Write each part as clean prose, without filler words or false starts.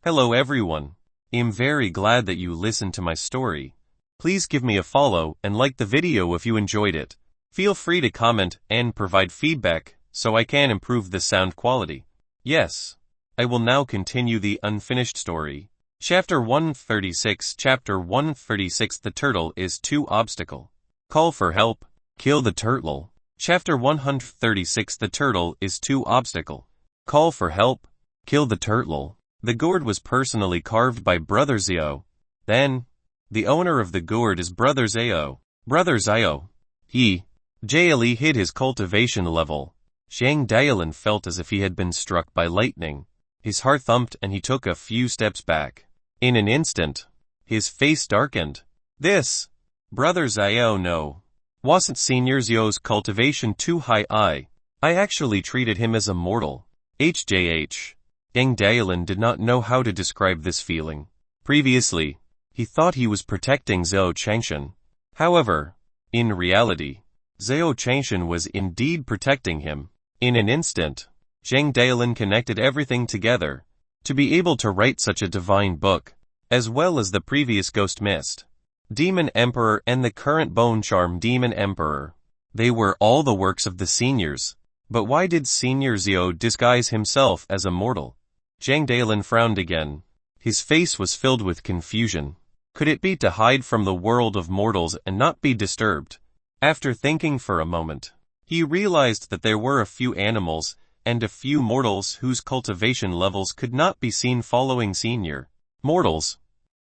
Hello everyone. I'm very glad that you listened to my story. Please give me a follow and like the video if you enjoyed it. Feel free to comment and provide feedback so I can improve the sound quality. Yes, I will now continue the unfinished story. Chapter 136. Chapter 136. The turtle is too obstacle. Call for help. Kill the turtle. Chapter 136. The turtle is too obstacle. Call for help. Kill the turtle. The gourd was personally carved by Brother Zio. Then, the owner of the gourd is Brother Zio. Brother Zio. He, Jaili hid his cultivation level. Zhang Daolin felt as if he had been struck by lightning. His heart thumped and he took a few steps back. In an instant, his face darkened. This, Brother Zio, no. Wasn't Senior Zio's cultivation too high? I actually treated him as a mortal. HJH. Zhang Daolin did not know how to describe this feeling. Previously, he thought he was protecting Zhao Changshan. However, in reality, Zhao Changshan was indeed protecting him. In an instant, Zhang Daolin connected everything together to be able to write such a divine book, as well as the previous Ghost Mist, Demon Emperor and the current Bone Charm Demon Emperor. They were all the works of the seniors. But why did Senior Zio disguise himself as a mortal? Zhang Daolin frowned again. His face was filled with confusion. Could it be to hide from the world of mortals and not be disturbed? After thinking for a moment, he realized that there were a few animals and a few mortals whose cultivation levels could not be seen following Senior. Mortals?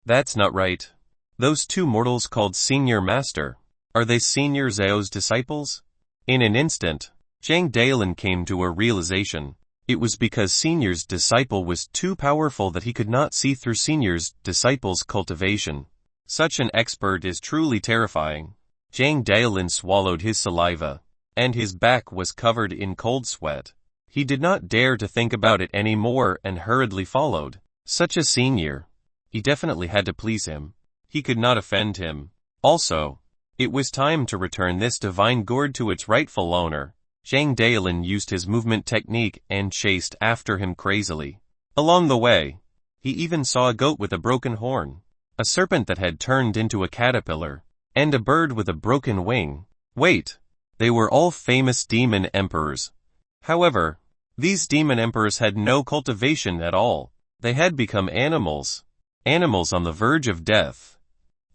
That's not right. Those two mortals called Senior Master. Are they Senior Zio's disciples? In an instant, Zhang Daolin came to a realization. It was because Senior's disciple was too powerful that he could not see through Senior's disciple's cultivation. Such an expert is truly terrifying. Zhang Daolin swallowed his saliva, and his back was covered in cold sweat. He did not dare to think about it anymore and hurriedly followed. Such a senior. He definitely had to please him. He could not offend him. Also, it was time to return this divine gourd to its rightful owner. Zhang Daolin used his movement technique and chased after him crazily. Along the way, he even saw a goat with a broken horn, a serpent that had turned into a caterpillar, and a bird with a broken wing. Wait, they were all famous demon emperors. However, these demon emperors had no cultivation at all. They had become animals. Animals on the verge of death.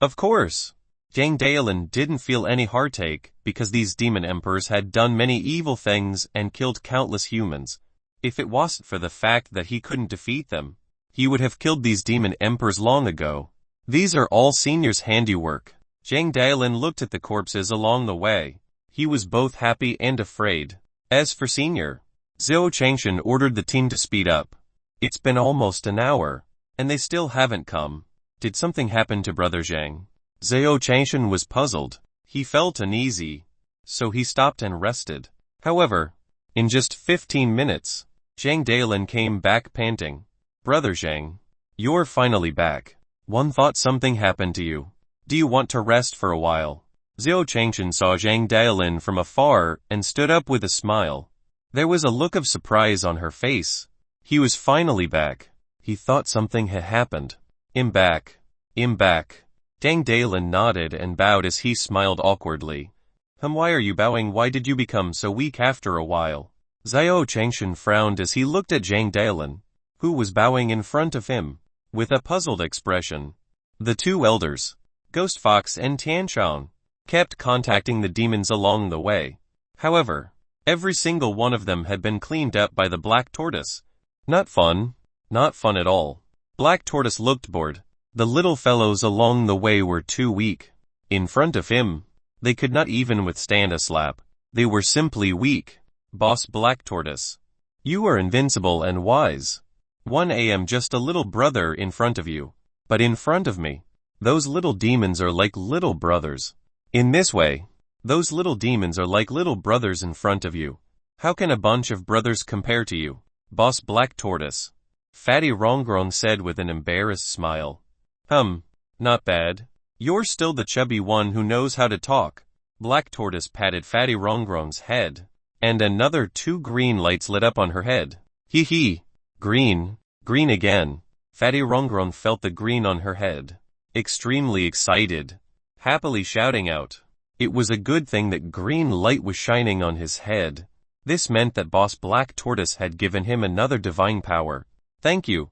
Of course, Zhang Daolin didn't feel any heartache because these demon emperors had done many evil things and killed countless humans. If it wasn't for the fact that he couldn't defeat them, he would have killed these demon emperors long ago. These are all Senior's handiwork. Zhang Daolin looked at the corpses along the way. He was both happy and afraid. As for Senior, Zhao Changshan ordered the team to speed up. It's been almost an hour, and they still haven't come. Did something happen to Brother Zhang? Zhao Changshan was puzzled. He felt uneasy, so he stopped and rested. However, in just 15 minutes, Zhang Daolin came back panting. Brother Zhang, you're finally back. One thought something happened to you. Do you want to rest for a while? Zhao Changshan saw Zhang Daolin from afar and stood up with a smile. There was a look of surprise on her face. He was finally back. He thought something had happened. I'm back. I'm back. Zhang Daolin nodded and bowed as he smiled awkwardly. Why are you bowing? Why did you become so weak after a while? Zhao Changshan frowned as he looked at Zhang Daolin, who was bowing in front of him, with a puzzled expression. The two elders, Ghost Fox and Tianchang, kept contacting the demons along the way. However, every single one of them had been cleaned up by the Black Tortoise. Not fun. Not fun at all. Black Tortoise looked bored. The little fellows along the way were too weak. In front of him, they could not even withstand a slap. They were simply weak. Boss Black Tortoise, you are invincible and wise. I am just a little brother in front of you. But in front of me, those little demons are like little brothers. In this way, those little demons are like little brothers in front of you. How can a bunch of brothers compare to you? Boss Black Tortoise, Fatty Rongrong said with an embarrassed smile. Not bad. You're still the chubby one who knows how to talk. Black Tortoise patted Fatty Rongrong's head, and another 2 green lights lit up on her head. Hee hee. Green again. Fatty Rongron felt the green on her head. Extremely excited. Happily shouting out. It was a good thing that green light was shining on his head. This meant that Boss Black Tortoise had given him another divine power. Thank you,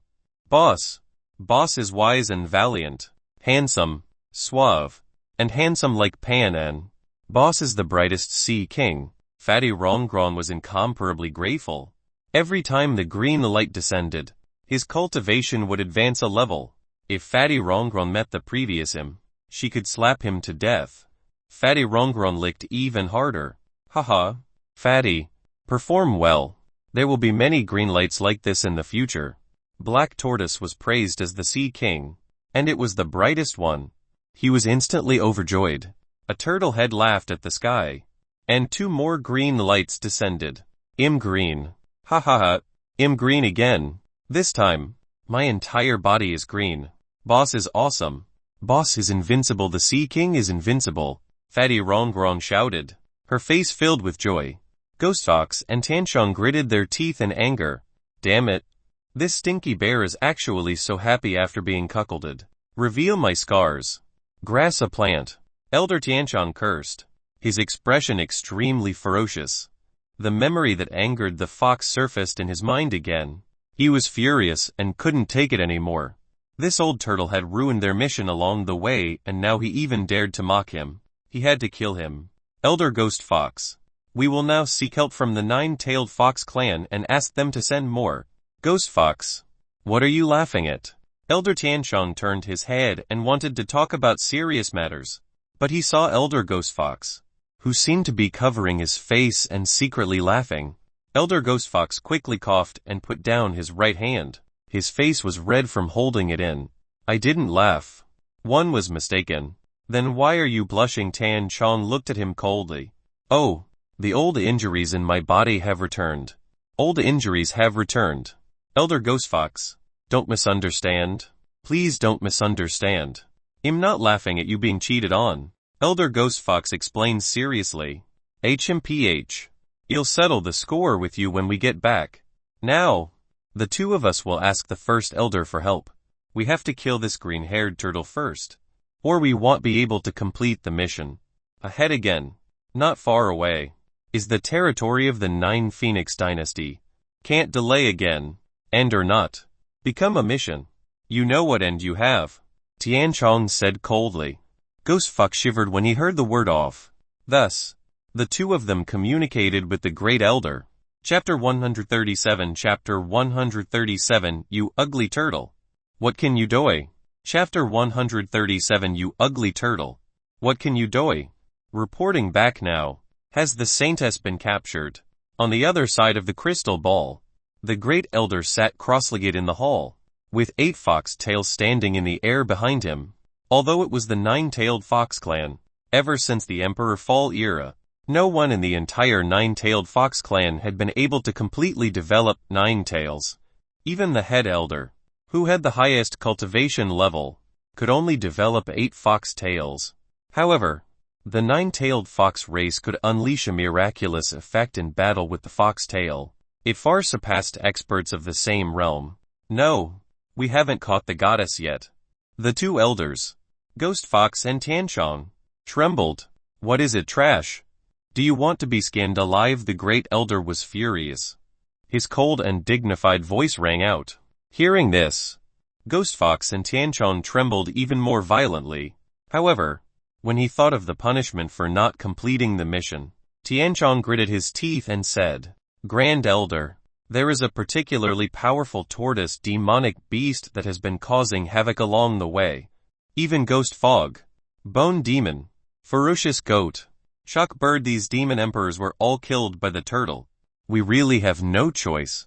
Boss. Boss is wise and valiant, handsome, suave, and handsome like Pan An. Boss is the brightest sea king. Fatty Rongron was incomparably grateful. Every time the green light descended, his cultivation would advance a level. If Fatty Rongron met the previous him, she could slap him to death. Fatty Rongron licked even harder. Haha. Fatty, perform well. There will be many green lights like this in the future. Black Tortoise was praised as the Sea King, and it was the brightest one. He was instantly overjoyed. A turtle head laughed at the sky, and 2 more green lights descended. I'm green. Ha ha ha. I'm green again. This time, my entire body is green. Boss is awesome. Boss is invincible. The Sea King is invincible. Fatty Rongron shouted, her face filled with joy. Ghost Fox and Tanchong gritted their teeth in anger. Damn it. This stinky bear is actually so happy after being cuckolded. Reveal my scars. Grass a plant. Elder Tianchong cursed, his expression extremely ferocious. The memory that angered the fox surfaced in his mind again. He was furious and couldn't take it anymore. This old turtle had ruined their mission along the way, and now he even dared to mock him. He had to kill him. Elder Ghost Fox. We will now seek help from the 9-tailed fox clan and ask them to send more. Ghost Fox. What are you laughing at? Elder Tianchong turned his head and wanted to talk about serious matters. But he saw Elder Ghost Fox, who seemed to be covering his face and secretly laughing. Elder Ghost Fox quickly coughed and put down his right hand. His face was red from holding it in. I didn't laugh. One was mistaken. Then why are you blushing? Tan Chong looked at him coldly. Oh, the old injuries in my body have returned. Old injuries have returned. Elder Ghost Fox, don't misunderstand. Please don't misunderstand. I'm not laughing at you being cheated on. Elder Ghost Fox explained seriously. HMPH. I'll settle the score with you when we get back. Now, the 2 of us will ask the first elder for help. We have to kill this green-haired turtle first, or we won't be able to complete the mission. Ahead again, not far away, is the territory of the 9 Phoenix Dynasty. Can't delay again. End or not. Become a mission. You know what end you have. Tianchong said coldly. Ghost Fox shivered when he heard the word off. Thus, the 2 of them communicated with the Great Elder. Chapter 137. Chapter 137. You ugly turtle. What can you do? Chapter 137. You ugly turtle. What can you do? Reporting back now. Has the Saintess been captured? On the other side of the crystal ball, the Great Elder sat cross-legged in the hall, with 8 fox tails standing in the air behind him. Although it was the 9-tailed fox clan, ever since the Emperor Fall era, no one in the entire 9-tailed fox clan had been able to completely develop 9 tails. Even the head elder, who had the highest cultivation level, could only develop 8 fox tails. However, the 9-tailed fox race could unleash a miraculous effect in battle with the fox tail. It far surpassed experts of the same realm. No, we haven't caught the goddess yet. The 2 elders, Ghost Fox and Tianchong, trembled. What is it, trash? Do you want to be skinned alive? The Great Elder was furious. His cold and dignified voice rang out. Hearing this, Ghost Fox and Tianchong trembled even more violently. However, when he thought of the punishment for not completing the mission, Tianchong gritted his teeth and said, Grand Elder, there is a particularly powerful tortoise demonic beast that has been causing havoc along the way. Even Ghost Fog, Bone Demon, Ferocious Goat, Shock Bird, these demon emperors were all killed by the turtle. We really have no choice.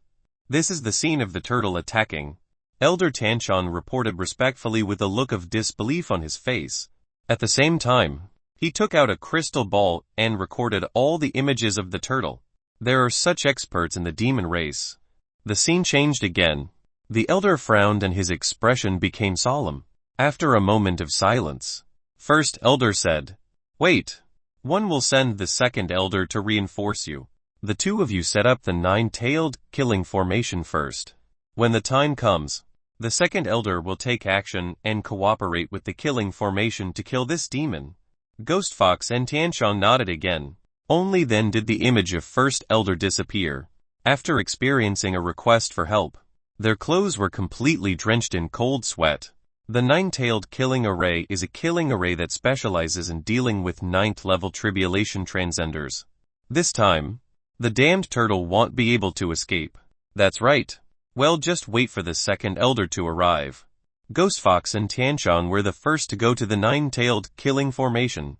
This is the scene of the turtle attacking. Elder Tanchon reported respectfully with a look of disbelief on his face. At the same time, he took out a crystal ball and recorded all the images of the turtle. There are such experts in the demon race. The scene changed again. The elder frowned and his expression became solemn. After a moment of silence, First Elder said, Wait. One will send the second elder to reinforce you. The 2 of you set up the 9-tailed killing formation first. When the time comes, The second elder will take action and cooperate with the killing formation to kill this demon. Ghost Fox and Tianxiang nodded again. Only then did the image of first elder disappear. After experiencing a request for help, their clothes were completely drenched in cold sweat. The nine-tailed killing array is a killing array that specializes in dealing with ninth-level tribulation transcenders. This time, the damned turtle won't be able to escape. That's right. Well, just wait for the second elder to arrive. Ghost Fox and Tianxiang were the first to go to the nine-tailed killing formation.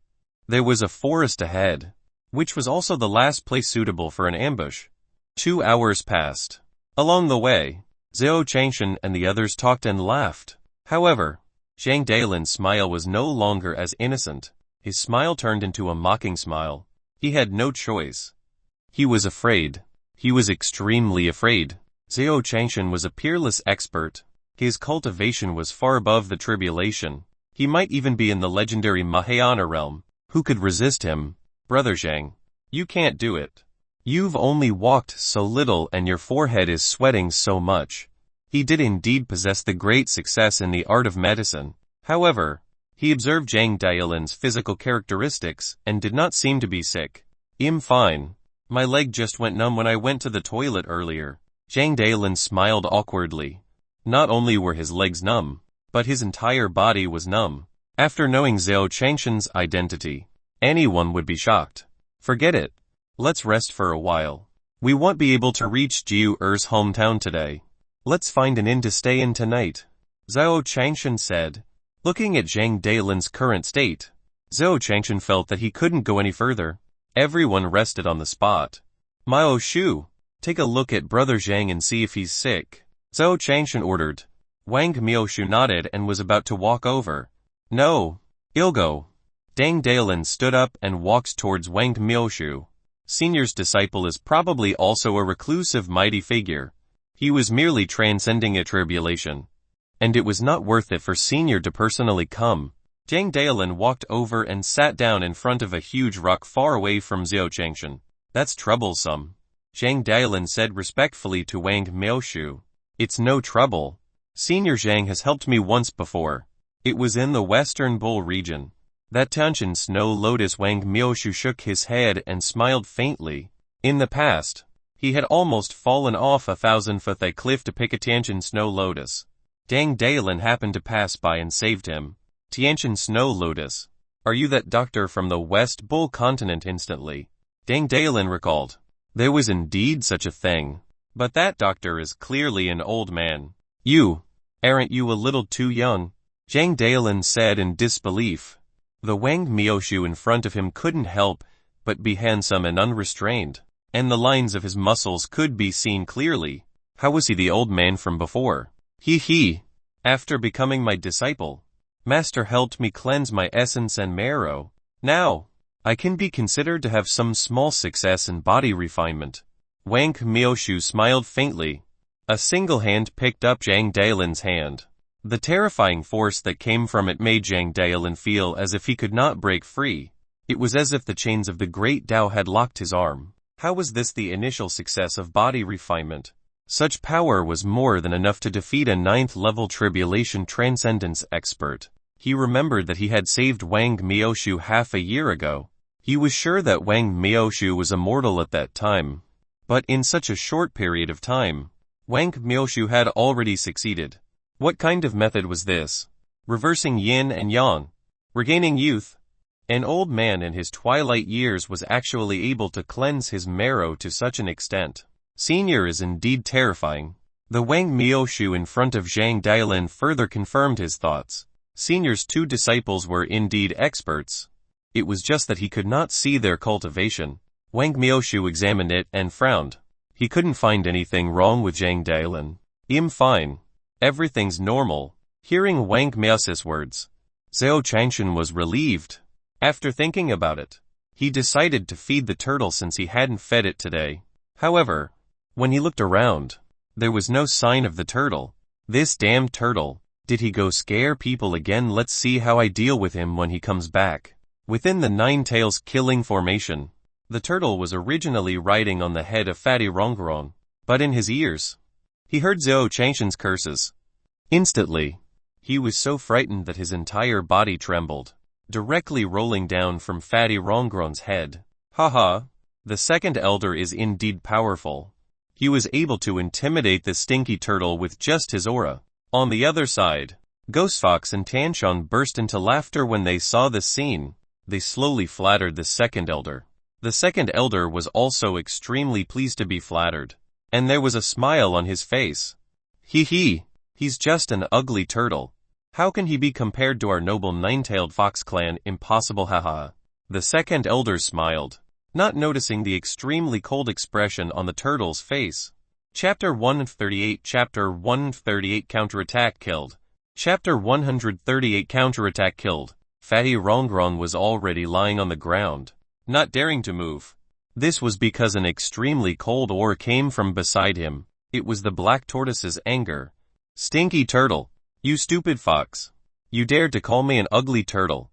There was a forest ahead, which was also the last place suitable for an ambush. 2 hours passed. Along the way, Zhao Changshan and the others talked and laughed. However, Zhang Dalin's smile was no longer as innocent. His smile turned into a mocking smile. He had no choice. He was afraid. He was extremely afraid. Zhao Changshan was a peerless expert. His cultivation was far above the tribulation. He might even be in the legendary Mahayana realm. Who could resist him? Brother Zhang, you can't do it. You've only walked so little and your forehead is sweating so much. He did indeed possess the great success in the art of medicine. However, he observed Zhang Dailin's physical characteristics and did not seem to be sick. I'm fine. My leg just went numb when I went to the toilet earlier. Zhang Dailin smiled awkwardly. Not only were his legs numb, but his entire body was numb. After knowing Zhao Changshan's identity, anyone would be shocked. Forget it. Let's rest for a while. We won't be able to reach Jiu Er's hometown today. Let's find an inn to stay in tonight, Zhao Changshan said. Looking at Zhang Dailin's current state, Zhao Changshan felt that he couldn't go any further. Everyone rested on the spot. Mao Shu, take a look at Brother Zhang and see if he's sick, Zhao Changshan ordered. Wang Mioshu nodded and was about to walk over. No, I'll go. Zhang Dailin stood up and walked towards Wang Mioshu. Senior's disciple is probably also a reclusive mighty figure. He was merely transcending a tribulation. And it was not worth it for Senior to personally come. Zhang Dailin walked over and sat down in front of a huge rock far away from Zhao Changshan. That's troublesome, Zhang Dailin said respectfully to Wang Mioshu. It's no trouble. Senior Zhang has helped me once before. It was in the Western Bull region. That Tianqian Snow Lotus. Wang Mioshu shook his head and smiled faintly. In the past, he had almost fallen off a 1,000-foot cliff to pick a Tianqian Snow Lotus. Zhang Dailin happened to pass by and saved him. Tianqian Snow Lotus. Are you that doctor from the West Bull continent? Instantly, Zhang Dailin recalled. There was indeed such a thing. But that doctor is clearly an old man. Aren't you a little too young? Zhang Dailin said in disbelief. The Wang Mioshu in front of him couldn't help but be handsome and unrestrained, and the lines of his muscles could be seen clearly. How was he the old man from before? After becoming my disciple, Master helped me cleanse my essence and marrow. Now, I can be considered to have some small success in body refinement. Wang Mioshu smiled faintly. A single hand picked up Zhang Dailin's hand. The terrifying force that came from it made Zhang Dailin feel as if he could not break free. It was as if the chains of the great Tao had locked his arm. How was this the initial success of body refinement? Such power was more than enough to defeat a 9th-level tribulation transcendence expert. He remembered that he had saved Wang Mioshu half a year ago. He was sure that Wang Mioshu was immortal at that time. But in such a short period of time, Wang Mioshu had already succeeded. What kind of method was this? Reversing yin and yang. Regaining youth. An old man in his twilight years was actually able to cleanse his marrow to such an extent. Senior is indeed terrifying. The Wang Mioshu in front of Zhang Dailin further confirmed his thoughts. Senior's 2 disciples were indeed experts. It was just that he could not see their cultivation. Wang Mioshu examined it and frowned. He couldn't find anything wrong with Zhang Dailin. I'm fine. Everything's normal. Hearing Wang Mioshu's words, Zhao Changshan was relieved. After thinking about it, he decided to feed the turtle since he hadn't fed it today. However, when he looked around, there was no sign of the turtle. This damned turtle. Did he go scare people again? Let's see how I deal with him when he comes back. Within the 9 tails killing formation, the turtle was originally riding on the head of Fatty Rongrong, but in his ears, he heard Zhao Changshan's curses. Instantly, he was so frightened that his entire body trembled, directly rolling down from Fatty Rongron's head. Haha, the second elder is indeed powerful. He was able to intimidate the stinky turtle with just his aura. On the other side, Ghost Fox and Tianchong burst into laughter when they saw this scene. They slowly flattered the second elder. The second elder was also extremely pleased to be flattered, and there was a smile on his face. Hee, he's just an ugly turtle. How can he be compared to our noble nine-tailed fox clan? Impossible, haha. The second elder smiled, not noticing the extremely cold expression on the turtle's face. Chapter 138 Chapter 138 Counterattack Killed. Chapter 138 Counterattack Killed. Fatty Rongron was already lying on the ground, not daring to move. This was because an extremely cold aura came from beside him. It was the black tortoise's anger. Stinky turtle! You stupid fox! You dared to call me an ugly turtle!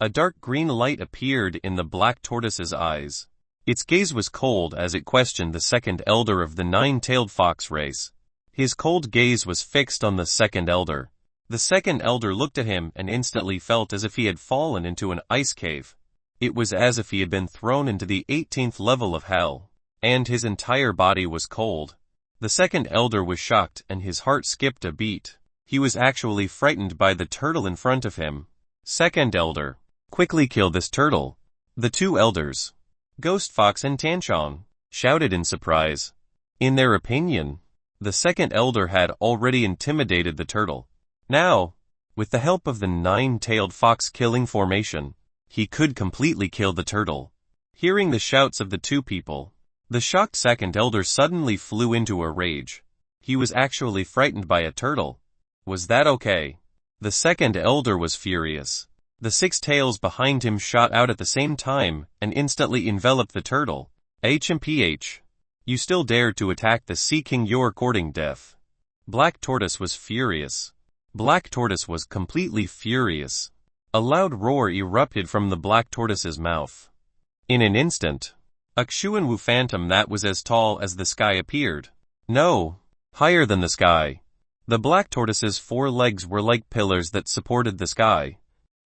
A dark green light appeared in the black tortoise's eyes. Its gaze was cold as it questioned the second elder of the nine-tailed fox race. His cold gaze was fixed on the second elder. The second elder looked at him and instantly felt as if he had fallen into an ice cave. It was as if he had been thrown into the 18th level of hell, and his entire body was cold. The second elder was shocked and his heart skipped a beat. He was actually frightened by the turtle in front of him. Second elder, quickly kill this turtle. The two elders, Ghost Fox and Tianchong, shouted in surprise. In their opinion, the second elder had already intimidated the turtle. Now, with the help of the nine-tailed fox killing formation, he could completely kill the turtle. Hearing the shouts of the two people, the shocked second elder suddenly flew into a rage. He was actually frightened by a turtle. Was that okay? The second elder was furious. The six tails behind him shot out at the same time and instantly enveloped the turtle. HMPH. You still dare to attack the Sea King? You're courting death. Black Tortoise was furious. Black Tortoise was completely furious. A loud roar erupted from the Black Tortoise's mouth. In an instant, a Xuanwu phantom that was as tall as the sky appeared. No, higher than the sky. The Black Tortoise's four legs were like pillars that supported the sky.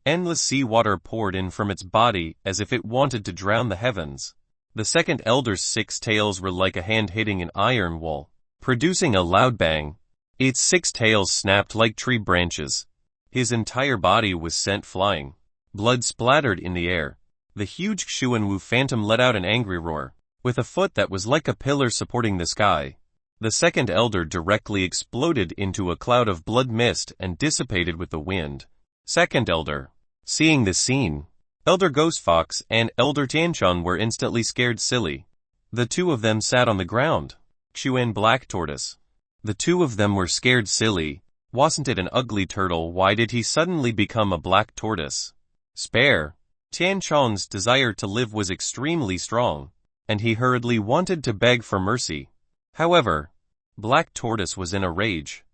Endless sea water poured in from its body as if it wanted to drown the heavens. The second elder's six tails were like a hand hitting an iron wall, producing a loud bang. Its six tails snapped like tree branches. His entire body was sent flying. Blood splattered in the air. The huge Xuanwu phantom let out an angry roar. With a foot that was like a pillar supporting the sky, the second elder directly exploded into a cloud of blood mist and dissipated with the wind. Second elder. Seeing this scene, Elder Ghost Fox and Elder Tianchong were instantly scared silly. The two of them sat on the ground. Xuan Black Tortoise. The two of them were scared silly. Wasn't it an ugly turtle? Why did he suddenly become a black tortoise? Spare. Tianchong's desire to live was extremely strong, and he hurriedly wanted to beg for mercy. However, Black Tortoise was in a rage.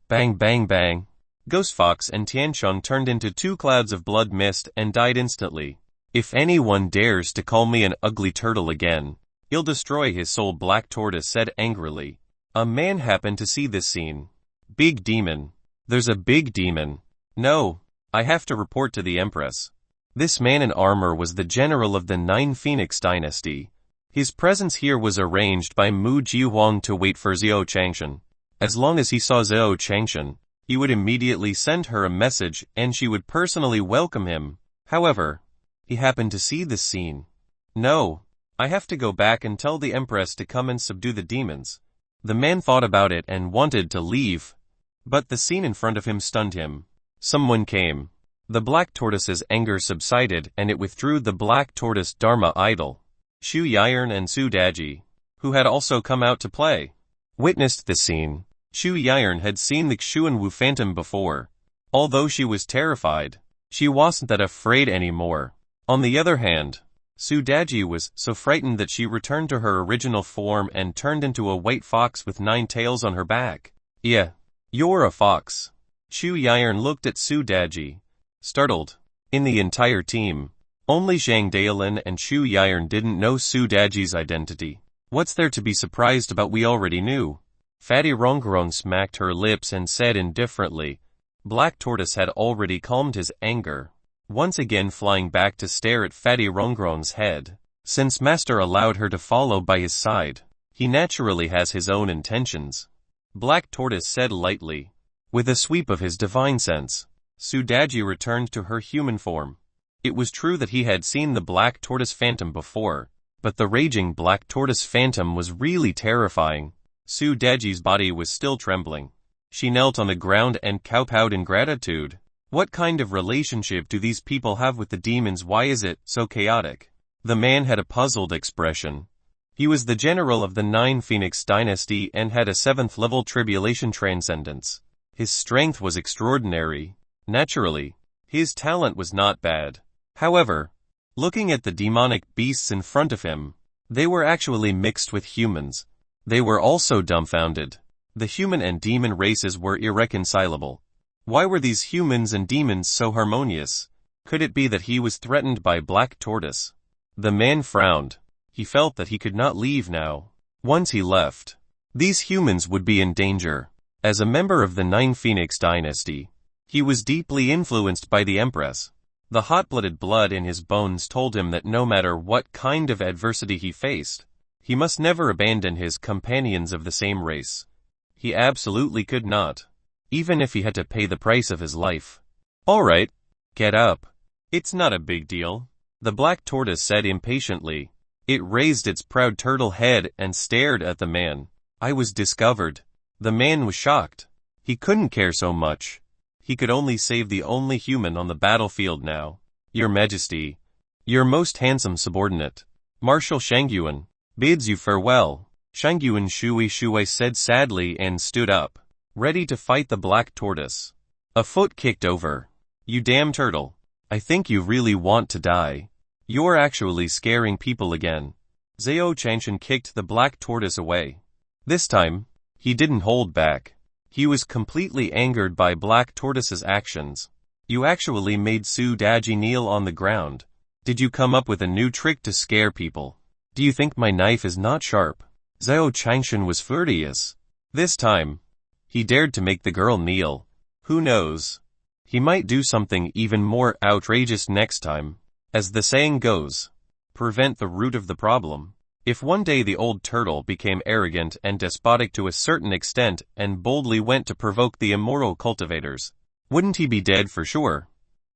Bang bang bang. Ghost Fox and Tianchong turned into two clouds of blood mist and died instantly. If anyone dares to call me an ugly turtle again, he'll destroy his soul, Black Tortoise said angrily. A man happened to see this scene. Big demon. There's a big demon. No, I have to report to the Empress. This man in armor was the general of the Nine Phoenix dynasty. His presence here was arranged by Mu Jihuang to wait for Zhou Changshan. As long as he saw Zhou Changshan, he would immediately send her a message and she would personally welcome him. However, he happened to see this scene. No, I have to go back and tell the Empress to come and subdue the demons. The man thought about it and wanted to leave, but the scene in front of him stunned him. Someone came. The Black Tortoise's anger subsided and it withdrew the Black Tortoise Dharma idol. Xu Yiren and Su Daji, who had also come out to play, witnessed this scene. Xu Yiren had seen the Xuanwu phantom before. Although she was terrified, she wasn't that afraid anymore. On the other hand, Su Daji was so frightened that she returned to her original form and turned into a white fox with 9 tails on her back. Yeah, you're a fox. Xu Yiren looked at Su Daji, startled. In the entire team, only Zhang Daolin and Xu Yiren didn't know Su Daji's identity. What's there to be surprised about? We already knew. Fatty Rongrong smacked her lips and said indifferently. Black Tortoise had already calmed his anger, once again flying back to stare at Fatty Rongrong's head. Since Master allowed her to follow by his side, he naturally has his own intentions, Black Tortoise said lightly. With a sweep of his divine sense, Sudaji returned to her human form. It was true that he had seen the Black Tortoise phantom before, but the raging Black Tortoise phantom was really terrifying. Sudaji's body was still trembling. She knelt on the ground and kowtowed in gratitude. What kind of relationship do these people have with the demons? Why is it so chaotic? The man had a puzzled expression. He was the general of the 9 Phoenix dynasty and had a 7th level tribulation transcendence. His strength was extraordinary. Naturally, his talent was not bad. However, looking at the demonic beasts in front of him, they were actually mixed with humans. They were also dumbfounded. The human and demon races were irreconcilable. Why were these humans and demons so harmonious? Could it be that he was threatened by Black Tortoise? The man frowned. He felt that he could not leave now. Once he left, these humans would be in danger. As a member of the 9 Phoenix dynasty, he was deeply influenced by the Empress. The hot-blooded blood in his bones told him that no matter what kind of adversity he faced, he must never abandon his companions of the same race. He absolutely could not, even if he had to pay the price of his life. All right, get up. It's not a big deal, the Black Tortoise said impatiently. It raised its proud turtle head and stared at the man. I was discovered. The man was shocked. He couldn't care so much. He could only save the only human on the battlefield now. Your Majesty, your most handsome subordinate, Marshal Shangyuan, bids you farewell. Shangyuan Shui said sadly and stood up, ready to fight the Black Tortoise. A foot kicked over. You damn turtle. I think you really want to die. You're actually scaring people again. Zhao Changshan kicked the Black Tortoise away. This time, he didn't hold back. He was completely angered by Black Tortoise's actions. You actually made Sudaji kneel on the ground. Did you come up with a new trick to scare people? Do you think my knife is not sharp? Zhao Changshan was furious. This time, he dared to make the girl kneel. Who knows? He might do something even more outrageous next time. As the saying goes, prevent the root of the problem. If one day the old turtle became arrogant and despotic to a certain extent and boldly went to provoke the immortal cultivators, wouldn't he be dead for sure?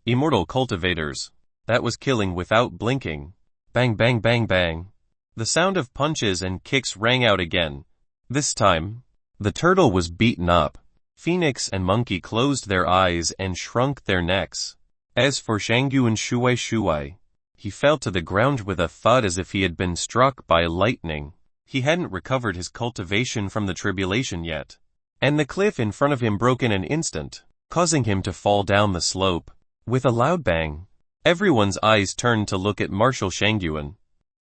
Immortal cultivators. That was killing without blinking. Bang bang bang bang. The sound of punches and kicks rang out again. This time, the turtle was beaten up. Phoenix and Monkey closed their eyes and shrunk their necks. As for Shangyuan Shui, he fell to the ground with a thud as if he had been struck by lightning. He hadn't recovered his cultivation from the tribulation yet, and the cliff in front of him broke in an instant, causing him to fall down the slope. With a loud bang, everyone's eyes turned to look at Marshal Shangyuan.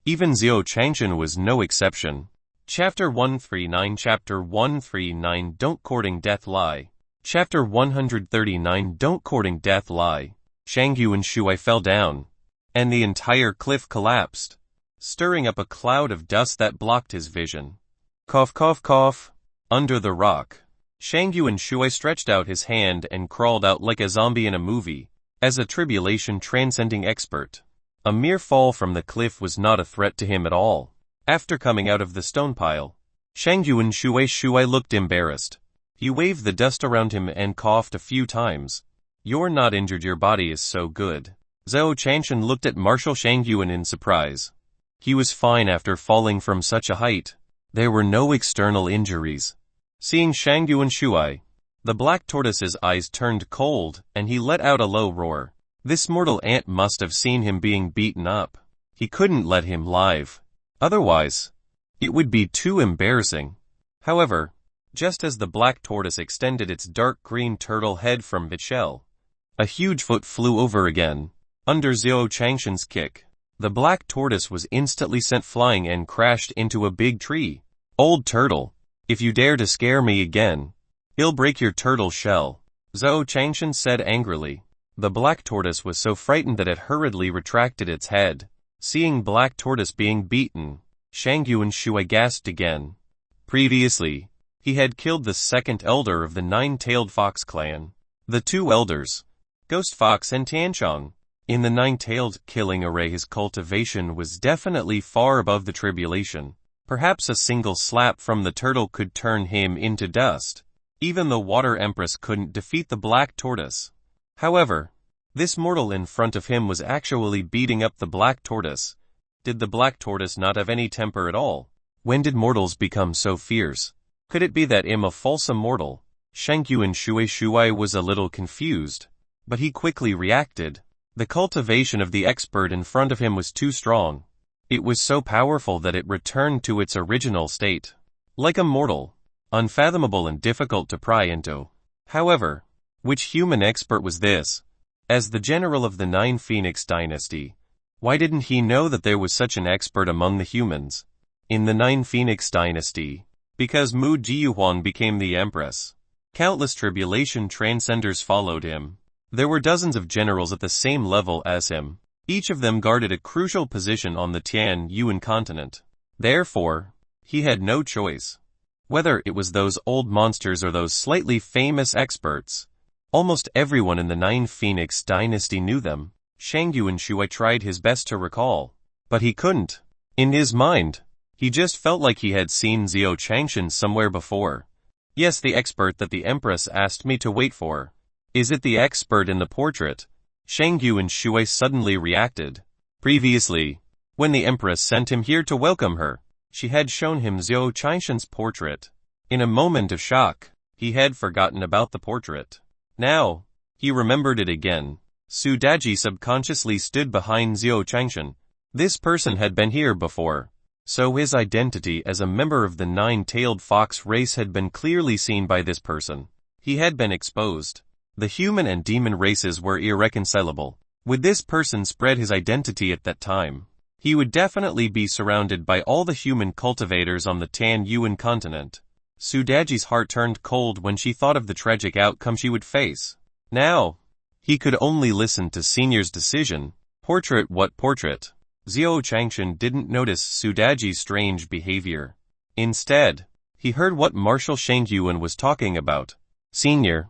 Even Zhao Changshan was no exception. Chapter 139 Don't Courting Death Lie. Chapter 139 Don't Courting Death Lie. Shangyuan Shui fell down, and the entire cliff collapsed, stirring up a cloud of dust that blocked his vision. Cough cough cough. Under the rock, Shangyuan Shui stretched out his hand and crawled out like a zombie in a movie. As a tribulation transcending expert, a mere fall from the cliff was not a threat to him at all. After coming out of the stone pile, Shangyuan Shui looked embarrassed. He waved the dust around him and coughed a few times. You're not injured, your body is so good. Zhao Changshan looked at Marshal Shangyuan in surprise. He was fine after falling from such a height. There were no external injuries. Seeing Shangyuan Shui, the Black Tortoise's eyes turned cold and he let out a low roar. This mortal ant must have seen him being beaten up. He couldn't let him live. Otherwise, it would be too embarrassing. However, just as the Black Tortoise extended its dark green turtle head from its shell, a huge foot flew over again. Under Zhao Changshan's kick, the Black Tortoise was instantly sent flying and crashed into a big tree. Old turtle, if you dare to scare me again, I'll break your turtle shell, Zhao Changshan said angrily. The Black Tortoise was so frightened that it hurriedly retracted its head. Seeing Black Tortoise being beaten, Shangyuan Shui gasped again. Previously, he He had killed the second elder of the nine-tailed fox clan. The two elders, Ghost Fox and Tianchong. In the nine-tailed killing array, his cultivation was definitely far above the tribulation. Perhaps a single slap from the turtle could turn him into dust. Even the water empress couldn't defeat the black tortoise. However, this mortal in front of him was actually beating up the black tortoise. Did the black tortoise not have any temper at all? When did mortals become so fierce? Could it be that I'm a false immortal? Shangyuan Shui was a little confused, but he quickly reacted. The cultivation of the expert in front of him was too strong. It was so powerful that it returned to its original state. Like a mortal, unfathomable and difficult to pry into. However, which human expert was this? As the general of the Nine Phoenix dynasty, why didn't he know that there was such an expert among the humans? In the Nine Phoenix dynasty, because Mu Jiyuan became the empress, countless tribulation transcenders followed him. There were dozens of generals at the same level as him. Each of them guarded a crucial position on the Tian Yuan continent. Therefore, he had no choice. Whether it was those old monsters or those slightly famous experts, almost everyone in the Nine Phoenix dynasty knew them. Shangyuan Shui tried his best to recall, but he couldn't. In his mind, he just felt like he had seen Zhou Changshan somewhere before. Yes, the expert that the Empress asked me to wait for. Is it the expert in the portrait? Shangyuan Shui suddenly reacted. Previously, when the Empress sent him here to welcome her, she had shown him Zhou Changshan's portrait. In a moment of shock, he had forgotten about the portrait. Now, he remembered it again. Su Daji subconsciously stood behind Zhou Changshan. This person had been here before, so his identity as a member of the nine-tailed fox race had been clearly seen by this person. He had been exposed. The human and demon races were irreconcilable. Would this person spread his identity at that time? He would definitely be surrounded by all the human cultivators on the Tan Yuan continent. Su Daji's heart turned cold when she thought of the tragic outcome she would face. Now, he could only listen to Senior's decision. Portrait? What portrait? Zhou Changshan didn't notice Su Daji's strange behavior. Instead, he heard what Marshal Shangyuan was talking about. Senior,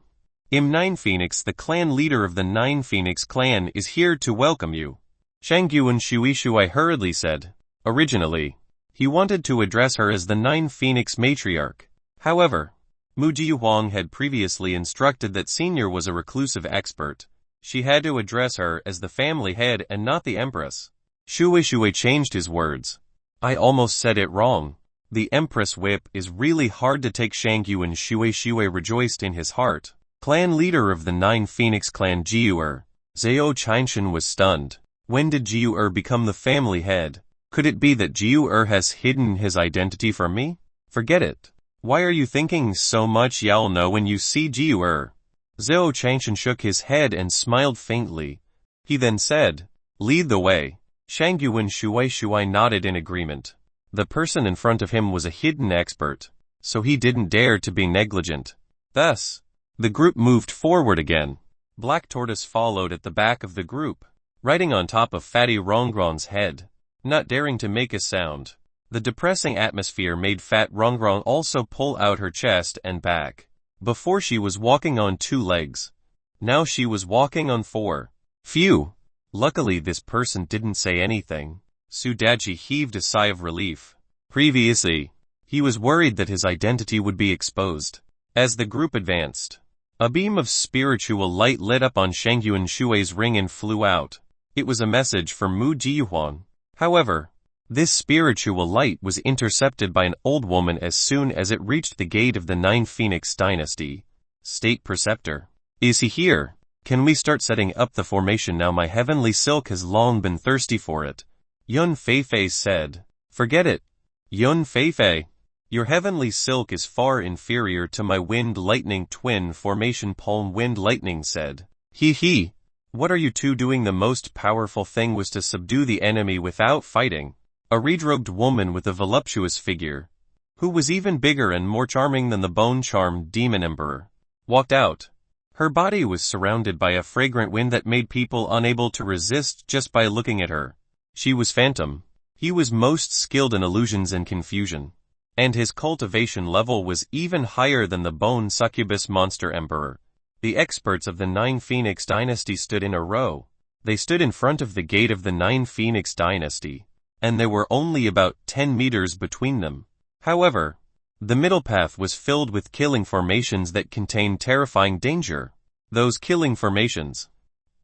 Nine Phoenix, the clan leader of the Nine Phoenix clan, is here to welcome you. Shangyuan Shui hurriedly said. Originally, he wanted to address her as the Nine Phoenix matriarch. However, Mu Jiyuan had previously instructed that Senior was a reclusive expert. She had to address her as the family head and not the empress. Shui changed his words. I almost said it wrong. The empress whip is really hard to take. Shangyuan Shui rejoiced in his heart. Clan leader of the Nine Phoenix clan, Jiu'er. Zhou Changshan was stunned. When did Jiu'er become the family head? Could it be that Jiu'er has hidden his identity from me? Forget it. Why are you thinking so much? You'll know when you see Jiu'er. Zhou Changshan shook his head and smiled faintly. He then said, lead the way. Shangyuan Shui nodded in agreement. The person in front of him was a hidden expert, so he didn't dare to be negligent. Thus, the group moved forward again. Black Tortoise followed at the back of the group, riding on top of Fatty Rongrong's head, not daring to make a sound. The depressing atmosphere made Fat Rongrong also pull out her chest and back. Before she was walking on 2 legs. Now she was walking on 4. Phew! Luckily this person didn't say anything. Su Daji heaved a sigh of relief. Previously, he was worried that his identity would be exposed. As the group advanced, a beam of spiritual light lit up on Shangyuan Shui's ring and flew out. It was a message for Mu Jiyuan. However, this spiritual light was intercepted by an old woman as soon as it reached the gate of the Nine Phoenix dynasty. State Preceptor. Is he here? Can we start setting up the formation now? My heavenly silk has long been thirsty for it. Yun Feifei said. Forget it. Yun Feifei. Your heavenly silk is far inferior to my wind lightning twin formation. Palm Wind Lightning said. He. What are you two doing? The most powerful thing was to subdue the enemy without fighting. A redrobed woman with a voluptuous figure, who was even bigger and more charming than the bone-charmed demon emperor, walked out. Her body was surrounded by a fragrant wind that made people unable to resist just by looking at her. She was Phantom. He was most skilled in illusions and confusion. And his cultivation level was even higher than the bone succubus monster emperor. The experts of the Nine Phoenix dynasty stood in a row. They stood in front of the gate of the Nine Phoenix dynasty, and there were only about 10 meters between them. However, the middle path was filled with killing formations that contained terrifying danger. Those killing formations,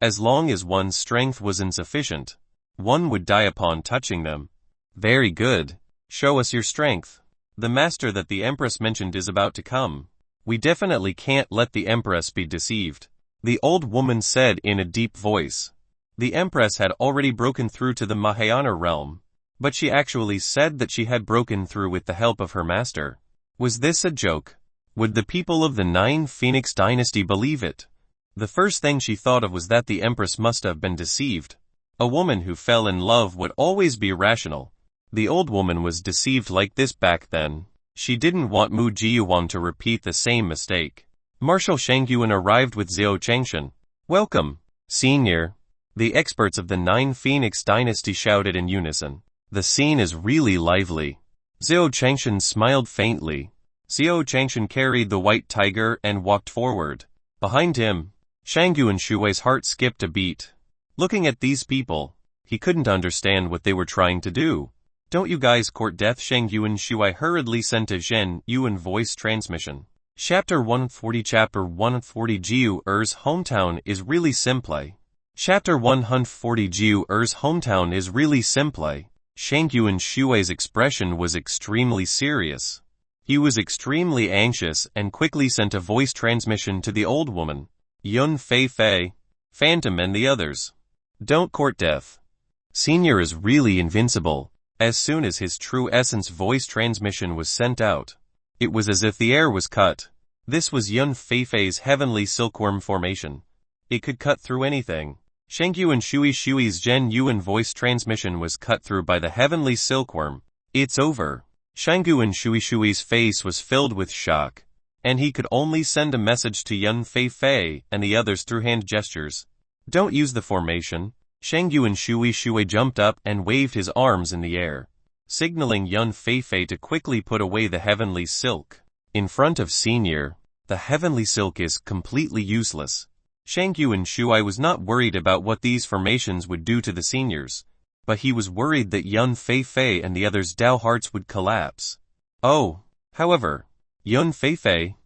as long as one's strength was insufficient, one would die upon touching them. Very good. Show us your strength. The master that the Empress mentioned is about to come. We definitely can't let the Empress be deceived, the old woman said in a deep voice. The Empress had already broken through to the Mahayana realm, but she actually said that she had broken through with the help of her master. Was this a joke? Would the people of the Nine Phoenix dynasty believe it? The first thing she thought of was that the Empress must have been deceived. A woman who fell in love would always be rational. The old woman was deceived like this back then. She didn't want Mu Jiyuan to repeat the same mistake. Marshal Shangyuan arrived with Xiao Changshan. Welcome, Senior. The experts of the Nine Phoenix dynasty shouted in unison. The scene is really lively. Xiao Changshan smiled faintly. Xiao Changshan carried the white tiger and walked forward. Behind him, Shangyuan Shui's heart skipped a beat. Looking at these people, he couldn't understand what they were trying to do. Don't you guys court death? Shangyuan Shui hurriedly sent a Zhen Yuan voice transmission. Chapter 140 Chapter 140 Jiu Er's hometown is really simple. Chapter 140 Jiu Er's hometown is really simple. Shangyuan Shui's expression was extremely serious. He was extremely anxious and quickly sent a voice transmission to the old woman, Yun Fei Fei, Phantom and the others. Don't court death. Senior is really invincible. As soon as his true essence voice transmission was sent out, it was as if the air was cut. This was Yun Feifei's heavenly silkworm formation. It could cut through anything. Shangyuan Shui's Zhen Yuan voice transmission was cut through by the heavenly silkworm. It's over. Shangyuan Shui's face was filled with shock, and he could only send a message to Yun Feifei and the others through hand gestures. Don't use the formation. Shangyuan Shui jumped up and waved his arms in the air, signaling Yun Feifei to quickly put away the heavenly silk. In front of Senior, the heavenly silk is completely useless. Shangyuan Shui was not worried about what these formations would do to the seniors, but he was worried that Yun Feifei and the others' Dao hearts would collapse. Oh, however, Yun Feifei,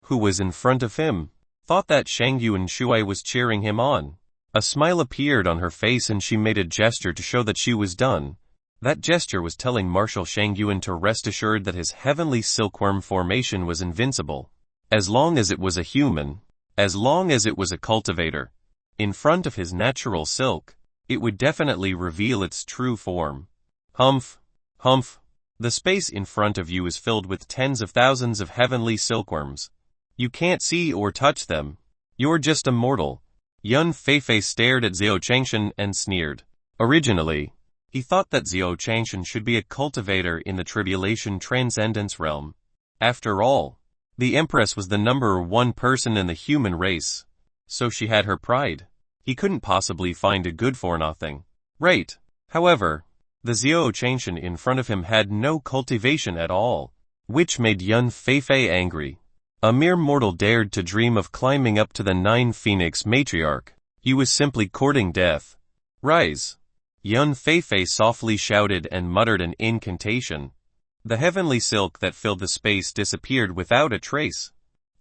who was in front of him, thought that Shangyuan Shui was cheering him on. A smile appeared on her face and she made a gesture to show that she was done. That gesture was telling Marshal Shangyuan to rest assured that his heavenly silkworm formation was invincible. As long as it was a human, as long as it was a cultivator, in front of his natural silk, it would definitely reveal its true form. Humph, humph. The space in front of you is filled with tens of thousands of heavenly silkworms. You can't see or touch them. You're just a mortal. Yun Feifei stared at Xiao Changshan and sneered. Originally, he thought that Xiao Changshan should be a cultivator in the tribulation transcendence realm. After all, the Empress was the #1 person in the human race, so she had her pride. He couldn't possibly find a good for nothing. Right. However, the Xiao Changshan in front of him had no cultivation at all, which made Yun Feifei angry. A mere mortal dared to dream of climbing up to the Nine Phoenix matriarch. He was simply courting death. Rise. Yun Feifei softly shouted and muttered an incantation. The heavenly silk that filled the space disappeared without a trace,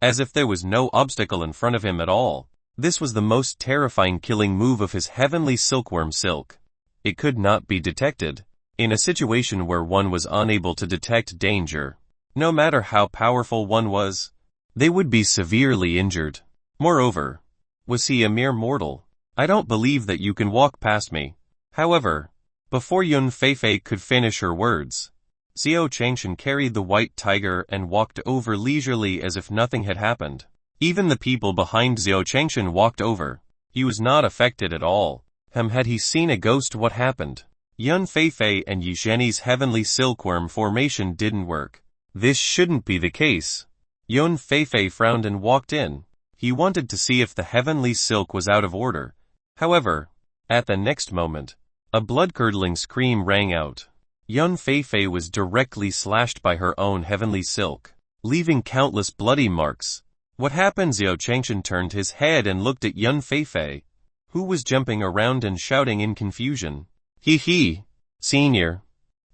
as if there was no obstacle in front of him at all. This was the most terrifying killing move of his heavenly silkworm silk. It could not be detected. In a situation where one was unable to detect danger, no matter how powerful one was, they would be severely injured. Moreover, was he a mere mortal? I don't believe that you can walk past me. However, before Yun Feifei could finish her words, Xiao Changshan carried the white tiger and walked over leisurely as if nothing had happened. Even the people behind Xiao Changshan walked over. He was not affected at all. Had he seen a ghost? What happened? Yun Feifei and Yi Zhenyi's heavenly silkworm formation didn't work. This shouldn't be the case. Yun Feifei frowned and walked in. He wanted to see if the heavenly silk was out of order. However, at the next moment, a blood-curdling scream rang out. Yun Feifei was directly slashed by her own heavenly silk, leaving countless bloody marks. What happened? Xiao Changshan turned his head and looked at Yun Feifei, who was jumping around and shouting in confusion. He, senior.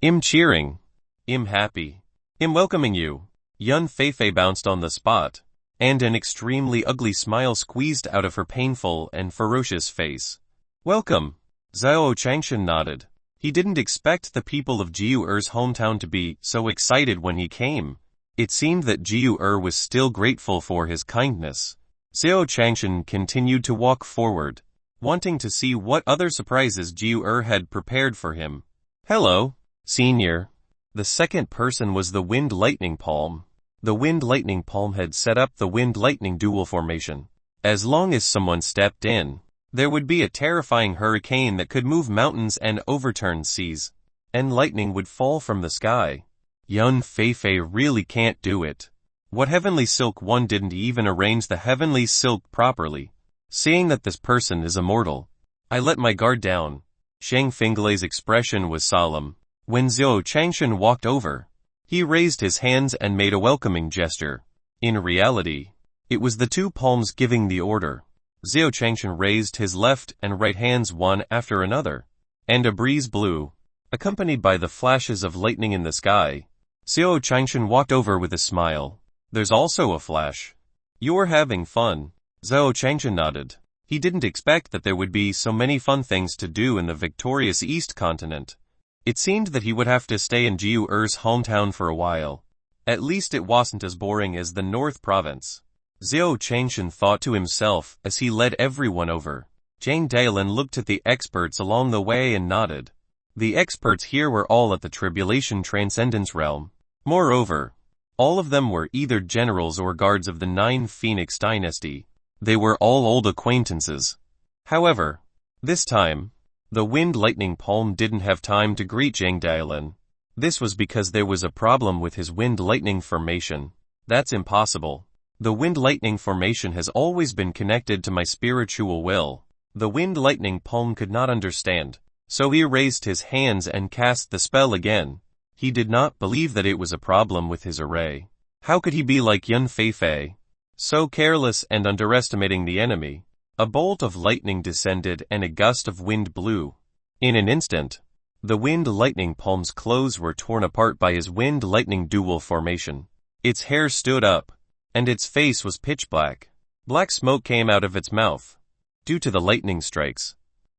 I'm cheering. I'm happy. I'm welcoming you. Yun Feifei bounced on the spot, and an extremely ugly smile squeezed out of her painful and ferocious face. Welcome. Xiao Changshan nodded. He didn't expect the people of Jiu-Er's hometown to be so excited when he came. It seemed that Jiu-Er was still grateful for his kindness. Xiao Changshan continued to walk forward, wanting to see what other surprises Jiu-Er had prepared for him. Hello, senior. The second person was the Wind Lightning Palm. The Wind Lightning Palm had set up the Wind Lightning dual formation. As long as someone stepped in, there would be a terrifying hurricane that could move mountains and overturn seas, and lightning would fall from the sky. Yun Feifei really can't do it. What heavenly silk? One didn't even arrange the heavenly silk properly. Seeing that this person is immortal, I let my guard down. Shang Fenglei's expression was solemn. When Xiao Changshan walked over, he raised his hands and made a welcoming gesture. In reality, it was the two palms giving the order. Xiao Changshan raised his left and right hands one after another, and a breeze blew, accompanied by the flashes of lightning in the sky. Xiao Changshan walked over with a smile. There's also a flash. You're having fun. Xiao Changshan nodded. He didn't expect that there would be so many fun things to do in the victorious East continent. It seemed that he would have to stay in Jiu-Er's hometown for a while. At least it wasn't as boring as the North Province. Xiao Changshan thought to himself as he led everyone over. Jane Dailin looked at the experts along the way and nodded. The experts here were all at the Tribulation Transcendence realm. Moreover, all of them were either generals or guards of the Nine Phoenix dynasty. They were all old acquaintances. However, this time, the Wind Lightning Palm didn't have time to greet Jane Dailin. This was because there was a problem with his Wind Lightning formation. That's impossible. The Wind Lightning formation has always been connected to my spiritual will. The Wind Lightning Palm could not understand, so he raised his hands and cast the spell again. He did not believe that it was a problem with his array. How could he be like Yun Feifei, so careless and underestimating the enemy? A bolt of lightning descended and a gust of wind blew. In an instant, the Wind Lightning Palm's clothes were torn apart by his Wind Lightning dual formation. Its hair stood up, and its face was pitch black. Black smoke came out of its mouth, due to the lightning strikes.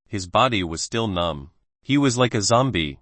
His body was still numb. He was like a zombie,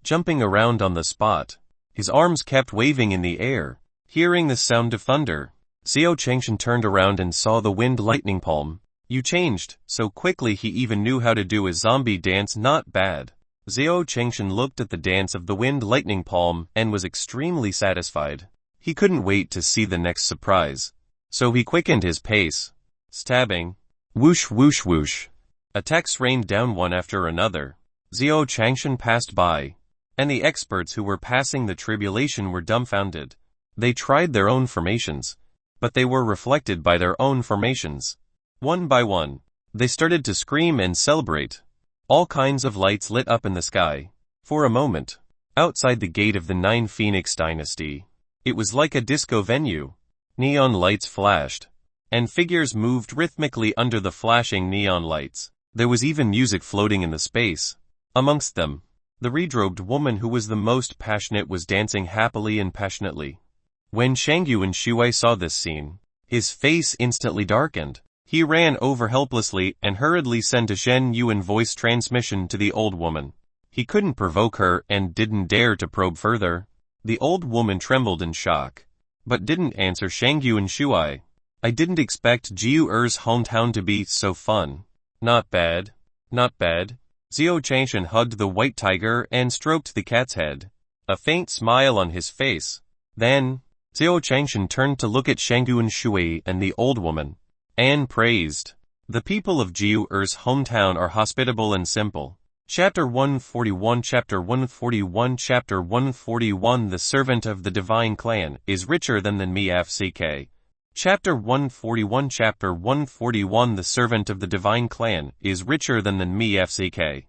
jumping around on the spot. His arms kept waving in the air. Hearing the sound of thunder, Xiao Changshan turned around and saw the Wind Lightning Palm. You changed so quickly. He even knew how to do a zombie dance. Not bad. Xiao Changshan looked at the dance of the Wind Lightning Palm and was extremely satisfied. He couldn't wait to see the next surprise, so he quickened his pace. Stabbing. Whoosh whoosh whoosh. Attacks rained down one after another. Xiao Changshan passed by, and the experts who were passing the tribulation were dumbfounded. They tried their own formations, but they were reflected by their own formations. One by one, they started to scream and celebrate. All kinds of lights lit up in the sky. For a moment, outside the gate of the Nine Phoenix dynasty, it was like a disco venue. Neon lights flashed, and figures moved rhythmically under the flashing neon lights. There was even music floating in the space. Amongst them, the redrobed woman who was the most passionate was dancing happily and passionately. When Shangyu and Shuai saw this scene, his face instantly darkened. He ran over helplessly and hurriedly sent a Shen Yuan voice transmission to the old woman. He couldn't provoke her and didn't dare to probe further. The old woman trembled in shock, but didn't answer Shangyu and Shuai. I didn't expect Jiu-Er's hometown to be so fun. Not bad. Not bad. Xiao Changshan hugged the white tiger and stroked the cat's head, a faint smile on his face. Then, Xiao Changshan turned to look at Shangyu and Shui and the old woman, and praised. The people of Jiu-Er's hometown are hospitable and simple. Chapter 141 Chapter 141 Chapter 141 The servant of the divine clan is richer than the mythical. Chapter 141 Chapter 141 The servant of the divine clan is richer than the mythical.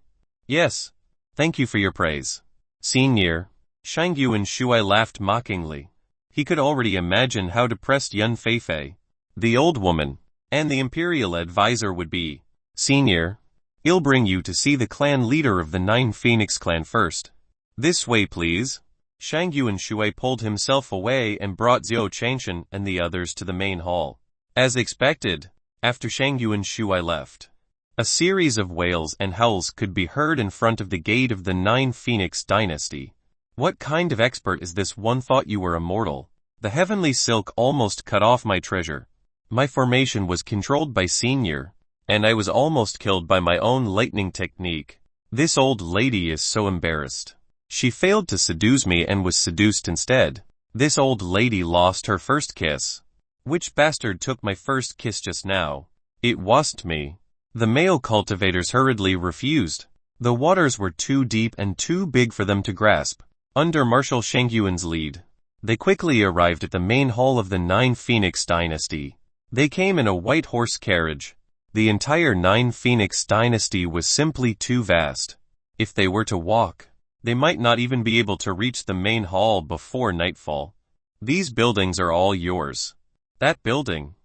Yes. Thank you for your praise. Senior. Shang Yuan Shuai laughed mockingly. He could already imagine how depressed Yun Feifei, the old woman, and the imperial advisor would be. Senior. I'll bring you to see the clan leader of the 9 Phoenix clan first. This way please. Shang Yuan Shuai pulled himself away and brought Zhou Changshan and the others to the main hall. As expected, after Shang Yuan Shuai left, a series of wails and howls could be heard in front of the gate of the 9 Phoenix dynasty. What kind of expert is this one? Thought you were immortal. The heavenly silk almost cut off my treasure. My formation was controlled by Senior, and I was almost killed by my own lightning technique. This old lady is so embarrassed. She failed to seduce me and was seduced instead. This old lady lost her first kiss. Which bastard took my first kiss just now? It wasn't me. The male cultivators hurriedly refused. The waters were too deep and too big for them to grasp. Under Marshal Shang Yuan's lead, they quickly arrived at the main hall of the 9 Phoenix dynasty. They came in a white horse carriage. The entire 9 Phoenix dynasty was simply too vast. If they were to walk, they might not even be able to reach the main hall before nightfall. These buildings are all yours. That building.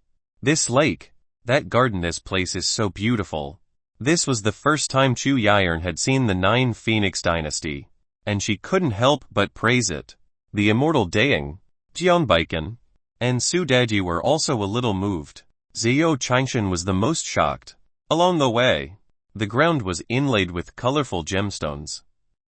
This lake. That garden. This place is so beautiful. This was the first time Chu Yiren had seen the 9 Phoenix dynasty, and she couldn't help but praise it. The immortal Daying, Jian Baikan, and Su Daji were also a little moved. Zhou Changshan was the most shocked. Along the way, the ground was inlaid with colorful gemstones.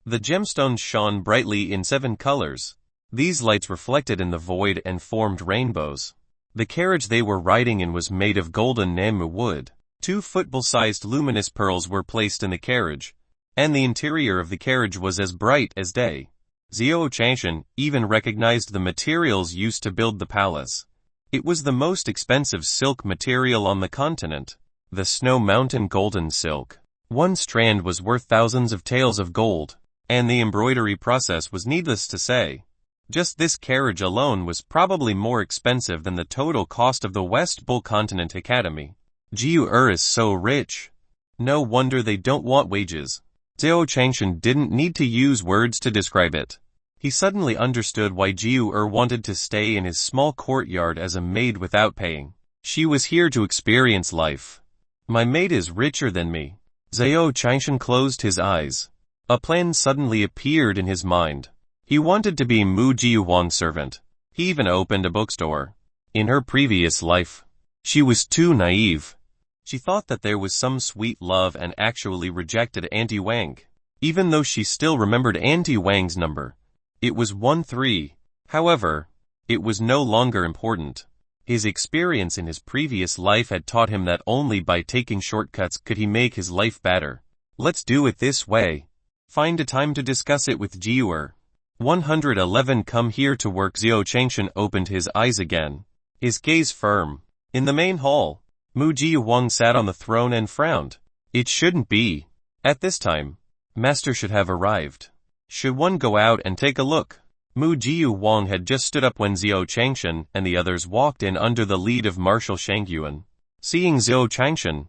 The gemstones shone brightly in 7 colors. These lights reflected in the void and formed rainbows. The carriage they were riding in was made of golden Namu wood. 2 football-sized luminous pearls were placed in the carriage, and the interior of the carriage was as bright as day. Zhou Changshan even recognized the materials used to build the palace. It was the most expensive silk material on the continent, the Snow Mountain golden silk. 1 strand was worth thousands of taels of gold, and the embroidery process was needless to say. Just this carriage alone was probably more expensive than the total cost of the West Bull Continent Academy. Jiu is so rich. No wonder they don't want wages. Zhou Changshan didn't need to use words to describe it. He suddenly understood why Jiu wanted to stay in his small courtyard as a maid without paying. She was here to experience life. My maid is richer than me. Zhou Changshan closed his eyes. A plan suddenly appeared in his mind. He wanted to be Mu Jiuhuang's servant. He even opened a bookstore. In her previous life, she was too naive. She thought that there was some sweet love and actually rejected Auntie Wang. Even though she still remembered Auntie Wang's number. It was 13. However, it was no longer important. His experience in his previous life had taught him that only by taking shortcuts could he make his life better. Let's do it this way. Find a time to discuss it with Jiu. 111 Come here to work. Zhou Changshan opened his eyes again, his gaze firm. In the main hall, Mu Jiuhuang sat on the throne and frowned. It shouldn't be. At this time, Master should have arrived. Should one go out and take a look? Mu Jiuhuang had just stood up when Zhou Changshan and the others walked in under the lead of Marshal Shang Yuan. Seeing Zhou Changshan,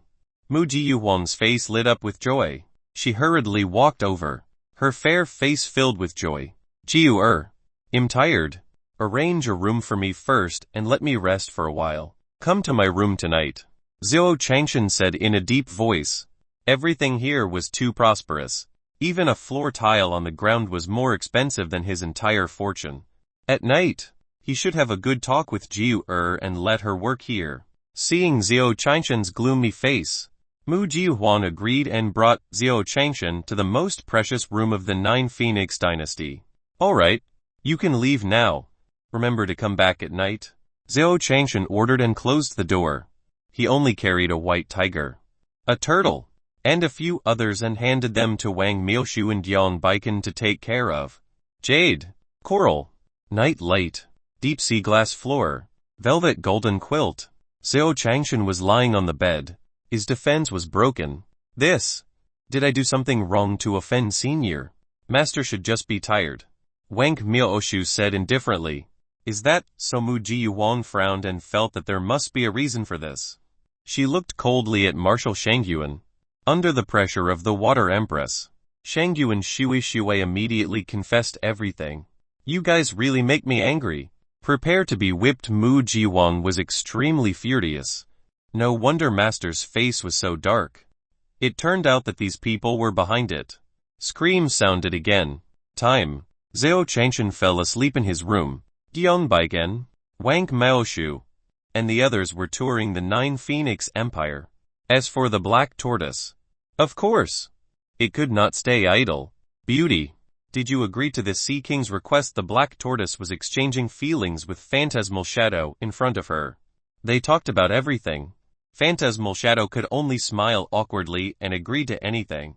Mu Jiuhuang's face lit up with joy. She hurriedly walked over, her fair face filled with joy. Jiu, I'm tired. Arrange a room for me first and let me rest for a while. Come to my room tonight. Zhou Changshan said in a deep voice. Everything here was too prosperous. Even a floor tile on the ground was more expensive than his entire fortune. At night, he should have a good talk with Jiu and let her work here. Seeing Zhou Changshan's gloomy face, Mu Jiuhuang agreed and brought Zhou Changshan to the most precious room of the 9 Phoenix dynasty. Alright, you can leave now. Remember to come back at night. Zhou Changshan ordered and closed the door. He only carried a white tiger, a turtle, and a few others and handed them to Wang Miaoshu and Yang Baikan to take care of. Jade, coral, night light, deep sea glass floor, velvet golden quilt. Zhou Changshan was lying on the bed. His defense was broken. Did I do something wrong to offend Senior? Master should just be tired. Wang Miaoshu said indifferently. Is that so? Mu Jiuhuang frowned and felt that there must be a reason for this. She looked coldly at Marshal Shang Yuan. Under the pressure of the Water Empress, Shangyu and Shui immediately confessed everything. You guys really make me angry. Prepare to be whipped. Mu Jiwang was extremely furious. No wonder Master's face was so dark. It turned out that these people were behind it. Screams sounded again. Time. Zhao Changshan fell asleep in his room. Dion Baigen, Wang Maoshu, and the others were touring the Nine Phoenix Empire. As for the Black Tortoise, of course, it could not stay idle. Beauty, did you agree to the Sea King's request? The Black Tortoise was exchanging feelings with Phantasmal Shadow in front of her. They talked about everything. Phantasmal Shadow could only smile awkwardly and agree to anything.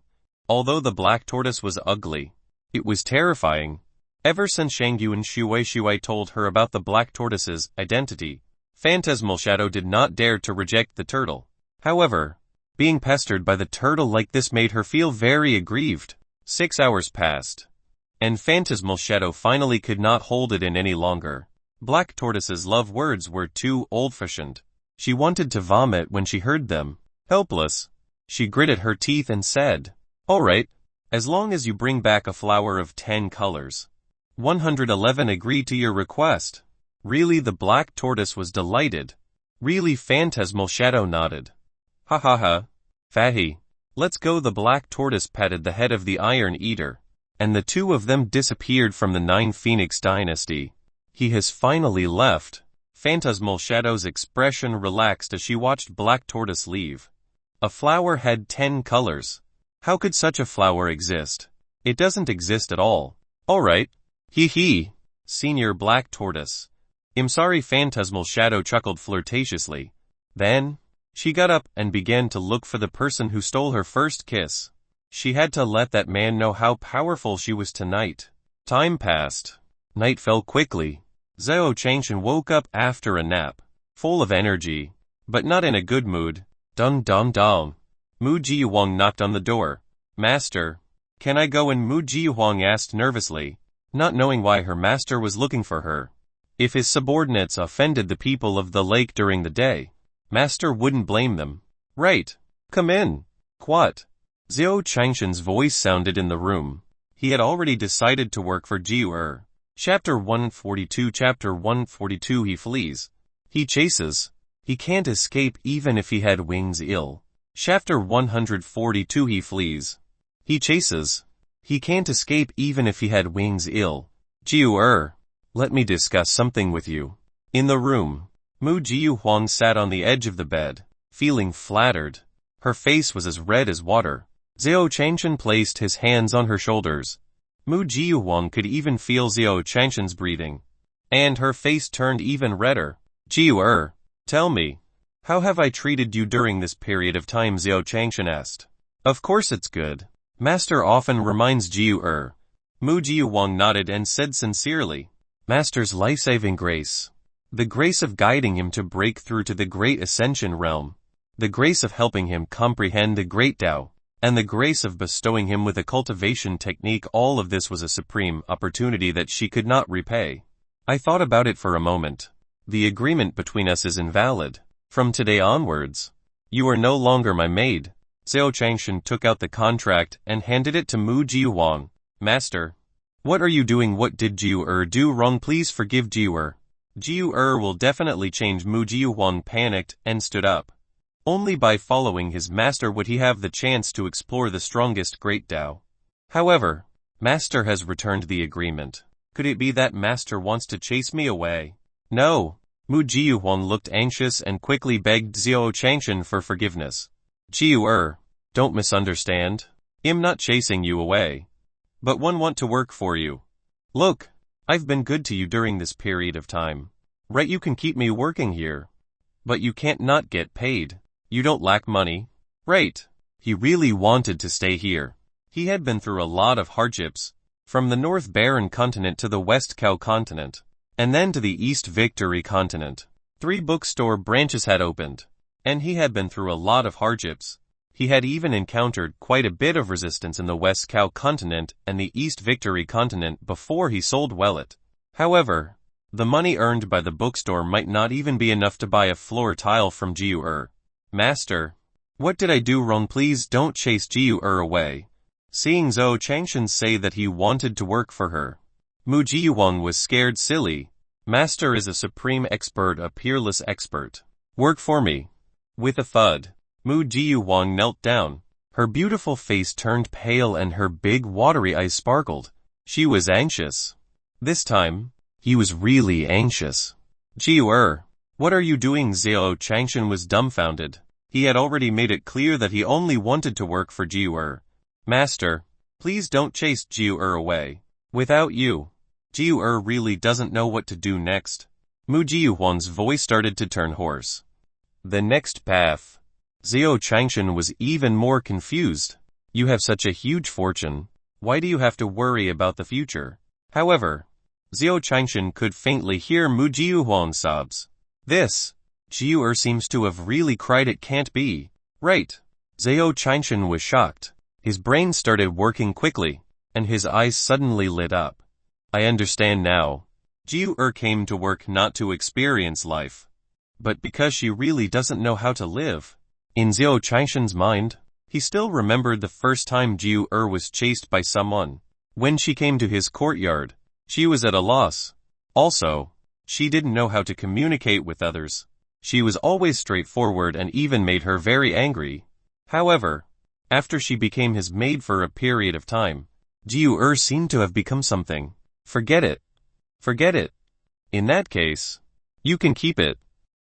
Although the Black Tortoise was ugly, it was terrifying. Ever since Shangyu and Shui told her about the Black Tortoise's identity, Phantasmal Shadow did not dare to reject the turtle. However, being pestered by the turtle like this made her feel very aggrieved. 6 hours passed, and Phantasmal Shadow finally could not hold it in any longer. Black Tortoise's love words were too old-fashioned. She wanted to vomit when she heard them. Helpless, she gritted her teeth and said, "All right, as long as you bring back a flower of 10 colors. 111 agreed to your request." Really, the Black Tortoise was delighted. Really, Phantasmal Shadow nodded. Ha ha ha. Fatty, let's go. The Black Tortoise patted the head of the Iron Eater, and the two of them disappeared from the Nine Phoenix dynasty. He has finally left. Phantasmal Shadow's expression relaxed as she watched Black Tortoise leave. A flower had 10 colors. How could such a flower exist? It doesn't exist at all. Alright. Hee hee. Senior Black Tortoise. I'm sorry. Phantasmal Shadow chuckled flirtatiously. Then, she got up and began to look for the person who stole her first kiss. She had to let that man know how powerful she was tonight. Time passed. Night fell quickly. Zhao Changshan woke up after a nap, full of energy, but not in a good mood. Dun dun dun. Mu Jiwang knocked on the door. Master, can I go in? Mu Jiwang asked nervously, not knowing why her master was looking for her. If his subordinates offended the people of the lake during the day, Master wouldn't blame them. Right. Come in. What? Zhao Changshan's voice sounded in the room. He had already decided to work for Jiu. Chapter 142. Chapter 142. He flees. He chases. He can't escape even if he had wings. Ill. Chapter 142. He flees. He chases. He can't escape even if he had wings. Ill. Jiu, let me discuss something with you. In the room, Mu Jiuhuang sat on the edge of the bed, feeling flattered. Her face was as red as water. Zhao Changshan placed his hands on her shoulders. Mu Jiuhuang could even feel Zhao Changshan's breathing, and her face turned even redder. Jiu, tell me, how have I treated you during this period of time? Zhao Changshan asked. Of course it's good. Master often reminds Jiu. Mu Jiuhuang nodded and said sincerely, Master's life-saving grace. The grace of guiding him to break through to the great ascension realm. The grace of helping him comprehend the great Tao. And the grace of bestowing him with a cultivation technique. All of this was a supreme opportunity that she could not repay. I thought about it for a moment. The agreement between us is invalid. From today onwards, you are no longer my maid. Zhao Changshan took out the contract and handed it to Mu Jiuhuang. Master, what are you doing? What did Jiu do wrong? Please forgive Jiu. Jiu will definitely change. Mu Jiuhuang panicked and stood up. Only by following his master would he have the chance to explore the strongest great Tao. However, Master has returned the agreement. Could it be that Master wants to chase me away? No. Mu Jiuhuang looked anxious and quickly begged Zhao Changshan for forgiveness. Jiu, don't misunderstand. I'm not chasing you away. But one want to work for you. Look, I've been good to you during this period of time. Right, you can keep me working here. But you can't not get paid. You don't lack money. Right. He really wanted to stay here. He had been through a lot of hardships, from the North Barren continent to the West Cow continent, and then to the East Victory continent. 3 bookstore branches had opened, and he had been through a lot of hardships. He had even encountered quite a bit of resistance in the West Cow continent and the East Victory continent before he sold Wellet. However, the money earned by the bookstore might not even be enough to buy a floor tile from Jiu. Master, what did I do wrong? Please don't chase Jiu away. seeing Zhou Changshan say that he wanted to work for her. Mu Jiyuang was scared silly. Master is a supreme expert, a peerless expert. Work for me. With a thud, Mu Jiyuang knelt down. Her beautiful face turned pale and her big watery eyes sparkled. She was anxious. This time, he was really anxious. Jiu what are you doing? Zhou Changshan was dumbfounded. He had already made it clear that he only wanted to work for Jiu. Master, please don't chase Jiu away. Without you, Jiu really doesn't know what to do next. Mu Jiyuang's voice started to turn hoarse. The next path. Zhou Changshan was even more confused. You have such a huge fortune. Why do you have to worry about the future? However, Zhou Changshan could faintly hear Mu Jiyuang's sobs. This, Jiu seems to have really cried. It can't be. Right. Zhou Changshan was shocked. His brain started working quickly, and his eyes suddenly lit up. I understand now. Jiu came to work not to experience life, but because she really doesn't know how to live. In Zhou Changshan's mind, he still remembered the first time Jiu was chased by someone. When she came to his courtyard, she was at a loss. Also, she didn't know how to communicate with others. She was always straightforward and even made her very angry. However, after she became his maid for a period of time, Jiu seemed to have become something. Forget it. Forget it. In that case, you can keep it,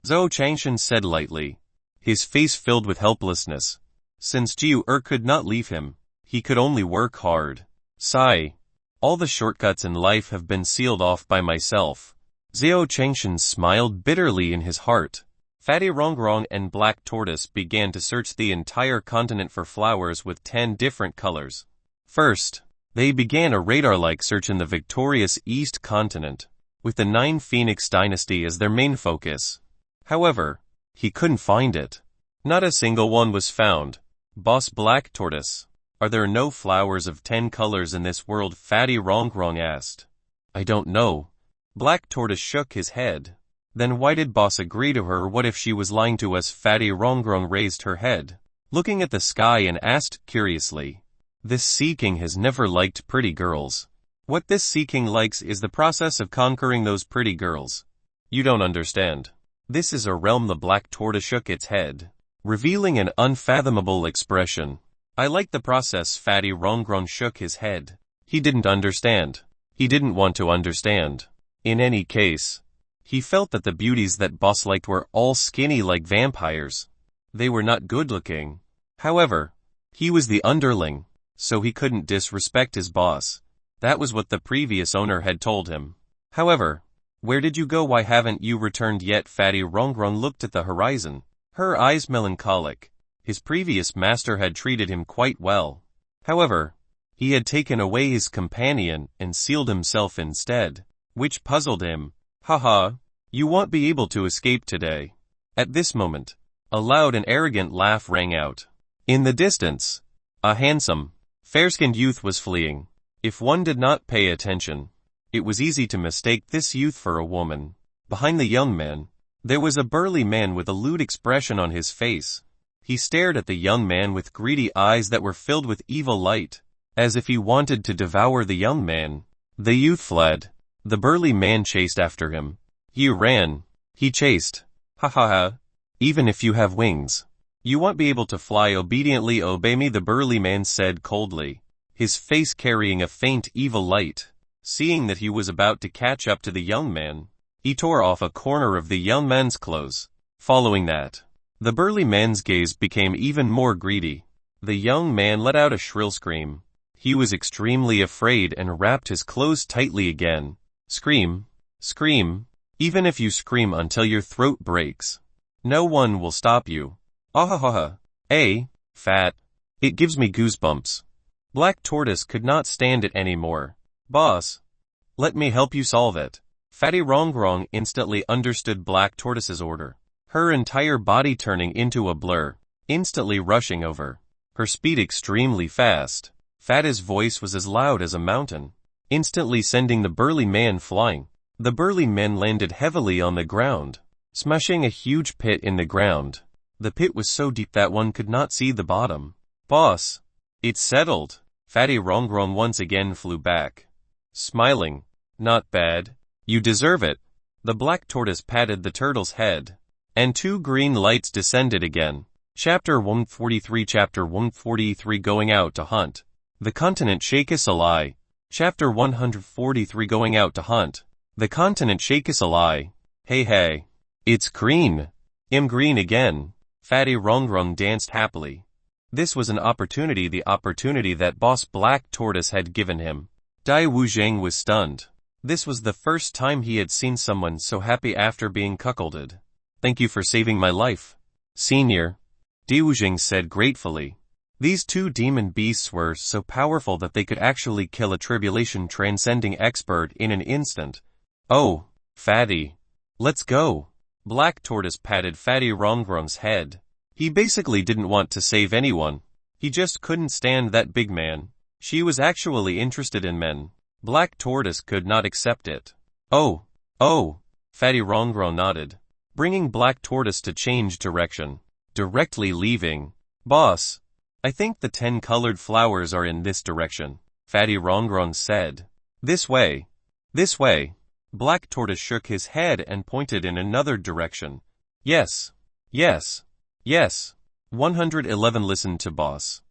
Zhou Changshan said lightly, his face filled with helplessness. Since Jiu could not leave him, he could only work hard. Sigh. All the shortcuts in life have been sealed off by myself. Zhou Changshan smiled bitterly in his heart. Fatty Rongrong and Black Tortoise began to search the entire continent for flowers with 10 different colors. First, they began a radar-like search in the victorious East continent, with the 9 Phoenix dynasty as their main focus. However, he couldn't find it. Not a single one was found. Boss Black Tortoise, are there no flowers of 10 colors in this world? Fatty Rongrong asked. I don't know. Black Tortoise shook his head. Then why did Boss agree to her? What if she was lying to us? Fatty Rongrong raised her head, looking at the sky and asked curiously. This Sea King has never liked pretty girls. What this Sea King likes is the process of conquering those pretty girls. You don't understand. This is a realm. The Black Tortoise shook its head, revealing an unfathomable expression. I like the process. Fatty Rongrong shook his head. He didn't understand. He didn't want to understand. In any case, he felt that the beauties that Boss liked were all skinny like vampires. They were not good-looking. However, he was the underling, so he couldn't disrespect his boss. That was what the previous owner had told him. However, where did you go? Why haven't you returned yet? Fatty Rongrong looked at the horizon, her eyes melancholic. His previous master had treated him quite well. However, he had taken away his companion and sealed himself instead, which puzzled him. Haha, you won't be able to escape today. At this moment, a loud and arrogant laugh rang out. In the distance, a handsome, fair-skinned youth was fleeing. If one did not pay attention, it was easy to mistake this youth for a woman. Behind the young man, there was a burly man with a lewd expression on his face. He stared at the young man with greedy eyes that were filled with evil light, as if he wanted to devour the young man. The youth fled. The burly man chased after him. He ran. He chased. Ha ha ha. Even if you have wings, you won't be able to fly. Obediently obey me, the burly man said coldly, his face carrying a faint evil light. Seeing that he was about to catch up to the young man, he tore off a corner of the young man's clothes. Following that, the burly man's gaze became even more greedy. The young man let out a shrill scream. He was extremely afraid and wrapped his clothes tightly again. Scream, scream, even if you scream until your throat breaks. No one will stop you. Ahahaha. Fat. It gives me goosebumps. Black Tortoise could not stand it anymore. Boss, let me help you solve it. Fatty Rongrong instantly understood Black Tortoise's order, her entire body turning into a blur, instantly rushing over, her speed extremely fast. Fatty's voice was as loud as a mountain, instantly sending the burly man flying. The burly man landed heavily on the ground, smashing a huge pit in the ground. The pit was so deep that one could not see the bottom. Boss, it's settled. Fatty Rongrong once again flew back, smiling. Not bad. You deserve it. The black tortoise patted the turtle's head, and 2 green lights descended again. Chapter 143 Chapter 143 Going Out to Hunt. The continent shakes a lie. Chapter 143 Going Out to Hunt. The continent shakes a lie. Hey. It's green. I'm green again. Fatty Rongrong danced happily. This was the opportunity that Boss Black Tortoise had given him. Dai Wuzhang was stunned. This was the first time he had seen someone so happy after being cuckolded. Thank you for saving my life, Senior, Dai Wuzhang said gratefully. These 2 demon beasts were so powerful that they could actually kill a tribulation-transcending expert in an instant. Oh, Fatty. Let's go. Black Tortoise patted Fatty Rongrong's head. He basically didn't want to save anyone. He just couldn't stand that big man. She was actually interested in men. Black Tortoise could not accept it. Oh, Fatty Rongrong nodded, bringing Black Tortoise to change direction, directly leaving. Boss, I think the 10 colored flowers are in this direction, Fatty Rongrong said. This way. Black Tortoise shook his head and pointed in another direction. Yes. 111 Listen to Boss.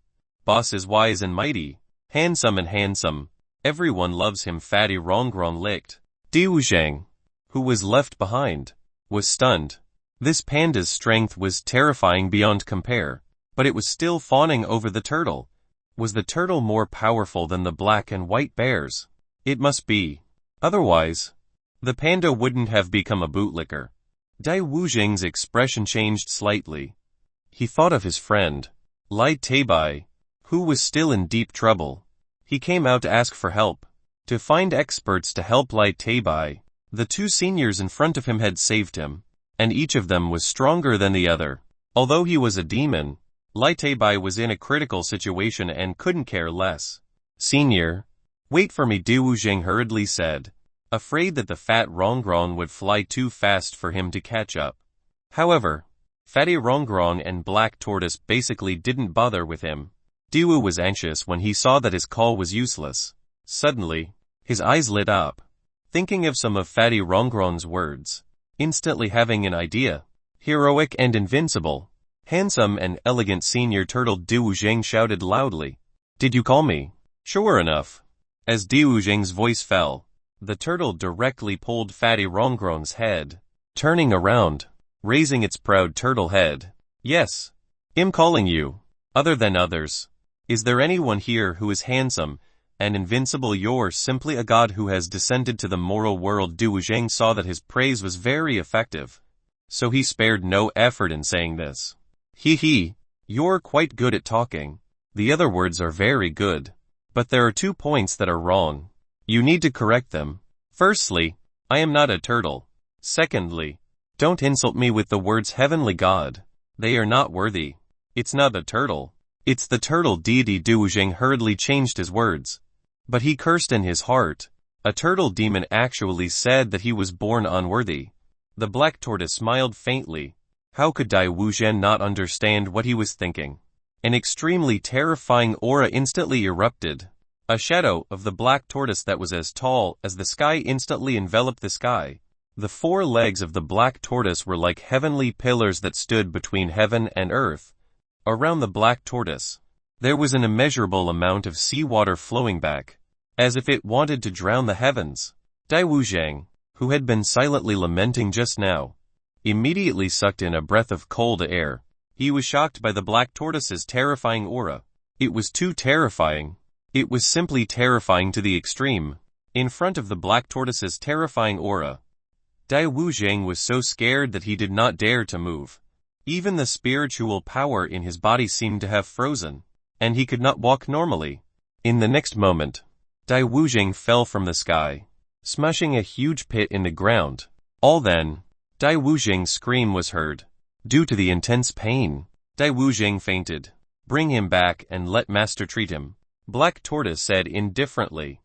Boss is wise and mighty, handsome. Everyone loves him. Fatty Rongrong licked. Dai Wuzhang, who was left behind, was stunned. This panda's strength was terrifying beyond compare, but it was still fawning over the turtle. Was the turtle more powerful than the black and white bears? It must be. Otherwise, the panda wouldn't have become a bootlicker. Dai Wuzhang's expression changed slightly. He thought of his friend, Lai Teibai, who was still in deep trouble. He came out to ask for help, to find experts to help Lai Teibai. The 2 seniors in front of him had saved him, and each of them was stronger than the other. Although he was a demon, Lai Teibai was in a critical situation and couldn't care less. Senior, wait for me, Dai Wuzhang hurriedly said, afraid that the fat Rongrong would fly too fast for him to catch up. However, Fatty Rongrong and Black Tortoise basically didn't bother with him. Dai Wu was anxious when he saw that his call was useless. Suddenly, his eyes lit up, thinking of some of Fatty Rongrong's words, instantly having an idea. Heroic and invincible, handsome and elegant senior turtle, Dai Wuzhang shouted loudly. Did you call me? Sure enough. As Dai Wuzhang's voice fell, the turtle directly pulled Fatty Rongrong's head, turning around, raising its proud turtle head. Yes, I'm calling you. Other than others. Is there anyone here who is handsome and invincible? You're simply a god who has descended to the moral world. Dai Wuzhang saw that his praise was very effective, so he spared no effort in saying this. You're quite good at talking. The other words are very good, but there are 2 points that are wrong. You need to correct them. Firstly, I am not a turtle. Secondly, don't insult me with the words heavenly god. They are not worthy. It's not a turtle. It's the turtle deity. Dai Wuzhang hurriedly changed his words. But he cursed in his heart. A turtle demon actually said that he was born unworthy. The black tortoise smiled faintly. How could Dai Wuzhang not understand what he was thinking? An extremely terrifying aura instantly erupted. A shadow of the black tortoise that was as tall as the sky instantly enveloped the sky. The 4 legs of the black tortoise were like heavenly pillars that stood between heaven and earth. Around the black tortoise, there was an immeasurable amount of seawater flowing back, as if it wanted to drown the heavens. Dai Wuzhang, who had been silently lamenting just now, immediately sucked in a breath of cold air. He was shocked by the black tortoise's terrifying aura. It was too terrifying. It was simply terrifying to the extreme. In front of the black tortoise's terrifying aura, Dai Wuzhang was so scared that he did not dare to move. Even the spiritual power in his body seemed to have frozen, and he could not walk normally. In the next moment, Dai Wuzhang fell from the sky, smashing a huge pit in the ground. All then, Dai Wuzhang's scream was heard. Due to the intense pain, Dai Wuzhang fainted. Bring him back and let master treat him, Black Tortoise said indifferently.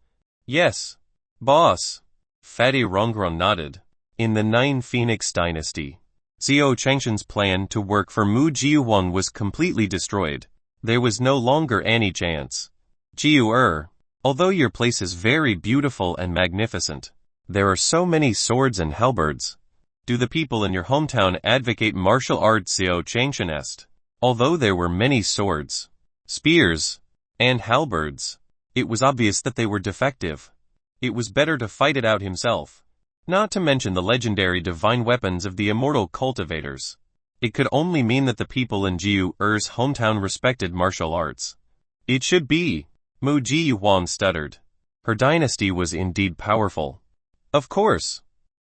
Yes, boss. Fatty Rongrong nodded. In the 9 Phoenix Dynasty, Xiao Changshan's plan to work for Mu Jiuwang was completely destroyed. There was no longer any chance. Jiu, although your place is very beautiful and magnificent, there are so many swords and halberds. Do the people in your hometown advocate martial arts? Xiao Changshan asked. Although there were many swords, spears, and halberds, it was obvious that they were defective. It was better to fight it out himself. Not to mention the legendary divine weapons of the immortal cultivators. It could only mean that the people in Jiu's hometown respected martial arts. It should be. Mu Jiyuan stuttered. Her dynasty was indeed powerful. Of course.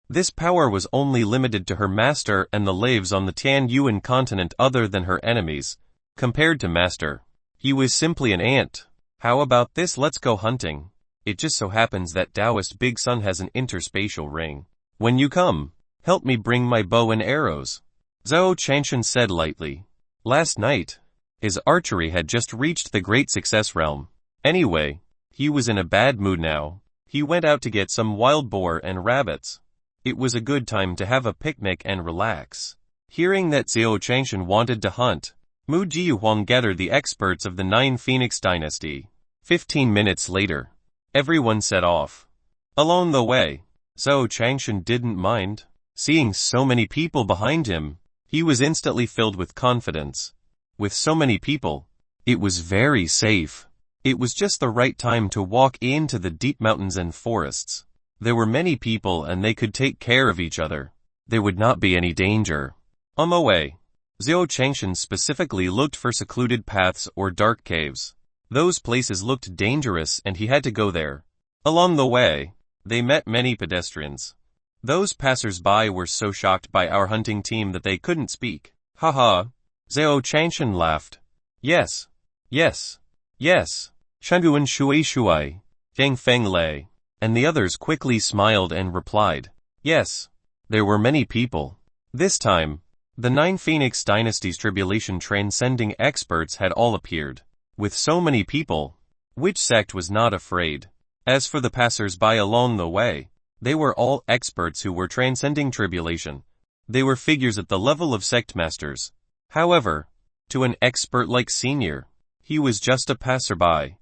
This power was only limited to her master and the slaves on the Tian Yuan continent other than her enemies. Compared to master, he was simply an ant. How about this? Let's go hunting. It just so happens that Taoist Big Sun has an interspatial ring. When you come, help me bring my bow and arrows. Zhao Changshan said lightly. Last night, his archery had just reached the great success realm. Anyway, he was in a bad mood now. He went out to get some wild boar and rabbits. It was a good time to have a picnic and relax. Hearing that Zhao Changshan wanted to hunt, Mu Jiyuan gathered the experts of the Nine Phoenix dynasty. 15 minutes later, everyone set off. Along the way, Zhao Changshan didn't mind. Seeing so many people behind him, he was instantly filled with confidence. With so many people, it was very safe. It was just the right time to walk into the deep mountains and forests. There were many people and they could take care of each other. There would not be any danger. On the way, Zhao Changshan specifically looked for secluded paths or dark caves. Those places looked dangerous and he had to go there. Along the way, they met many pedestrians. Those passers-by were so shocked by our hunting team that they couldn't speak. Haha. Zhao Changshan laughed. Yes. Yes. Yes. Shanguan Shui Shui. Feng Feng Lei. And the others quickly smiled and replied. Yes. There were many people. This time, the Nine Phoenix Dynasty's tribulation transcending experts had all appeared. With so many people, which sect was not afraid? As for the passers-by along the way, they were all experts who were transcending tribulation. They were figures at the level of sect masters. However, to an expert like Senior, he was just a passerby.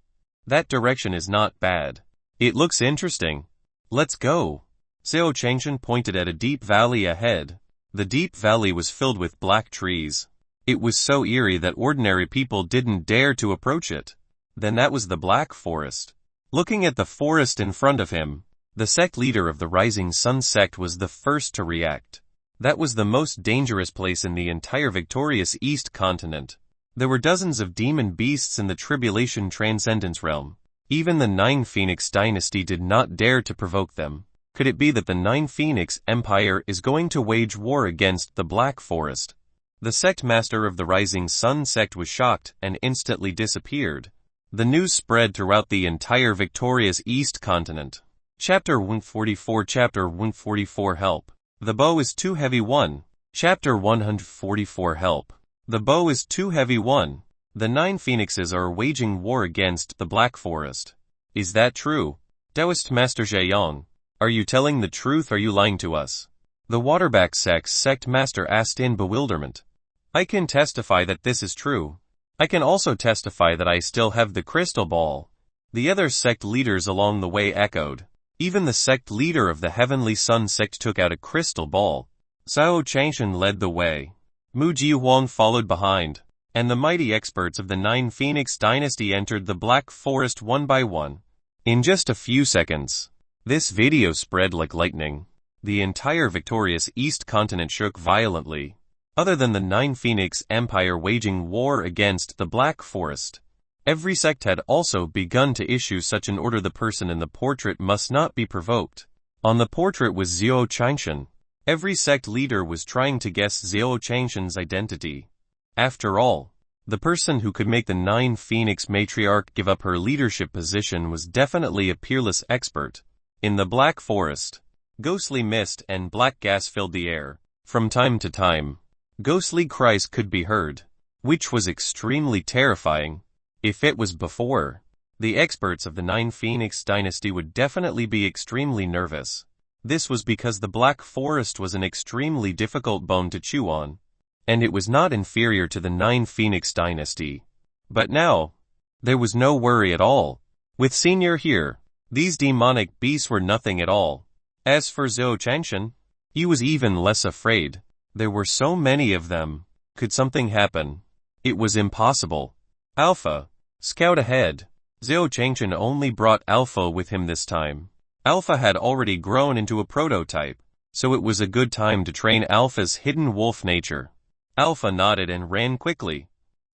That direction is not bad. It looks interesting. Let's go. Zhao Changshan pointed at a deep valley ahead. The deep valley was filled with black trees. It was so eerie that ordinary people didn't dare to approach it. Then that was the Black Forest. Looking at the forest in front of him, the sect leader of the Rising Sun sect was the first to react. That was the most dangerous place in the entire victorious East continent. There were dozens of demon beasts in the tribulation transcendence realm. Even the Nine Phoenix dynasty did not dare to provoke them. Could it be that the Nine Phoenix Empire is going to wage war against the Black Forest? The sect master of the Rising Sun sect was shocked and instantly disappeared. The news spread throughout the entire victorious East continent. Chapter 144 Chapter 144 Help. The bow is too heavy 1. Chapter 144 Help. The bow is too heavy 1. The Nine Phoenixes are waging war against the Black Forest. Is that true? Taoist Master Zheyong, are you telling the truth or are you lying to us? The Waterback sect's sect master asked in bewilderment. I can testify that this is true. I can also testify that I still have the crystal ball. The other sect leaders along the way echoed. Even the sect leader of the Heavenly Sun sect took out a crystal ball. Zhao Changshan led the way. Mu Jiyuan followed behind. And the mighty experts of the Nine Phoenix dynasty entered the Black Forest one by one. In just a few seconds, this video spread like lightning. The entire victorious East continent shook violently. Other than the Nine Phoenix Empire waging war against the Black Forest, every sect had also begun to issue such an order. The person in the portrait must not be provoked. On the portrait was Zhao Changshan. Every sect leader was trying to guess Zhao Changshan's identity. After all, the person who could make the Nine Phoenix matriarch give up her leadership position was definitely a peerless expert. In the Black Forest, ghostly mist and black gas filled the air. From time to time, ghostly cries could be heard, which was extremely terrifying. If it was before, the experts of the Nine Phoenix dynasty would definitely be extremely nervous. This was because the Black Forest was an extremely difficult bone to chew on. And it was not inferior to the Nine Phoenix dynasty. But now, There was no worry at all. With Senior here, these demonic beasts were nothing at all. As for Zhou Changshan, he was even less afraid. There were so many of them. Could something happen? It was impossible. Alpha, scout ahead. Zhou Changshan only brought Alpha with him this time. Alpha had already grown into a prototype, so it was a good time to train Alpha's hidden wolf nature. Alpha nodded and ran quickly.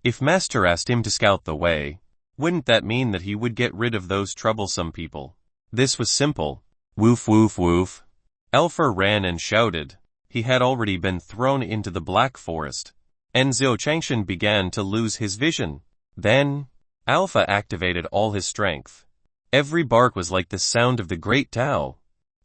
If Master asked him to scout the way, wouldn't that mean that he would get rid of those troublesome people? This was simple. Woof woof woof. Alpha ran and shouted. He had already been thrown into the black forest, and Zhou Changshan began to lose his vision. Then, Alpha activated all his strength. Every bark was like the sound of the great Tao.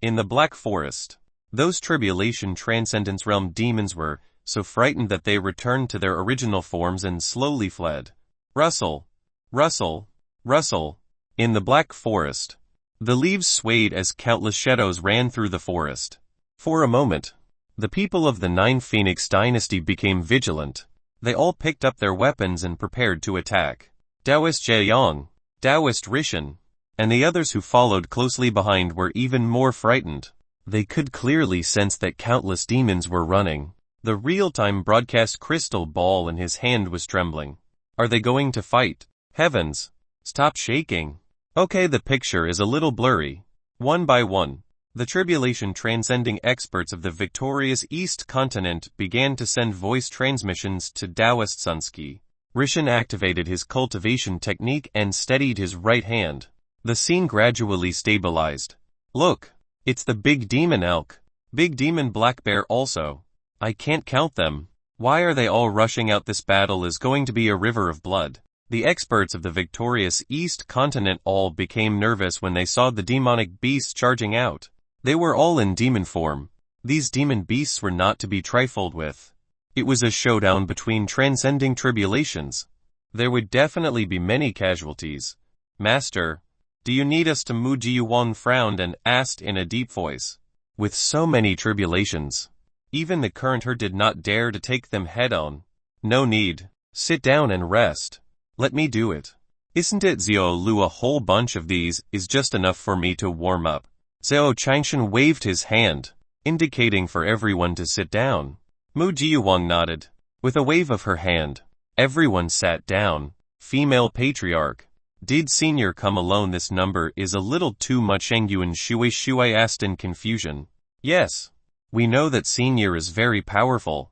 In the black forest, those tribulation transcendence realm demons were so frightened that they returned to their original forms and slowly fled. Rustle, rustle, rustle. In the black forest, the leaves swayed as countless shadows ran through the forest. For a moment, the people of the Nine Phoenix dynasty became vigilant. They all picked up their weapons and prepared to attack. Taoist Jiayang, Taoist Rishan, and the others who followed closely behind were even more frightened. They could clearly sense that countless demons were running. The real-time broadcast crystal ball in his hand was trembling. Are they going to fight? Heavens! Stop shaking. Okay, the picture is a little blurry. One by one, the tribulation transcending experts of the victorious East continent began to send voice transmissions to Taoist Sunsky. Rishan activated his cultivation technique and steadied his right hand. The scene gradually stabilized. Look, it's the big demon elk. Big demon black bear also. I can't count them. Why are they all rushing out? This battle is going to be a river of blood. The experts of the victorious East continent all became nervous when they saw the demonic beasts charging out. They were all in demon form. These demon beasts were not to be trifled with. It was a showdown between transcending tribulations. There would definitely be many casualties. Master, do you need us to move? Jiayuan frowned and asked in a deep voice. With so many tribulations, even the current herd did not dare to take them head-on. No need. Sit down and rest. Let me do it. Isn't it, Xiao Lu? A whole bunch of these is just enough for me to warm up. Zhou Changshan waved his hand, indicating for everyone to sit down. Mu Jiayuan nodded. With a wave of her hand, everyone sat down. Female patriarch. Did Senior come alone? This number is a little too much. Shang Yuan Shui asked in confusion. Yes. We know that Senior is very powerful.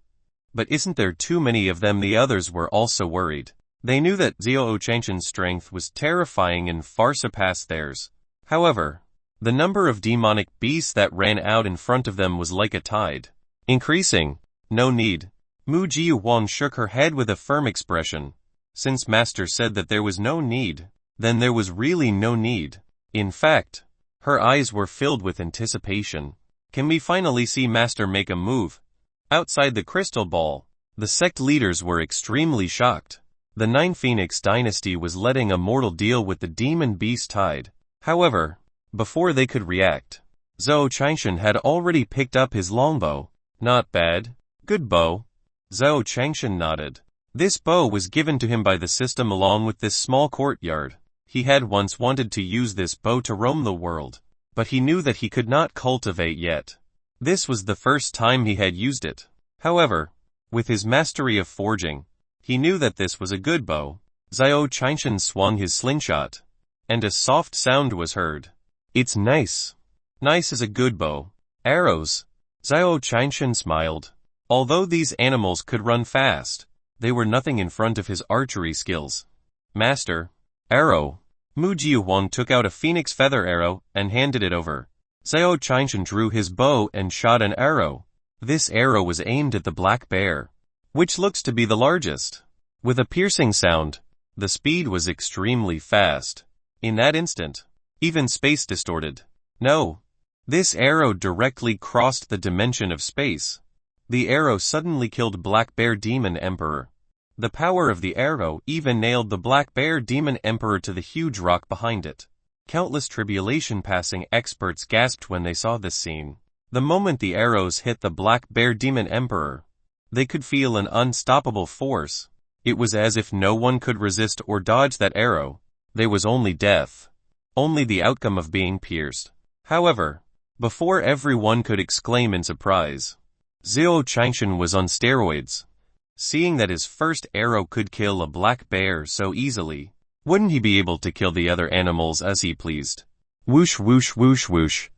But isn't there too many of them? The others were also worried. They knew that Zhou Changshan's strength was terrifying and far surpassed theirs. However, the number of demonic beasts that ran out in front of them was like a tide. Increasing. No need. Mu Jiayuan shook her head with a firm expression. Since Master said that there was no need, then there was really no need. In fact, her eyes were filled with anticipation. Can we finally see Master make a move? Outside the crystal ball, the sect leaders were extremely shocked. The Nine Phoenix dynasty was letting a mortal deal with the demon beast tide. However, before they could react, Zhou Changshan had already picked up his longbow. Not bad. Good bow. Zhou Changshan nodded. This bow was given to him by the system along with this small courtyard. He had once wanted to use this bow to roam the world, but he knew that he could not cultivate yet. This was the first time he had used it. However, with his mastery of forging, he knew that this was a good bow. Zhou Changshan swung his slingshot, and a soft sound was heard. It's nice. Nice is a good bow. Arrows. Zhou Changshan smiled. Although these animals could run fast, they were nothing in front of his archery skills. Master. Arrow. Mu Jiayuan took out a phoenix feather arrow and handed it over. Zhou Changshan drew his bow and shot an arrow. This arrow was aimed at the black bear, which looks to be the largest. With a piercing sound, the speed was extremely fast. In that instant, even space distorted. No. This arrow directly crossed the dimension of space. The arrow suddenly killed Black Bear Demon Emperor. The power of the arrow even nailed the Black Bear Demon Emperor to the huge rock behind it. Countless tribulation-passing experts gasped when they saw this scene. The moment the arrows hit the Black Bear Demon Emperor, they could feel an unstoppable force. It was as if no one could resist or dodge that arrow. There was only death. Only the outcome of being pierced. However, before everyone could exclaim in surprise, Zhao Changshan was on steroids. Seeing that his first arrow could kill a black bear so easily, wouldn't he be able to kill the other animals as he pleased? Whoosh whoosh whoosh whoosh.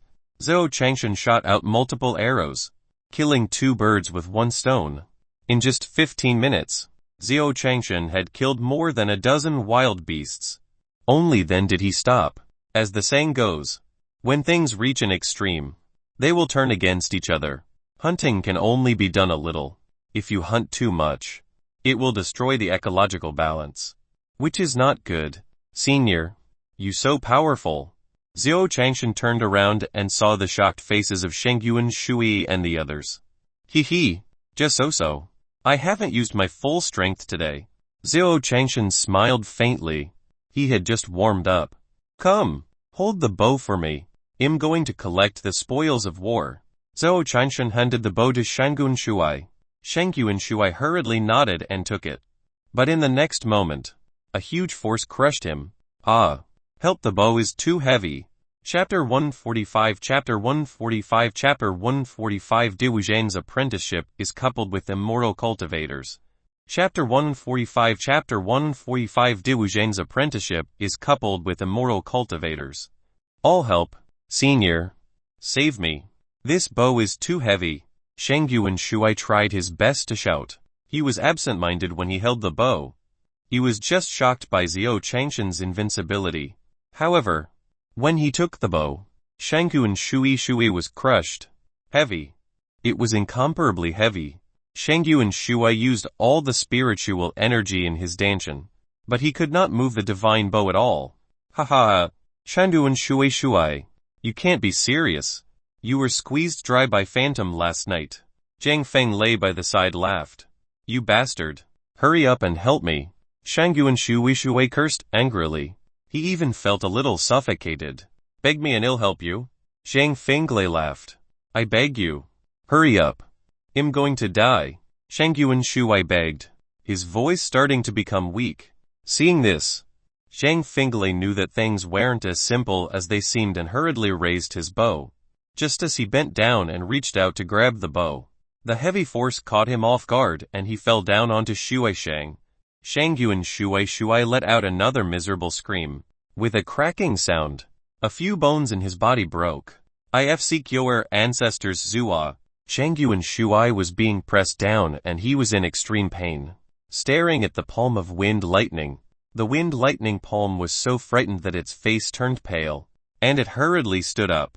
Zhao Changshan shot out multiple arrows, killing 2 birds with 1 stone. In just 15 minutes, Zhao Changshan had killed more than a dozen wild beasts. Only then did he stop. As the saying goes, when things reach an extreme, they will turn against each other. Hunting can only be done a little. If you hunt too much, it will destroy the ecological balance, which is not good. Senior, you so powerful. Zhao Changshan turned around and saw the shocked faces of Shengyuan, Shui and the others. Hee, just so. I haven't used my full strength today. Zhao Changshan smiled faintly. He had just warmed up. Come, hold the bow for me. I'm going to collect the spoils of war. Zhao Changshan handed the bow to Shengyuan Shui. Shengyuan Shui hurriedly nodded and took it. But in the next moment, a huge force crushed him. Help, the bow is too heavy. Chapter 145 Chapter 145 Chapter 145 Diwu Zhang's apprenticeship is coupled with immoral cultivators. Chapter 145 Chapter 145 Diwu Zhang's apprenticeship is coupled with immoral cultivators. All help, senior. Save me. This bow is too heavy. Shengyuan Shui tried his best to shout. He was absent-minded when he held the bow. He was just shocked by Zhao Changshan's invincibility. However, when he took the bow, Shengyuan Shui was crushed. Heavy. It was incomparably heavy. Shengyuan Shui used all the spiritual energy in his danshan, but he could not move the divine bow at all. Shengyuan Shui, you can't be serious. You were squeezed dry by Phantom last night. Zhang Feng lay by the side laughed. You bastard. Hurry up and help me. Shengyuan Shui cursed angrily. He even felt a little suffocated. Beg me and I'll help you. Zhang Fenglei laughed. I beg you. Hurry up. I'm going to die. Shengyuan Shui begged, his voice starting to become weak. Seeing this, Zhang Fenglei knew that things weren't as simple as they seemed and hurriedly raised his bow. Just as he bent down and reached out to grab the bow, the heavy force caught him off guard and he fell down onto Shui Shang. Shengyuan Shui let out another miserable scream. With a cracking sound, a few bones in his body broke. Seek your ancestors Zua. Shengyuan Shui was being pressed down and he was in extreme pain. Staring at the palm of wind lightning, the wind lightning palm was so frightened that its face turned pale, and it hurriedly stood up.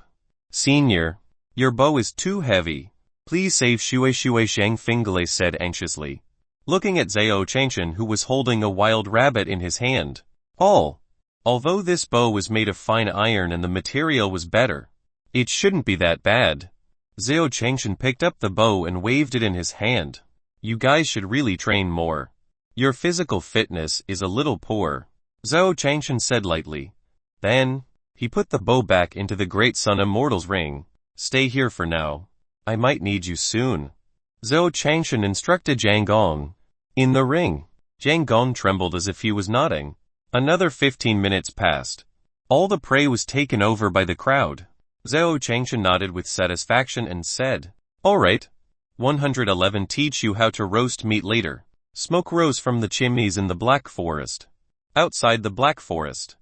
Senior, your bow is too heavy. Please save Shui Zhang Fenglei said anxiously, looking at Zhao Changshan who was holding a wild rabbit in his hand. Although this bow was made of fine iron and the material was better, it shouldn't be that bad. Zhao Changshan picked up the bow and waved it in his hand. You guys should really train more. Your physical fitness is a little poor, Zhao Changshan said lightly. Then, he put the bow back into the Great Sun Immortal's ring. Stay here for now. I might need you soon. Zhao Changshan instructed Zhang Gong. In the ring, Zhang Gong trembled as if he was nodding. Another 15 minutes passed. All the prey was taken over by the crowd. Zhao Changshan nodded with satisfaction and said, All right. 111 Teach you how to roast meat later. Smoke rose from the chimneys in the Black Forest. Outside the Black Forest,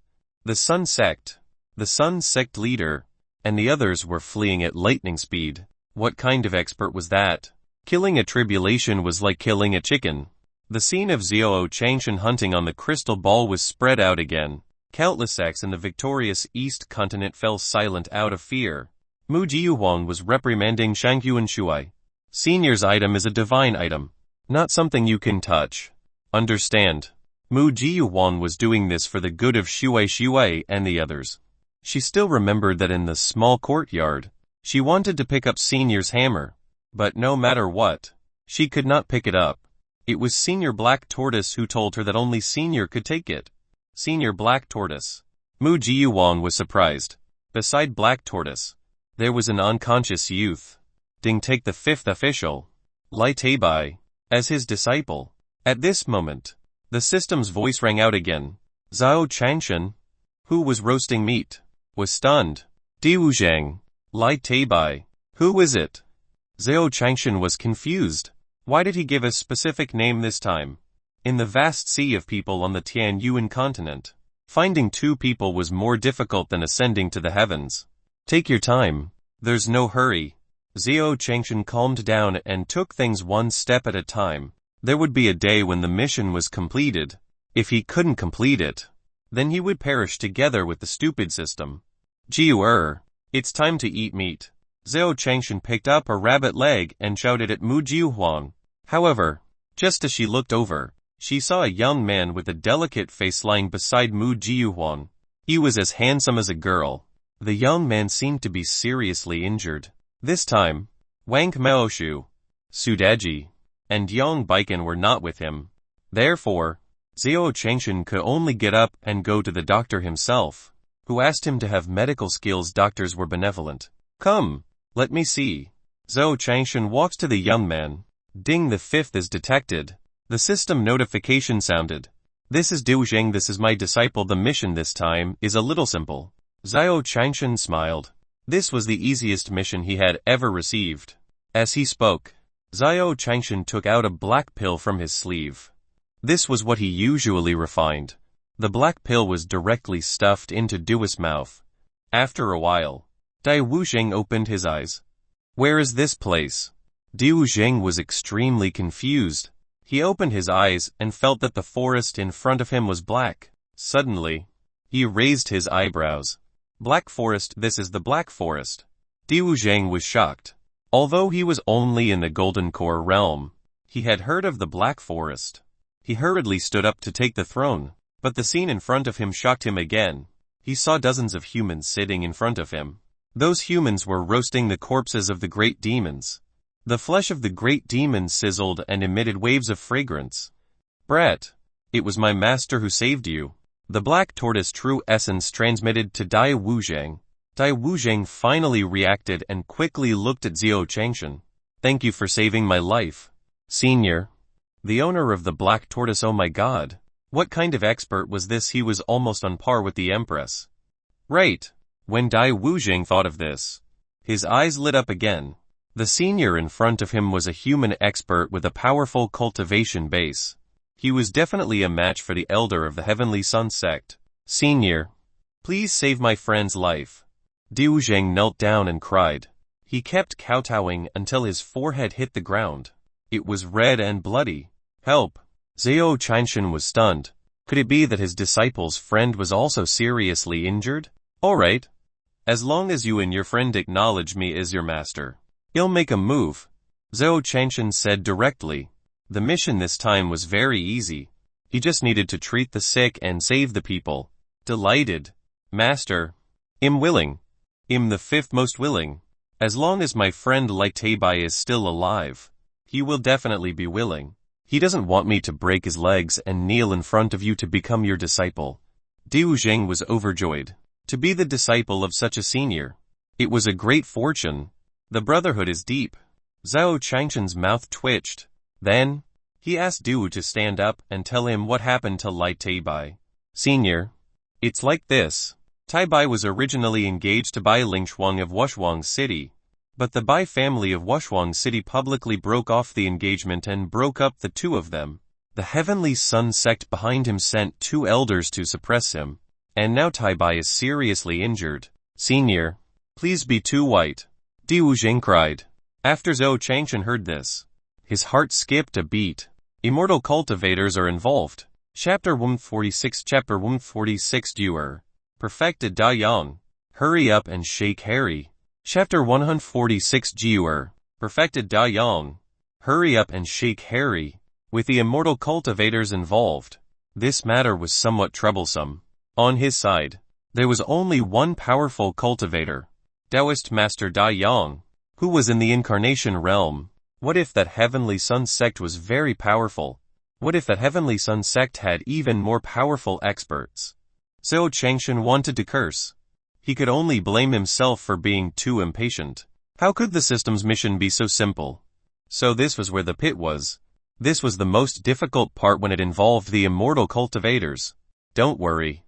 the Sun Sect leader, and the others were fleeing at lightning speed. What kind of expert was that? Killing a tribulation was like killing a chicken. The scene of Zhao Changshan hunting on the crystal ball was spread out again. Countless sects in the victorious East continent fell silent out of fear. Mu Jiyuan was reprimanding Shengyuan Shui. Senior's item is a divine item, not something you can touch. Understand? Mu Jiyuan was doing this for the good of Shui and the others. She still remembered that in the small courtyard, she wanted to pick up Senior's hammer, but no matter what, she could not pick it up. It was Senior Black Tortoise who told her that only Senior could take it. Senior Black Tortoise. Mu Jiyuan was surprised. Beside Black Tortoise, there was an unconscious youth. Ding take the 5th official, Lai Teibai, as his disciple. At this moment, The system's voice rang out again. Zhao Changshan, who was roasting meat, was stunned. Diwu Zhang, Lai Teibai, who is it? Zhao Changshan was confused. Why did he give a specific name this time? In the vast sea of people on the Tian Yuan continent, finding two people was more difficult than ascending to the heavens. Take your time. There's no hurry. Zhao Changshan calmed down and took things one step at a time. There would be a day when the mission was completed. If he couldn't complete it, then he would perish together with the stupid system. Jiu it's time to eat meat. Zhao Changshan picked up a rabbit leg and shouted at Mu Jiuhuang. However, just as she looked over, she saw a young man with a delicate face lying beside Mu Jiuhuang. He was as handsome as a girl. The young man seemed to be seriously injured. This time, Wang Maoshu, Sudaji, and Yang Baikan were not with him. Therefore, Zhao Changshan could only get up and go to the doctor himself, who asked him to have medical skills. Doctors were benevolent. Come, let me see. Zhao Changshan walks to the young man. Ding, the fifth is detected. The system notification sounded. This is Diwu Zhang, this is my disciple. The mission this time is a little simple. Zhao Changshan smiled. This was the easiest mission he had ever received. As he spoke, Zhao Changshan took out a black pill from his sleeve. This was what he usually refined. The black pill was directly stuffed into Diwu's mouth. After a while, Diwu Zhang opened his eyes. Where is this place? Diwu Zhang was extremely confused. He opened his eyes and felt that the forest in front of him was black. Suddenly, he raised his eyebrows. Black forest, this is the black forest. Diwu Zhang was shocked. Although he was only in the Golden Core realm, he had heard of the black forest. He hurriedly stood up to take the throne, but the scene in front of him shocked him again. He saw dozens of humans sitting in front of him. Those humans were roasting the corpses of the great demons. The flesh of the great demons sizzled and emitted waves of fragrance. Brat, it was my master who saved you. The black tortoise true essence transmitted to Diwu Zhang. Diwu Zhang finally reacted and quickly looked at Zhao Changshan. Thank you for saving my life, Senior. The owner of the black tortoise. Oh my god. What kind of expert was this? He was almost on par with the Empress. Right. When Diwu Zhang thought of this, his eyes lit up again. The senior in front of him was a human expert with a powerful cultivation base. He was definitely a match for the elder of the Heavenly Sun sect. Senior, please save my friend's life. Diwu Zhang knelt down and cried. He kept kowtowing until his forehead hit the ground. It was red and bloody. Help! Zhao Changshan was stunned. Could it be that his disciple's friend was also seriously injured? Alright. As long as you and your friend acknowledge me as your master, you'll make a move, Zhao Changshan said directly. The mission this time was very easy. He just needed to treat the sick and save the people. Delighted. Master. I'm willing. I'm the fifth most willing. As long as my friend Lai Teibai is still alive, he will definitely be willing. He doesn't want me to break his legs and kneel in front of you to become your disciple. Diwu Zhang was overjoyed. To be the disciple of such a senior. It was a great fortune. The brotherhood is deep. Zhao Changshan's mouth twitched. Then, he asked Diwu to stand up and tell him what happened to Lai Teibai. Senior, it's like this. Teibai was originally engaged to Bai Lingshuang of Wushuang City, but the Bai family of Wushuang City publicly broke off the engagement and broke up the two of them. The Heavenly Sun sect behind him sent 2 elders to suppress him, and now Teibai is seriously injured. Senior, please be too white. Diwu Zhang cried. After Zhao Changshan heard this, his heart skipped a beat. Immortal cultivators are involved. Chapter 146. Chapter 146. Doer. Perfected Da Yang. Hurry up and shake Harry. Chapter 146. Doer. Perfected Da Yang. Hurry up and shake Harry. With the immortal cultivators involved, this matter was somewhat troublesome. On his side, there was only one powerful cultivator, Taoist Master Da Yang, who was in the incarnation realm. What if that Heavenly Sun sect was very powerful? What if that Heavenly Sun sect had even more powerful experts? Zhao Changshan wanted to curse. He could only blame himself for being too impatient. How could the system's mission be so simple? So this was where the pit was. This was the most difficult part when it involved the immortal cultivators. Don't worry,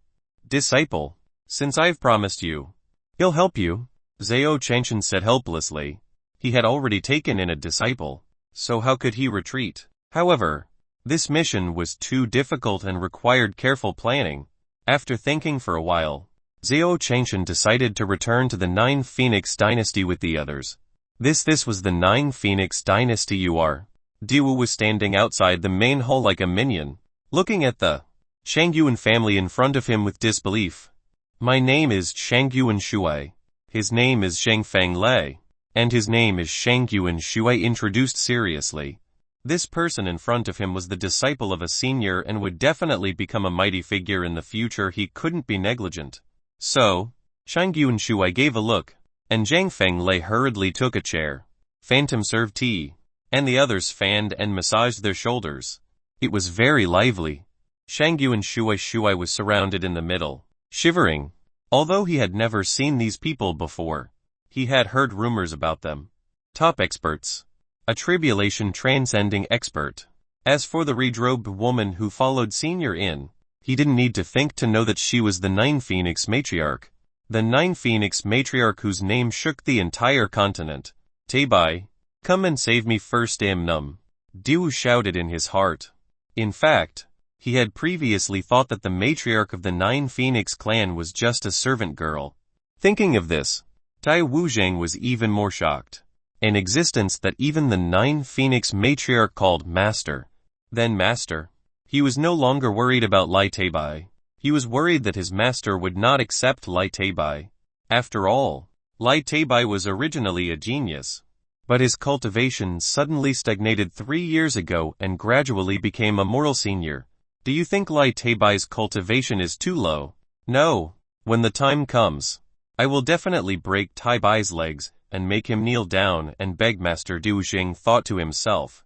disciple. Since I've promised you, he'll help you, Zhao Changshan said helplessly. He had already taken in a disciple, so how could he retreat? However, this mission was too difficult and required careful planning. After thinking for a while, Zhao Changshan decided to return to the Nine Phoenix dynasty with the others. This was the Nine Phoenix dynasty you are. Diwu was standing outside the main hall like a minion, looking at the Shangyuan family in front of him with disbelief. My name is Shangyuan Shuai. His name is Shangfang Lei. And his name is Shangyuan Shuai introduced seriously. This person in front of him was the disciple of a senior and would definitely become a mighty figure in the future. He couldn't be negligent. So, Shangyuan Shuai gave a look, and Zhang Fenglei hurriedly took a chair. Phantom served tea, and the others fanned and massaged their shoulders. It was very lively. Shangyuan Shuai was surrounded in the middle, shivering. Although he had never seen these people before, he had heard rumors about them. Top experts. A tribulation transcending expert. As for the red-robed woman who followed Senior in, he didn't need to think to know that she was the Nine Phoenix matriarch. The Nine Phoenix matriarch whose name shook the entire continent. Teibai, come and save me first Num. Diwu shouted in his heart. In fact, he had previously thought that the matriarch of the Nine Phoenix clan was just a servant girl. Thinking of this, Tai Wuzhang was even more shocked. An existence that even the Nine Phoenix matriarch called Master. Then Master. He was no longer worried about Lai Teibai. He was worried that his master would not accept Lai Teibai. After all, Lai Teibai was originally a genius. But his cultivation suddenly stagnated 3 years ago and gradually became a moral senior. Do you think Lai Teibai's cultivation is too low? No. When the time comes, I will definitely break Teibai's legs and make him kneel down and beg. Master Duxing thought to himself.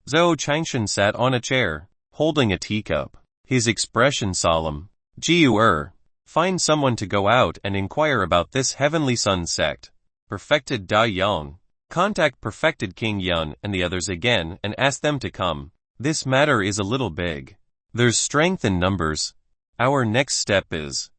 Zhao Changshan sat on a chair, holding a teacup, his expression solemn. Jiu find someone to go out and inquire about this heavenly sun sect. Perfected Da Yang. Contact Perfected King Yun and the others again and ask them to come. This matter is a little big. There's strength in numbers. Our next step is.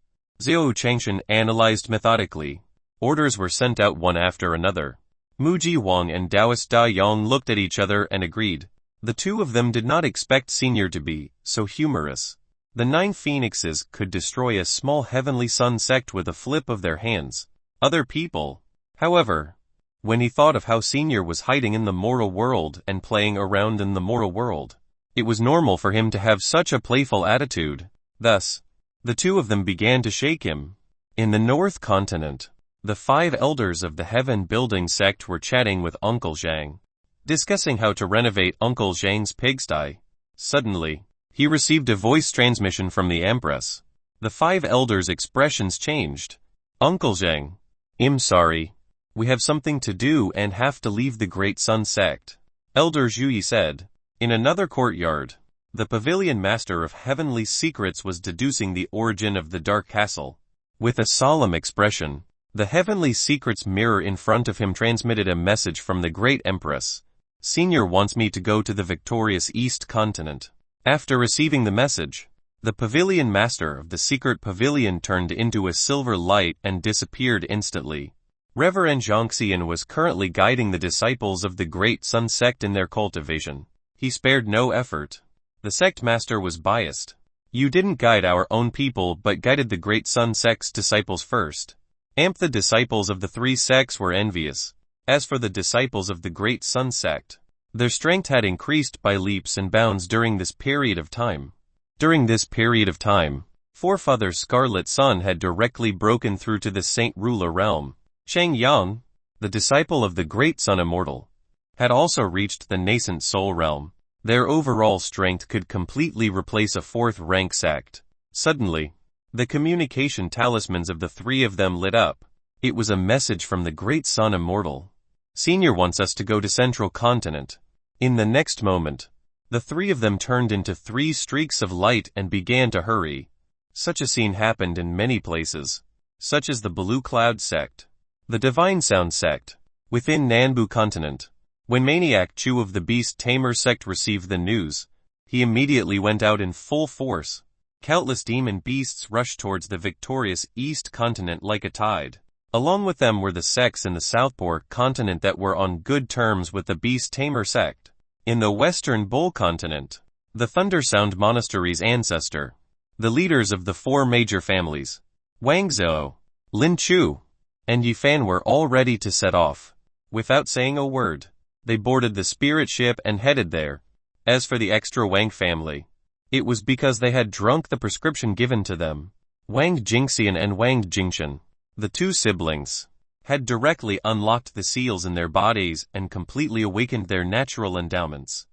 Zhao Changshan analyzed methodically. Orders were sent out one after another. Muji Wang and Taoist Da Yang looked at each other and agreed. The two of them did not expect Senior to be so humorous. The Nine Phoenixes could destroy a small heavenly sun sect with a flip of their hands. Other people, however, when he thought of how Senior was hiding in the moral world and playing around in the moral world, it was normal for him to have such a playful attitude. Thus, the two of them began to shake him. In the North Continent, the 5 elders of the Heaven Building sect were chatting with Uncle Zhang, discussing how to renovate Uncle Zhang's pigsty. Suddenly, he received a voice transmission from the Empress. The 5 elders' expressions changed. Uncle Zhang, I'm sorry. We have something to do and have to leave the Great Sun sect. Elder Zhuyi said. In another courtyard, the pavilion master of heavenly secrets was deducing the origin of the Dark Castle. With a solemn expression, the heavenly secrets mirror in front of him transmitted a message from the Great Empress. Senior wants me to go to the victorious East Continent. After receiving the message, the pavilion master of the secret pavilion turned into a silver light and disappeared instantly. Reverend Zhangxian was currently guiding the disciples of the Great Sun sect in their cultivation. He spared no effort. The sect master was biased. You didn't guide our own people but guided the Great Sun sect's disciples first. The disciples of the 3 sects were envious. As for the disciples of the Great Sun sect, their strength had increased by leaps and bounds during this period of time. During this period of time, Forefather Scarlet Sun had directly broken through to the Saint Ruler realm. Shang Yang, the disciple of the Great Sun Immortal, had also reached the nascent soul realm. Their overall strength could completely replace a 4th-rank sect. Suddenly, the communication talismans of the 3 of them lit up. It was a message from the Great Sun Immortal. Senior wants us to go to Central Continent. In the next moment, the 3 of them turned into 3 streaks of light and began to hurry. Such a scene happened in many places, such as the Blue Cloud sect, the Divine Sound sect, within Nanbu Continent. When Maniac Chu of the Beast Tamer sect received the news, he immediately went out in full force. Countless demon beasts rushed towards the victorious East continent like a tide. Along with them were the sects in the Southport continent that were on good terms with the Beast Tamer sect. In the Western Bull continent, the Thundersound Monastery's ancestor, the leaders of the four major families, Wang Zhou, Lin Chu, and Yifan were all ready to set off. Without saying a word, they boarded the spirit ship and headed there. As for the extra Wang family, it was because they had drunk the prescription given to them. Wang Jingxian and Wang Jingshan, the two siblings, had directly unlocked the seals in their bodies and completely awakened their natural endowments.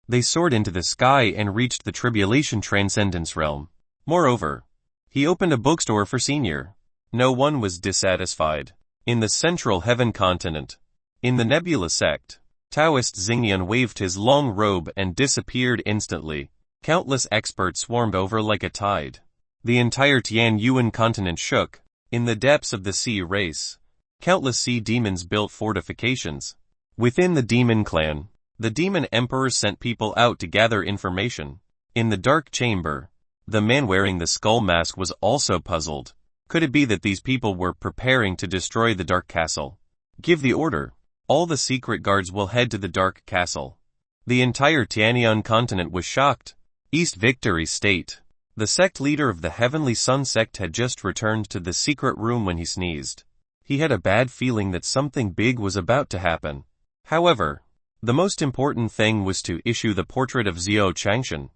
They soared into the sky and reached the tribulation transcendence realm. Moreover, he opened a bookstore for Senior. No one was dissatisfied. In the central heaven continent, in the Nebula sect, Taoist Xingyan waved his long robe and disappeared instantly. Countless experts swarmed over like a tide. The entire Tian Yuan continent shook. In the depths of the sea race, countless sea demons built fortifications. Within the demon clan, the demon emperor sent people out to gather information. In the dark chamber, the man wearing the skull mask was also puzzled. Could it be that these people were preparing to destroy the Dark Castle? Give the order. All the secret guards will head to the Dark Castle. The entire Tianyuan continent was shocked. East Victory State. The sect leader of the Heavenly Sun sect had just returned to the secret room when he sneezed. He had a bad feeling that something big was about to happen. However, the most important thing was to issue the portrait of Xiao Changshan.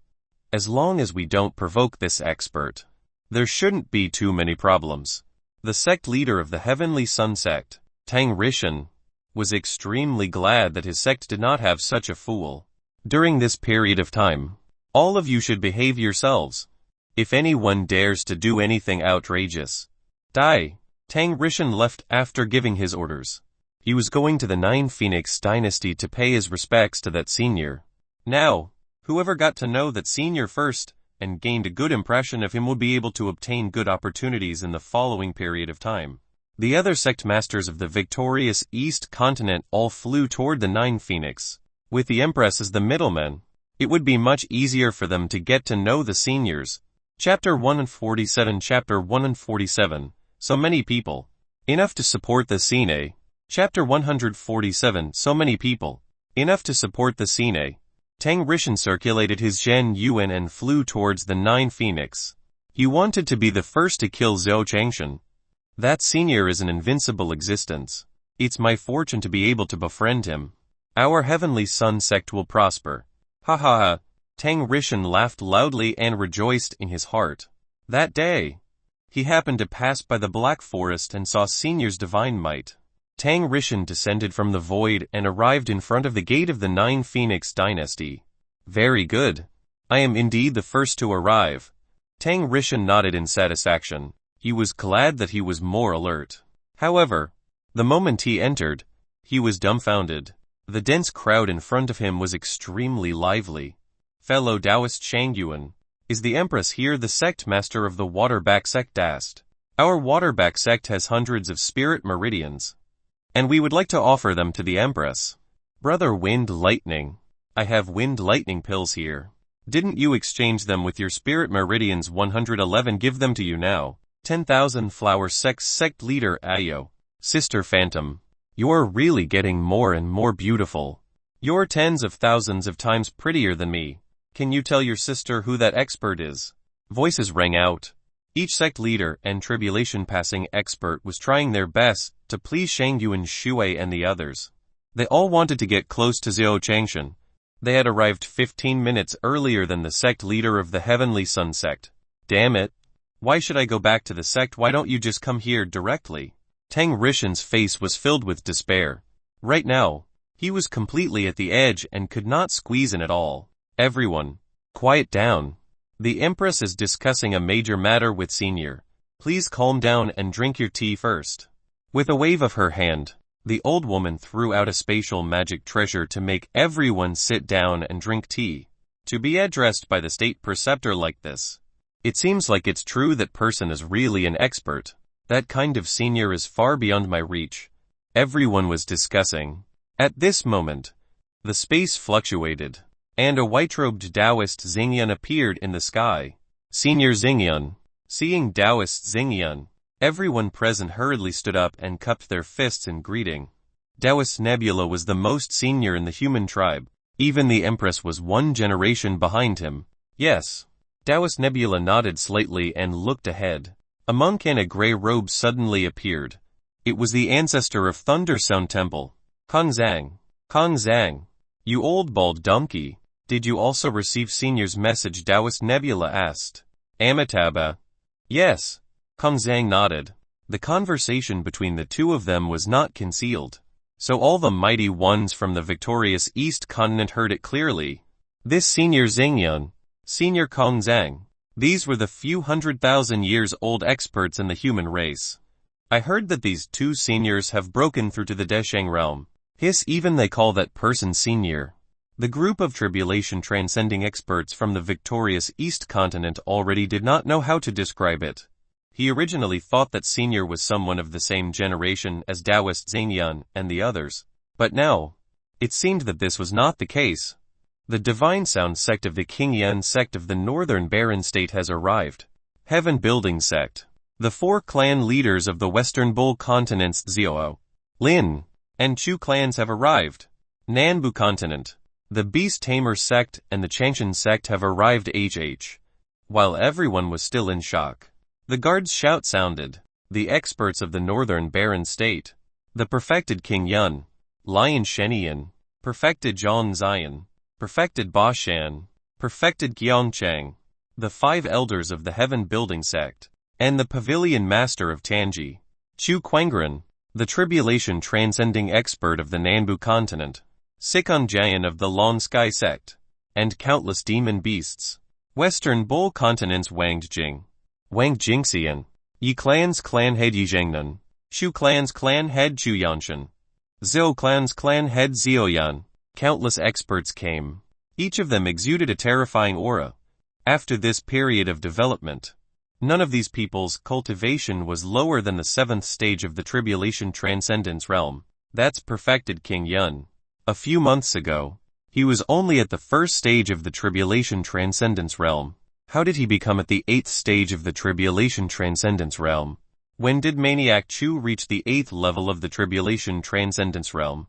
As long as we don't provoke this expert, there shouldn't be too many problems. The sect leader of the Heavenly Sun sect, Tang Rishan, was extremely glad that his sect did not have such a fool. During this period of time, all of you should behave yourselves. If anyone dares to do anything outrageous, die. Tang Rishan left after giving his orders. He was going to the Nine Phoenix dynasty to pay his respects to that senior. Now, whoever got to know that senior first, and gained a good impression of him would be able to obtain good opportunities in the following period of time. The other sect masters of the victorious East continent all flew toward the Nine Phoenix. With the Empress as the middleman, it would be much easier for them to get to know the seniors. Chapter 147 Chapter 147, So many people. Enough to support the Cine. Chapter 147 So many people. Enough to support the Cine. Tang Rishan circulated his Zhen Yuan and flew towards the Nine Phoenix. He wanted to be the first to kill Zhou Changshan. That senior is an invincible existence. It's my fortune to be able to befriend him. Our Heavenly Sun sect will prosper. Ha ha ha. Tang Rishan laughed loudly and rejoiced in his heart. That day, he happened to pass by the Black Forest and saw Senior's divine might. Tang Rishan descended from the void and arrived in front of the gate of the Nine Phoenix dynasty. Very good. I am indeed the first to arrive. Tang Rishan nodded in satisfaction. He was glad that he was more alert. However, the moment he entered, he was dumbfounded. The dense crowd in front of him was extremely lively. Fellow Taoist Shangyuan, is the Empress here? The sect master of the Waterback sect asked. Our Waterback sect has hundreds of spirit meridians, and we would like to offer them to the Empress. Brother Wind Lightning, I have Wind Lightning pills here. Didn't you exchange them with your spirit meridians? 111 Give them to you now. 10,000 Flower sect leader Ayo. Sister Phantom, you're really getting more and more beautiful. You're tens of thousands of times prettier than me. Can you tell your sister who that expert is? Voices rang out. Each sect leader and tribulation-passing expert was trying their best to please Shangyuan Shui and the others. They all wanted to get close to Xiao Changshan. They had arrived 15 minutes earlier than the sect leader of the Heavenly Sun sect. Damn it. Why should I go back to the sect? Why don't you just come here directly? Tang Rishan's face was filled with despair. Right now, he was completely at the edge and could not squeeze in at all. Everyone, quiet down. The Empress is discussing a major matter with Senior. Please calm down and drink your tea first. With a wave of her hand, the old woman threw out a spatial magic treasure to make everyone sit down and drink tea. To be addressed by the state preceptor like this, it seems like it's true that person is really an expert. That kind of senior is far beyond my reach. Everyone was discussing. At this moment, The space fluctuated, and a white-robed Taoist Xingyun appeared in the sky. Senior Xingyun. Seeing Taoist Xingyun, everyone present hurriedly stood up and cupped their fists in greeting. Taoist Nebula was the most senior in the human tribe. Even the Empress was one generation behind him. Yes. Taoist Nebula nodded slightly and looked ahead. A monk in a gray robe suddenly appeared. It was the ancestor of Thunder Sound Temple. Kongzang. Kongzang. You old bald donkey. Did you also receive Senior's message? Taoist Nebula asked. Amitabha. Yes. Kongzang nodded. The conversation between the two of them was not concealed. So all the mighty ones from the victorious East Continent heard it clearly. This Senior Xingyun, Senior Kongzang, these were the few 100,000 years old experts in the human race. I heard that these two seniors have broken through to the Desheng realm. Hiss, even they call that person senior. The group of tribulation transcending experts from the victorious East Continent already did not know how to describe it. He originally thought that senior was someone of the same generation as Taoist Xingyun and the others, but now, it seemed that this was not the case. The Divine Sound sect of the Qingyan sect of the Northern Barren State has arrived. Heaven Building sect. The four clan leaders of the Western Bull continents Xiao, Lin, and Chu clans have arrived. Nanbu continent. The Beast Tamer sect and the Changshan sect have arrived. While everyone was still in shock, the guard's shout sounded. The experts of the Northern Barren State. The perfected King Yun, Lion Shenian, perfected Zhang Zion, perfected Ba Shan, perfected Qiangchang, the 5 elders of the Heaven Building sect, and the Pavilion Master of Tanji, Chu Quangren, the tribulation transcending expert of the Nanbu continent, Sikon Jayan of the Long Sky sect, and countless demon beasts. Western Bull continents Wangjing, Wangjingxian, Yi clan's clan head Yizhangnan, Shu clan's clan head Chu Yanshan, Zhou clan's clan head Zioyan. Countless experts came. Each of them exuded a terrifying aura. After this period of development, none of these people's cultivation was lower than the 7th stage of the tribulation transcendence realm. That's perfected King Yun. A few months ago, he was only at the 1st stage of the tribulation transcendence realm. How did he become at the 8th stage of the tribulation transcendence realm? When did Maniac Chu reach the 8th level of the tribulation transcendence realm?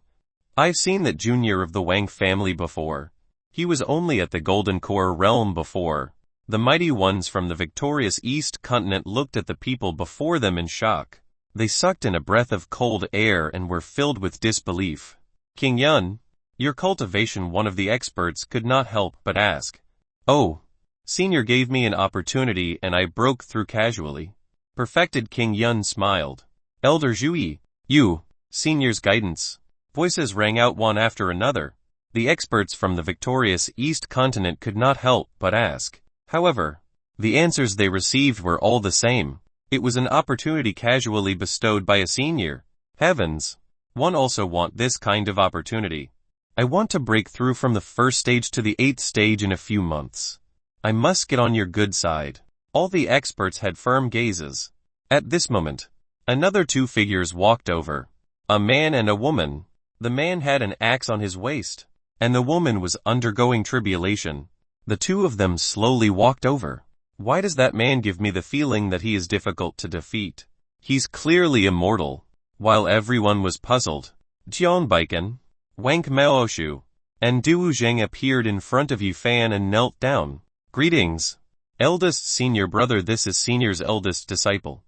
I've seen that junior of the Wang family before. He was only at the Golden Core realm before. The mighty ones from the victorious East Continent looked at the people before them in shock. They sucked in a breath of cold air and were filled with disbelief. King Yun, your cultivation, one of the experts could not help but ask. Oh, Senior gave me an opportunity and I broke through casually. Perfected King Yun smiled. Elder Zhui, you, Senior's guidance. Voices rang out one after another. The experts from the victorious East Continent could not help but ask. However, the answers they received were all the same. It was an opportunity casually bestowed by a senior. Heavens! One also want this kind of opportunity. I want to break through from the 1st stage to the 8th stage in a few months. I must get on your good side. All the experts had firm gazes. At this moment, another 2 figures walked over. A man and a woman. The man had an axe on his waist, and the woman was undergoing tribulation. The 2 of them slowly walked over. Why does that man give me the feeling that he is difficult to defeat? He's clearly immortal. While everyone was puzzled, Jian Baikan, Wang Maoshu, and Du Zheng appeared in front of Yufan and knelt down. Greetings. Eldest senior brother, this is senior's eldest disciple.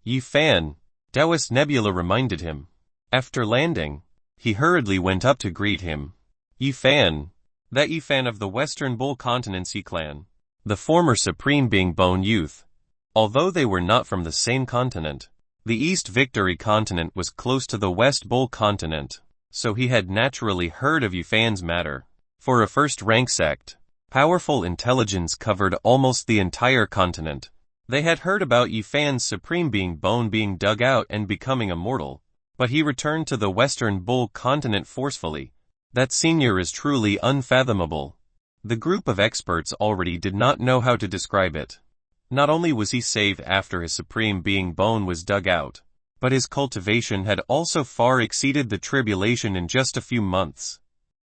Yufan, Taoist Nebula reminded him. After landing, he hurriedly went up to greet him. Yufan, that Yufan of the Western Bull Continents Yi clan, the former Supreme Being Bone Youth. Although they were not from the same continent, the East Victory Continent was close to the West Bull Continent, so he had naturally heard of Yufan's matter. For a first-rank sect, powerful intelligence covered almost the entire continent. They had heard about Yufan's Supreme Being Bone being dug out and becoming immortal. But he returned to the Western Bull Continent forcefully. That senior is truly unfathomable. The group of experts already did not know how to describe it. Not only was he saved after his Supreme Being Bone was dug out, but his cultivation had also far exceeded the tribulation in just a few months.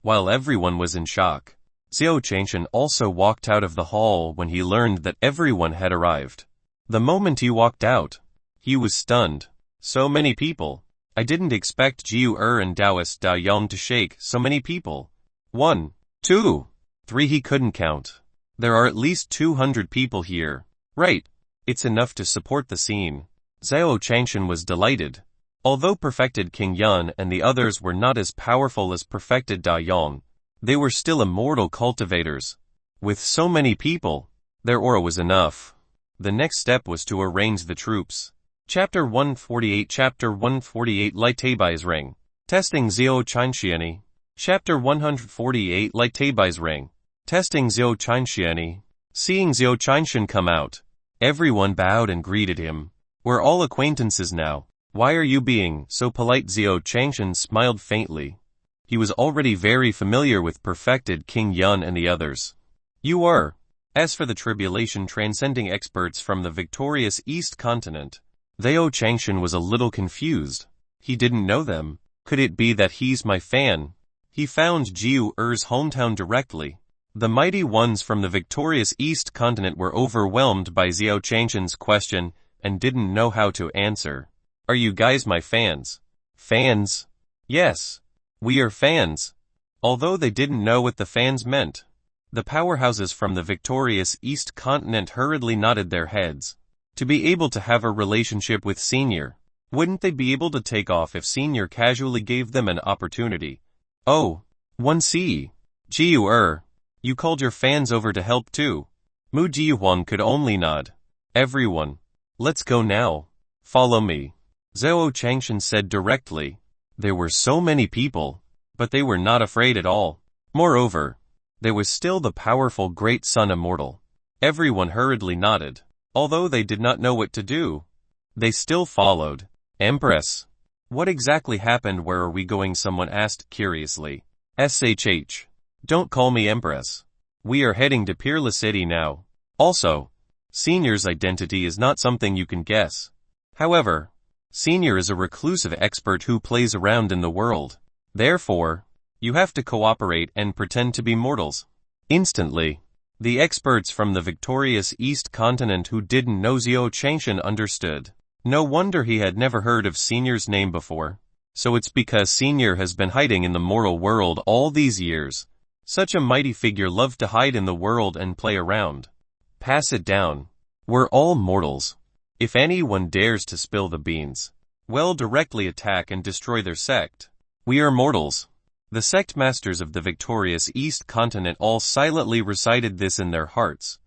While everyone was in shock, Xiao Changshan also walked out of the hall when he learned that everyone had arrived. The moment he walked out, he was stunned. So many people. I didn't expect Jiu and Taoist Da Yang to shake so many people. 1, 2, 3 he couldn't count. There are at least 200 people here. Right. It's enough to support the scene. Xiao Changshan was delighted. Although perfected King Yun and the others were not as powerful as perfected Da Yang, they were still immortal cultivators. With so many people, their aura was enough. The next step was to arrange the troops. Chapter 148 Chapter 148 Lai Taibai's Ring. Testing Xiao Changshan. Chapter 148 Lai Taibai's Ring. Testing Xiao Changshan. Seeing Xiao Changshan come out, everyone bowed and greeted him. We're all acquaintances now. Why are you being so polite? Xiao Changshan smiled faintly. He was already very familiar with perfected King Yun and the others. You are. As for the tribulation transcending experts from the victorious East Continent, Xiao Changshan was a little confused. He didn't know them. Could it be that he's my fan? He found Jiu Er's hometown directly. The mighty ones from the victorious East Continent were overwhelmed by Xiao Changshan's question and didn't know how to answer. Are you guys my fans? Fans? Yes. We are fans. Although they didn't know what the fans meant, the powerhouses from the victorious East Continent hurriedly nodded their heads. To be able to have a relationship with Senior, wouldn't they be able to take off if Senior casually gave them an opportunity? Oh, 1C. Jiu you called your fans over to help too. Mu Jiuhuang could only nod. Everyone. Let's go now. Follow me. Xiao Changshan said directly. There were so many people, but they were not afraid at all. Moreover, there was still the powerful Great Sun Immortal. Everyone hurriedly nodded. Although they did not know what to do, they still followed. Empress. What exactly happened? Where are we going? Someone asked curiously. SHH. Don't call me Empress. We are heading to Peerless City now. Also, Senior's identity is not something you can guess. However, Senior is a reclusive expert who plays around in the world. Therefore, you have to cooperate and pretend to be mortals. Instantly, the experts from the victorious East Continent who didn't know Xiao Changshan understood. No wonder he had never heard of Senior's name before. So it's because Senior has been hiding in the mortal world all these years. Such a mighty figure loved to hide in the world and play around. Pass it down. We're all mortals. If anyone dares to spill the beans, well, directly attack and destroy their sect. We are mortals. The sect masters of the victorious East Continent all silently recited this in their hearts.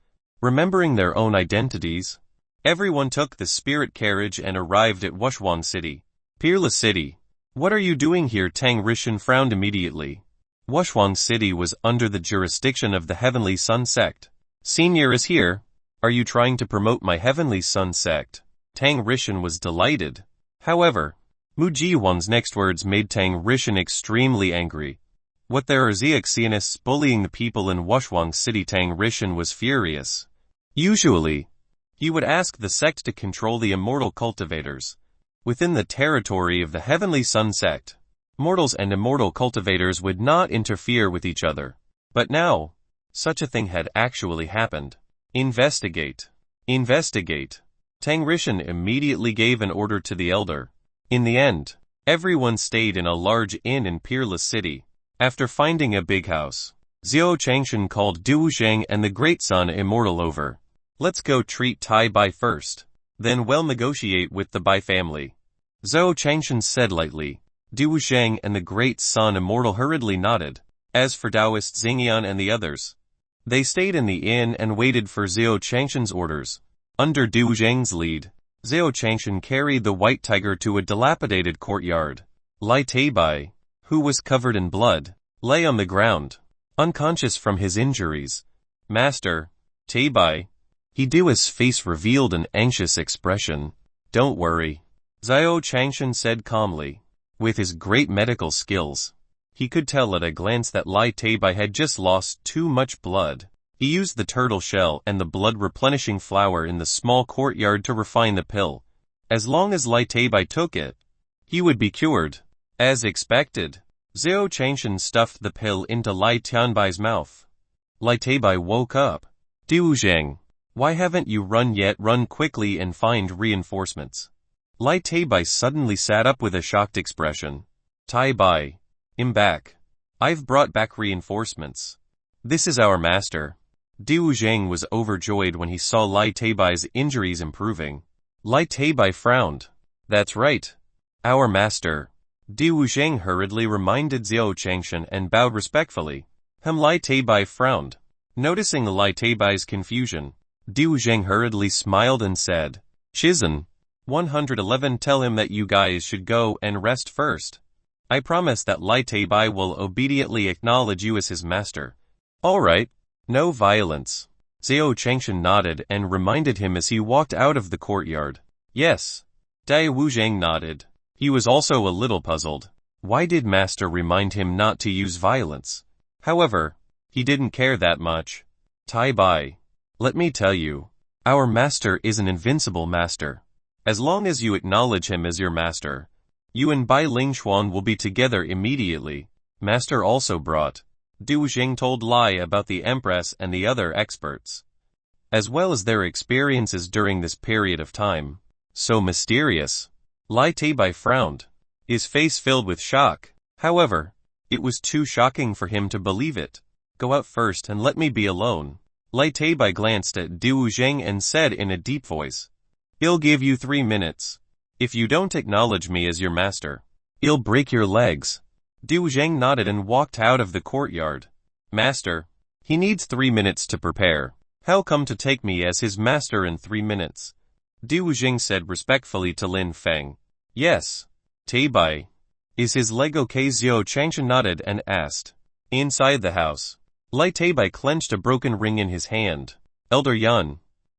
Remembering their own identities, everyone took the spirit carriage and arrived at Wushuang City. Peerless City. What are you doing here? Tang Rishan frowned immediately. Wushuang City was under the jurisdiction of the Heavenly Sun sect. Senior is here. Are you trying to promote my Heavenly Sun sect? Tang Rishan was delighted. However, Mu Jiwan's next words made Tang Rishan extremely angry. What, there are Xiaxianists bullying the people in Wushuang City? Tang Rishan was furious. Usually, he would ask the sect to control the immortal cultivators. Within the territory of the Heavenly Sun sect, mortals and immortal cultivators would not interfere with each other. But now, such a thing had actually happened. Investigate. Investigate. Tang Rishan immediately gave an order to the elder. In the end, everyone stayed in a large inn in Peerless City. After finding a big house, Xiao Changshan called Du Zheng and the Great Sun Immortal over. Let's go treat Tai Bai first. Then we'll negotiate with the Bai family. Xiao Changshan said lightly. Du Zheng and the Great Sun Immortal hurriedly nodded. As for Taoist Xingyan and the others, they stayed in the inn and waited for Xiao Changshan's orders. Under Du Zheng's lead, Xiao Changshan carried the white tiger to a dilapidated courtyard. Lai Taibai, who was covered in blood, lay on the ground, unconscious from his injuries. Master, Taibai. His face revealed an anxious expression. Don't worry, Xiao Changshan said calmly. With his great medical skills, he could tell at a glance that Lai Taibai had just lost too much blood. He used the turtle shell and the blood-replenishing flower in the small courtyard to refine the pill. As long as Lai Taibai took it, he would be cured. As expected, Zhao Changshan stuffed the pill into Lai Tianbai's mouth. Lai Teibai woke up. Du Zheng, why haven't you run yet? Run quickly and find reinforcements. Lai Teibai suddenly sat up with a shocked expression. Tai Bai, I'm back. I've brought back reinforcements. This is our master. Du Zheng was overjoyed when he saw Lai Teibai's injuries improving. Lai Teibai frowned. That's right. Our master. Du Zheng hurriedly reminded Zhao Changshan and bowed respectfully. Lai Teibai frowned. Noticing Lai Teibai's confusion, Du Zheng hurriedly smiled and said, Shizen, 111 tell him that you guys should go and rest first. I promise that Lai Teibai will obediently acknowledge you as his master. All right. No violence. Zhao Changshan nodded and reminded him as he walked out of the courtyard. Yes. Dai Wuzhang nodded. He was also a little puzzled. Why did Master remind him not to use violence? However, he didn't care that much. Tai Bai, let me tell you, our master is an invincible master. As long as you acknowledge him as your master, you and Bai Lingxuan will be together immediately. Master also brought. Du Zheng told Lai about the Empress and the other experts, as well as their experiences during this period of time. So mysterious. Lai Teibai frowned, his face filled with shock. However, it was too shocking for him to believe it. Go out first and let me be alone. Lai Teibai glanced at Du Zheng and said in a deep voice, I'll give you 3 minutes. If you don't acknowledge me as your master, I'll break your legs. Du Zheng nodded and walked out of the courtyard. Master, he needs 3 minutes to prepare. How come to take me as his master in 3 minutes? Du Zheng said respectfully to Lin Feng. Yes. Teibai. Is his leg okay? Zhao Changshan nodded and asked. Inside the house, Lai Teibai clenched a broken ring in his hand. Elder Yun.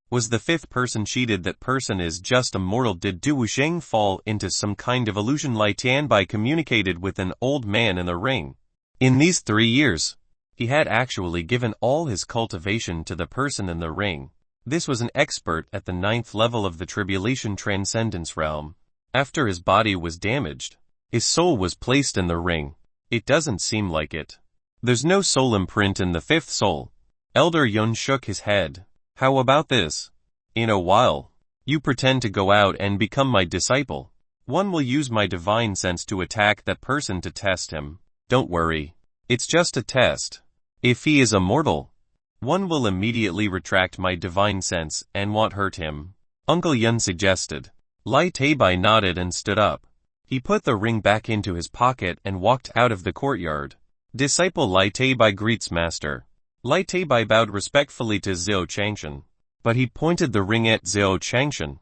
Was the 5th person cheated? That person is just a mortal. Did Du Zheng fall into some kind of illusion? Lai Tianbai communicated with an old man in the ring. In these 3 years, he had actually given all his cultivation to the person in the ring. This was an expert at the 9th level of the Tribulation Transcendence realm. After his body was damaged, his soul was placed in the ring. It doesn't seem like it. There's no soul imprint in the 5th soul. Elder Yun shook his head. How about this? In a while, you pretend to go out and become my disciple. One will use my divine sense to attack that person to test him. Don't worry. It's just a test. If he is a mortal, one will immediately retract my divine sense and won't hurt him. Uncle Yun suggested. Lai Teibai nodded and stood up. He put the ring back into his pocket and walked out of the courtyard. Disciple Lai Teibai greets master. Lai Teibai bowed respectfully to Zhao Changshan, but he pointed the ring at Zhao Changshan.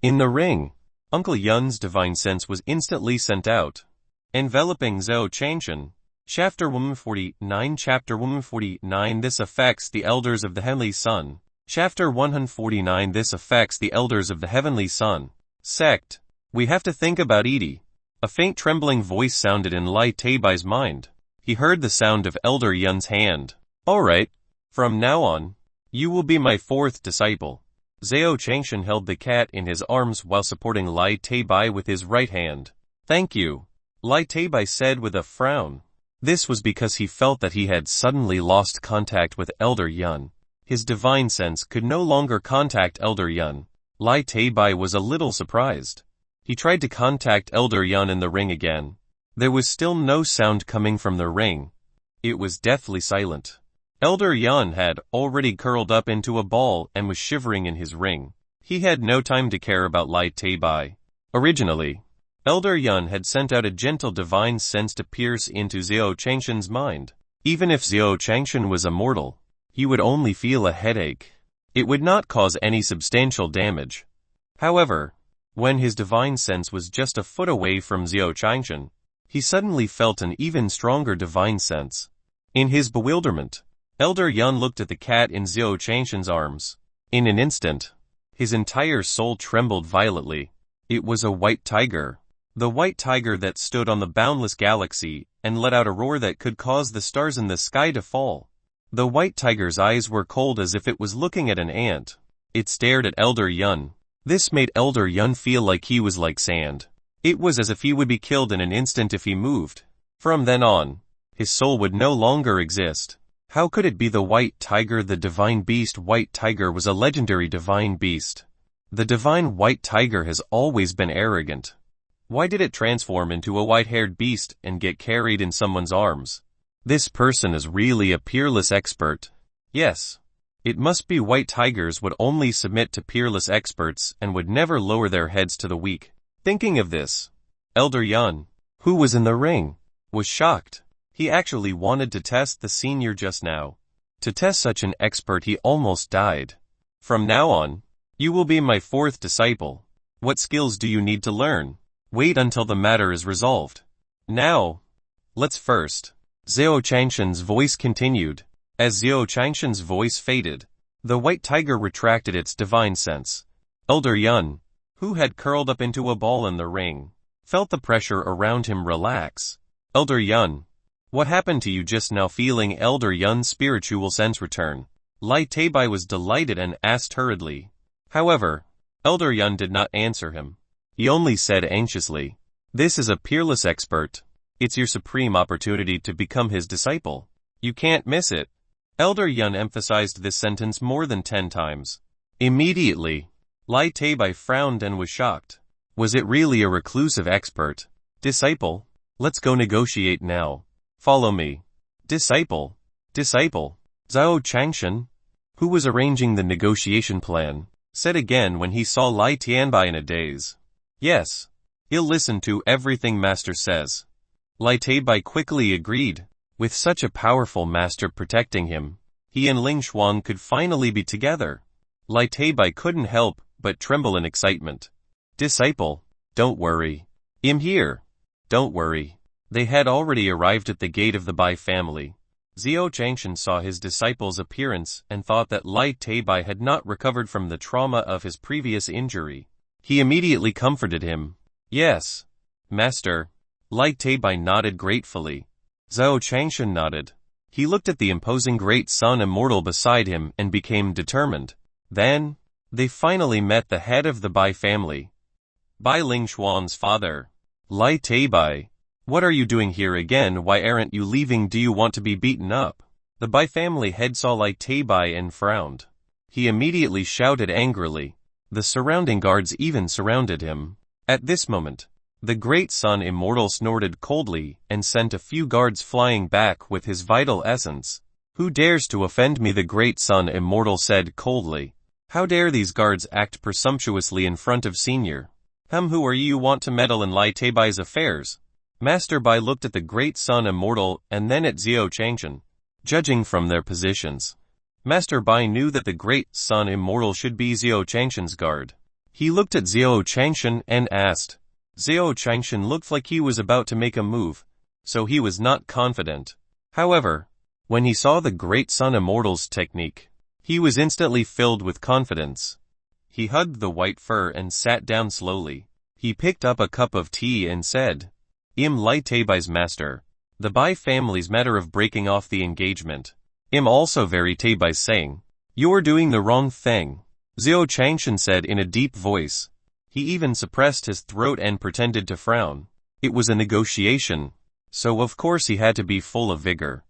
In the ring, Uncle Yun's divine sense was instantly sent out, enveloping Zhao Changshan. Chapter 149. Chapter 149. This affects the elders of the Heavenly Sun. Chapter 149. This affects the elders of the Heavenly Sun. Sect. We have to think about Edie. A faint trembling voice sounded in Lai Teibai's mind. He heard the sound of Elder Yun's hand. All right. From now on, you will be my 4th disciple. Zhao Changshan held the cat in his arms while supporting Lai Teibai with his right hand. Thank you, Lai Teibai said with a frown. This was because he felt that he had suddenly lost contact with Elder Yun. His divine sense could no longer contact Elder Yun. Lai Teibai was a little surprised. He tried to contact Elder Yun in the ring again. There was still no sound coming from the ring. It was deathly silent. Elder Yun had already curled up into a ball and was shivering in his ring. He had no time to care about Lai Teibai. Originally, Elder Yun had sent out a gentle divine sense to pierce into Zhao Changshan's mind. Even if Zhao Changshan was immortal, he would only feel a headache. It would not cause any substantial damage. However, when his divine sense was just a foot away from Zhao Changshan, he suddenly felt an even stronger divine sense. In his bewilderment, Elder Yun looked at the cat in Zhao Changshan's arms. In an instant, his entire soul trembled violently. It was a white tiger. The white tiger that stood on the boundless galaxy and let out a roar that could cause the stars in the sky to fall. The white tiger's eyes were cold as if it was looking at an ant. It stared at Elder Yun. This made Elder Yun feel like he was like sand. It was as if he would be killed in an instant if he moved. From then on, his soul would no longer exist. How could it be the white tiger, the divine beast? White tiger was a legendary divine beast. The divine white tiger has always been arrogant. Why did it transform into a white-haired beast and get carried in someone's arms? This person is really a peerless expert. Yes. It must be white tigers would only submit to peerless experts and would never lower their heads to the weak. Thinking of this, Elder Yun, who was in the ring, was shocked. He actually wanted to test the senior just now. To test such an expert, he almost died. From now on, you will be my fourth disciple. What skills do you need to learn? Wait until the matter is resolved. Now, let's first. Zhao Changshan's voice continued. As Zhao Changshan's voice faded, the white tiger retracted its divine sense. Elder Yun, who had curled up into a ball in the ring, felt the pressure around him relax. Elder Yun, what happened to you just now? Feeling Elder Yun's spiritual sense return, Lai Teibai was delighted and asked hurriedly. However, Elder Yun did not answer him. He only said anxiously, "This is a peerless expert. It's your supreme opportunity to become his disciple. You can't miss it." Elder Yun emphasized this sentence more than 10 times. Immediately, Lai Teibai frowned and was shocked. Was it really a reclusive expert? Disciple? Let's go negotiate now. Follow me. Disciple. Disciple. Zhao Changshan, who was arranging the negotiation plan, said again when he saw Lai Tianbai in a daze. Yes. He'll listen to everything master says. Lai Teibai quickly agreed. With such a powerful master protecting him, he and Ling Xuan could finally be together. Lai Teibai couldn't help but tremble in excitement. Disciple, don't worry. I'm here. Don't worry. They had already arrived at the gate of the Bai family. Zhao Changshan saw his disciple's appearance and thought that Lai Teibai had not recovered from the trauma of his previous injury. He immediately comforted him. Yes, master. Lai Teibai nodded gratefully. Zhao Changshan nodded. He looked at the imposing great sun immortal beside him and became determined. Then, they finally met the head of the Bai family. Bai Ling Xuan's father. Lai Teibai. What are you doing here again? Why aren't you leaving? Do you want to be beaten up? The Bai family head saw Lai Teibai and frowned. He immediately shouted angrily. The surrounding guards even surrounded him. At this moment, the great sun immortal snorted coldly and sent a few guards flying back with his vital essence. Who dares to offend me? The great sun immortal said coldly. How dare these guards act presumptuously in front of senior? Who are you want to meddle in Lai Teibai's affairs? Master Bai looked at the great sun immortal and then at Zhao Changshan. Judging from their positions, Master Bai knew that the great sun immortal should be Zhao Changshan's guard. He looked at Zhao Changshan and asked. Zhao Changshan looked like he was about to make a move, so he was not confident. However, when he saw the great sun immortal's technique, he was instantly filled with confidence. He hugged the white fur and sat down slowly. He picked up a cup of tea and said, "I'm Lai Teibai's master. The Bai family's matter of breaking off the engagement. I'm also very Teibai's saying. You're doing the wrong thing," Zhao Changshan said in a deep voice. He even suppressed his throat and pretended to frown. It was a negotiation, so of course he had to be full of vigor.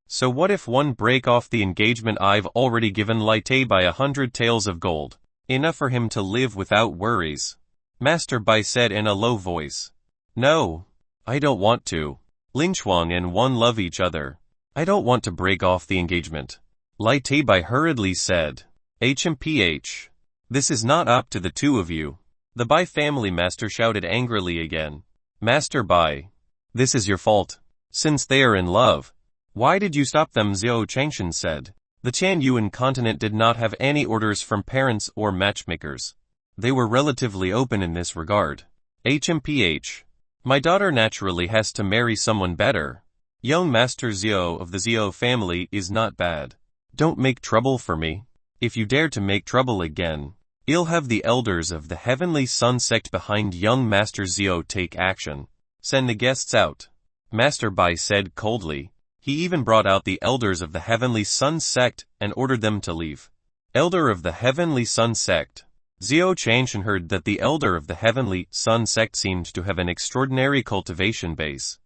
So what if one break off the engagement? I've already given Lai Teibai 100 taels of gold. Enough for him to live without worries. Master Bai said in a low voice. No, I don't want to. Ling Xuan and one love each other. I don't want to break off the engagement. Lai Teibai hurriedly said. HMPH. This is not up to the two of you. The Bai family master shouted angrily again. Master Bai. This is your fault. Since they are in love, why did you stop them? Zhao Changshan said. The Chan Yuan continent did not have any orders from parents or matchmakers. They were relatively open in this regard. HMPH. My daughter naturally has to marry someone better. Young Master Zhao of the Zhao family is not bad. Don't make trouble for me. If you dare to make trouble again, I'll have the elders of the Heavenly Sun sect behind young Master Zhao take action. Send the guests out. Master Bai said coldly. He even brought out the elders of the Heavenly Sun sect and ordered them to leave. Elder of the Heavenly Sun sect. Zhao Changshan heard that the elder of the Heavenly Sun sect seemed to have an extraordinary cultivation base.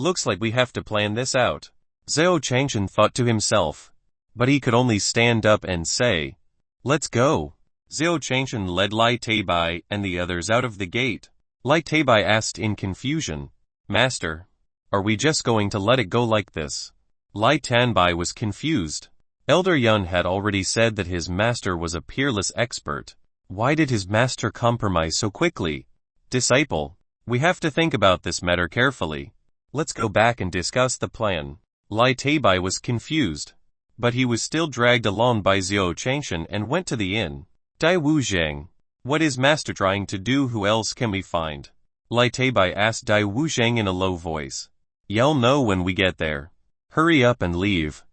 Looks like we have to plan this out. Zhao Changshan thought to himself. But he could only stand up and say, "Let's go." Zhao Changshan led Lai Teibai and the others out of the gate. Lai Teibai asked in confusion, "Master, are we just going to let it go like this?" Lai Tanbai was confused. Elder Yun had already said that his master was a peerless expert. Why did his master compromise so quickly? Disciple, we have to think about this matter carefully. Let's go back and discuss the plan. Lai Teibai was confused, but he was still dragged along by Zhao Changshan and went to the inn. Dai Wu Zhang, what is master trying to do? Who else can we find? Lai Teibai asked Dai Wu Zhang in a low voice. You'll know when we get there. Hurry up and leave.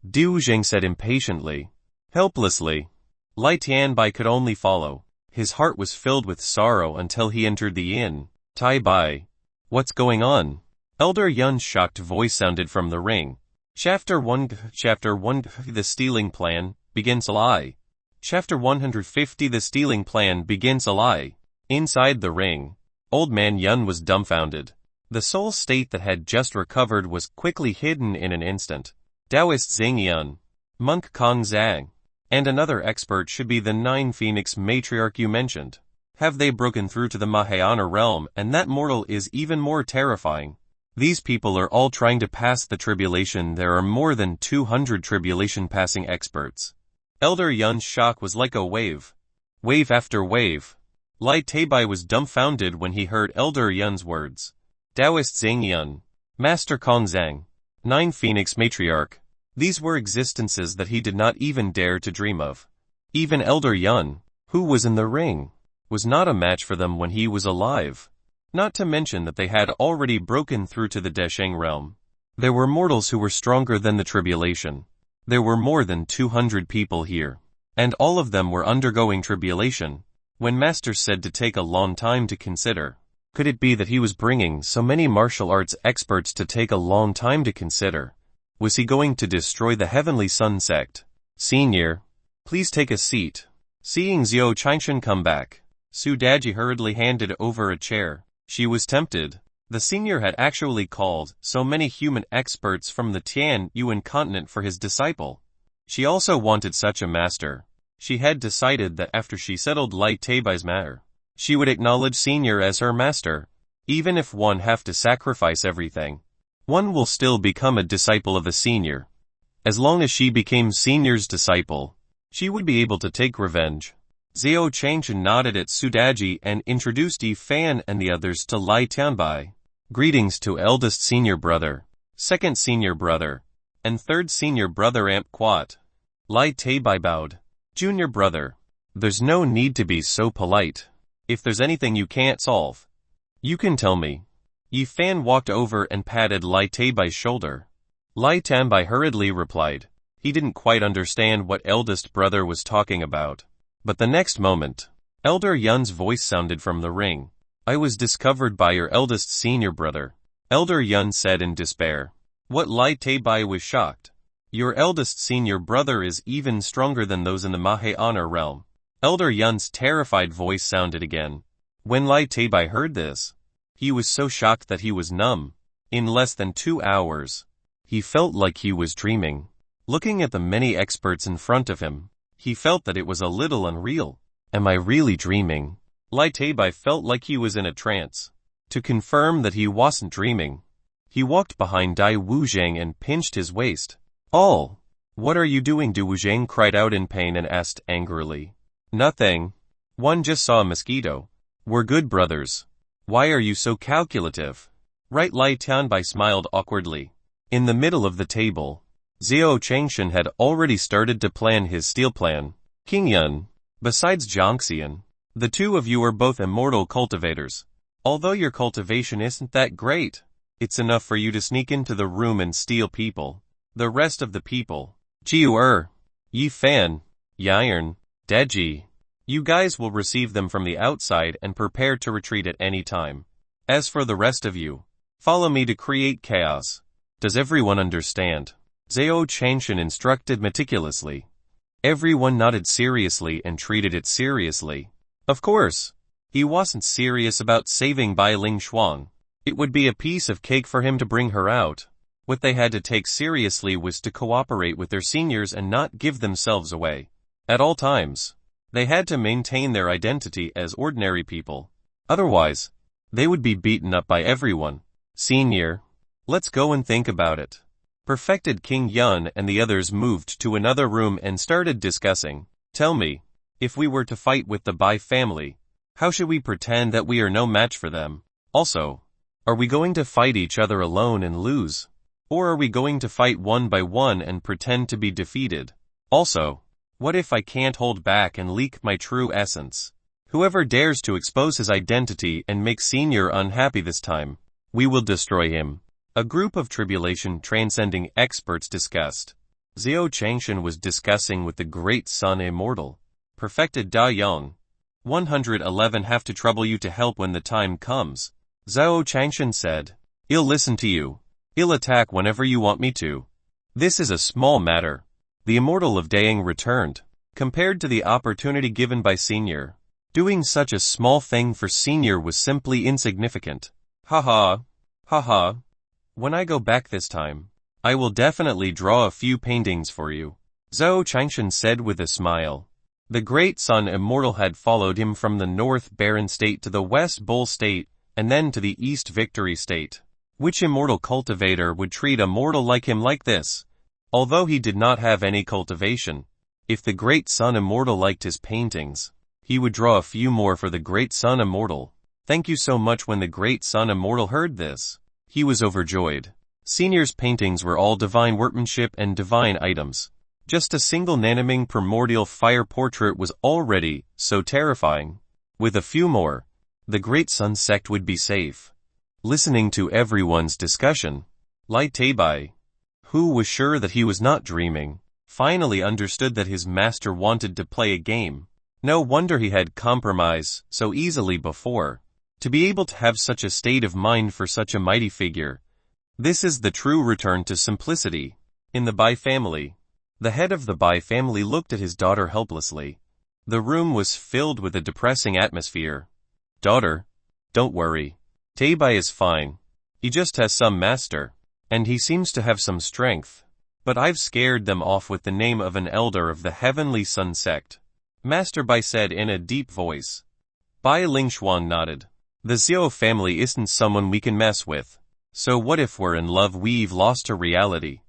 Du Zhang said impatiently. Helplessly. Lai Tianbai could only follow. His heart was filled with sorrow until he entered the inn. Tai Bai. What's going on? Elder Yun's shocked voice sounded from the ring. Chapter 1 The Stealing Plan begins a lie. Chapter 150 The Stealing Plan begins a lie. Inside the ring, Old Man Yun was dumbfounded. The soul state that had just recovered was quickly hidden in an instant. Taoist Xing Yun, Monk Kong Zhang, and another expert should be the 9 Phoenix matriarch you mentioned. Have they broken through to the Mahayana realm, and that mortal is even more terrifying. These people are all trying to pass the tribulation. There are more than 200 tribulation-passing experts. Elder Yun's shock was like a wave. Wave after wave. Lai Teibai was dumbfounded when he heard Elder Yun's words. Taoist Xing Yun, Master Kong Zhang, 9 Phoenix matriarch. These were existences that he did not even dare to dream of. Even Elder Yun, who was in the ring, was not a match for them when he was alive. Not to mention that they had already broken through to the Desheng realm. There were mortals who were stronger than the tribulation. There were more than 200 people here, and all of them were undergoing tribulation. When Master said to take a long time to consider, could it be that he was bringing so many martial arts experts to take a long time to consider? Was he going to destroy the Heavenly Sun sect? Senior, please take a seat. Seeing Zhao Changshan come back, Su Daji hurriedly handed over a chair. She was tempted. The senior had actually called so many human experts from the Tian Yuan continent for his disciple. She also wanted such a master. She had decided that after she settled Lai Teibai's matter, she would acknowledge senior as her master. Even if one have to sacrifice everything, one will still become a disciple of a senior. As long as she became senior's disciple, she would be able to take revenge. Zhao Changshan nodded at Sudaji and introduced Yi Fan and the others to Lai Tianbai. Greetings to eldest senior brother, second senior brother, and third senior brother Amp Quat. Lai Teibai bowed. Junior brother, there's no need to be so polite. If there's anything you can't solve, you can tell me. Yi Fan walked over and patted Lai Teibai's shoulder. Lai Tianbai hurriedly replied. He didn't quite understand what eldest brother was talking about. But the next moment, Elder Yun's voice sounded from the ring. I was discovered by your eldest senior brother. Elder Yun said in despair. What? Lai Teibai was shocked. Your eldest senior brother is even stronger than those in the Mahayana realm. Elder Yun's terrified voice sounded again. When Lai Teibai heard this, he was so shocked that he was numb. In less than 2 hours, he felt like he was dreaming. Looking at the many experts in front of him, he felt that it was a little unreal. Am I really dreaming? Lai Teibai felt like he was in a trance. To confirm that he wasn't dreaming, he walked behind Dai Wu Zhang and pinched his waist. All. What are you doing? Du Wu Zhang cried out in pain and asked angrily. Nothing. One just saw a mosquito. We're good brothers. Why are you so calculative? Right? Lai Tianbai smiled awkwardly. In the middle of the table, Zhao Changshan had already started to plan his steal plan. King Yun, besides Jiangxian, the two of you are both immortal cultivators. Although your cultivation isn't that great, it's enough for you to sneak into the room and steal people. The rest of the people, Jiu Yi Fan, Yiren, Deji, you guys will receive them from the outside and prepare to retreat at any time. As for the rest of you, follow me to create chaos. Does everyone understand? Zhao Changshan instructed meticulously. Everyone nodded seriously and treated it seriously. Of course, he wasn't serious about saving Bai Ling Shuang. It would be a piece of cake for him to bring her out. What they had to take seriously was to cooperate with their seniors and not give themselves away. At all times, they had to maintain their identity as ordinary people. Otherwise, they would be beaten up by everyone. Senior, let's go and think about it. Perfected King Yun and the others moved to another room and started discussing. Tell me, if we were to fight with the Bai family, how should we pretend that we are no match for them? Also, are we going to fight each other alone and lose? Or are we going to fight one by one and pretend to be defeated? Also, what if I can't hold back and leak my true essence? Whoever dares to expose his identity and make Senior unhappy this time, we will destroy him. A group of tribulation transcending experts discussed. Xiao Changshan was discussing with the great Sun Immortal. Perfected Da Yang. 111 have to trouble you to help when the time comes. Xiao Changshan said. I'll listen to you. I'll attack whenever you want me to. This is a small matter. The Immortal of Dayang returned. Compared to the opportunity given by Senior, doing such a small thing for Senior was simply insignificant. Haha. Haha. When I go back this time, I will definitely draw a few paintings for you. Xiao Changshan said with a smile. The great Sun Immortal had followed him from the North Barren State to the West Bull State, and then to the East Victory State. Which immortal cultivator would treat a mortal like him like this? Although he did not have any cultivation, if the great Sun Immortal liked his paintings, he would draw a few more for the great Sun Immortal. Thank you so much. When the great Sun Immortal heard this, he was overjoyed. Senior's paintings were all divine workmanship and divine items. Just a single Nanaming primordial fire portrait was already so terrifying. With a few more, the great Sun sect would be safe. Listening to everyone's discussion, Lai Teibai, who was sure that he was not dreaming, finally understood that his master wanted to play a game. No wonder he had compromised so easily before. To be able to have such a state of mind for such a mighty figure. This is the true return to simplicity. In the Bai family, the head of the Bai family looked at his daughter helplessly. The room was filled with a depressing atmosphere. Daughter, don't worry. Teibai is fine. He just has some master, and he seems to have some strength. But I've scared them off with the name of an elder of the Heavenly Sun sect. Master Bai said in a deep voice. Bai Lingshuan nodded. The Xiao family isn't someone we can mess with. So what if we're in love? We've lost to reality.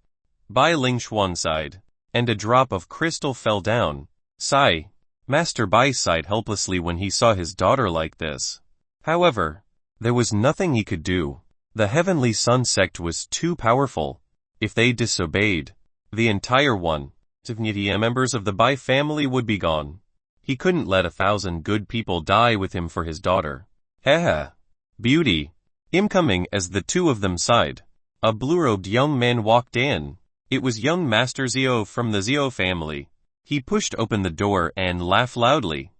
Bai Lingshuan sighed, and a drop of crystal fell down. Sigh. Master Bai sighed helplessly when he saw his daughter like this. However, there was nothing he could do. The Heavenly Sun sect was too powerful. If they disobeyed, the entire 150 members of the Bai family would be gone. He couldn't let 1,000 good people die with him for his daughter. Haha. Beauty. Incoming. As the two of them sighed, a blue-robed young man walked in. It was young Master Xiao from the Xiao family. He pushed open the door and laughed loudly.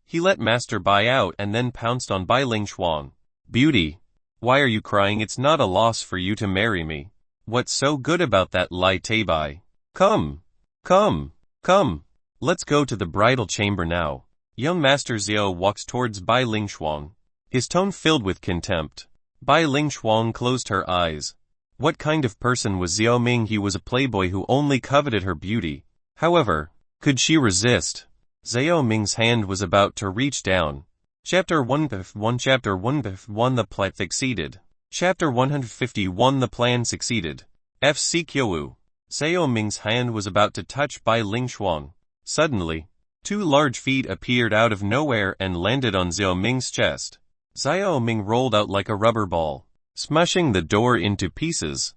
He let Master Bai out and then pounced on Bai Lingshuan. Beauty. Why are you crying? It's not a loss for you to marry me. What's so good about that? Lai Teibai. Come. Come. Come. Let's go to the bridal chamber now. Young Master Xiao walks towards Bai Lingshuan, his tone filled with contempt. Bai Lingshuan closed her eyes. What kind of person was Xiao Ming? He was a playboy who only coveted her beauty. However, could she resist? Xiao Ming's hand was about to reach down. Chapter 151. Chapter 151. The plan succeeded. Chapter 151. The plan succeeded. FC Kyowu. Xiao Ming's hand was about to touch Bai Lingshuan. Suddenly, two large feet appeared out of nowhere and landed on Xiao Ming's chest. Xiao Ming rolled out like a rubber ball, smashing the door into pieces.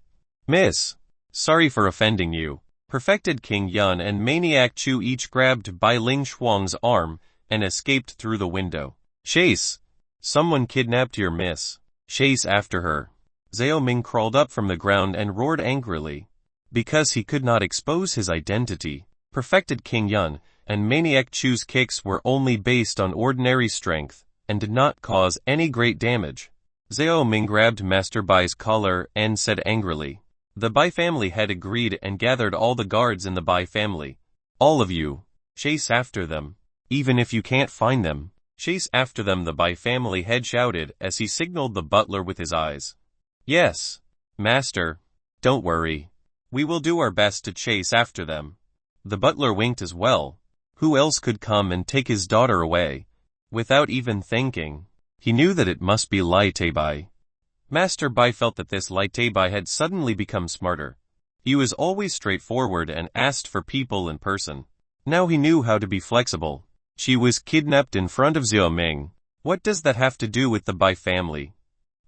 Miss. Sorry for offending you. Perfected King Yun and Maniac Chu each grabbed Bai Lingshuan's arm and escaped through the window. Chase. Someone kidnapped your miss. Chase after her. Xiao Ming crawled up from the ground and roared angrily. Because he could not expose his identity, Perfected King Yun and Maniac Chu's kicks were only based on ordinary strength and did not cause any great damage. Xiao Ming grabbed Master Bai's collar and said angrily. The Bai family had agreed and gathered all the guards in the Bai family. All of you, chase after them. Even if you can't find them, Chase after them, the Bai family head shouted as he signaled the butler with his eyes. Yes, master. Don't worry. We will do our best to chase after them. The butler winked as well. Who else could come and take his daughter away? Without even thinking, he knew that it must be Lai Bai. Master Bai felt that this Lai Bai had suddenly become smarter. He was always straightforward and asked for people in person. Now he knew how to be flexible. She was kidnapped in front of Xiao Ming. What does that have to do with the Bai family?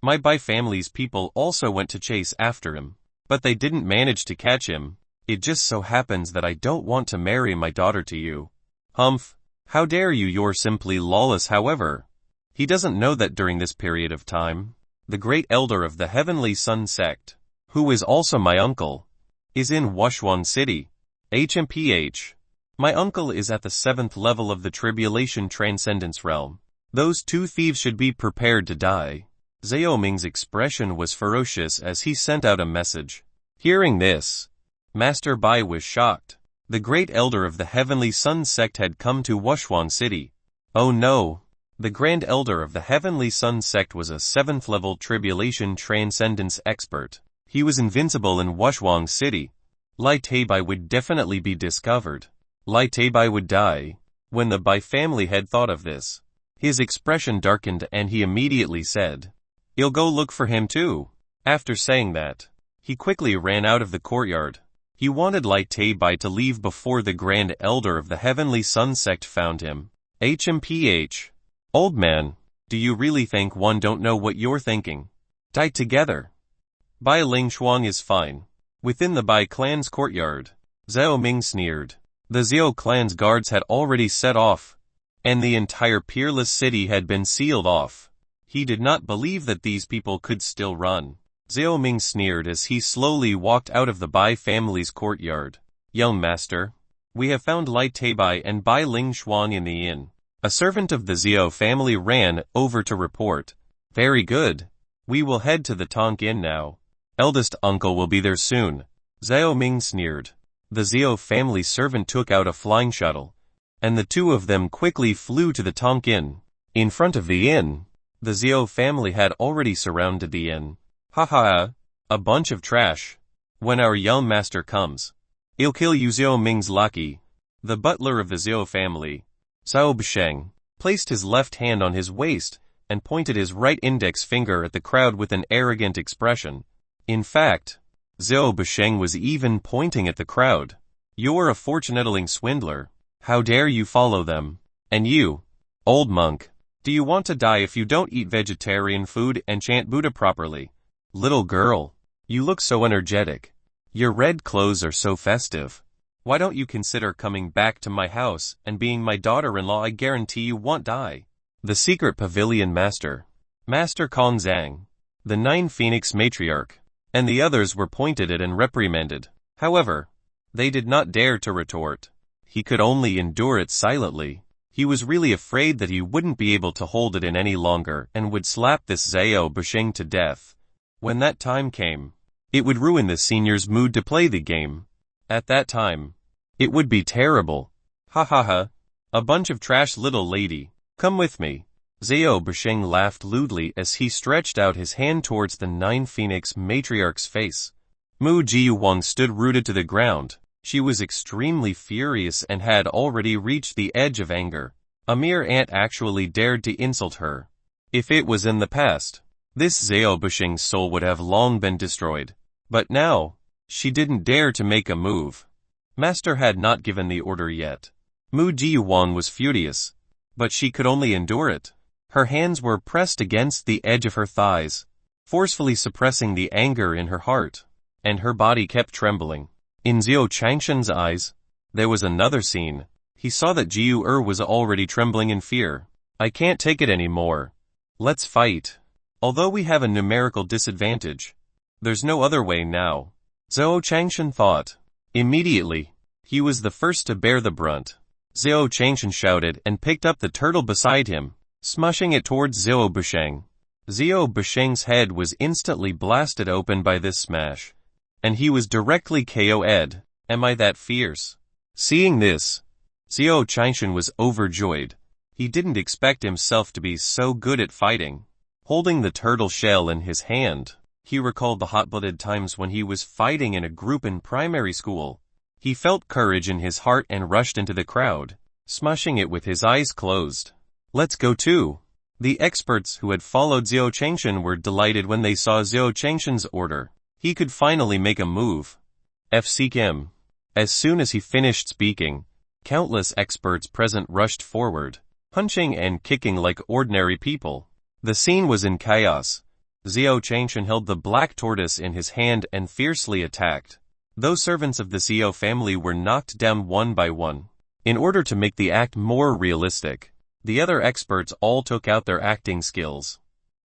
My Bai family's people also went to chase after him, but they didn't manage to catch him. It just so happens that I don't want to marry my daughter to you. Humph, how dare you, you're simply lawless. However, he doesn't know that during this period of time, the great elder of the Heavenly Sun sect, who is also my uncle, is in Wushuang City. HMPH. My uncle is at the 7th level of the Tribulation Transcendence Realm. Those two thieves should be prepared to die. Xiao Ming's expression was ferocious as he sent out a message. Hearing this, Master Bai was shocked. The great elder of the Heavenly Sun sect had come to Wushuang City. Oh no! The Grand Elder of the Heavenly Sun sect was a 7th level Tribulation Transcendence expert. He was invincible in Wushuang City. Lai Bai would definitely be discovered. Lai Bai would die. When the Bai family had thought of this, his expression darkened and he immediately said, "You'll go look for him too." After saying that, he quickly ran out of the courtyard. He wanted Lai Bai to leave before the Grand Elder of the Heavenly Sun sect found him. HMPH. Old man, do you really think one don't know what you're thinking? Die together. Bai Ling Shuang is fine. Within the Bai clan's courtyard, Xiao Ming sneered. The Xiao clan's guards had already set off, and the entire peerless city had been sealed off. He did not believe that these people could still run. Xiao Ming sneered as he slowly walked out of the Bai family's courtyard. Young master, we have found Lai Bai and Bai Ling Shuang in the inn. A servant of the Xiao family ran over to report. Very good. We will head to the Tonk Inn now. Eldest uncle will be there soon. Xiao Ming sneered. The Xiao family servant took out a flying shuttle, and the two of them quickly flew to the Tonk Inn. In front of the inn, the Xiao family had already surrounded the inn. Ha ha ha, a bunch of trash. When our young master comes, he'll kill you. Xiao Ming's lackey, the butler of the Xiao family, Xiao Bisheng, placed his left hand on his waist and pointed his right index finger at the crowd with an arrogant expression. In fact, Xiao Bisheng was even pointing at the crowd. You're a fortune-telling swindler. How dare you follow them? And you, old monk, do you want to die if you don't eat vegetarian food and chant Buddha properly? Little girl, you look so energetic. Your red clothes are so festive. Why don't you consider coming back to my house and being my daughter-in-law? I guarantee you won't die. The secret pavilion master, Master Kong Zhang, the 9 Phoenix matriarch, and the others were pointed at and reprimanded. However, they did not dare to retort. He could only endure it silently. He was really afraid that he wouldn't be able to hold it in any longer and would slap this Xiao Bisheng to death. When that time came, it would ruin the senior's mood to play the game. At that time, it would be terrible. Ha ha ha. A bunch of trash, little lady. Come with me. Xiao Bisheng laughed lewdly as he stretched out his hand towards the 9 Phoenix matriarch's face. Mu Jiwang stood rooted to the ground. She was extremely furious and had already reached the edge of anger. A mere ant actually dared to insult her. If it was in the past, this Xiao Bisheng's soul would have long been destroyed. But now, she didn't dare to make a move. Master had not given the order yet. Mu Jiwang was furious, but she could only endure it. Her hands were pressed against the edge of her thighs, forcefully suppressing the anger in her heart, and her body kept trembling. In Xiao Changshan's eyes, there was another scene. He saw that Jiu was already trembling in fear. I can't take it anymore. Let's fight. Although we have a numerical disadvantage, there's no other way now. Xiao Changshan thought. Immediately, he was the first to bear the brunt. Xiao Changshan shouted and picked up the turtle beside him, smushing it towards Xiao Bisheng. Xiao Bisheng's head was instantly blasted open by this smash, and he was directly KO'd. Am I that fierce? Seeing this, Xiao Changshan was overjoyed. He didn't expect himself to be so good at fighting. Holding the turtle shell in his hand, he recalled the hot-blooded times when he was fighting in a group in primary school. He felt courage in his heart and rushed into the crowd, smashing it with his eyes closed. Let's go too. The experts who had followed Xiao Changshan were delighted when they saw Xiao Changshan's order. He could finally make a move. Seek him. As soon as he finished speaking, countless experts present rushed forward, punching and kicking like ordinary people. The scene was in chaos. Xiao Changshan held the black tortoise in his hand and fiercely attacked. Those servants of the Xiao family were knocked down one by one. In order to make the act more realistic, the other experts all took out their acting skills.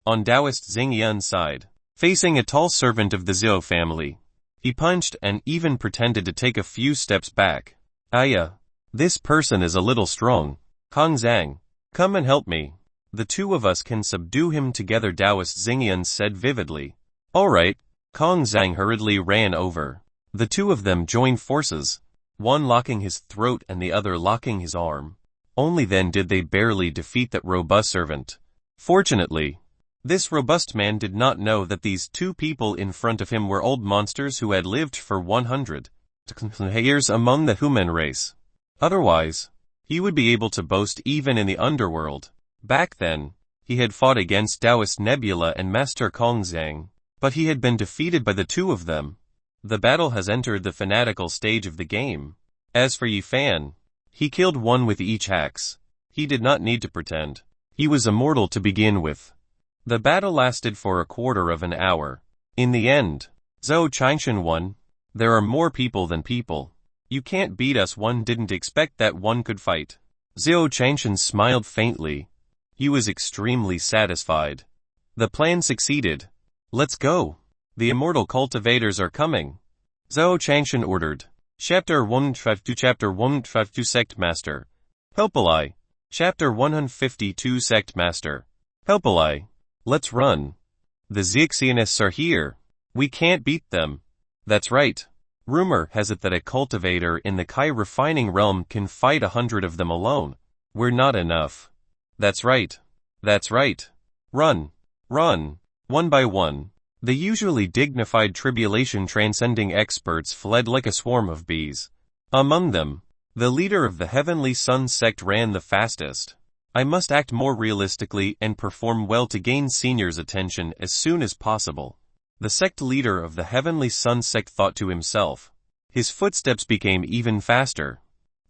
On Taoist Xing Yun's side, facing a tall servant of the Xiao family, he punched and even pretended to take a few steps back. Aya, this person is a little strong. Kong Zhang, come and help me. The two of us can subdue him together, Taoist Xing Yun said vividly. All right. Kong Zhang hurriedly ran over. The two of them joined forces, one locking his throat and the other locking his arm. Only then did they barely defeat that robust servant. Fortunately, this robust man did not know that these two people in front of him were old monsters who had lived for 100 years among the human race. Otherwise, he would be able to boast even in the underworld. Back then, he had fought against Taoist Nebula and Master Kong Zhang, but he had been defeated by the two of them. The battle has entered the fanatical stage of the game. As for Yi Fan, he killed one with each axe. He did not need to pretend. He was immortal to begin with. The battle lasted for a quarter of an hour. In the end, Xiao Changshan won. There are more people than people. You can't beat us. One didn't expect that one could fight. Xiao Changshan smiled faintly. He was extremely satisfied. The plan succeeded. Let's go. The immortal cultivators are coming. Xiao Changshan ordered. Chapter 152 Chapter 152 Sect Master. Helpalai. Chapter 152 Sect Master. Helpalai. Let's run. The Xixianists are here. We can't beat them. That's right. Rumor has it that a cultivator in the Kai refining realm can fight 100 of them alone. We're not enough. That's right. That's right. Run. Run. One by one. The usually dignified tribulation transcending experts fled like a swarm of bees. Among them, the leader of the Heavenly Sun sect ran the fastest. I must act more realistically and perform well to gain seniors' attention as soon as possible. The sect leader of the Heavenly Sun sect thought to himself. His footsteps became even faster.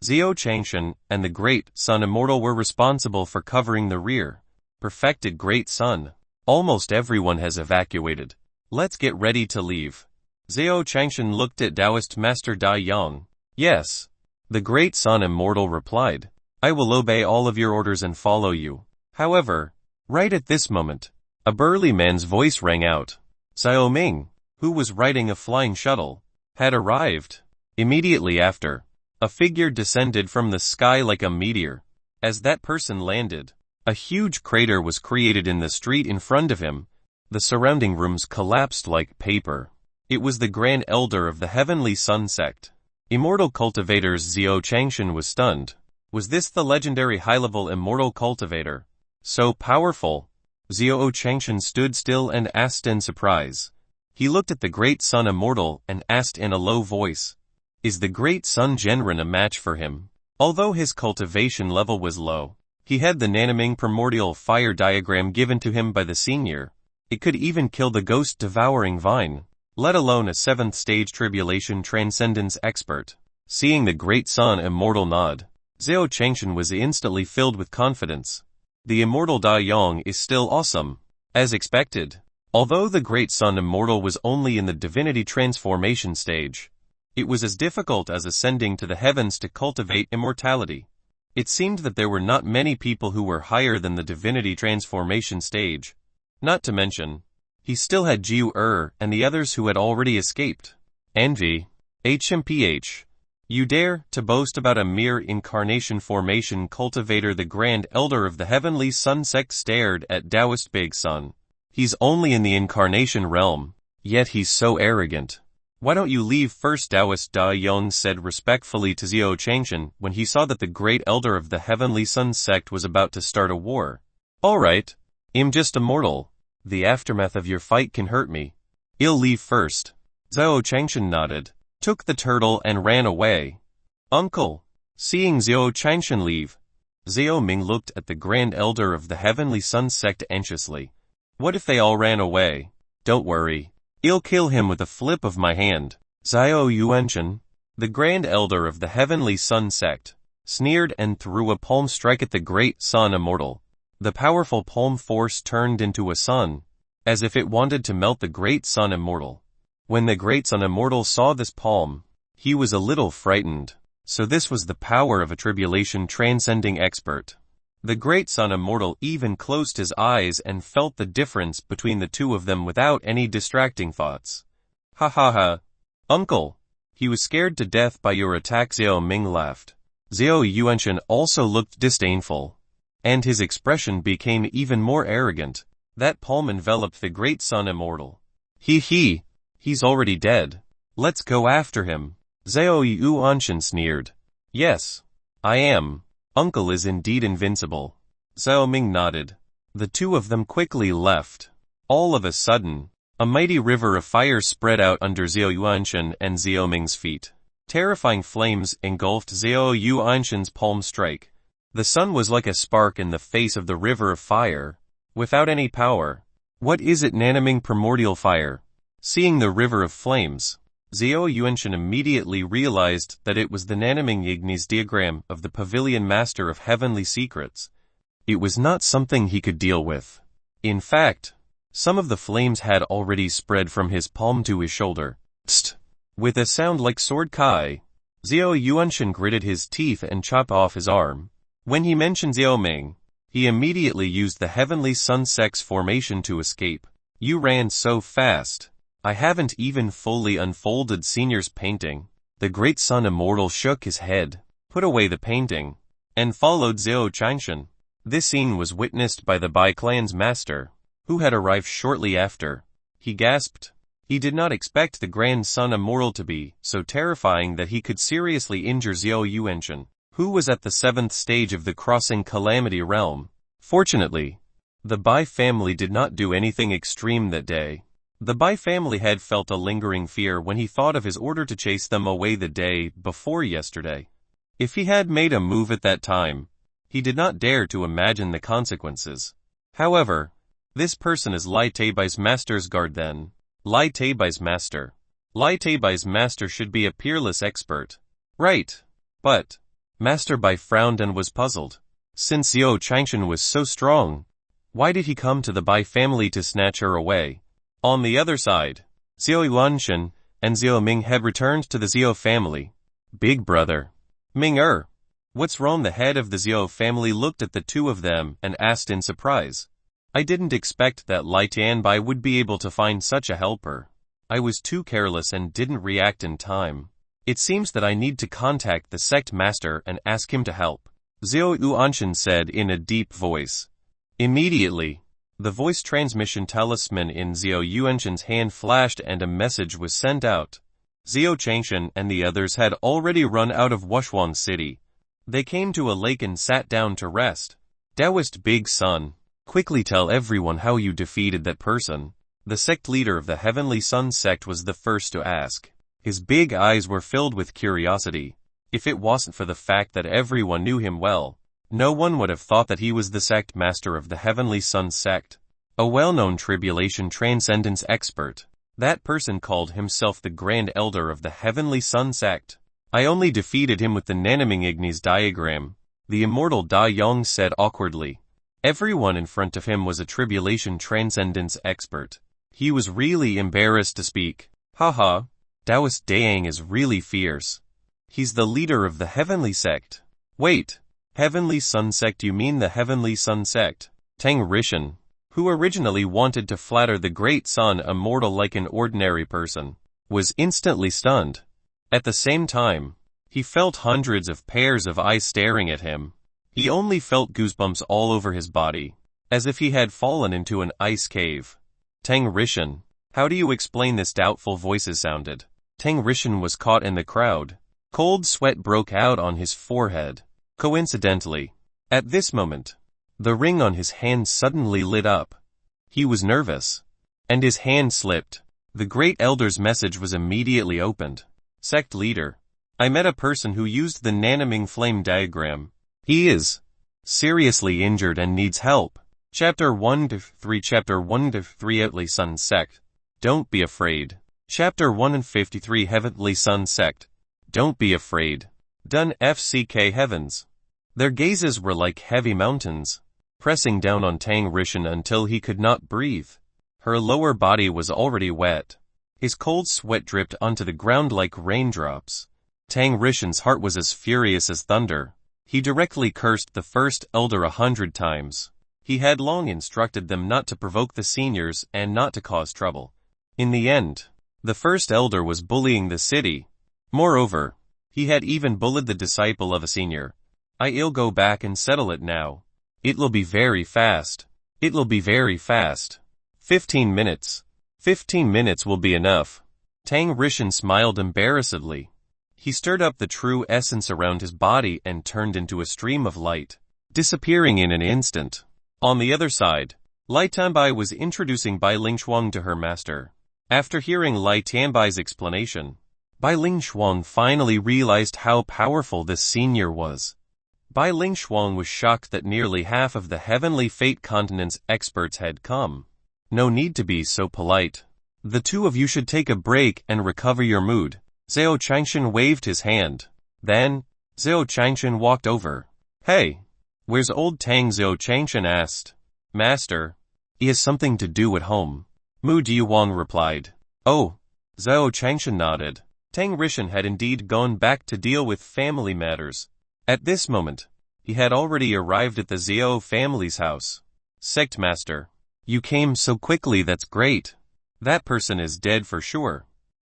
Xiao Changshan and the Great Sun Immortal were responsible for covering the rear. Perfected Great Sun. Almost everyone has evacuated. Let's get ready to leave. Xiao Changshan looked at Taoist Master Dai Yang. Yes. The Great Sun Immortal replied. I will obey all of your orders and follow you. However, right at this moment, a burly man's voice rang out. Xiao Ming, who was riding a flying shuttle, had arrived. Immediately after, a figure descended from the sky like a meteor. As that person landed, a huge crater was created in the street in front of him. The surrounding rooms collapsed like paper. It was the Grand Elder of the Heavenly Sun sect. Immortal cultivators Xiao Changshan was stunned. Was this the legendary high-level immortal cultivator? So powerful? Xiao Changshan stood still and asked in surprise. He looked at the Great Sun Immortal and asked in a low voice. Is the Great Sun Genren a match for him? Although his cultivation level was low, he had the Naniming primordial fire diagram given to him by the senior. It could even kill the ghost-devouring vine, let alone a 7th stage tribulation transcendence expert. Seeing the Great Sun Immortal nod, Xiao Changshan was instantly filled with confidence. The immortal Dai Yang is still awesome. As expected. Although the Great Sun Immortal was only in the divinity transformation stage, it was as difficult as ascending to the heavens to cultivate immortality. It seemed that there were not many people who were higher than the divinity transformation stage. Not to mention, he still had Jiu and the others who had already escaped. Envy. HMPH. You dare to boast about a mere incarnation formation cultivator? The Grand Elder of the Heavenly Sun sect stared at Taoist Big Sun. He's only in the incarnation realm, yet he's so arrogant. Why don't you leave first? Taoist Da Yong said respectfully to Xiao Changshan when he saw that the great elder of the Heavenly Sun sect was about to start a war. Alright. I'm just a mortal. The aftermath of your fight can hurt me. I'll leave first. Xiao Changshan nodded, took the turtle and ran away. Uncle. Seeing Xiao Changshan leave, Xiao Ming looked at the grand elder of the Heavenly Sun sect anxiously. What if they all ran away? Don't worry. I'll kill him with a flip of my hand. Xiao Yuanshan, the grand elder of the Heavenly Sun sect, sneered and threw a palm strike at the great sun immortal. The powerful palm force turned into a sun, as if it wanted to melt the great sun immortal. When the great sun immortal saw this palm, he was a little frightened. So this was the power of a tribulation transcending expert. The great sun immortal even closed his eyes and felt the difference between the two of them without any distracting thoughts. Ha ha ha. Uncle. He was scared to death by your attack. Xiao Ming laughed. Xiao Yuanshan also looked disdainful, and his expression became even more arrogant. That palm enveloped the great sun immortal. He, he's already dead. Let's go after him. Xiao Yuanshan sneered. Yes, I am. Uncle is indeed invincible. Xiao Ming nodded. The two of them quickly left. All of a sudden, a mighty river of fire spread out under Xiao Yuanshan and Xiao Ming's feet. Terrifying flames engulfed Xiao Yuanshan's palm strike. The sun was like a spark in the face of the river of fire, without any power. What is it? Nanaming primordial fire. Seeing the river of flames, Xiao Yuanshan immediately realized that it was the Nanaming Ignis diagram of the Pavilion Master of Heavenly Secrets. It was not something he could deal with. In fact, some of the flames had already spread from his palm to his shoulder. Tst! With a sound like sword kai, Xiao Yuanshan gritted his teeth and chopped off his arm. When he mentioned Xiao Ming, he immediately used the Heavenly Sun Sect's formation to escape. You ran so fast. I haven't even fully unfolded Senior's painting. The great sun immortal shook his head, put away the painting, and followed Xiao Changshan. This scene was witnessed by the Bai clan's master, who had arrived shortly after. He gasped. He did not expect the grand sun immortal to be so terrifying that he could seriously injure Xiao Yuanshan, who was at the 7th stage of the crossing calamity realm. Fortunately, the Bai family did not do anything extreme that day. The Bai family had felt a lingering fear when he thought of his order to chase them away the day before yesterday. If he had made a move at that time, he did not dare to imagine the consequences. However, this person is Lai Taibai's master's guard then. Lai Taibai's master. Lai Taibai's master should be a peerless expert. Right. But Master Bai frowned and was puzzled. Since Xiao Changshan was so strong, why did he come to the Bai family to snatch her away? On the other side, Xiao Yuanshan and Xiao Ming had returned to the Xiao family. Big brother. Ming-er. What's wrong? The head of the Xiao family looked at the two of them and asked in surprise. I didn't expect that Lai Tianbai would be able to find such a helper. I was too careless and didn't react in time. It seems that I need to contact the sect master and ask him to help, Xiao Yuanshan said in a deep voice. Immediately, the voice transmission talisman in Xiao Yuanshan's hand flashed and a message was sent out. Xiao Changshan and the others had already run out of Wushuang City. They came to a lake and sat down to rest. Taoist Big Sun, quickly tell everyone how you defeated that person. The sect leader of the Heavenly Sun sect was the first to ask. His big eyes were filled with curiosity. If it wasn't for the fact that everyone knew him well, no one would have thought that he was the sect master of the Heavenly Sun sect. A well-known tribulation transcendence expert. That person called himself the Grand Elder of the Heavenly Sun sect. I only defeated him with the Nanaming Ignis diagram, the immortal Da Yong said awkwardly. Everyone in front of him was a tribulation transcendence expert. He was really embarrassed to speak. Haha, Taoist Dayang is really fierce. He's the leader of the Heavenly Sect. Wait, Heavenly Sun Sect? You mean the Heavenly Sun Sect? Tang Rishan, who originally wanted to flatter the great sun immortal like an ordinary person, was instantly stunned. At the same time, he felt hundreds of pairs of eyes staring at him. He only felt goosebumps all over his body, as if he had fallen into an ice cave. Tang Rishan, how do you explain this? Doubtful voices sounded. Tang Rishan was caught in the crowd. Cold sweat broke out on his forehead. Coincidentally, at this moment, the ring on his hand suddenly lit up. He was nervous, and his hand slipped. The Great Elder's message was immediately opened. Sect leader, I met a person who used the Nanaming flame diagram. He is seriously injured and needs help. Chapter 1-3 Chapter 1-3 Heavenly Sun Sect. Don't be afraid. Chapter 153 Heavenly Sun Sect. Don't be afraid. Dun FCK Heavens. Their gazes were like heavy mountains, pressing down on Tang Rishan until he could not breathe. Her lower body was already wet. His cold sweat dripped onto the ground like raindrops. Tang Rishan's heart was as furious as thunder. He directly cursed the first elder 100 times. He had long instructed them not to provoke the seniors and not to cause trouble. In the end, the first elder was bullying the city. Moreover, he had even bullied the disciple of a senior. I'll go back and settle it now. It'll be very fast. It'll be very fast. 15 minutes. 15 minutes will be enough. Tang Rishan smiled embarrassedly. He stirred up the true essence around his body and turned into a stream of light, disappearing in an instant. On the other side, Lai Tanbai was introducing Bai Lingshuang to her master. After hearing Lai Tanbai's explanation, Bai Lingshuang finally realized how powerful this senior was. Bai Lingshuang was shocked that nearly half of the Heavenly Fate Continent's experts had come. No need to be so polite. The two of you should take a break and recover your mood. Zhao Changshan waved his hand. Then, Zhao Changshan walked over. Hey, where's old Tang? Zhao Changshan asked. Master, he has something to do at home. Mu Diwang replied. Oh, Zhao Changshan nodded. Tang Rishan had indeed gone back to deal with family matters. At this moment, he had already arrived at the Zhao family's house. Sect Master, you came so quickly, that's great. That person is dead for sure.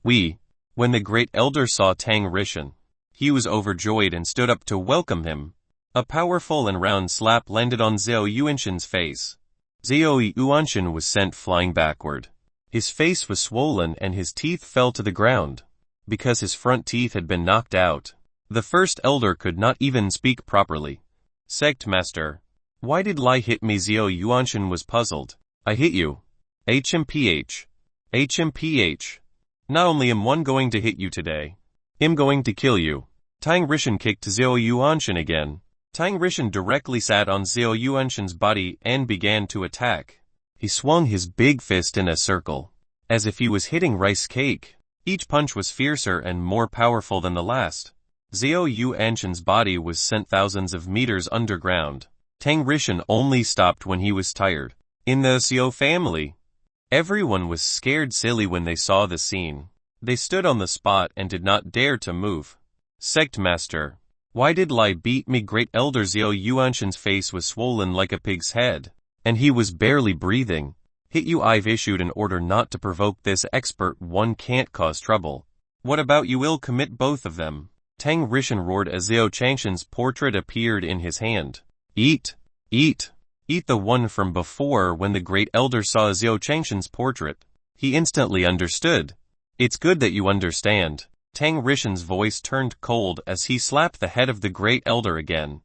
When the Great Elder saw Tang Rishan, he was overjoyed and stood up to welcome him. A powerful and round slap landed on Zhao Yuanshan's face. Zhao Yuanshan was sent flying backward. His face was swollen and his teeth fell to the ground. Because his front teeth had been knocked out, the first elder could not even speak properly. Sect Master, why did Lai hit me? Zhao Yuanshan was puzzled. I hit you. HMPH. HMPH. Not only am one going to hit you today, I'm going to kill you. Tang Rishan kicked Zhao Yuanshan again. Tang Rishan directly sat on Zhao Yuanshan's body and began to attack. He swung his big fist in a circle, as if he was hitting rice cake. Each punch was fiercer and more powerful than the last. Zhao Yuanshan's body was sent thousands of meters underground. Tang Rishan only stopped when he was tired. In the Zhao family, everyone was scared silly when they saw the scene. They stood on the spot and did not dare to move. Sect Master, why did Lai beat me? Great Elder Zhao Yuanshan's face was swollen like a pig's head, and he was barely breathing. Hit you? I've issued an order not to provoke this expert one, can't cause trouble. What about you? Will commit both of them. Tang Rishan roared as Zhao Changshan's portrait appeared in his hand. Eat! Eat! Eat the one from before. When the Great Elder saw Zhao Changshan's portrait, he instantly understood. It's good that you understand. Tang Rishan's voice turned cold as he slapped the head of the Great Elder again.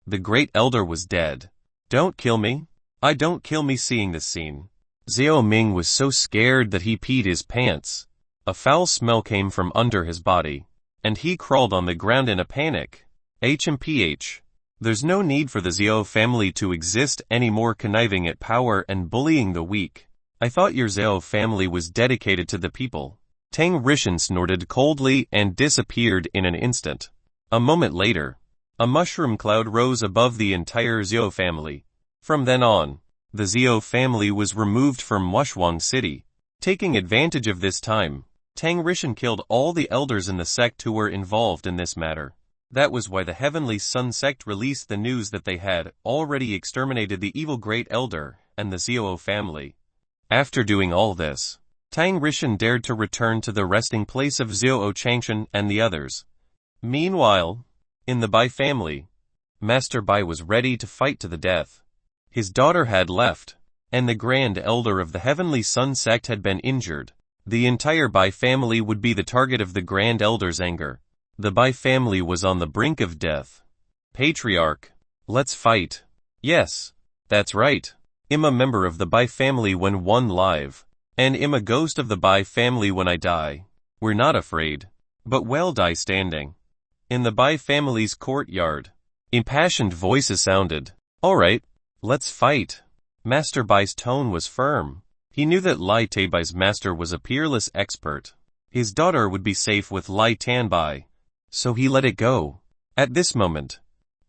The Great Elder was dead. Don't kill me. Don't kill me. Seeing this scene, Zhao Ming was so scared that he peed his pants. A foul smell came from under his body, and he crawled on the ground in a panic. HMPH. There's no need for the Zhao family to exist anymore, conniving at power and bullying the weak. I thought your Zhao family was dedicated to the people. Tang Rishan snorted coldly and disappeared in an instant. A moment later, a mushroom cloud rose above the entire Zhao family. From then on, the Zhao family was removed from Wushuang City. Taking advantage of this time, Tang Rishan killed all the elders in the sect who were involved in this matter. That was why the Heavenly Sun sect released the news that they had already exterminated the evil Great Elder and the Zhao family. After doing all this, Tang Rishan dared to return to the resting place of Zhao Changshan and the others. Meanwhile, in the Bai family, Master Bai was ready to fight to the death. His daughter had left, and the Grand Elder of the Heavenly Sun sect had been injured. The entire Bai family would be the target of the Grand Elder's anger. The Bai family was on the brink of death. Patriarch, let's fight. Yes, that's right. I'm a member of the Bai family when one live, and I'm a ghost of the Bai family when I die. We're not afraid, but we'll die standing. In the Bai family's courtyard, impassioned voices sounded. All right, let's fight. Master Bai's tone was firm. He knew that Lai Taibai's master was a peerless expert. His daughter would be safe with Lai Tanbai, so he let it go. At this moment,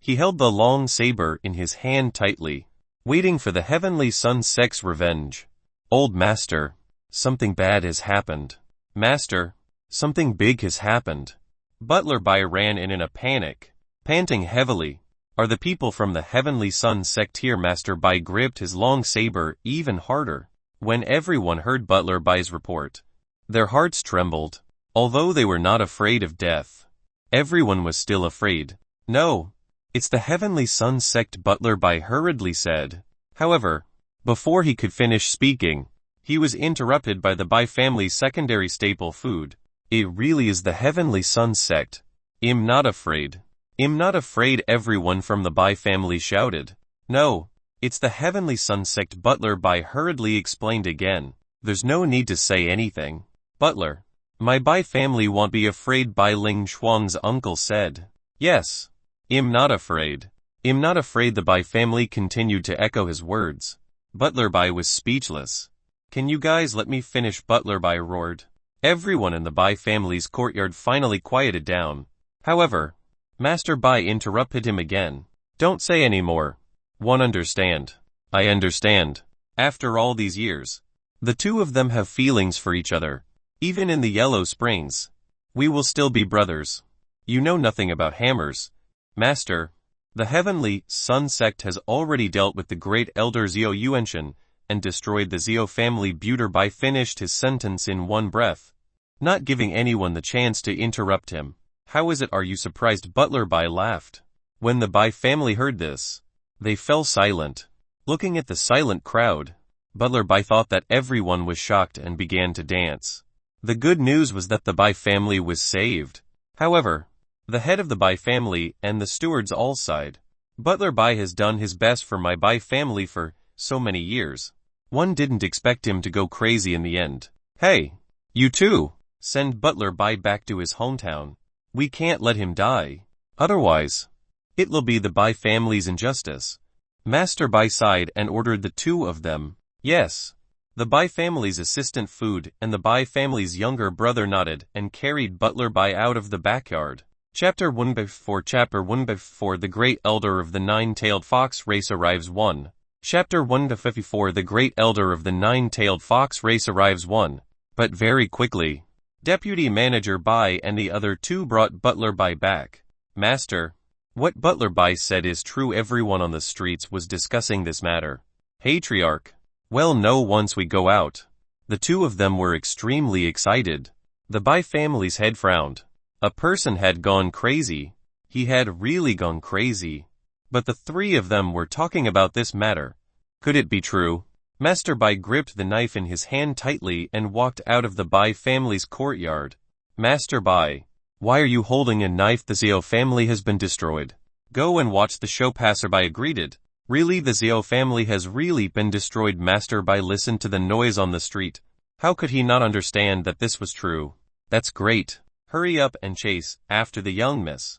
he held the long saber in his hand tightly, waiting for the heavenly sun sect's revenge. Old master, something bad has happened. Master, something big has happened. Butler Bai ran in a panic, panting heavily. Are the people from the heavenly sun sect here? Master Bai gripped his long saber even harder. When everyone heard Butler Bai's report, their hearts trembled. Although they were not afraid of death, everyone was still afraid. No, it's the heavenly sun sect, Butler Bai hurriedly said. However, before he could finish speaking, he was interrupted by the Bai family's secondary staple food. It really is the heavenly sun sect. I'm not afraid. I'm not afraid, everyone from the Bai family shouted. No, it's the heavenly sun sect, Butler Bai hurriedly explained again. There's no need to say anything. Butler, my Bai family won't be afraid, Bai Ling Shuang's uncle said. Yes, I'm not afraid. I'm not afraid, the Bai family continued to echo his words. Butler Bai was speechless. Can you guys let me finish? Butler Bai roared. Everyone in the Bai family's courtyard finally quieted down. However, Master Bai interrupted him again. Don't say any more. One understand. I understand. After all these years, the two of them have feelings for each other. Even in the Yellow Springs, we will still be brothers. You know nothing about hammers. Master, the heavenly sun sect has already dealt with the great elder Xiao Yuanshan and destroyed the Xiao family. Butler Bai finished his sentence in one breath, not giving anyone the chance to interrupt him. How is it? Are you surprised? Butler Bai laughed. When the Bai family heard this, they fell silent. Looking at the silent crowd, Butler Bai thought that everyone was shocked and began to dance. The good news was that the Bai family was saved. However, the head of the Bai family and the stewards all sighed. Butler Bai has done his best for my Bai family for so many years. One didn't expect him to go crazy in the end. Hey, you two, send Butler Bai back to his hometown. We can't let him die. Otherwise, it will be the Bai family's injustice. Master Bai sighed and ordered the two of them. Yes. The Bai family's assistant Food and the Bai family's younger brother nodded and carried Butler Bai out of the backyard. Chapter 1:4 Chapter 1:4 The Great Elder of the Nine-Tailed Fox Race arrives 1. Chapter 1:54 The Great Elder of the Nine-Tailed Fox Race arrives 1. But very quickly, Deputy Manager Bai and the other two brought Butler Bai back. Master, what Butler Bai said is true. Everyone on the streets was discussing this matter. Patriarch, well, no, once we go out. The two of them were extremely excited. The Bai family's head frowned. A person had gone crazy. He had really gone crazy. But the three of them were talking about this matter. Could it be true? Master Bai gripped the knife in his hand tightly and walked out of the Bai family's courtyard. Master Bai, why are you holding a knife? The Xiao family has been destroyed. Go and watch the show. Passerby agreed. Really, the Xiao family has really been destroyed. Master Bai listened to the noise on the street. How could he not understand that this was true? That's great. Hurry up and chase after the young miss.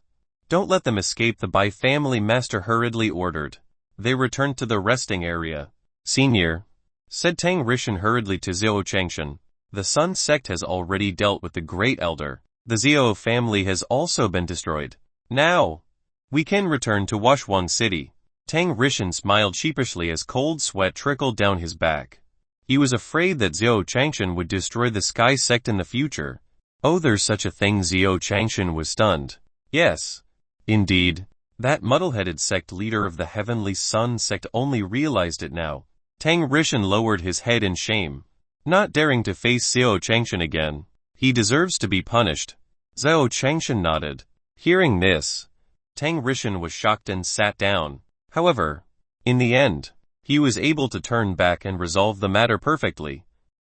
Don't let them escape. The Bai family master hurriedly ordered. They returned to the resting area. Senior, said Tang Rishan hurriedly to Xiao Changshan, the Sun sect has already dealt with the Great Elder. The Xiao family has also been destroyed. Now, we can return to Washuang City. Tang Rishan smiled sheepishly as cold sweat trickled down his back. He was afraid that Xiao Changshan would destroy the Sky sect in the future. Oh, there's such a thing. Xiao Changshan was stunned. Yes, indeed. That muddle-headed sect leader of the Heavenly Sun sect only realized it now. Tang Rishan lowered his head in shame, not daring to face Xiao Changshan again. He deserves to be punished. Xiao Changshan nodded. Hearing this, Tang Rishan was shocked and sat down. However, in the end, he was able to turn back and resolve the matter perfectly.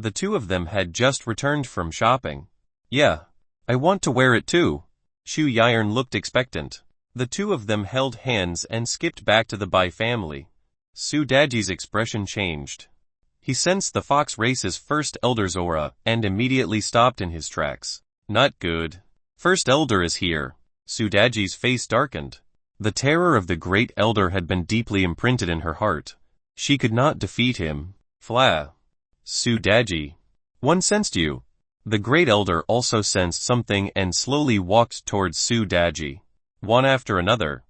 The two of them had just returned from shopping. Yeah, I want to wear it too. Shu Yiren looked expectant. The two of them held hands and skipped back to the Bai family. Su Daji's expression changed. He sensed the fox race's first elder's aura and immediately stopped in his tracks. Not good. First elder is here. Su Daji's face darkened. The terror of the great elder had been deeply imprinted in her heart. She could not defeat him. Fla. Su Daji. One sensed you. The great elder also sensed something and slowly walked towards Su Daji. One after another.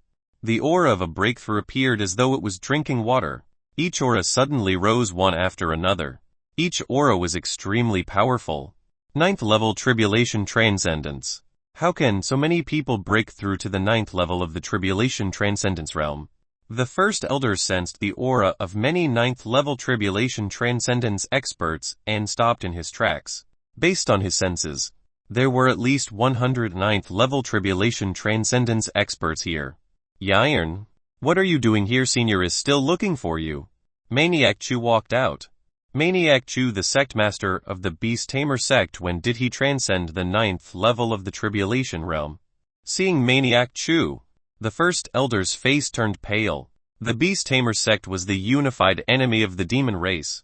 The aura of a breakthrough appeared as though it was drinking water. Each aura suddenly rose one after another. Each aura was extremely powerful. 9th level tribulation transcendence. How can so many people break through to the 9th level of the tribulation transcendence realm? The first elder sensed the aura of many 9th level tribulation transcendence experts and stopped in his tracks. Based on his senses, there were at least 100 9th level tribulation transcendence experts here. Yiren, what are you doing here? Senior is still looking for you. Maniac Chu walked out. Maniac Chu, the sect master of the Beast Tamer sect. When did he transcend the 9th level of the tribulation realm? Seeing Maniac Chu, the first elder's face turned pale. The Beast Tamer sect was the unified enemy of the demon race.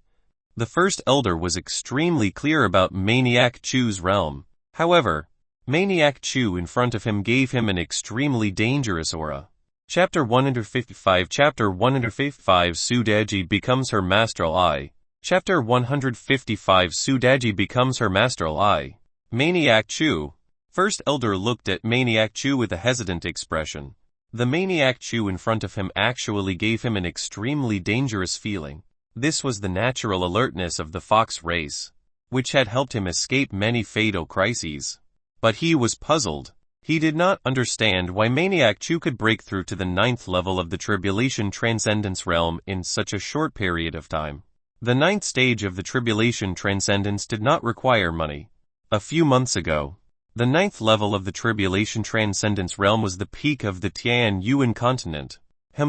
The first elder was extremely clear about Maniac Chu's realm. However, Maniac Chu in front of him gave him an extremely dangerous aura. Chapter 155 Chapter 155 Su Daji becomes her Mastral Eye. Chapter 155 Su Daji becomes her Mastral Eye. Maniac Chu. First elder looked at Maniac Chu with a hesitant expression. The Maniac Chu in front of him actually gave him an extremely dangerous feeling. This was the natural alertness of the fox race, which had helped him escape many fatal crises. But he was puzzled. He did not understand why Maniac Chu could break through to the 9th level of the Tribulation Transcendence realm in such a short period of time. The 9th stage of the Tribulation Transcendence did not require money. A few months ago, the 9th level of the Tribulation Transcendence realm was the peak of the Tian Yuan continent.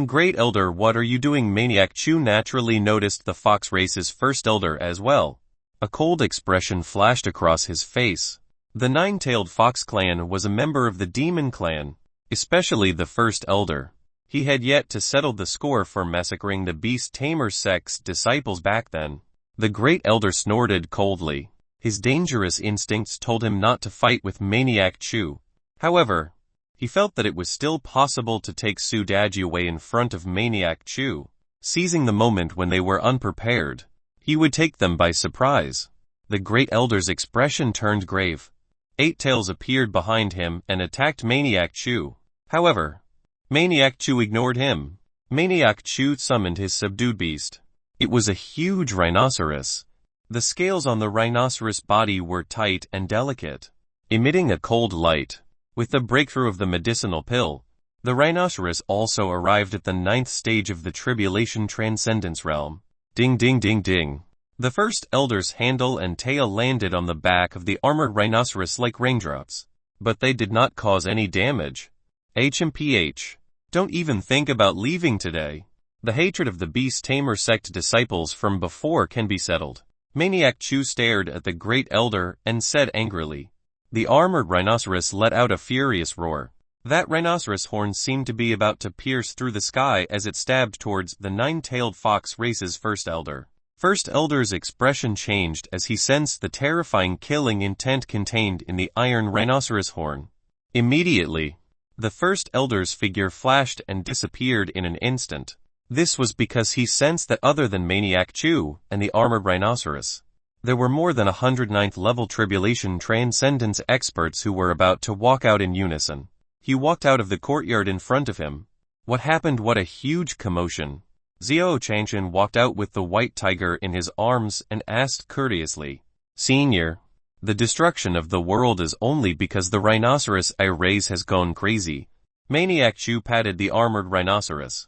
Great Elder, what are you doing? Maniac Chu naturally noticed the fox race's first elder as well. A cold expression flashed across his face. The nine-tailed fox clan was a member of the demon clan, especially the first elder. He had yet to settle the score for massacring the Beast Tamer sect's disciples back then. The great elder snorted coldly. His dangerous instincts told him not to fight with Maniac Chu. However, he felt that it was still possible to take Su Daji away in front of Maniac Chu. Seizing the moment when they were unprepared, he would take them by surprise. The great elder's expression turned grave. 8 tails appeared behind him and attacked Maniac Chu. However, Maniac Chu ignored him. Maniac Chu summoned his subdued beast. It was a huge rhinoceros. The scales on the rhinoceros body were tight and delicate, emitting a cold light. With the breakthrough of the medicinal pill, the rhinoceros also arrived at the 9th stage of the Tribulation Transcendence realm. Ding ding ding ding. The first elder's handle and tail landed on the back of the armored rhinoceros like raindrops, but they did not cause any damage. HMPH. Don't even think about leaving today. The hatred of the Beast Tamer sect disciples from before can be settled. Maniac Chu stared at the great elder and said angrily. The armored rhinoceros let out a furious roar. That rhinoceros horn seemed to be about to pierce through the sky as it stabbed towards the 9-tailed fox race's first elder. First elder's expression changed as he sensed the terrifying killing intent contained in the iron rhinoceros horn. Immediately, the first elder's figure flashed and disappeared in an instant. This was because he sensed that other than Maniac Chu and the armored rhinoceros, there were more than 109th level Tribulation Transcendence experts who were about to walk out in unison. He walked out of the courtyard in front of him. What happened? What a huge commotion. Xiao Changshan walked out with the white tiger in his arms and asked courteously, Senior, the destruction of the world is only because the rhinoceros I raise has gone crazy. Maniac Chu patted the armored rhinoceros.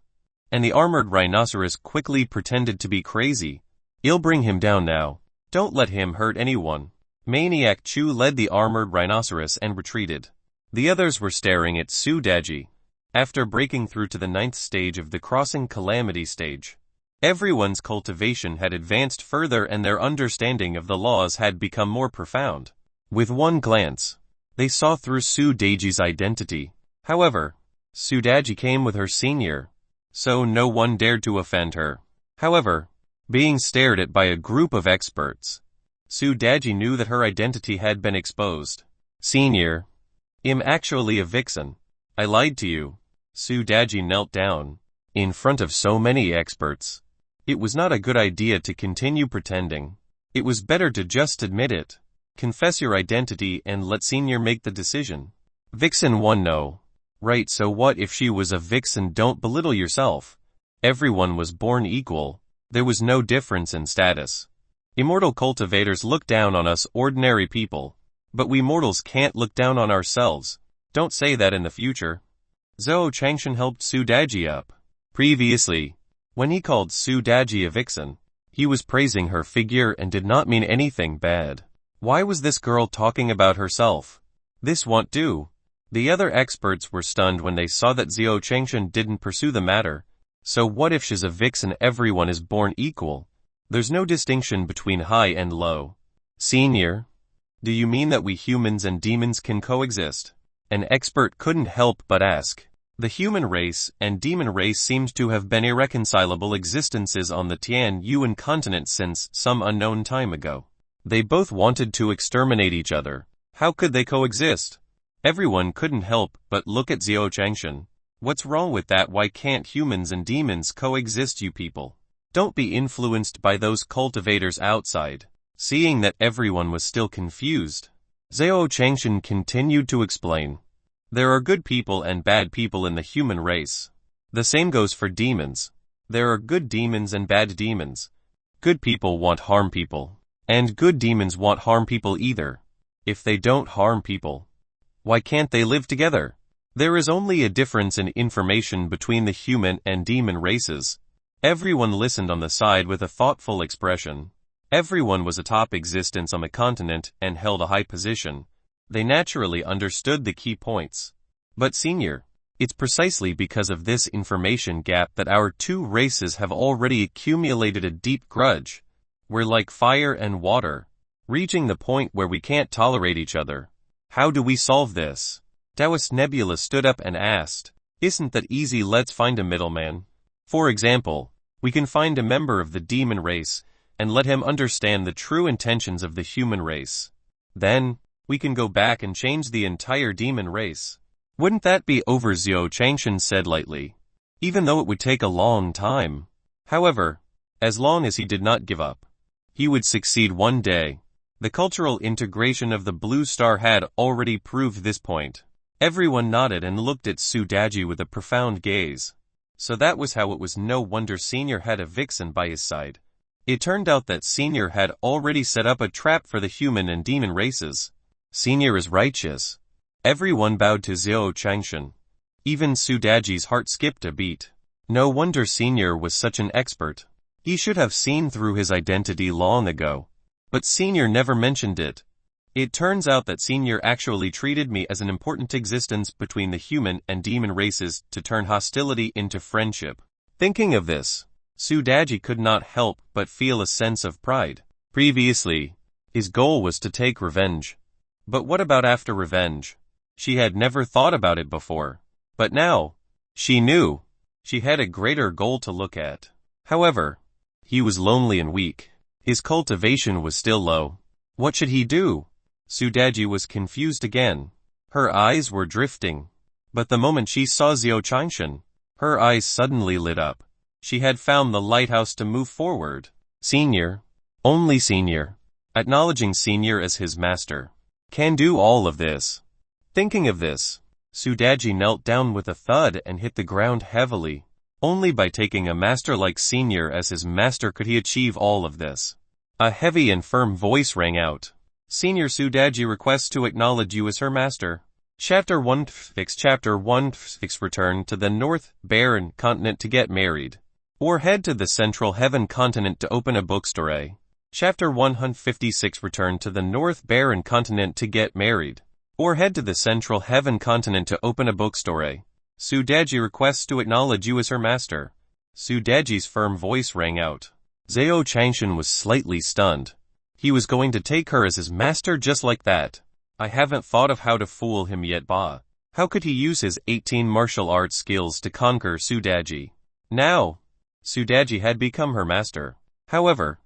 And the armored rhinoceros quickly pretended to be crazy. I'll bring him down now. Don't let him hurt anyone. Maniac Chu led the armored rhinoceros and retreated. The others were staring at Su Daji. After breaking through to the 9th stage of the Crossing Calamity stage, Everyone's cultivation had advanced further and their understanding of the laws had become more profound. With one glance, they saw through Sudaji's identity. However, Sudaji came with her senior, so no one dared to offend her. However, being stared at by a group of experts, Sudaji knew that her identity had been exposed. Senior, I'm actually a vixen. I lied to you. Sudaji knelt down, in front of so many experts. It was not a good idea to continue pretending. It was better to just admit it. Confess your identity and let senior make the decision. Vixen 1 No. Right, so what if she was a vixen? Don't belittle yourself. Everyone was born equal. There was no difference in status. Immortal cultivators look down on us ordinary people. But we mortals can't look down on ourselves. Don't say that in the future. Zhou Changshan helped Sudaji up. Previously, when he called Sudaji a vixen, he was praising her figure and did not mean anything bad. Why was this girl talking about herself? This won't do. The other experts were stunned when they saw that Zhou Changshan didn't pursue the matter. So what if she's a vixen? Everyone is born equal. There's no distinction between high and low. Senior, do you mean that we humans and demons can coexist? An expert couldn't help but ask. The human race and demon race seemed to have been irreconcilable existences on the Tian Yuan continent since some unknown time ago. They both wanted to exterminate each other. How could they coexist? Everyone couldn't help but look at Zhou Changshan. What's wrong with that? Why can't humans and demons coexist, you people? Don't be influenced by those cultivators outside. Seeing that everyone was still confused, Zhou Changshan continued to explain. There are good people and bad people in the human race. The same goes for demons. There are good demons and bad demons. Good people want harm people. And good demons want harm people either. If they don't harm people, why can't they live together? There is only a difference in information between the human and demon races. Everyone listened on the side with a thoughtful expression. Everyone was a top existence on the continent and held a high position. They naturally understood the key points. But senior, it's precisely because of this information gap that our two races have already accumulated a deep grudge. We're like fire and water, reaching the point where we can't tolerate each other. How do we solve this? Taoist Nebula stood up and asked. Isn't that easy? Let's find a middleman. For example, we can find a member of the demon race and let him understand the true intentions of the human race. Then, we can go back and change the entire demon race. Wouldn't that be over? Zhou Changshan said lightly, even though it would take a long time. However, as long as he did not give up, he would succeed one day. The cultural integration of the Blue Star had already proved this point. Everyone nodded and looked at Sudaji with a profound gaze. So that was how it was. No wonder Senior had a vixen by his side. It turned out that Senior had already set up a trap for the human and demon races. Senior is righteous. Everyone bowed to Zhou Changshan. Even Sudaji's heart skipped a beat. No wonder Senior was such an expert. He should have seen through his identity long ago. But Senior never mentioned it. It turns out that Senior actually treated me as an important existence between the human and demon races to turn hostility into friendship. Thinking of this, Sudaji could not help but feel a sense of pride. Previously, his goal was to take revenge. But what about after revenge? She had never thought about it before. But now, she knew. She had a greater goal to look at. However, he was lonely and weak. His cultivation was still low. What should he do? Sudaji was confused again. Her eyes were drifting. But the moment she saw Zhou Changshan, her eyes suddenly lit up. She had found the lighthouse to move forward. Senior, only Senior, acknowledging Senior as his master, can do all of this. Thinking of this, Sudaji knelt down with a thud and hit the ground heavily. Only by taking a master like Senior as his master could he achieve all of this. A heavy and firm voice rang out. Senior, Sudaji requests to acknowledge you as her master. Chapter 1 Chapter 1 Return to the North Barren Continent to get married. Or head to the Central Heaven Continent to open a bookstore. Chapter 156 Return to the North Barren Continent to get married. Or head to the Central Heaven Continent to open a bookstore. Sudaji requests to acknowledge you as her master. Su Daji's firm voice rang out. Zhao Changshan was slightly stunned. He was going to take her as his master just like that. I haven't thought of how to fool him yet, Ba. How could he use his 18 martial arts skills to conquer Su Daji? Now, Su Daji had become her master. However,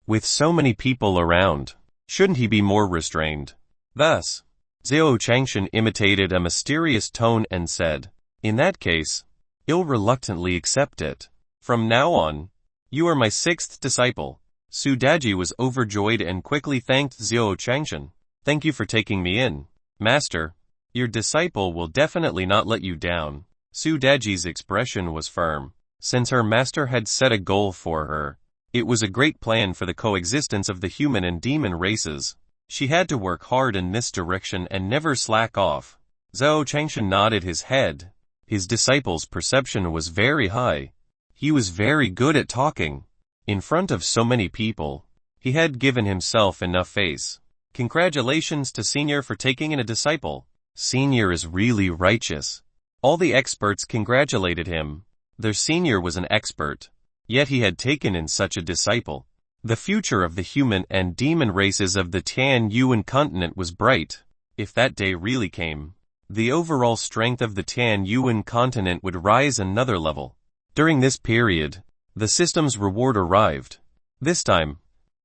with so many people around, shouldn't he be more restrained? Thus, Zhao Changshan imitated a mysterious tone and said, in that case, I'll reluctantly accept it. From now on, you are my 6th disciple. Su Daji was overjoyed and quickly thanked Zhao Changshan. Thank you for taking me in, Master. Your disciple will definitely not let you down. Su Daji's expression was firm. Since her master had set a goal for her, it was a great plan for the coexistence of the human and demon races. She had to work hard in this direction and never slack off. Zhao Changshan nodded his head. His disciple's perception was very high. He was very good at talking. In front of so many people, he had given himself enough face. Congratulations to Senior for taking in a disciple. Senior is really righteous. All the experts congratulated him. Their Senior was an expert, yet he had taken in such a disciple. The future of the human and demon races of the Tian Yuan continent was bright. If that day really came, the overall strength of the Tian Yuan continent would rise another level. During this period, the system's reward arrived. This time,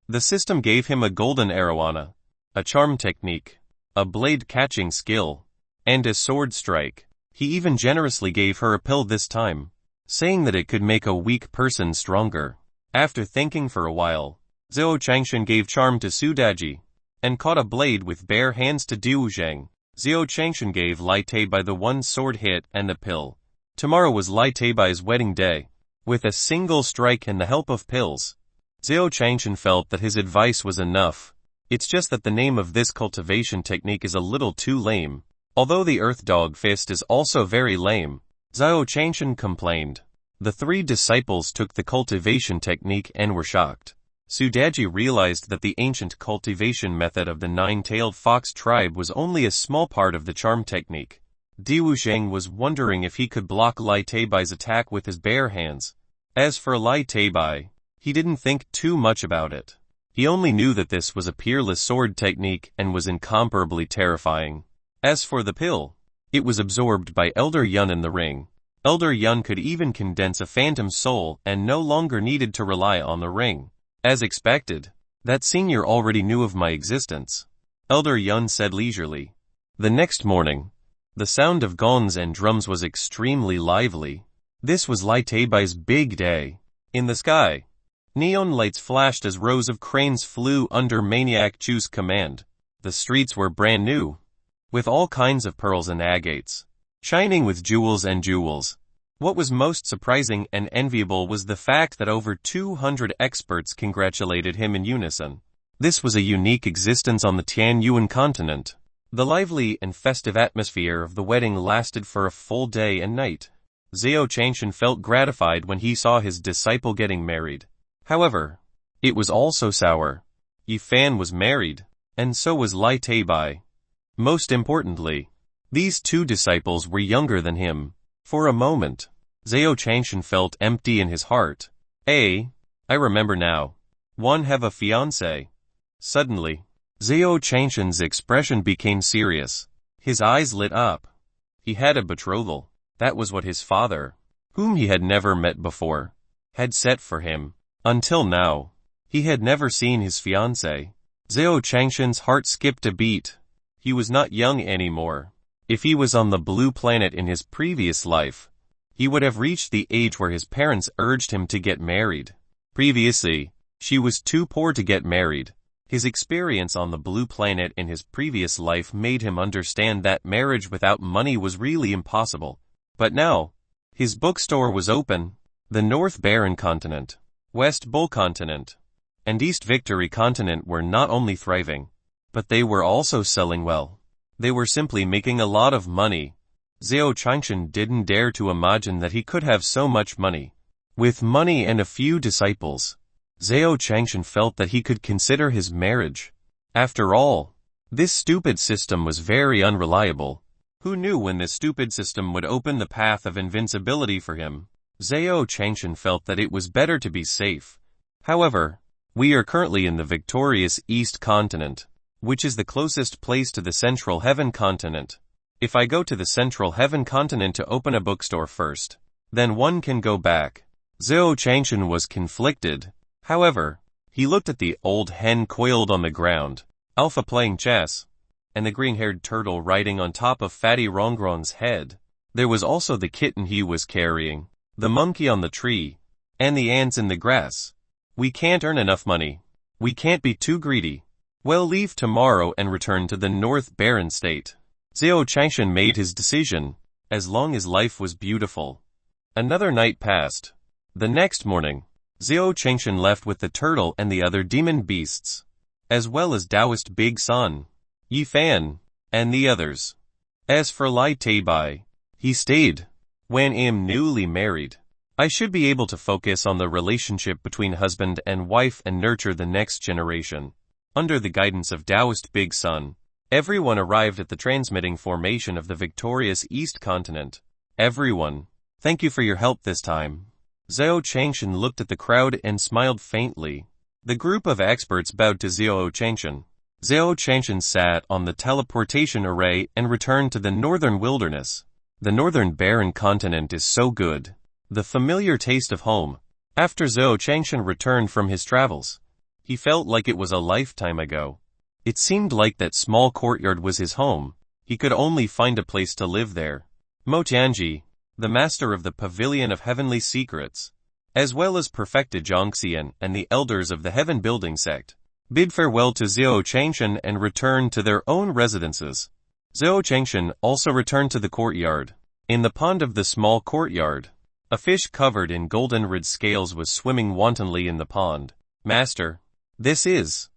the system gave him a golden arowana, a charm technique, a blade catching skill, and a sword strike. He even generously gave her a pill this time, saying that it could make a weak person stronger. After thinking for a while, Zhao Changshan gave charm to Su Daji, and caught a blade with bare hands to Diu Zhang. Zhao Changshan gave Lai Teibai the one sword hit and the pill. Tomorrow was Lai Teibai's wedding day. With a single strike and the help of pills, Zhao Changshan felt that his advice was enough. It's just that the name of this cultivation technique is a little too lame. Although the Earth Dog Fist is also very lame, Zhao Changshan complained. The 3 disciples took the cultivation technique and were shocked. Su Daji realized that the ancient cultivation method of the 9-tailed fox tribe was only a small part of the charm technique. Diu Zhang was wondering if he could block Lai Teibai's attack with his bare hands. As for Lai Teibai, he didn't think too much about it. He only knew that this was a peerless sword technique and was incomparably terrifying. As for the pill, it was absorbed by Elder Yun in the ring. Elder Yun could even condense a phantom soul and no longer needed to rely on the ring. As expected, that Senior already knew of my existence, Elder Yun said leisurely. The next morning, the sound of gongs and drums was extremely lively. This was Lai Teibai's big day. In the sky, neon lights flashed as rows of cranes flew under Maniac Chu's command. The streets were brand new, with all kinds of pearls and agates, shining with jewels and jewels. What was most surprising and enviable was the fact that over 200 experts congratulated him in unison. This was a unique existence on the Tian Yuan continent. The lively and festive atmosphere of the wedding lasted for a full day and night. Zhao Changshan felt gratified when he saw his disciple getting married. However, it was also sour. Yi Fan was married, and so was Lai Teibai. Most importantly, these 2 disciples were younger than him. For a moment, Zhao Changshan felt empty in his heart. I remember now. One have a fiancé. Suddenly, Zhao Changshan's expression became serious. His eyes lit up. He had a betrothal. That was what his father, whom he had never met before, had set for him. Until now, he had never seen his fiancé. Zhao Changshan's heart skipped a beat. He was not young anymore. If he was on the blue planet in his previous life, he would have reached the age where his parents urged him to get married. Previously, she was too poor to get married. His experience on the blue planet in his previous life made him understand that marriage without money was really impossible. But now, his bookstore was open. The North Barren Continent, West Bull Continent, and East Victory Continent were not only thriving, but they were also selling well. They were simply making a lot of money. Zhao Changshan didn't dare to imagine that he could have so much money. With money and a few disciples, Zhao Changshan felt that he could consider his marriage. After all, this stupid system was very unreliable. Who knew when this stupid system would open the path of invincibility for him? Zhao Changshan felt that it was better to be safe. However, we are currently in the victorious East continent, which is the closest place to the Central Heaven continent. If I go to the Central Heaven continent to open a bookstore first, then one can go back. Zhao Changshan was conflicted. However, he looked at the old hen coiled on the ground, Alpha playing chess, and the green-haired turtle riding on top of Fatty Rongron's head. There was also the kitten he was carrying, the monkey on the tree, and the ants in the grass. We can't earn enough money. We can't be too greedy. We'll leave tomorrow and return to the North Barren State. Zhao Changshan made his decision, as long as life was beautiful. Another night passed. The next morning, Zhao Changshan left with the turtle and the other demon beasts, as well as Taoist Big Sun, Yi Fan, and the others. As for Lai Teibai, he stayed. When I'm newly married, I should be able to focus on the relationship between husband and wife and nurture the next generation. Under the guidance of Taoist Big Sun, everyone arrived at the transmitting formation of the victorious East continent. Everyone, thank you for your help this time. Zhao Changshan looked at the crowd and smiled faintly. The group of experts bowed to Zhao Changshan. Zhao Changshan sat on the teleportation array and returned to the northern wilderness. The northern barren continent is so good. The familiar taste of home. After Zhao Changshan returned from his travels, he felt like it was a lifetime ago. It seemed like that small courtyard was his home. He could only find a place to live there. Mo Tianji, the master of the Pavilion of Heavenly Secrets, as well as perfected Zhangxian and the elders of the Heaven Building sect, bid farewell to Zhao Changshan and returned to their own residences. Zhao Changshan also returned to the courtyard. In the pond of the small courtyard, a fish covered in golden red scales was swimming wantonly in the pond. Master, this is...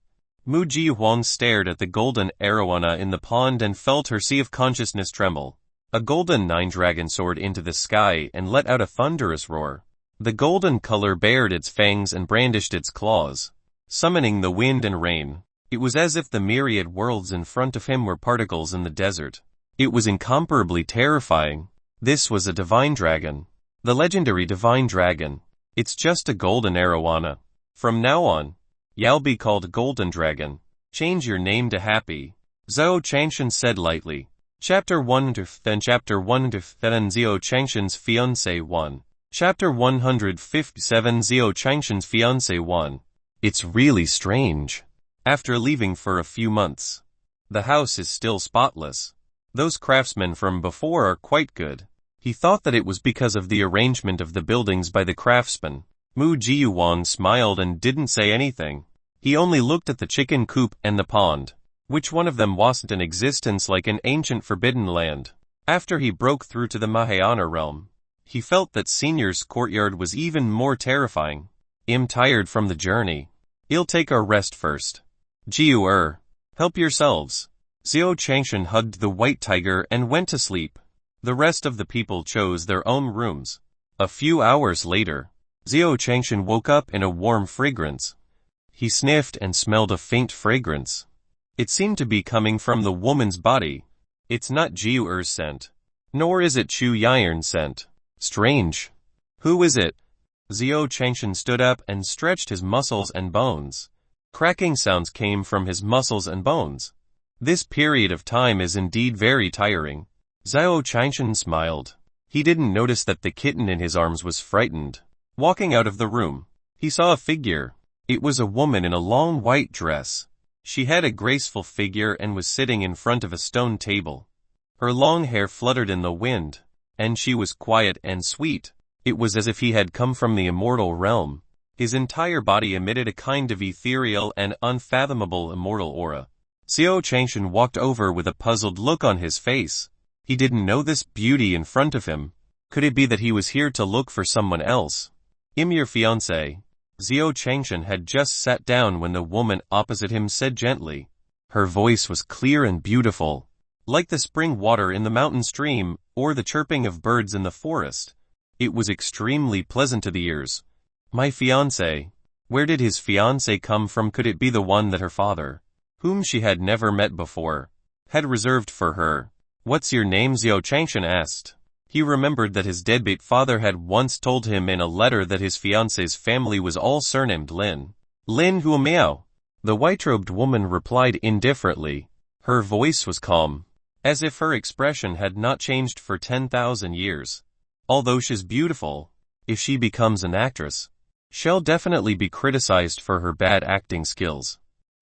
Mu Ji Huang stared at the golden arowana in the pond and felt her sea of consciousness tremble. A golden nine-dragon soared into the sky and let out a thunderous roar. The golden color bared its fangs and brandished its claws, summoning the wind and rain. It was as if the myriad worlds in front of him were particles in the desert. It was incomparably terrifying. This was a divine dragon. The legendary divine dragon. It's just a golden arowana. From now on, you'll be called Golden Dragon. Change your name to Happy. Zhao Changshan said lightly. Chapter 1 Then Chapter 1 Then Zhao Changshan's Fiancé 1. Chapter 157 Zhao Changshan's Fiancé 1. It's really strange. After leaving for a few months, the house is still spotless. Those craftsmen from before are quite good. He thought that it was because of the arrangement of the buildings by the craftsmen. Mu Jiyuan smiled and didn't say anything. He only looked at the chicken coop and the pond. Which one of them wasn't in existence like an ancient forbidden land? After he broke through to the Mahayana realm, he felt that Senior's courtyard was even more terrifying. I'm tired from the journey. I'll take our rest first. Jiu help yourselves. Zhao Changshan hugged the white tiger and went to sleep. The rest of the people chose their own rooms. A few hours later, Zhao Changshan woke up in a warm fragrance. He sniffed and smelled a faint fragrance. It seemed to be coming from the woman's body. It's not Jiu's scent. Nor is it Chu Yirn's scent. Strange. Who is it? Zhao Changshan stood up and stretched his muscles and bones. Cracking sounds came from his muscles and bones. This period of time is indeed very tiring. Zhao Changshan smiled. He didn't notice that the kitten in his arms was frightened. Walking out of the room, he saw a figure. It was a woman in a long white dress. She had a graceful figure and was sitting in front of a stone table. Her long hair fluttered in the wind, and she was quiet and sweet. It was as if he had come from the immortal realm. His entire body emitted a kind of ethereal and unfathomable immortal aura. Zhao Changshan walked over with a puzzled look on his face. He didn't know this beauty in front of him. Could it be that he was here to look for someone else? I'm your fiancé. Zhao Changshan had just sat down when the woman opposite him said gently. Her voice was clear and beautiful, like the spring water in the mountain stream, or the chirping of birds in the forest. It was extremely pleasant to the ears. My fiancé. Where did his fiancé come from? Could it be the one that her father, whom she had never met before, had reserved for her? What's your name? Zhao Changshan asked. He remembered that his deadbeat father had once told him in a letter that his fiancée's family was all surnamed Lin. Lin Huamiao. The white-robed woman replied indifferently. Her voice was calm, as if her expression had not changed for 10,000 years. Although she's beautiful, if she becomes an actress, she'll definitely be criticized for her bad acting skills.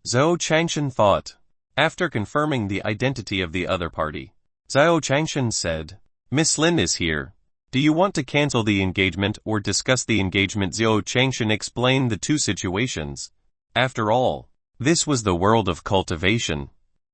Zhou Changshan thought. After confirming the identity of the other party, Zhou Changshan said, Miss Lin is here. Do you want to cancel the engagement or discuss the engagement? Zhou Changshan explained the two situations. After all, this was the world of cultivation.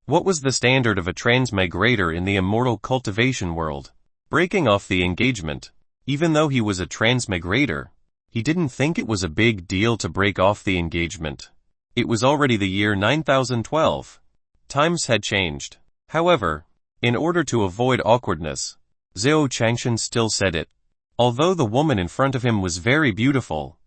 What was the standard of a transmigrator in the immortal cultivation world? Breaking off the engagement. Even though he was a transmigrator, he didn't think it was a big deal to break off the engagement. It was already the year 9012. Times had changed. However, in order to avoid awkwardness, Zhou Changshan still said it. Although the woman in front of him was very beautiful,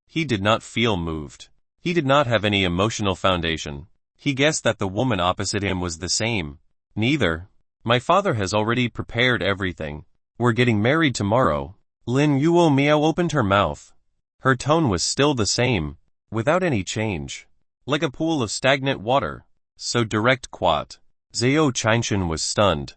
he did not feel moved. He did not have any emotional foundation. He guessed that the woman opposite him was the same. Neither. My father has already prepared everything. We're getting married tomorrow. Lin Yuomiao opened her mouth. Her tone was still the same, without any change. Like a pool of stagnant water. So direct quat. Zhou Changshan was stunned.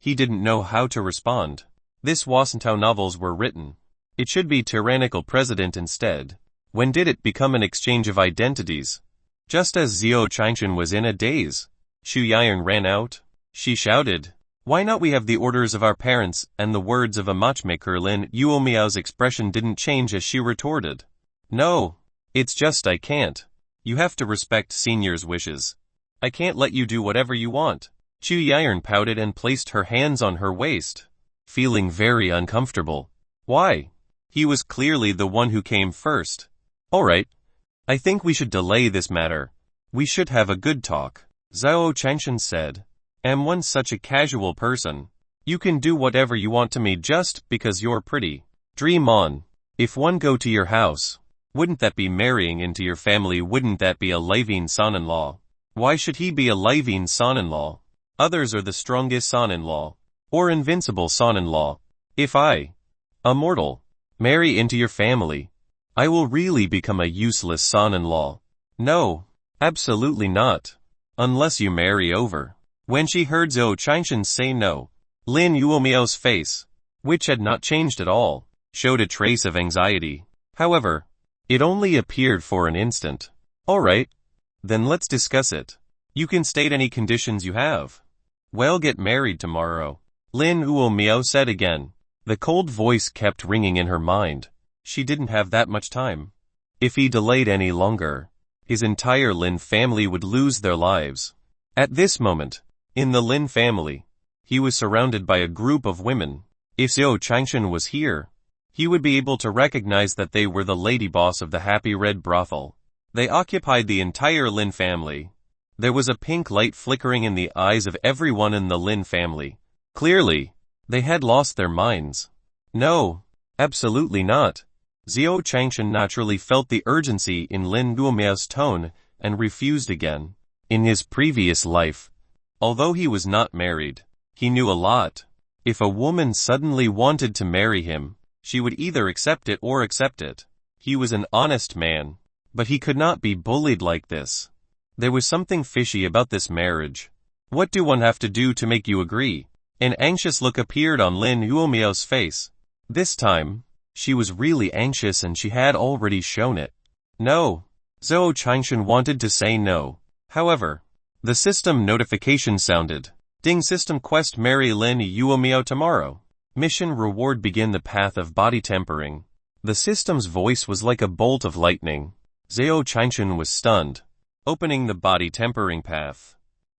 He didn't know how to respond. This Wasantao novels were written. It should be tyrannical president instead. When did it become an exchange of identities? Just as Zhou Changshan was in a daze, Xu Yaiyang ran out. She shouted, Why not we have the orders of our parents? And the words of a matchmaker. Lin Yuomiao's expression didn't change as she retorted. No, it's just I can't. You have to respect seniors' wishes. I can't let you do whatever you want. Xu Yaiyang pouted and placed her hands on her waist, feeling very uncomfortable. Why? He was clearly the one who came first. All right. I think we should delay this matter. We should have a good talk. Zhou Changshan said. Am one such a casual person? You can do whatever you want to me just because you're pretty. Dream on. If one go to your house, wouldn't that be marrying into your family? Wouldn't that be a living son-in-law? Why should he be a living son-in-law? Others are the strongest son-in-law, or invincible son-in-law. If I, a mortal, marry into your family, I will really become a useless son-in-law. No, absolutely not. Unless you marry over. When she heard Zhou Changshan say no, Lin Yuomiao's face, which had not changed at all, showed a trace of anxiety. However, it only appeared for an instant. All right. Then let's discuss it. You can state any conditions you have. We'll get married tomorrow. Lin Yuomiao said again. The cold voice kept ringing in her mind. She didn't have that much time. If he delayed any longer, his entire Lin family would lose their lives. At this moment, in the Lin family, he was surrounded by a group of women. If Zhou Changshan was here, he would be able to recognize that they were the lady boss of the Happy Red brothel. They occupied the entire Lin family. There was a pink light flickering in the eyes of everyone in the Lin family. Clearly, they had lost their minds. No, absolutely not. Zhou Changshan naturally felt the urgency in Lin Yuomiao's tone and refused again. In his previous life, although he was not married, he knew a lot. If a woman suddenly wanted to marry him, she would either accept it or accept it. He was an honest man, but he could not be bullied like this. There was something fishy about this marriage. What do one have to do to make you agree? An anxious look appeared on Lin Yuomiao's face. This time, she was really anxious and she had already shown it. No. Zhou Changshan wanted to say no. However, the system notification sounded. Ding system quest marry Lin Yuomiao tomorrow. Mission reward begin the path of body tempering. The system's voice was like a bolt of lightning. Zhou Changshan was stunned. Opening the body tempering path.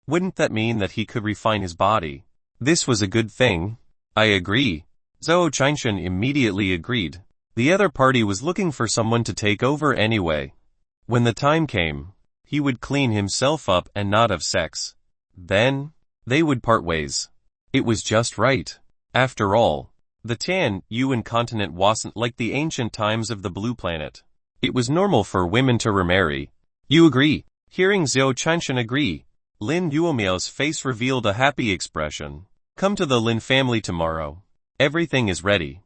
Wouldn't that mean that he could refine his body? This was a good thing. I agree. Zhou Changshan immediately agreed. The other party was looking for someone to take over anyway. When the time came, he would clean himself up and not have sex. Then, they would part ways. It was just right. After all, the Tan Yuan continent wasn't like the ancient times of the Blue Planet. It was normal for women to remarry. You agree? Hearing Zhou Changshan agree, Lin Yuomiao's face revealed a happy expression. Come to the Lin family tomorrow. Everything is ready.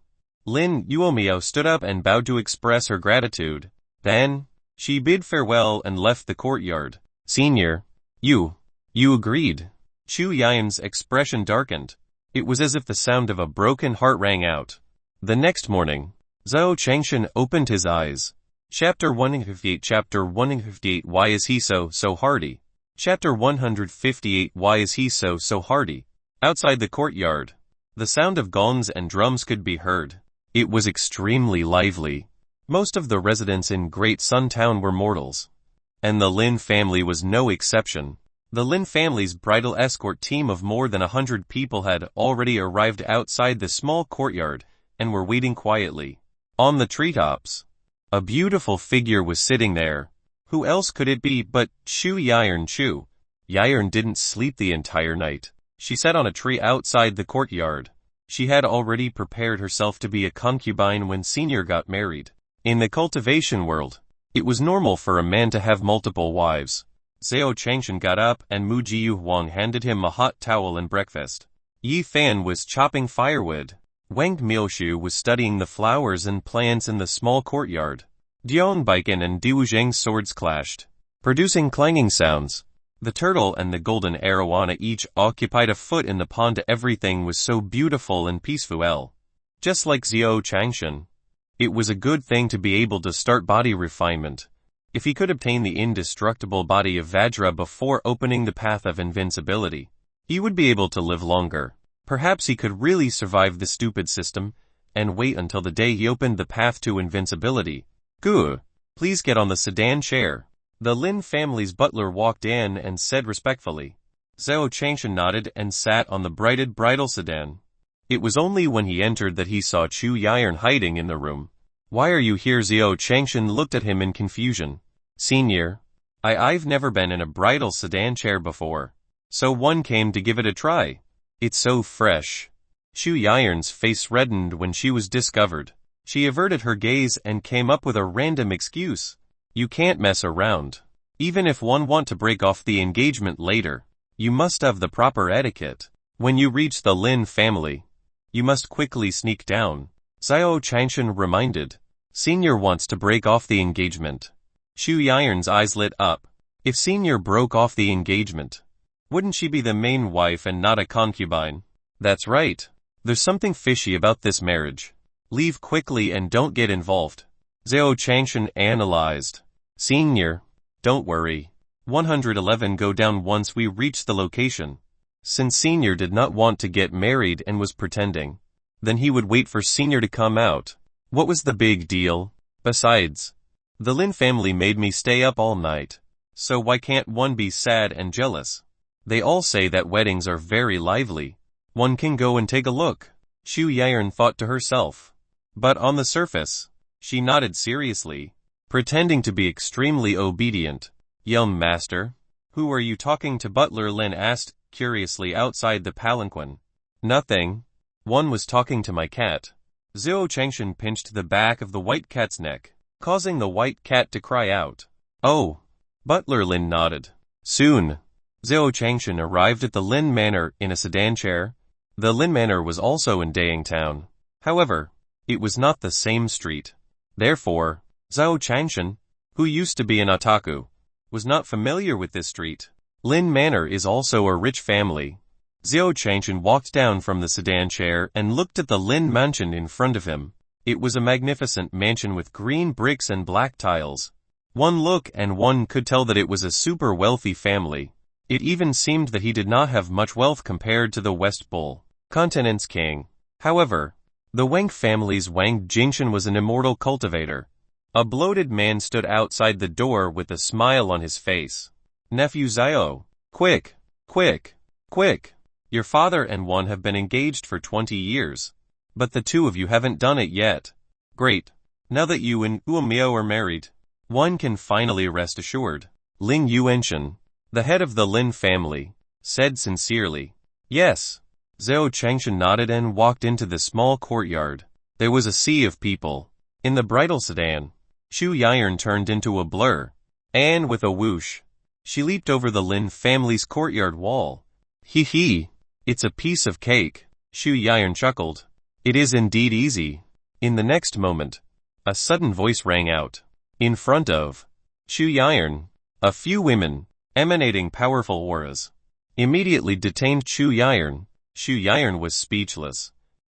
Lin Yuomiao stood up and bowed to express her gratitude. Then, she bid farewell and left the courtyard. Senior, you agreed. Shu Yan's expression darkened. It was as if the sound of a broken heart rang out. The next morning, Zhao Changshan opened his eyes. Chapter 158 Chapter 158 Why is he so hardy? Chapter 158 Why is he so hardy? Outside the courtyard, the sound of gongs and drums could be heard. It was extremely lively. Most of the residents in Great Sun Town were mortals, and the Lin family was no exception. The Lin family's bridal escort team of more than 100 people had already arrived outside the small courtyard and were waiting quietly. On the treetops, a beautiful figure was sitting there. Who else could it be but Shu Yiren Shu? Yiren didn't sleep the entire night. She sat on a tree outside the courtyard. She had already prepared herself to be a concubine when Senior got married. In the cultivation world, it was normal for a man to have multiple wives. Zhao Changshan got up and Mu Jiyu Huang handed him a hot towel and breakfast. Yi Fan was chopping firewood. Wang Mioshu was studying the flowers and plants in the small courtyard. Dion Baiken and Diwu Zheng's swords clashed, producing clanging sounds. The turtle and the golden arowana each occupied a foot in the pond. Everything was so beautiful and peaceful. Just like Zhao Changshan, it was a good thing to be able to start body refinement. If he could obtain the indestructible body of Vajra before opening the path of invincibility, he would be able to live longer. Perhaps he could really survive the stupid system, and wait until the day he opened the path to invincibility. Gu, please get on the sedan chair. The Lin family's butler walked in and said respectfully. Zhao Changshan nodded and sat on the brighted bridal sedan. It was only when he entered that he saw Chu Yiren hiding in the room. Why are you here? Zhao Changshan looked at him in confusion. Senior, I've never been in a bridal sedan chair before, so one came to give it a try. It's so fresh. Chu Yiren's face reddened when she was discovered. She averted her gaze and came up with a random excuse. You can't mess around. Even if one want to break off the engagement later, you must have the proper etiquette. When you reach the Lin family, you must quickly sneak down. Zhao Changshan reminded. Senior wants to break off the engagement. Shu Yiren's eyes lit up. If Senior broke off the engagement, wouldn't she be the main wife and not a concubine? That's right. There's something fishy about this marriage. Leave quickly and don't get involved. Zhao Changshan analyzed. Senior, don't worry. 111 go down once we reach the location. Since Senior did not want to get married and was pretending, then he would wait for Senior to come out. What was the big deal? Besides, the Lin family made me stay up all night, so why can't one be sad and jealous? They all say that weddings are very lively. One can go and take a look. Shu Yiren thought to herself. But on the surface, she nodded seriously, pretending to be extremely obedient. Young master, who are you talking to? Butler Lin asked, curiously outside the palanquin. Nothing. One was talking to my cat. Zhao Changshan pinched the back of the white cat's neck, causing the white cat to cry out. Oh. Butler Lin nodded. Soon, Zhao Changshan arrived at the Lin Manor in a sedan chair. The Lin Manor was also in Dayang Town. However, it was not the same street. Therefore, Zhao Changshan, who used to be an otaku, was not familiar with this street. Lin Manor is also a rich family. Zhao Changshan walked down from the sedan chair and looked at the Lin mansion in front of him. It was a magnificent mansion with green bricks and black tiles. One look and one could tell that it was a super wealthy family. It even seemed that he did not have much wealth compared to the West Bull Continent's king. However, the Wang family's Wang Jingshan was an immortal cultivator. A bloated man stood outside the door with a smile on his face. Nephew Zhao, quick, quick, quick. Your father and one have been engaged for 20 years. But the two of you haven't done it yet. Great. Now that you and Uomiao are married, one can finally rest assured. Ling Yuenshan, the head of the Lin family, said sincerely. Yes. Zhao Changshan nodded and walked into the small courtyard. There was a sea of people. In the bridal sedan, Shu Yiren turned into a blur. And with a whoosh, she leaped over the Lin family's courtyard wall. Hee hee. It's a piece of cake. Shu Yiren chuckled. It is indeed easy. In the next moment, a sudden voice rang out. In front of Chu Yiren, a few women, emanating powerful auras, immediately detained Chu Yiren. Chu Yiren was speechless.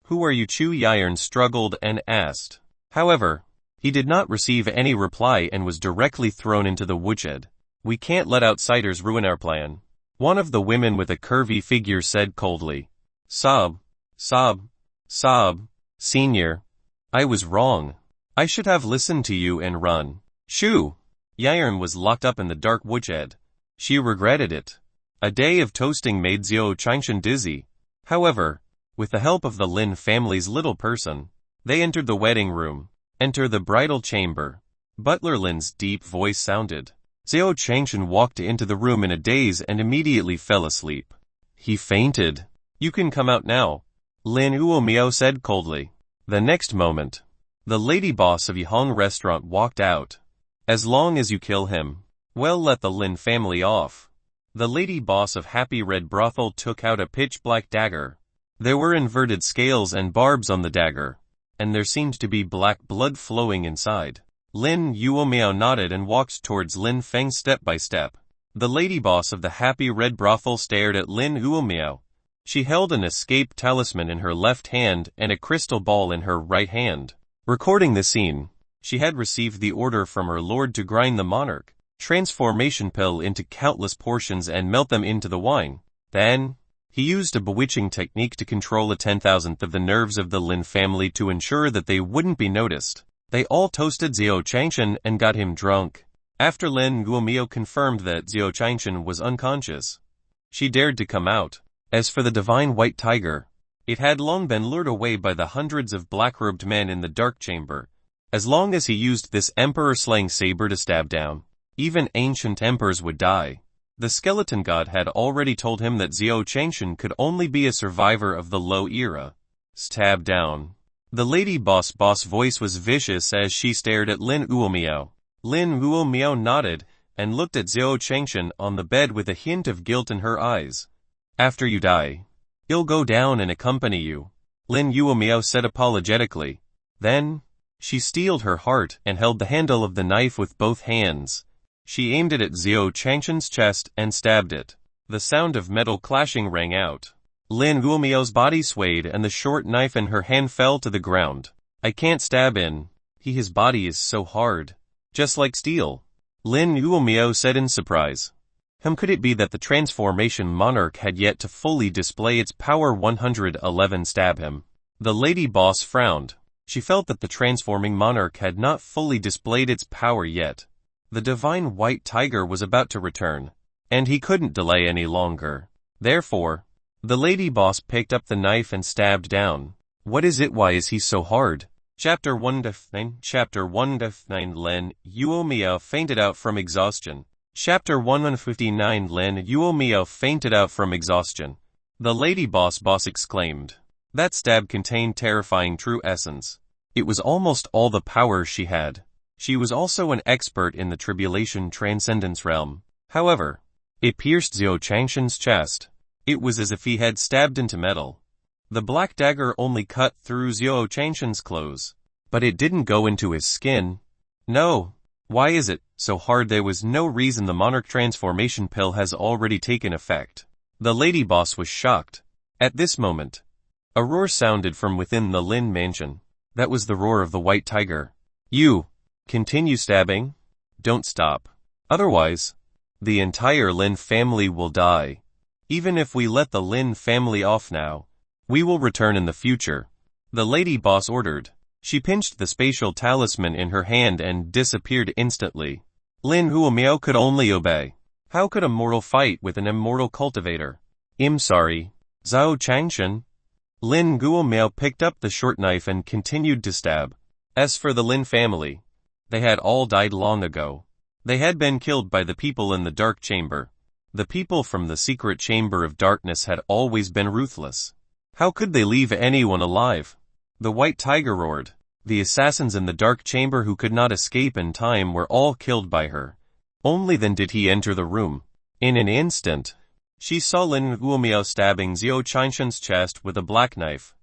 Who are you? Chu Yiren struggled and asked. However, he did not receive any reply and was directly thrown into the woodshed. We can't let outsiders ruin our plan. One of the women with a curvy figure said coldly. Sob, sob, sob, senior. I was wrong. I should have listened to you and run. Chu Yiren was locked up in the dark woodshed. She regretted it. A day of toasting made Zhao Qingshan dizzy. However, with the help of the Lin family's little person, they entered the wedding room. Enter the bridal chamber. Butler Lin's deep voice sounded. Zhao Qingshan walked into the room in a daze and immediately fell asleep. He fainted. You can come out now, Lin Uomiao said coldly. The next moment, the lady boss of Yihong restaurant walked out. As long as you kill him, well, let the Lin family off. The lady boss of Happy Red Brothel took out a pitch-black dagger. There were inverted scales and barbs on the dagger, and there seemed to be black blood flowing inside. Lin Yuomiao nodded and walked towards Lin Feng step by step. The lady boss of the Happy Red Brothel stared at Lin Yuomiao. She held an escape talisman in her left hand and a crystal ball in her right hand. Recording the scene, she had received the order from her lord to grind the monarch transformation pill into countless portions and melt them into the wine. Then, he used a bewitching technique to control a 10,000th of the nerves of the Lin family to ensure that they wouldn't be noticed. They all toasted Zhao Qingshan and got him drunk. After Lin Guomio confirmed that Zhao Qingshan was unconscious, she dared to come out. As for the divine white tiger, it had long been lured away by the hundreds of black-robed men in the dark chamber. As long as he used this emperor-slaying saber to stab down, even ancient emperors would die. The skeleton god had already told him that Zhao Qingshan could only be a survivor of the low era. Stab down. The lady boss voice was vicious as she stared at Lin Uomiao. Lin Uomiao nodded and looked at Zhao Qingshan on the bed with a hint of guilt in her eyes. After you die, he'll go down and accompany you, Lin Uomiao said apologetically. Then, she steeled her heart and held the handle of the knife with both hands. She aimed it at Zhao Qingshan's chest and stabbed it. The sound of metal clashing rang out. Lin Guomiao's body swayed and the short knife in her hand fell to the ground. I can't stab in. His body is so hard. Just like steel, Lin Guomiao said in surprise. Could it be that the transformation monarch had yet to fully display its power? 111 Stab him. The lady boss frowned. She felt that the transforming monarch had not fully displayed its power yet. The divine white tiger was about to return, and he couldn't delay any longer. Therefore, the lady boss picked up the knife and stabbed down. What is it? Why is he so hard? Chapter 1-9 Lin Yuomiao fainted out from exhaustion. Chapter 159 Lin Yuomiao fainted out from exhaustion. The lady boss exclaimed. That stab contained terrifying true essence. It was almost all the power she had. She was also an expert in the tribulation transcendence realm. However, it pierced Zhao Qingshan's chest. It was as if he had stabbed into metal. The black dagger only cut through Zhao Qingshan's clothes, but it didn't go into his skin. No. Why is it so hard? There was no reason. The monarch transformation pill has already taken effect. The lady boss was shocked. At this moment, a roar sounded from within the Lin mansion. That was the roar of the white tiger. You continue stabbing? Don't stop. Otherwise, the entire Lin family will die. Even if we let the Lin family off now, we will return in the future, the lady boss ordered. She pinched the spatial talisman in her hand and disappeared instantly. Lin Huomiao could only obey. How could a mortal fight with an immortal cultivator? I'm sorry, Zhao Qingshan. Lin Guomiao picked up the short knife and continued to stab. As for the Lin family, they had all died long ago. They had been killed by the people in the dark chamber. The people from the secret chamber of darkness had always been ruthless. How could they leave anyone alive? The white tiger roared. The assassins in the dark chamber who could not escape in time were all killed by her. Only then did he enter the room. In an instant, she saw Lin Guomiao stabbing Zhao Qingshan's chest with a black knife.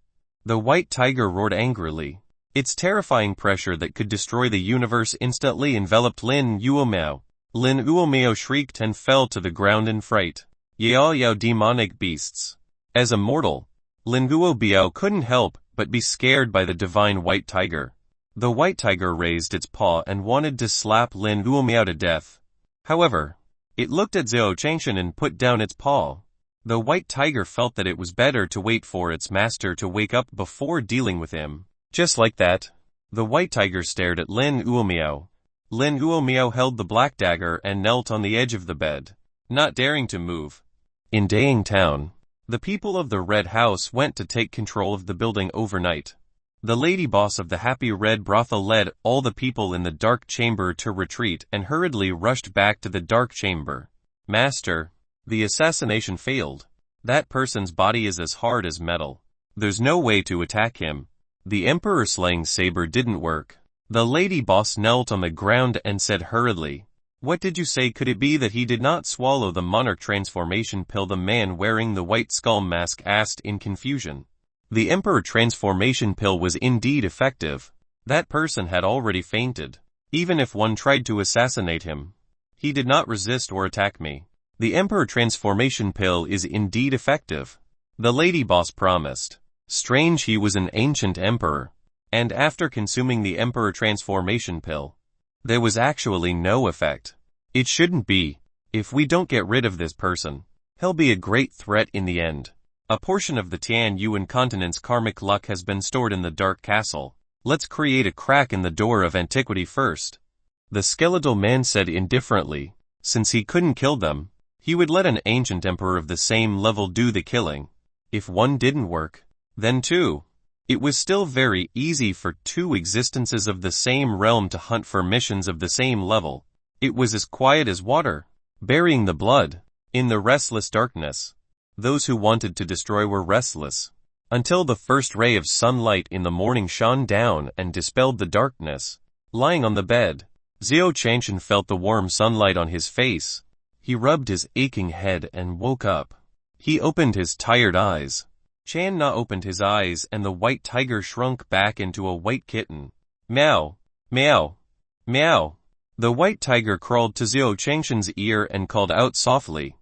The white tiger roared angrily. Its terrifying pressure that could destroy the universe instantly enveloped Lin Yuomiao. Lin Yuomiao shrieked and fell to the ground in fright. Yao Yao demonic beasts. As a mortal, Lin Yuomiao couldn't help but be scared by the divine white tiger. The white tiger raised its paw and wanted to slap Lin Yuomiao to death. However, it looked at Zhao Changshan and put down its paw. The white tiger felt that it was better to wait for its master to wake up before dealing with him. Just like that, the white tiger stared at Lin Yuomiao. Lin Yuomiao held the black dagger and knelt on the edge of the bed, not daring to move. In Dayang Town, the people of the Red House went to take control of the building overnight. The lady boss of the Happy Red Brothel led all the people in the dark chamber to retreat and hurriedly rushed back to the dark chamber. Master, the assassination failed. That person's body is as hard as metal. There's no way to attack him. The Emperor slaying saber didn't work. The lady boss knelt on the ground and said hurriedly, "What did you say? Could it be that he did not swallow the monarch transformation pill?" The man wearing the white skull mask asked in confusion. The Emperor transformation pill was indeed effective. That person had already fainted. Even if one tried to assassinate him, he did not resist or attack me. The Emperor transformation pill is indeed effective, the lady boss promised. Strange, he was an ancient emperor. And after consuming the Emperor transformation pill, there was actually no effect. It shouldn't be. If we don't get rid of this person, he'll be a great threat in the end. A portion of the Tian Yuan continent's karmic luck has been stored in the Dark Castle. Let's create a crack in the door of antiquity first. The skeletal man said indifferently. Since he couldn't kill them, he would let an ancient emperor of the same level do the killing. If one didn't work, then two. It was still very easy for two existences of the same realm to hunt for missions of the same level. It was as quiet as water, burying the blood in the restless darkness. Those who wanted to destroy were restless, until the first ray of sunlight in the morning shone down and dispelled the darkness. Lying on the bed, Zhao Changshan felt the warm sunlight on his face. He rubbed his aching head and woke up. He opened his tired eyes. Chan Na opened his eyes and the white tiger shrunk back into a white kitten. Meow, meow, meow. The white tiger crawled to Zhao Changshan's ear and called out softly.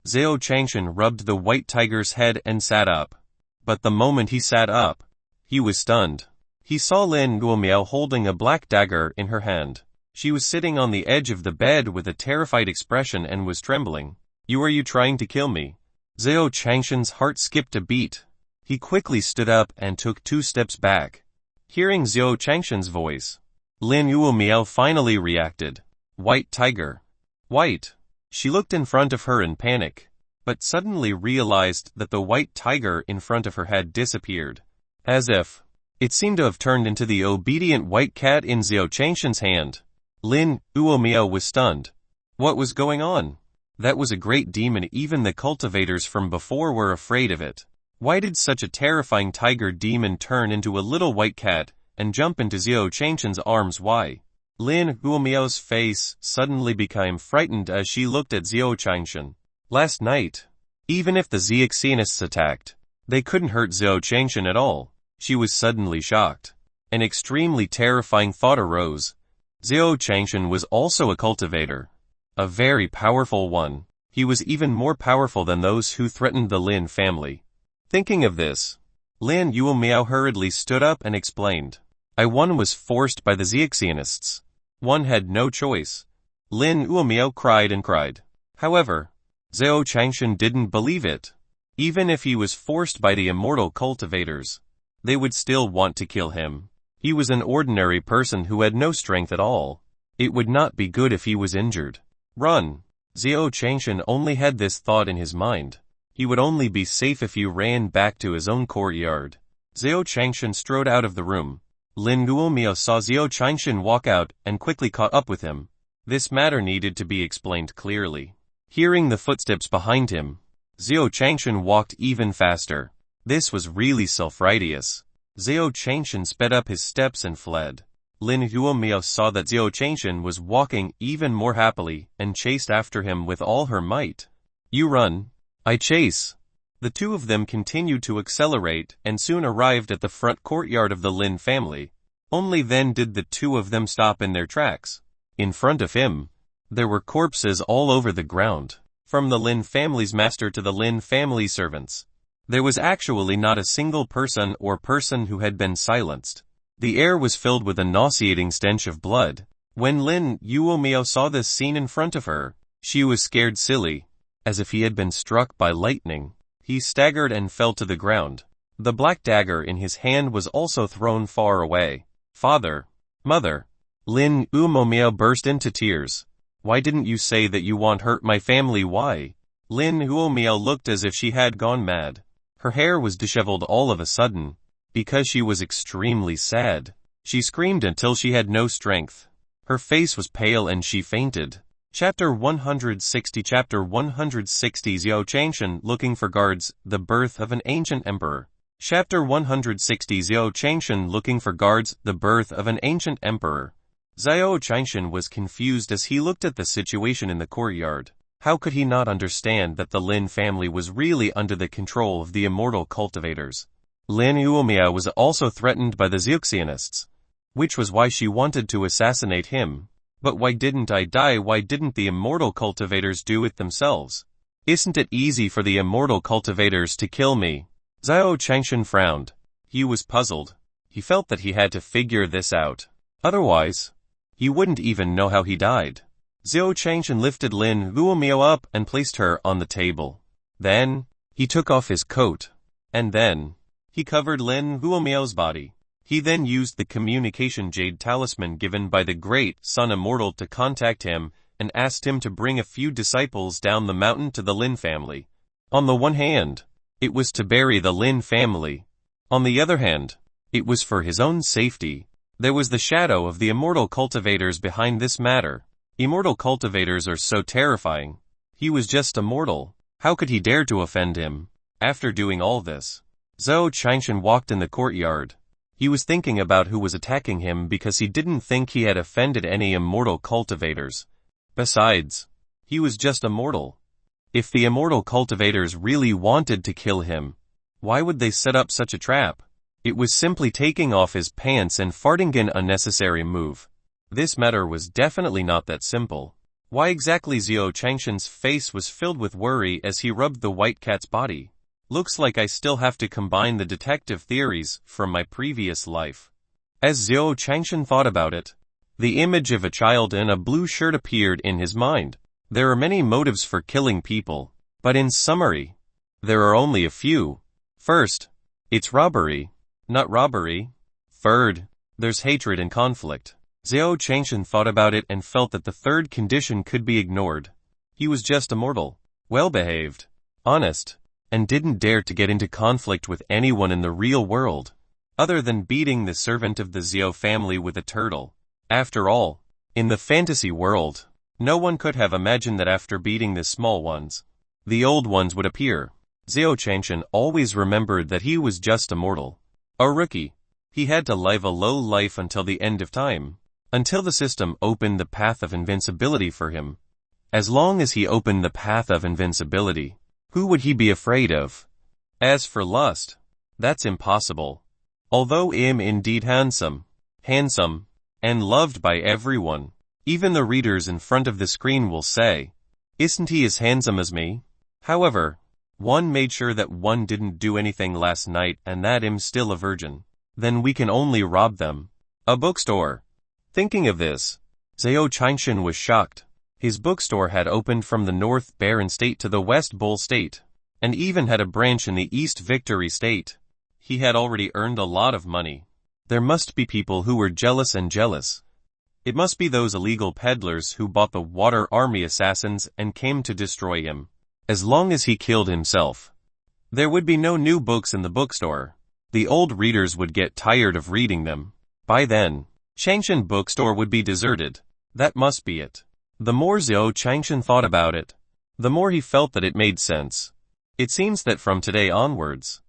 Zhao Changshan rubbed the white tiger's head and sat up. But the moment he sat up, he was stunned. He saw Lin Yuomiao holding a black dagger in her hand. She was sitting on the edge of the bed with a terrified expression and was trembling. Are you trying to kill me?" Zhao Changshan's heart skipped a beat. He quickly stood up and took 2 steps back. Hearing Zhao Changshan's voice, Lin Yuomiao finally reacted. "White tiger. White." She looked in front of her in panic, but suddenly realized that the white tiger in front of her had disappeared. As if it seemed to have turned into the obedient white cat in Zhao Changshan's hand. Lin Yuomiao was stunned. What was going on? That was a great demon. Even the cultivators from before were afraid of it. Why did such a terrifying tiger demon turn into a little white cat and jump into Zhao Changshan's arms? Why? Lin Yuomiao's face suddenly became frightened as she looked at Zhao Changshan. Last night, even if the Xiaxianists attacked, they couldn't hurt Zhao Changshan at all. She was suddenly shocked. An extremely terrifying thought arose. Zhao Changshan was also a cultivator. A very powerful one. He was even more powerful than those who threatened the Lin family. Thinking of this, Lin Yuomiao hurriedly stood up and explained. One was forced by the Xiaxianists. One had no choice. Lin Yuomiao cried and cried. However, Zhao Changshan didn't believe it. Even if he was forced by the immortal cultivators, they would still want to kill him. He was an ordinary person who had no strength at all. It would not be good if he was injured. Run. Zhao Changshan only had this thought in his mind. He would only be safe if he ran back to his own courtyard. Zhao Changshan strode out of the room. Lin Yuomiao saw Zhao Changshan walk out and quickly caught up with him. This matter needed to be explained clearly. Hearing the footsteps behind him, Zhao Changshan walked even faster. This was really self-righteous. Zhao Changshan sped up his steps and fled. Lin Yuomiao saw that Zhao Changshan was walking even more happily and chased after him with all her might. "You run, I chase." The two of them continued to accelerate and soon arrived at the front courtyard of the Lin family. Only then did the two of them stop in their tracks. In front of him, there were corpses all over the ground, from the Lin family's master to the Lin family servants. There was actually not a single person who had been silenced. The air was filled with a nauseating stench of blood. When Lin Yuomio saw this scene in front of her, she was scared silly, as if he had been struck by lightning. He staggered and fell to the ground. The black dagger in his hand was also thrown far away. Father, mother. Lin Yuomio burst into tears. Why didn't you say that you won't hurt my family? Why? Lin Yuomio looked as if she had gone mad. Her hair was disheveled all of a sudden, because she was extremely sad. She screamed until she had no strength. Her face was pale and she fainted. Chapter 160 Chapter 160 Xiao Changshan looking for guards, the birth of an ancient emperor. Chapter 160 Xiao Changshan looking for guards, the birth of an ancient emperor. Xiao Changshan was confused as he looked at the situation in the courtyard. How could he not understand that the Lin family was really under the control of the immortal cultivators? Lin Yuomio was also threatened by the Xiuxianists, which was why she wanted to assassinate him. But why didn't I die? Why didn't the immortal cultivators do it themselves? Isn't it easy for the immortal cultivators to kill me? Xiao Changshan frowned. He was puzzled. He felt that he had to figure this out. Otherwise, he wouldn't even know how he died. Xiao Changshan lifted Lin Yuomio up and placed her on the table. Then, he took off his coat. And then, he covered Lin Yuomio's body. He then used the communication jade talisman given by the great Sun Immortal to contact him and asked him to bring a few disciples down the mountain to the Lin family. On the one hand, it was to bury the Lin family. On the other hand, it was for his own safety. There was the shadow of the immortal cultivators behind this matter. Immortal cultivators are so terrifying. He was just a mortal. How could he dare to offend him? After doing all this, Xiao Changshan walked in the courtyard. He was thinking about who was attacking him because he didn't think he had offended any immortal cultivators. Besides, he was just a mortal. If the immortal cultivators really wanted to kill him, why would they set up such a trap? It was simply taking off his pants and farting, an unnecessary move. This matter was definitely not that simple. Why exactly? Xiao Changshan's face was filled with worry as he rubbed the white cat's body. Looks like I still have to combine the detective theories from my previous life. As Xiao Changshan thought about it, the image of a child in a blue shirt appeared in his mind. There are many motives for killing people, but in summary, there are only a few. First, it's robbery, not robbery. Third, there's hatred and conflict. Xiao Changshan thought about it and felt that the third condition could be ignored. He was just a mortal, well-behaved, honest, and didn't dare to get into conflict with anyone in the real world, other than beating the servant of the Xiao family with a turtle. After all, in the fantasy world, no one could have imagined that after beating the small ones, the old ones would appear. Xiao Changshan always remembered that he was just a mortal, a rookie. He had to live a low life until the end of time, until the system opened the path of invincibility for him. As long as he opened the path of invincibility, who would he be afraid of? As for lust, that's impossible. Although I'm indeed handsome, and loved by everyone, even the readers in front of the screen will say, isn't he as handsome as me? However, one made sure that one didn't do anything last night and that I'm still a virgin. Then we can only rob them. A bookstore. Thinking of this, Xiao Changshan was shocked. His bookstore had opened from the North Barren State to the West Bull State, and even had a branch in the East Victory State. He had already earned a lot of money. There must be people who were jealous and jealous. It must be those illegal peddlers who bought the Water Army assassins and came to destroy him. As long as he killed himself, there would be no new books in the bookstore. The old readers would get tired of reading them. By then, Changshan bookstore would be deserted. That must be it. The more Xiao Changshan thought about it, the more he felt that it made sense. It seems that from today onwards,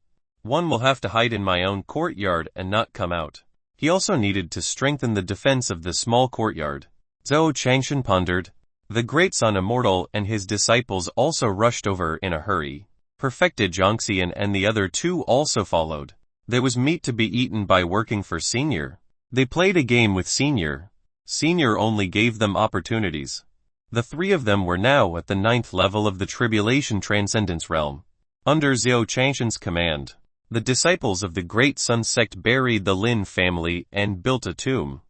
one will have to hide in my own courtyard and not come out. He also needed to strengthen the defense of the small courtyard. Xiao Changshan pondered. The great Sun Immortal and his disciples also rushed over in a hurry. Perfected Jonxian and the other two also followed. There was meat to be eaten by working for Senior. They played a game with Senior. Senior only gave them opportunities. The three of them were now at the 9th level of the Tribulation Transcendence Realm. Under Zhao Changshan's command, the disciples of the Great Sun sect buried the Lin family and built a tomb.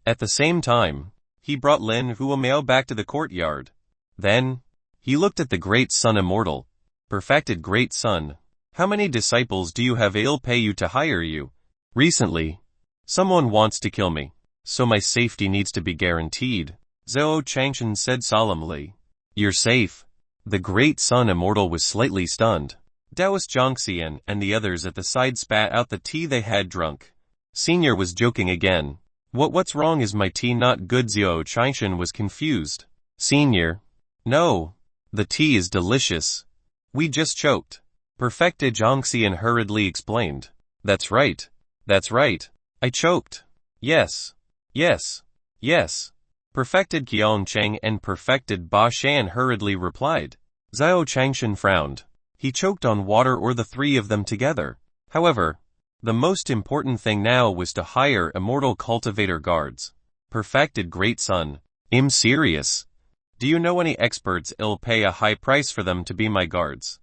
At the same time, he brought Lin Huamiao back to the courtyard. Then, he looked at the Great Sun Immortal. Perfected Great Sun, how many disciples do you have? I'll pay you to hire you. Recently, someone wants to kill me, so my safety needs to be guaranteed, Zhao Changshan said solemnly. You're safe. The Great Sun Immortal was slightly stunned. Taoist Jonxian and the others at the side spat out the tea they had drunk. Senior was joking again. What's wrong? Is my tea not good? Zhao Changshan was confused. Senior. No. The tea is delicious. We just choked. Perfected Jonxian hurriedly explained. That's right. That's right. I choked. Yes. Yes. Yes. Perfected Qiongcheng and Perfected Ba Shan hurriedly replied. Zhao Changshan frowned. He choked on water or the three of them together. However, the most important thing now was to hire immortal cultivator guards. Perfected Great Sun. I'm serious. Do you know any experts? I'll pay a high price for them to be my guards.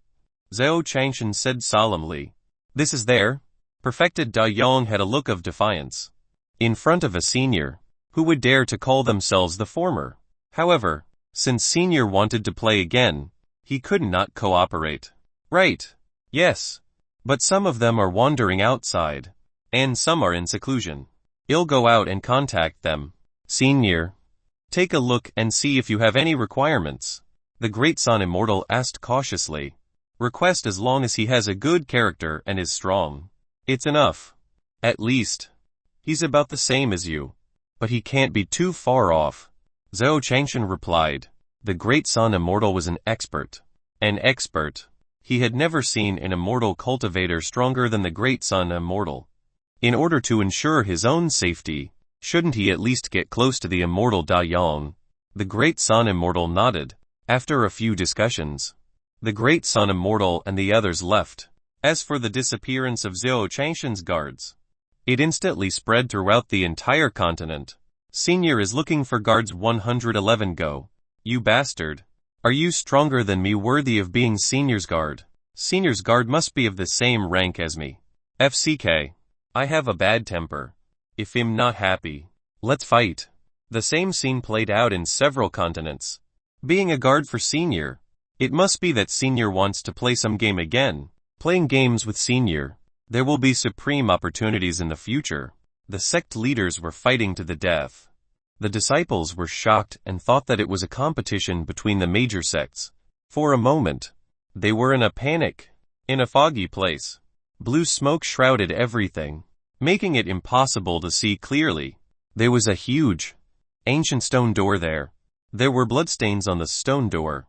Zhao Changshan said solemnly. This is there. Perfected Da Yong had a look of defiance. In front of a senior, who would dare to call themselves the former? However, since Senior wanted to play again, he could not cooperate. Right. Yes. But some of them are wandering outside, and some are in seclusion. I'll go out and contact them. Senior. Take a look and see if you have any requirements. The Great Sun Immortal asked cautiously. Request as long as he has a good character and is strong. It's enough. At least. He's about the same as you. But he can't be too far off. Zhao Changshan replied. The Great Sun Immortal was an expert. An expert. He had never seen an immortal cultivator stronger than the Great Sun Immortal. In order to ensure his own safety, shouldn't he at least get close to the immortal Da Yang? The Great Sun Immortal nodded. After a few discussions, the Great Sun Immortal and the others left. As for the disappearance of Zhao Changshan's guards, it instantly spread throughout the entire continent. Senior is looking for guards 111. Go. You bastard. Are you stronger than me, worthy of being Senior's guard? Senior's guard must be of the same rank as me. FCK. I have a bad temper. If I'm not happy, let's fight. The same scene played out in several continents. Being a guard for Senior, it must be that Senior wants to play some game again. Playing games with Senior, there will be supreme opportunities in the future. The sect leaders were fighting to the death. The disciples were shocked and thought that it was a competition between the major sects. For a moment, they were in a panic. In a foggy place, blue smoke shrouded everything, making it impossible to see clearly. There was a huge, ancient stone door there. There were bloodstains on the stone door.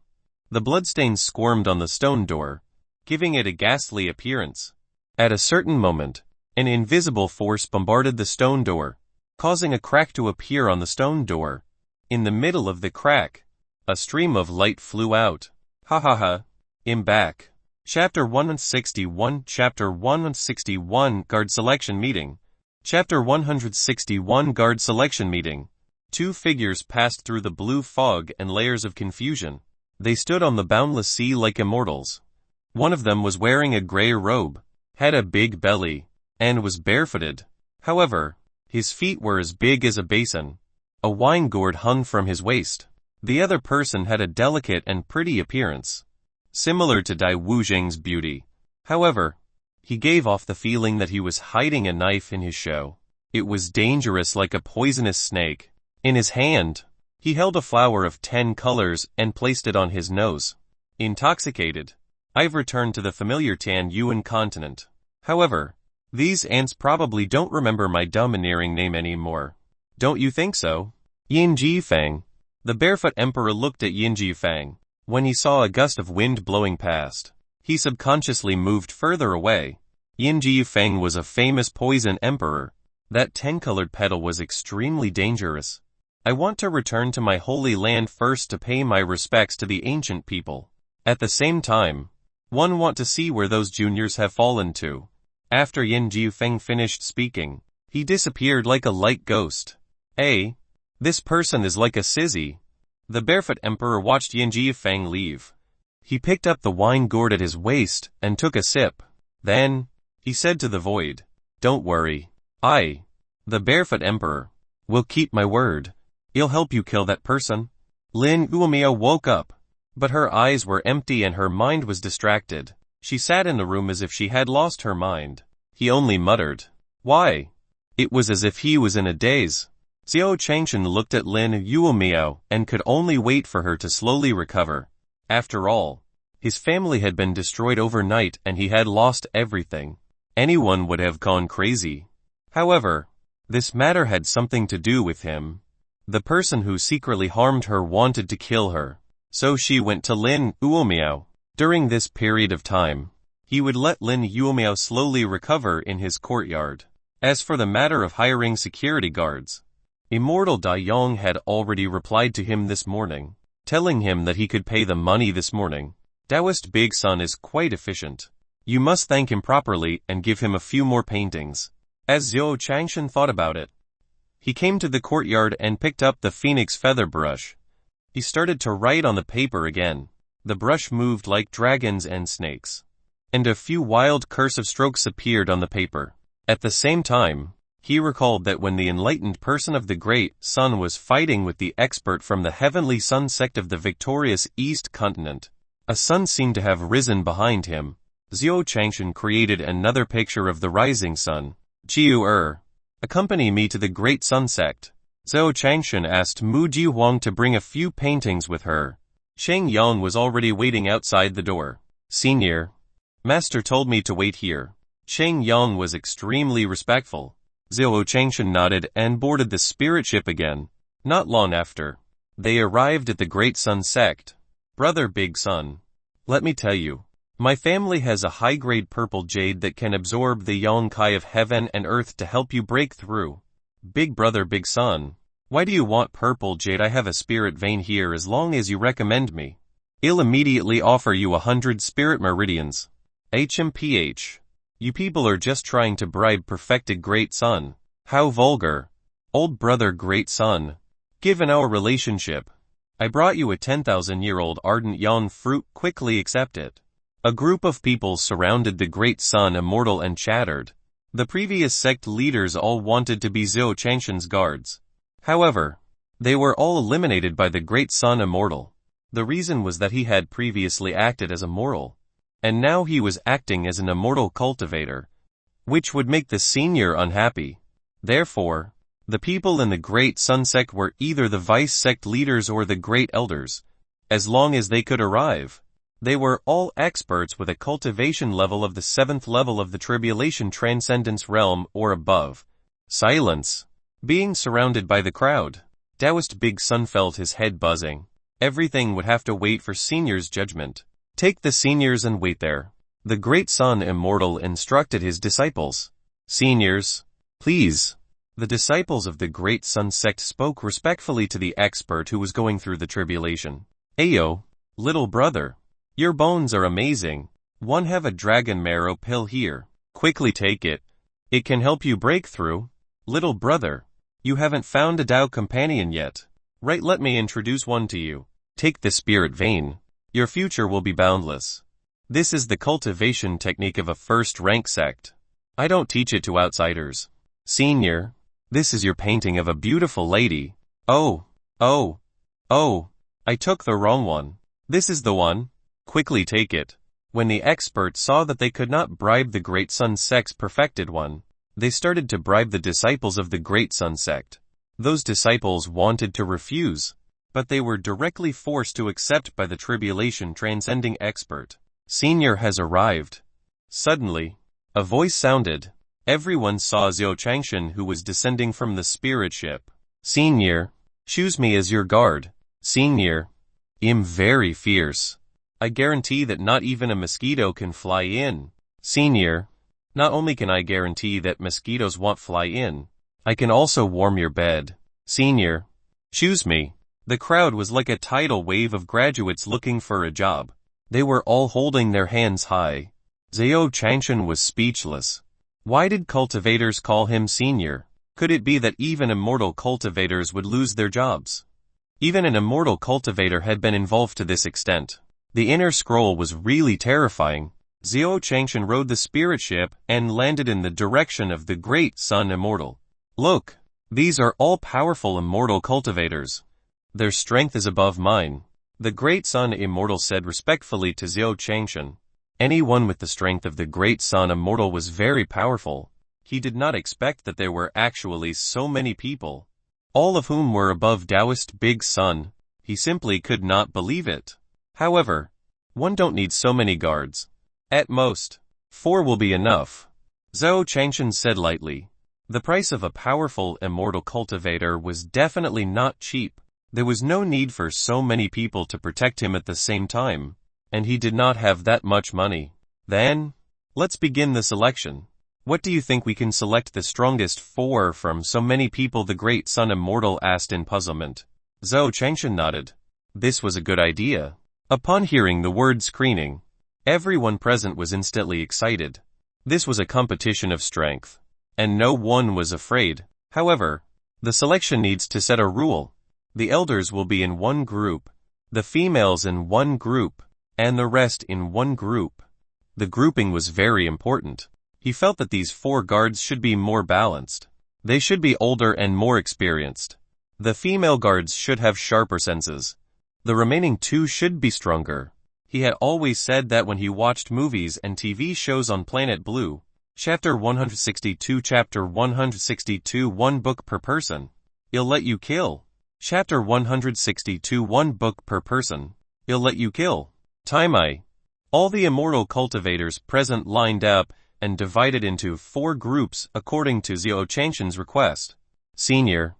The bloodstains squirmed on the stone door, giving it a ghastly appearance. At a certain moment, an invisible force bombarded the stone door, causing a crack to appear on the stone door. In the middle of the crack, a stream of light flew out. Ha ha ha. I'm back. Chapter 161. Chapter 161 Guard Selection Meeting. Chapter 161 Guard Selection Meeting. Two figures passed through the blue fog and layers of confusion. They stood on the boundless sea like immortals. One of them was wearing a gray robe, had a big belly, and was barefooted. However, his feet were as big as a basin. A wine gourd hung from his waist. The other person had a delicate and pretty appearance, similar to Dai Wuzheng's beauty. However, he gave off the feeling that he was hiding a knife in his show. It was dangerous like a poisonous snake. In his hand, he held a flower of 10 colors and placed it on his nose. Intoxicated, I've returned to the familiar Tan Yuan continent. However, these ants probably don't remember my domineering name anymore. Don't you think so? Yin Jifang. The barefoot emperor looked at Yin Jifang. When he saw a gust of wind blowing past, he subconsciously moved further away. Yin Jifang was a famous poison emperor. That 10-colored petal was extremely dangerous. I want to return to my holy land first to pay my respects to the ancient people. At the same time, One want to see where those juniors have fallen to. After Yin Jiufeng finished speaking, he disappeared like a light ghost. This person is like a sizzy. The barefoot emperor watched Yin Jiufeng leave. He picked up the wine gourd at his waist and took a sip. Then, he said to the void, "Don't worry. I, the barefoot emperor, will keep my word. I'll help you kill that person." Lin Uomiao woke up, but her eyes were empty and her mind was distracted. She sat in the room as if she had lost her mind. He only muttered, "Why?" It was as if he was in a daze. Xiao Changshan looked at Lin Uomiao and could only wait for her to slowly recover. After all, his family had been destroyed overnight and he had lost everything. Anyone would have gone crazy. However, this matter had something to do with him. The person who secretly harmed her wanted to kill her, so she went to Lin Uomiao. During this period of time, he would let Lin Uomiao slowly recover in his courtyard. As for the matter of hiring security guards, Immortal Dai Yong had already replied to him this morning, telling him that he could pay the money this morning. Taoist Big Sun is quite efficient. You must thank him properly and give him a few more paintings. As Xiao Changshan thought about it, he came to the courtyard and picked up the phoenix feather brush. He started to write on the paper again. The brush moved like dragons and snakes, and a few wild cursive strokes appeared on the paper. At the same time, he recalled that when the enlightened person of the Great Sun was fighting with the expert from the Heavenly Sun sect of the victorious East Continent, a sun seemed to have risen behind him. Xiao Changshan created another picture of the rising sun. "Jiu accompany me to the Great Sun sect." Xiao Changshan asked Mu Ji Huang to bring a few paintings with her. Sheng Yang was already waiting outside the door. "Senior, Master told me to wait here." Sheng Yang was extremely respectful. Xiao Changshan nodded and boarded the spirit ship again. Not long after, they arrived at the Great Sun sect. "Brother Big Sun, let me tell you, my family has a high-grade purple jade that can absorb the yang kai of heaven and earth to help you break through." "Big brother Big Sun, why do you want purple jade? I have a spirit vein here as long as you recommend me. I'll immediately offer you 100 spirit meridians." "HMPH. You people are just trying to bribe perfected Great Sun. How vulgar. Old brother Great Sun. Given our relationship, I brought you a 10,000-year-old ardent yang fruit, quickly accept it." A group of people surrounded the Great Sun Immortal and chattered. The previous sect leaders all wanted to be Xiao Changshan's guards. However, they were all eliminated by the Great Sun Immortal. The reason was that he had previously acted as a mortal, and now he was acting as an immortal cultivator, which would make the senior unhappy. Therefore, the people in the Great Sun sect were either the vice sect leaders or the great elders, as long as they could arrive. They were all experts with a cultivation level of the 7th level of the Tribulation Transcendence realm or above. Silence. Being surrounded by the crowd, Taoist Big Sun felt his head buzzing. Everything would have to wait for senior's judgment. "Take the seniors and wait there." The Great Sun Immortal instructed his disciples. "Seniors, please." The disciples of the Great Sun sect spoke respectfully to the expert who was going through the tribulation. "Ayo, little brother. Your bones are amazing. One have a dragon marrow pill here. Quickly take it. It can help you break through." "Little brother, you haven't found a Tao companion yet. Right, let me introduce one to you. Take the spirit vein. Your future will be boundless. This is the cultivation technique of a first-rank sect. I don't teach it to outsiders." "Senior, this is your painting of a beautiful lady." Oh, I took the wrong one. This is the one. Quickly take it." When the experts saw that they could not bribe the Great Sun sect's perfected one, they started to bribe the disciples of the Great Sun sect. Those disciples wanted to refuse, but they were directly forced to accept by the tribulation transcending expert. "Senior has arrived." Suddenly, a voice sounded. Everyone saw Xiao Changshan, who was descending from the spirit ship. "Senior, choose me as your guard." "Senior, I'm very fierce. I guarantee that not even a mosquito can fly in." "Senior, not only can I guarantee that mosquitoes won't fly in, I can also warm your bed." "Senior, choose me." The crowd was like a tidal wave of graduates looking for a job. They were all holding their hands high. Zhao Changshan was speechless. Why did cultivators call him senior? Could it be that even immortal cultivators would lose their jobs? Even an immortal cultivator had been involved to this extent. The inner scroll was really terrifying. Zhao Changshan rode the spirit ship and landed in the direction of the great sun immortal. Look, these are all powerful immortal cultivators. Their strength is above mine. The great sun immortal said respectfully to Zhao Changshan. Anyone with the strength of the great sun immortal was very powerful. He did not expect that there were actually so many people, all of whom were above Taoist Big Sun. He simply could not believe it. However, one don't need so many guards. At most, 4 will be enough. Zhao Changshan said lightly. The price of a powerful immortal cultivator was definitely not cheap. There was no need for so many people to protect him at the same time, and he did not have that much money. Then, let's begin the selection. What do you think we can select the strongest 4 from so many people? The great sun immortal asked in puzzlement. Zhao Changshan nodded. This was a good idea. Upon hearing the word screening, everyone present was instantly excited. This was a competition of strength, and no one was afraid. However, the selection needs to set a rule. The elders will be in one group, the females in one group, and the rest in one group. The grouping was very important. He felt that these 4 guards should be more balanced. They should be older and more experienced. The female guards should have sharper senses. The remaining 2 should be stronger. He had always said that when he watched movies and TV shows on Planet Blue. Chapter 162 Chapter 162 1 book per person. He'll let you kill. Chapter 162 1 book per person. He'll let you kill. Teeming. All the immortal cultivators present lined up and divided into 4 groups according to Zhao Changshan's request. Senior,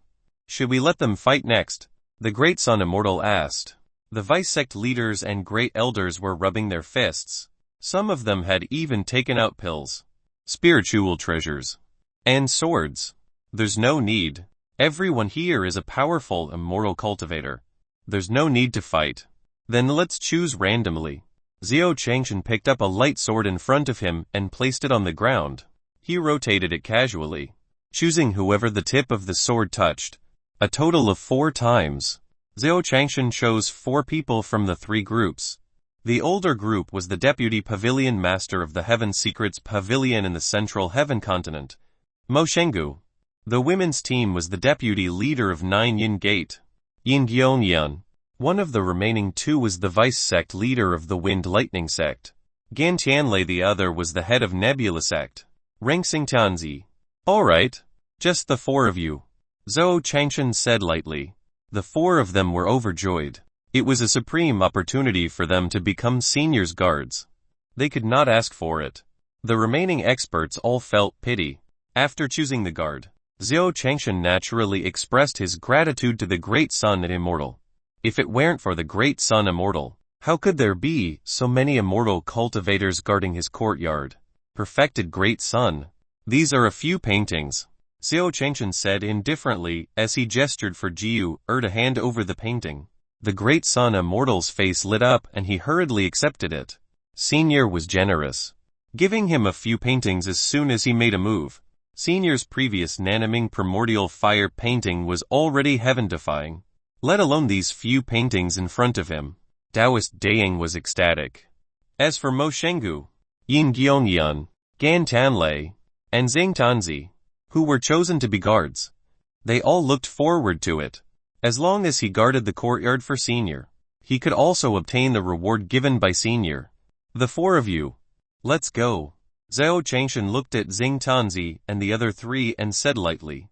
should we let them fight next? The great sun immortal asked. The vice sect leaders and great elders were rubbing their fists. Some of them had even taken out pills, spiritual treasures, and swords. There's no need. Everyone here is a powerful immortal cultivator. There's no need to fight. Then let's choose randomly. Zhao Changshan picked up a light sword in front of him and placed it on the ground. He rotated it casually, choosing whoever the tip of the sword touched. A total of 4 times. Zhao Changshan chose 4 people from the 3 groups. The older group was the deputy pavilion master of the Heaven Secrets Pavilion in the Central Heaven Continent, Mo Shengu. The women's team was the deputy leader of 9 Yin Gate, Yin Gyongyan. One of the remaining 2 was the vice sect leader of the Wind Lightning sect. Gan Tianlei. The other was the head of Nebula sect, Reng Xingtianzi. Alright, just the 4 of you, Zhao Changshan said lightly. The 4 of them were overjoyed. It was a supreme opportunity for them to become seniors guards. They could not ask for it. The remaining experts all felt pity. After choosing the guard, Zhao Changshan naturally expressed his gratitude to the great sun immortal. If it weren't for the great sun immortal, how could there be so many immortal cultivators guarding his courtyard? Perfected great sun. These are a few paintings, Zhao Changshan said indifferently as he gestured for Jiu to hand over the painting. The great sun immortal's face lit up and he hurriedly accepted it. Senior was generous, giving him a few paintings as soon as he made a move. Senior's previous Nanaming primordial fire painting was already heaven-defying, let alone these few paintings in front of him. Taoist Daying was ecstatic. As for Mo Shengu, Yin Gyongyan, Gan Tianlei, and Zhang Tanzi, who were chosen to be guards, they all looked forward to it. As long as he guarded the courtyard for Senior, he could also obtain the reward given by Senior. The 4 of you, let's go. Zhao Changshan looked at Zhang Tanzi and the other 3 and said lightly.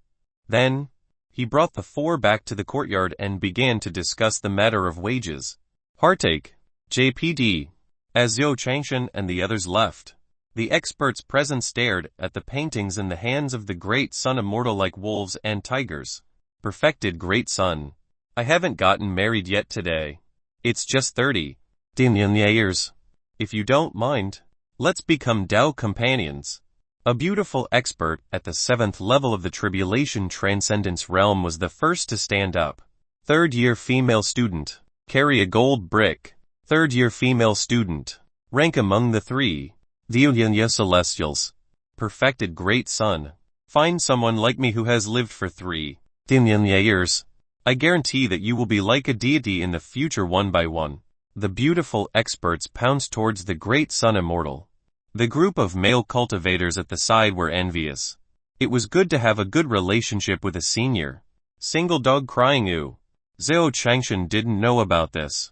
Then, he brought the 4 back to the courtyard and began to discuss the matter of wages. Heartache, JPD. As Zhao Changshan and the others left, the experts present stared at the paintings in the hands of the great sun immortal like wolves and tigers. Perfected great sun. I haven't gotten married yet today. It's just 30 years. If you don't mind, let's become Tao companions. A beautiful expert at the 7th level of the Tribulation Transcendence realm was the first to stand up. 3rd-year female student. Carry a gold brick. Third-year female student. Rank among the three. The Celestials. Perfected great son. Find someone like me who has lived for 3 years. I guarantee that you will be like a deity in the future one by one. The beautiful experts pounced towards the great son immortal. The group of male cultivators at the side were envious. It was good to have a good relationship with a senior. Single dog crying ooh. Zhao Changshan didn't know about this.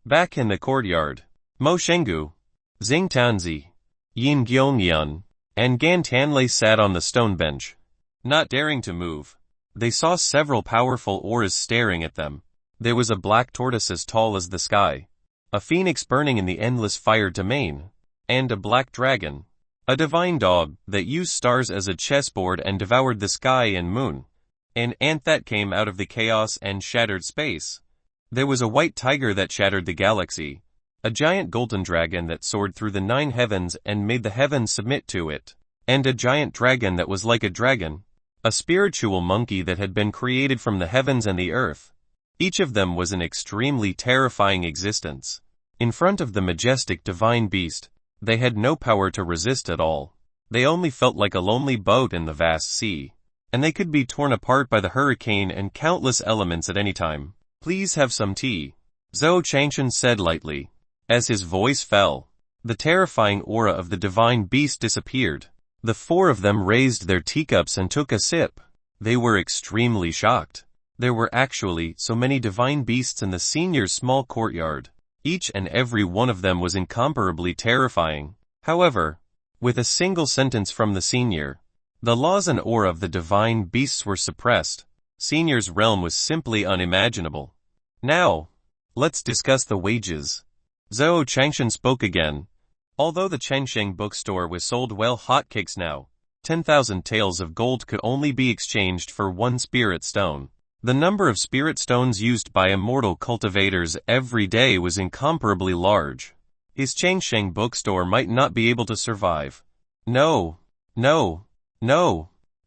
Back in the courtyard, Mo Shengu, Xing Tanzi, Yin Gyongyun, and Gan Tanlei sat on the stone bench, not daring to move. They saw several powerful auras staring at them. There was a black tortoise as tall as the sky, a phoenix burning in the endless fire domain, and a black dragon, a divine dog that used stars as a chessboard and devoured the sky and moon, an ant that came out of the chaos and shattered space. There was a white tiger that shattered the galaxy, a giant golden dragon that soared through the 9 heavens and made the heavens submit to it, and a giant dragon that was like a dragon, a spiritual monkey that had been created from the heavens and the earth. Each of them was an extremely terrifying existence. In front of the majestic divine beast, they had no power to resist at all. They only felt like a lonely boat in the vast sea, and they could be torn apart by the hurricane and countless elements at any time. Please have some tea, Zhou Changshan said lightly. As his voice fell, the terrifying aura of the divine beast disappeared. The 4 of them raised their teacups and took a sip. They were extremely shocked. There were actually so many divine beasts in the senior's small courtyard. Each and every one of them was incomparably terrifying. However, with a single sentence from the senior, the laws and aura of the divine beasts were suppressed. Senior's realm was simply unimaginable. Now, let's discuss the wages. Zhou Changshan spoke again. Although the Chengsheng bookstore was sold well hotcakes now, 10,000 taels of gold could only be exchanged for 1 spirit stone. The number of spirit stones used by immortal cultivators every day was incomparably large. His Chengsheng bookstore might not be able to survive. No.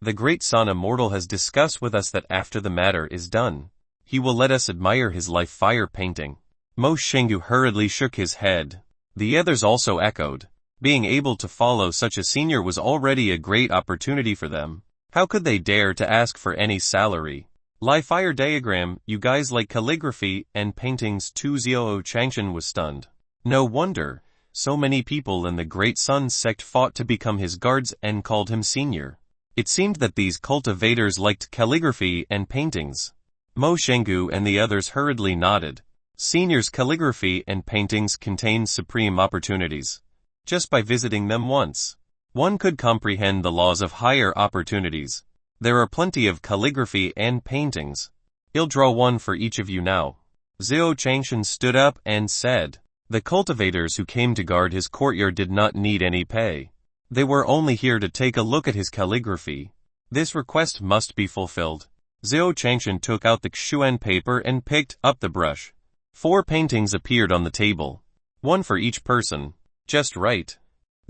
The great Sun Immortal has discussed with us that after the matter is done, he will let us admire his life fire painting. Mo Shengu hurriedly shook his head. The others also echoed. Being able to follow such a senior was already a great opportunity for them. How could they dare to ask for any salary? Live fire diagram, you guys like calligraphy and paintings too? Zhou Changshan was stunned. No wonder. So many people in the Great Sun sect fought to become his guards and called him senior. It seemed that these cultivators liked calligraphy and paintings. Mo Shengu and the others hurriedly nodded. Senior's calligraphy and paintings contain supreme opportunities. Just by visiting them once, one could comprehend the laws of higher opportunities. There are plenty of calligraphy and paintings. I'll draw one for each of you now. Zhou Changshan stood up and said. The cultivators who came to guard his courtyard did not need any pay. They were only here to take a look at his calligraphy. This request must be fulfilled. Zhou Changshan took out the Xuan paper and picked up the brush. 4 paintings appeared on the table. 1 for each person. Just right.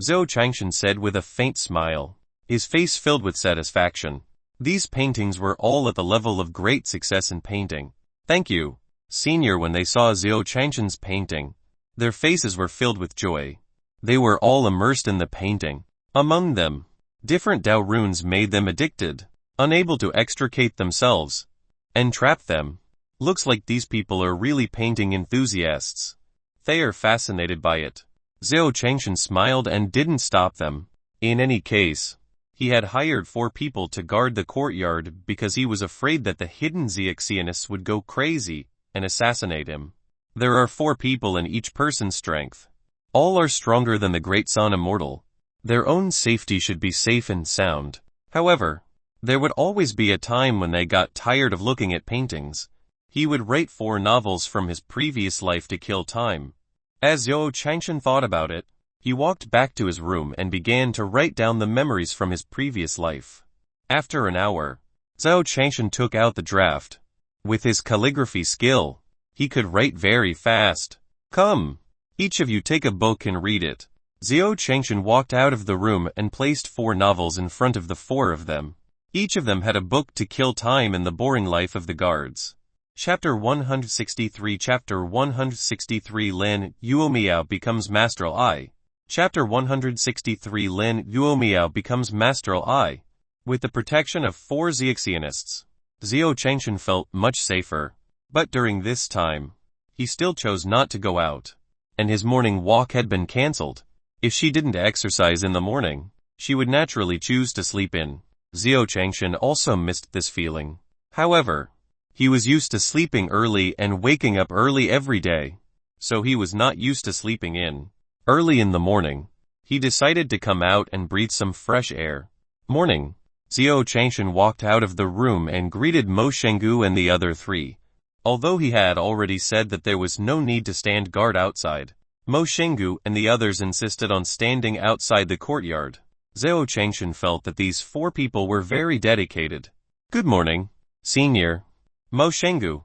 Zhou Changshan said with a faint smile, his face filled with satisfaction. These paintings were all at the level of great success in painting. Thank you, senior. When they saw Zhou Changshan's painting, their faces were filled with joy. They were all immersed in the painting. Among them, different Dao runes made them addicted, unable to extricate themselves, and trap them. Looks like these people are really painting enthusiasts. They are fascinated by it. Zhou Changshan smiled and didn't stop them. In any case, he had hired 4 people to guard the courtyard because he was afraid that the hidden Xiaxianists would go crazy and assassinate him. There are 4 people in each person's strength. All are stronger than the Great Sun Immortal. Their own safety should be safe and sound. However, there would always be a time when they got tired of looking at paintings. He would write 4 novels from his previous life to kill time. As Zhou Changshan thought about it, he walked back to his room and began to write down the memories from his previous life. After an hour, Zhou Changshan took out the draft. With his calligraphy skill, he could write very fast. Come, each of you take a book and read it. Zhou Changshan walked out of the room and placed 4 novels in front of the 4 of them. Each of them had a book to kill time in the boring life of the guards. Chapter 163 Chapter 163 Lin Yuomiao becomes Master I. Chapter 163 Lin Yuomiao becomes Master I. With the protection of 4 Xiaxianists, Xiao Changshan felt much safer. But during this time, he still chose not to go out, and his morning walk had been cancelled. If she didn't exercise in the morning, she would naturally choose to sleep in. Xiao Changshan also missed this feeling. However, he was used to sleeping early and waking up early every day, so he was not used to sleeping in. Early in the morning, he decided to come out and breathe some fresh air. Morning. Xiao Changshan walked out of the room and greeted Mo Shenggu and the other 3. Although he had already said that there was no need to stand guard outside, Mo Shenggu and the others insisted on standing outside the courtyard. Xiao Changshan felt that these 4 people were very dedicated. Good morning, Senior. Mo Shenggu,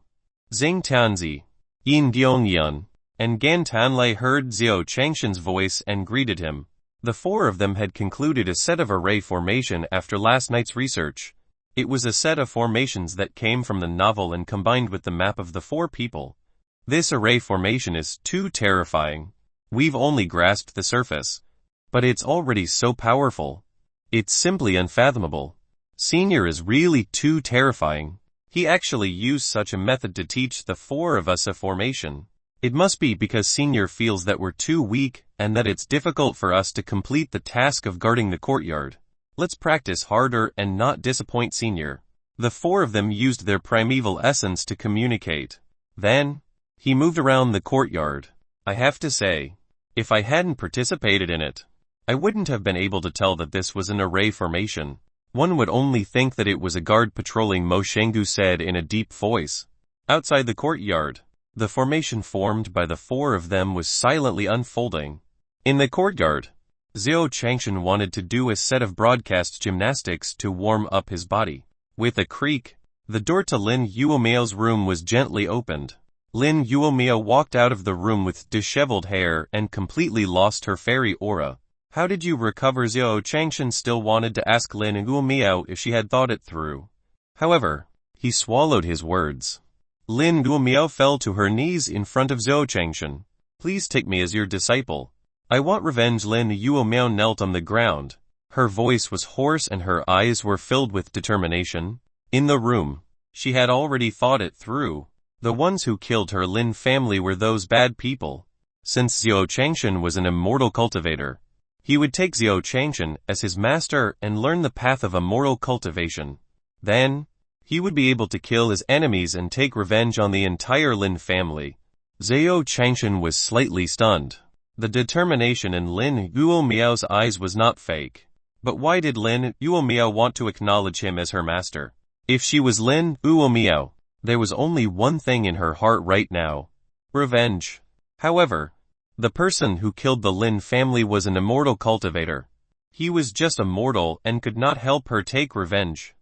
Xing Tianzi, Yin Diongyun, and Gan Tanlei heard Xiao Changshan's voice and greeted him. The 4 of them had concluded a set of array formation after last night's research. It was a set of formations that came from the novel and combined with the map of the 4 people. This array formation is too terrifying. We've only grasped the surface, but it's already so powerful. It's simply unfathomable. Senior is really too terrifying. He actually used such a method to teach the 4 of us a formation. It must be because Senior feels that we're too weak and that it's difficult for us to complete the task of guarding the courtyard. Let's practice harder and not disappoint Senior. The 4 of them used their primeval essence to communicate. Then, he moved around the courtyard. I have to say, if I hadn't participated in it, I wouldn't have been able to tell that this was an array formation. One would only think that it was a guard patrolling, Mo Shenggu said in a deep voice. Outside the courtyard, the formation formed by the 4 of them was silently unfolding. In the courtyard, Xiao Changshan wanted to do a set of broadcast gymnastics to warm up his body. With a creak, the door to Lin Yuomiao's room was gently opened. Lin Yuomiao walked out of the room with disheveled hair and completely lost her fairy aura. How did you recover? Xiao Changshan still wanted to ask Lin Yuomiao if she had thought it through. However, he swallowed his words. Lin Yuomiao fell to her knees in front of Xiao Changshan. Please take me as your disciple. I want revenge. Lin Yuomiao knelt on the ground. Her voice was hoarse and her eyes were filled with determination. In the room, she had already thought it through. The ones who killed her Lin family were those bad people. Since Xiao Changshan was an immortal cultivator, he would take Xiao Changshan as his master and learn the path of immortal cultivation. Then, he would be able to kill his enemies and take revenge on the entire Lin family. Xiao Changshan was slightly stunned. The determination in Lin Yuomiao's eyes was not fake. But why did Lin Yuomiao want to acknowledge him as her master? If she was Lin Yuomiao, there was only one thing in her heart right now: revenge. However, the person who killed the Lin family was an immortal cultivator. He was just a mortal and could not help her take revenge.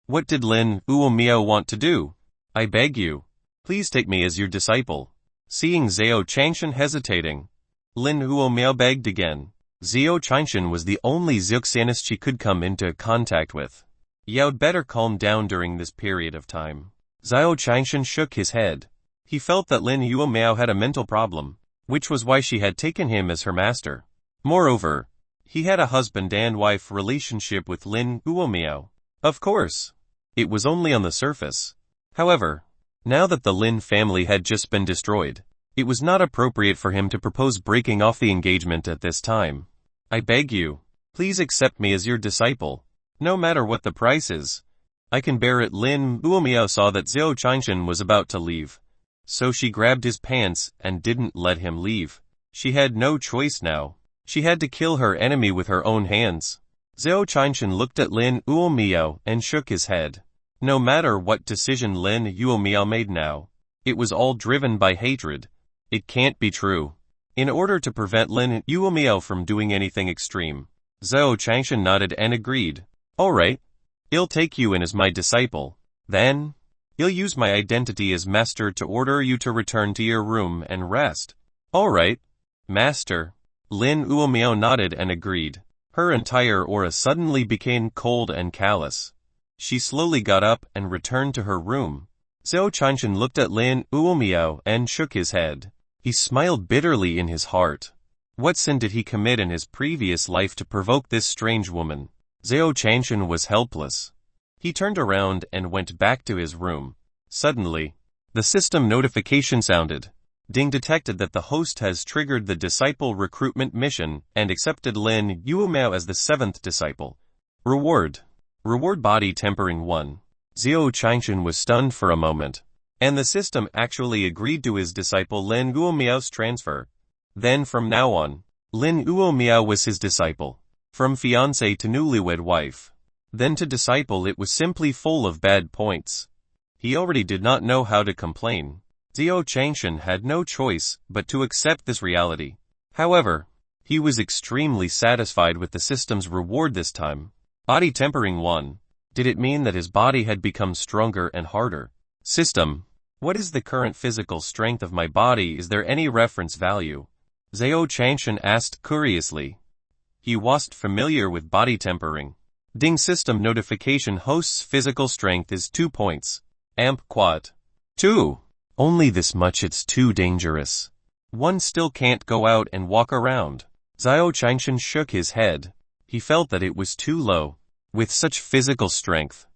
What did Lin Yuomiao want to do? I beg you, please take me as your disciple. Seeing Xiao Changshan hesitating, Lin Yuomiao begged again. Xiao Changshan was the only Xiaxianist she could come into contact with. You'd better calm down during this period of time. Xiao Changshan shook his head. He felt that Lin Yuomiao had a mental problem, which was why she had taken him as her master. Moreover, he had a husband and wife relationship with Lin Yuomiao. Of course, it was only on the surface. However, now that the Lin family had just been destroyed, it was not appropriate for him to propose breaking off the engagement at this time. I beg you, please accept me as your disciple, no matter what the price is. I can bear it. Lin Yuomiao saw that Xiao Changshan was about to leave, so she grabbed his pants and didn't let him leave. She had no choice now. She had to kill her enemy with her own hands. Xiao Changshan looked at Lin Yuomiao and shook his head. No matter what decision Lin Yuomiao made now, it was all driven by hatred. It can't be true. In order to prevent Lin Yuomiao from doing anything extreme, Xiao Changshan nodded and agreed. All right. I'll take you in as my disciple. Then, I'll use my identity as master to order you to return to your room and rest. All right, master. Lin Yuomiao nodded and agreed. Her entire aura suddenly became cold and callous. She slowly got up and returned to her room. Zhao Qingshan looked at Lin Uomiao and shook his head. He smiled bitterly in his heart. What sin did he commit in his previous life to provoke this strange woman? Zhao Qingshan was helpless. He turned around and went back to his room. Suddenly, the system notification sounded. Ding detected that the host has triggered the disciple recruitment mission and accepted Lin Yuomao as the 7th disciple. Reward. Reward body tempering 1. Zhao Qingshan was stunned for a moment, and the system actually agreed to his disciple Lin Yuomiao's transfer. Then from now on, Lin Yuomiao was his disciple. From fiancé to newlywed wife. Then to disciple, it was simply full of bad points. He already did not know how to complain. Zhao Qingshan had no choice but to accept this reality. However, he was extremely satisfied with the system's reward this time. Body tempering 1. Did it mean that his body had become stronger and harder? System. What is the current physical strength of my body? Is there any reference value? Zhao Qingshan asked curiously. He wasn't familiar with body tempering. Ding system notification host's physical strength is 2 points. Amp quad. 2. Only this much, it's too dangerous. One still can't go out and walk around. Zhao Qingshan shook his head. He felt that it was too low. With such physical strength,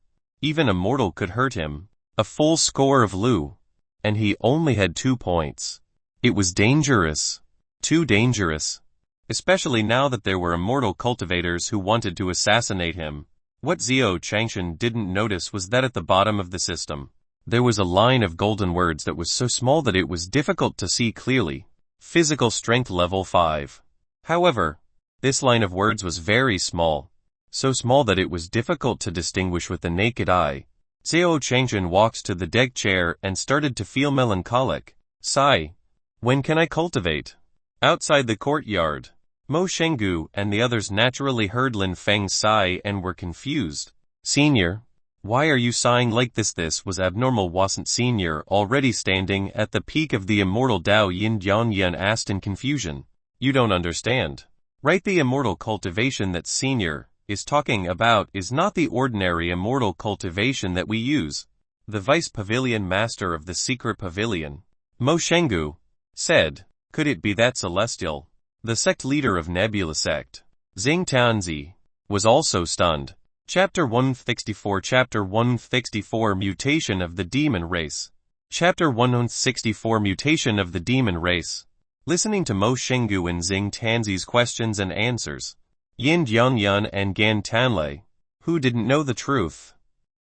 even a mortal could hurt him. A full score of Lu. And he only had 2 points. It was dangerous. Too dangerous. Especially now that there were immortal cultivators who wanted to assassinate him. What Zhao Qingshan didn't notice was that at the bottom of the system, there was a line of golden words that was so small that it was difficult to see clearly. Physical strength level 5. However, this line of words was very small. So small that it was difficult to distinguish with the naked eye. Zhao Qingshan walked to the deck chair and started to feel melancholic. Sigh. When can I cultivate? Outside the courtyard, Mo Shenggu and the others naturally heard Lin Feng's sigh and were confused. Senior, why are you sighing like this? This was abnormal, wasn't Senior already standing at the peak of the immortal Dao? Yin Jiangyan asked in confusion. You don't understand. Right, the immortal cultivation that Senior is talking about is not the ordinary immortal cultivation that we use. The vice pavilion master of the secret pavilion, Mo Shenggu, said. Could it be that celestial? The sect leader of Nebula sect, Xing Tianzi, was also stunned. Chapter 164. Chapter 164 Mutation of the Demon Race. Chapter 164 Mutation of the Demon Race. Listening to Mo Shenggu and Xing Tianzi's questions and answers, Yin Jiangyun and Gan Tanlei, who didn't know the truth,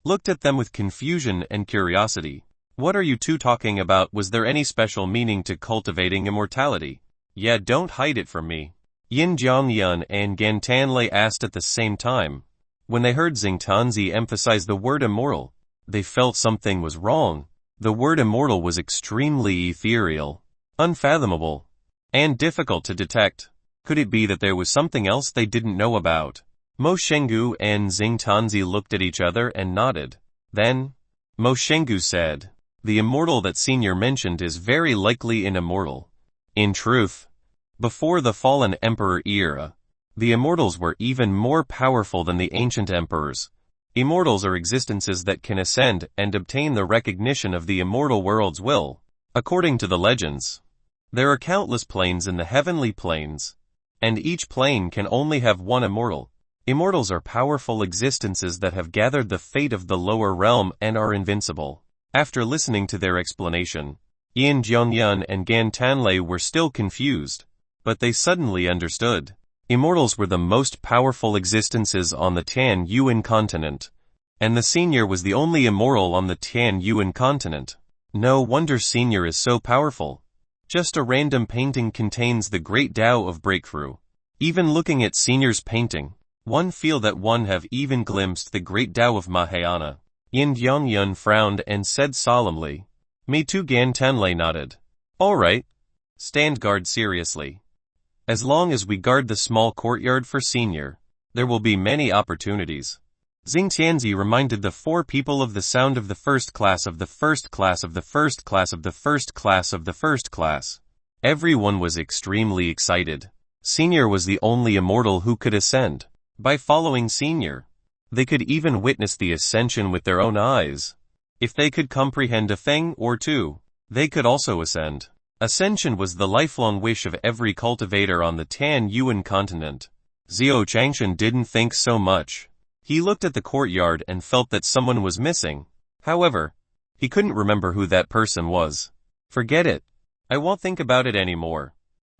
looked at them with confusion and curiosity. What are you two talking about? Was there any special meaning to cultivating immortality? Yeah, don't hide it from me. Yin Jiangyun and Gan Tanlei asked at the same time. When they heard Xing Tianzi emphasize the word immortal, they felt something was wrong. The word immortal was extremely ethereal, unfathomable, and difficult to detect. Could it be that there was something else they didn't know about? Mo Shenggu and Xing Tianzi looked at each other and nodded. Then, Mo Shenggu said, the immortal that Senior mentioned is very likely an immortal. In truth, before the fallen emperor era, the immortals were even more powerful than the ancient emperors. Immortals are existences that can ascend and obtain the recognition of the immortal world's will. According to the legends, there are countless planes in the heavenly planes, and each plane can only have one immortal. Immortals are powerful existences that have gathered the fate of the lower realm and are invincible. After listening to their explanation, Yin Jiangyun and Gan Tanlei were still confused, but they suddenly understood. Immortals were the most powerful existences on the Tan Yuan continent, and the Senior was the only immortal on the Tan Yuan continent. No wonder Senior is so powerful. Just a random painting contains the great Tao of breakthrough. Even looking at Senior's painting, one feel that one have even glimpsed the great Tao of Mahayana. Yin Jiangyun frowned and said solemnly. Me too. Gan Tanlei nodded. All right. Stand guard seriously. As long as we guard the small courtyard for Senior, there will be many opportunities. Xing Tianzi reminded the 4 people of the sound of the first class of the first class of the first class of the first class of the first class. Everyone was extremely excited. Senior was the only immortal who could ascend. By following Senior, they could even witness the ascension with their own eyes. If they could comprehend a thing or two, they could also ascend. Ascension was the lifelong wish of every cultivator on the Tan Yuan continent. Xiao Changshan didn't think so much. He looked at the courtyard and felt that someone was missing. However, he couldn't remember who that person was. Forget it. I won't think about it anymore.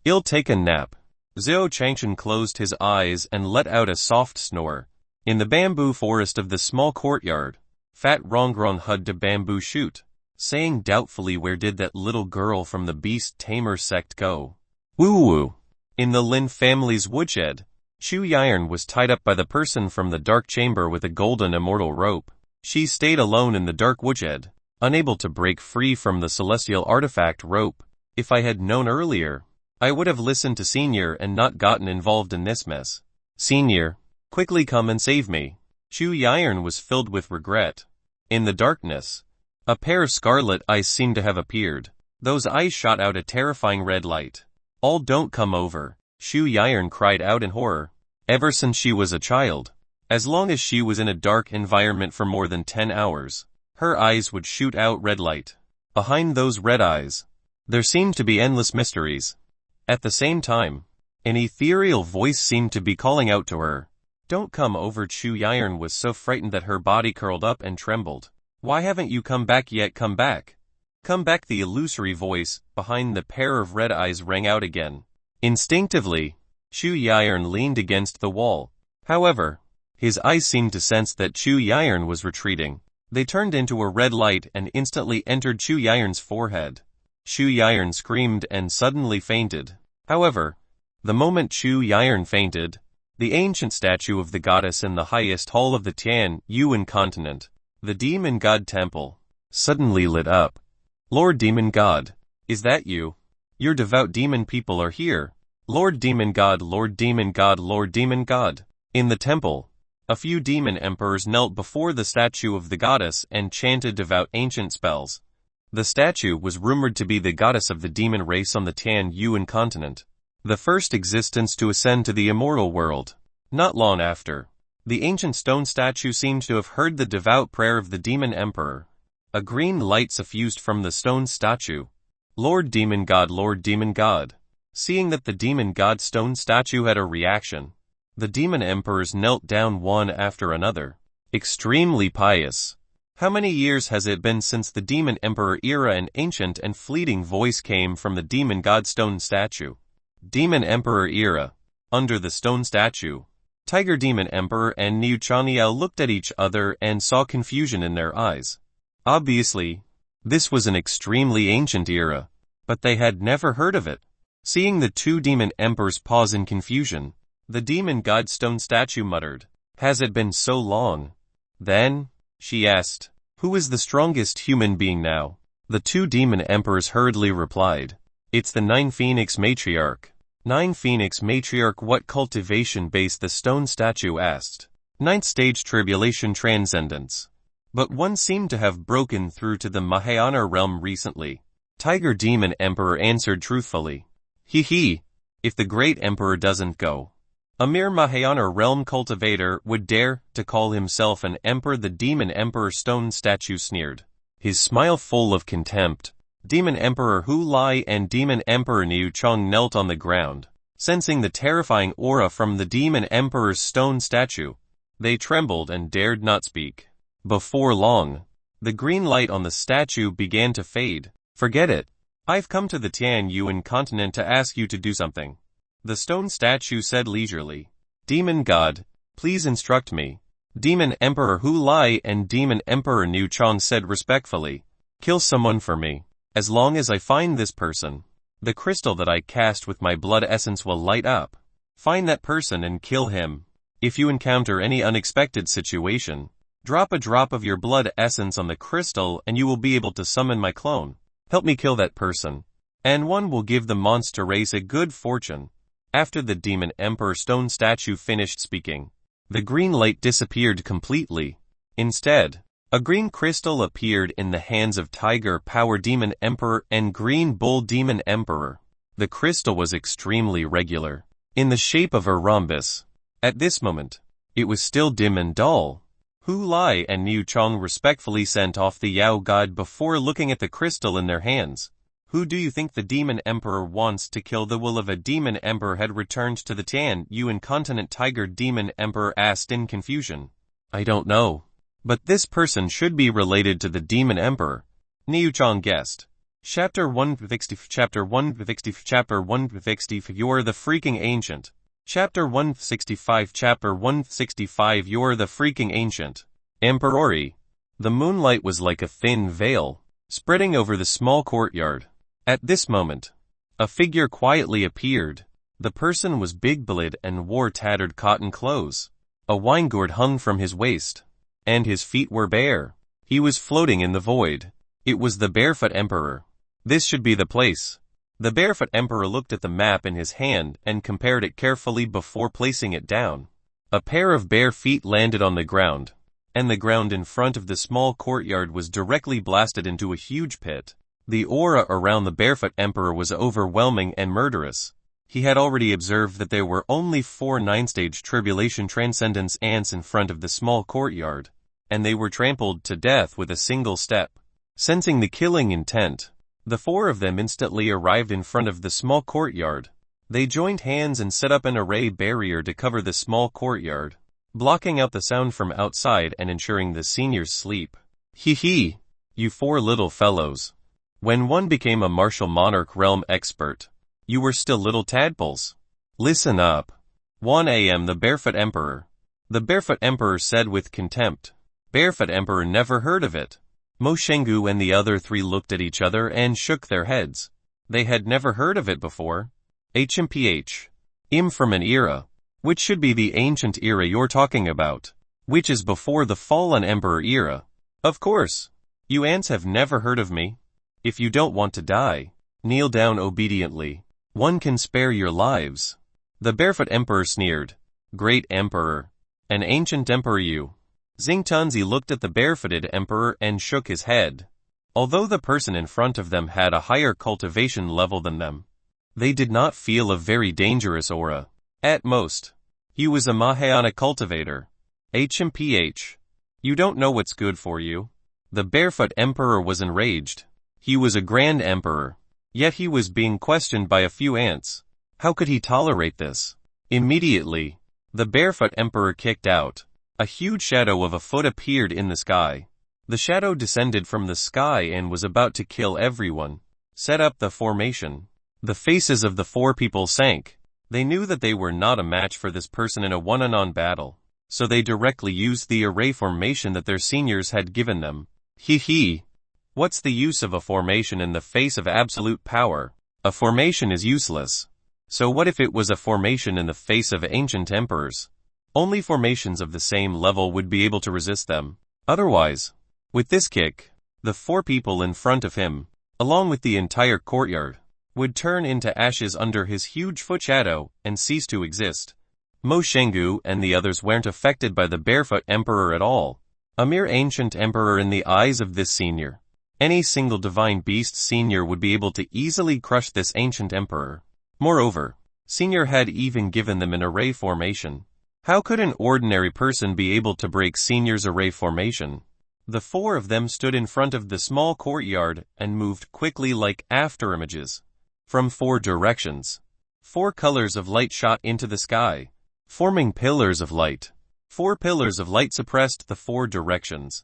I'll take a nap. Xiao Changshan closed his eyes and let out a soft snore. In the bamboo forest of the small courtyard, Fat Rongrong hugged a bamboo shoot, saying doubtfully, where did that little girl from the beast tamer sect go? Woo-woo. In the Lin family's woodshed, Chu Yiren was tied up by the person from the dark chamber with a golden immortal rope. She stayed alone in the dark woodshed, unable to break free from the celestial artifact rope. If I had known earlier, I would have listened to Senior and not gotten involved in this mess. Senior, quickly come and save me. Chu Yiren was filled with regret. In the darkness, a pair of scarlet eyes seemed to have appeared. Those eyes shot out a terrifying red light. All don't come over, Chu Yiren cried out in horror. Ever since she was a child, as long as she was in a dark environment for more than 10 hours, her eyes would shoot out red light. Behind those red eyes, there seemed to be endless mysteries. At the same time, an ethereal voice seemed to be calling out to her. Don't come over. Chu Yiren was so frightened that her body curled up and trembled. Why haven't you come back yet? Come back. Come back. The illusory voice behind the pair of red eyes rang out again. Instinctively, Chu Yiren leaned against the wall. However, his eyes seemed to sense that Chu Yiren was retreating. They turned into a red light and instantly entered Chu Yiren's forehead. Chu Yiren screamed and suddenly fainted. However, the moment Chu Yiren fainted, the ancient statue of the goddess in the highest hall of the Tan Yuan continent, the demon god temple, suddenly lit up. Lord Demon God, is that you? Your devout demon people are here. Lord Demon God, Lord Demon God, Lord Demon God. In the temple, a few demon emperors knelt before the statue of the goddess and chanted devout ancient spells. The statue was rumored to be the goddess of the demon race on the Tan Yuan continent, the first existence to ascend to the immortal world. Not long after, the ancient stone statue seemed to have heard the devout prayer of the demon emperor. A green light suffused from the stone statue. Lord Demon God, Lord Demon God. Seeing that the demon god stone statue had a reaction, the demon emperors knelt down one after another. Extremely pious. How many years has it been since the demon emperor era? An ancient and fleeting voice came from the demon god stone statue. Demon emperor era. Under the stone statue, Tiger Demon Emperor and Niu Chaniao looked at each other and saw confusion in their eyes. Obviously, this was an extremely ancient era, but they had never heard of it. Seeing the two demon emperors pause in confusion, the demon god stone statue muttered, "Has it been so long?" Then, she asked, "Who is the strongest human being now?" The two demon emperors hurriedly replied, "It's the Nine Phoenix Matriarch." Nine Phoenix Matriarch. What cultivation base? The stone statue asked. Ninth stage tribulation transcendence. But one seemed to have broken through to the Mahayana realm recently. Tiger Demon Emperor answered truthfully. He. If the great emperor doesn't go, a mere Mahayana realm cultivator would dare to call himself an emperor. The demon emperor stone statue sneered, his smile full of contempt. Demon Emperor Hu Lai and Demon Emperor Niu Chong knelt on the ground. Sensing the terrifying aura from the demon emperor's stone statue, they trembled and dared not speak. Before long, the green light on the statue began to fade. Forget it. I've come to the Tan Yuan continent to ask you to do something, the stone statue said leisurely. Demon God, please instruct me. Demon Emperor Hu Lai and Demon Emperor Niu Chong said respectfully. Kill someone for me. As long as I find this person, the crystal that I cast with my blood essence will light up. Find that person and kill him. If you encounter any unexpected situation, drop a drop of your blood essence on the crystal and you will be able to summon my clone. Help me kill that person, and one will give the monster race a good fortune. After the demon emperor stone statue finished speaking, the green light disappeared completely. Instead, a green crystal appeared in the hands of Tiger Power Demon Emperor and Green Bull Demon Emperor. The crystal was extremely regular, in the shape of a rhombus. At this moment, it was still dim and dull. Hu Lai and Niu Chong respectfully sent off the Yao God before looking at the crystal in their hands. Who do you think the demon emperor wants to kill? The will of a demon emperor had returned to the Tian Yu incontinent tiger demon emperor asked in confusion. I don't know. But this person should be related to the demon emperor. Niu Chong guessed. Chapter 160 Chapter 160 Chapter 160 You're the freaking ancient. Chapter 165 Chapter 165 You're the freaking ancient. Emperori. The moonlight was like a thin veil, spreading over the small courtyard. At this moment, a figure quietly appeared. The person was big-bellied and wore tattered cotton clothes. A wine gourd hung from his waist, and his feet were bare. He was floating in the void. It was the Barefoot Emperor. This should be the place. The Barefoot Emperor looked at the map in his hand and compared it carefully before placing it down. A pair of bare feet landed on the ground, and the ground in front of the small courtyard was directly blasted into a huge pit. The aura around the Barefoot Emperor was overwhelming and murderous. He had already observed that there were only 4 9-stage tribulation transcendence ants in front of the small courtyard, and they were trampled to death with a single step. Sensing the killing intent, the 4 of them instantly arrived in front of the small courtyard. They joined hands and set up an array barrier to cover the small courtyard, blocking out the sound from outside and ensuring the seniors sleep. Hee hee, you 4 little fellows. When one became a martial monarch realm expert, you were still little tadpoles. Listen up. 1 a.m. The Barefoot Emperor. The Barefoot Emperor said with contempt. Barefoot Emperor never heard of it. Mo Shengu and the other 3 looked at each other and shook their heads. They had never heard of it before. HMPH. From an era. Which should be the ancient era you're talking about. Which is before the fallen emperor era. Of course. You ants have never heard of me. If you don't want to die, kneel down obediently. One can spare your lives. The Barefoot Emperor sneered. Great Emperor. An ancient emperor you. Xingtanzi looked at the barefooted emperor and shook his head. Although the person in front of them had a higher cultivation level than them, they did not feel a very dangerous aura. At most, he was a Mahayana cultivator. HMPH. You don't know what's good for you. The Barefoot Emperor was enraged. He was a grand emperor, yet he was being questioned by a few ants. How could he tolerate this? Immediately, the Barefoot Emperor kicked out. A huge shadow of a foot appeared in the sky. The shadow descended from the sky and was about to kill everyone. Set up the formation. The faces of the 4 people sank. They knew that they were not a match for this person in a one-on-one battle, so they directly used the array formation that their seniors had given them. Hee hee. What's the use of a formation in the face of absolute power? A formation is useless. So what if it was a formation in the face of ancient emperors? Only formations of the same level would be able to resist them. Otherwise, with this kick, the 4 people in front of him, along with the entire courtyard, would turn into ashes under his huge foot shadow and cease to exist. Mo Shengu and the others weren't affected by the Barefoot Emperor at all. A mere ancient emperor in the eyes of this senior. Any single divine beast senior would be able to easily crush this ancient emperor. Moreover, senior had even given them an array formation. How could an ordinary person be able to break senior's array formation? The 4 of them stood in front of the small courtyard and moved quickly like afterimages. From 4 directions, 4 colors of light shot into the sky, forming pillars of light. 4 pillars of light suppressed the 4 directions.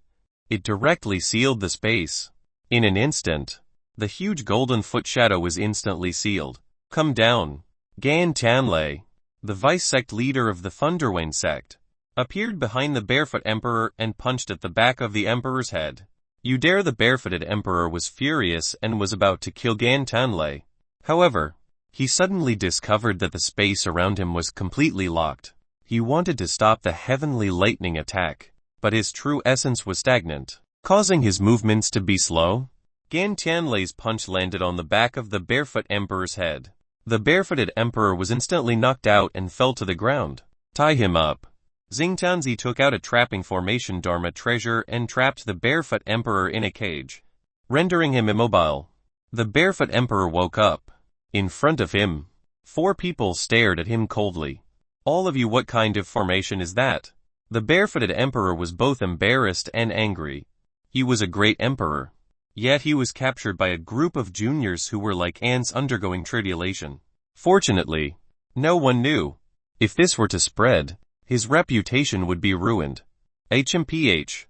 It directly sealed the space. In an instant, the huge golden foot shadow was instantly sealed. Come down. Gan Tanlei, the vice-sect leader of the Thunderwayne sect, appeared behind the Barefoot Emperor and punched at the back of the Emperor's head. You dare! The barefooted Emperor was furious and was about to kill Gan Tanlei. However, he suddenly discovered that the space around him was completely locked. He wanted to stop the heavenly lightning attack, but his true essence was stagnant, causing his movements to be slow. Gan Tanlei's punch landed on the back of the Barefoot Emperor's head. The barefooted emperor was instantly knocked out and fell to the ground. Tie him up. Xingtanzi took out a trapping formation Dharma treasure and trapped the barefoot emperor in a cage, rendering him immobile. The barefoot emperor woke up. In front of him, 4 people stared at him coldly. All of you, what kind of formation is that? The barefooted emperor was both embarrassed and angry. He was a great emperor. Yet he was captured by a group of juniors who were like ants undergoing tribulation. Fortunately, no one knew. If this were to spread, his reputation would be ruined. HMPH.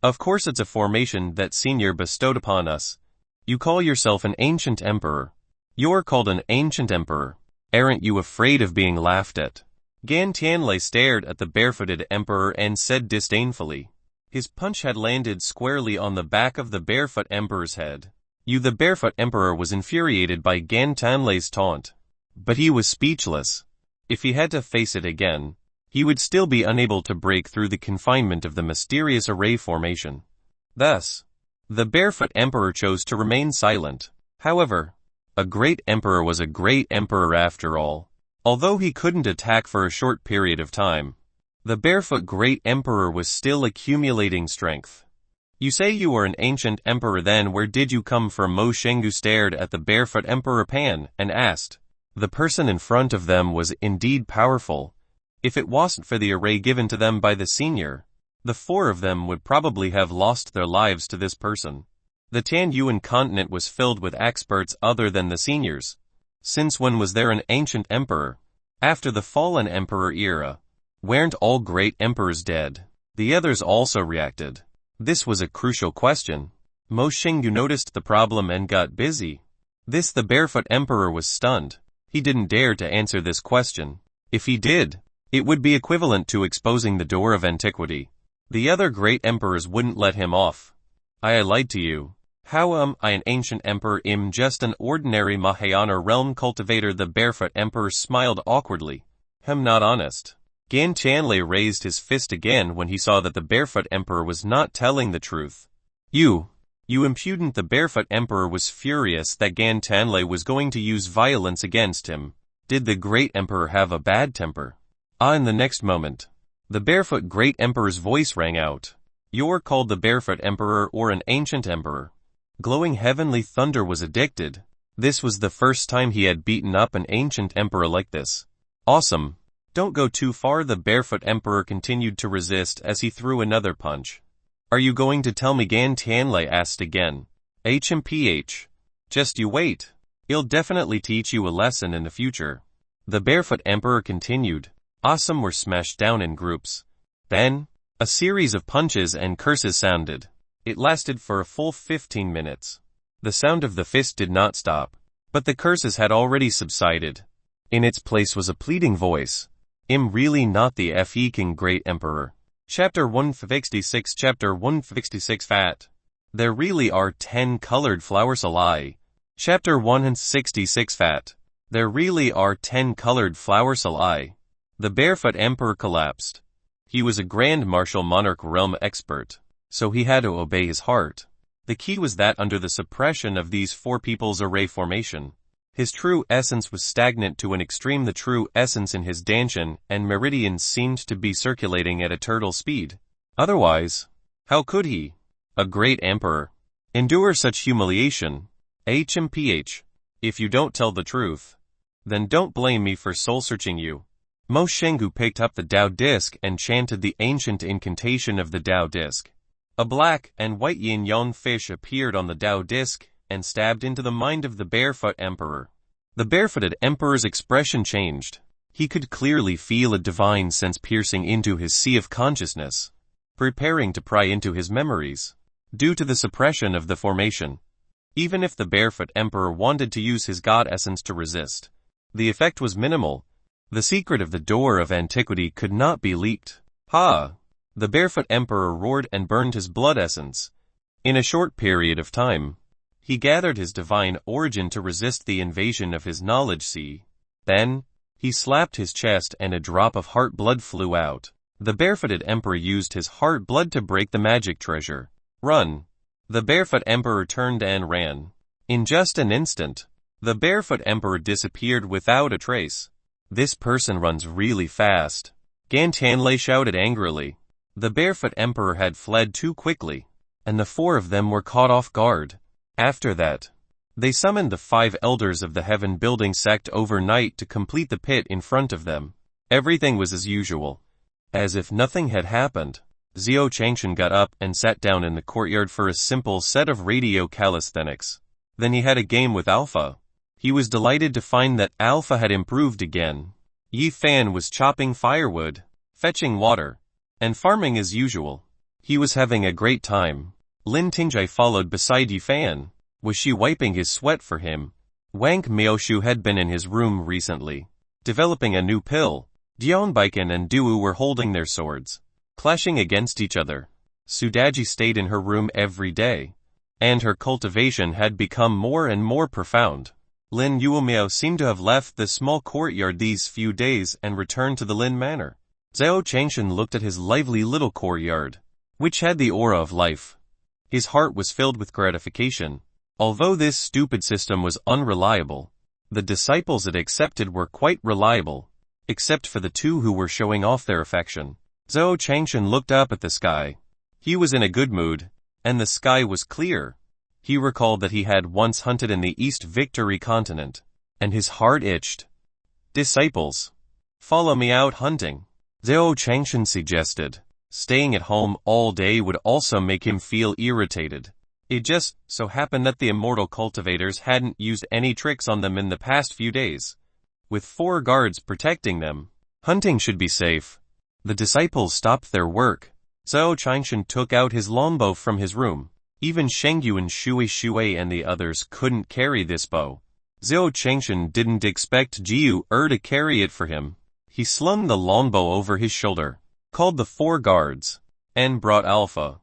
Of course it's a formation that Senior bestowed upon us. You call yourself an ancient emperor. You're called an ancient emperor. Aren't you afraid of being laughed at? Gan Tianlai stared at the barefooted emperor and said disdainfully. His punch had landed squarely on the back of the barefoot emperor's head. The barefoot emperor was infuriated by Gan Tianlai's taunt. But he was speechless. If he had to face it again, he would still be unable to break through the confinement of the mysterious array formation. Thus, the barefoot emperor chose to remain silent. However, a great emperor was a great emperor after all. Although he couldn't attack for a short period of time, the barefoot great emperor was still accumulating strength. You say you are an ancient emperor, then where did you come from? Mo Shengu stared at the barefoot emperor Pan and asked. The person in front of them was indeed powerful. If it wasn't for the array given to them by the senior, the four of them would probably have lost their lives to this person. The Tan Yuan continent was filled with experts other than the seniors. Since when was there an ancient emperor? After the fallen emperor era, weren't all great emperors dead? The others also reacted. This was a crucial question. Mo Xingyu noticed the problem and got busy. The barefoot emperor was stunned. He didn't dare to answer this question. If he did, it would be equivalent to exposing the door of antiquity. The other great emperors wouldn't let him off. I lied to you. How am I an ancient emperor? I'm just an ordinary Mahayana realm cultivator. The barefoot emperor smiled awkwardly. I'm not honest. Gan Tianlai raised his fist again when he saw that the barefoot emperor was not telling the truth. You impudent! The barefoot emperor was furious that Gan Tianlai was going to use violence against him. Did the great emperor have a bad temper? In the next moment, the barefoot great emperor's voice rang out. You're called the barefoot emperor or an ancient emperor. Glowing heavenly thunder was addicted. This was the first time he had beaten up an ancient emperor like this. Awesome. Don't go too far. The barefoot emperor continued to resist as he threw another punch. Are you going to tell me? Gan Tianlai asked again. HMPH. Just you wait. He'll definitely teach you a lesson in the future. The barefoot emperor continued. Awesome were smashed down in groups. Then, a series of punches and curses sounded. It lasted for a full 15 minutes. The sound of the fist did not stop, but the curses had already subsided. In its place was a pleading voice. I'm really not the FE King Great Emperor. Chapter 166. Chapter 166. Fat. There really are 10 colored flowers alive. Chapter 166. Fat. There really are 10 colored flowers alive. The barefoot emperor collapsed. He was a grand martial monarch realm expert, so he had to obey his heart. The key was that under the suppression of these four people's array formation, his true essence was stagnant to an extreme. The true essence in his danshan and meridians seemed to be circulating at a turtle speed. Otherwise, how could he, a great emperor, endure such humiliation? HMPH. If you don't tell the truth, then don't blame me for soul-searching you. Mo Shengu picked up the Tao disc and chanted the ancient incantation of the Tao disc. A black and white yin-yang fish appeared on the Tao disc and stabbed into the mind of the barefoot emperor. The barefooted emperor's expression changed. He could clearly feel a divine sense piercing into his sea of consciousness, preparing to pry into his memories. Due to the suppression of the formation, even if the barefoot emperor wanted to use his god essence to resist, the effect was minimal. The secret of the door of antiquity could not be leaked. Ha! The barefoot emperor roared and burned his blood essence. In a short period of time, he gathered his divine origin to resist the invasion of his knowledge sea. Then, he slapped his chest and a drop of heart blood flew out. The barefooted emperor used his heart blood to break the magic treasure. Run! The barefoot emperor turned and ran. In just an instant, the barefoot emperor disappeared without a trace. This person runs really fast. Gan Tianlai shouted angrily. The barefoot emperor had fled too quickly, and the four of them were caught off guard. After that, they summoned the 5 elders of the heaven building sect overnight to complete the pit in front of them. Everything was as usual. As if nothing had happened, Xiao Changshan got up and sat down in the courtyard for a simple set of radio calisthenics. Then he had a game with Alpha. He was delighted to find that Alpha had improved again. Yi Fan was chopping firewood, fetching water, and farming as usual. He was having a great time. Lin Tingjai followed beside Yi Fan. Was she wiping his sweat for him? Wang Miaoshu had been in his room recently, developing a new pill. Dion Baikan and Duwu were holding their swords, clashing against each other. Sudaji stayed in her room every day, and her cultivation had become more and more profound. Lin Yuomiao seemed to have left the small courtyard these few days and returned to the Lin Manor. Xiao Changshan looked at his lively little courtyard, which had the aura of life. His heart was filled with gratification. Although this stupid system was unreliable, the disciples it accepted were quite reliable, except for the two who were showing off their affection. Xiao Changshan looked up at the sky. He was in a good mood, and the sky was clear. He recalled that he had once hunted in the East Victory continent, and his heart itched. Disciples, follow me out hunting, Xiao Changshan suggested. Staying at home all day would also make him feel irritated. It just so happened that the immortal cultivators hadn't used any tricks on them in the past few days. With 4 guards protecting them, hunting should be safe. The disciples stopped their work. Xiao Changshan took out his longbow from his room. Even Shengyu and Shui and the others couldn't carry this bow. Xiao Changshan didn't expect Jiu to carry it for him. He slung the longbow over his shoulder, called the 4 guards, and brought Alpha.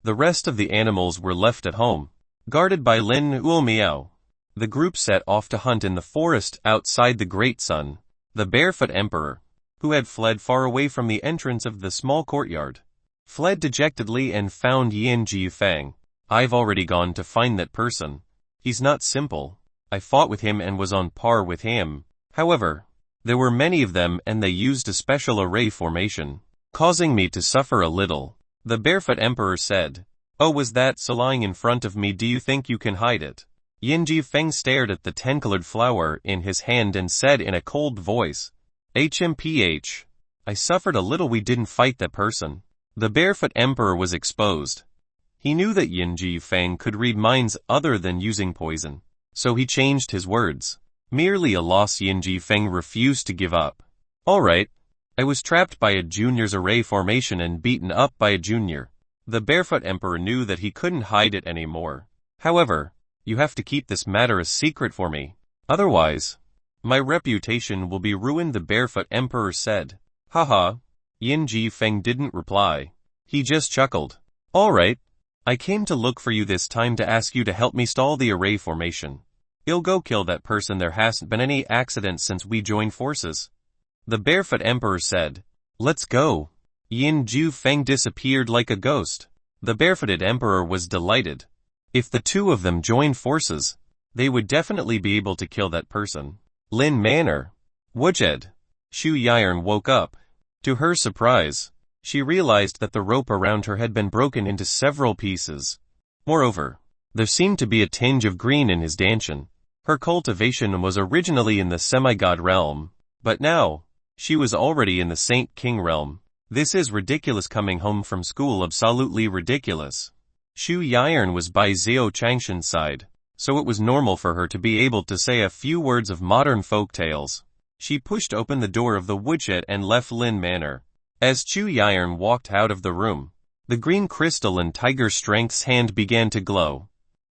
The rest of the animals were left at home, guarded by Lin Uomiao. The group set off to hunt in the forest outside the Great Sun. The barefoot emperor, who had fled far away from the entrance of the small courtyard, fled dejectedly and found Yin Jifang. I've already gone to find that person. He's not simple. I fought with him and was on par with him. However, there were many of them and they used a special array formation, causing me to suffer a little. The barefoot emperor said, "Oh, was that so lying in front of me? Do you think you can hide it?" Yin Jifeng stared at the 10-colored flower in his hand and said in a cold voice, "HMPH. I suffered a little. We didn't fight that person." The barefoot emperor was exposed. He knew that Yin Jifeng could read minds other than using poison, so he changed his words. Merely a loss. Yin Jifeng refused to give up. "All right. I was trapped by a junior's array formation and beaten up by a junior." The barefoot emperor knew that he couldn't hide it anymore. "However, you have to keep this matter a secret for me. Otherwise, my reputation will be ruined," the barefoot emperor said. "Haha." Yin Jifeng didn't reply. He just chuckled. "All right. I came to look for you this time to ask you to help me stall the array formation. I'll go kill that person. There hasn't been any accidents since we joined forces." The barefoot emperor said. "Let's go." Yin Jifeng disappeared like a ghost. The barefooted emperor was delighted. If the two of them joined forces, they would definitely be able to kill that person. Lin Manor. Wujed. Shu Yiren woke up. To her surprise, she realized that the rope around her had been broken into several pieces. Moreover, there seemed to be a tinge of green in his dantian. Her cultivation was originally in the semi-god realm, but now, she was already in the Saint King realm. This is ridiculous. Coming home from school, absolutely ridiculous. Shu Yiren was by Xiao Changshan's side, so it was normal for her to be able to say a few words of modern folk tales. She pushed open the door of the woodshed and left Lin Manor. As Shu Yiren walked out of the room, the green crystal in Tiger Strength's hand began to glow.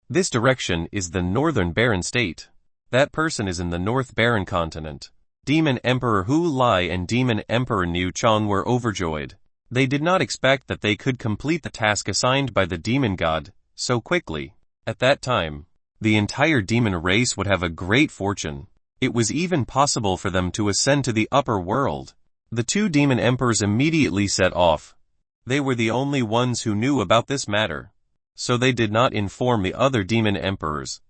This direction is the Northern Barren State. That person is in the North Barren continent. Demon Emperor Hu Lai and Demon Emperor Niu Chong were overjoyed. They did not expect that they could complete the task assigned by the demon god so quickly. At that time, the entire demon race would have a great fortune. It was even possible for them to ascend to the upper world. The 2 demon emperors immediately set off. They were the only ones who knew about this matter, so they did not inform the other demon emperors.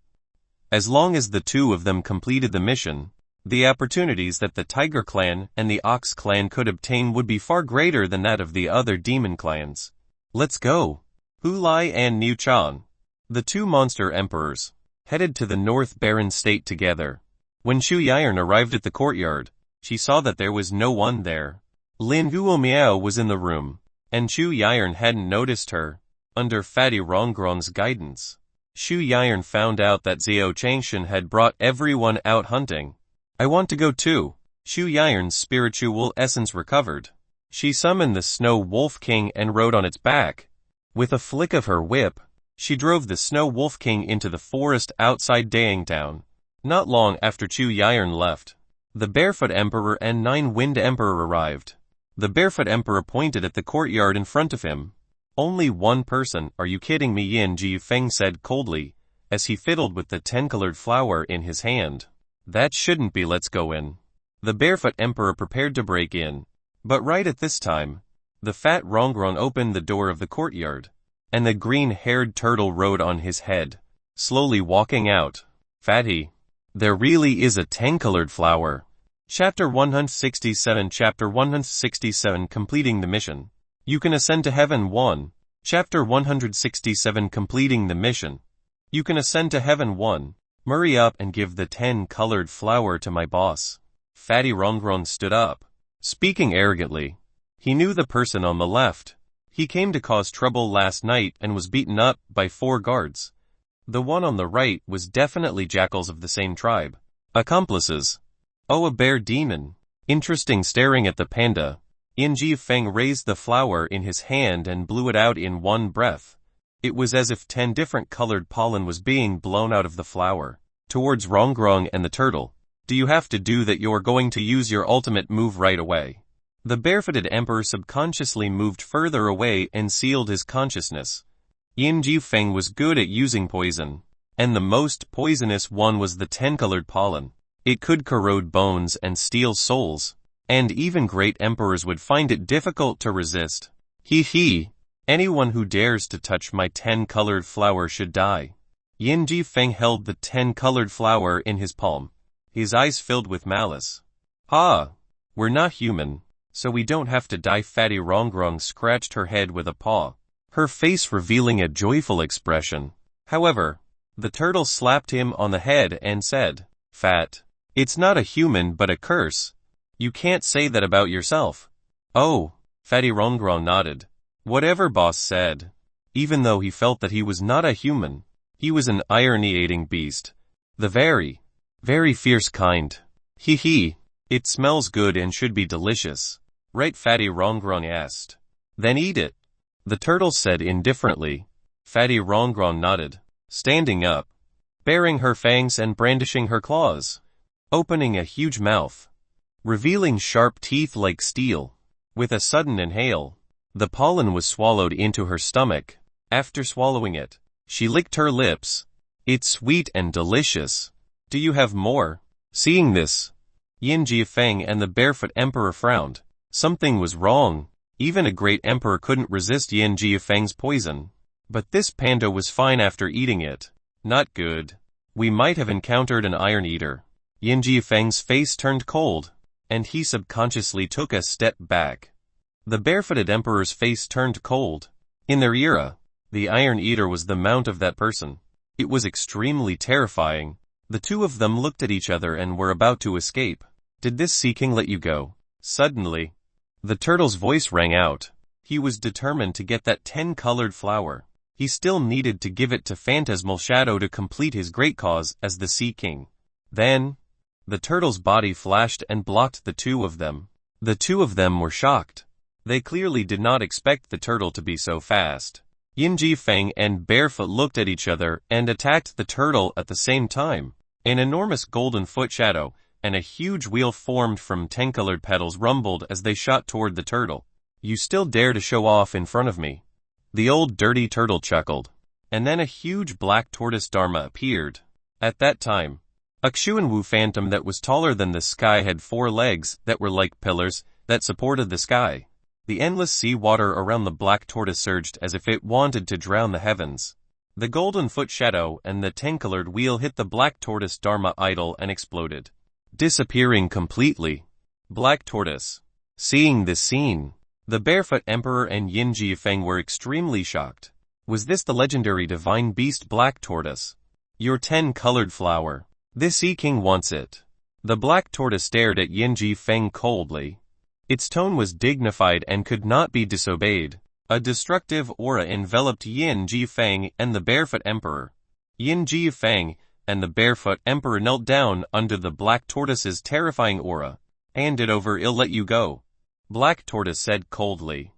As long as the 2 of them completed the mission, the opportunities that the Tiger clan and the Ox clan could obtain would be far greater than that of the other demon clans. "Let's go." Hu Lai and Niu Chan, the 2 monster emperors, headed to the North Barren State together. When Shu Yiren arrived at the courtyard, she saw that there was no one there. Lin Guomiao was in the room, and Chu Yiren hadn't noticed her. Under Fatty Ronggron's guidance, Xu Yiren found out that Xiao Changshan had brought everyone out hunting. I want to go too. Xu Yiren's spiritual essence recovered. She summoned the Snow Wolf King and rode on its back. With a flick of her whip, she drove the Snow Wolf King into the forest outside Dayang Town. Not long after Chu Yiren left, the Barefoot Emperor and Nine-Wind Emperor arrived. The Barefoot Emperor pointed at the courtyard in front of him. Only one person, are you kidding me? Yin Jifeng said coldly, as he fiddled with the 10-colored flower in his hand. That shouldn't be. Let's go in. The Barefoot Emperor prepared to break in. But right at this time, the fat Ronggron opened the door of the courtyard, and the green-haired turtle rode on his head, slowly walking out. Fatty, there really is a 10-colored flower. Chapter 167 Chapter 167 Completing the Mission. You can ascend to heaven 1. Chapter 167 Completing the Mission. You can ascend to heaven 1. Hurry up and give the 10-colored flower to my boss. Fatty Ronggron stood up, speaking arrogantly. He knew the person on the left. He came to cause trouble last night and was beaten up by 4 guards. The one on the right was definitely jackals of the same tribe. Accomplices. Oh, a bear demon. Interesting. Staring at the panda, Yin Jifeng raised the flower in his hand and blew it out in one breath. It was as if 10 different colored pollen was being blown out of the flower, towards Ronggron and the turtle. Do you have to do that? You're going to use your ultimate move right away. The barefooted emperor subconsciously moved further away and sealed his consciousness. Yin Jifeng was good at using poison, and the most poisonous one was the 10-colored pollen. It could corrode bones and steal souls, and even great emperors would find it difficult to resist. He. Anyone who dares to touch my 10-colored flower should die. Yin Jifeng held the 10-colored flower in his palm, his eyes filled with malice. Ha! We're not human, so we don't have to die. Fatty Ronggron scratched her head with a paw, her face revealing a joyful expression. However, the turtle slapped him on the head and said, Fat, it's not a human but a curse. You can't say that about yourself. Oh, Fatty Ronggron nodded. Whatever boss said. Even though he felt that he was not a human, he was an irony-eating beast. The very, very fierce kind. It smells good and should be delicious. Right? Fatty Ronggron asked. Then eat it, the turtle said indifferently. Fatty Ronggron nodded, standing up, baring her fangs and brandishing her claws, opening a huge mouth, revealing sharp teeth like steel. With a sudden inhale, the pollen was swallowed into her stomach. After swallowing it, she licked her lips. It's sweet and delicious. Do you have more? Seeing this, Yin Jifeng and the Barefoot Emperor frowned. Something was wrong. Even a great emperor couldn't resist Yin Jifeng's poison. But this panda was fine after eating it. Not good. We might have encountered an iron eater. Yin Jifeng's face turned cold, and he subconsciously took a step back. The barefooted emperor's face turned cold. In their era, the Iron Eater was the mount of that person. It was extremely terrifying. The two of them looked at each other and were about to escape. Did this Sea King let you go? Suddenly, the turtle's voice rang out. He was determined to get that 10-colored flower. He still needed to give it to Phantasmal Shadow to complete his great cause as the Sea King. Then, the turtle's body flashed and blocked the two of them. The two of them were shocked. They clearly did not expect the turtle to be so fast. Yin Jifeng and Barefoot looked at each other and attacked the turtle at the same time. An enormous golden foot shadow and a huge wheel formed from 10-colored petals rumbled as they shot toward the turtle. You still dare to show off in front of me? The old dirty turtle chuckled. And then a huge black tortoise Dharma appeared. At that time, a Xuanwu phantom that was taller than the sky had 4 legs that were like pillars that supported the sky. The endless sea water around the black tortoise surged as if it wanted to drown the heavens. The golden foot shadow and the 10-colored wheel hit the black tortoise Dharma idol and exploded, disappearing completely. Black tortoise. Seeing this scene, the Barefoot Emperor and Yin Jifeng were extremely shocked. Was this the legendary divine beast Black Tortoise? Your 10-colored flower. This Sea King wants it. The black tortoise stared at Yin Jifeng coldly. Its tone was dignified and could not be disobeyed. A destructive aura enveloped Yin Ji-fang and the barefoot emperor. Yin Ji-fang and the barefoot emperor knelt down under the black tortoise's terrifying aura. "Hand it over, I'll let you go," Black Tortoise said coldly.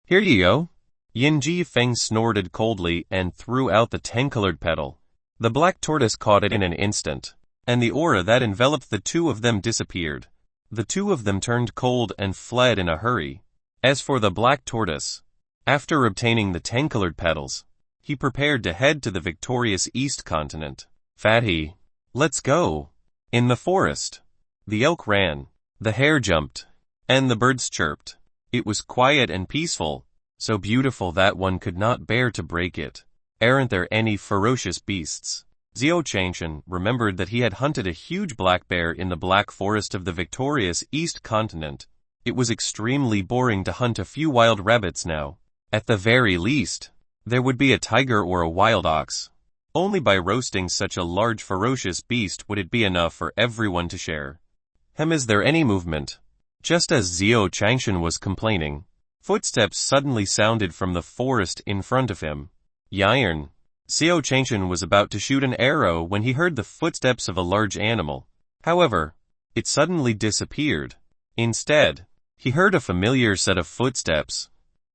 "Here you go." Yin Ji-fang snorted coldly and threw out the 10-colored petal. The Black Tortoise caught it in an instant, and the aura that enveloped the two of them disappeared. The two of them turned cold and fled in a hurry. As for the Black Tortoise, after obtaining the 10-colored petals, he prepared to head to the victorious East Continent. "Fatty, let's go." In the forest, the elk ran, the hare jumped, and the birds chirped. It was quiet and peaceful, so beautiful that one could not bear to break it. "Aren't there any ferocious beasts?" Xiao Changshan remembered that he had hunted a huge black bear in the black forest of the victorious East Continent. It was extremely boring to hunt a few wild rabbits now. At the very least, there would be a tiger or a wild ox. Only by roasting such a large ferocious beast would it be enough for everyone to share. Is there any movement?" Just as Xiao Changshan was complaining, footsteps suddenly sounded from the forest in front of him. "Yiren." Xiao Changshan was about to shoot an arrow when he heard the footsteps of a large animal. However, it suddenly disappeared. Instead, he heard a familiar set of footsteps.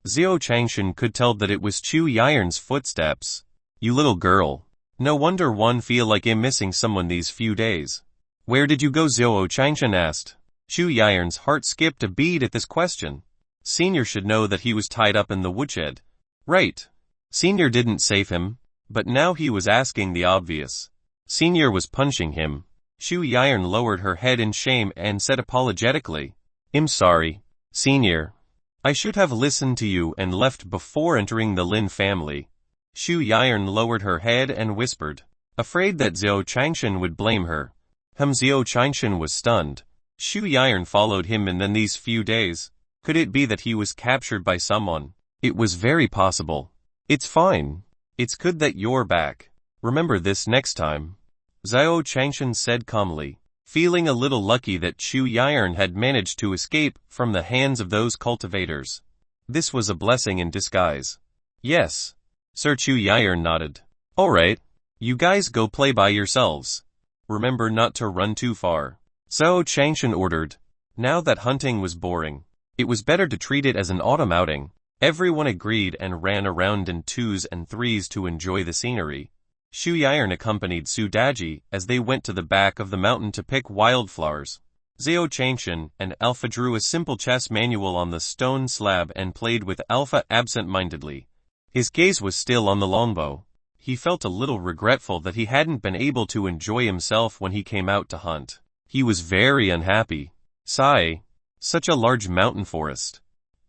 Xiao Changshan could tell that it was Chu Yiren's footsteps. "You little girl. No wonder one feel like I'm missing someone these few days." "Where did you go?" Xiao Changshan asked. Chu Yiren's heart skipped a beat at this question. Senior should know that he was tied up in the woodshed. Right. Senior didn't save him, but now he was asking the obvious. Senior was punching him. Chu Yiren lowered her head in shame and said apologetically, "I'm sorry, Senior. I should have listened to you and left before entering the Lin family." Chu Yiren lowered her head and whispered, afraid that Xiao Changshan would blame her. Xiao Changshan was stunned. Chu Yiren followed him in these few days. Could it be that he was captured by someone? It was very possible. "It's fine. It's good that you're back. Remember this next time," Xiao Changshan said calmly, feeling a little lucky that Chu Yiren had managed to escape from the hands of those cultivators. This was a blessing in disguise. "Yes, Sir." Chu Yiren nodded. "All right. You guys go play by yourselves. Remember not to run too far," Xiao Changshan ordered. Now that hunting was boring, it was better to treat it as an autumn outing. Everyone agreed and ran around in twos and threes to enjoy the scenery. Chu Yiren accompanied Su Daji as they went to the back of the mountain to pick wildflowers. Xiao Changshan and Alpha drew a simple chess manual on the stone slab and played with Alpha absent-mindedly. His gaze was still on the longbow. He felt a little regretful that he hadn't been able to enjoy himself when he came out to hunt. He was very unhappy. Sigh. Such a large mountain forest.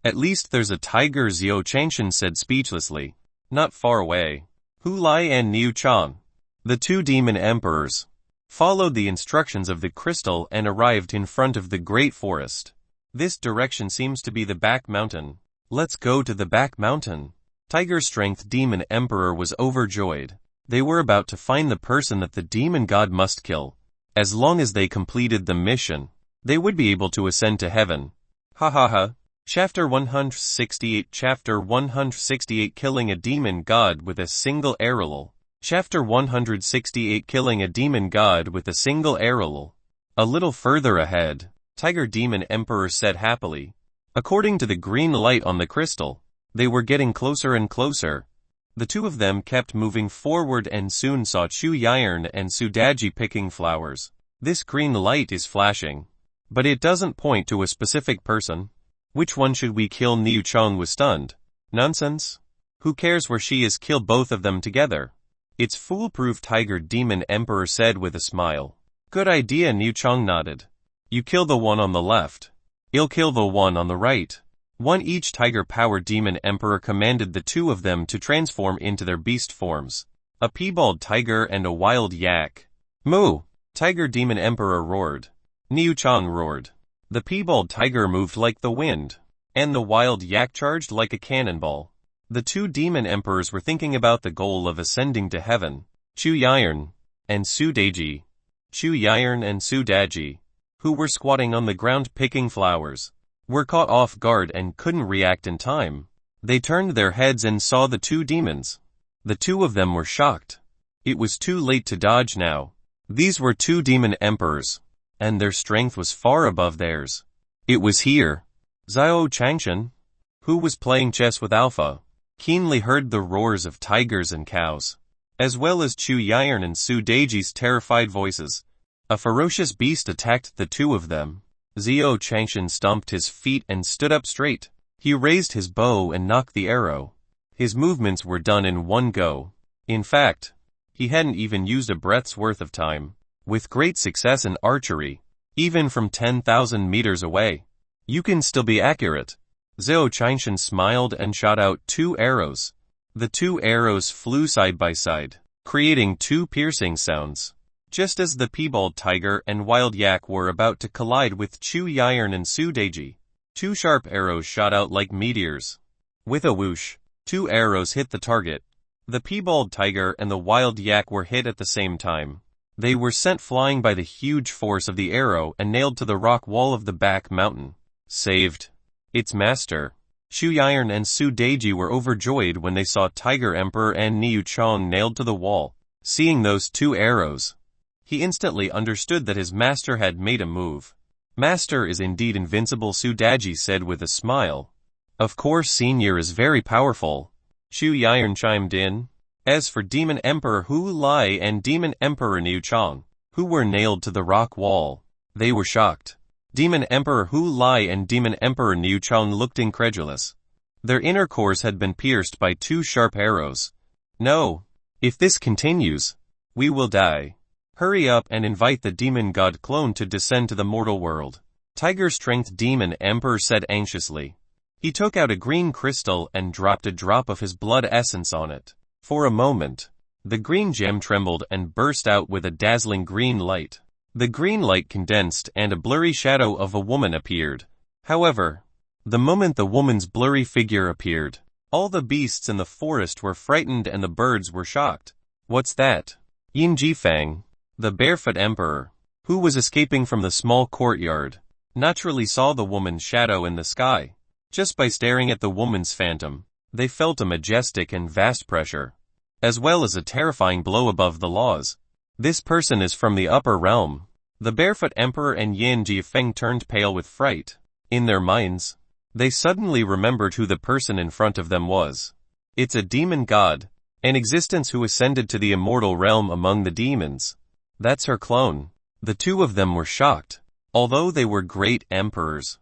"At least there's a tiger," Xiao Changshan said speechlessly. "Not far away." Hu Lai and Niu Chang, the two demon emperors, followed the instructions of the crystal and arrived in front of the great forest. "This direction seems to be the back mountain. Let's go to the back mountain." Tiger Strength Demon Emperor was overjoyed. They were about to find the person that the demon god must kill. As long as they completed the mission, they would be able to ascend to heaven. Ha ha ha. Chapter 168 Chapter 168 Killing a Demon God with a Single Arrow. Chapter 168 Killing a Demon God with a Single Arrow. A little further ahead, Tiger Demon Emperor said happily. According to the green light on the crystal, they were getting closer and closer. The two of them kept moving forward and soon saw Chu Yiren and Su Daji picking flowers. This green light is flashing, but it doesn't point to a specific person. Which one should we kill? Niu Chang was stunned. Nonsense. Who cares where she is? Kill both of them together. It's foolproof, Tiger Demon Emperor said with a smile. Good idea, Niu Chang nodded. You kill the one on the left. I'll kill the one on the right. One each. Tiger Power Demon Emperor commanded the two of them to transform into their beast forms. A piebald tiger and a wild yak. Moo! Tiger Demon Emperor roared. Niu Chang roared. The piebald tiger moved like the wind, and the wild yak charged like a cannonball. The two demon emperors were thinking about the goal of ascending to heaven. Chu Yiren and Su Daji. Chu Yiren and Su Daji, who were squatting on the ground picking flowers. were caught off guard and couldn't react in time. They turned their heads and saw the two demons. The two of them were shocked. It was too late to dodge now. These were two demon emperors, and their strength was far above theirs. It was here. Zhao Changshan, who was playing chess with Alpha, keenly heard the roars of tigers and cows, as well as Chu Yiren and Su Deiji's terrified voices. A ferocious beast attacked the two of them. Zhao Changshan stomped his feet and stood up straight. He raised his bow and knocked the arrow. His movements were done in one go. In fact, he hadn't even used a breath's worth of time. With great success in archery, even from 10,000 meters away, you can still be accurate. Zhao Changshan smiled and shot out two arrows. The two arrows flew side by side, creating two piercing sounds. Just as the piebald tiger and wild yak were about to collide with Chu Yiren and Su Deiji, two sharp arrows shot out like meteors. With a whoosh, two arrows hit the target. The piebald tiger and the wild yak were hit at the same time. They were sent flying by the huge force of the arrow and nailed to the rock wall of the back mountain. Saved. Its master. Chu Yiren and Su Deiji were overjoyed when they saw Tiger Emperor and Niu Chong nailed to the wall. Seeing those two arrows, he instantly understood that his master had made a move. Master is indeed invincible, Su Deiji said with a smile. Of course, Senior is very powerful, Chu Yiren chimed in. As for Demon Emperor Hu Lai and Demon Emperor Niu Chong, who were nailed to the rock wall, they were shocked. Demon Emperor Hu Lai and Demon Emperor Niu Chong looked incredulous. Their inner cores had been pierced by two sharp arrows. No. If this continues, we will die. Hurry up and invite the demon god clone to descend to the mortal world. Tiger Strength Demon Emperor said anxiously. He took out a green crystal and dropped a drop of his blood essence on it. For a moment, the green gem trembled and burst out with a dazzling green light. The green light condensed and a blurry shadow of a woman appeared. However, the moment the woman's blurry figure appeared, all the beasts in the forest were frightened and the birds were shocked. What's that? Yin Jifang, the barefoot emperor, who was escaping from the small courtyard, naturally saw the woman's shadow in the sky. Just by staring at the woman's phantom, they felt a majestic and vast pressure, as well as a terrifying blow above the laws. This person is from the upper realm. The barefoot emperor and Yin Jifeng turned pale with fright. In their minds, they suddenly remembered who the person in front of them was. It's a demon god, an existence who ascended to the immortal realm among the demons. That's her clone. The two of them were shocked. Although they were great emperors,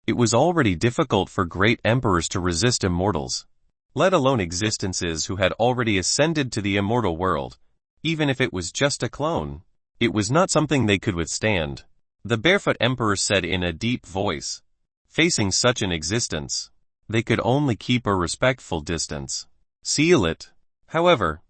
it was already difficult for great emperors to resist immortals, let alone existences who had already ascended to the immortal world. Even if it was just a clone, it was not something they could withstand. The barefoot emperor said in a deep voice. Facing such an existence, they could only keep a respectful distance. Seal it. However,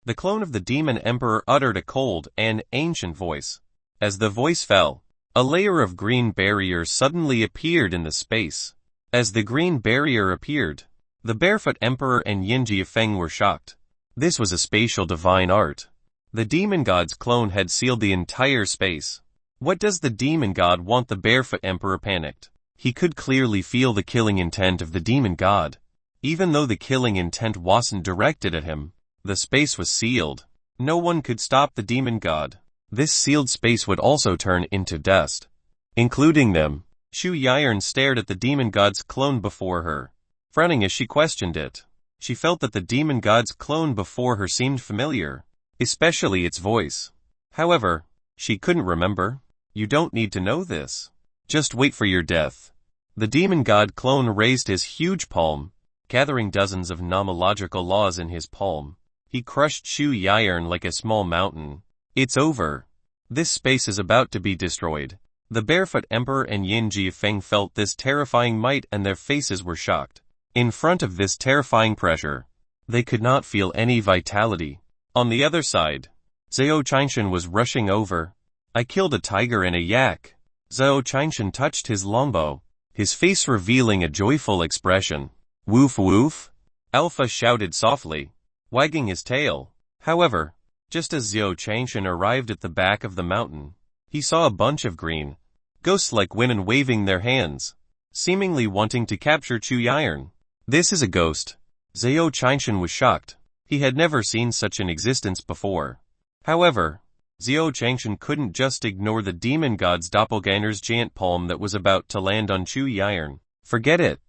the clone of the demon emperor uttered a cold and ancient voice. As the voice fell, a layer of green barrier suddenly appeared in the space. As the green barrier appeared, the barefoot emperor and Yin Jifeng were shocked. This was a spatial divine art. The demon god's clone had sealed the entire space. What does the demon god want? The barefoot emperor panicked. He could clearly feel the killing intent of the demon god. Even though the killing intent wasn't directed at him, the space was sealed. No one could stop the demon god. This sealed space would also turn into dust, including them. Chu Yiren stared at the demon god's clone before her, frowning as she questioned it. She felt that the demon god's clone before her seemed familiar, especially its voice. However, she couldn't remember. You don't need to know this. Just wait for your death. The demon god clone raised his huge palm, gathering dozens of nomological laws in his palm. He crushed Chu Yiren like a small mountain. It's over. This space is about to be destroyed. The barefoot emperor and Yin Jifeng felt this terrifying might and their faces were shocked. In front of this terrifying pressure, they could not feel any vitality. On the other side, Zhao Changshan was rushing over. I killed a tiger and a yak. Zhao Changshan touched his longbow, his face revealing a joyful expression. Woof woof? Alpha shouted softly, wagging his tail. However, just as Zhao Changshan arrived at the back of the mountain, he saw a bunch of green, ghosts-like women waving their hands. seemingly wanting to capture Chu Yiren. This is a ghost. Zhao Qingshan was shocked. He had never seen such an existence before. However, Zhao Qingshan couldn't just ignore the demon god's doppelganger's giant palm that was about to land on Chu Yiren. Forget it.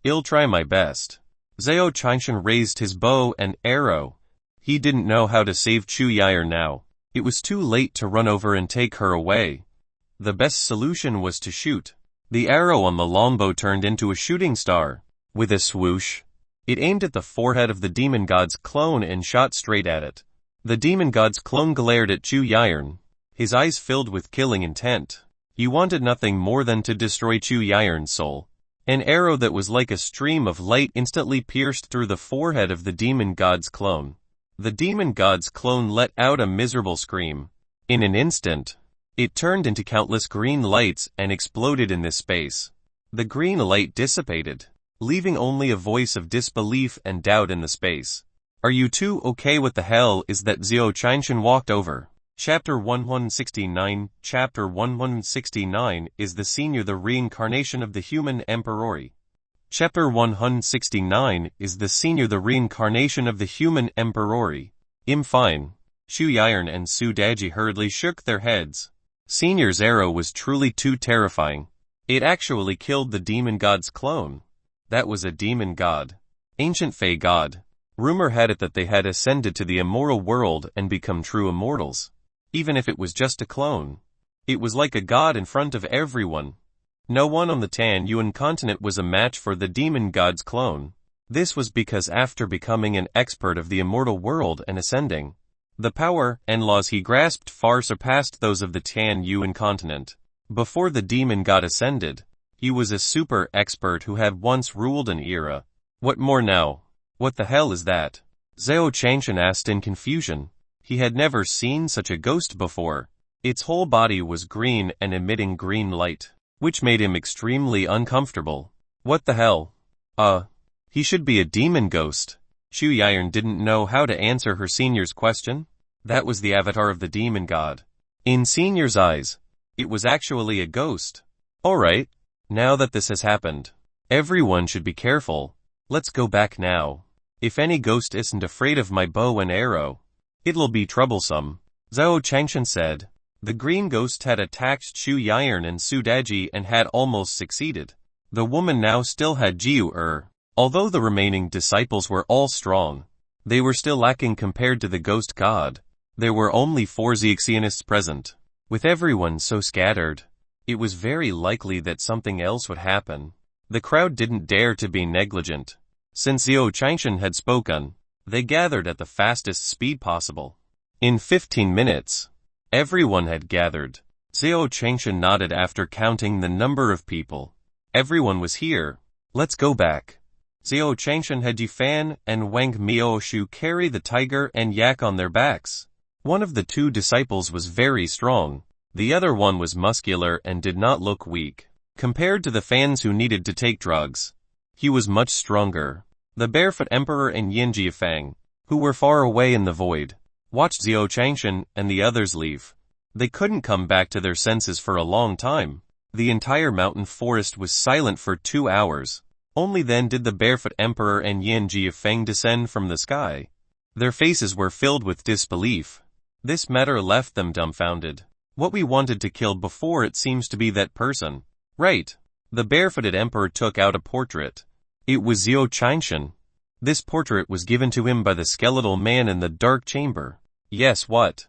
I'll try my best. Zhao Qingshan raised his bow and arrow. He didn't know how to save Chu Yiren now. It was too late to run over and take her away. The best solution was to shoot. The arrow on the longbow turned into a shooting star. With a swoosh, it aimed at the forehead of the demon god's clone and shot straight at it. The demon god's clone glared at Chu Yiren, his eyes filled with killing intent. He wanted nothing more than to destroy Chu Yiren's soul. An arrow that was like a stream of light instantly pierced through the forehead of the demon god's clone. The demon god's clone let out a miserable scream. In an instant, it turned into countless green lights and exploded in this space. The green light dissipated, leaving only a voice of disbelief and doubt in the space. Are you two okay? What the hell is that? Zhao Qingshan walked over. Chapter 169. Chapter 169 is the senior, the reincarnation of the human emperor. Chapter 169 is the senior, the reincarnation of the human emperor. Fine. Chu Yiren and Su Daji hurriedly shook their heads. Senior's arrow was truly too terrifying. It actually killed the demon god's clone. That was a demon god. Ancient Fey god. Rumor had it that they had ascended to the immortal world and become true immortals. Even if it was just a clone. It was like a god in front of everyone. No one on the Tan Yuan continent was a match for the demon god's clone. This was because after becoming an expert of the immortal world and ascending, the power and laws he grasped far surpassed those of the Tan Yuan continent. Before the demon god ascended, he was a super expert who had once ruled an era. What more now? What the hell is that? Zhao Qingshan asked in confusion. He had never seen such a ghost before. Its whole body was green and emitting green light, which made him extremely uncomfortable. What the hell? He should be a demon ghost. Chu Yiren didn't know how to answer her senior's question. That was the avatar of the demon god. In senior's eyes, it was actually a ghost. Alright, now that this has happened, everyone should be careful. Let's go back now. If any ghost isn't afraid of my bow and arrow, it'll be troublesome. Zhao Qingshan said. The green ghost had attacked Chu Yiren and Su Daji and had almost succeeded. The woman now still had Jiu. Although the remaining disciples were all strong, they were still lacking compared to the ghost god. There were only 4 Xixianists present. With everyone so scattered, it was very likely that something else would happen. The crowd didn't dare to be negligent. Since Zhao Qingshan had spoken, they gathered at the fastest speed possible. In 15 minutes, everyone had gathered. Zhao Qingshan nodded after counting the number of people. Everyone was here. Let's go back. Zhao Qingshan had Yifan and Wang Miaoshu carry the tiger and yak on their backs. One of the 2 disciples was very strong. The other one was muscular and did not look weak. Compared to the fans who needed to take drugs, he was much stronger. The barefoot emperor and Yin Jiafang, who were far away in the void, watched Zhao Qingshan and the others leave. They couldn't come back to their senses for a long time. The entire mountain forest was silent for 2 hours. Only then did the barefoot emperor and Yin Jiafang descend from the sky. Their faces were filled with disbelief. This matter left them dumbfounded. What we wanted to kill before, it seems to be that person. Right. The barefooted emperor took out a portrait. It was Zhao Qingshan. This portrait was given to him by the skeletal man in the dark chamber. Yes, what?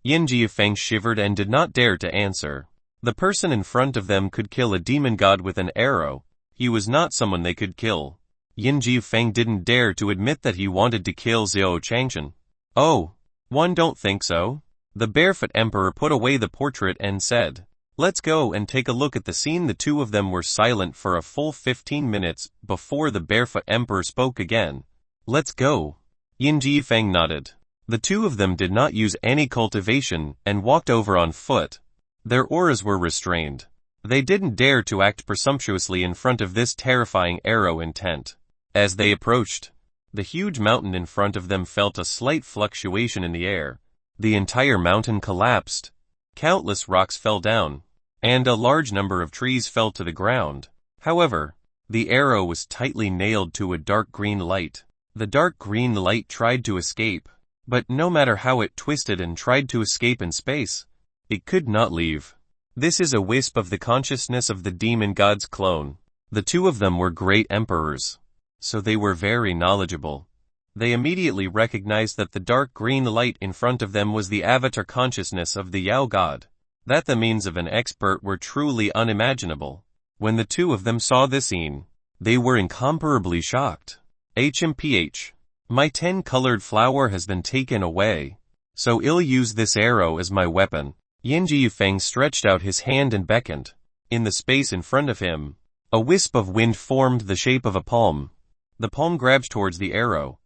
Yin Jiafang shivered and did not dare to answer. The person in front of them could kill a demon god with an arrow. He was not someone they could kill. Yin Jiafang didn't dare to admit that he wanted to kill Zhao Qingshan. Oh, one don't think so? The barefoot emperor put away the portrait and said, "Let's go and take a look at the scene." The 2 of them were silent for a full 15 minutes before the barefoot emperor spoke again. Let's go. Yin Jiafang nodded. The 2 of them did not use any cultivation and walked over on foot. Their auras were restrained. They didn't dare to act presumptuously in front of this terrifying arrow intent. As they approached, the huge mountain in front of them felt a slight fluctuation in the air. The entire mountain collapsed. Countless rocks fell down, and a large number of trees fell to the ground. However, the arrow was tightly nailed to a dark green light. The dark green light tried to escape, but no matter how it twisted and tried to escape in space, it could not leave. This is a wisp of the consciousness of the demon god's clone. The two of them were great emperors, so they were very knowledgeable. They immediately recognized that the dark green light in front of them was the avatar consciousness of the Yao god, that the means of an expert were truly unimaginable. When the two of them saw this scene, they were incomparably shocked. HMPH. My 10-colored flower has been taken away, so I'll use this arrow as my weapon. Yin Jifeng stretched out his hand and beckoned. In the space in front of him, a wisp of wind formed the shape of a palm. The palm grabbed towards the arrow.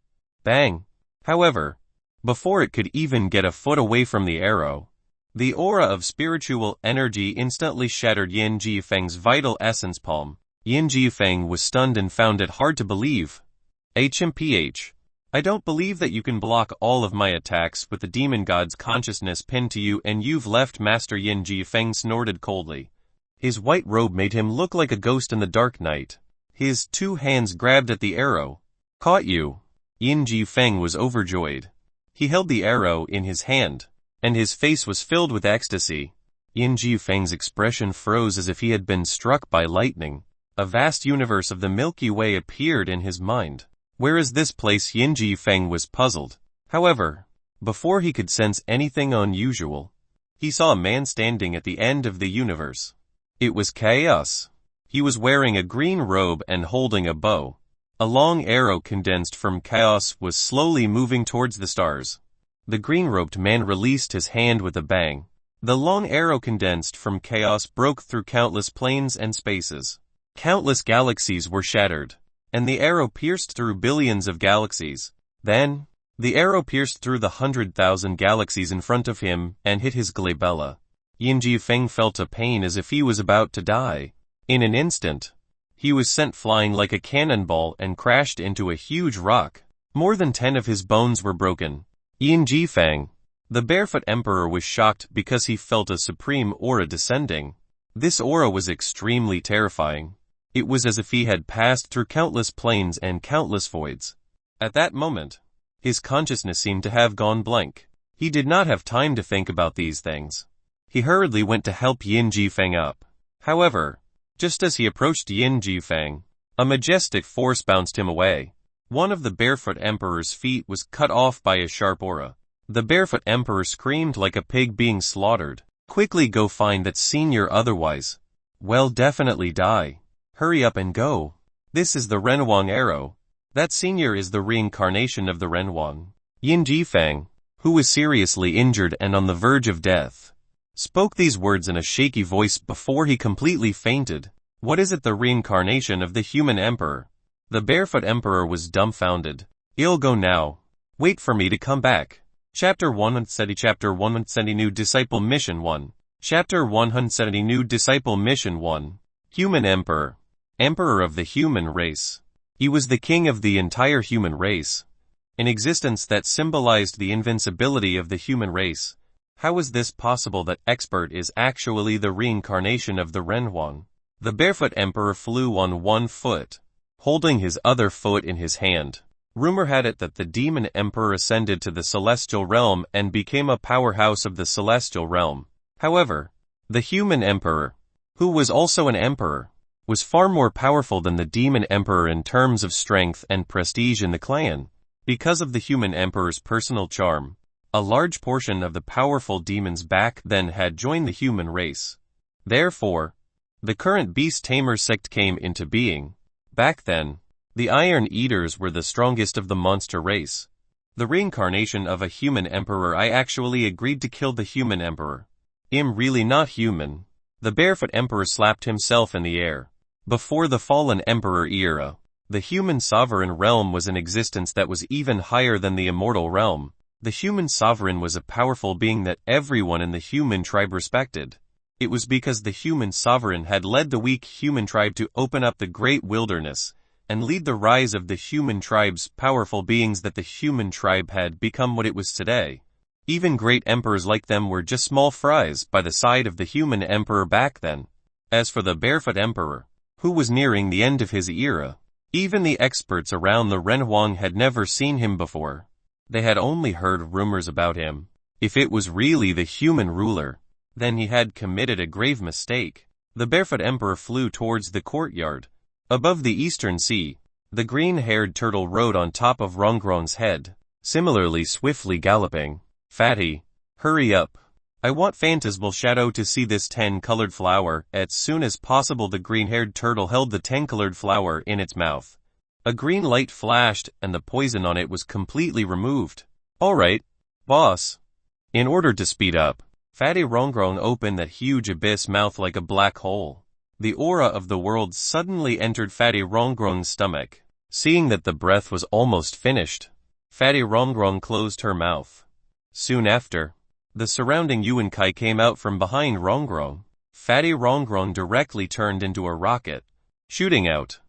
Bang! However, before it could even get a foot away from the arrow, the aura of spiritual energy instantly shattered Yin Jifeng's vital essence palm. Yin Jifeng was stunned and found it hard to believe. HMPH. I don't believe that you can block all of my attacks with the demon god's consciousness pinned to you, and you've left. Master Yin Jifeng snorted coldly. His white robe made him look like a ghost in the dark night. His two hands grabbed at the arrow. Caught you. Yin Jifeng was overjoyed. He held the arrow in his hand, and his face was filled with ecstasy. Yin Jifeng's expression froze as if he had been struck by lightning. A vast universe of the Milky Way appeared in his mind. Where is this place? Yin Jifeng was puzzled. However, before he could sense anything unusual, he saw a man standing at the end of the universe. It was Chaos. He was wearing a green robe and holding a bow. A long arrow condensed from Chaos was slowly moving towards the stars. The green-robed man released his hand with a bang. The long arrow condensed from Chaos broke through countless planes and spaces. Countless galaxies were shattered, and the arrow pierced through billions of galaxies. Then, the arrow pierced through the 100,000 galaxies in front of him and hit his glabella. Yin Jifeng felt a pain as if he was about to die. In an instant, he was sent flying like a cannonball and crashed into a huge rock. More than 10 of his bones were broken. Yin Jifeng, the barefoot emperor, was shocked because he felt a supreme aura descending. This aura was extremely terrifying. It was as if he had passed through countless planes and countless voids. At that moment, his consciousness seemed to have gone blank. He did not have time to think about these things. He hurriedly went to help Yin Jifeng up. However, just as he approached Yin Jifeng, a majestic force bounced him away. One of the barefoot emperor's feet was cut off by a sharp aura. The barefoot emperor screamed like a pig being slaughtered. Quickly go find that senior, otherwise, well, definitely die. Hurry up and go. This is the Renwang arrow. That senior is the reincarnation of the Renwang. Yin Jifeng, who was seriously injured and on the verge of death, spoke these words in a shaky voice before he completely fainted. What is it? The reincarnation of the human emperor? The barefoot emperor was dumbfounded. I'll go now. Wait for me to come back. Chapter 170. Chapter 170. New Disciple Mission 1. Chapter 170. New Disciple Mission 1. Human Emperor. Emperor of the human race. He was the king of the entire human race, an existence that symbolized the invincibility of the human race. How is this possible that expert is actually the reincarnation of the Renwang? The barefoot emperor flew on one foot, holding his other foot in his hand. Rumor had it that the demon emperor ascended to the celestial realm and became a powerhouse of the celestial realm. However, the human emperor, who was also an emperor, was far more powerful than the demon emperor in terms of strength and prestige in the clan. Because of the human emperor's personal charm, a large portion of the powerful demons back then had joined the human race. Therefore, the current Beast Tamer sect came into being. Back then, the Iron Eaters were the strongest of the monster race. The reincarnation of a human emperor. I actually agreed to kill the human emperor. I'm really not human. The barefoot emperor slapped himself in the air. Before the fallen emperor era, the human sovereign realm was an existence that was even higher than the immortal realm. The human sovereign was a powerful being that everyone in the human tribe respected. It was because the human sovereign had led the weak human tribe to open up the great wilderness and lead the rise of the human tribe's powerful beings that the human tribe had become what it was today. Even great emperors like them were just small fries by the side of the human emperor back then. As for the barefoot emperor, who was nearing the end of his era. Even the experts around the Renhuang had never seen him before. They had only heard rumors about him. If it was really the human ruler, then he had committed a grave mistake. The barefoot emperor flew towards the courtyard. Above the eastern sea, the green-haired turtle rode on top of Rongrong's head, similarly swiftly galloping. Fatty, hurry up. I want Phantasmal Shadow to see this 10-colored flower. As soon as possible, the green-haired turtle held the 10-colored flower in its mouth. A green light flashed and the poison on it was completely removed. All right, boss. In order to speed up, Fatty Rongrong opened that huge abyss mouth like a black hole. The aura of the world suddenly entered Fatty Rongrong's stomach. Seeing that the breath was almost finished, Fatty Rongrong closed her mouth. Soon after, the surrounding Yuan Kai came out from behind Rongrong. Fatty Rongrong directly turned into a rocket, shooting out.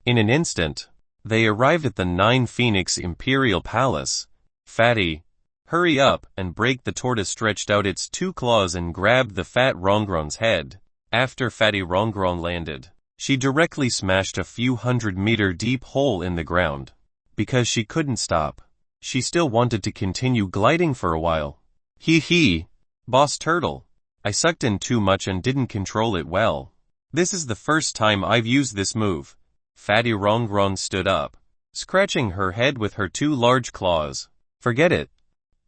In an instant, they arrived at the Nine Phoenix Imperial Palace. Fatty, hurry up and break. The tortoise stretched out its 2 claws and grabbed the fat Rongrong's head. After Fatty Rongrong landed, she directly smashed a few 100-meter deep hole in the ground. Because she couldn't stop, she still wanted to continue gliding for a while. Hee, Boss Turtle. I sucked in too much and didn't control it well. This is the first time I've used this move. Fatty Rongrong stood up, scratching her head with her 2 large claws. Forget it.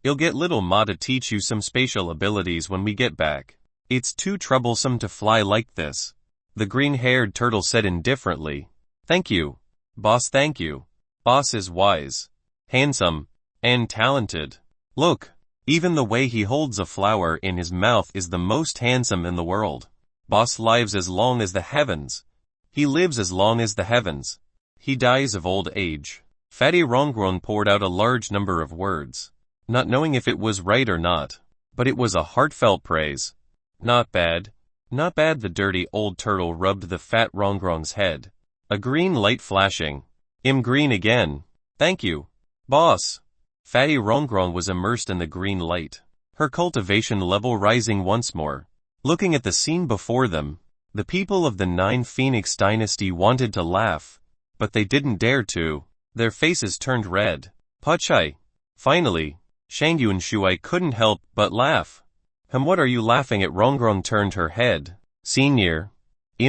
You'll get little Ma to teach you some spatial abilities when we get back. It's too troublesome to fly like this. The green-haired turtle said indifferently. Thank you, boss. Thank you. Boss is wise, handsome, and talented. Look, even the way he holds a flower in his mouth is the most handsome in the world. Boss lives as long as the heavens. He lives as long as the heavens. He dies of old age. Fatty Rongrong poured out a large number of words, not knowing if it was right or not, but it was a heartfelt praise. Not bad. Not bad. The dirty old turtle rubbed the fat Rongrong's head. A green light flashing. Green again. Thank you, boss. Fatty Rongrong was immersed in the green light, her cultivation level rising once more. Looking at the scene before them, the people of the Nine Phoenix dynasty wanted to laugh, but they didn't dare to. Their faces turned red. Pachai. Finally, Shang Yuan Shuai couldn't help but laugh. What are you laughing at? Rongrong turned her head. Senior.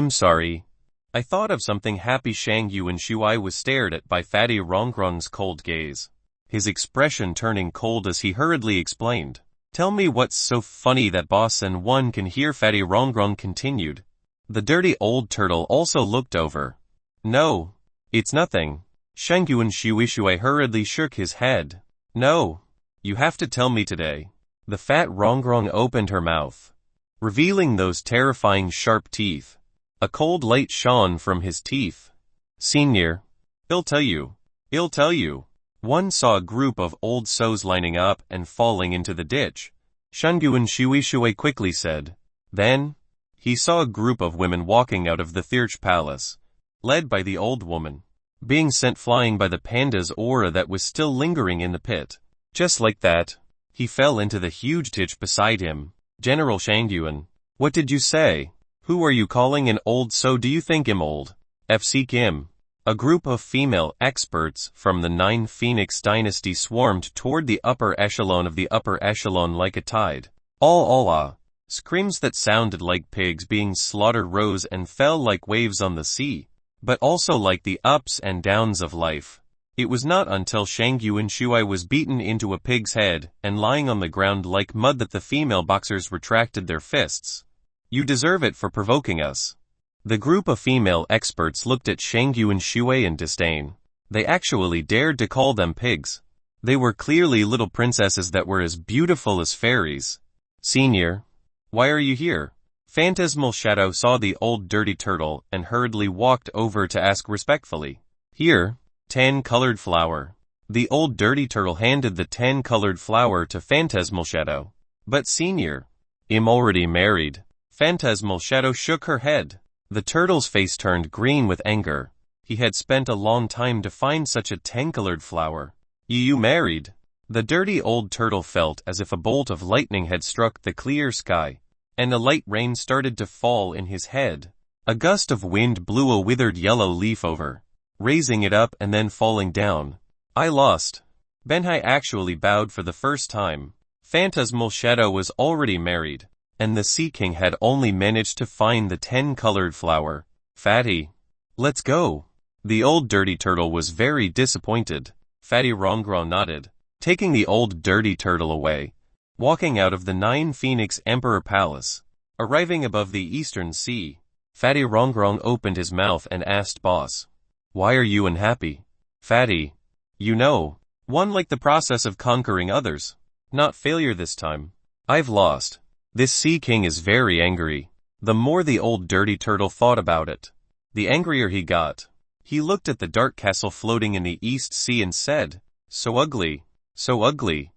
Sorry. I thought of something happy. Shang Yuan Shuai was stared at by Fatty Rongrong's cold gaze, his expression turning cold as he hurriedly explained. Tell me what's so funny that boss and one can hear. Fatty Rongrong continued. The dirty old turtle also looked over. No, it's nothing. Shang Yuan Shuai hurriedly shook his head. No, you have to tell me today. The fat Rongrong opened her mouth, revealing those terrifying sharp teeth. A cold light shone from his teeth. Senior, he'll tell you. He'll tell you. One saw a group of old sows lining up and falling into the ditch. Shang Yuan Shuai quickly said. Then, he saw a group of women walking out of the Thirch Palace, led by the old woman, being sent flying by the panda's aura that was still lingering in the pit. Just like that, he fell into the huge ditch beside him. General Shang Yuan, what did you say? Who are you calling an old sow? Do you think him old? FC Kim. A group of female experts from the Nine Phoenix dynasty swarmed toward the upper echelon of the upper echelon like a tide. Allah! Screams that sounded like pigs being slaughtered rose and fell like waves on the sea, but also like the ups and downs of life. It was not until Shang Yuan Shuai was beaten into a pig's head and lying on the ground like mud that the female boxers retracted their fists. You deserve it for provoking us. The group of female experts looked at Shang Yuan Shuai in disdain. They actually dared to call them pigs. They were clearly little princesses that were as beautiful as fairies. Senior, why are you here? Phantasmal Shadow saw the old dirty turtle and hurriedly walked over to ask respectfully. Here, 10-colored flower. The old dirty turtle handed the 10-colored flower to Phantasmal Shadow. But senior, I'm already married. Phantasmal Shadow shook her head. The turtle's face turned green with anger. He had spent a long time to find such a 10-colored flower. You married? The dirty old turtle felt as if a bolt of lightning had struck the clear sky, and a light rain started to fall in his head. A gust of wind blew a withered yellow leaf over, raising it up and then falling down. I lost. Benhai actually bowed for the first time. Phantasmal Shadow was already married, and the Sea King had only managed to find the 10-colored flower. Fatty. Let's go. The old dirty turtle was very disappointed. Fatty Ronggron nodded, taking the old dirty turtle away, walking out of the 9 Phoenix Emperor Palace. Arriving above the Eastern Sea, Fatty Ronggron opened his mouth and asked Boss, "Why are you unhappy?" Fatty, "You know, one like the process of conquering others. Not failure this time. I've lost." This Sea King is very angry. The more the old dirty turtle thought about it, the angrier he got. He looked at the dark castle floating in the East Sea and said, "So ugly, so ugly."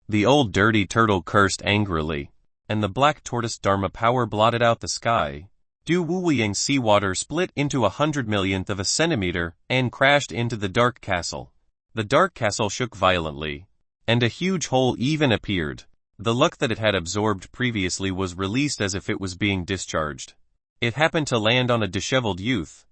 The old dirty turtle cursed angrily, and the black tortoise Dharma power blotted out the sky. Du Wuliang seawater split into 100 millionth of a centimeter and crashed into the dark castle. The dark castle shook violently, and a huge hole even appeared. The luck that it had absorbed previously was released as if it was being discharged. It happened to land on a disheveled youth.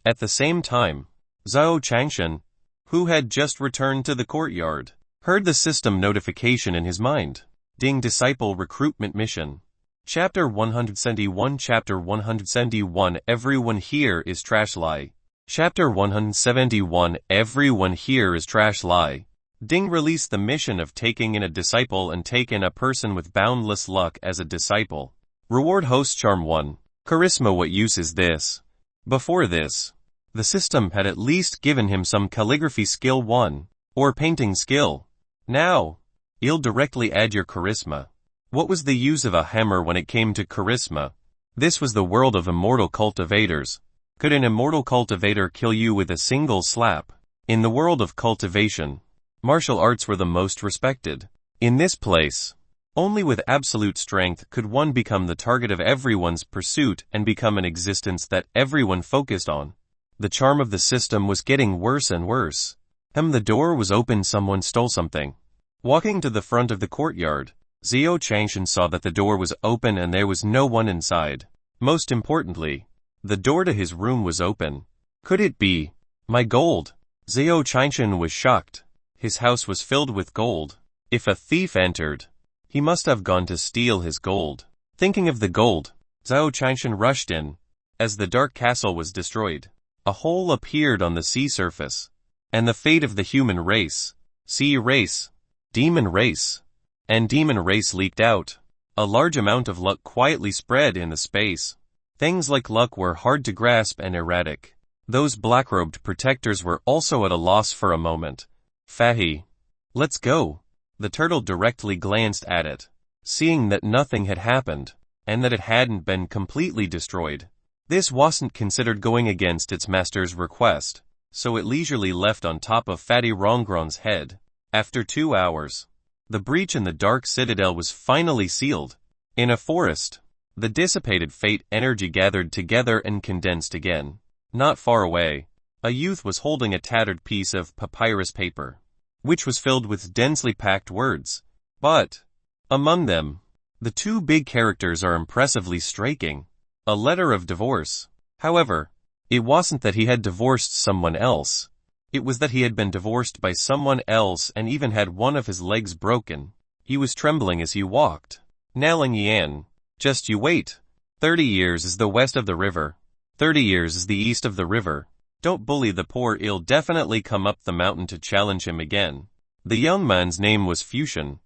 At the same time, Zhao Changshan, who had just returned to the courtyard, heard the system notification in his mind. Ding Disciple Recruitment Mission. Chapter 171 Chapter 171 Everyone here is trash lie. Chapter 171 Everyone here is trash lie. Ding released the mission of taking in a disciple and take in a person with boundless luck as a disciple. Reward host charm 1. Charisma. What use is this? Before this, the system had at least given him some calligraphy skill 1, or painting skill. Now, you'll directly add your charisma. What was the use of a hammer when it came to charisma? This was the world of immortal cultivators. Could an immortal cultivator kill you with a single slap? In the world of cultivation, martial arts were the most respected. In this place, only with absolute strength could one become the target of everyone's pursuit and become an existence that everyone focused on. The charm of the system was getting worse and worse. The door was open. Someone stole something. Walking to the front of the courtyard, Zhao Changshan saw that the door was open and there was no one inside. Most importantly, the door to his room was open. Could it be my gold? Zhao Changshan was shocked. His house was filled with gold. If a thief entered, he must have gone to steal his gold. Thinking of the gold, Zhao Changshan rushed in. As the dark castle was destroyed, a hole appeared on the sea surface. And the fate of the human race, sea race, demon race, and demon race leaked out. A large amount of luck quietly spread in the space. Things like luck were hard to grasp and erratic. Those black-robed protectors were also at a loss for a moment. Fatty, let's go. The turtle directly glanced at it, seeing that nothing had happened, and that it hadn't been completely destroyed. This wasn't considered going against its master's request, so it leisurely left on top of Fatty Ronggron's head. After 2 hours, the breach in the dark citadel was finally sealed. In a forest, the dissipated fate energy gathered together and condensed again. Not far away, a youth was holding a tattered piece of papyrus paper, which was filled with densely packed words. But, among them, the 2 big characters are impressively striking. A letter of divorce. However, it wasn't that he had divorced someone else. It was that he had been divorced by someone else and even had one of his legs broken. He was trembling as he walked. Naling Yan, just you wait. 30 years is the west of the river. 30 years is the east of the river. Don't bully the poor. He'll definitely come up the mountain to challenge him again. The young man's name was Fusion,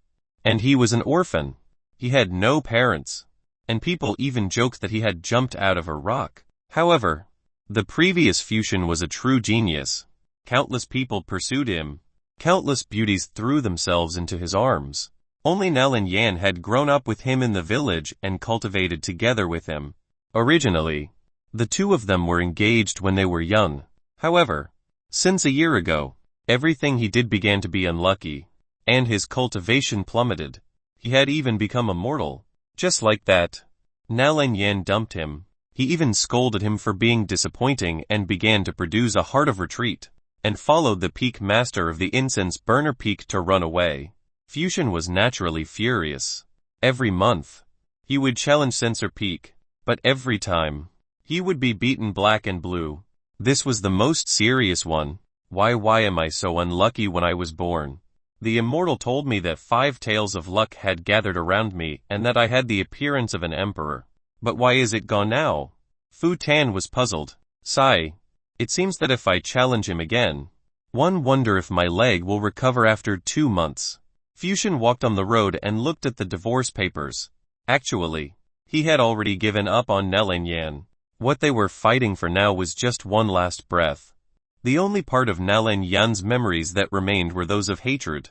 and he was an orphan. He had no parents, and people even joked that he had jumped out of a rock. However, the previous Fusion was a true genius. Countless people pursued him. Countless beauties threw themselves into his arms. Only Nalan Yan had grown up with him in the village and cultivated together with him. Originally, the 2 of them were engaged when they were young. However, since a year ago, everything he did began to be unlucky, and his cultivation plummeted. He had even become immortal. Just like that, Nalan Yan dumped him. He even scolded him for being disappointing and began to produce a heart of retreat, and followed the peak master of the incense burner peak to run away. Fusion was naturally furious. Every month, he would challenge Sensor Peak, but every time, He would be beaten black and blue. This was the most serious one. Why am I so unlucky when I was born? The immortal told me that 5 tails of luck had gathered around me and that I had the appearance of an emperor. But why is it gone now? Fu Tan was puzzled. Sigh. It seems that if I challenge him again, one wonder if my leg will recover after 2 months. Fusion walked on the road and looked at the divorce papers. Actually, he had already given up on Nellen Yan. What they were fighting for now was just one last breath. The only part of Nellen Yan's memories that remained were those of hatred.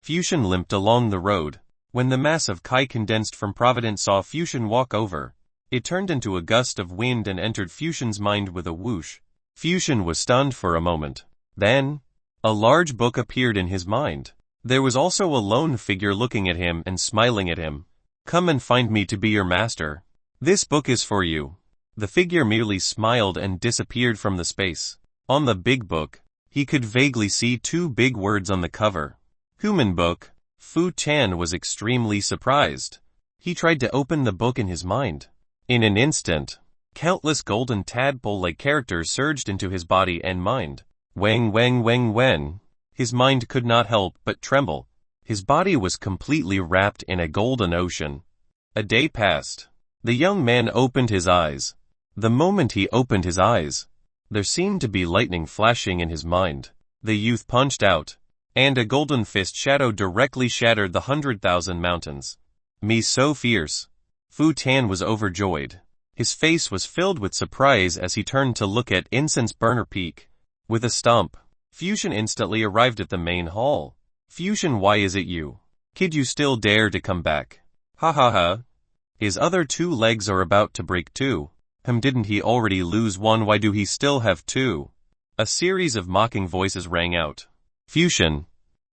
Fusion limped along the road. When the mass of Kai condensed from Providence saw Fusion walk over, it turned into a gust of wind and entered Fusion's mind with a whoosh. Fusion was stunned for a moment. Then, a large book appeared in his mind. There was also a lone figure looking at him and smiling at him. Come and find me to be your master. This book is for you. The figure merely smiled and disappeared from the space. On the big book, he could vaguely see 2 big words on the cover. Human book. Fu Tan was extremely surprised. He tried to open the book in his mind. In an instant, countless golden tadpole-like characters surged into his body and mind. Wen. His mind could not help but tremble. His body was completely wrapped in a golden ocean. A day passed. The young man opened his eyes. The moment he opened his eyes, there seemed to be lightning flashing in his mind. The youth punched out, and a golden fist shadow directly shattered the 100,000 mountains. Me so fierce. Fu Tan was overjoyed. His face was filled with surprise as he turned to look at Incense Burner Peak. With a stomp, Fusion instantly arrived at the main hall. Fusion, why is it you? Kid, you still dare to come back? Ha ha ha. His other 2 legs are about to break too. Didn't he already lose one? Why do he still have 2? A series of mocking voices rang out. Fusion,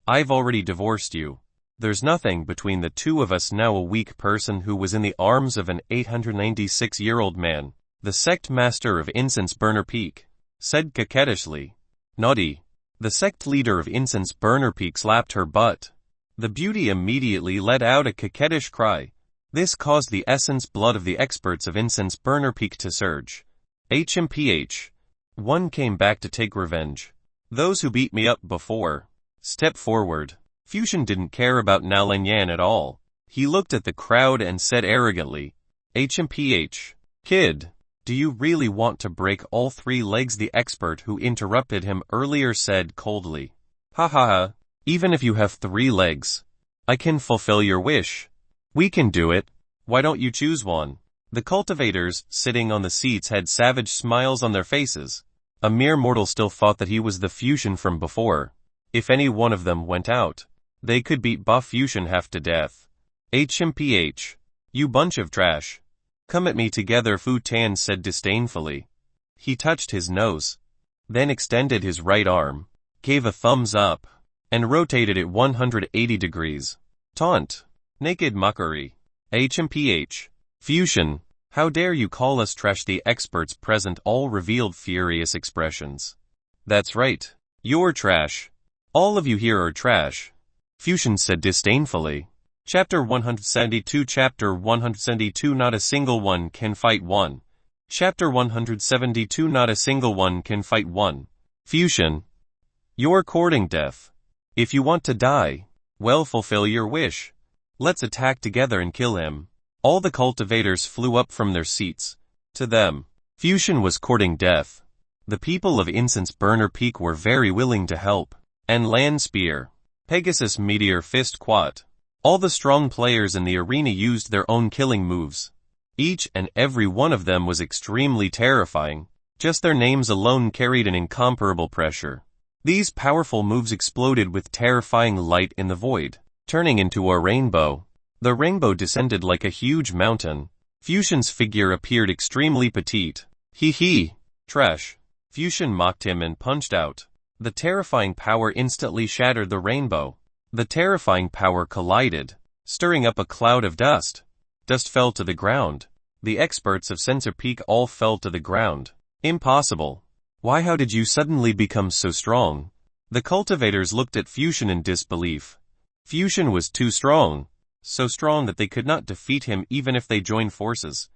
I've already divorced you. There's nothing between the 2 of us now. A weak person who was in the arms of an 896-year-old man, the sect master of Incense Burner Peak, said coquettishly. Naughty. The sect leader of Incense Burner Peak slapped her butt. The beauty immediately let out a coquettish cry. This caused the essence blood of the experts of Incense Burner Peak to surge. HMPH. One came back to take revenge. Those who beat me up before, step forward. Fusion didn't care about Nellen Yan at all. He looked at the crowd and said arrogantly, HMPH. Kid, do you really want to break all 3 legs? The expert who interrupted him earlier said coldly. Ha ha ha. Even if you have 3 legs, I can fulfill your wish. We can do it. Why don't you choose one? The cultivators, sitting on the seats, had savage smiles on their faces. A mere mortal still thought that he was the Fusion from before. If any one of them went out, they could beat Buff Fusion half to death. HMPH. You bunch of trash. Come at me together, Fu Tan said disdainfully. He touched his nose, then extended his right arm, gave a thumbs up, and rotated it 180 degrees. Taunt. Naked mockery. HMPH. Fusion. How dare you call us trash? The experts present all revealed furious expressions. That's right. You're trash. All of you here are trash. Fusion said disdainfully. Chapter 172. Chapter 172. Not a single one can fight one. Chapter 172. Not a single one can fight one. Fusion. You're courting death. If you want to die, well, fulfill your wish. Let's attack together and kill him. All the cultivators flew up from their seats. To them, Fusion was courting death. The people of Incense Burner Peak were very willing to help. And Land Spear, Pegasus Meteor Fist Quat. All the strong players in the arena used their own killing moves. Each and every one of them was extremely terrifying. Just their names alone carried an incomparable pressure. These powerful moves exploded with terrifying light in the void, turning into a rainbow. The rainbow descended like a huge mountain. Fusion's figure appeared extremely petite. Hee. Trash. Fusion mocked him and punched out. The terrifying power instantly shattered the rainbow. The terrifying power collided, stirring up a cloud of dust. Dust fell to the ground. The experts of Sensor Peak all fell to the ground. Impossible. Why, how did you suddenly become so strong? The cultivators looked at Fusion in disbelief. Fusion was too strong. So strong that they could not defeat him even if they joined forces.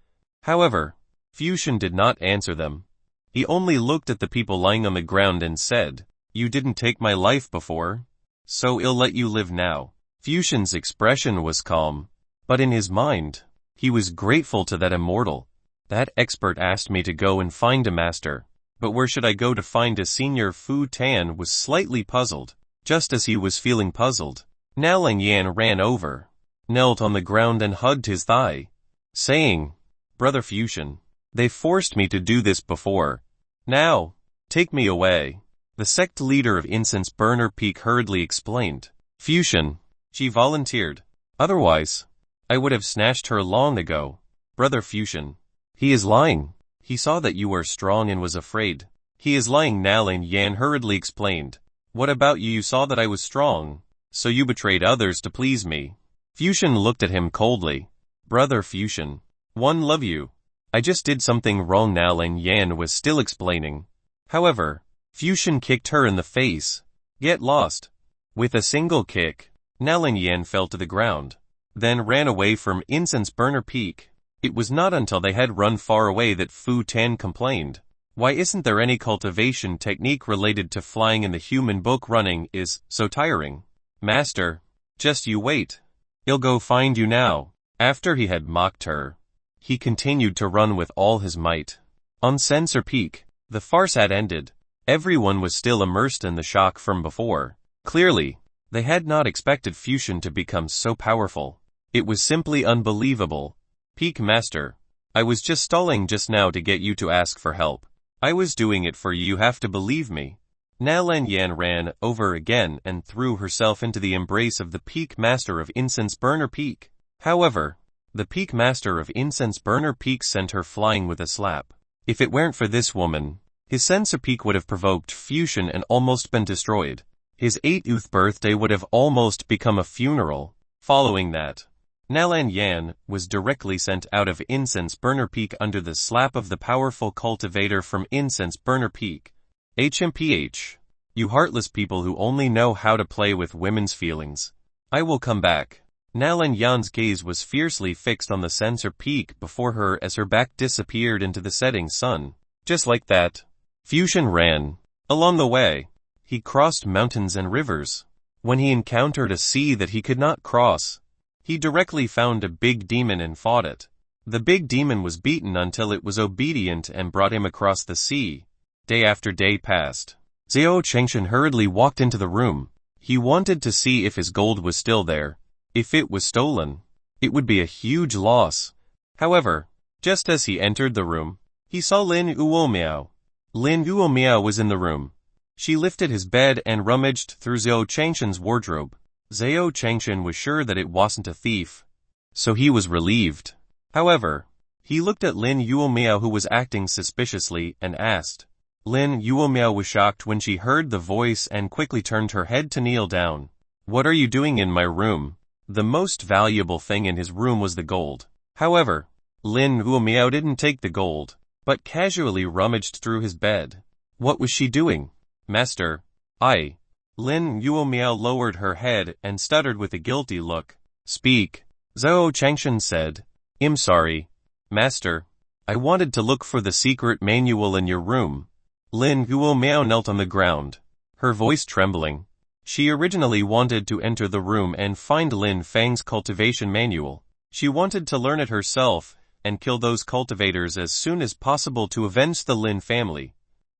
However, Fusion did not answer them. He only looked at the people lying on the ground and said, "You didn't take my life before, so I'll let you live now." Fusion's expression was calm, but in his mind, he was grateful to that immortal. "That expert asked me to go and find a master, but where should I go to find a senior?" Fu Tan was slightly puzzled. Just as he was feeling puzzled, Nalang Yan ran over, knelt on the ground and hugged his thigh, saying, "Brother Fusion, they forced me to do this before. Now, take me away." The sect leader of Incense Burner Peak hurriedly explained. "Fusion," she volunteered. "Otherwise, I would have snatched her long ago." "Brother Fusion, he is lying. He saw that you were strong and was afraid." "He is lying," Nalang Yan hurriedly explained. "What about you? You saw that I was strong, so you betrayed others to please me." Fusion looked at him coldly. "Brother Fusion, one love you. I just did something wrong." Nalang Yan was still explaining. However, Fusion kicked her in the face. "Get lost." With a single kick, Nalang Yan fell to the ground, then ran away from Incense Burner Peak. It was not until they had run far away that Fu Tan complained, "Why isn't there any cultivation technique related to flying in the human book? Running is so tiring." "Master, just you wait. He'll go find you now." After he had mocked her, he continued to run with all his might. On Censer Peak, the farce had ended. Everyone was still immersed in the shock from before. Clearly, they had not expected Fusion to become so powerful. It was simply unbelievable. "Peak Master, I was just stalling just now to get you to ask for help. I was doing it for you. You have to believe me." Nalang Yan ran over again and threw herself into the embrace of the Peak Master of Incense Burner Peak. However, the Peak Master of Incense Burner Peak sent her flying with a slap. If it weren't for this woman, his Censer Peak would have provoked Fusion and almost been destroyed. His 8th birthday would have almost become a funeral. Following that, Nalang Yan was directly sent out of Incense Burner Peak under the slap of the powerful cultivator from Incense Burner Peak. HMPH. You heartless people who only know how to play with women's feelings. I will come back. Nalang Yan's gaze was fiercely fixed on the Censer Peak before her as her back disappeared into the setting sun. Just like that, Fusion ran. Along the way, he crossed mountains and rivers. When he encountered a sea that he could not cross, he directly found a big demon and fought it. The big demon was beaten until it was obedient and brought him across the sea. Day after day passed. Xiao Chengshan hurriedly walked into the room. He wanted to see if his gold was still there. If it was stolen, it would be a huge loss. However, just as he entered the room, he saw Lin Uomiao. Lin Uomiao was in the room. She lifted his bed and rummaged through Xiao Chengshan's wardrobe. Xiao Chengshan was sure that it wasn't a thief, so he was relieved. However, he looked at Lin Uomiao, who was acting suspiciously, and asked. Lin Uomiao was shocked when she heard the voice and quickly turned her head to kneel down. "What are you doing in my room?" The most valuable thing in his room was the gold. However, Lin Uomiao didn't take the gold, but casually rummaged through his bed. What was she doing? "Master, Lin Uomiao lowered her head and stuttered with a guilty look. "Speak," Xiao Chengshan said. "I'm sorry, Master. I wanted to look for the secret manual in your room." Lin Uomiao knelt on the ground, her voice trembling. She originally wanted to enter the room and find Lin Fang's cultivation manual. She wanted to learn it herself and kill those cultivators as soon as possible to avenge the Lin family.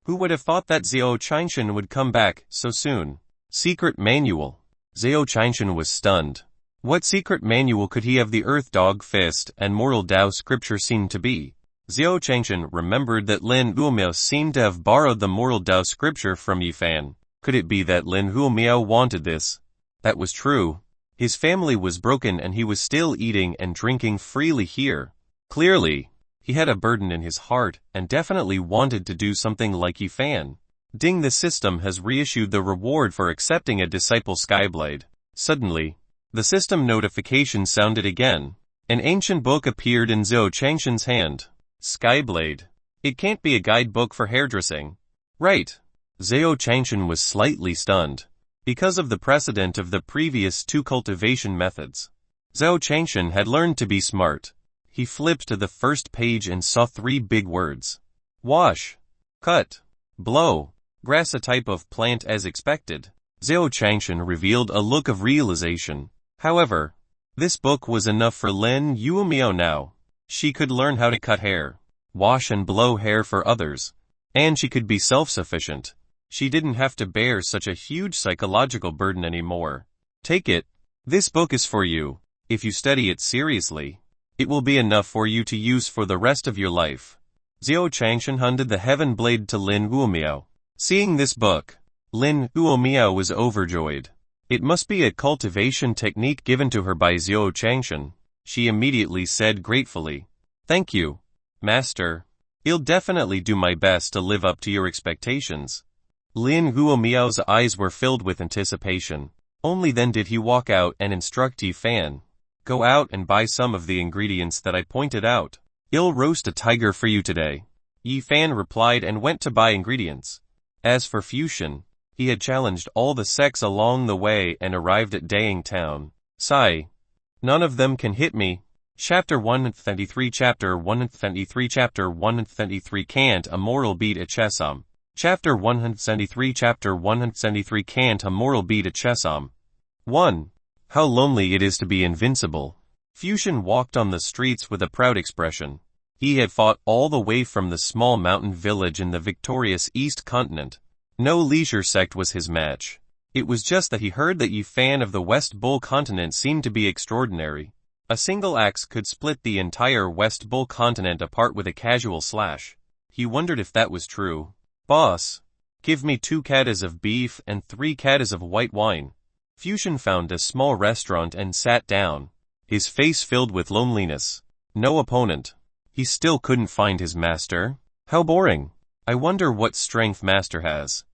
Who would have thought that Xiao Chengshan would come back so soon? Secret manual. Xiao Chengshan was stunned. What secret manual could he have? The Earth Dog Fist and Moral Tao scripture seemed to be. Xiao Chengshan remembered that Lin Uomiao seemed to have borrowed the Moral Tao scripture from Yifan. Could it be that Lin Uomiao wanted this? That was true. His family was broken and he was still eating and drinking freely here. Clearly, he had a burden in his heart and definitely wanted to do something like Yifan. Ding, the system has reissued the reward for accepting a disciple Skyblade. Suddenly, the system notification sounded again. An ancient book appeared in Xiao Chengshan's hand. Skyblade. It can't be a guidebook for hairdressing. Right. Xiao Chengshan was slightly stunned. Because of the precedent of the previous two cultivation methods, Xiao Chengshan had learned to be smart. He flipped to the first page and saw 3 big words. Wash, cut, blow, grass, a type of plant as expected. Zhao Changshan revealed a look of realization. However, this book was enough for Lin Yuemiao now. She could learn how to cut hair, wash and blow hair for others, and she could be self-sufficient. She didn't have to bear such a huge psychological burden anymore. Take it. This book is for you. If you study it seriously, it will be enough for you to use for the rest of your life. Zhao Changshan handed the heaven blade to Lin Yuemiao. Seeing this book, Lin Yuemiao was overjoyed. It must be a cultivation technique given to her by Zhao Changshan. She immediately said gratefully, "Thank you, Master. I'll definitely do my best to live up to your expectations." Lin Yuemiao's eyes were filled with anticipation. Only then did he walk out and instruct Yi Fan. "Go out and buy some of the ingredients that I pointed out. I'll roast a tiger for you today." Yi Fan replied and went to buy ingredients. As for Fusion, he had challenged all the sects along the way and arrived at Dayang town. Sigh. None of them can hit me. Chapter 133 Chapter 133 Chapter 133 Can't a Mortal Beat a Chessam. Chapter 173 Chapter 173 Can't a Mortal Beat a Chessam. 1. How lonely it is to be invincible. Fusion walked on the streets with a proud expression. He had fought all the way from the small mountain village in the victorious East Continent. No leisure sect was his match. It was just that he heard that Yi Fan of the West Bull Continent seemed to be extraordinary. A single axe could split the entire West Bull Continent apart with a casual slash. He wondered if that was true. "Boss, give me 2 katas of beef and 3 katas of white wine." Fusion found a small restaurant and sat down, his face filled with loneliness. No opponent. He still couldn't find his master. How boring. I wonder what strength master has.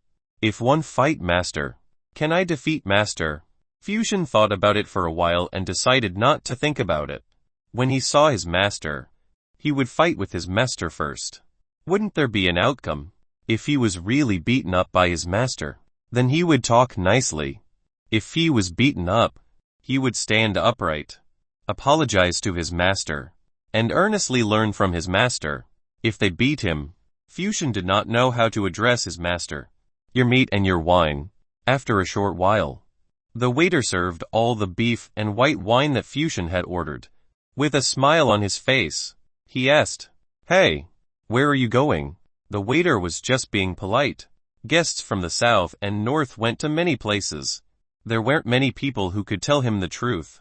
If one fight master, can I defeat master? Fusion thought about it for a while and decided not to think about it. When he saw his master, he would fight with his master first. Wouldn't there be an outcome? If he was really beaten up by his master, then he would talk nicely. If he was beaten up, he would stand upright, apologize to his master, and earnestly learn from his master. If they beat him, Fusion did not know how to address his master. "Your meat and your wine." After a short while, the waiter served all the beef and white wine that Fusion had ordered. With a smile on his face, he asked, "Hey, where are you going?" The waiter was just being polite. Guests from the south and north went to many places. There weren't many people who could tell him the truth.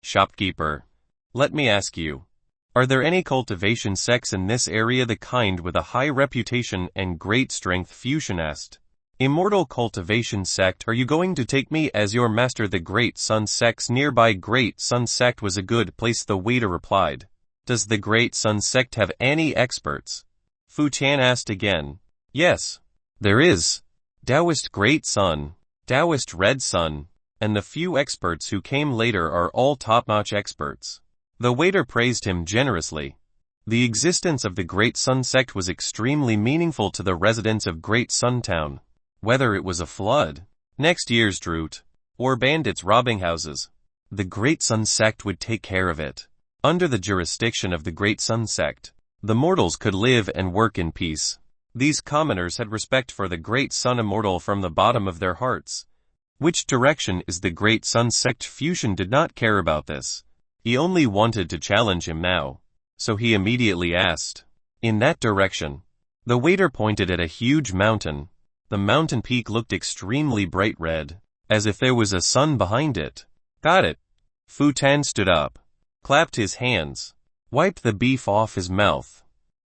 "Shopkeeper, let me ask you, are there any cultivation sects in this area, the kind with a high reputation and great strength?" Fusion asked. "Immortal cultivation sect. Are you going to take me as your master?" The Great Sun sect's nearby Great Sun sect was a good place, the waiter replied. "Does the Great Sun sect have any experts?" Fu Tian asked again. "Yes, there is. Taoist Great Sun, Taoist Red Sun, and the few experts who came later are all top-notch experts." The waiter praised him generously. The existence of the Great Sun sect was extremely meaningful to the residents of Great Sun Town. Whether it was a flood, next year's drought, or bandits robbing houses, the Great Sun sect would take care of it. Under the jurisdiction of the Great Sun sect, the mortals could live and work in peace. These commoners had respect for the Great Sun Immortal from the bottom of their hearts. Which direction is the Great Sun sect? Fusion did not care about this. He only wanted to challenge him now. So he immediately asked, "In that direction." The waiter pointed at a huge mountain. The mountain peak looked extremely bright red, as if there was a sun behind it. "Got it." Fu Tan stood up, clapped his hands, wiped the beef off his mouth,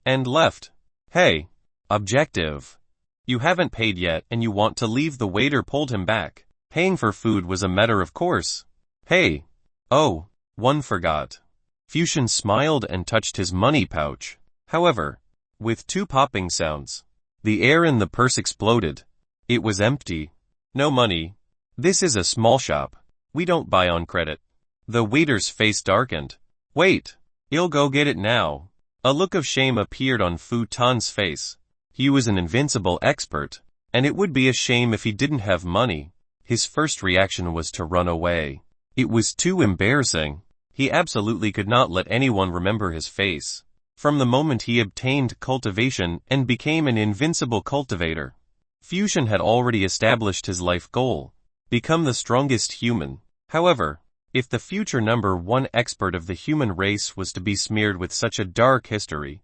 and left. "Hey, objective. You haven't paid yet and you want to leave?" The waiter pulled him back. Paying for food was a matter of course. "Hey. Oh, one forgot." Fusion smiled and touched his money pouch. However, with 2 popping sounds, the air in the purse exploded. It was empty. "No money. This is a small shop. We don't buy on credit." The waiter's face darkened. "Wait. I'll go get it now." A look of shame appeared on Fu Tan's face. He was an invincible expert, and it would be a shame if he didn't have money. His first reaction was to run away. It was too embarrassing. He absolutely could not let anyone remember his face. From the moment he obtained cultivation and became an invincible cultivator, Fusion had already established his life goal: become the strongest human. However, if the future #1 expert of the human race was to be smeared with such a dark history,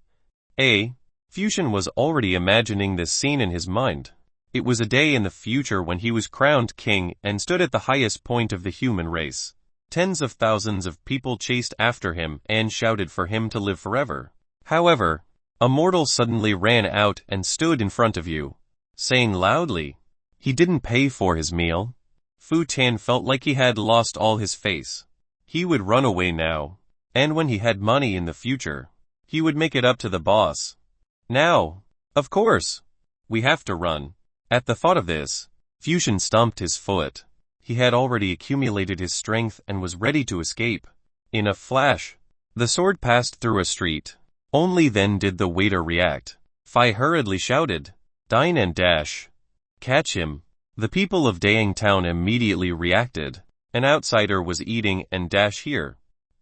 Fusion was already imagining this scene in his mind. It was a day in the future when he was crowned king and stood at the highest point of the human race. Tens of thousands of people chased after him and shouted for him to live forever. However, a mortal suddenly ran out and stood in front of you, saying loudly, he didn't pay for his meal. Fu Tan felt like he had lost all his face. He would run away now, and when he had money in the future, he would make it up to the boss. Now, of course, we have to run. At the thought of this, Fusion stomped his foot. He had already accumulated his strength and was ready to escape. In a flash, the sword passed through a street. Only then did the waiter react. Fi hurriedly shouted, "Dine and dash. Catch him." The people of Dayang Town immediately reacted. An outsider was eating and dash here.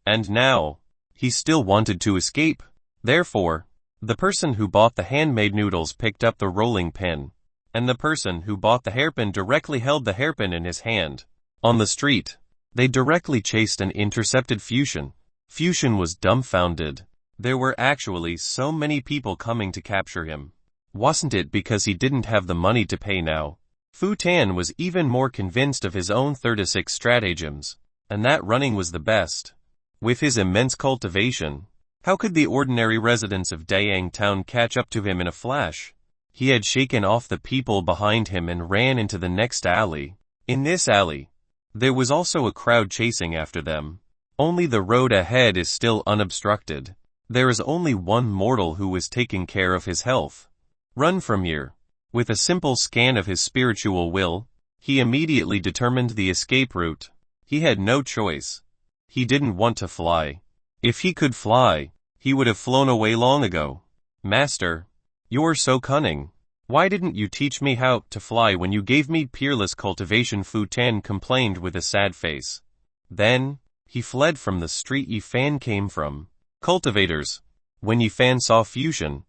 And now, he still wanted to escape. Therefore, the person who bought the handmade noodles picked up the rolling pin, and the person who bought the hairpin directly held the hairpin in his hand. On the street, they directly chased and intercepted Fusion. Fusion was dumbfounded. There were actually so many people coming to capture him. Wasn't it because he didn't have the money to pay now? Fu Tan was even more convinced of his own 36 stratagems, and that running was the best. With his immense cultivation, how could the ordinary residents of Dayang Town catch up to him in a flash? He had shaken off the people behind him and ran into the next alley. In this alley, there was also a crowd chasing after them. Only the road ahead is still unobstructed. There is only one mortal who is taking care of his health. Run from here. With a simple scan of his spiritual will, he immediately determined the escape route. He had no choice. He didn't want to fly. If he could fly, he would have flown away long ago. Master, you're so cunning. Why didn't you teach me how to fly when you gave me peerless cultivation? Fu Tan complained with a sad face. Then, he fled from the street Yifan came from. Cultivators. When Yifan saw Fusion,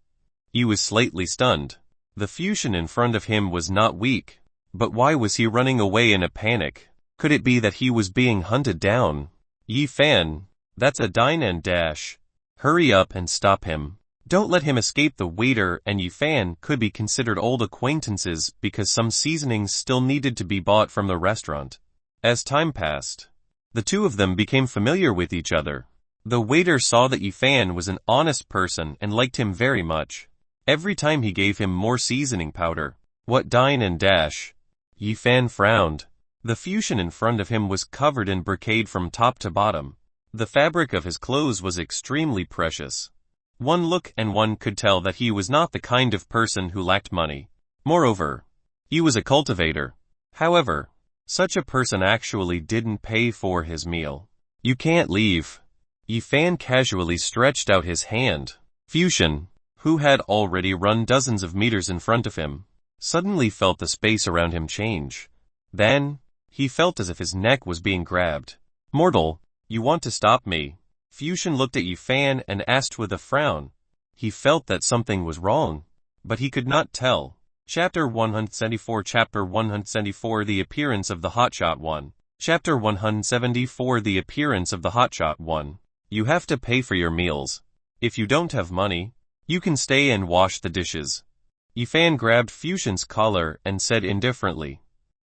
he was slightly stunned. The Fusion in front of him was not weak, but why was he running away in a panic? Could it be that he was being hunted down? Yifan, that's a dine and dash. Hurry up and stop him. Don't let him escape. The waiter and Yifan could be considered old acquaintances because some seasonings still needed to be bought from the restaurant. As time passed, the two of them became familiar with each other. The waiter saw that Yifan was an honest person and liked him very much. Every time he gave him more seasoning powder. What dine and dash? Yifan frowned. The Fusion in front of him was covered in brocade from top to bottom. The fabric of his clothes was extremely precious. One look and one could tell that he was not the kind of person who lacked money. Moreover, he was a cultivator. However, such a person actually didn't pay for his meal. You can't leave. Yifan casually stretched out his hand. Fusion, who had already run dozens of meters in front of him, suddenly felt the space around him change. Then, he felt as if his neck was being grabbed. Mortal, you want to stop me? Fusion looked at Yifan and asked with a frown. He felt that something was wrong, but he could not tell. Chapter 174 Chapter 174 The Appearance of the Hotshot One. Chapter 174 The Appearance of the Hotshot One. You have to pay for your meals. If you don't have money, you can stay and wash the dishes. Yifan grabbed Fusion's collar and said indifferently,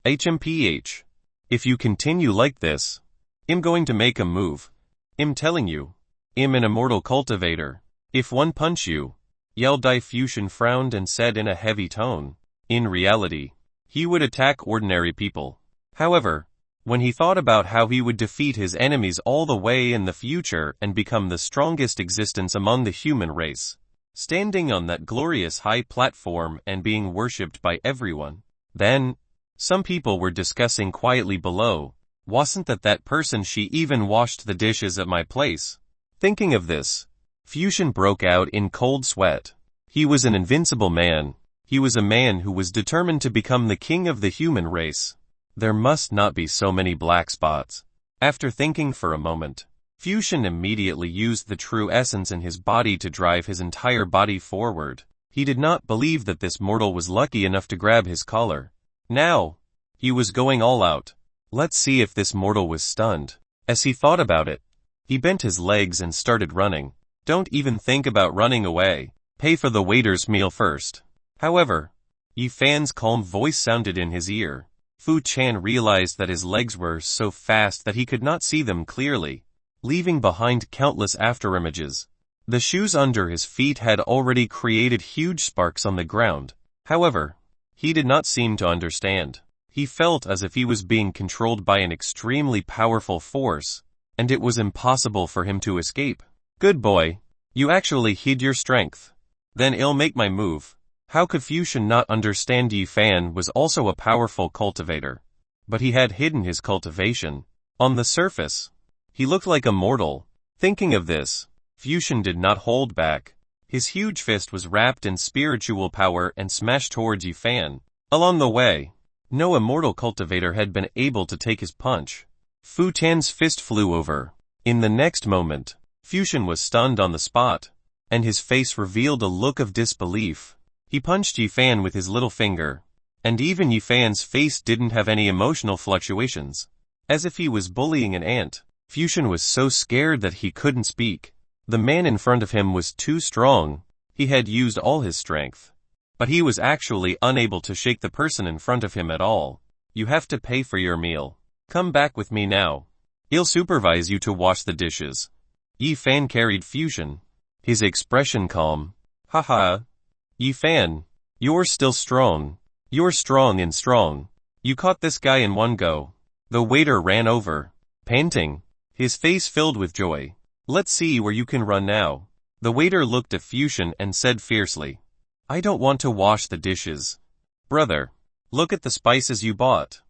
HMPH. If you continue like this, I'm going to make a move. I'm telling you. I'm an immortal cultivator. If one punch you, yelled Fusion frowned and said in a heavy tone. In reality, he would attack ordinary people. However, when he thought about how he would defeat his enemies all the way in the future and become the strongest existence among the human race, standing on that glorious high platform and being worshipped by everyone, then, some people were discussing quietly below, wasn't that person? She even washed the dishes at my place. Thinking of this, Fusion broke out in cold sweat. He was an invincible man. He was a man who was determined to become the king of the human race. There must not be so many black spots. After thinking for a moment, Fusion immediately used the true essence in his body to drive his entire body forward. He did not believe that this mortal was lucky enough to grab his collar. Now, he was going all out. Let's see if this mortal was stunned. As he thought about it, he bent his legs and started running. Don't even think about running away. Pay for the waiter's meal first. However, Yi Fan's calm voice sounded in his ear. Fu Chan realized that his legs were so fast that he could not see them clearly, leaving behind countless afterimages. The shoes under his feet had already created huge sparks on the ground. However, he did not seem to understand. He felt as if he was being controlled by an extremely powerful force, and it was impossible for him to escape. Good boy. You actually hid your strength. Then I'll make my move. How could Fusion not understand Yi Fan was also a powerful cultivator? But he had hidden his cultivation. On the surface, he looked like a mortal. Thinking of this, Fusion did not hold back. His huge fist was wrapped in spiritual power and smashed towards Yi Fan. Along the way, no immortal cultivator had been able to take his punch. Fu Tian's fist flew over. In the next moment, Fusion was stunned on the spot, and his face revealed a look of disbelief. He punched Yi Fan with his little finger, and even Yi Fan's face didn't have any emotional fluctuations. As if he was bullying an ant, Fusion was so scared that he couldn't speak. The man in front of him was too strong. He had used all his strength, but he was actually unable to shake the person in front of him at all. You have to pay for your meal. Come back with me now. I'll supervise you to wash the dishes. Yi Fan carried Fusion, his expression calm. Haha. Yi Fan, you're still strong. You're strong and strong. You caught this guy in one go. The waiter ran over, panting, his face filled with joy. Let's see where you can run now. The waiter looked at Fusion and said fiercely, I don't want to wash the dishes. Brother, look at the spices you bought.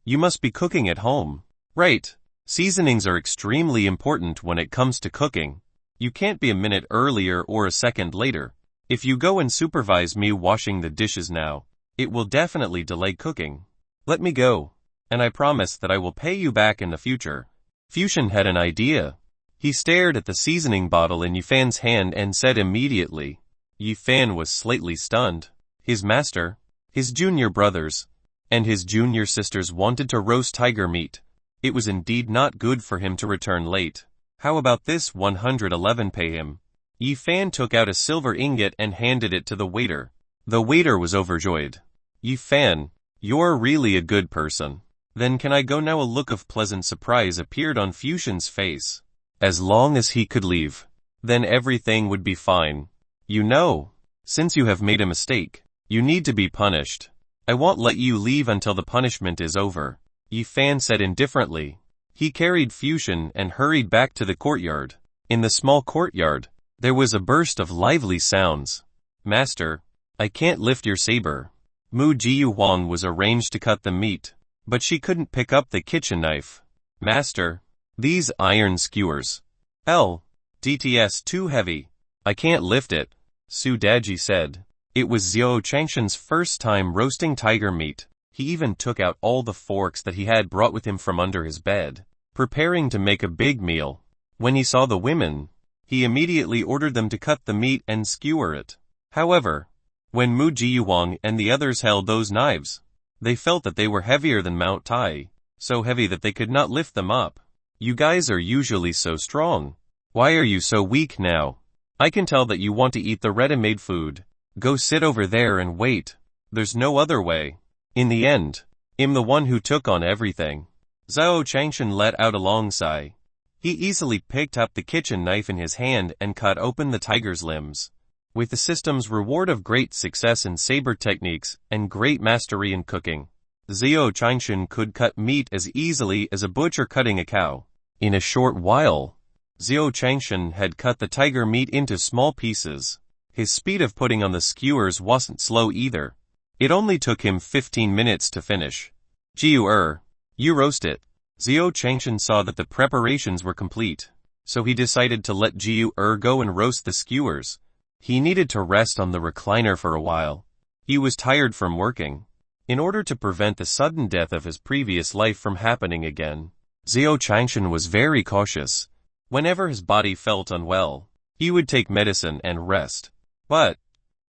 You must be cooking at home. Right. Seasonings are extremely important when it comes to cooking. You can't be a minute earlier or a second later. If you go and supervise me washing the dishes now, it will definitely delay cooking. Let me go, and I promise that I will pay you back in the future. Fusion had an idea. He stared at the seasoning bottle in Yi Fan's hand and said immediately. Yi Fan was slightly stunned. His master, his junior brothers, and his junior sisters wanted to roast tiger meat. It was indeed not good for him to return late. How about this 111 pay him? Yi Fan took out a silver ingot and handed it to the waiter. The waiter was overjoyed. Yi Fan, you're really a good person. Then can I go now? A look of pleasant surprise appeared on Fusion's face. As long as he could leave, then everything would be fine. You know, since you have made a mistake, you need to be punished. I won't let you leave until the punishment is over. Yi Fan said indifferently. He carried Fusion and hurried back to the courtyard. In the small courtyard, there was a burst of lively sounds. Master, I can't lift your saber. Mu Jiyu was arranged to cut the meat, but she couldn't pick up the kitchen knife. Master, these iron skewers. DTS too heavy. I can't lift it, Su Daji said. It was Xiao Changshan's first time roasting tiger meat. He even took out all the forks that he had brought with him from under his bed, preparing to make a big meal. When he saw the women, he immediately ordered them to cut the meat and skewer it. However, when Mu Jiyuang and the others held those knives, they felt that they were heavier than Mount Tai, so heavy that they could not lift them up. You guys are usually so strong. Why are you so weak now? I can tell that you want to eat the ready-made food. Go sit over there and wait. There's no other way. In the end, I'm the one who took on everything. Zhao Changshan let out a long sigh. He easily picked up the kitchen knife in his hand and cut open the tiger's limbs. With the system's reward of great success in saber techniques and great mastery in cooking, Zhao Changshan could cut meat as easily as a butcher cutting a cow. In a short while, Zhao Changshan had cut the tiger meat into small pieces. His speed of putting on the skewers wasn't slow either. It only took him 15 minutes to finish. Jiu you roast it. Zhao Changshan saw that the preparations were complete, so he decided to let Jiu go and roast the skewers. He needed to rest on the recliner for a while. He was tired from working. In order to prevent the sudden death of his previous life from happening again, Zhao Changshan was very cautious. Whenever his body felt unwell, he would take medicine and rest. But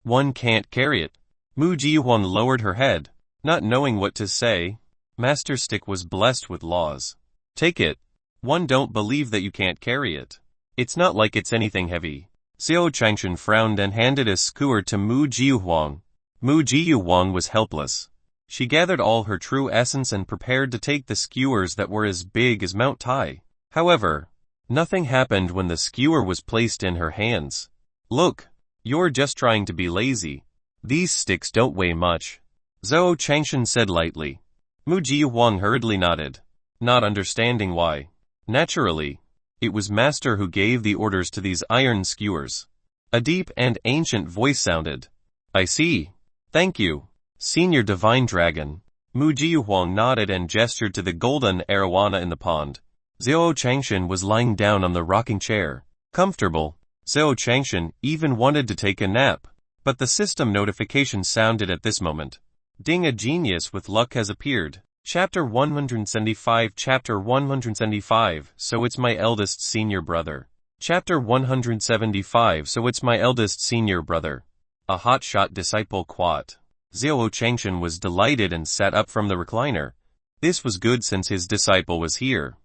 one can't carry it. Mu Jihuang lowered her head, not knowing what to say. Master Stick was blessed with laws. Take it. One don't believe that you can't carry it. It's not like it's anything heavy. Xiao Changshan frowned and handed a skewer to Mu Jihuang. Mu Jihuang was helpless. She gathered all her true essence and prepared to take the skewers that were as big as Mount Tai. However, nothing happened when the skewer was placed in her hands. Look, you're just trying to be lazy. These sticks don't weigh much, Zhou Changshan said lightly. Mu Jihuang hurriedly nodded, not understanding why. Naturally, it was Master who gave the orders to these iron skewers. A deep and ancient voice sounded. I see. Thank you, Senior Divine Dragon. Mu Jihuang nodded and gestured to the golden arowana in the pond. Zhou Changshan was lying down on the rocking chair, comfortable. Zhou Changshan even wanted to take a nap, but the system notification sounded at this moment. Ding, a genius with luck has appeared. Chapter 175. Chapter 175. So it's my eldest senior brother. Chapter 175. So it's my eldest senior brother. A hotshot disciple quat. Zhou Changshan was delighted and sat up from the recliner. This was good since his disciple was here.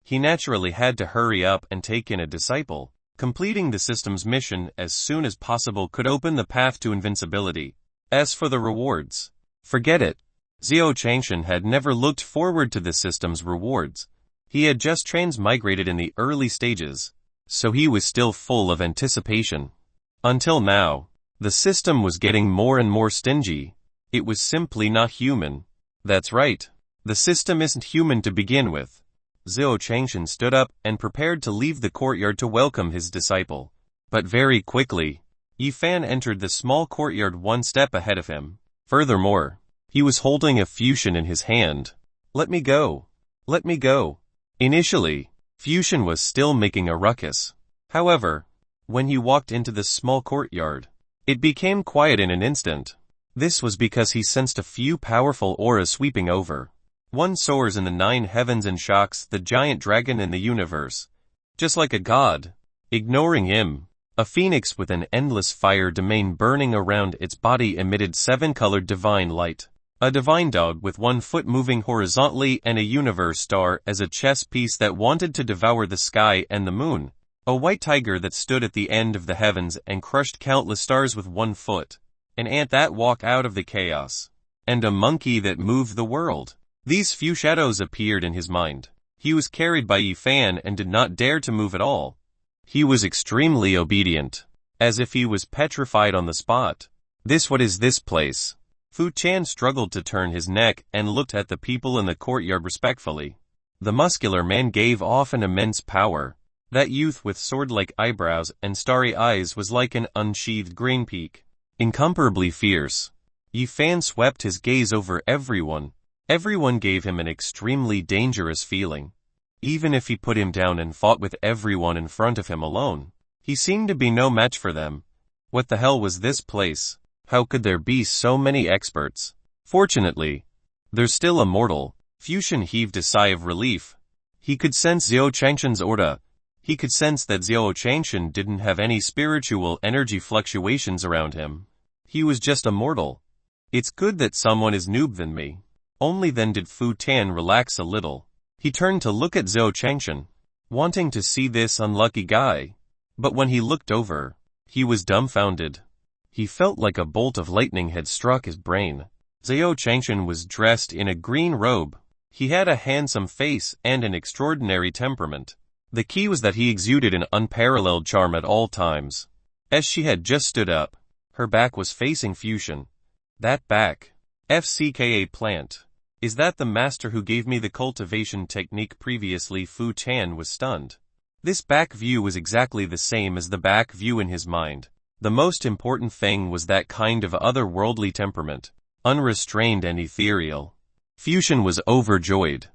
He naturally had to hurry up and take in a disciple. Completing the system's mission as soon as possible could open the path to invincibility. As for the rewards, forget it. Zhou Changshan had never looked forward to the system's rewards. He had just transmigrated in the early stages, so he was still full of anticipation. Until now, the system was getting more and more stingy. It was simply not human. That's right. The system isn't human to begin with. Zhou Changshan stood up and prepared to leave the courtyard to welcome his disciple. But very quickly, Yi Fan entered the small courtyard one step ahead of him. Furthermore, he was holding a fusion in his hand. Let me go. Let me go. Initially, Fusion was still making a ruckus. However, when he walked into the small courtyard, it became quiet in an instant. This was because he sensed a few powerful auras sweeping over. One soars in the 9 heavens and shocks the giant dragon in the universe, just like a god. Ignoring him, a phoenix with an endless fire domain burning around its body emitted 7-colored divine light. A divine dog with 1 foot moving horizontally and a universe star as a chess piece that wanted to devour the sky and the moon. A white tiger that stood at the end of the heavens and crushed countless stars with 1 foot. An ant that walked out of the chaos. And a monkey that moved the world. These few shadows appeared in his mind. He was carried by Yi Fan and did not dare to move at all. He was extremely obedient, as if he was petrified on the spot. What is this place? Fu Chan struggled to turn his neck and looked at the people in the courtyard respectfully. The muscular man gave off an immense power. That youth with sword-like eyebrows and starry eyes was like an unsheathed green peak. Incomparably fierce. Yi Fan swept his gaze over everyone. Everyone gave him an extremely dangerous feeling. Even if he put him down and fought with everyone in front of him alone, he seemed to be no match for them. What the hell was this place? How could there be so many experts? Fortunately, there's still a mortal. Fusion heaved a sigh of relief. He could sense Zhou Changshan's aura. He could sense that Zhou Changshan didn't have any spiritual energy fluctuations around him. He was just a mortal. It's good that someone is noob than me. Only then did Fu Tan relax a little. He turned to look at Zhou Changshan, wanting to see this unlucky guy. But when he looked over, he was dumbfounded. He felt like a bolt of lightning had struck his brain. Zhou Changshan was dressed in a green robe. He had a handsome face and an extraordinary temperament. The key was that he exuded an unparalleled charm at all times. As she had just stood up, her back was facing Fusion. That back. FCKA plant. Is that the master who gave me the cultivation technique previously? Fu Tan was stunned. This back view was exactly the same as the back view in his mind. The most important thing was that kind of otherworldly temperament, unrestrained and ethereal. Fusion was overjoyed.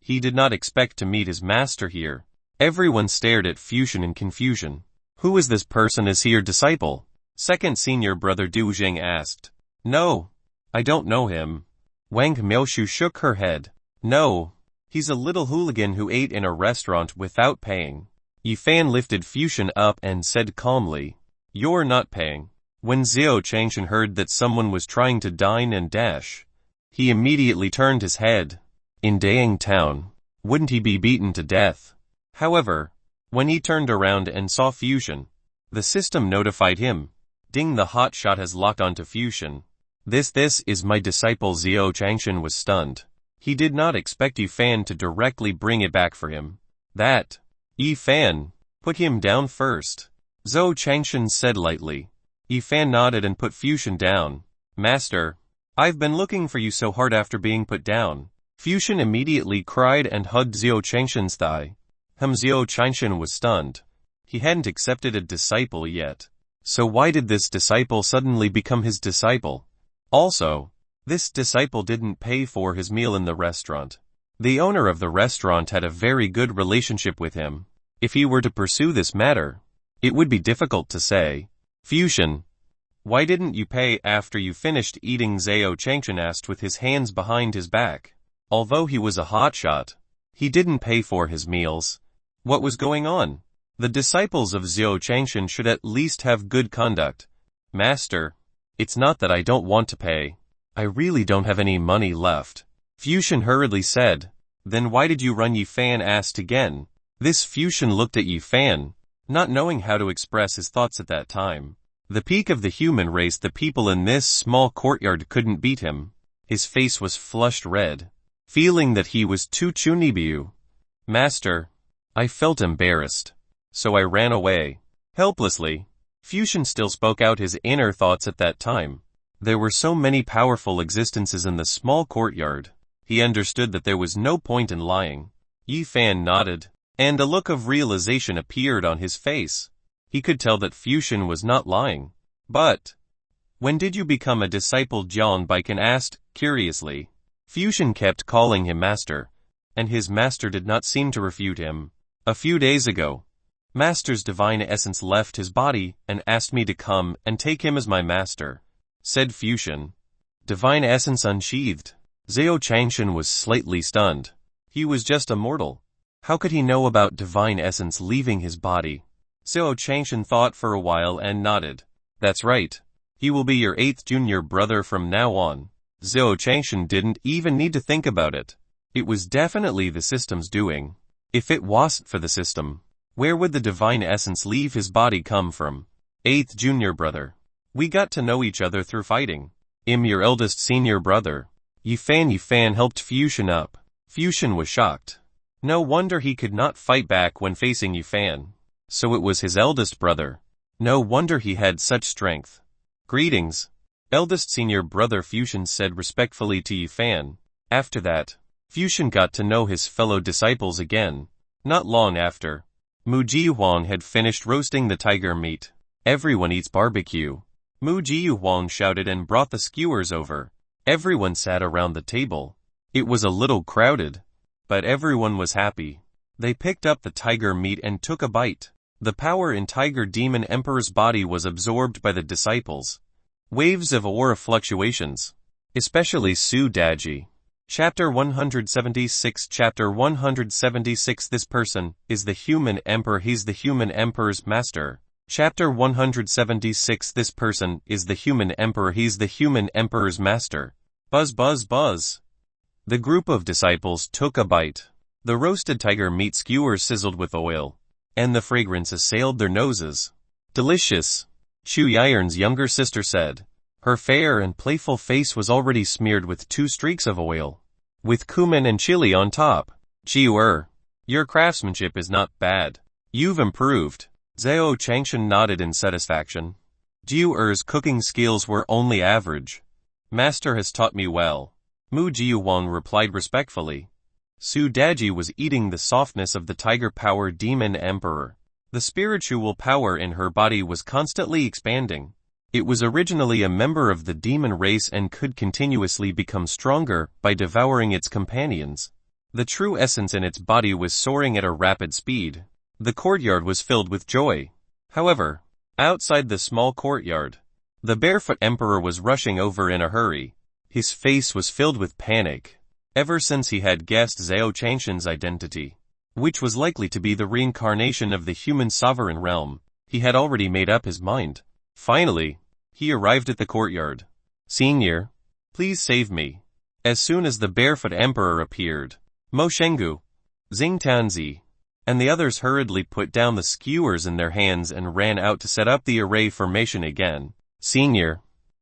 He did not expect to meet his master here. Everyone stared at Fusion in confusion. Who is this person? Is he your disciple? Second senior brother Du Jing asked. No, I don't know him. Wang Miaoshu shook her head. No, he's a little hooligan who ate in a restaurant without paying. Yifan lifted Fusion up and said calmly, "You're not paying." When Zhao Changshan heard that someone was trying to dine and dash, he immediately turned his head. In Dayang Town, wouldn't he be beaten to death? However, when he turned around and saw Fusion, the system notified him, "Ding, the hotshot has locked onto Fusion." This is my disciple." Zhao Changshan was stunned. He did not expect Yifan to directly bring it back for him. That, Yifan, put him down first, Zhao Changshan said lightly. Yifan nodded and put Fusion down. "Master, I've been looking for you so hard after being put down." Fusion immediately cried and hugged Zhao Changshan's thigh. Zhao Changshan was stunned. He hadn't accepted a disciple yet. So why did this disciple suddenly become his disciple? Also, this disciple didn't pay for his meal in the restaurant. The owner of the restaurant had a very good relationship with him. If he were to pursue this matter, it would be difficult to say. "Fusion, why didn't you pay after you finished eating?" Zhao Changshan asked with his hands behind his back. Although he was a hotshot, he didn't pay for his meals. What was going on? The disciples of Zhao Changshan should at least have good conduct. "Master, it's not that I don't want to pay. I really don't have any money left," Fusion hurriedly said. "Then why did you run?" Yifan asked again. This Fusion looked at Yifan, not knowing how to express his thoughts at that time. The peak of the human race, the people in this small courtyard couldn't beat him. His face was flushed red, feeling that he was too chunibiu. "Master, I felt embarrassed, so I ran away." Helplessly, Fusion still spoke out his inner thoughts at that time. There were so many powerful existences in the small courtyard. He understood that there was no point in lying. Yifan nodded, and a look of realization appeared on his face. He could tell that Fusion was not lying. "But when did you become a disciple?" Jian Baikan asked, curiously. Fusion kept calling him master, and his master did not seem to refute him. "A few days ago, Master's divine essence left his body and asked me to come and take him as my master," said Fusion. Divine essence unsheathed. Zhao Changshan was slightly stunned. He was just a mortal. How could he know about divine essence leaving his body? Zhao Changshan thought for a while and nodded. "That's right. He will be your 8th junior brother from now on." Zhao Changshan didn't even need to think about it. It was definitely the system's doing. If it wasn't for the system, where would the divine essence leave his body come from? 8th junior brother. "We got to know each other through fighting. I'm your eldest senior brother." Yifan helped Fusion up. Fusion was shocked. No wonder he could not fight back when facing Yifan. So it was his eldest brother. No wonder he had such strength. "Greetings, eldest senior brother," Fusion said respectfully to Yifan. After that, Fusion got to know his fellow disciples again. Not long after, Mu Jihuang had finished roasting the tiger meat. "Everyone eats barbecue." Mu Jihuang shouted and brought the skewers over. Everyone sat around the table. It was a little crowded, but everyone was happy. They picked up the tiger meat and took a bite. The power in Tiger Demon Emperor's body was absorbed by the disciples. Waves of aura fluctuations, especially Su Daji. Chapter 176. Chapter 176. This person is the human emperor. He's the human emperor's master. Chapter 176. This person is the human emperor. He's the human emperor's master. Buzz buzz buzz. The group of disciples took a bite. The roasted tiger meat skewers sizzled with oil, and the fragrance assailed their noses. "Delicious," Shu Yiren's younger sister said. Her fair and playful face was already smeared with 2 streaks of oil, with cumin and chili on top. "Jiu your craftsmanship is not bad. You've improved." Zhao Changshan nodded in satisfaction. Jiu-er's cooking skills were only average. "Master has taught me well," Mu Jiuwang replied respectfully. Su Daji was eating the softness of the tiger power demon emperor. The spiritual power in her body was constantly expanding. It was originally a member of the demon race and could continuously become stronger by devouring its companions. The true essence in its body was soaring at a rapid speed. The courtyard was filled with joy. However, outside the small courtyard, the barefoot emperor was rushing over in a hurry. His face was filled with panic. Ever since he had guessed Zhao Changshan's identity, which was likely to be the reincarnation of the human sovereign realm. He had already made up his mind. Finally, he arrived at the courtyard. "Senior, please save me." As soon as the barefoot emperor appeared, Mo Shengu, Xing Tanzi, and the others hurriedly put down the skewers in their hands and ran out to set up the array formation again. "Senior,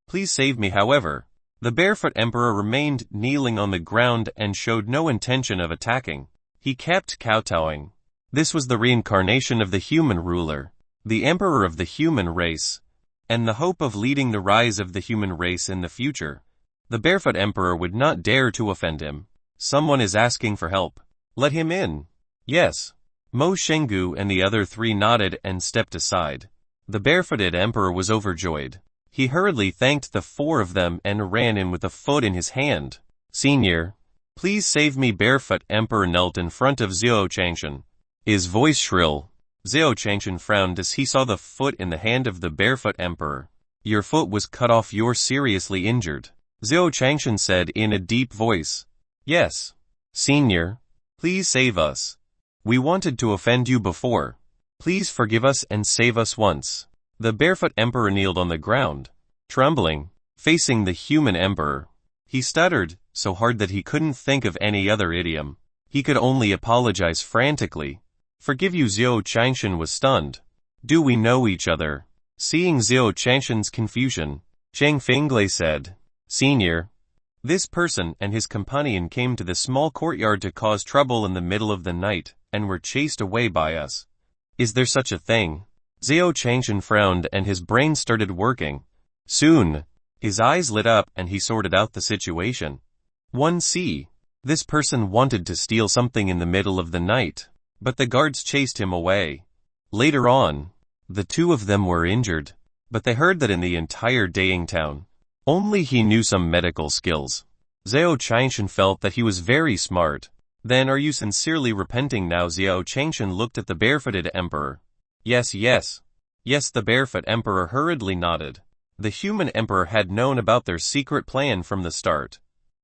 please save me." However, the barefoot emperor remained kneeling on the ground and showed no intention of attacking. He kept kowtowing. This was the reincarnation of the human ruler, the emperor of the human race, and the hope of leading the rise of the human race in the future. The barefoot emperor would not dare to offend him. "Someone is asking for help. Let him in." "Yes." Mo Shengu and the other three nodded and stepped aside. The barefooted emperor was overjoyed. He hurriedly thanked the four of them and ran in with a foot in his hand. "Senior, please save me." Barefoot emperor knelt in front of Xiao Changshan, his voice shrill. Xiao Changshan frowned as he saw the foot in the hand of the barefoot emperor. "Your foot was cut off. You're seriously injured," Xiao Changshan said in a deep voice. "Yes. Senior, please save us. We wanted to offend you before. Please forgive us and save us once." The barefoot emperor kneeled on the ground, trembling, facing the human emperor. He stuttered so hard that he couldn't think of any other idiom. He could only apologize frantically. "Forgive you." Xiao Changshan was stunned. "Do we know each other?" Seeing Xiao Changshan's confusion, Cheng Fenglei said, "Senior, this person and his companion came to the small courtyard to cause trouble in the middle of the night, and were chased away by us." "Is there such a thing?" Xiao Changshan frowned and his brain started working. Soon, his eyes lit up and he sorted out the situation. 1C. This person wanted to steal something in the middle of the night, but the guards chased him away. Later on, the two of them were injured, but they heard that in the entire Daying town, only he knew some medical skills. Xiao Changshan felt that he was very smart. "Then are you sincerely repenting now?" Xiao Changshan looked at the barefooted emperor. Yes. Yes, the barefoot emperor hurriedly nodded. The human emperor had known about their secret plan from the start.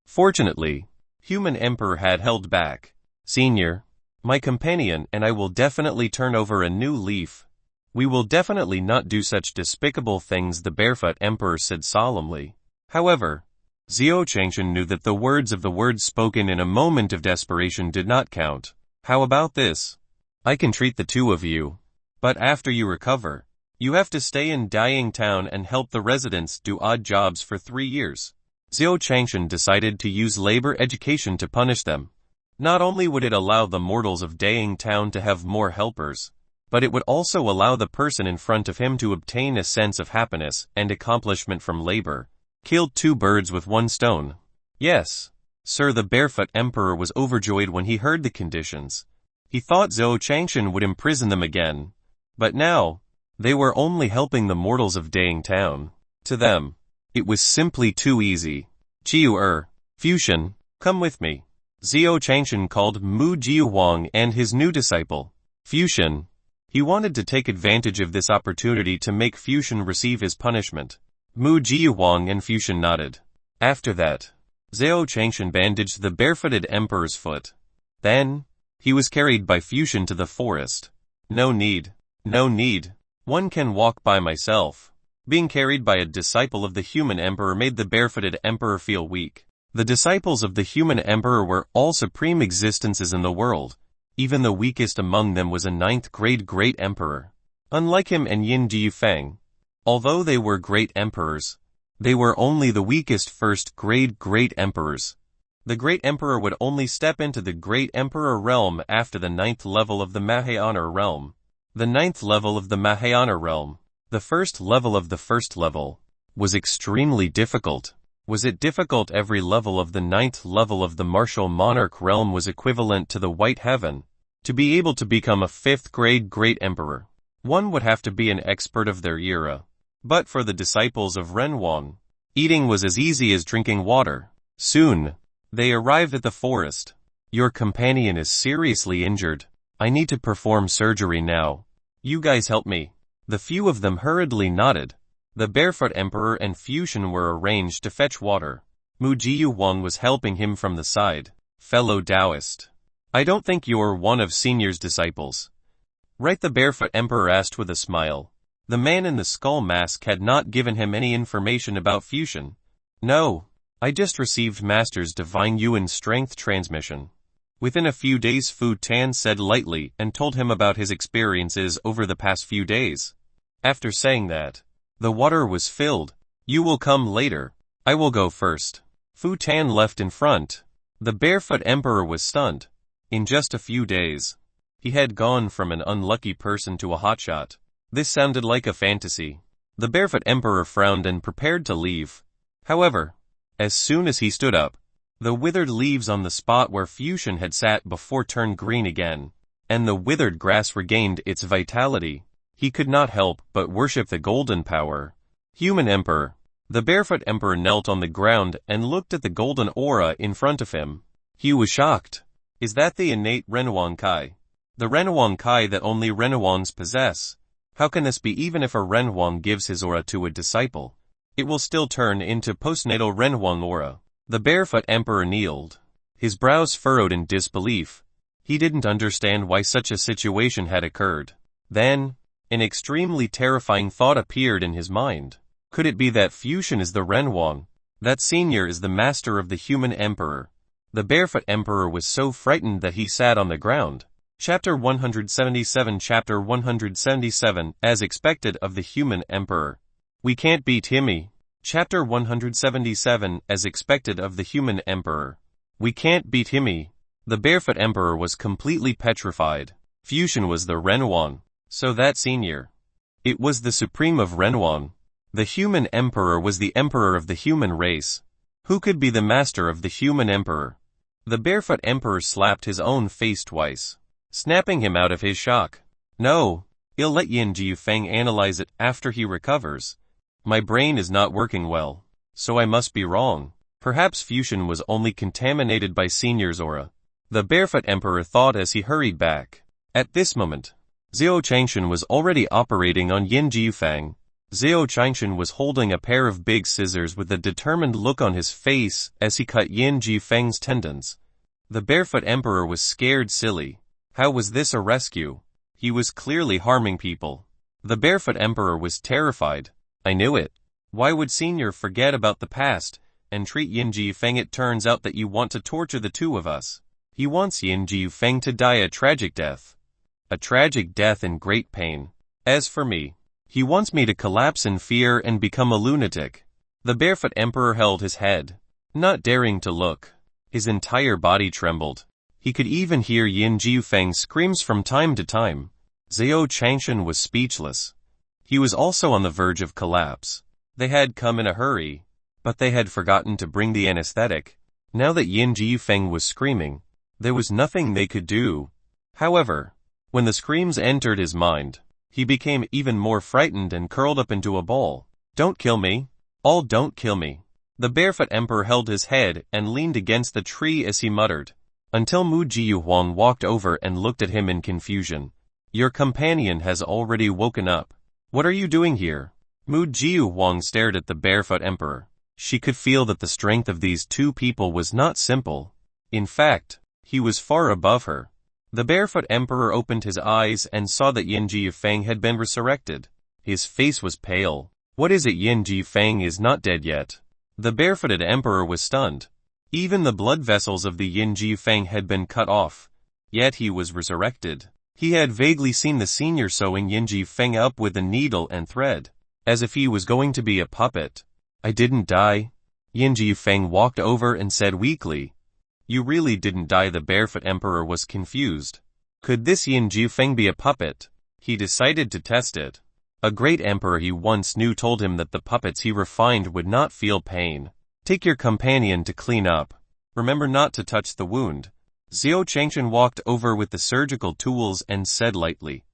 Fortunately, human emperor had held back. "Senior, my companion and I will definitely turn over a new leaf. We will definitely not do such despicable things," the barefoot emperor said solemnly. However, Xiao Changshan knew that the words spoken in a moment of desperation did not count. "How about this? I can treat the two of you. But after you recover, you have to stay in Daying town and help the residents do odd jobs for 3 years. Xiao Changshan decided to use labor education to punish them. Not only would it allow the mortals of Daying town to have more helpers, but it would also allow the person in front of him to obtain a sense of happiness and accomplishment from labor. Killed 2 birds with 1 stone. Yes, sir. The barefoot emperor was overjoyed when he heard the conditions. He thought Xiao Changshan would imprison them again. But now, they were only helping the mortals of Daying town. To them, it was simply too easy. "Jiu Fusion, come with me." Xiao Changshan called Mu Jiuhuang and his new disciple, Fusion. He wanted to take advantage of this opportunity to make Fusion receive his punishment. Mu Jiuhuang and Fusion nodded. After that, Xiao Changshan bandaged the barefooted emperor's foot. Then, he was carried by Fusion to the forest. No need. One can walk by myself." Being carried by a disciple of the human emperor made the barefooted emperor feel weak. The disciples of the human emperor were all supreme existences in the world. Even the weakest among them was a 9th grade great emperor. Unlike him and Yin Jiufeng, although they were great emperors, they were only the weakest 1st grade great emperors. The great emperor would only step into the great emperor realm after the 9th level of the Mahayana realm. The 9th level of the Mahayana realm, the 1st level of the 1st level, was extremely difficult. Was it difficult? Every level of the 9th level of the martial monarch realm was equivalent to the white heaven. To be able to become a 5th grade great emperor, one would have to be an expert of their era. But for the disciples of Renwang, eating was as easy as drinking water. Soon, they arrived at the forest. "Your companion is seriously injured. I need to perform surgery now. You guys help me." The few of them hurriedly nodded. The barefoot emperor and Fusion were arranged to fetch water. Mu Jiuhuang was helping him from the side. "Fellow Taoist, I don't think you're one of Senior's disciples. Right, the barefoot emperor asked with a smile. The man in the skull mask had not given him any information about fusion. No, I just received Master's divine Yuan strength transmission. Within a few days, Fu Tan said lightly and told him about his experiences over the past few days. After saying that, the water was filled. You will come later. I will go first. Fu Tan left in front. The barefoot emperor was stunned. In just a few days, he had gone from an unlucky person to a hotshot. This sounded like a fantasy. The barefoot emperor frowned and prepared to leave. However, as soon as he stood up, the withered leaves on the spot where Fusion had sat before turned green again, and the withered grass regained its vitality. He could not help but worship the golden power. Human Emperor. The barefoot emperor knelt on the ground and looked at the golden aura in front of him. He was shocked. Is that the innate Renwang Kai? The Renwang Kai that only Renwangs possess? How can this be? Even if a Renwang gives his aura to a disciple, it will still turn into postnatal Renwang aura. The barefoot emperor kneeled. His brows furrowed in disbelief. He didn't understand why such a situation had occurred. Then, an extremely terrifying thought appeared in his mind. Could it be that Fusion is the Renwang? That Senior is the master of the human emperor? The barefoot emperor was so frightened that he sat on the ground. Chapter 177. Chapter 177, As Expected of the Human Emperor. We can't beat him. Chapter 177, As Expected of the Human Emperor. We can't beat him. The barefoot emperor was completely petrified. Fusion was the Renwang. So that Senior. It was the supreme of Renwang. The human emperor was the emperor of the human race. Who could be the master of the human emperor? The barefoot emperor slapped his own face twice, snapping him out of his shock. No, I'll let Yin Jiufeng analyze it after he recovers. My brain is not working well, so I must be wrong. Perhaps Fusion was only contaminated by Senior's aura. The barefoot emperor thought as he hurried back. At this moment, Zhao Changshan was already operating on Yin Jiufeng. Zhao Changshan was holding a pair of big scissors with a determined look on his face as he cut Yin Jiufeng's tendons. The barefoot emperor was scared silly. How was this a rescue? He was clearly harming people. The barefoot emperor was terrified. I knew it. Why would Senior forget about the past and treat Yin Jiufeng? It turns out that you want to torture the two of us. He wants Yin Jiufeng to die a tragic death. A tragic death in great pain. As for me, he wants me to collapse in fear and become a lunatic. The barefoot emperor held his head, not daring to look. His entire body trembled. He could even hear Yin Jiufeng's screams from time to time. Zhao Changshan was speechless. He was also on the verge of collapse. They had come in a hurry, but they had forgotten to bring the anesthetic. Now that Yin Jiufeng was screaming, there was nothing they could do. However, when the screams entered his mind, he became even more frightened and curled up into a ball. Don't kill me. All don't kill me. The barefoot emperor held his head and leaned against the tree as he muttered, until Mu Jiuhuang walked over and looked at him in confusion. Your companion has already woken up. What are you doing here? Mu Jiuhuang stared at the barefoot emperor. She could feel that the strength of these two people was not simple. In fact, he was far above her. The barefoot emperor opened his eyes and saw that Yin Jiufeng had been resurrected. His face was pale. What is it? Yin Jiufeng is not dead yet. The barefooted emperor was stunned. Even the blood vessels of the Yin Jiufeng had been cut off. Yet he was resurrected. He had vaguely seen the Senior sewing Yin Jiufeng up with a needle and thread, as if he was going to be a puppet. I didn't die. Yin Jiufeng walked over and said weakly. You really didn't die. The barefoot emperor was confused. Could this Yin Jiufeng be a puppet? He decided to test it. A great emperor he once knew told him that the puppets he refined would not feel pain. Take your companion to clean up. Remember not to touch the wound. Zhao Changshan walked over with the surgical tools and said lightly.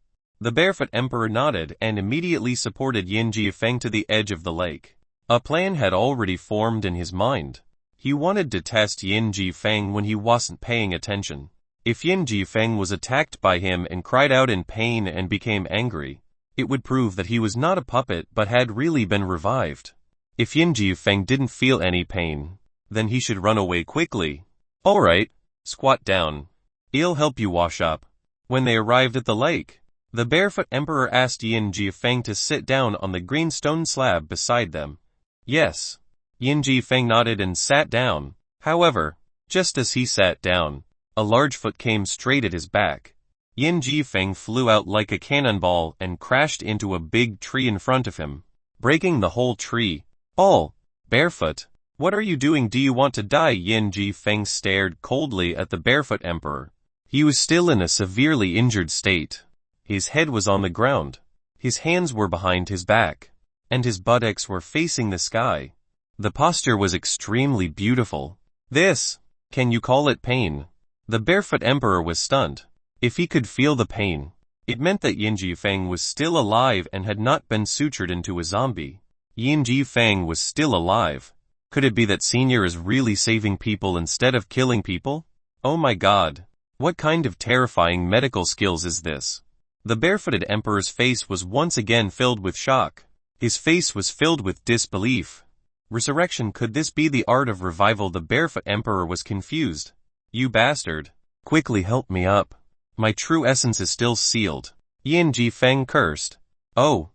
The barefoot emperor nodded and immediately supported Yin Jiufeng to the edge of the lake. A plan had already formed in his mind. He wanted to test Yin Jiufeng when he wasn't paying attention. If Yin Jiufeng was attacked by him and cried out in pain and became angry, it would prove that he was not a puppet but had really been revived. If Yin Jiufeng didn't feel any pain, then he should run away quickly. Alright, squat down. I'll help you wash up. When they arrived at the lake, the barefoot emperor asked Yin Jifeng to sit down on the green stone slab beside them. Yes. Yin Jifeng nodded and sat down. However, just as he sat down, a large foot came straight at his back. Yin Jifeng flew out like a cannonball and crashed into a big tree in front of him, breaking the whole tree. All, barefoot. What are you doing? Do you want to die? Yin Jifeng stared coldly at the barefoot emperor. He was still in a severely injured state. His head was on the ground. His hands were behind his back, and his buttocks were facing the sky. The posture was extremely beautiful. This, can you call it pain? The barefoot emperor was stunned. If he could feel the pain, it meant that Yin Jifeng was still alive and had not been sutured into a zombie. Yin Jifeng was still alive. Could it be that Senior is really saving people instead of killing people? Oh my god. What kind of terrifying medical skills is this? The barefooted emperor's face was once again filled with shock. His face was filled with disbelief. Resurrection, could this be the art of revival? The barefoot emperor was confused. You bastard. Quickly help me up. My true essence is still sealed. Yin Jifeng cursed. Oh.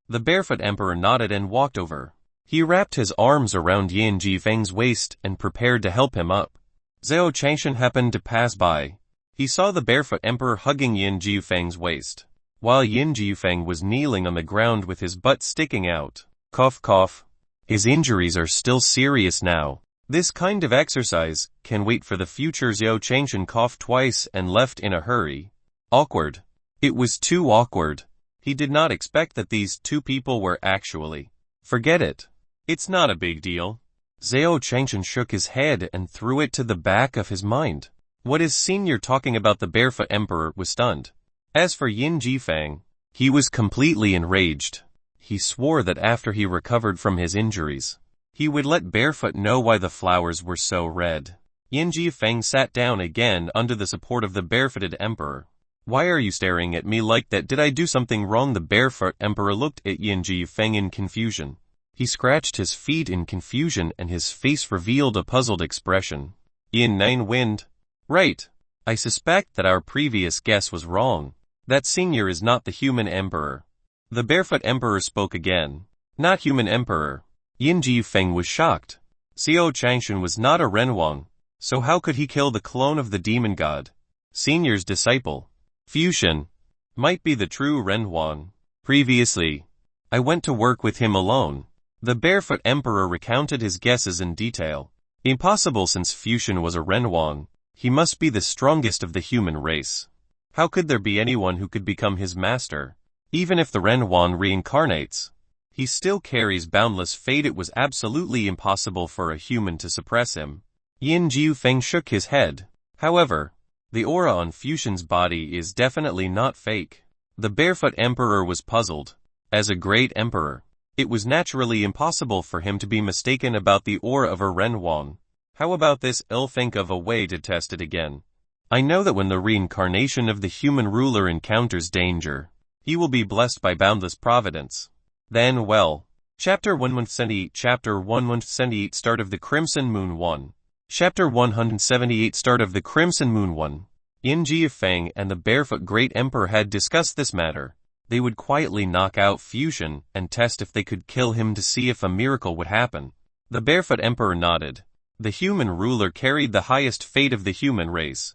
The barefoot emperor nodded and walked over. He wrapped his arms around Yin Jifeng's waist and prepared to help him up. Zhao Changshan happened to pass by. He saw the barefoot emperor hugging Yin Jifeng's waist, while Yin Jifeng was kneeling on the ground with his butt sticking out. Cough cough. His injuries are still serious now. This kind of exercise can wait for the future. Zhao Changshan coughed twice and left in a hurry. Awkward. It was too awkward. He did not expect that these two people were actually. Forget it. It's not a big deal. Zhao Changshan shook his head and threw it to the back of his mind. What is Senior talking about? The barefoot emperor was stunned. As for Yin Jifeng, he was completely enraged. He swore that after he recovered from his injuries, he would let Barefoot know why the flowers were so red. Yin Jifeng sat down again under the support of the barefooted emperor. Why are you staring at me like that? Did I do something wrong? The barefoot emperor looked at Yin Jifeng in confusion. He scratched his feet in confusion and his face revealed a puzzled expression. Yin Nine Wind. Right. I suspect that our previous guess was wrong. That Senior is not the human emperor. The barefoot emperor spoke again. Not human emperor. Yin Jifeng was shocked. Zhao Changshan was not a Renwang, so how could he kill the clone of the demon god? Senior's disciple, Fusion, might be the true Renwang. Previously, I went to work with him alone. The barefoot emperor recounted his guesses in detail. Impossible, since Fusion was a Renwang. He must be the strongest of the human race. How could there be anyone who could become his master? Even if the Renwang reincarnates, he still carries boundless fate. It was absolutely impossible for a human to suppress him. Yin Jifeng shook his head. However, the aura on Fusion's body is definitely not fake. The barefoot emperor was puzzled. As a great emperor, it was naturally impossible for him to be mistaken about the aura of a Renwang. How about this? I'll think of a way to test it again. I know that when the reincarnation of the human ruler encounters danger, he will be blessed by boundless providence. Then, well. Chapter 178. Chapter 178. Start of the Crimson Moon 1. Chapter 178. Start of the Crimson Moon 1. Yin Jifeng and the barefoot great emperor had discussed this matter. They would quietly knock out Fusion and test if they could kill him to see if a miracle would happen. The barefoot emperor nodded. The human ruler carried the highest fate of the human race.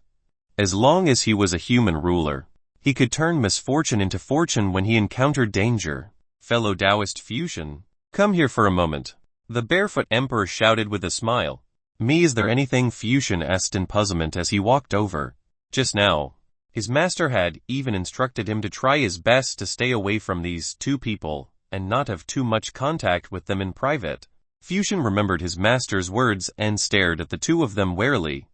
As long as he was a human ruler, he could turn misfortune into fortune when he encountered danger. Fellow Taoist Fusion, come here for a moment. The barefoot emperor shouted with a smile. Me, is there anything? Fusion asked in puzzlement as he walked over. Just now, his master had even instructed him to try his best to stay away from these two people and not have too much contact with them in private. Fusion remembered his master's words and stared at the two of them warily.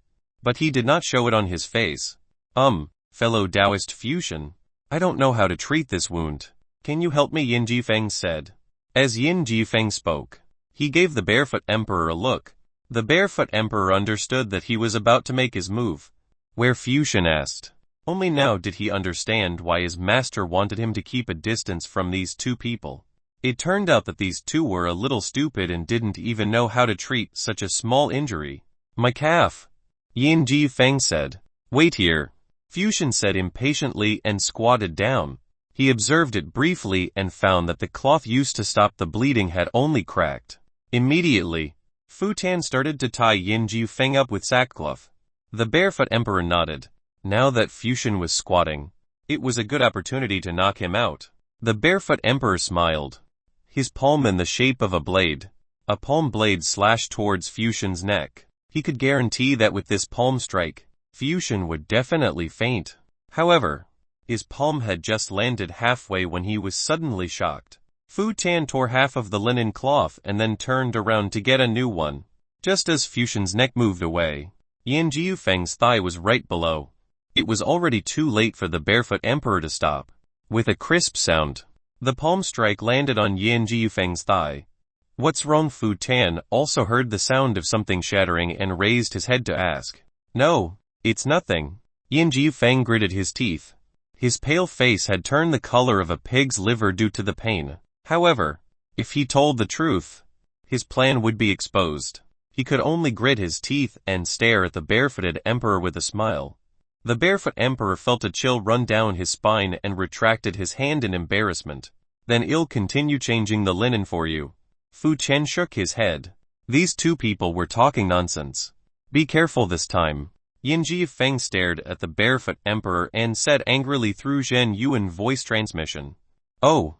But he did not show it on his face. Fellow Taoist Fusion, I don't know how to treat this wound. Can you help me? Yin Jifeng said. As Yin Jifeng spoke, he gave the barefoot emperor a look. The barefoot emperor understood that he was about to make his move. Where? Fusion asked. Only now did he understand why his master wanted him to keep a distance from these two people. It turned out that these two were a little stupid and didn't even know how to treat such a small injury. My calf. Yin Jifeng said. Wait here. Fusion said impatiently and squatted down. He observed it briefly and found that the cloth used to stop the bleeding had only cracked. Immediately, Fu Tan started to tie Yin Jifeng up with sackcloth. The barefoot emperor nodded. Now that Fusion was squatting, it was a good opportunity to knock him out. The barefoot emperor smiled. His palm in the shape of a blade. A palm blade slashed towards Fusion's neck. He could guarantee that with this palm strike, Fusion would definitely faint. However, his palm had just landed halfway when he was suddenly shocked. Fu Tan tore half of the linen cloth and then turned around to get a new one. Just as Fusion's neck moved away, Yin Jifeng's thigh was right below. It was already too late for the barefoot emperor to stop. With a crisp sound, the palm strike landed on Yin Jifeng's thigh. What's wrong? Fu Tan also heard the sound of something shattering and raised his head to ask. No, it's nothing. Yin Jifeng gritted his teeth. His pale face had turned the color of a pig's liver due to the pain. However, if he told the truth, his plan would be exposed. He could only grit his teeth and stare at the barefooted emperor with a smile. The barefoot emperor felt a chill run down his spine and retracted his hand in embarrassment. Then I'll continue changing the linen for you. Fu Chen shook his head. These two people were talking nonsense. Be careful this time. Yin Jifeng stared at the barefoot emperor and said angrily through Zhen Yuan voice transmission. Oh.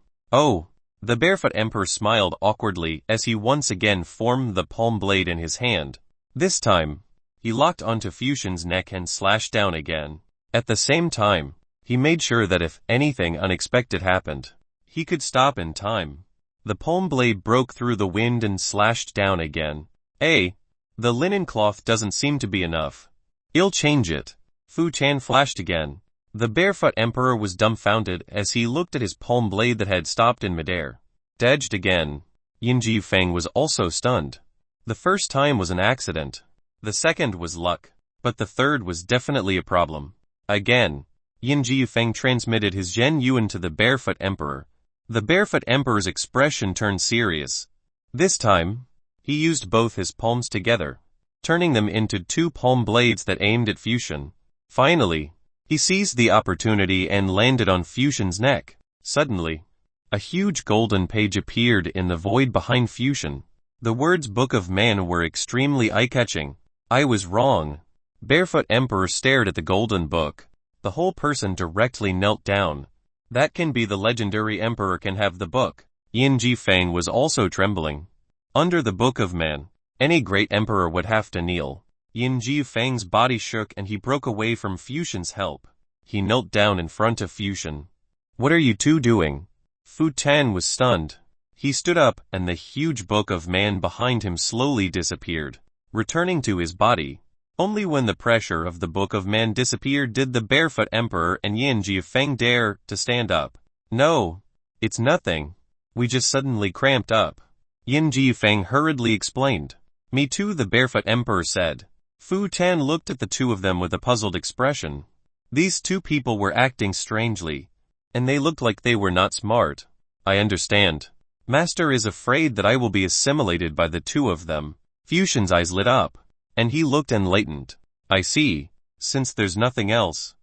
The barefoot emperor smiled awkwardly as he once again formed the palm blade in his hand. This time, he locked onto Fusion's neck and slashed down again. At the same time, he made sure that if anything unexpected happened, he could stop in time. The palm blade broke through the wind and slashed down again. The linen cloth doesn't seem to be enough. I'll change it. Fu Tan flashed again. The barefoot emperor was dumbfounded as he looked at his palm blade that had stopped in midair. Dodged again. Yin Jifeng was also stunned. The first time was an accident. The second was luck. But the third was definitely a problem. Again, Yin Jifeng transmitted his Zhen Yuan to the barefoot emperor. The barefoot emperor's expression turned serious. This time, he used both his palms together, turning them into two palm blades that aimed at Fusion. Finally, he seized the opportunity and landed on Fusion's neck. Suddenly, a huge golden page appeared in the void behind Fusion. The words Book of Man were extremely eye-catching. I was wrong. Barefoot Emperor stared at the golden book. The whole person directly knelt down. That can be the legendary emperor can have the book. Yin Jifeng was also trembling. Under the Book of Man, any great emperor would have to kneel. Yin Jifeng's body shook and he broke away from Fusion's help. He knelt down in front of Fusion. What are you two doing? Fu Tan was stunned. He stood up and the huge Book of Man behind him slowly disappeared, returning to his body. Only when the pressure of the Book of Man disappeared did the barefoot emperor and Yin Jifeng dare to stand up. No, it's nothing. We just suddenly cramped up. Yin Jifeng hurriedly explained. Me too, the barefoot emperor said. Fu Tan looked at the two of them with a puzzled expression. These two people were acting strangely, and they looked like they were not smart. I understand. Master is afraid that I will be assimilated by the two of them. Fusion's eyes lit up, and he looked enlightened. I see. Since there's nothing else,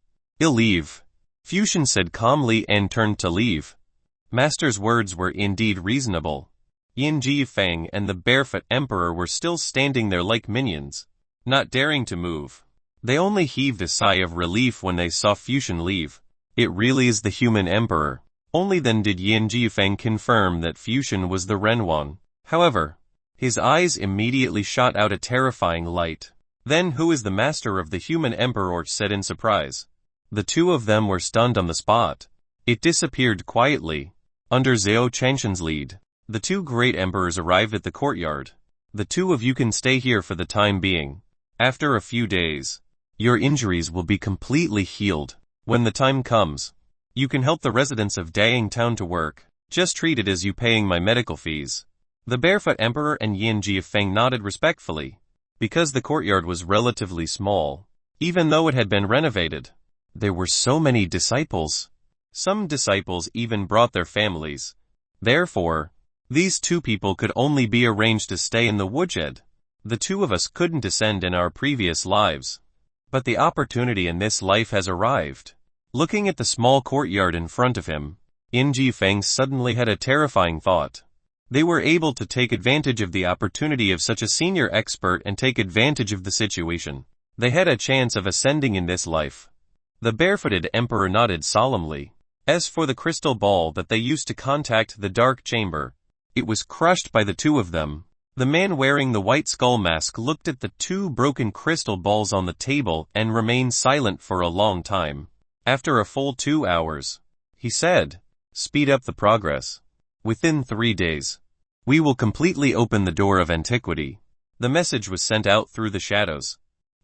I'll leave. Fusion said calmly and turned to leave. Master's words were indeed reasonable. Yin Jifeng and the barefoot emperor were still standing there like minions, not daring to move. They only heaved a sigh of relief when they saw Fusion leave. It really is the human emperor. Only then did Yin Jifeng confirm that Fusion was the Renwan. However, his eyes immediately shot out a terrifying light. Then who is the master of the human emperor? Said in surprise. The two of them were stunned on the spot. It disappeared quietly. Under Zhao Chanshan's lead, the two great emperors arrived at the courtyard. The two of you can stay here for the time being. After a few days, your injuries will be completely healed. When the time comes, you can help the residents of Dayang Town to work. Just treat it as you paying my medical fees. The barefoot emperor and Yin Jifeng nodded respectfully. Because the courtyard was relatively small, even though it had been renovated, there were so many disciples. Some disciples even brought their families. Therefore, these two people could only be arranged to stay in the woodshed. The two of us couldn't descend in our previous lives. But the opportunity in this life has arrived. Looking at the small courtyard in front of him, In Jifeng suddenly had a terrifying thought. They were able to take advantage of the opportunity of such a senior expert and take advantage of the situation. They had a chance of ascending in this life. The barefooted emperor nodded solemnly. As for the crystal ball that they used to contact the dark chamber, it was crushed by the two of them. The man wearing the white skull mask looked at the two broken crystal balls on the table and remained silent for a long time. After a full 2 hours, he said, "Speed up the progress. Within 3 days, we will completely open the door of antiquity." The message was sent out through the shadows.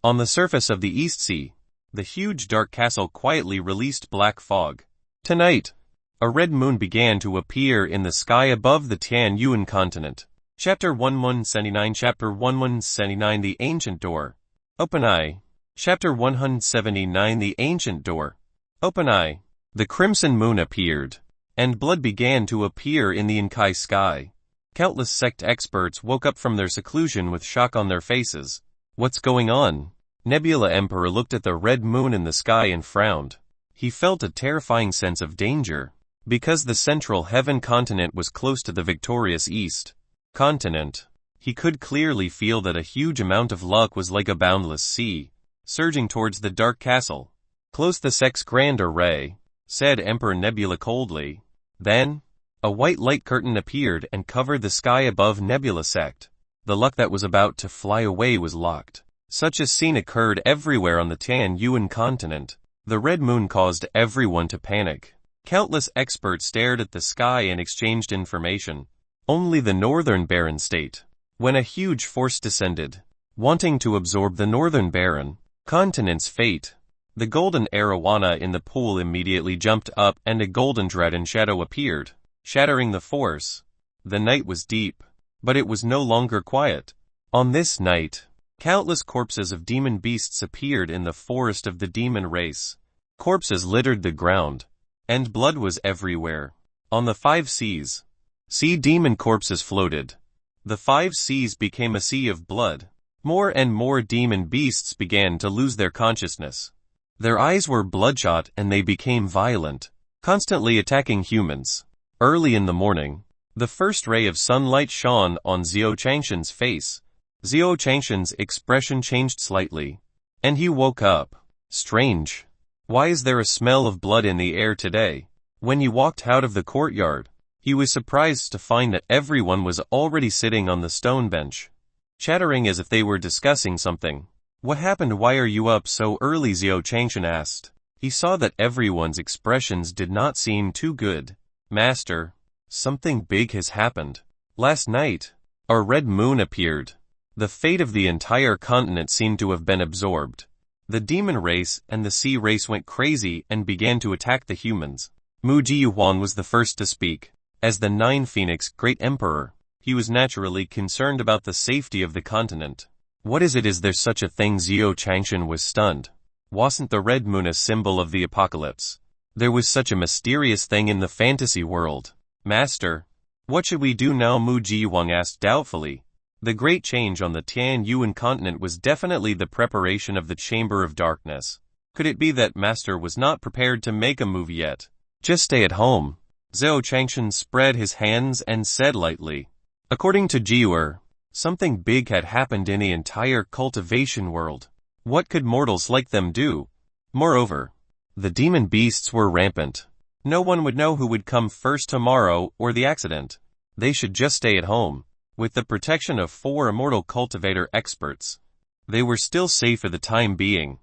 On the surface of the East Sea, the huge dark castle quietly released black fog. Tonight, a red moon began to appear in the sky above the Tian Yuan continent. Chapter 1179 Chapter 1179 The Ancient Door. Open Eye. Chapter 179 The Ancient Door. Open Eye. The crimson moon appeared, and blood began to appear in the Inkai sky. Countless sect experts woke up from their seclusion with shock on their faces. What's going on? Nebula Emperor looked at the red moon in the sky and frowned. He felt a terrifying sense of danger. Because the central heaven continent was close to the victorious east continent, he could clearly feel that a huge amount of luck was like a boundless sea, surging towards the dark castle. "Close the sect's grand array," said Emperor Nebula coldly. Then, a white light curtain appeared and covered the sky above Nebula sect. The luck that was about to fly away was locked. Such a scene occurred everywhere on the Tian Yuan continent. The red moon caused everyone to panic. Countless experts stared at the sky and exchanged information. Only the northern Baron state. When a huge force descended, wanting to absorb the northern Baron continent's fate, the golden arowana in the pool immediately jumped up and a golden dragon shadow appeared, shattering the force. The night was deep, but it was no longer quiet. On this night, countless corpses of demon beasts appeared in the forest of the demon race. Corpses littered the ground, and blood was everywhere. On the 5 seas, sea demon corpses floated. The 5 seas became a sea of blood. More and more demon beasts began to lose their consciousness. Their eyes were bloodshot and they became violent, constantly attacking humans. Early in the morning, the first ray of sunlight shone on Xiao Changshan's face. Xiao Changshan's expression changed slightly, and he woke up. Strange. Why is there a smell of blood in the air today? When he walked out of the courtyard, he was surprised to find that everyone was already sitting on the stone bench, chattering as if they were discussing something. "What happened? Why are you up so early?" Xiao Changshan asked. He saw that everyone's expressions did not seem too good. "Master, something big has happened. Last night, a red moon appeared. The fate of the entire continent seemed to have been absorbed. The demon race and the sea race went crazy and began to attack the humans." Mu Jiyuan was the first to speak. As the 9 Phoenix Great Emperor, he was naturally concerned about the safety of the continent. "What is it? Is there such a thing?" Xiao Changshan was stunned. Wasn't the red moon a symbol of the apocalypse? There was such a mysterious thing in the fantasy world. "Master, what should we do now?" Mu Jiyuan asked doubtfully. The great change on the Tian Yuan continent was definitely the preparation of the Chamber of Darkness. Could it be that Master was not prepared to make a move yet? "Just stay at home." Xiao Changshan spread his hands and said lightly. According to Jiwer, something big had happened in the entire cultivation world. What could mortals like them do? Moreover, the demon beasts were rampant. No one would know who would come first tomorrow or the accident. They should just stay at home. With the protection of 4 immortal cultivator experts, they were still safe for the time being.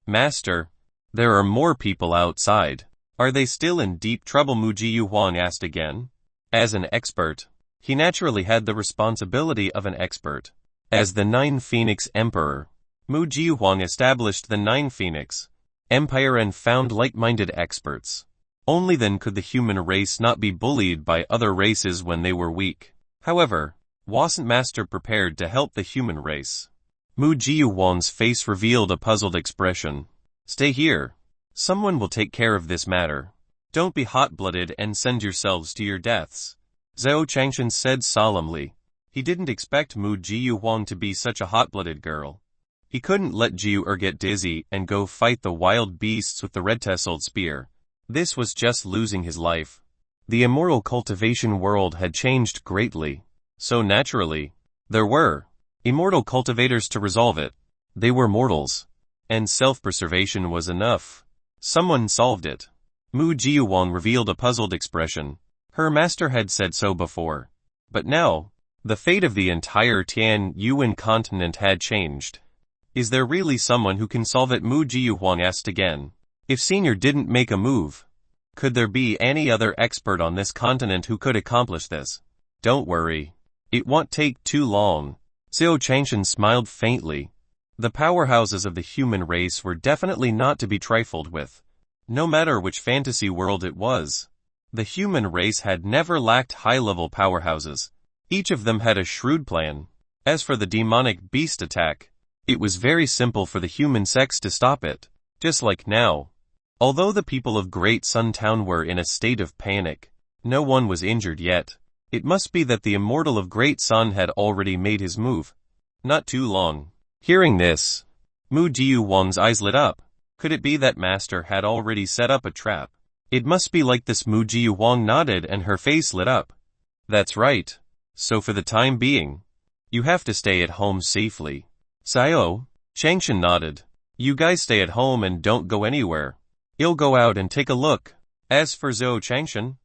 "Master, there are more people outside. Are they still in deep trouble?" Mu Jiyuan asked again. As an expert, he naturally had the responsibility of an expert. As the 9 Phoenix Emperor, Mu Jiyuan established the 9 Phoenix Empire and found like-minded experts. Only then could the human race not be bullied by other races when they were weak. However, wasn't Master prepared to help the human race? Mu Jiyuan's face revealed a puzzled expression. "Stay here. Someone will take care of this matter. Don't be hot-blooded and send yourselves to your deaths," Xiao Changshan said solemnly. He didn't expect Mu Jiuhuang to be such a hot-blooded girl. He couldn't let Jiu get dizzy and go fight the wild beasts with the red-tasseled spear. This was just losing his life. The immortal cultivation world had changed greatly. So naturally, there were immortal cultivators to resolve it. They were mortals. And self-preservation was enough. Someone solved it. Mu Jiuhuang revealed a puzzled expression. Her master had said so before. But now, the fate of the entire Tian Yuan continent had changed. Is there really someone who can solve it? Mu Jiuhuang asked again. If Senior didn't make a move, could there be any other expert on this continent who could accomplish this? Don't worry. It won't take too long. Xiao Changshan smiled faintly. The powerhouses of the human race were definitely not to be trifled with. No matter which fantasy world it was, the human race had never lacked high-level powerhouses. Each of them had a shrewd plan. As for the demonic beast attack, it was very simple for the human sex to stop it, just like now. Although the people of Great Sun Town were in a state of panic, no one was injured yet. It must be that the immortal of Great Sun had already made his move. Not too long. Hearing this, Mu Jiuhuang's eyes lit up. Could it be that Master had already set up a trap? It must be like this. Mu Jiuhuang nodded and her face lit up. That's right. So for the time being, you have to stay at home safely. Xiao Changshan nodded. You guys stay at home and don't go anywhere. I'll go out and take a look. As for Xiao Changshan,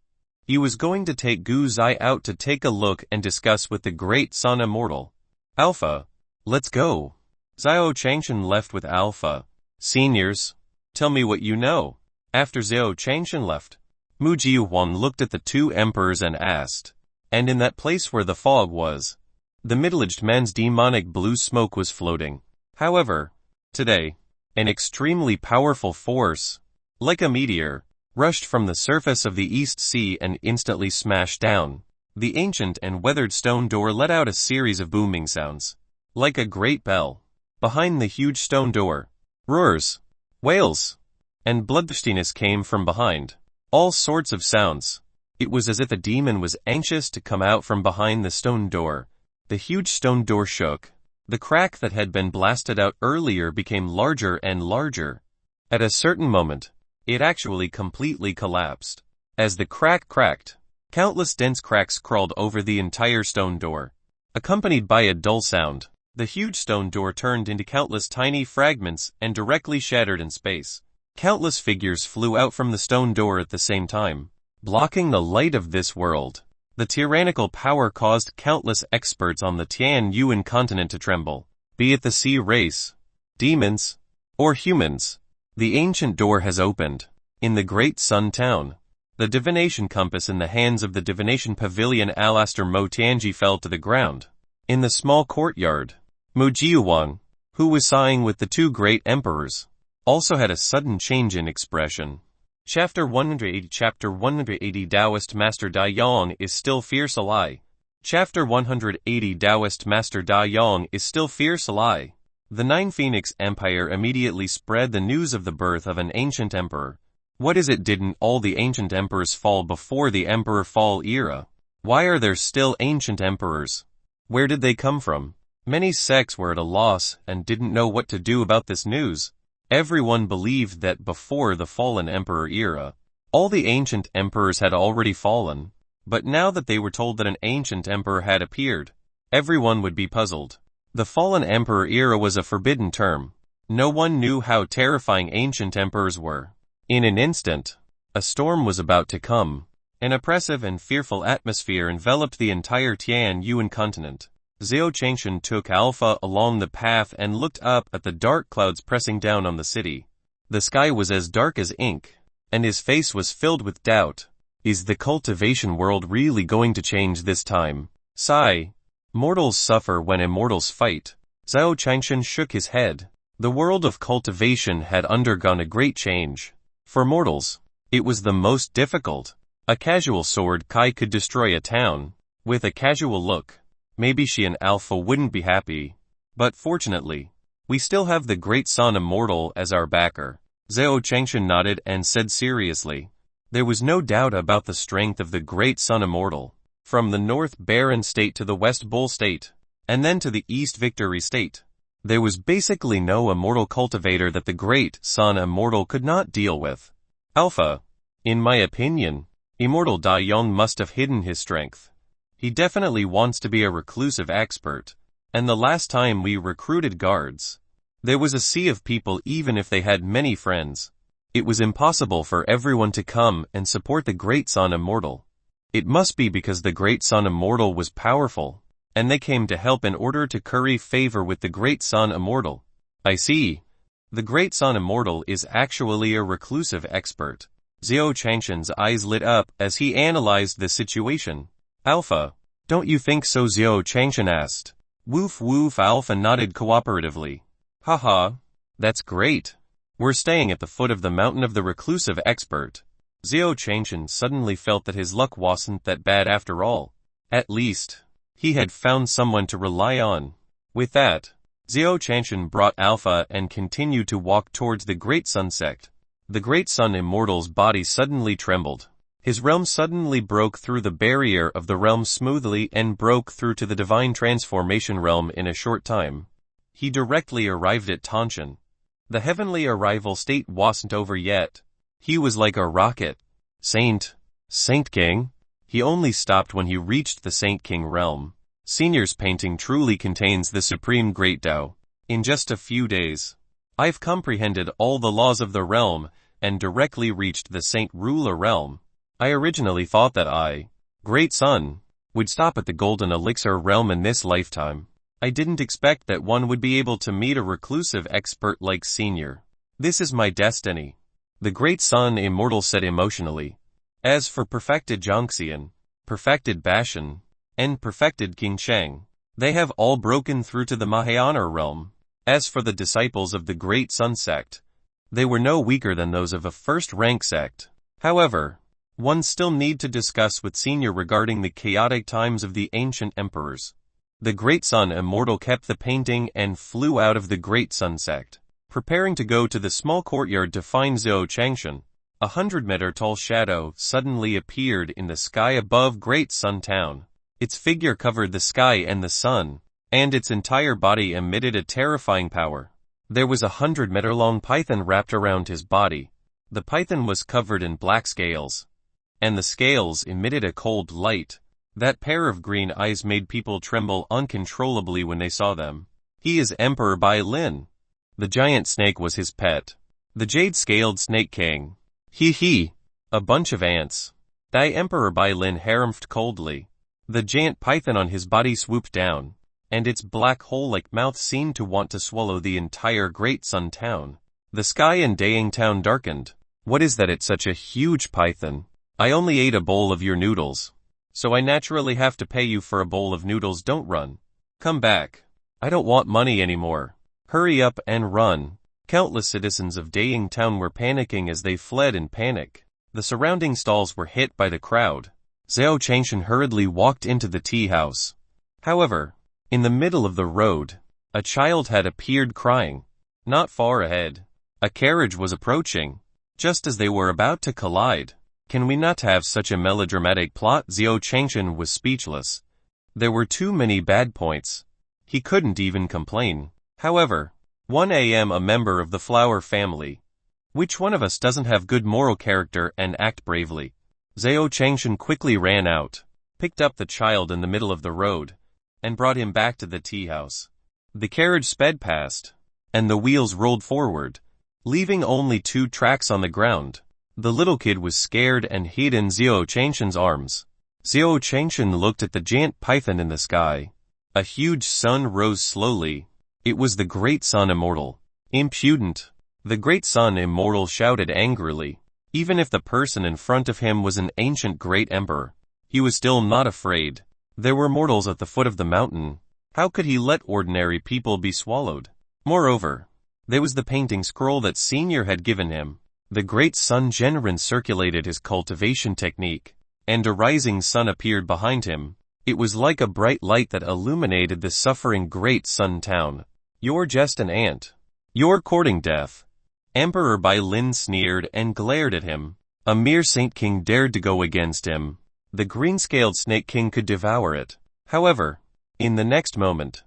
he was going to take Gu Zai out to take a look and discuss with the Great Sun Immortal. Alpha, let's go. Xiao Changshan left with Alpha. Seniors, tell me what you know. After Xiao Changshan left, Mu Jiuhuang looked at the two emperors and asked. And in that place where the fog was, the middle-aged man's demonic blue smoke was floating. However, today, an extremely powerful force, like a meteor, rushed from the surface of the East Sea and instantly smashed down. The ancient and weathered stone door let out a series of booming sounds, like a great bell. Behind the huge stone door, roars, wails, and bloodthirstiness came from behind. All sorts of sounds. It was as if a demon was anxious to come out from behind the stone door. The huge stone door shook. The crack that had been blasted out earlier became larger and larger. At a certain moment, it actually completely collapsed. As the crack cracked, countless dense cracks crawled over the entire stone door. Accompanied by a dull sound, the huge stone door turned into countless tiny fragments and directly shattered in space. Countless figures flew out from the stone door at the same time, blocking the light of this world. The tyrannical power caused countless experts on the Tian Yuan continent to tremble. Be it the sea race, demons, or humans, the ancient door has opened. In the Great Sun Town, the divination compass in the hands of the divination pavilion Alastair Mo Tianji fell to the ground. In the small courtyard, Mu Jiuhuang, who was sighing with the two great emperors, also had a sudden change in expression. Chapter 180 Taoist Master Da Yang is still fierce ally. Chapter 180 Taoist Master Da Yang is still fierce ally. The Nine Phoenix Empire immediately spread the news of the birth of an ancient emperor. What is it? Didn't all the ancient emperors fall before the emperor fall era? Why are there still ancient emperors? Where did they come from? Many sects were at a loss and didn't know what to do about this news. Everyone believed that before the fallen emperor era, all the ancient emperors had already fallen. But now that they were told that an ancient emperor had appeared, everyone would be puzzled. The fallen emperor era was a forbidden term. No one knew how terrifying ancient emperors were. In an instant, a storm was about to come. An oppressive and fearful atmosphere enveloped the entire Tian Yuan continent. Xiao Changshan took Alpha along the path and looked up at the dark clouds pressing down on the city. The sky was as dark as ink, and his face was filled with doubt. Is the cultivation world really going to change this time? Sigh. Mortals suffer when immortals fight. Xiao Changshan shook his head. The world of cultivation had undergone a great change. For mortals, it was the most difficult. A casual sword Kai could destroy a town. With a casual look, maybe she and Alpha wouldn't be happy. But fortunately, we still have the Great Sun Immortal as our backer. Xiao Changshan nodded and said seriously. There was no doubt about the strength of the Great Sun Immortal. from the North Barren State to the West Bull State, and then to the East Victory State. There was basically no immortal cultivator that the great Sun Immortal could not deal with. Alpha. In my opinion, Immortal Da Yong must have hidden his strength. He definitely wants to be a reclusive expert, and the last time we recruited guards, there was a sea of people even if they had many friends. It was impossible for everyone to come and support the Great Sun Immortal. It must be because the Great Sun Immortal was powerful, and they came to help in order to curry favor with the Great Sun Immortal. I see. The Great Sun Immortal is actually a reclusive expert. Xiao Changshan's eyes lit up as he analyzed the situation. Alpha. Don't you think so? Xiao Changshan asked. Woof woof. Alpha nodded cooperatively. Haha. That's great. We're staying at the foot of the mountain of the reclusive expert. Xiao Changshan suddenly felt that his luck wasn't that bad after all. At least, he had found someone to rely on. With that, Xiao Changshan brought Alpha and continued to walk towards the Great Sun sect. The Great Sun Immortal's body suddenly trembled. His realm suddenly broke through the barrier of the realm smoothly and broke through to the divine transformation realm in a short time. He directly arrived at Tanshan. The heavenly arrival state wasn't over yet. He was like a rocket. Saint King? He only stopped when he reached the Saint King realm. Senior's painting truly contains the supreme great Tao. In just a few days, I've comprehended all the laws of the realm and directly reached the Saint Ruler realm. I originally thought that Great Sun, would stop at the Golden Elixir realm in this lifetime. I didn't expect that one would be able to meet a reclusive expert like Senior. This is my destiny. The Great Sun Immortal said emotionally. As for perfected Zhangxian, perfected Bashan, and perfected King Sheng, they have all broken through to the Mahayana realm. As for the disciples of the Great Sun sect, they were no weaker than those of a first-rank sect. However, one still need to discuss with Senior regarding the chaotic times of the ancient emperors. The Great Sun Immortal kept the painting and flew out of the Great Sun sect, preparing to go to the small courtyard to find Xiao Changshan. 100-meter-tall shadow suddenly appeared in the sky above Great Sun Town. Its figure covered the sky and the sun, and its entire body emitted a terrifying power. There was a 100-meter-long python wrapped around his body. The python was covered in black scales, and the scales emitted a cold light. That pair of green eyes made people tremble uncontrollably when they saw them. He is Emperor Bai Lin. The giant snake was his pet. The jade-scaled snake king. He. A bunch of ants. Thy Emperor Bai Lin harumphed coldly. The giant python on his body swooped down, and its black hole-like mouth seemed to want to swallow the entire Great Sun Town. The sky in Dayang Town darkened. What is that? It's such a huge python. I only ate a bowl of your noodles, so I naturally have to pay you for a bowl of noodles. Don't run. Come back. I don't want money anymore. Hurry up and run. Countless citizens of Dayang Town were panicking as they fled in panic. The surrounding stalls were hit by the crowd. Xiao Changshan hurriedly walked into the tea house. However, in the middle of the road, a child had appeared crying. Not far ahead, a carriage was approaching, just as they were about to collide. Can we not have such a melodramatic plot? Xiao Changshan was speechless. There were too many bad points. He couldn't even complain. However, 1 a.m. a member of the Flower family. Which one of us doesn't have good moral character and act bravely? Xiao Changshan quickly ran out, picked up the child in the middle of the road, and brought him back to the tea house. The carriage sped past, and the wheels rolled forward, leaving only 2 tracks on the ground. The little kid was scared and hid in Xiao Changshan's arms. Xiao Changshan looked at the giant python in the sky. A huge sun rose slowly. It was the Great Sun Immortal. Impudent. The Great Sun Immortal shouted angrily. Even if the person in front of him was an ancient great emperor, he was still not afraid. There were mortals at the foot of the mountain. How could he let ordinary people be swallowed? Moreover, there was the painting scroll that Senior had given him. The Great Sun Genren circulated his cultivation technique, and a rising sun appeared behind him. It was like a bright light that illuminated the suffering Great Sun Town. You're just an ant. You're courting death. Emperor Bai Lin sneered and glared at him. A mere Saint King dared to go against him. the green-scaled Snake King could devour it. However, in the next moment,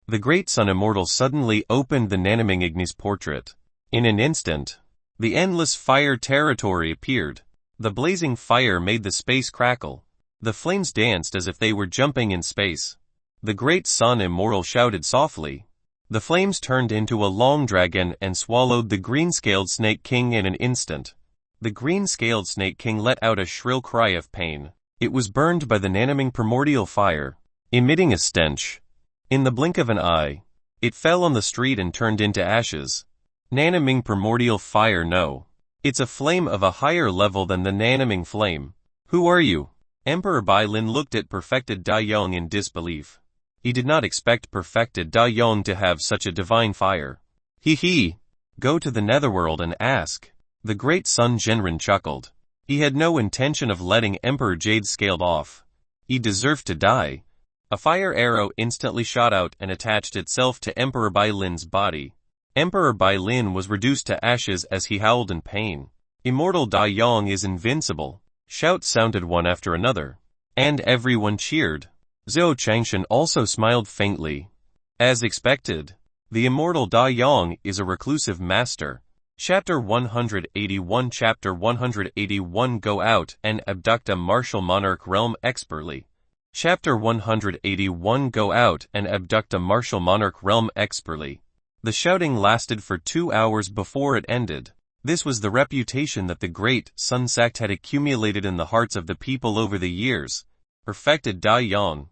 the great Sun Immortal suddenly opened the Nanaming Igni's portrait. In an instant, the endless fire territory appeared. The blazing fire made the space crackle. The flames danced as if they were jumping in space. The great Sun Immortal shouted softly. The flames turned into a long dragon and swallowed the green-scaled Snake King in an instant. The green-scaled Snake King let out a shrill cry of pain. It was burned by the Nanaming primordial fire, emitting a stench. In the blink of an eye, it fell on the street and turned into ashes. Nanaming primordial fire, no. It's a flame of a higher level than the Nanaming flame. Who are you? Emperor Bai Lin looked at Perfected Da Yong in disbelief. He did not expect Perfected Da Yong to have such a divine fire. He. Go to the netherworld and ask. The great Sun Genren chuckled. He had no intention of letting Emperor Jade scaled off. He deserved to die. A fire arrow instantly shot out and attached itself to Emperor Bai Lin's body. Emperor Bai Lin was reduced to ashes as he howled in pain. Immortal Da Yong is invincible. Shouts sounded one after another. And everyone cheered. Zhou Changshan also smiled faintly. As expected, the immortal Da Yong is a reclusive master. Chapter 181 Chapter 181 Go out and abduct a martial monarch realm expertly. Chapter 181 Go out and abduct a martial monarch realm expertly. The shouting lasted for 2 hours before it ended. This was the reputation that the great Sun sect had accumulated in the hearts of the people over the years. Perfected Da Yong.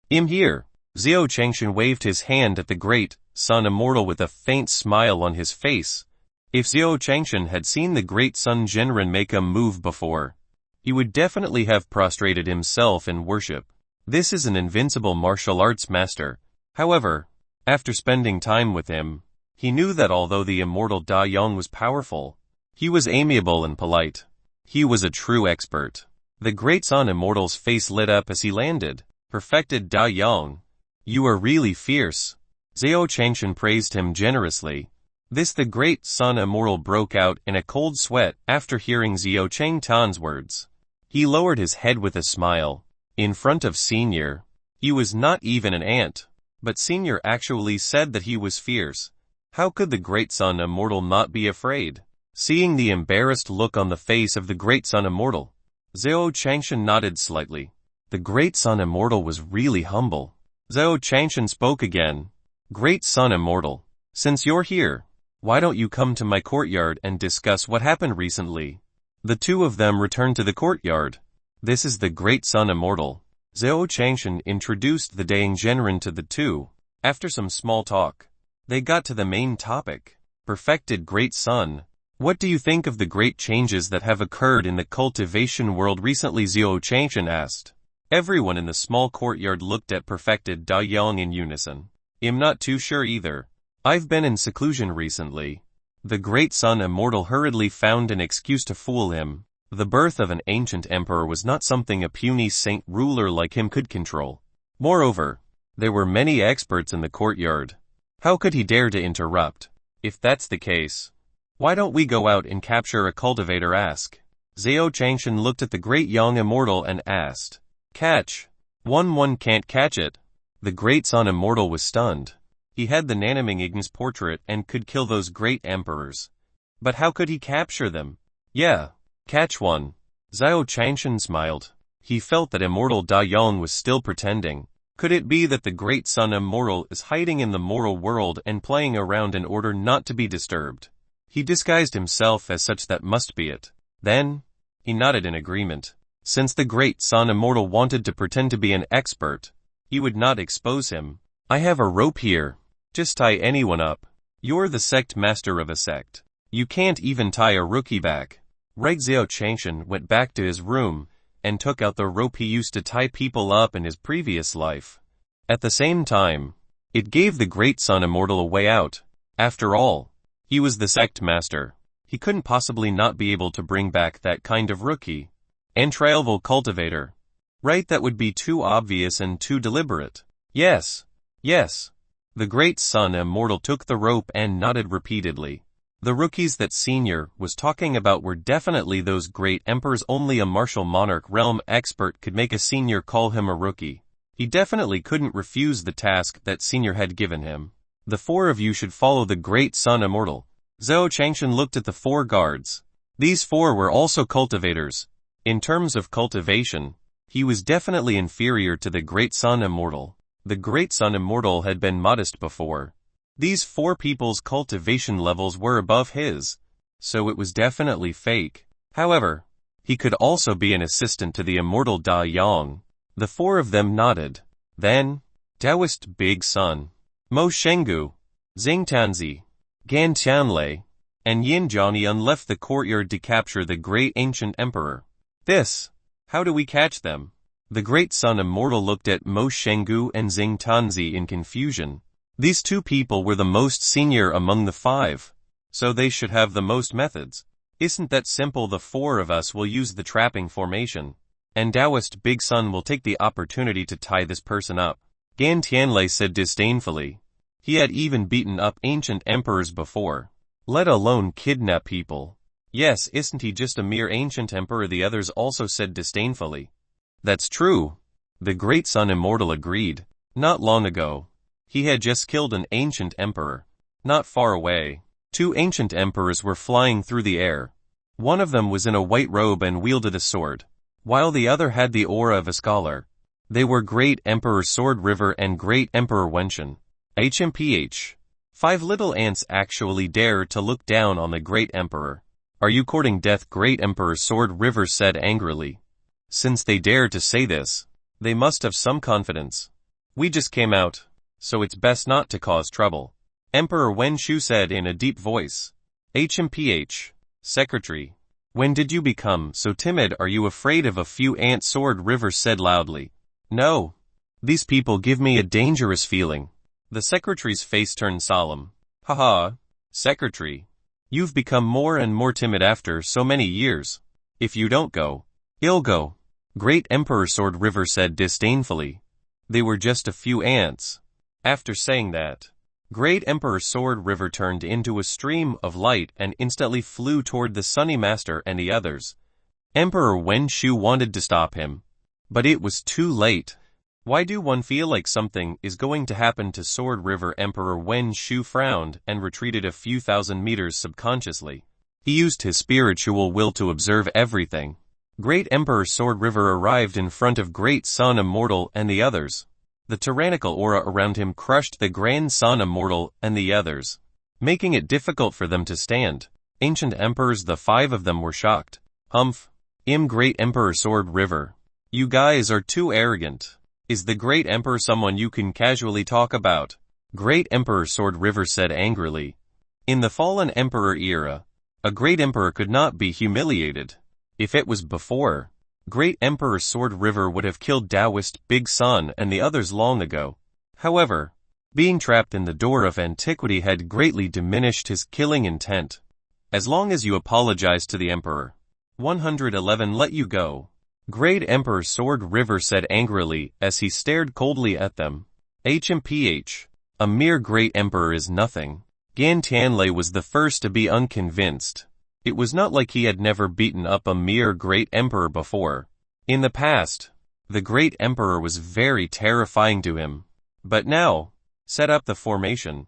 Here. Zhou Changshan waved his hand at the great Sun Immortal with a faint smile on his face. If Zhou Changshan had seen the great Sun Genren make a move before, he would definitely have prostrated himself in worship. This is an invincible martial arts master. However, after spending time with him, he knew that although the immortal Da Yong was powerful, he was amiable and polite. He was a true expert. The great Sun Immortal's face lit up as he landed. Perfected Da Yong. You are really fierce. Zhou Changshan praised him generously. The great Sun Immortal broke out in a cold sweat after hearing Zhou Changtan's words. He lowered his head with a smile. In front of Senior, he was not even an ant. But Senior actually said that he was fierce. How could the great Sun Immortal not be afraid? Seeing the embarrassed look on the face of the great Sun Immortal, Zhou Changshan nodded slightly. The great Sun Immortal was really humble. Zhou Changshan spoke again. Great Sun Immortal, since you're here, why don't you come to my courtyard and discuss what happened recently? The two of them returned to the courtyard. This is the great Sun Immortal. Zhou Changshan introduced the Dang Genren to the two. After some small talk, they got to the main topic. Perfected Great Sun. What do you think of the great changes that have occurred in the cultivation world recently? Zhou Changshan asked. Everyone in the small courtyard looked at Perfected Da Yong in unison. I'm not too sure either. I've been in seclusion recently. The great Sun Immortal hurriedly found an excuse to fool him. The birth of an ancient emperor was not something a puny saint ruler like him could control. Moreover, there were many experts in the courtyard. How could he dare to interrupt? If that's the case, why don't we go out and capture a cultivator? Asked. Zhou Changshan looked at the great young immortal and asked. Catch. One can't catch it. The great Sun Immortal was stunned. He had the Nanaming Igni's portrait and could kill those great emperors. But how could he capture them? Yeah, catch one. Zhou Changshan smiled. He felt that immortal Da Yong was still pretending. Could it be that the great Sun Immortal is hiding in the moral world and playing around in order not to be disturbed? He disguised himself as such. That must be it. Then, he nodded in agreement. Since the great Sun Immortal wanted to pretend to be an expert, he would not expose him. I have a rope here. Just tie anyone up. You're the sect master of a sect. You can't even tie a rookie back. Right? Zhou Changshan went back to his room and took out the rope he used to tie people up in his previous life. At the same time, it gave the great Sun Immortal a way out. After all, he was the sect master. He couldn't possibly not be able to bring back that kind of rookie. Entrailable cultivator. Right, that would be too obvious and too deliberate. Yes. The great Sun Immortal took the rope and nodded repeatedly. The rookies that Senior was talking about were definitely those great emperors. Only a martial monarch realm expert could make a Senior call him a rookie. He definitely couldn't refuse the task that Senior had given him. The four of you should follow the great sun immortal. Zhou Changshan looked at the four guards. These four were also cultivators. In terms of cultivation, he was definitely inferior to the great sun immortal. The great sun immortal had been modest before. These four people's cultivation levels were above his, so it was definitely fake. However, he could also be an assistant to the immortal Da Yang. The four of them nodded. Then, Taoist Big Sun, Mo Shenggu, Xing Tanzi, Gan Tianlei, and Yin Jianyun left the courtyard to capture the great ancient emperor. How do we catch them? The great sun immortal looked at Mo Shenggu and Xing Tanzi in confusion. These two people were the most senior among the five, so they should have the most methods. Isn't that simple? The four of us will use the trapping formation, and Taoist Big Sun will take the opportunity to tie this person up. Gan Tianlei said disdainfully. He had even beaten up ancient emperors before, let alone kidnap people. Yes, isn't he just a mere ancient emperor? The others also said disdainfully. That's true. The great sun immortal agreed. Not long ago, he had just killed an ancient emperor. Not far away, two ancient emperors were flying through the air. One of them was in a white robe and wielded a sword, while the other had the aura of a scholar. They were Great Emperor Sword River and Great Emperor Wenshan. HMPH. 5 little ants actually dared to look down on the Great Emperor. Are you courting death? Great Emperor Sword River said angrily. Since they dared to say this, they must have some confidence. We just came out, so it's best not to cause trouble, Emperor Wen Shu said in a deep voice. HMPH. Secretary. When did you become so timid? Are you afraid of a few ants? Sword River said loudly. No. These people give me a dangerous feeling. The secretary's face turned solemn. Haha, secretary. You've become more and more timid after so many years. If you don't go, he'll go. Great Emperor Sword River said disdainfully. They were just a few ants. After saying that, Great Emperor Sword River turned into a stream of light and instantly flew toward the Sunny Master and the others. Emperor Wen Shu wanted to stop him, but it was too late. Why do one feel like something is going to happen to Sword River? Emperor Wen Shu frowned and retreated a few thousand meters subconsciously. He used his spiritual will to observe everything. Great Emperor Sword River arrived in front of Great Sun Immortal and the others. The tyrannical aura around him crushed the Grand Sun Immortal and the others, making it difficult for them to stand. Ancient emperors, the 5 of them were shocked. Humph. Great Emperor Sword River. You guys are too arrogant. Is the Great Emperor someone you can casually talk about? Great Emperor Sword River said angrily. In the fallen emperor era, a great emperor could not be humiliated. If it was before, Great Emperor Sword River would have killed Taoist Big Sun and the others long ago. However, being trapped in the door of antiquity had greatly diminished his killing intent. As long as you apologize to the Emperor, 111 let you go. Great Emperor Sword River said angrily as he stared coldly at them. HMPH. A mere Great Emperor is nothing. Gan Tianlei was the first to be unconvinced. It was not like he had never beaten up a mere Great Emperor before. In the past, the Great Emperor was very terrifying to him. But now, set up the formation.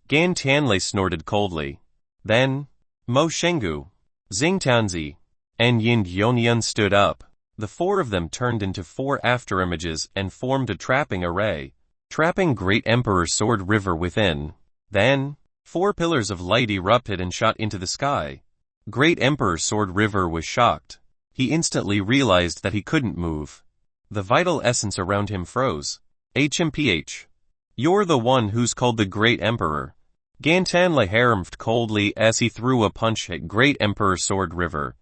Gan Tianlei snorted coldly. Then, Mo Shenggu, Xing Tanzi, and Yin Jianyun stood up. The 4 of them turned into 4 afterimages and formed a trapping array, trapping Great Emperor Sword River within. Then, 4 pillars of light erupted and shot into the sky. Great Emperor Sword River was shocked. He instantly realized that he couldn't move. The vital essence around him froze. HMPH. You're the one who's called the Great Emperor. Gan Tianlei harumphed coldly as he threw a punch at Great Emperor Sword River.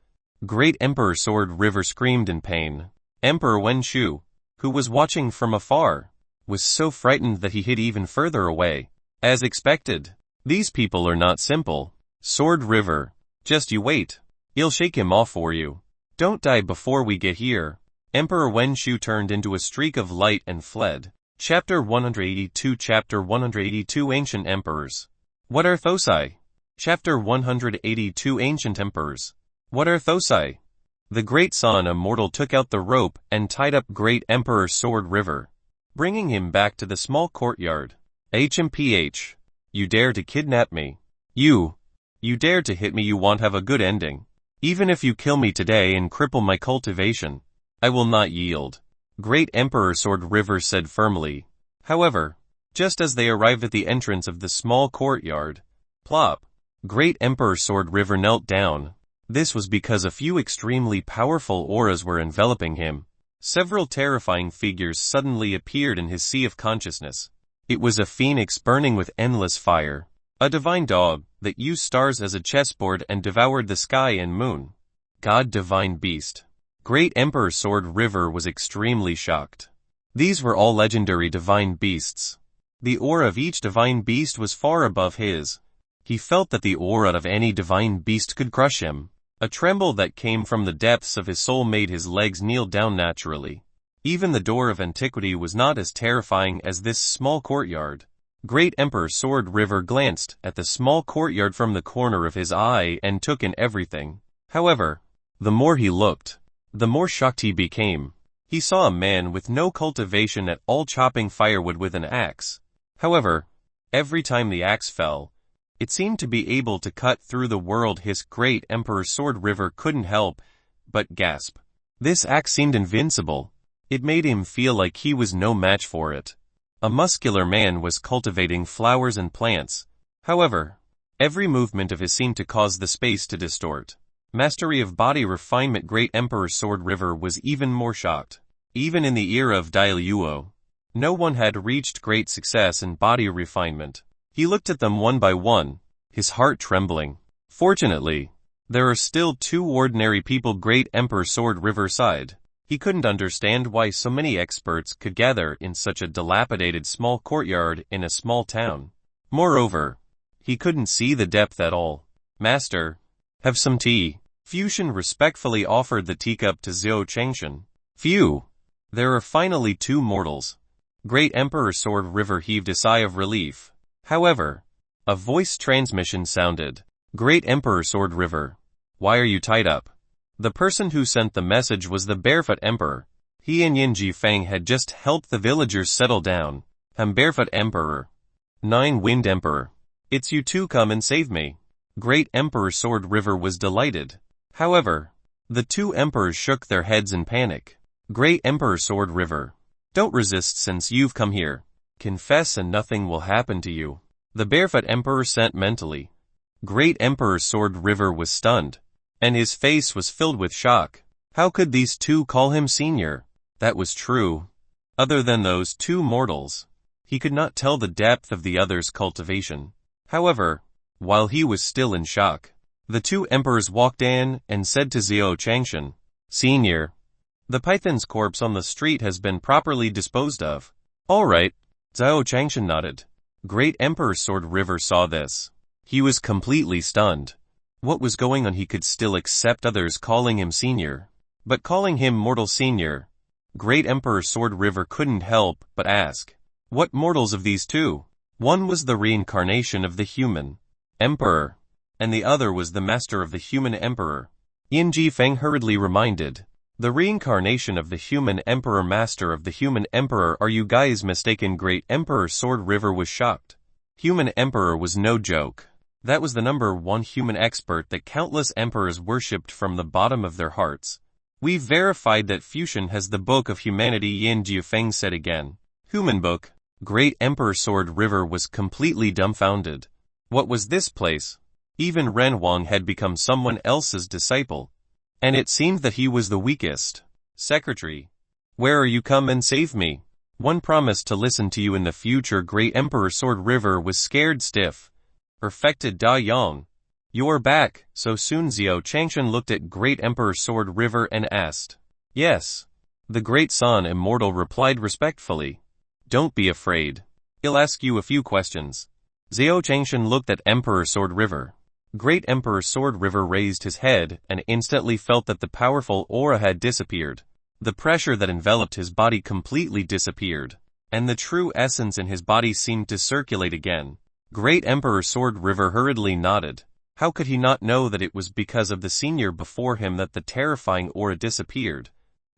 Great Emperor Sword River screamed in pain. Emperor Wen Shu, who was watching from afar, was so frightened that he hid even further away. As expected, these people are not simple. Sword River. Just you wait. He'll shake him off for you. Don't die before we get here. Emperor Wen Shu turned into a streak of light and fled. Chapter 182 Chapter 182 Ancient Emperors. What are Thosai? Chapter 182 Ancient Emperors. What are Thosai? The great son immortal took out the rope and tied up great Emperor Sword River, bringing him back to the small courtyard. HMPH. You dare to kidnap me. You dare to hit me. You won't have a good ending. Even if you kill me today and cripple my cultivation, I will not yield. Great Emperor Sword River said firmly. However, just as they arrived at the entrance of the small courtyard, plop, Great Emperor Sword River knelt down. This was because a few extremely powerful auras were enveloping him. Several terrifying figures suddenly appeared in his sea of consciousness. It was a phoenix burning with endless fire, a divine dog that used stars as a chessboard and devoured the sky and moon. God divine beast. Great Emperor Sword River was extremely shocked. These were all legendary divine beasts. The aura of each divine beast was far above his. He felt that the aura of any divine beast could crush him. A tremble that came from the depths of his soul made his legs kneel down naturally. Even the door of antiquity was not as terrifying as this small courtyard. Great Emperor Sword River glanced at the small courtyard from the corner of his eye and took in everything. However, the more he looked, the more shocked he became. He saw a man with no cultivation at all chopping firewood with an axe. However, every time the axe fell, it seemed to be able to cut through the world. His Great Emperor Sword River couldn't help but gasp. This axe seemed invincible. It made him feel like he was no match for it. A muscular man was cultivating flowers and plants. However, every movement of his seemed to cause the space to distort. Mastery of body refinement. Great Emperor Sword River was even more shocked. Even in the era of Diluo, no one had reached great success in body refinement. He looked at them one by one, his heart trembling. Fortunately, there are still two ordinary people. Great Emperor Sword River sighed. He couldn't understand why so many experts could gather in such a dilapidated small courtyard in a small town. Moreover, he couldn't see the depth at all. Master, have some tea. Fusion respectfully offered the teacup to Zhou Changshan. Phew! There are finally two mortals. Great Emperor Sword River heaved a sigh of relief. However, a voice transmission sounded. Great Emperor Sword River. Why are you tied up? The person who sent the message was the Barefoot Emperor. He and Yin Jifeng had just helped the villagers settle down. Barefoot Emperor. Nine Wind Emperor. It's you two, come and save me. Great Emperor Sword River was delighted. However, the two emperors shook their heads in panic. Great Emperor Sword River. Don't resist since you've come here. Confess and nothing will happen to you. The Barefoot Emperor sent mentally. Great Emperor Sword River was stunned, and his face was filled with shock. How could these two call him senior? That was true. Other than those two mortals, he could not tell the depth of the other's cultivation. However, while he was still in shock, the two emperors walked in and said to Zhou Changshan, Senior, the python's corpse on the street has been properly disposed of. All right. Zhou Changshan nodded. Great Emperor Sword River saw this. He was completely stunned. What was going on? He could still accept others calling him senior, but calling him mortal senior. Great Emperor Sword River couldn't help but ask, what mortals of these two? One was the reincarnation of the human emperor, and the other was the master of the human emperor. Yin Jifeng hurriedly reminded, the reincarnation of the human emperor, master of the human emperor. Are you guys mistaken? Great Emperor Sword River was shocked. Human emperor was no joke. That was the number one human expert that countless emperors worshipped from the bottom of their hearts. We've verified that Fusion has the Book of Humanity, Yin Jifeng said again. Human book? Great Emperor Sword River was completely dumbfounded. What was this place? Even Ren Wang had become someone else's disciple. And it seemed that he was the weakest. Secretary, where are you? Come and save me. One promised to listen to you in the future. Great Emperor Sword River was scared stiff. Perfected Da Yang. You're back so soon? Zhou Changshan looked at Great Emperor Sword River and asked. Yes. The Great Son Immortal replied respectfully. Don't be afraid. I'll ask you a few questions. Zhou Changshan looked at Emperor Sword River. Great Emperor Sword River raised his head and instantly felt that the powerful aura had disappeared. The pressure that enveloped his body completely disappeared, and the true essence in his body seemed to circulate again. Great Emperor Sword River hurriedly nodded. How could he not know that it was because of the senior before him that the terrifying aura disappeared?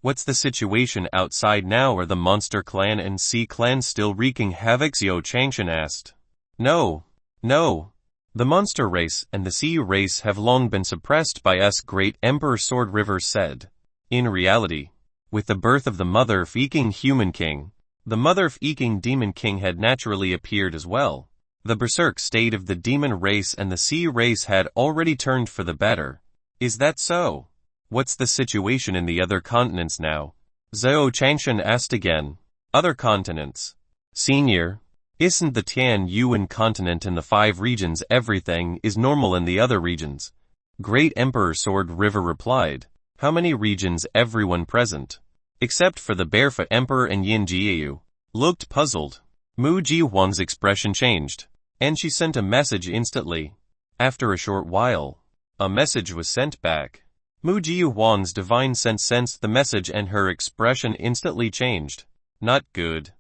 What's the situation outside now? Are the Monster Clan and Sea Clan still wreaking havoc? Xiao Changshan asked. No. The Monster Race and the Sea Race have long been suppressed by us, Great Emperor Sword River said. In reality, with the birth of the Mother-Feking Human King, the Mother-Feking Demon King had naturally appeared as well. The berserk state of the Demon Race and the Sea Race had already turned for the better. Is that so? What's the situation in the other continents now? Xiao Changshan asked again. Other continents. Senior, isn't the Tian Yuan continent in the 5 regions? Everything is normal in the other regions. Great Emperor Sword River replied. How many regions? Everyone present, except for the Barefoot Emperor and Yin Jiu, looked puzzled. Mu Jihuang's expression changed, and she sent a message instantly. After a short while, a message was sent back. Mu Jihuang's divine sense sensed the message and her expression instantly changed. Not good.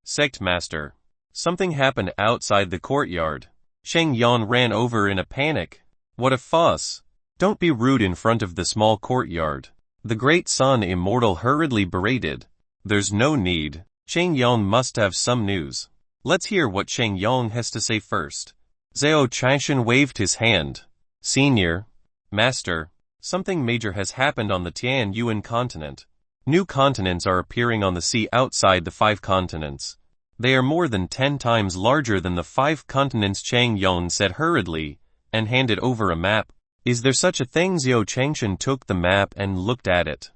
Sect Master. Something happened outside the courtyard. Sheng Yan ran over in a panic. What a fuss. Don't be rude in front of the small courtyard. The Great Sun Immortal hurriedly berated. There's no need. Sheng Yan must have some news. Let's hear what Sheng Yan has to say first. Xiao Changshan waved his hand. Senior. Master. Something major has happened on the Tian Yuan continent. New continents are appearing on the sea outside the 5 continents. They are more than 10 times larger than the 5 continents, Chang Yan said hurriedly, and handed over a map. Is there such a thing? Xiao Changshan took the map and looked at it.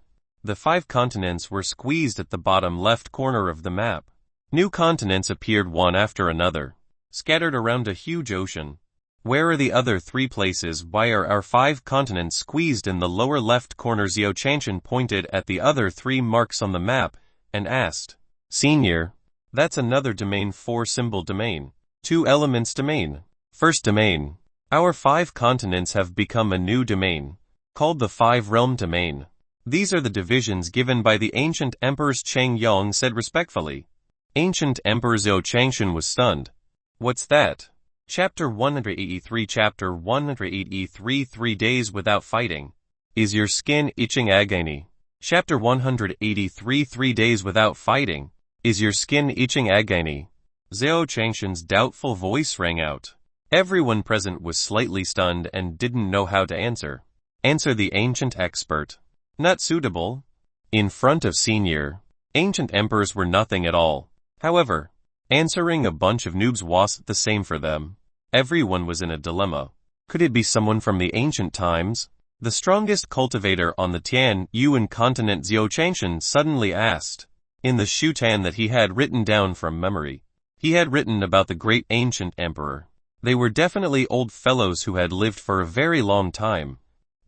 The 5 continents were squeezed at the bottom left corner of the map. New continents appeared one after another, scattered around a huge ocean. Where are the other 3 places? Why are our 5 continents squeezed in the lower left corner? Xiao Changshan pointed at the other 3 marks on the map, and asked. Senior. That's another domain, 4-symbol domain. 2 elements domain. First domain. Our 5 continents have become a new domain, called the 5-realm domain. These are the divisions given by the ancient emperors, Cheng Yang said respectfully. Ancient Emperor Xiao Changshan was stunned. What's that? Chapter 183. Chapter 183. 3 days without fighting. Is your skin itching? Agony. Chapter 183. 3 days without fighting. Is your skin itching? Agony. Xiao Changshan's doubtful voice rang out. Everyone present was slightly stunned and didn't know how to answer. Answer the ancient expert. Not suitable. In front of senior, ancient emperors were nothing at all. However, answering a bunch of noobs was the same for them. Everyone was in a dilemma. Could it be someone from the ancient times? The strongest cultivator on the Tian Yuan continent, Xiao Changshan suddenly asked. In the Shutan that he had written down from memory, he had written about the great ancient emperor. They were definitely old fellows who had lived for a very long time.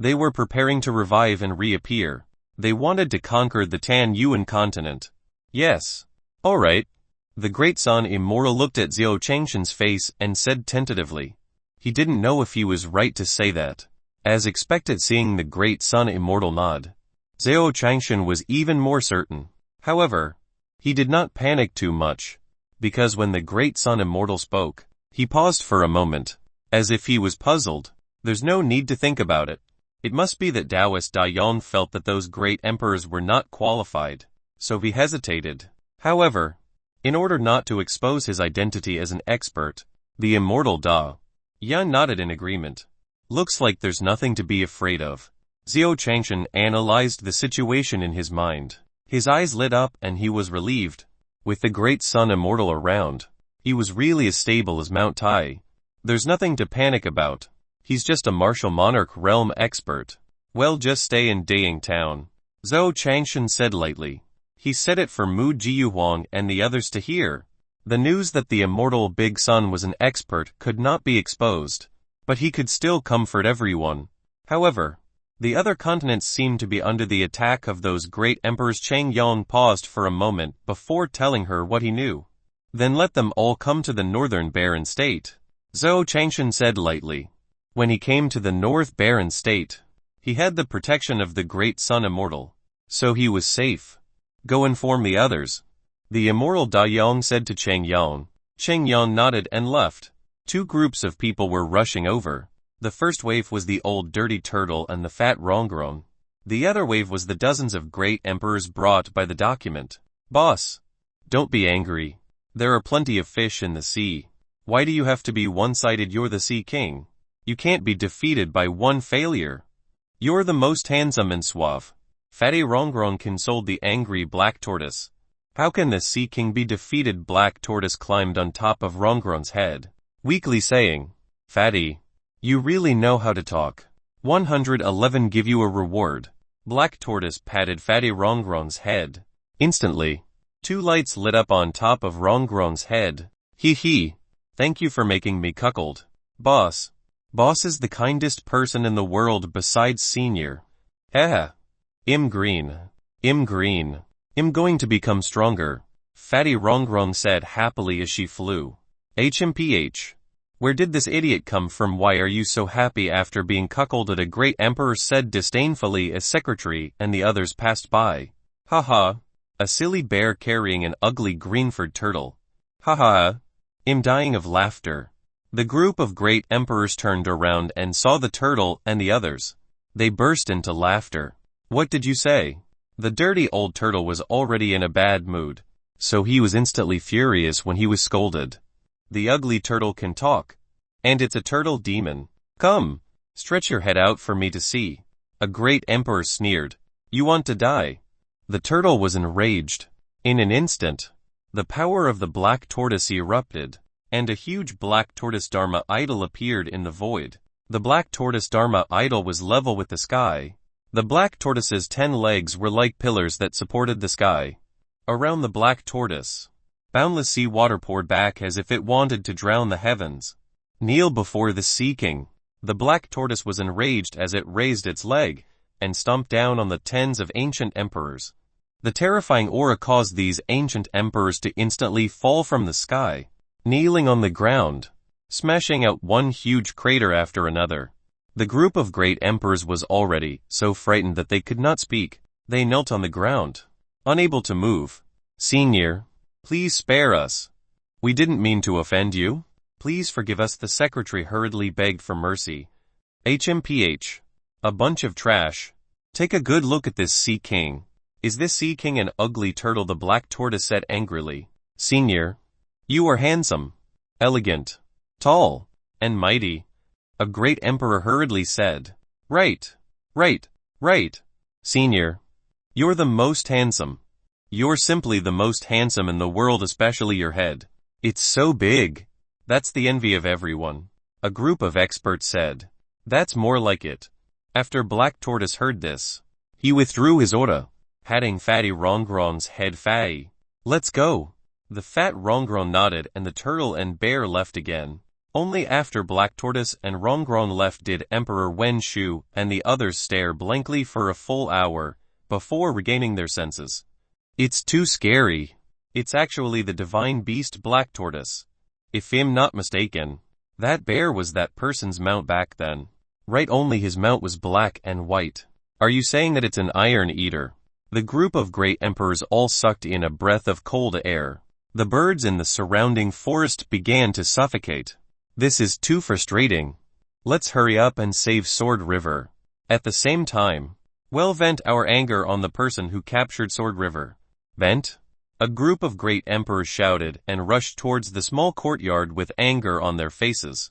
They were preparing to revive and reappear. They wanted to conquer the Tian Yuan continent. Yes. All right. The Great Sun Immortal looked at Xiao Changshan's face and said tentatively. He didn't know if he was right to say that. As expected, seeing the Great Sun Immortal nod, Xiao Changshan was even more certain. However, he did not panic too much, because when the Great Sun Immortal spoke, he paused for a moment, as if he was puzzled. There's no need to think about it. It must be that Taoist Da Yang felt that those great emperors were not qualified, so he hesitated. However, in order not to expose his identity as an expert, the immortal Da Yan nodded in agreement. Looks like there's nothing to be afraid of. Xiao Changshan analyzed the situation in his mind. His eyes lit up and he was relieved. With the Great Sun Immortal around, he was really as stable as Mount Tai. There's nothing to panic about. He's just a martial monarch realm expert. Well, just stay in Daying Town. Xiao Changshan said lightly. He said it for Mu Jihuang and the others to hear. The news that the immortal Big Sun was an expert could not be exposed, but he could still comfort everyone. However, the other continents seemed to be under the attack of those great emperors. Cheng Yang paused for a moment before telling her what he knew. Then let them all come to the northern barren state. Xiao Changshan said lightly. When he came to the North Barren State, he had the protection of the Great Sun Immortal, so he was safe. Go inform the others. The immortal Da Yang said to Cheng Yang. Cheng Yang nodded and left. Two groups of people were rushing over. The first wave was the old dirty turtle and the fat Rongrong. The other wave was the dozens of great emperors brought by the document. Boss, don't be angry. There are plenty of fish in the sea. Why do you have to be one-sided? You're the Sea King. You can't be defeated by one failure. You're the most handsome and suave. Fatty Rongrong consoled the angry Black Tortoise. How can the Sea King be defeated? Black Tortoise climbed on top of Rongrong's head, weakly saying, Fatty, you really know how to talk. 111 give you a reward. Black Tortoise patted Fatty Rongrong's head. Instantly, two lights lit up on top of Rongrong's head. Hee. Thank you for making me cuckold. Boss. Boss is the kindest person in the world besides Senior. Haha. I'm green. I'm going to become stronger. Fatty Rongrong said happily as she flew. HMPH. Where did this idiot come from? Why are you so happy after being cuckolded? A great emperor said disdainfully as secretary and the others passed by. Haha. A silly bear carrying an ugly greenford turtle. Haha. I'm dying of laughter. The group of great emperors turned around and saw the turtle and the others. They burst into laughter. What did you say? The dirty old turtle was already in a bad mood, so he was instantly furious when he was scolded. The ugly turtle can talk. And it's a turtle demon. Come, stretch your head out for me to see. A great emperor sneered. You want to die? The turtle was enraged. In an instant, the power of the black tortoise erupted, and a huge black tortoise Dharma idol appeared in the void. The black tortoise Dharma idol was level with the sky. The black tortoise's 10 legs were like pillars that supported the sky. Around the black tortoise, boundless sea water poured back as if it wanted to drown the heavens. Kneel before the Sea King. The black tortoise was enraged as it raised its leg and stomped down on the tens of ancient emperors. The terrifying aura caused these ancient emperors to instantly fall from the sky, kneeling on the ground, smashing out one huge crater after another. The group of great emperors was already so frightened that they could not speak. They knelt on the ground, unable to move. Senior, please spare us. We didn't mean to offend you. Please forgive us. The secretary hurriedly begged for mercy. HMPH. A bunch of trash. Take a good look at this Sea King. Is this Sea King an ugly turtle? The black tortoise said angrily. Senior, you are handsome, elegant, tall, and mighty. A great emperor hurriedly said. Right. Senior, you're the most handsome. You're simply the most handsome in the world, especially your head. It's so big. That's the envy of everyone. A group of experts said. That's more like it. After Black Tortoise heard this, he withdrew his aura, patting Fatty Rongrong's head. Fatty, let's go. The fat Rongrong nodded and the turtle and bear left again. Only after Black Tortoise and Rongrong left did Emperor Wen Shu and the others stare blankly for a full hour before regaining their senses. It's too scary. It's actually the divine beast Black Tortoise. If I'm not mistaken, that bear was that person's mount back then. Right, only his mount was black and white. Are you saying that it's an iron eater? The group of great emperors all sucked in a breath of cold air. The birds in the surrounding forest began to suffocate. This is too frustrating. Let's hurry up and save Sword River. At the same time, we'll vent our anger on the person who captured Sword River. Vent? A group of great emperors shouted and rushed towards the small courtyard with anger on their faces.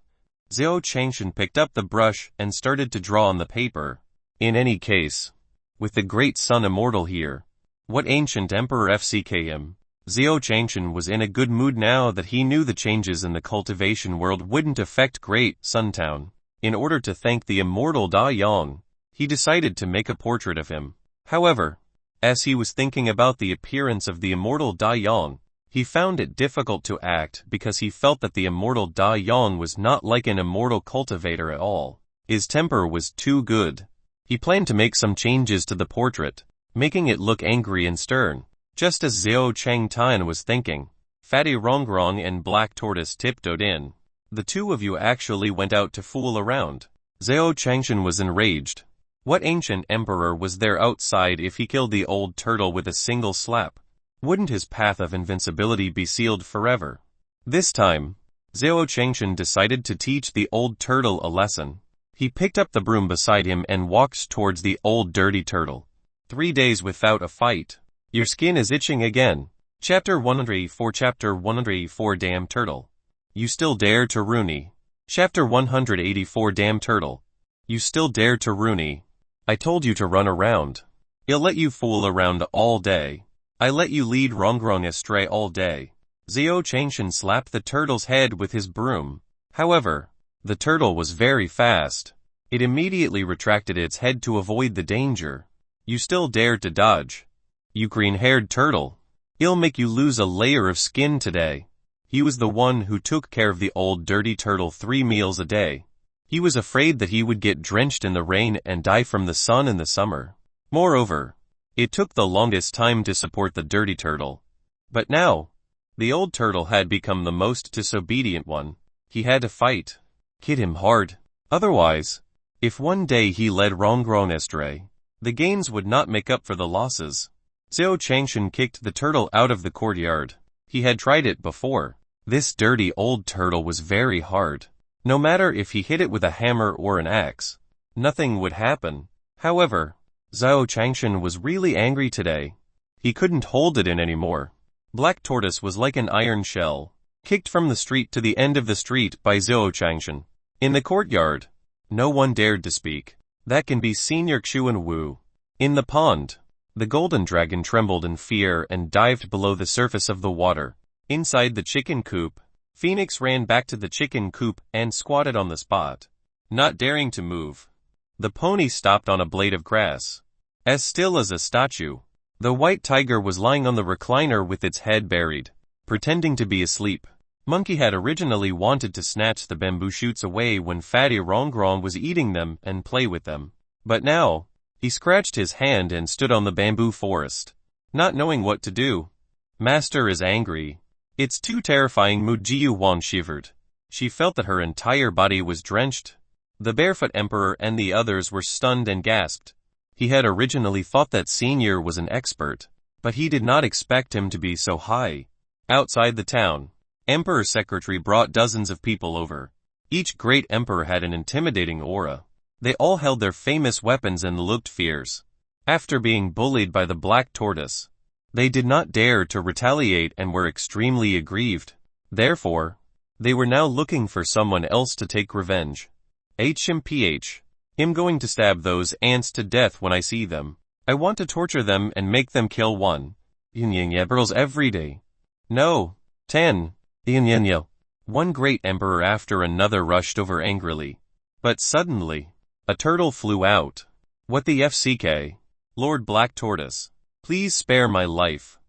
Zhao Changshan picked up the brush and started to draw on the paper. In any case, with the great sun immortal here, what ancient emperor FCK him? Zhao Changshan was in a good mood now that he knew the changes in the cultivation world wouldn't affect Great Suntown. In order to thank the immortal Da Yang, he decided to make a portrait of him. However, as he was thinking about the appearance of the immortal Da Yang, he found it difficult to act because he felt that the immortal Da Yang was not like an immortal cultivator at all. His temper was too good. He planned to make some changes to the portrait, making it look angry and stern. Just as Zhao Changtan was thinking, Fatty Rongrong and Black Tortoise tiptoed in. The two of you actually went out to fool around. Zhao Changshan was enraged. What ancient emperor was there outside if he killed the old turtle with a single slap? Wouldn't his path of invincibility be sealed forever? This time, Zhao Changshan decided to teach the old turtle a lesson. He picked up the broom beside him and walked towards the old dirty turtle. 3 days without a fight. Your skin is itching again. Chapter 184. Chapter 184. Damn turtle. You still dare to Rooney. Chapter 184. Damn turtle. You still dare to Rooney. I told you to run around. I'll let you fool around all day. I let you lead Rongrong astray all day. Zhao Changshan slapped the turtle's head with his broom. However, the turtle was very fast. It immediately retracted its head to avoid the danger. You still dared to dodge. You green-haired turtle. I'll make you lose a layer of skin today. He was the one who took care of the old dirty turtle 3 meals a day. He was afraid that he would get drenched in the rain and die from the sun in the summer. Moreover, it took the longest time to support the dirty turtle. But now, the old turtle had become the most disobedient one. He had to fight. Hit him hard. Otherwise, if one day he led Rongrong astray, the gains would not make up for the losses. Zhao Changshan kicked the turtle out of the courtyard. He had tried it before. This dirty old turtle was very hard. No matter if he hit it with a hammer or an axe, nothing would happen. However, Zhao Changshan was really angry today. He couldn't hold it in anymore. Black Tortoise was like an iron shell, kicked from the street to the end of the street by Zhao Changshan. In the courtyard, no one dared to speak. That can be Senior Xuan Wu. In the pond, the golden dragon trembled in fear and dived below the surface of the water. Inside the chicken coop, Phoenix ran back to the chicken coop and squatted on the spot, not daring to move. The pony stopped on a blade of grass, as still as a statue. The white tiger was lying on the recliner with its head buried, pretending to be asleep. Monkey had originally wanted to snatch the bamboo shoots away when Fatty Rongrong was eating them and play with them. But now, he scratched his hand and stood on the bamboo forest, not knowing what to do. Master is angry. It's too terrifying. Mujiu Wan shivered. She felt that her entire body was drenched. The barefoot emperor and the others were stunned and gasped. He had originally thought that Senior was an expert, but he did not expect him to be so high. Outside the town, Emperor's secretary brought dozens of people over. Each great emperor had an intimidating aura. They all held their famous weapons and looked fierce. After being bullied by the Black Tortoise, they did not dare to retaliate and were extremely aggrieved. Therefore, they were now looking for someone else to take revenge. I'm going to stab those ants to death when I see them. I want to torture them and make them kill one. Girls every day. No. 10. One great emperor after another rushed over angrily. But suddenly, a turtle flew out. What the FCK? Lord Black Tortoise. Please spare my life.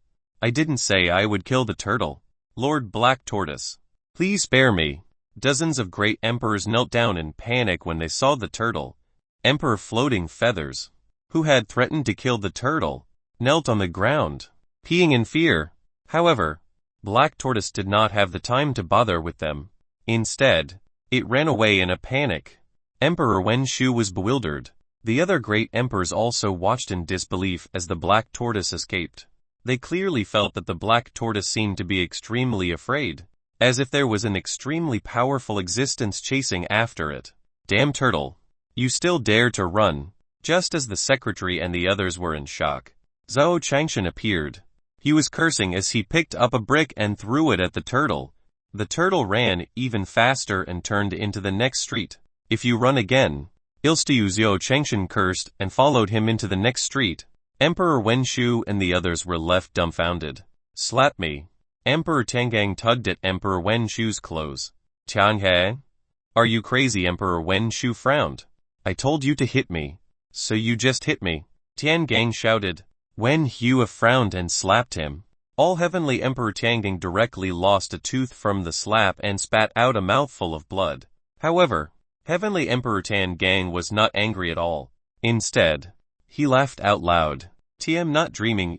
I didn't say I would kill the turtle. Lord Black Tortoise. Please spare me. Dozens of great emperors knelt down in panic when they saw the turtle. Emperor Floating Feathers, who had threatened to kill the turtle, knelt on the ground, peeing in fear. However, Black Tortoise did not have the time to bother with them. Instead, it ran away in a panic. Emperor Wen Shu was bewildered. The other great emperors also watched in disbelief as the Black Tortoise escaped. They clearly felt that the Black Tortoise seemed to be extremely afraid, as if there was an extremely powerful existence chasing after it. Damn turtle. You still dare to run. Just as the secretary and the others were in shock, Zhao Changshan appeared. He was cursing as he picked up a brick and threw it at the turtle. The turtle ran even faster and turned into the next street. If you run again, Ilstu Zhao Changshan cursed and followed him into the next street. Emperor Wen Shu and the others were left dumbfounded. Slap me. Emperor Tiangang tugged at Emperor Wen Shu's clothes. Tianhe? Are you crazy? Emperor Wen Shu frowned. I told you to hit me, so you just hit me. Tiangang shouted. Wen Hua frowned and slapped him. All Heavenly Emperor Tiangang directly lost a tooth from the slap and spat out a mouthful of blood. However, Heavenly Emperor Tiangang was not angry at all. Instead, he laughed out loud. I'm not dreaming,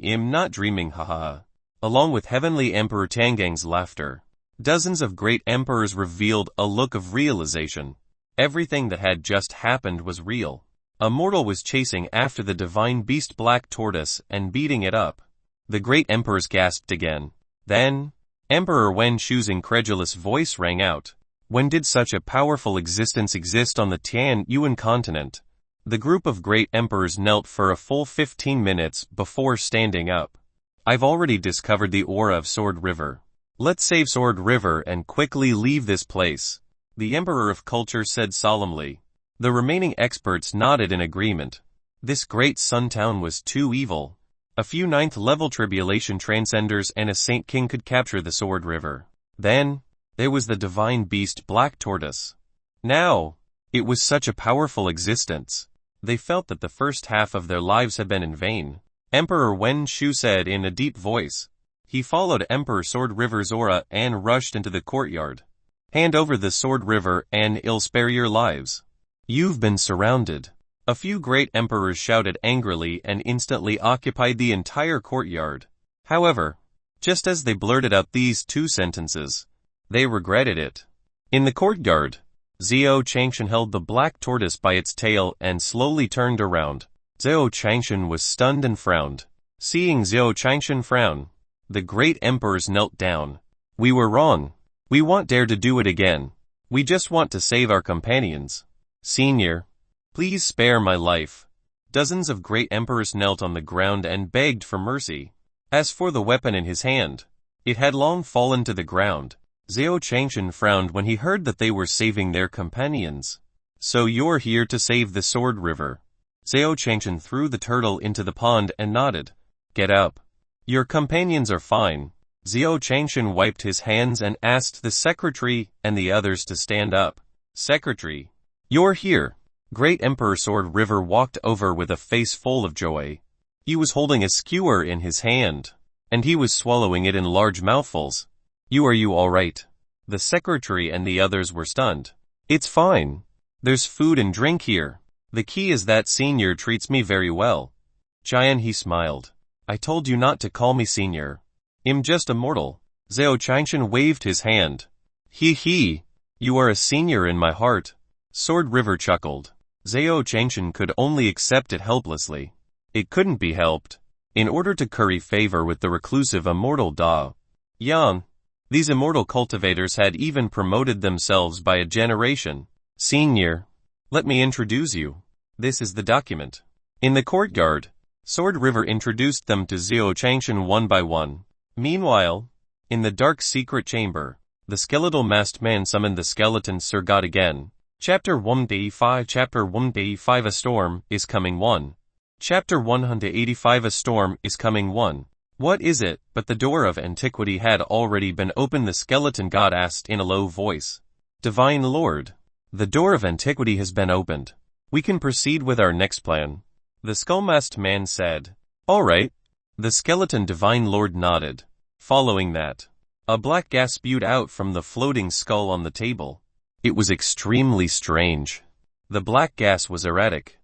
haha. Along with Heavenly Emperor Tiangang's laughter, dozens of great emperors revealed a look of realization. Everything that had just happened was real. A mortal was chasing after the divine beast Black Tortoise and beating it up. The great emperors gasped again. Then, Emperor Wen Shu's incredulous voice rang out. When did such a powerful existence exist on the Tian Yuan continent? The group of great emperors knelt for a full 15 minutes before standing up. I've already discovered the aura of Sword River. Let's save Sword River and quickly leave this place, the Emperor of Culture said solemnly. The remaining experts nodded in agreement. This great sun town was too evil. A few 9th-level tribulation transcenders and a Saint King could capture the Sword River. Then, there was the divine beast Black Tortoise. Now, it was such a powerful existence. They felt that the first half of their lives had been in vain. Emperor Wen Shu said in a deep voice. He followed Emperor Sword River's aura and rushed into the courtyard. Hand over the Sword River and it'll spare your lives. You've been surrounded. A few great emperors shouted angrily and instantly occupied the entire courtyard. However, just as they blurted out these two sentences, they regretted it. In the courtyard, Zhao Changshan held the black tortoise by its tail and slowly turned around. Zhao Changshan was stunned and frowned. Seeing Zhao Changshan frown, the great emperors knelt down. We were wrong. We won't dare to do it again. We just want to save our companions. Senior, please spare my life. Dozens of great emperors knelt on the ground and begged for mercy. As for the weapon in his hand, it had long fallen to the ground. Zhao Changshan frowned when he heard that they were saving their companions. So you're here to save the Sword River. Zhao Changshan threw the turtle into the pond and nodded. Get up. Your companions are fine. Zhao Changshan wiped his hands and asked the secretary and the others to stand up. Secretary, you're here. Great Emperor Sword River walked over with a face full of joy. He was holding a skewer in his hand, and he was swallowing it in large mouthfuls. You all right? The secretary and the others were stunned. It's fine. There's food and drink here. The key is that Senior treats me very well. Jian, he smiled. I told you not to call me Senior. I'm just a mortal. Zhao Changshan waved his hand. He. You are a senior in my heart. Sword River chuckled. Zhao Changshan could only accept it helplessly. It couldn't be helped. In order to curry favor with the reclusive immortal Da Yang, these immortal cultivators had even promoted themselves by a generation. Senior, let me introduce you. This is the document. In the courtyard, Sword River introduced them to Zhao Changshan one by one. Meanwhile, in the dark secret chamber, the skeletal masked man summoned the skeleton Sir God again. Chapter 185 Chapter 185 A Storm is Coming 1. Chapter 185 A Storm is Coming 1. What is it? But the door of antiquity had already been opened. The skeleton god asked in a low voice. Divine Lord, the door of antiquity has been opened. We can proceed with our next plan. The skull-masked man said. All right. The skeleton Divine Lord nodded. Following that, a black gas spewed out from the floating skull on the table. It was extremely strange. The black gas was erratic,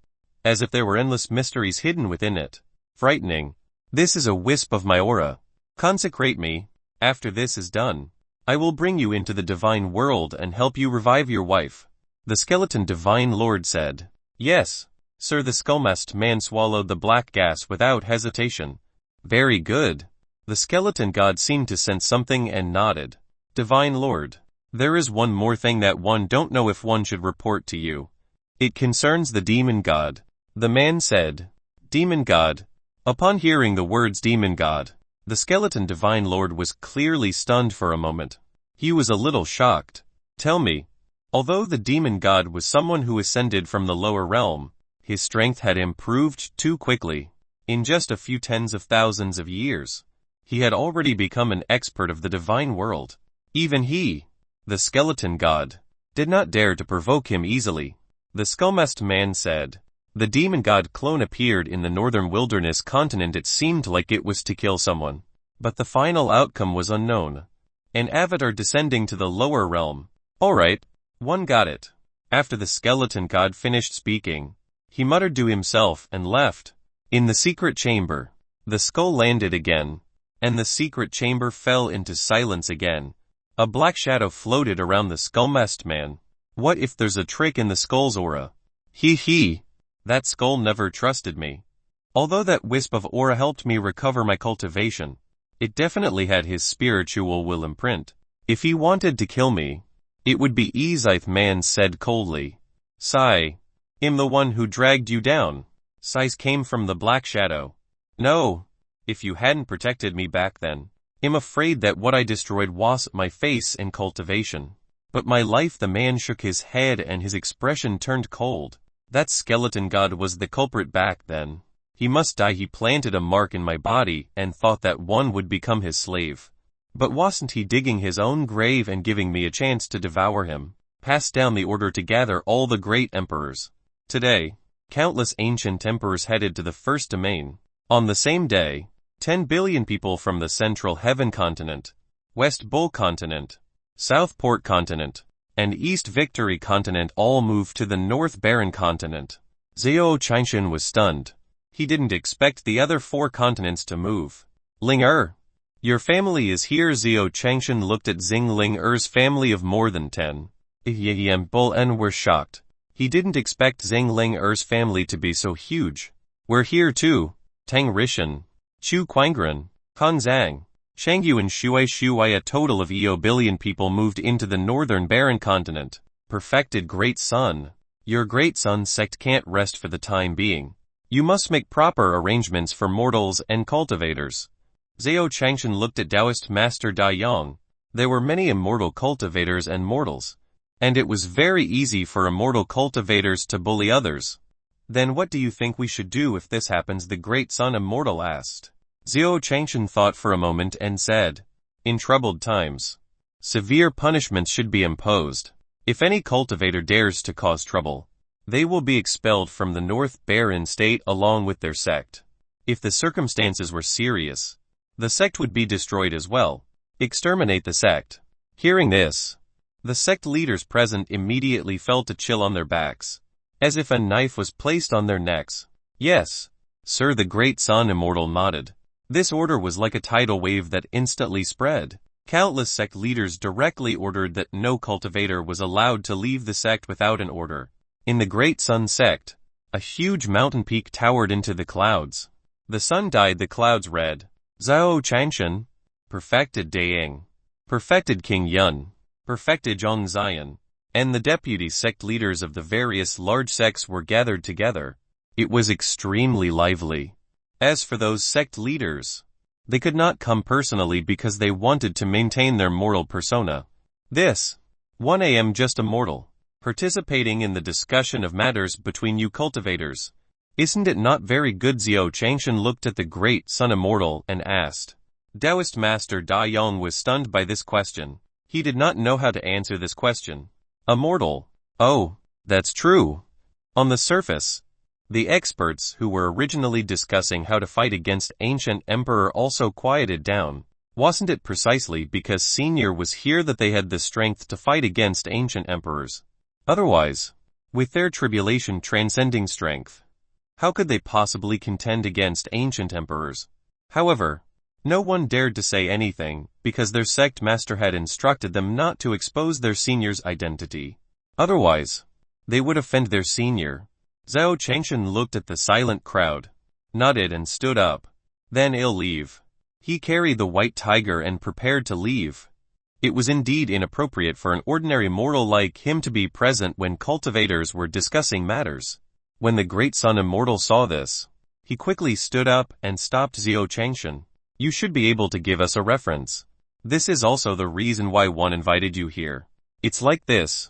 as if there were endless mysteries hidden within it. Frightening. This is a wisp of my aura. Consecrate me. After this is done, I will bring you into the divine world and help you revive your wife. The skeleton Divine Lord said. Yes, sir. The skull-masked man swallowed the black gas without hesitation. Very good. The skeleton god seemed to sense something and nodded. Divine Lord, there is one more thing that one don't know if one should report to you. It concerns the demon god. The man said. Demon god. Upon hearing the words demon god, the skeleton Divine Lord was clearly stunned for a moment. He was a little shocked. Tell me. Although the demon god was someone who ascended from the lower realm, his strength had improved too quickly. In just a few tens of thousands of years, he had already become an expert of the divine world. Even he, the skeleton god, did not dare to provoke him easily. The skull-masked man said. The demon god clone appeared in the northern wilderness continent. It seemed like it was to kill someone, but the final outcome was unknown. An avatar descending to the lower realm. All right, one got it. After the skeleton god finished speaking, he muttered to himself and left. In the secret chamber, the skull landed again, and the secret chamber fell into silence again. A black shadow floated around the skull-masked man. What if there's a trick in the skull's aura? He. That skull never trusted me. Although that wisp of aura helped me recover my cultivation, It definitely had his spiritual will imprint. If he wanted to kill me, it would be easy, man said coldly. Sigh. I'm the one who dragged you down. Sighs came from the black shadow. No. If you hadn't protected me back then. I'm afraid that what I destroyed was my face and cultivation. But my life. The man shook his head and his expression turned cold. That skeleton god was the culprit back then. He must die. He planted a mark in my body and thought that one would become his slave. But wasn't he digging his own grave and giving me a chance to devour him? Passed down the order to gather all the great emperors. Today, countless ancient emperors headed to the first domain. On the same day, 10 billion people from the Central Heaven continent, West Bull continent, South Port continent, and East Victory continent all moved to the North Barren continent. Zhao Qingshan was stunned. He didn't expect the other 4 continents to move. Ling Er, your family is here. Zhao Qingshan looked at Xing Ling Er's family of more than 10. Bull and were shocked. He didn't expect Xing Ling Er's family to be so huge. We're here too. Tang Rishan, Chu Quangren, Han Zhang, Shangyu and Shui. A total of billion people moved into the Northern Barren continent. Perfected great son. Your great son sect can't rest for the time being. You must make proper arrangements for mortals and cultivators. Zhao Qingshan looked at Taoist Master Da Yang. There were many immortal cultivators and mortals. And it was very easy for immortal cultivators to bully others. Then what do you think we should do if this happens? The great son immortal asked. Zhao Qingshan thought for a moment and said, in troubled times, severe punishments should be imposed. If any cultivator dares to cause trouble, they will be expelled from the North Barren state along with their sect. If the circumstances were serious, the sect would be destroyed as well. Exterminate the sect. Hearing this, the sect leaders present immediately felt a chill on their backs, as if a knife was placed on their necks. Yes, sir, the great son immortal nodded. This order was like a tidal wave that instantly spread. Countless sect leaders directly ordered that no cultivator was allowed to leave the sect without an order. In the Great Sun sect, a huge mountain peak towered into the clouds. The sun dyed the clouds red. Zhao Qingshan, perfected Daiying, perfected King Yun, perfected Zhang Ziyan, and the deputy sect leaders of the various large sects were gathered together. It was extremely lively. As for those sect leaders, they could not come personally because they wanted to maintain their mortal persona. This 1 a.m. just a mortal, participating in the discussion of matters between you cultivators. Isn't it not very good? Zhao Qingshan looked at the great sun immortal and asked. Taoist Master Da Yang was stunned by this question. He did not know how to answer this question. Immortal. Oh, that's true. On the surface, the experts who were originally discussing how to fight against ancient emperor also quieted down. Wasn't it precisely because Senior was here that they had the strength to fight against ancient emperors? Otherwise, with their tribulation transcending strength, how could they possibly contend against ancient emperors? However, no one dared to say anything, because their sect master had instructed them not to expose their senior's identity. Otherwise, they would offend their senior. Zhao Qingshan looked at the silent crowd, nodded and stood up. Then he'll leave. He carried the white tiger and prepared to leave. It was indeed inappropriate for an ordinary mortal like him to be present when cultivators were discussing matters. When the great sun immortal saw this, he quickly stood up and stopped Zhao Qingshan. You should be able to give us a reference. This is also the reason why one invited you here. It's like this.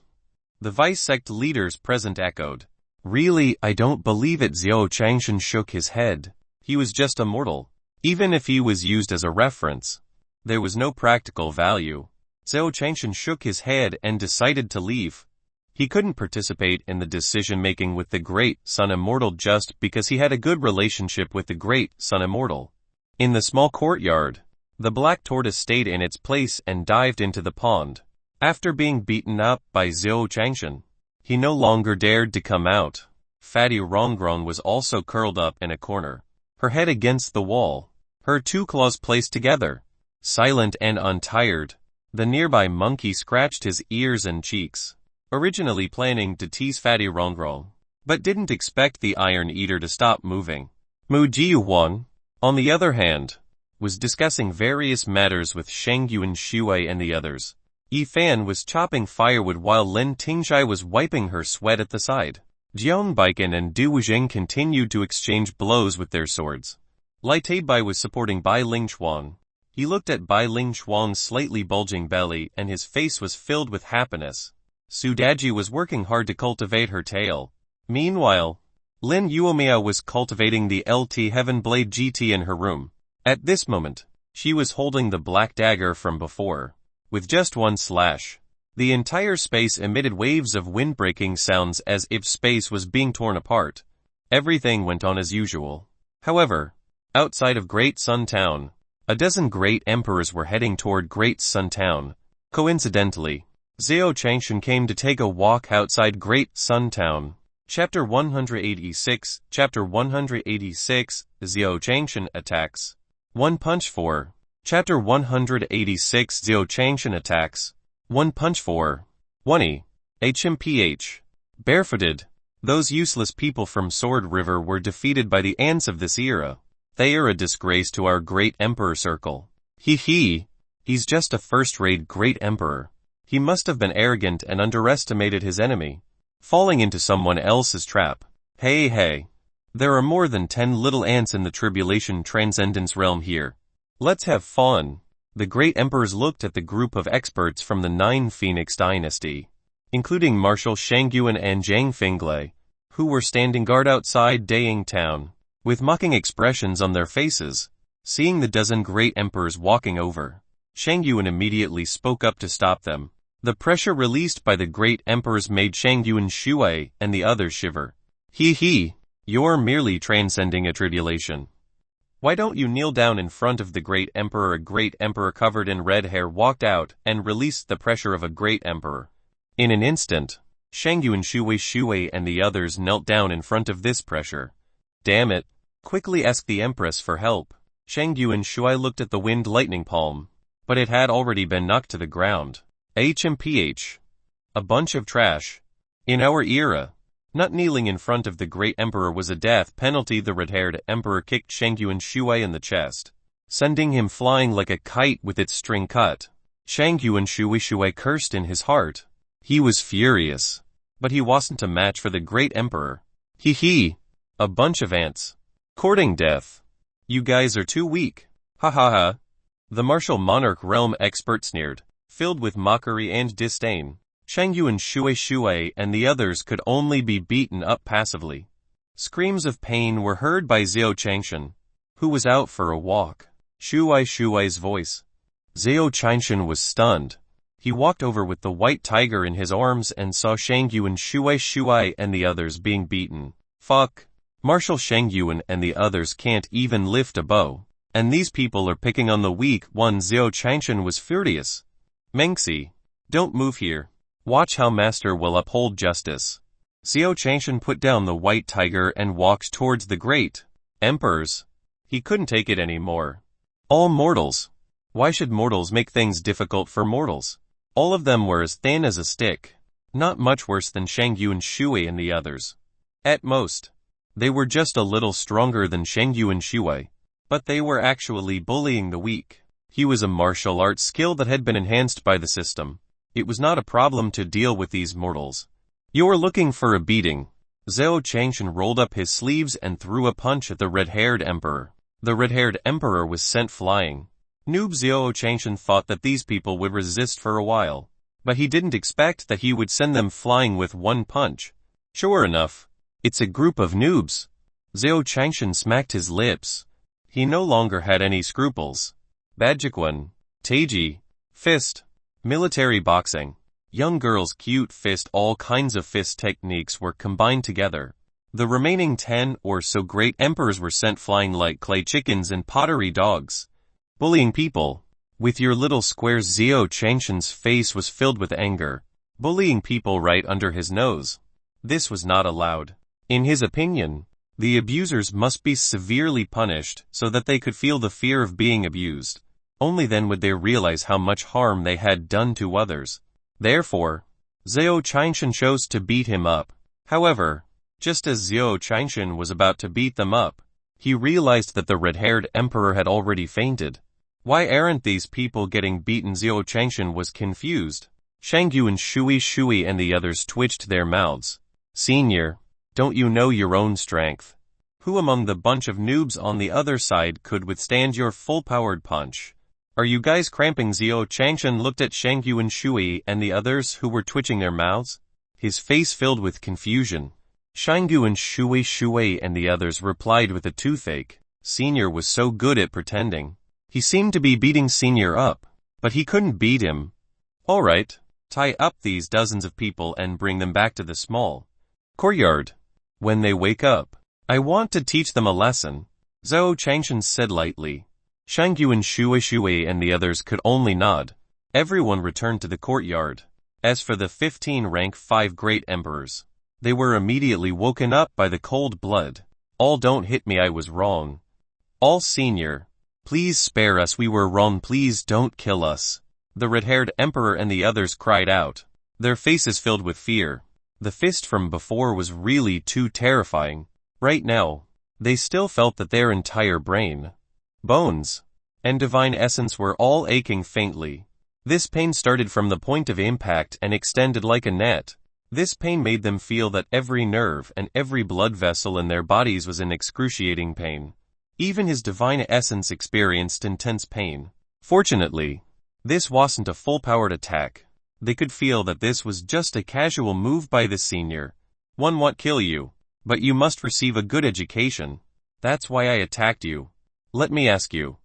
The vice sect leaders present echoed. Really, I don't believe it. Zhao Qingshan shook his head. He was just a mortal. Even if he was used as a reference, there was no practical value. Zhao Qingshan shook his head and decided to leave. He couldn't participate in the decision-making with the Great Sun Immortal just because he had a good relationship with the Great Sun Immortal. In the small courtyard, the black tortoise stayed in its place and dived into the pond. After being beaten up by Zhao Qingshan, he no longer dared to come out. Fatty Ronggron was also curled up in a corner, her head against the wall, her 2 claws placed together. Silent and untired, the nearby monkey scratched his ears and cheeks, originally planning to tease Fatty Ronggron, but didn't expect the Iron Eater to stop moving. Mu Jiyuan, on the other hand, was discussing various matters with Shangyuan Shui and the others. Yi Fan was chopping firewood while Lin Tingshai was wiping her sweat at the side. Jiang Baikan and Du Wuzheng continued to exchange blows with their swords. Lai Taibai was supporting Bai Lingchuan. He looked at Bai Lingchuan's slightly bulging belly and his face was filled with happiness. Su Daji was working hard to cultivate her tail. Meanwhile, Lin Yuomia was cultivating the LT Heaven Blade GT in her room. At this moment, she was holding the black dagger from before. With just one slash, the entire space emitted waves of wind-breaking sounds as if space was being torn apart. Everything went on as usual. However, outside of Great Sun Town, a dozen great emperors were heading toward Great Sun Town. Coincidentally, Zhao Changshan came to take a walk outside Great Sun Town. Chapter 186, Chapter 186, Zhao Changshan attacks. One Punch 4. Chapter 186 Zhao Changshan attacks. One Punch 4. 1e. HMPH. Barefooted. Those useless people from Sword River were defeated by the ants of this era. They are a disgrace to our great emperor circle. He's just a first-rate great emperor. He must have been arrogant and underestimated his enemy, falling into someone else's trap. Hey. There are more than 10 little ants in the Tribulation Transcendence realm here. Let's have fun. The great emperors looked at the group of experts from the Nine Phoenix dynasty, including Marshal Shangyuan and Zhang Finglei, who were standing guard outside Daying Town, with mocking expressions on their faces. Seeing the dozen great emperors walking over, Shangyuan immediately spoke up to stop them. The pressure released by the great emperors made Shangyuan Shui and the others shiver. You're merely transcending a tribulation. Why don't you kneel down in front of the great emperor? A great emperor covered in red hair walked out and released the pressure of a great emperor. In an instant, Shangyuan Shui and the others knelt down in front of this pressure. Damn it. Quickly ask the empress for help. Shangyuan Shui looked at the wind lightning palm, but it had already been knocked to the ground. HMPH. A bunch of trash. In our era, not kneeling in front of the great emperor was a death penalty. The red-haired emperor kicked Shangyuan Shui in the chest, sending him flying like a kite with its string cut. Shangyuan Shui cursed in his heart. He was furious, but he wasn't a match for the great emperor. A bunch of ants. Courting death. You guys are too weak. Ha. The martial monarch realm expert sneered, filled with mockery and disdain. Shangyuan Shui and the others could only be beaten up passively. Screams of pain were heard by Zhao Changshan, who was out for a walk. Shui's voice. Zhao Changshan was stunned. He walked over with the white tiger in his arms and saw Shangyuan Shui and the others being beaten. Fuck. Marshal Shangyuan and the others can't even lift a bow. And these people are picking on the weak one. Zhao Changshan was furious. Mengxi, don't move here. Watch how master will uphold justice. Zhao Changshan put down the white tiger and walked towards the great emperors. He couldn't take it anymore. All mortals. Why should mortals make things difficult for mortals? All of them were as thin as a stick. Not much worse than Shangyuan Shui and the others. At most, they were just a little stronger than Shangyuan Shui. But they were actually bullying the weak. He was a martial arts skill that had been enhanced by the system. It was not a problem to deal with these mortals. You're looking for a beating. Zhao Changshan rolled up his sleeves and threw a punch at the red-haired emperor. The red-haired emperor was sent flying. Noob Zhao Changshan thought that these people would resist for a while, but he didn't expect that he would send them flying with one punch. Sure enough, it's a group of noobs. Zhao Changshan smacked his lips. He no longer had any scruples. Bajikwan, Taiji, fist. Military boxing. Young girls' cute fist. All kinds of fist techniques were combined together. The remaining 10 or so great emperors were sent flying like clay chickens and pottery dogs. Bullying people. With your little squares. Zhao Changshan's face was filled with anger. Bullying people right under his nose. This was not allowed. In his opinion, the abusers must be severely punished so that they could feel the fear of being abused. Only then would they realize how much harm they had done to others. Therefore, Zhao Changshan chose to beat him up. However, just as Zhao Changshan was about to beat them up, He realized that the red-haired emperor had already fainted. Why aren't these people getting beaten? Zhao Changshan was confused. Shangyu and Shui and the others twitched their mouths. Senior, don't you know your own strength? Who among the bunch of noobs on the other side could withstand your full-powered punch? Are you guys cramping? Zhao Changshan looked at Shangyu and Shui and the others who were twitching their mouths. His face filled with confusion. Shangyu and Shui and the others replied with a toothache. Senior was so good at pretending. He seemed to be beating Senior up, but he couldn't beat him. All right, tie up these dozens of people and bring them back to the small courtyard. When they wake up, I want to teach them a lesson, Zhao Changshan said lightly. Shangyu and Shui and the others could only nod. Everyone returned to the courtyard. As for the 15 rank 5 great emperors, they were immediately woken up by the cold blood. All don't hit me, I was wrong. All senior, please spare us, we were wrong, please don't kill us. The red-haired emperor and the others cried out, their faces filled with fear. The fist from before was really too terrifying. Right now, they still felt that their entire brain, bones, and divine essence were all aching faintly. This pain started from the point of impact and extended like a net. This pain made them feel that every nerve and every blood vessel in their bodies was in excruciating pain. Even his divine essence experienced intense pain. Fortunately, this wasn't a full-powered attack. They could feel that this was just a casual move by the senior. One won't kill you, but you must receive a good education. That's why I attacked you. Let me ask you,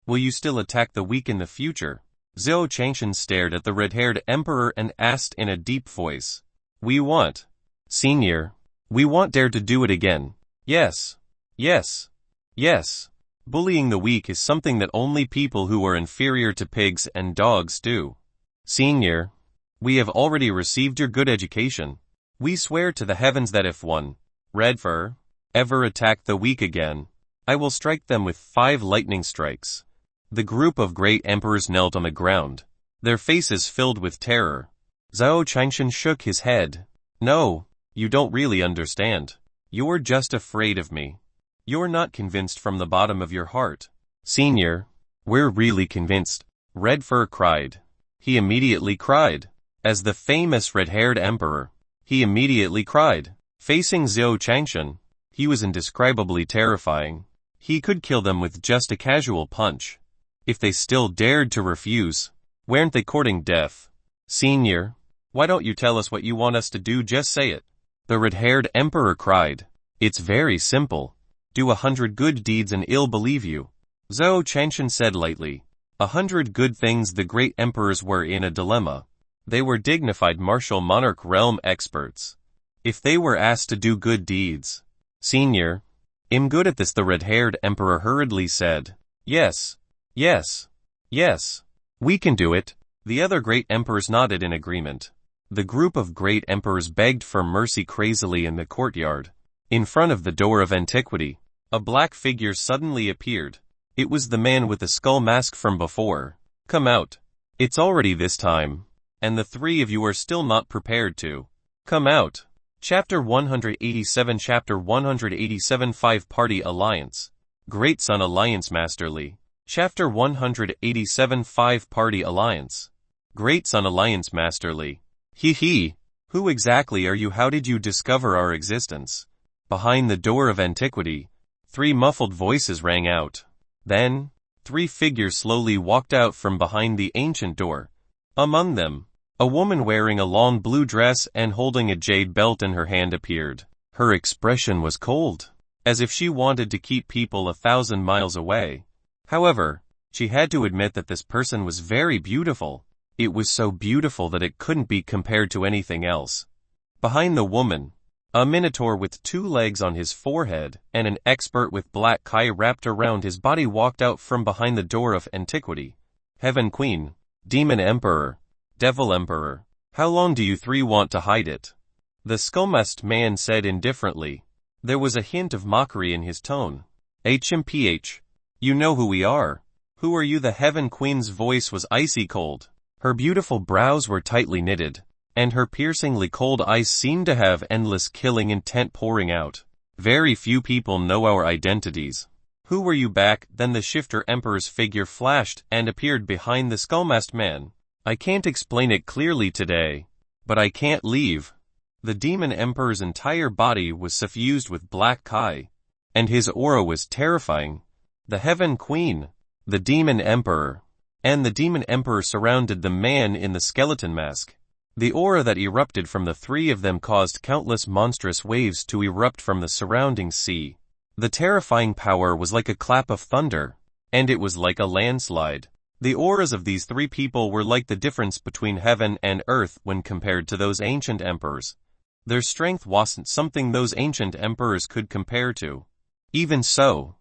will you still attack the weak in the future? Zhao Changshan stared at the red-haired emperor and asked in a deep voice. We want, senior, we want dare to do it again. Yes, yes, yes. Bullying the weak is something that only people who are inferior to pigs and dogs do. Senior, we have already received your good education. We swear to the heavens that if one, Red Fur, ever attack the weak again, I will strike them with 5 lightning strikes. The group of great emperors knelt on the ground, their faces filled with terror. Zhao Changshan shook his head. No, you don't really understand. You're just afraid of me. You're not convinced from the bottom of your heart. Senior, we're really convinced. Red Fur cried. He immediately cried. As the famous red-haired emperor, he immediately cried. Facing Zhao Changshan, he was indescribably terrifying. He could kill them with just a casual punch. If they still dared to refuse, weren't they courting death? Senior, why don't you tell us what you want us to do? Just say it. The red-haired emperor cried. It's very simple. Do 100 good deeds and I'll believe you. Zhao Changshan said lightly. 100 good things. The great emperors were in a dilemma. They were dignified martial monarch realm experts. If they were asked to do good deeds, Senior, I'm good at this, the red-haired emperor hurriedly said. Yes, yes, yes, we can do it. The other great emperors nodded in agreement. The group of great emperors begged for mercy crazily in the courtyard. In front of the door of antiquity, a black figure suddenly appeared. It was the man with the skull mask from before. Come out. It's already this time. And the 3 of you are still not prepared to come out. Chapter 187 Chapter 187 5-Party Alliance. Great Sun Alliance Masterly. Chapter 187 5-Party Alliance. Great Sun Alliance Masterly. Hee. Who exactly are you? How did you discover our existence? Behind the door of antiquity, 3 muffled voices rang out. Then, 3 figures slowly walked out from behind the ancient door. Among them, a woman wearing a long blue dress and holding a jade belt in her hand appeared. Her expression was cold, as if she wanted to keep people 1,000 miles away. However, she had to admit that this person was very beautiful. It was so beautiful that it couldn't be compared to anything else. Behind the woman, a minotaur with 2 legs on his forehead and an expert with black kai wrapped around his body walked out from behind the door of antiquity. Heaven Queen, Demon Emperor, Devil Emperor, how long do you 3 want to hide it? The skull-masked man said indifferently. There was a hint of mockery in his tone. HMPH. You know who we are. Who are you? The Heaven Queen's voice was icy cold. Her beautiful brows were tightly knitted, and her piercingly cold eyes seemed to have endless killing intent pouring out. Very few people know our identities. Who were you back then? The shifter emperor's figure flashed and appeared behind the skull-masked man. I can't explain it clearly today, but I can't leave. The demon emperor's entire body was suffused with black kai, and his aura was terrifying. The Heaven Queen, the demon emperor, and the demon emperor surrounded the man in the skeleton mask. The aura that erupted from the three of them caused countless monstrous waves to erupt from the surrounding sea. The terrifying power was like a clap of thunder, and it was like a landslide. The auras of these three people were like the difference between heaven and earth when compared to those ancient emperors. Their strength wasn't something those ancient emperors could compare to. Even so,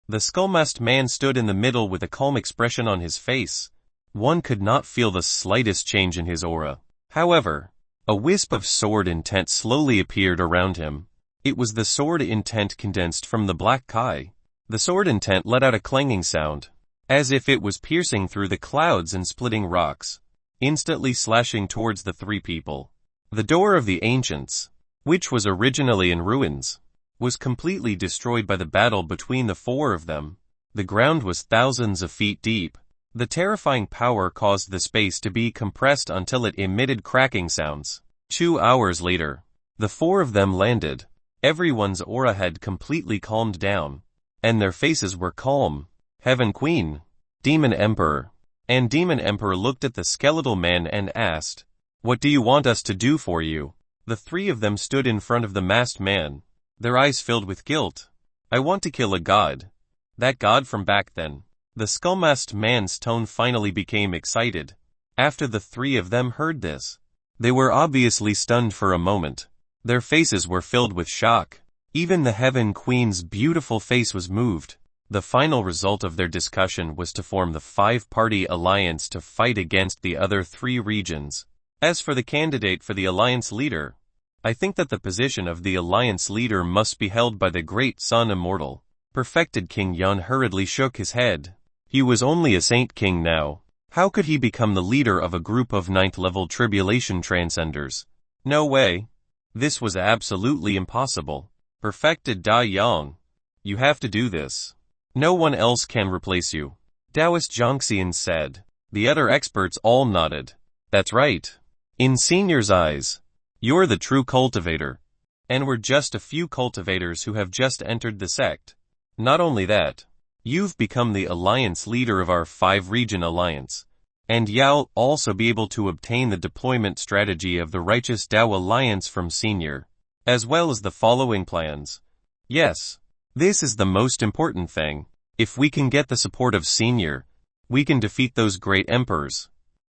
the skull-masked man stood in the middle with a calm expression on his face. One could not feel the slightest change in his aura. However, a wisp of sword intent slowly appeared around him. It was the sword intent condensed from the black kai. The sword intent let out a clanging sound, as if it was piercing through the clouds and splitting rocks, instantly slashing towards the three people. The door of the ancients, which was originally in ruins, was completely destroyed by the battle between the four of them. The ground was thousands of feet deep. The terrifying power caused the space to be compressed until it emitted cracking sounds. 2 hours later, the four of them landed. Everyone's aura had completely calmed down, and their faces were calm. Heaven Queen, Demon Emperor, and Demon Emperor looked at the skeletal man and asked, "What do you want us to do for you?" The three of them stood in front of the masked man, their eyes filled with guilt. "I want to kill a god. That god from back then." The skull-masked man's tone finally became excited. After the three of them heard this, they were obviously stunned for a moment. Their faces were filled with shock. Even the Heaven Queen's beautiful face was moved. The final result of their discussion was to form the 5-party alliance to fight against the other 3 regions. As for the candidate for the alliance leader, I think that the position of the alliance leader must be held by the great Sun Immortal. Perfected King Yun hurriedly shook his head. He was only a Saint King now. How could he become the leader of a group of 9th-level tribulation transcenders? No way. This was absolutely impossible. Perfected Da Yang, you have to do this. No one else can replace you. Taoist Zhongxian said. The other experts all nodded. That's right. In Senior's eyes, you're the true cultivator. And we're just a few cultivators who have just entered the sect. Not only that, you've become the alliance leader of our 5-region alliance. And you'll also be able to obtain the deployment strategy of the Righteous Tao Alliance from Senior, as well as the following plans. Yes, this is the most important thing. If we can get the support of Senior, we can defeat those great emperors.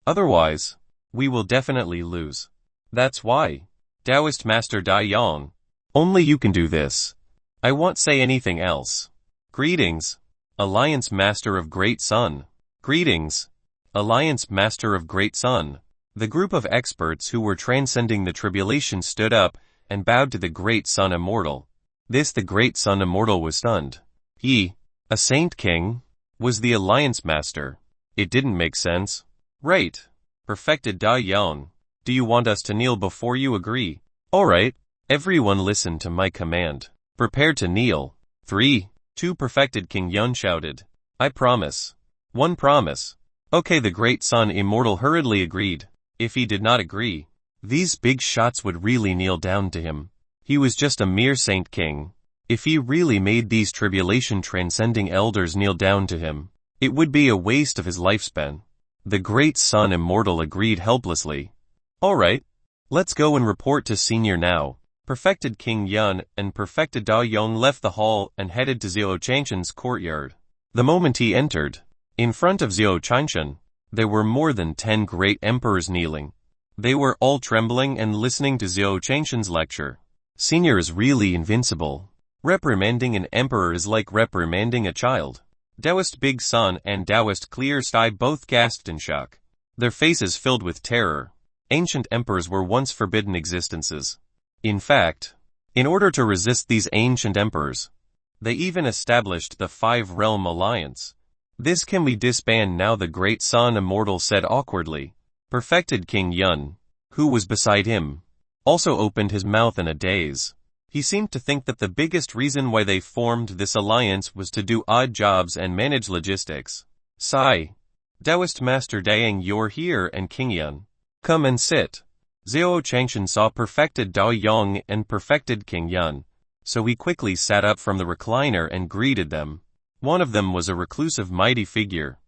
Otherwise, we will definitely lose. That's why, Taoist Master Da Yang, only you can do this. I won't say anything else. Greetings, Alliance Master of Great Sun. Greetings, Alliance Master of Great Sun. The group of experts who were transcending the tribulation stood up and bowed to the Great Sun Immortal. The Great Sun Immortal was stunned. He, a Saint King, was the Alliance Master. It didn't make sense. Right. Perfected Da Yang. Do you want us to kneel before you agree? Alright. Everyone listen to my command. Prepare to kneel. 3, 2 Perfected King Yun shouted. I promise. 1 promise. Okay, the Great Sun Immortal hurriedly agreed. If he did not agree, these big shots would really kneel down to him. He was just a mere Saint King. If he really made these tribulation transcending elders kneel down to him, it would be a waste of his lifespan. The Great Sun Immortal agreed helplessly. Alright, let's go and report to Senior now. Perfected King Yun and Perfected Da Yang left the hall and headed to Xiao Changshan's courtyard. The moment he entered, in front of Xiao Changshan, there were more than 10 great emperors kneeling. They were all trembling and listening to Xiao Changshan's lecture. Senior is really invincible. Reprimanding an emperor is like reprimanding a child. Taoist Big Sun and Taoist Clear Sky both gasped in shock, their faces filled with terror. Ancient emperors were once forbidden existences. In fact, in order to resist these ancient emperors, they even established the 5-realm alliance. This can we disband now? The Great Sun Immortal said awkwardly. Perfected King Yun, who was beside him, also opened his mouth in a daze. He seemed to think that the biggest reason why they formed this alliance was to do odd jobs and manage logistics. Sigh. Taoist Master Dayang, you're here, and King Yun. Come and sit. Zhao Changshan saw perfected Dao Yong and perfected King Yun, so he quickly sat up from the recliner and greeted them. One of them was a reclusive mighty figure,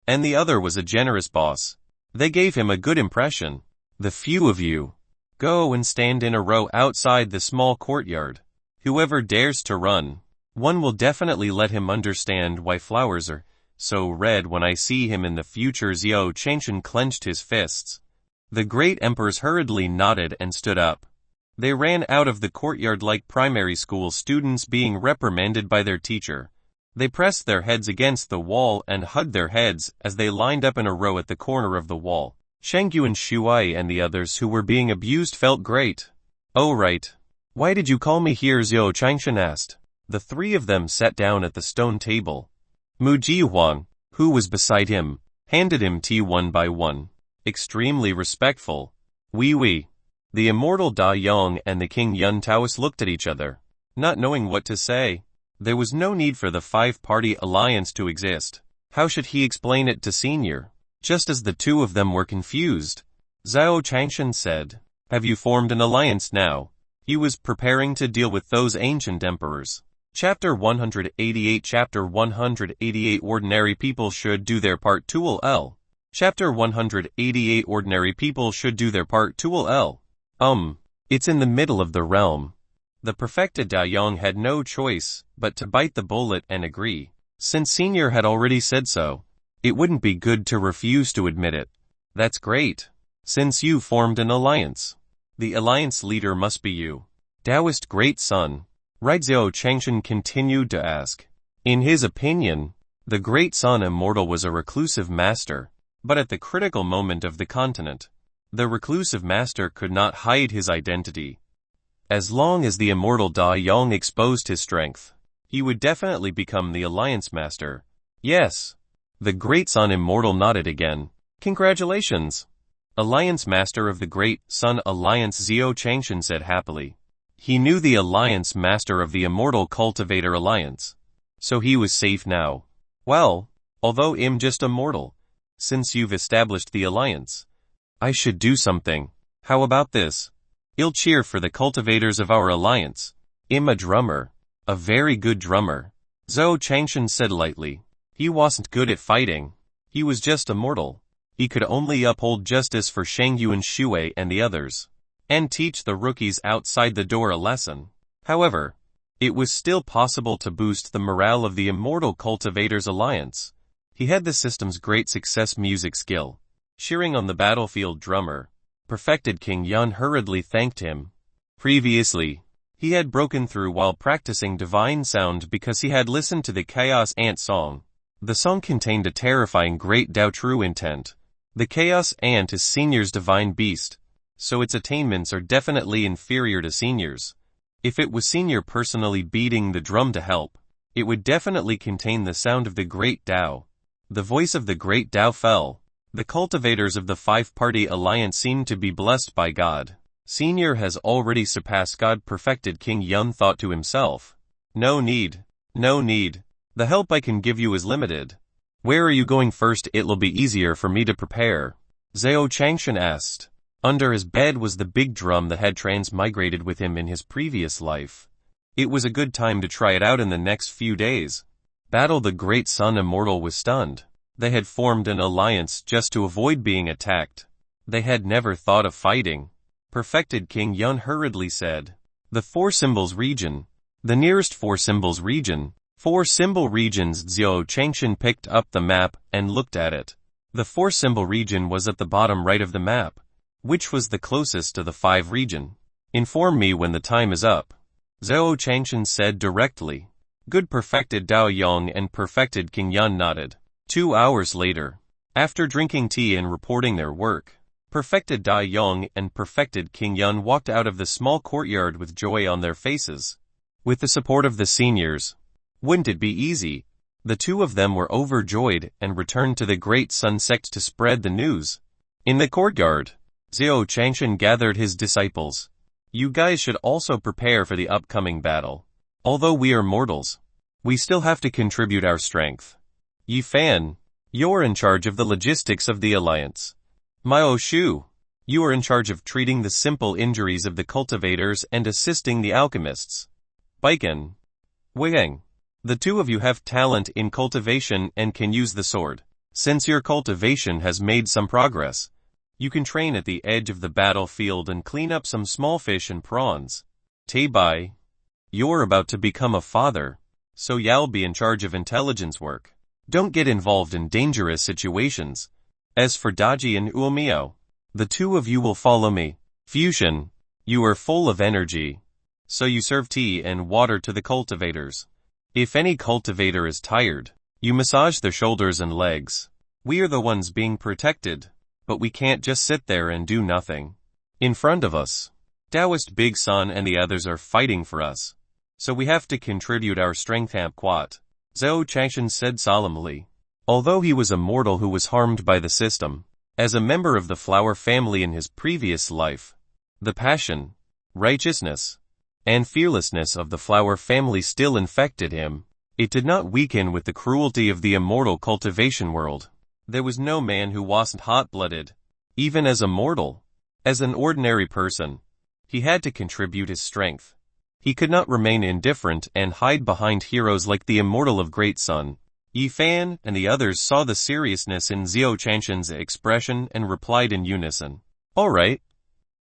and the other was a generous boss. They gave him a good impression. The few of you, go and stand in a row outside the small courtyard. Whoever dares to run, one will definitely let him understand why flowers are so red when I see him in the future. Zhao Changshan clenched his fists. The great emperors hurriedly nodded and stood up. They ran out of the courtyard like primary school students being reprimanded by their teacher. They pressed their heads against the wall and hugged their heads as they lined up in a row at the corner of the wall. Shangyu and Shuai and the others who were being abused felt great. Oh right. Why did you call me here? Zhao Changshan asked. The three of them sat down at the stone table. Mu Jihuang, who was beside him, handed him tea one by one. Extremely respectful. Wee. The immortal Da Yong and the King Yun Taoist looked at each other, not knowing what to say. There was no need for the five-party alliance to exist. How should he explain it to Senior? Just as the two of them were confused, Zhao Changshan said, have you formed an alliance now? He was preparing to deal with those ancient emperors. Chapter 188. Chapter 188. Ordinary people should do their part. Tool L. Chapter 188. Ordinary people should do their part. Tool L. It's in the middle of the realm. The perfected Da Yong had no choice but to bite the bullet and agree. Since Senior had already said so, it wouldn't be good to refuse to admit it. That's great. Since you formed an alliance, the alliance leader must be you. Taoist great son. Right? Zhao Changshan continued to ask. In his opinion, the great son immortal was a reclusive master, but at the critical moment of the continent, the reclusive master could not hide his identity. As long as the immortal Da Yong exposed his strength, he would definitely become the alliance master. Yes. The great son immortal nodded again. Congratulations. Alliance master of the great son alliance. Zhao Changshan said happily. He knew the alliance master of the immortal cultivator alliance, so he was safe now. Well, although I'm just a mortal, since you've established the alliance, I should do something. How about this? I'll cheer for the cultivators of our alliance. I'm a drummer. A very good drummer. Zhao Changshan said lightly. He wasn't good at fighting. He was just a mortal. He could only uphold justice for Shangyu and Shuai and the others, and teach the rookies outside the door a lesson. However, it was still possible to boost the morale of the immortal cultivators alliance. He had the system's great success music skill. Cheering on the battlefield drummer, perfected King Yun hurriedly thanked him. Previously, he had broken through while practicing divine sound because he had listened to the Chaos Ant song. The song contained a terrifying great Dao true intent. The Chaos Ant is Senior's divine beast, so its attainments are definitely inferior to Senior's. If it was Senior personally beating the drum to help, it would definitely contain the sound of the great Dao. The voice of the great Dao fell. The cultivators of the five-party alliance seemed to be blessed by God. Senior has already surpassed God. Perfected King Yun thought to himself. No need. The help I can give you is limited. Where are you going first? It'll be easier for me to prepare. Zhao Changshan asked. Under his bed was the big drum that had transmigrated with him in his previous life. It was a good time to try it out in the next few days. Battle the great sun immortal was stunned. They had formed an alliance just to avoid being attacked. They had never thought of fighting. Perfected King Yun hurriedly said. The four symbols region. The nearest four symbols region. Four symbol regions. Zhao Changshan picked up the map and looked at it. The four symbol region was at the bottom right of the map, which was the closest to the five region. Inform me when the time is up. Zhao Changshan said directly. Good. Perfected Dao Yong and perfected King Yun nodded. 2 hours later, after drinking tea and reporting their work, perfected Da Yong and perfected King Yun walked out of the small courtyard with joy on their faces. With the support of the seniors, wouldn't it be easy? The two of them were overjoyed and returned to the Great Sun sect to spread the news. In the courtyard, Zhao Changshan gathered his disciples. You guys should also prepare for the upcoming battle. Although we are mortals, we still have to contribute our strength. Yi Fan, you're in charge of the logistics of the alliance. Mao Shu, you are in charge of treating the simple injuries of the cultivators and assisting the alchemists. Baiken, Wang, the two of you have talent in cultivation and can use the sword. Since your cultivation has made some progress, you can train at the edge of the battlefield and clean up some small fish and prawns. Teibai, you're about to become a father, so you'll be in charge of intelligence work. Don't get involved in dangerous situations. As for Daji and Uomiao, the two of you will follow me. Fusion, you are full of energy, so you serve tea and water to the cultivators. If any cultivator is tired, you massage their shoulders and legs. We are the ones being protected, but we can't just sit there and do nothing. In front of us, Taoist Big Sun and the others are fighting for us, so we have to contribute our strength. Quat, Zhou Changshan said solemnly. Although he was a mortal who was harmed by the system, as a member of the flower family in his previous life, the passion, righteousness, and fearlessness of the flower family still infected him. It did not weaken with the cruelty of the immortal cultivation world. There was no man who wasn't hot-blooded, even as a mortal. As an ordinary person, he had to contribute his strength. He could not remain indifferent and hide behind heroes like the immortal of Great Sun. Yi Fan and the others saw the seriousness in Zhou Changshan's expression and replied in unison. All right.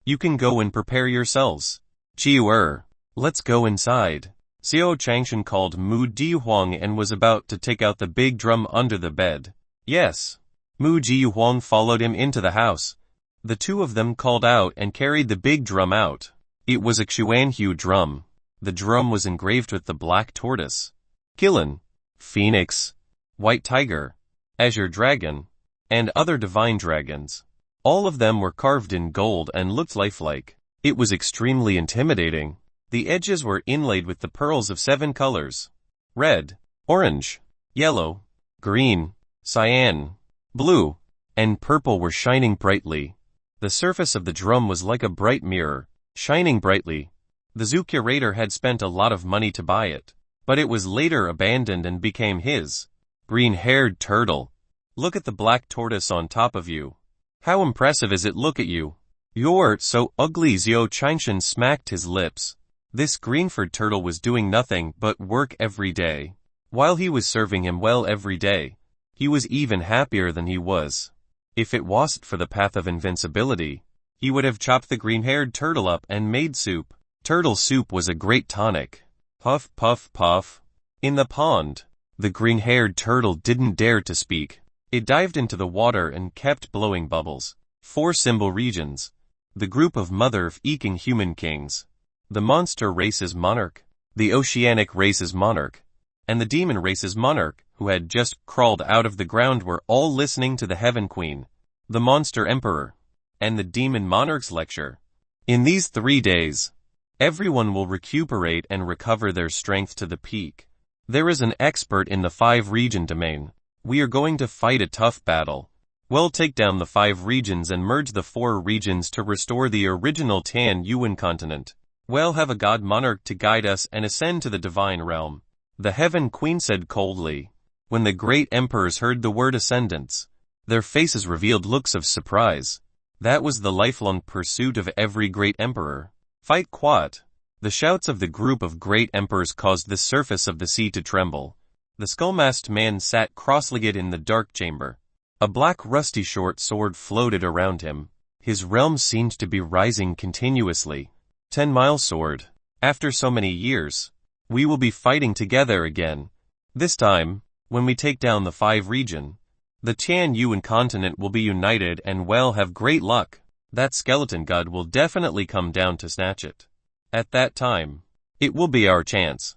You can go and prepare yourselves. Chiu let's go inside. Zhou Changshan called Mu Jihuang and was about to take out the big drum under the bed. Yes. Mu Jihuang followed him into the house. The two of them called out and carried the big drum out. It was a Xuanhu drum. The drum was engraved with the black tortoise, Kilin, Phoenix, White Tiger, Azure Dragon, and other divine dragons. All of them were carved in gold and looked lifelike. It was extremely intimidating. The edges were inlaid with the pearls of 7 colors. Red, orange, yellow, green, cyan, blue, and purple were shining brightly. The surface of the drum was like a bright mirror, shining brightly. The zoo curator had spent a lot of money to buy it, but it was later abandoned and became his. Green-haired turtle. Look at the black tortoise on top of you. How impressive is it? Look at you. You're so ugly. Zhou Changshan smacked his lips. This green-furred turtle was doing nothing but work every day. While he was serving him well every day, he was even happier than he was. If it wasn't for the path of invincibility, he would have chopped the green-haired turtle up and made soup. Turtle soup was a great tonic. Puff, puff, puff. In the pond, the green-haired turtle didn't dare to speak. It dived into the water and kept blowing bubbles. 4 symbol regions. The group of mother-eking human kings. The monster race's monarch, the oceanic race's monarch, and the demon race's monarch, who had just crawled out of the ground, were all listening to the Heaven Queen, the monster emperor, and the demon monarch's lecture. In these 3 days, everyone will recuperate and recover their strength to the peak. There is an expert in the 5-region domain. We are going to fight a tough battle. We'll take down the 5 regions and merge the 4 regions to restore the original Tan Yuan continent. We'll have a god monarch to guide us and ascend to the divine realm. The Heaven Queen said coldly. When the great emperors heard the word ascendance, their faces revealed looks of surprise. That was the lifelong pursuit of every great emperor. Fight Quat. The shouts of the group of great emperors caused the surface of the sea to tremble. The skull-masked man sat cross-legged in the dark chamber. A black rusty short sword floated around him. His realm seemed to be rising continuously. 10-mile sword. After so many years, we will be fighting together again. This time, when we take down the 5 region, the Tian Yuan continent will be united and we'll have great luck. That skeleton god will definitely come down to snatch it. At that time, it will be our chance.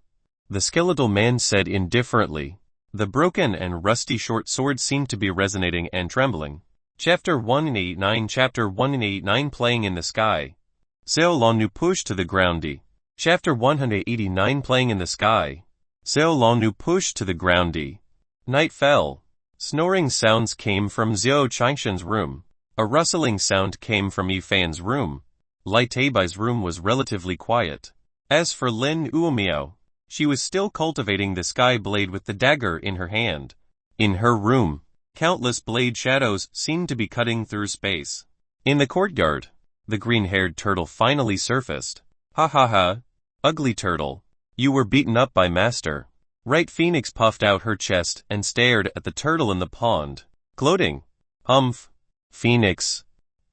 The skeletal man said indifferently. The broken and rusty short sword seemed to be resonating and trembling. Chapter 189. Chapter 189. Playing in the Sky. Zhao Longnu pushed to the groundy. Chapter 189. Playing in the Sky. Zhao Longnu pushed to the groundy. Night fell. Snoring sounds came from Zhou Changshan's room. A rustling sound came from Yi Fan's room. Lai Taibai's room was relatively quiet. As for Lin Uomiao, she was still cultivating the sky blade with the dagger in her hand. In her room, countless blade shadows seemed to be cutting through space. In the courtyard, the green-haired turtle finally surfaced. Ha ha ha, ugly turtle. You were beaten up by master. Right Phoenix puffed out her chest and stared at the turtle in the pond, gloating. Humph. Phoenix.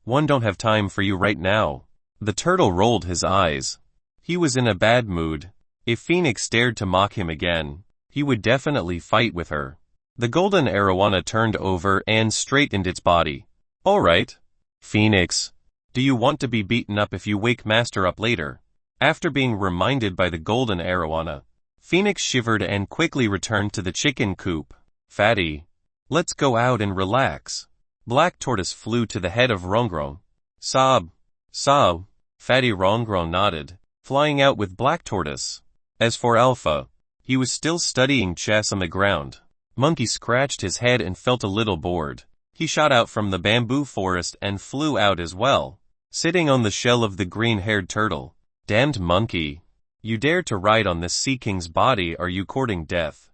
One don't have time for you right now. The turtle rolled his eyes. He was in a bad mood. If Phoenix dared to mock him again, he would definitely fight with her. The golden arowana turned over and straightened its body. All right. Phoenix. Do you want to be beaten up if you wake master up later? After being reminded by the golden arowana, Phoenix shivered and quickly returned to the chicken coop. Fatty. Let's go out and relax. Black Tortoise flew to the head of Rongrong. Sob. Sob. Fatty Rongrong nodded, flying out with Black Tortoise. As for Alpha, he was still studying chess on the ground. Monkey scratched his head and felt a little bored. He shot out from the bamboo forest and flew out as well, sitting on the shell of the green-haired turtle. Damned monkey. You dare to ride on this sea king's body, are you courting death?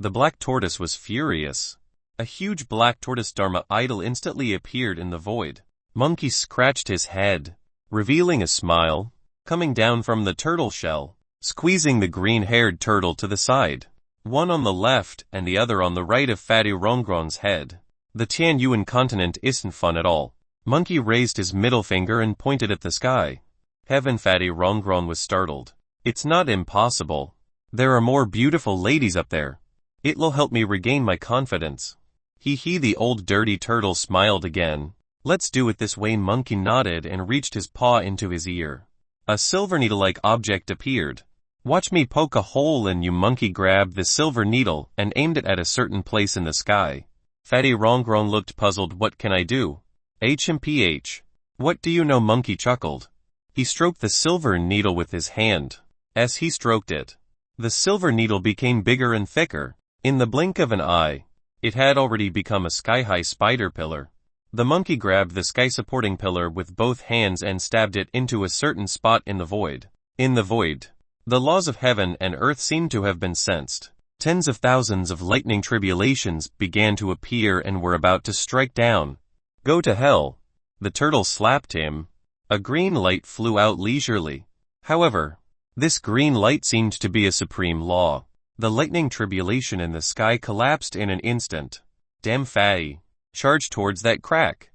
The Black Tortoise was furious. A huge black tortoise Dharma idol instantly appeared in the void. Monkey scratched his head, revealing a smile, coming down from the turtle shell, squeezing the green-haired turtle to the side, one on the left and the other on the right of Fatty Rongrong's head. The Tian Yuan continent isn't fun at all. Monkey raised his middle finger and pointed at the sky. Heaven. Fatty Rongrong was startled. It's not impossible. There are more beautiful ladies up there. It'll help me regain my confidence. Hee, the old dirty turtle smiled again. Let's do it this way. Monkey nodded and reached his paw into his ear. A silver needle-like object appeared. Watch me poke a hole in you. Monkey grabbed the silver needle and aimed it at a certain place in the sky. Fatty Rongrong looked puzzled. What can I do? HMPH. What do you know? Monkey chuckled. He stroked the silver needle with his hand. As he stroked it, the silver needle became bigger and thicker. In the blink of an eye, it had already become a sky-high spider pillar. The monkey grabbed the sky-supporting pillar with both hands and stabbed it into a certain spot in the void. In the void, the laws of heaven and earth seemed to have been sensed. Tens of thousands of lightning tribulations began to appear and were about to strike down. Go to hell. The turtle slapped him. A green light flew out leisurely. However, this green light seemed to be a supreme law. The lightning tribulation in the sky collapsed in an instant. Damn Fatty. Charge towards that crack.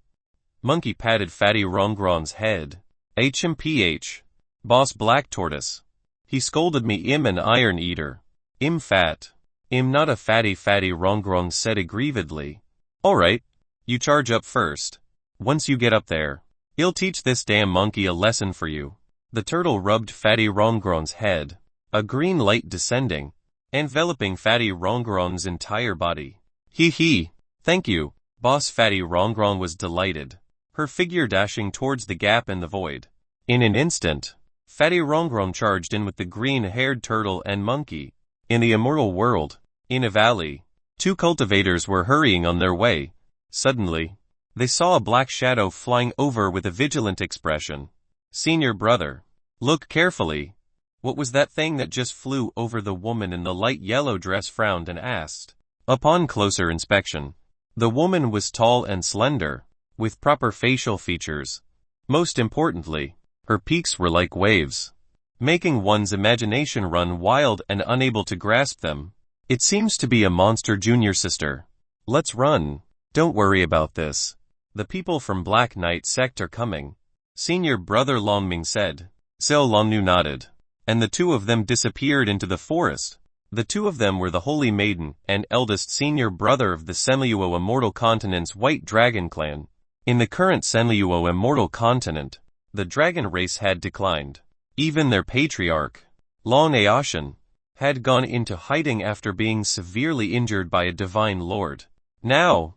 Monkey patted Fatty Rongrong's head. HMPH. Boss Black Tortoise. He scolded me. Im an iron eater. Im fat. Im not a fatty. Fatty Rongrong said aggrievedly. Alright. You charge up first. Once you get up there, he'll teach this damn monkey a lesson for you. The turtle rubbed Fatty Rongrong's head. A green light descending, enveloping Fatty Rongrong's entire body. Hee. Thank you. Boss. Fatty Rongrong was delighted, her figure dashing towards the gap in the void. In an instant, Fatty Rongrong charged in with the green-haired turtle and monkey. In the immortal world, in a valley, two cultivators were hurrying on their way. Suddenly, they saw a black shadow flying over with a vigilant expression. Senior brother, look carefully. What was that thing that just flew over? The woman in the light yellow dress frowned and asked. Upon closer inspection, the woman was tall and slender, with proper facial features. Most importantly, her peaks were like waves, making one's imagination run wild and unable to grasp them. It seems to be a monster. Junior sister. Let's run. Don't worry about this. The people from Black Knight sect are coming. Senior brother Longming said. Seo Longnu nodded, and the two of them disappeared into the forest. The two of them were the Holy Maiden and eldest senior brother of the Senliuo Immortal Continent's White Dragon clan. In the current Senliuo Immortal Continent, the dragon race had declined. Even their patriarch, Long Aoshin, had gone into hiding after being severely injured by a divine lord. Now,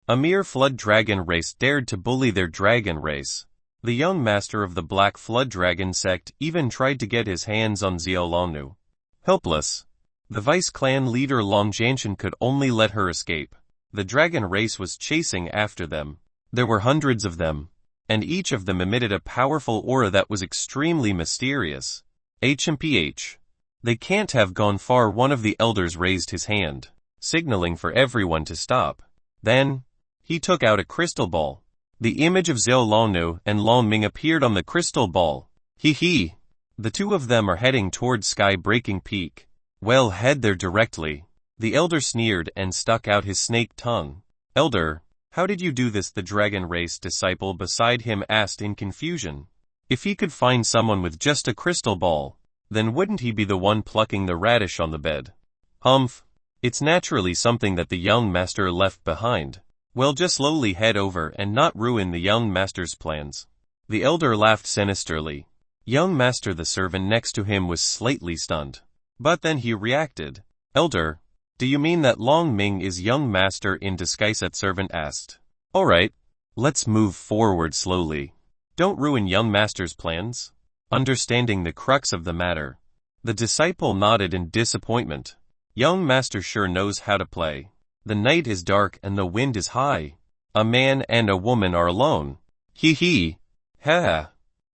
a mere flood dragon race dared to bully their dragon race. The young master of the Black Flood Dragon sect even tried to get his hands on Xiao Longnu. Helpless, the vice clan leader Long Jianshan could only let her escape. The dragon race was chasing after them. There were hundreds of them. and each of them emitted a powerful aura that was extremely mysterious. HMPH. They can't have gone far. One of the elders raised his hand, signaling for everyone to stop. Then, he took out a crystal ball. The image of Xiao Longnu and Longming appeared on the crystal ball. Hee. The two of them are heading toward Sky-Breaking Peak. Well, head there directly. The elder sneered and stuck out his snake tongue. Elder, how did you do this? The dragon race disciple beside him asked in confusion. If he could find someone with just a crystal ball, then wouldn't he be the one plucking the radish on the bed? Humph. It's naturally something that the young master left behind. Well, just slowly head over and not ruin the young master's plans. The elder laughed sinisterly. Young master, the servant next to him was slightly stunned. But then he reacted. Elder, do you mean that Long Ming is young master in disguise? That servant asked. Alright, let's move forward slowly. Don't ruin young master's plans. Understanding the crux of the matter, the disciple nodded in disappointment. Young master sure knows how to play. The night is dark and the wind is high. A man and a woman are alone. Hee. Ha.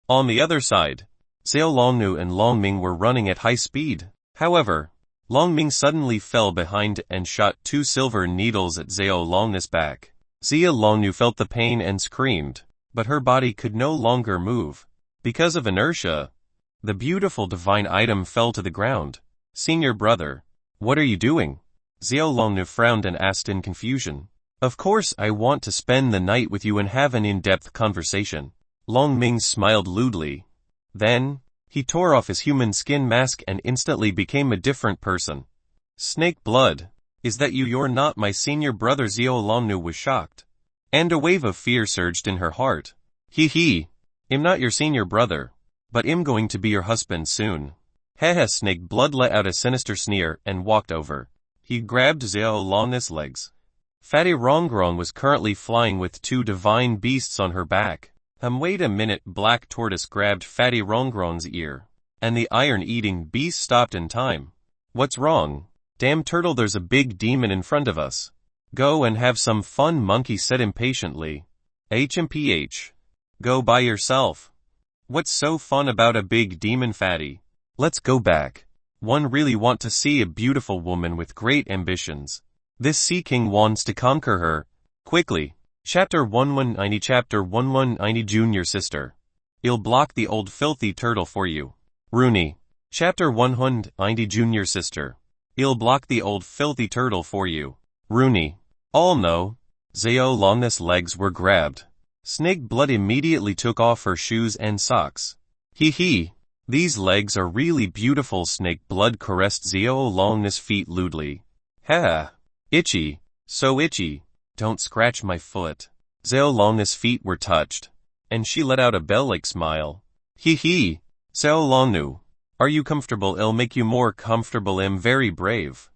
On the other side, Xiao Longnu and Longming were running at high speed. However, Longming suddenly fell behind and shot 2 silver needles at Xiao Longnu's back. Xiao Longnu felt the pain and screamed, but her body could no longer move. Because of inertia, the beautiful divine item fell to the ground. Senior brother, what are you doing? Xiao Longnu frowned and asked in confusion. Of course I want to spend the night with you and have an in-depth conversation. Longming smiled lewdly. Then, he tore off his human skin mask and instantly became a different person. Snake blood, is that you? You're not my senior brother. Xiao Longnu was shocked, and a wave of fear surged in her heart. Hee. I'm not your senior brother, but I'm going to be your husband soon. Haha. Snake blood let out a sinister sneer and walked over. He grabbed Xiao Longnu's legs. Fatty Rongrong was currently flying with 2 divine beasts on her back. Wait a minute. Black Tortoise grabbed Fatty Rongrong's ear, and the iron-eating beast stopped in time. What's wrong? Damn turtle, there's a big demon in front of us. Go and have some fun, Monkey said impatiently. HMPH. Go by yourself. What's so fun about a big demon? Fatty? Let's go back. One really want to see a beautiful woman with great ambitions. This Sea King wants to conquer her. Quickly. Chapter 1190. Chapter 1190. Junior sister. I'll block the old filthy turtle for you. Rooney. Chapter 190. Junior sister. I'll block the old filthy turtle for you. Rooney. All no. Xiao Longnu's legs were grabbed. Snake blood immediately took off her shoes and socks. Hee. These legs are really beautiful. Snake blood caressed Xiao Longnu's feet lewdly. Ha. Itchy. So itchy. Don't scratch my foot. Xiao Longnu's feet were touched, and she let out a bell-like smile. Hee. Xiao Longnu, are you comfortable? I'll make you more comfortable. I'm very brave.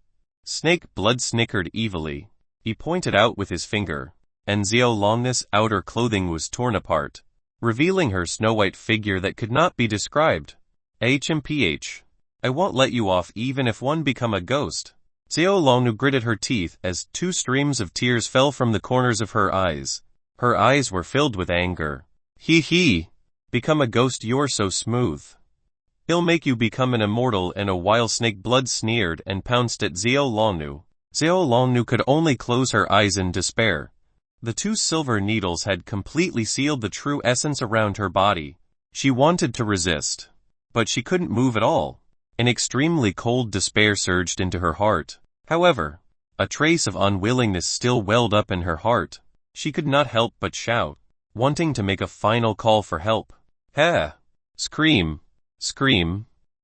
Snake blood snickered evilly. He pointed out with his finger, and Xiao Longnu's outer clothing was torn apart, revealing her snow-white figure that could not be described. HMPH. I won't let you off even if one become a ghost. Xiao Longnu gritted her teeth as 2 streams of tears fell from the corners of her eyes. Her eyes were filled with anger. Hee. Become a ghost? You're so smooth. He'll make you become an immortal in a while. Snake blood sneered and pounced at Xiao Longnu. Xiao Longnu could only close her eyes in despair. The 2 silver needles had completely sealed the true essence around her body. She wanted to resist, but she couldn't move at all. An extremely cold despair surged into her heart. However, a trace of unwillingness still welled up in her heart. She could not help but shout, wanting to make a final call for help. Ha! Scream.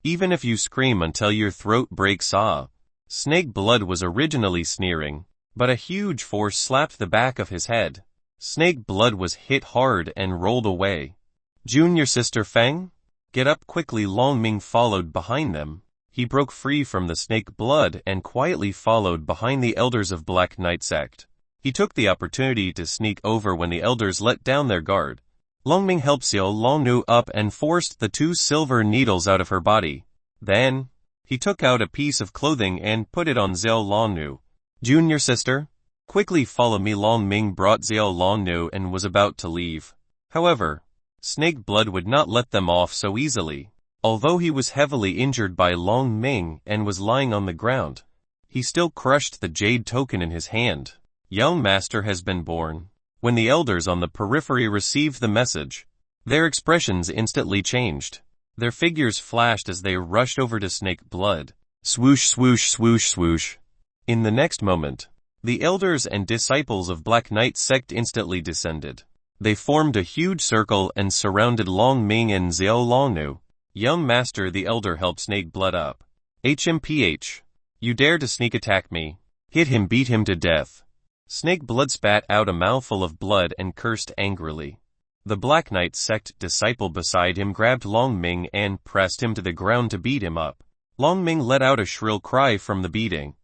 Even if you scream until your throat breaks off. Snake blood was originally sneering, but a huge force slapped the back of his head. Snake blood was hit hard and rolled away. Junior sister Feng? Get up quickly. Longming followed behind them. He broke free from the snake blood and quietly followed behind the elders of Black Knight sect. He took the opportunity to sneak over when the elders let down their guard. Longming helped Xiao Longnu up and forced the 2 silver needles out of her body. Then, he took out a piece of clothing and put it on Xiao Longnu. Junior sister, quickly follow me. Longming brought Xiao Longnu and was about to leave. However, Snake Blood would not let them off so easily. Although he was heavily injured by Long Ming and was lying on the ground, he still crushed the jade token in his hand. Young Master has been born. When the elders on the periphery received the message, their expressions instantly changed. Their figures flashed as they rushed over to Snake Blood. Swoosh, swoosh, swoosh, swoosh. In the next moment, the elders and disciples of Black Knight sect instantly descended. They formed a huge circle and surrounded Long Ming and Xiao Longnu. Young Master the Elder helped Snake Blood up. HMPH. You dare to sneak attack me. Hit him, beat him to death. Snake Blood spat out a mouthful of blood and cursed angrily. The Black Knight sect disciple beside him grabbed Long Ming and pressed him to the ground to beat him up. Long Ming let out a shrill cry from the beating.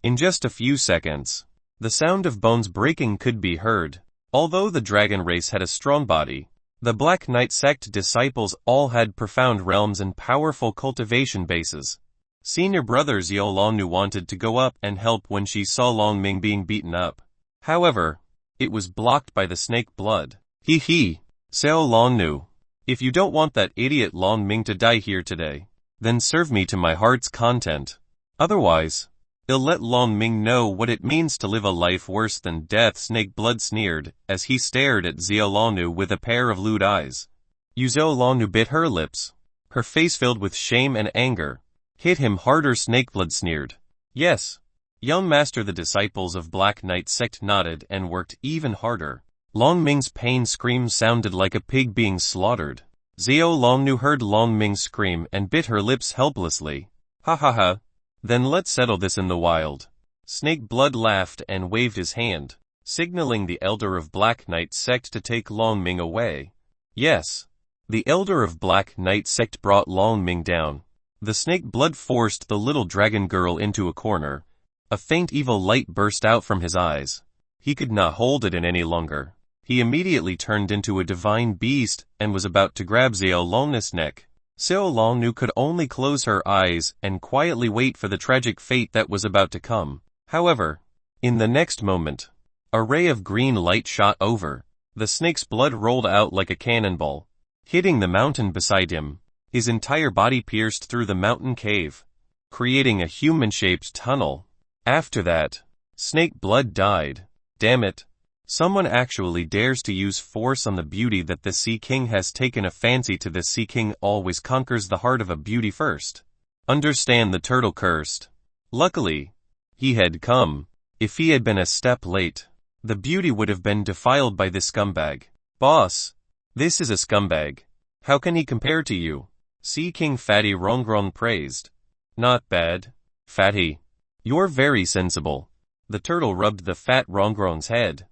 In just a few seconds, the sound of bones breaking could be heard. Although the dragon race had a strong body, the Black Knight sect disciples all had profound realms and powerful cultivation bases. Senior brother Xiao Longnu wanted to go up and help when she saw Long Ming being beaten up. However, it was blocked by the Snake Blood. Hee hee, Xiao Longnu. If you don't want that idiot Long Ming to die here today, then serve me to my heart's content. Otherwise, I'll let Long Ming know what it means to live a life worse than death. Snake Blood sneered as he stared at Xiao Longnu with a pair of lewd eyes. Xiao Longnu bit her lips, her face filled with shame and anger. Hit him harder, Snake Blood sneered. Yes. Young Master the disciples of Black Knight sect nodded and worked even harder. Long Ming's pain scream sounded like a pig being slaughtered. Xiao Longnu heard Long Ming scream and bit her lips helplessly. Ha ha ha. Then let's settle this in the wild. Snake Blood laughed and waved his hand, signaling the elder of Black Knight sect to take Long Ming away. Yes. The elder of Black Knight sect brought Long Ming down. The Snake Blood forced the little dragon girl into a corner. A faint evil light burst out from his eyes. He could not hold it in any longer. He immediately turned into a divine beast and was about to grab Xiao Longnu's neck. Xiao Longnu could only close her eyes and quietly wait for the tragic fate that was about to come. However, in the next moment, a ray of green light shot over. The snake's blood rolled out like a cannonball, hitting the mountain beside him. His entire body pierced through the mountain cave, creating a human-shaped tunnel. After that, Snake Blood died. Damn it. Someone actually dares to use force on the beauty that the Sea King has taken a fancy to. The Sea King always conquers the heart of a beauty first. Understand, the turtle cursed. Luckily, he had come. If he had been a step late, the beauty would have been defiled by this scumbag. Boss, this is a scumbag. How can he compare to you? Sea King Fatty Rongrong praised. Not bad, Fatty. You're very sensible. The turtle rubbed the fat Rongrong's head.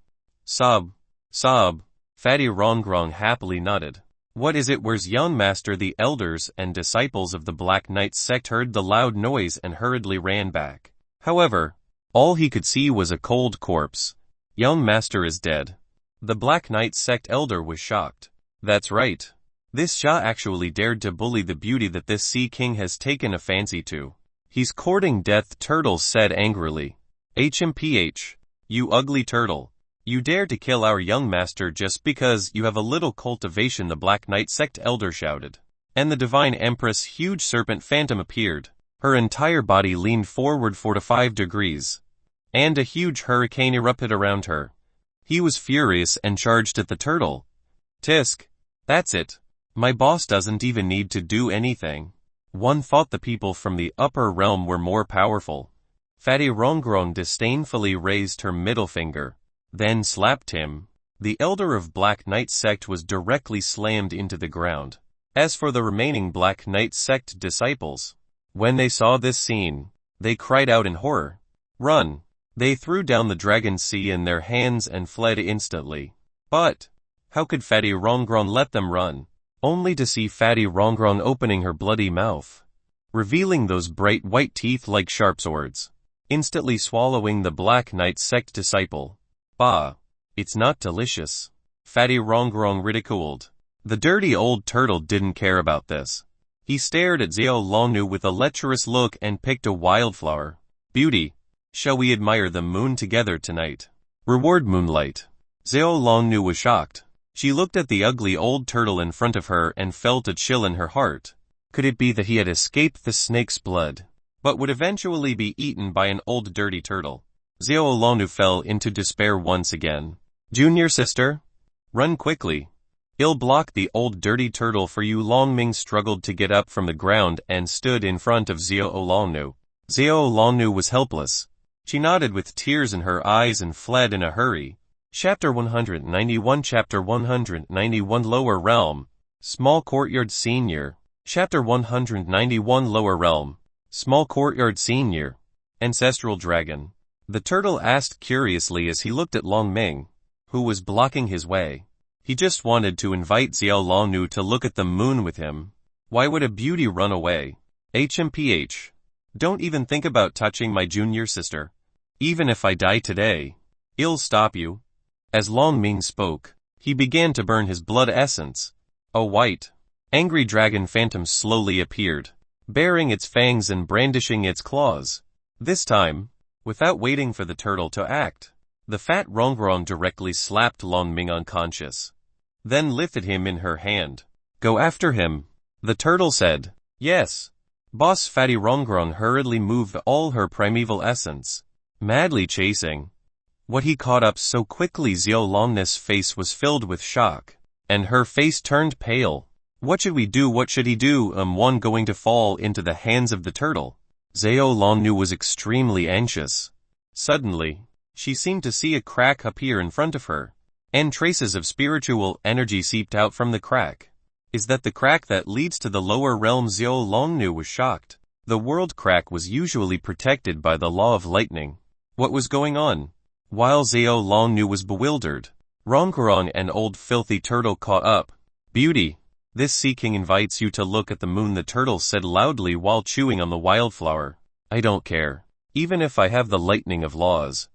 Sob, sob. Fatty Rongrong happily nodded. What is it? Where's young master? The elders and disciples of the Black Knight sect heard the loud noise and hurriedly ran back. However, all he could see was a cold corpse. Young master is dead. The Black Knight sect elder was shocked. That's right. This Shah actually dared to bully the beauty that this Sea King has taken a fancy to. He's courting death, Turtle said angrily. HMPH, you ugly turtle. You dare to kill our young master just because you have a little cultivation, the Black Knight sect elder shouted. And the Divine Empress huge serpent phantom appeared. Her entire body leaned forward 45 degrees. And a huge hurricane erupted around her. He was furious and charged at the turtle. Tisk. That's it. My boss doesn't even need to do anything. One thought the people from the upper realm were more powerful. Fatty Rongrong disdainfully raised her middle finger, then slapped him. The elder of Black Knight sect was directly slammed into the ground. As for the remaining Black Knight sect disciples, when they saw this scene, they cried out in horror. Run! They threw down the dragon sea in their hands and fled instantly. But how could Fatty Rongrong let them run? Only to see Fatty Rongrong opening her bloody mouth, revealing those bright white teeth like sharp swords, instantly swallowing the Black Knight sect disciple. Bah! It's not delicious. Fatty Rongrong ridiculed. The dirty old turtle didn't care about this. He stared at Xiao Longnu with a lecherous look and picked a wildflower. Beauty, shall we admire the moon together tonight? Reward moonlight. Xiao Longnu was shocked. She looked at the ugly old turtle in front of her and felt a chill in her heart. Could it be that he had escaped the snake's blood, but would eventually be eaten by an old dirty turtle? Xiao Longnu fell into despair once again. Junior sister? Run quickly. I'll block the old dirty turtle for you. Longming struggled to get up from the ground and stood in front of Xiao Longnu. Xiao Longnu was helpless. She nodded with tears in her eyes and fled in a hurry. Chapter 191 Chapter 191 Lower Realm. Small Courtyard Senior. Chapter 191 Lower Realm. Small Courtyard Senior. Ancestral Dragon. The turtle asked curiously as he looked at Longming, who was blocking his way. He just wanted to invite Xiao Longnu to look at the moon with him. Why would a beauty run away? HMPH. Don't even think about touching my junior sister. Even if I die today, I'll stop you. As Longming spoke, he began to burn his blood essence. A white, angry dragon phantom slowly appeared, baring its fangs and brandishing its claws. This time, without waiting for the turtle to act, the fat Rongrong directly slapped Longming unconscious, then lifted him in her hand. Go after him, the turtle said. Yes. Boss Fatty Rongrong hurriedly moved all her primeval essence, madly chasing what he caught up so quickly. Xiao Longnu's face was filled with shock, and her face turned pale. What should we do? What should he do? One going to fall into the hands of the turtle. Xiao Longnu was extremely anxious. Suddenly, she seemed to see a crack appear in front of her, and traces of spiritual energy seeped out from the crack. Is that the crack that leads to the lower realm? Xiao Longnu was shocked. The world crack was usually protected by the law of lightning. What was going on? While Xiao Longnu was bewildered, Rongrong, an old filthy turtle, caught up. Beauty, this Sea King invites you to look at the moon, the turtle said loudly while chewing on the wildflower. I don't care. Even if I have the lightning of laws,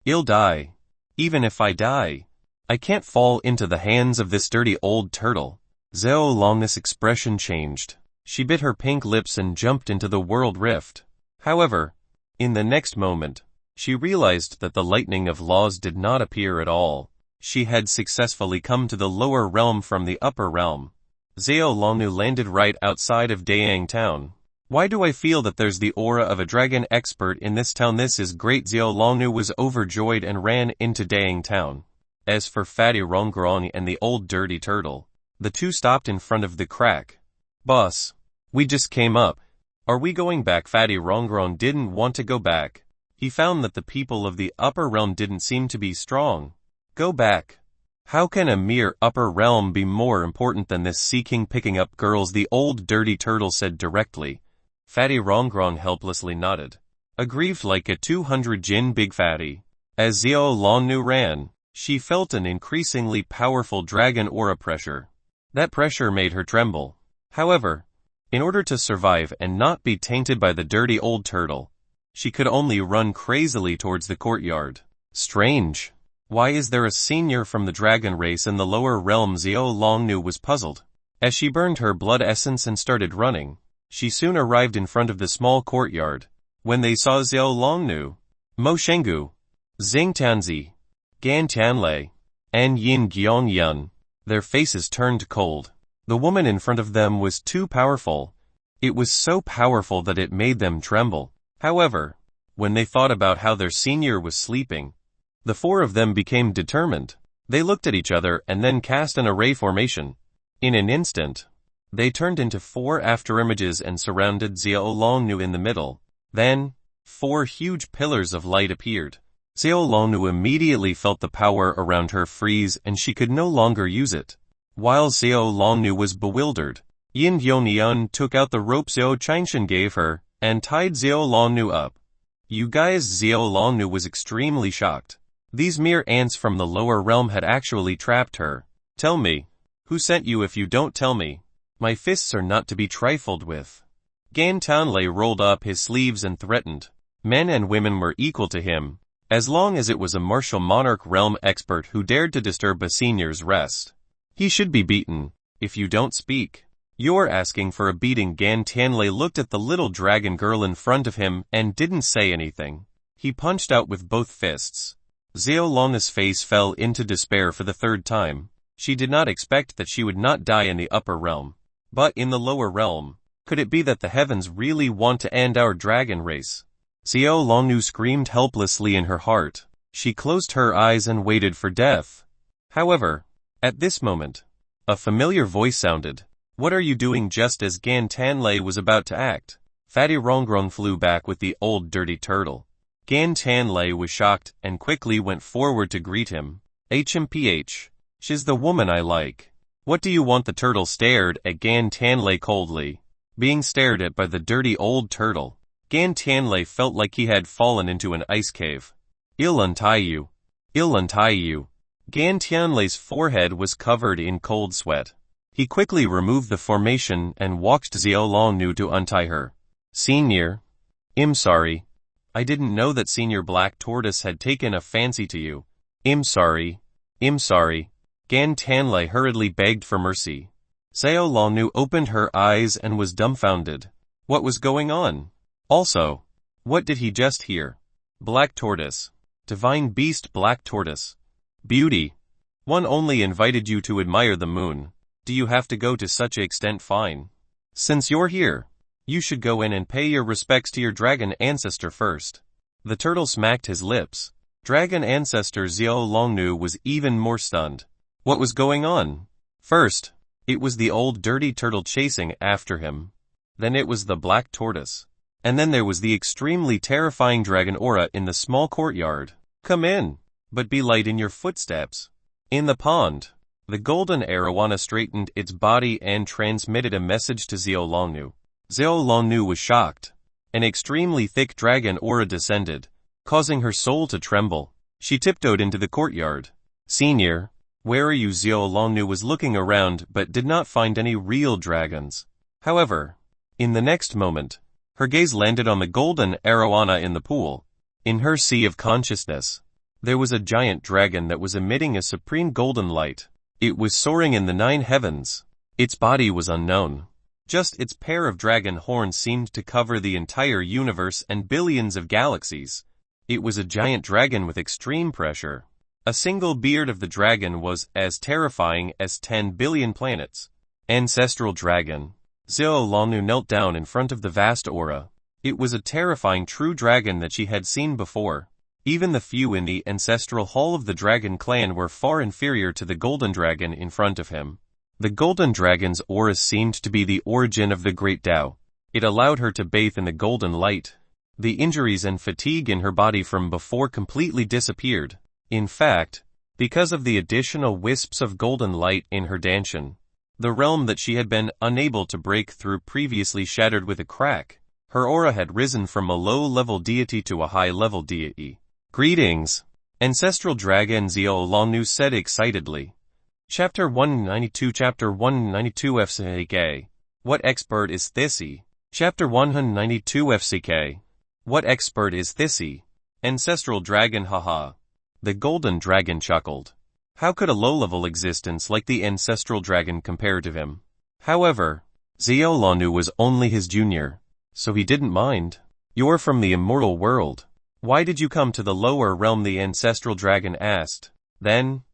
I'll die. Even if I die, I can't fall into the hands of this dirty old turtle. Xiao Longnu's expression changed. She bit her pink lips and jumped into the world rift. However, in the next moment, she realized that the lightning of laws did not appear at all. She had successfully come to the lower realm from the upper realm. Xiao Longnu landed right outside of Dayang town. Why do I feel that there's the aura of a dragon expert in this town? This is great. Xiao Longnu was overjoyed and ran into Dayang town. As for Fatty Rongrong and the old dirty turtle, the two stopped in front of the crack. Boss, we just came up. Are we going back? Fatty Rongrong didn't want to go back. He found that the people of the upper realm didn't seem to be strong. Go back. How can a mere upper realm be more important than this Sea King picking up girls? The old dirty turtle said directly. Fatty Rongrong helplessly nodded, aggrieved like a 200 jin big fatty. As Xiao Longnu ran, she felt an increasingly powerful dragon aura pressure. That pressure made her tremble. However, in order to survive and not be tainted by the dirty old turtle, she could only run crazily towards the courtyard. Strange. Why is there a senior from the dragon race in the lower realm? Xiao Longnu was puzzled. As she burned her blood essence and started running, she soon arrived in front of the small courtyard. When they saw Xiao Longnu, Mo Shengu, Xing Tianzi, Gan Tianlei, and Yin Gyongyun, their faces turned cold. The woman in front of them was too powerful. It was so powerful that it made them tremble. However, when they thought about how their senior was sleeping, the four of them became determined. They looked at each other and then cast an array formation. In an instant, they turned into four afterimages and surrounded Xiao Longnu in the middle. Then, four huge pillars of light appeared. Xiao Longnu immediately felt the power around her freeze and she could no longer use it. While Xiao Longnu was bewildered, Yin Yonian took out the rope Xiao Chainshan gave her and tied Xiao Longnu up. You guys, Xiao Longnu was extremely shocked. These mere ants from the lower realm had actually trapped her. Tell me, who sent you? If you don't tell me, my fists are not to be trifled with. Gan Tianlei rolled up his sleeves and threatened. Men and women were equal to him, as long as it was a martial monarch realm expert who dared to disturb a senior's rest. He should be beaten. If you don't speak, you're asking for a beating. Gan Tianlei looked at the little dragon girl in front of him and didn't say anything. He punched out with both fists. Xiao Longnu's face fell into despair for the third time. She did not expect that she would not die in the upper realm, but in the lower realm. Could it be that the heavens really want to end our dragon race? Xiao Longnu screamed helplessly in her heart. She closed her eyes and waited for death. However, at this moment, a familiar voice sounded. What are you doing? Just as Gan Tanlei was about to act, Fatty Rongrong flew back with the old dirty turtle. Gan Tanlei was shocked and quickly went forward to greet him. HMPH. She's the woman I like. What do you want? The turtle stared at Gan Tanlei coldly. Being stared at by the dirty old turtle, Gan Tanlei felt like he had fallen into an ice cave. I'll untie you. I'll untie you. Gan Tianlei's forehead was covered in cold sweat. He quickly removed the formation and walked to Xiao Longnu to untie her. Senior. I'm sorry. I didn't know that Senior Black Tortoise had taken a fancy to you. I'm sorry. I'm sorry. Gan Tanlei hurriedly begged for mercy. Xiao Longnu opened her eyes and was dumbfounded. What was going on? Also, what did he just hear? Black Tortoise. Divine Beast Black Tortoise. Beauty. One only invited you to admire the moon. Do you have to go to such extent? Fine. Since you're here, you should go in and pay your respects to your dragon ancestor first. The turtle smacked his lips. Dragon ancestor Xiao Longnu was even more stunned. What was going on? First, it was the old dirty turtle chasing after him. Then it was the black tortoise. And then there was the extremely terrifying dragon aura in the small courtyard. Come in, but be light in your footsteps. In the pond, the golden arowana straightened its body and transmitted a message to Xiao Longnu. Xiao Longnu was shocked. An extremely thick dragon aura descended, causing her soul to tremble. She tiptoed into the courtyard. Senior, where are you? Xiao Longnu was looking around but did not find any real dragons. However, in the next moment, her gaze landed on the golden arowana in the pool. In her sea of consciousness, there was a giant dragon that was emitting a supreme golden light. It was soaring in the 9 heavens. Its body was unknown. Just its pair of dragon horns seemed to cover the entire universe and billions of galaxies. It was a giant dragon with extreme pressure. A single beard of the dragon was as terrifying as 10 billion planets. Ancestral dragon. Xiao Longnu knelt down in front of the vast aura. It was a terrifying true dragon that she had seen before. Even the few in the ancestral hall of the dragon clan were far inferior to the golden dragon in front of him. The golden dragon's aura seemed to be the origin of the great Tao. It allowed her to bathe in the golden light. The injuries and fatigue in her body from before completely disappeared. In fact, because of the additional wisps of golden light in her danshan, the realm that she had been unable to break through previously shattered with a crack. Her aura had risen from a low-level deity to a high-level deity. Greetings, Ancestral Dragon, Xiao Longnu said excitedly. Chapter 192 Chapter 192 FCK. What expert is Thissy? Chapter 192 FCK. What expert is Thissy? Ancestral Dragon, haha. The golden dragon chuckled. How could a low-level existence like the ancestral dragon compare to him? However, Xiao Longnu was only his junior, so he didn't mind. You're from the immortal world. Why did you come to the lower realm? The ancestral dragon asked. Then,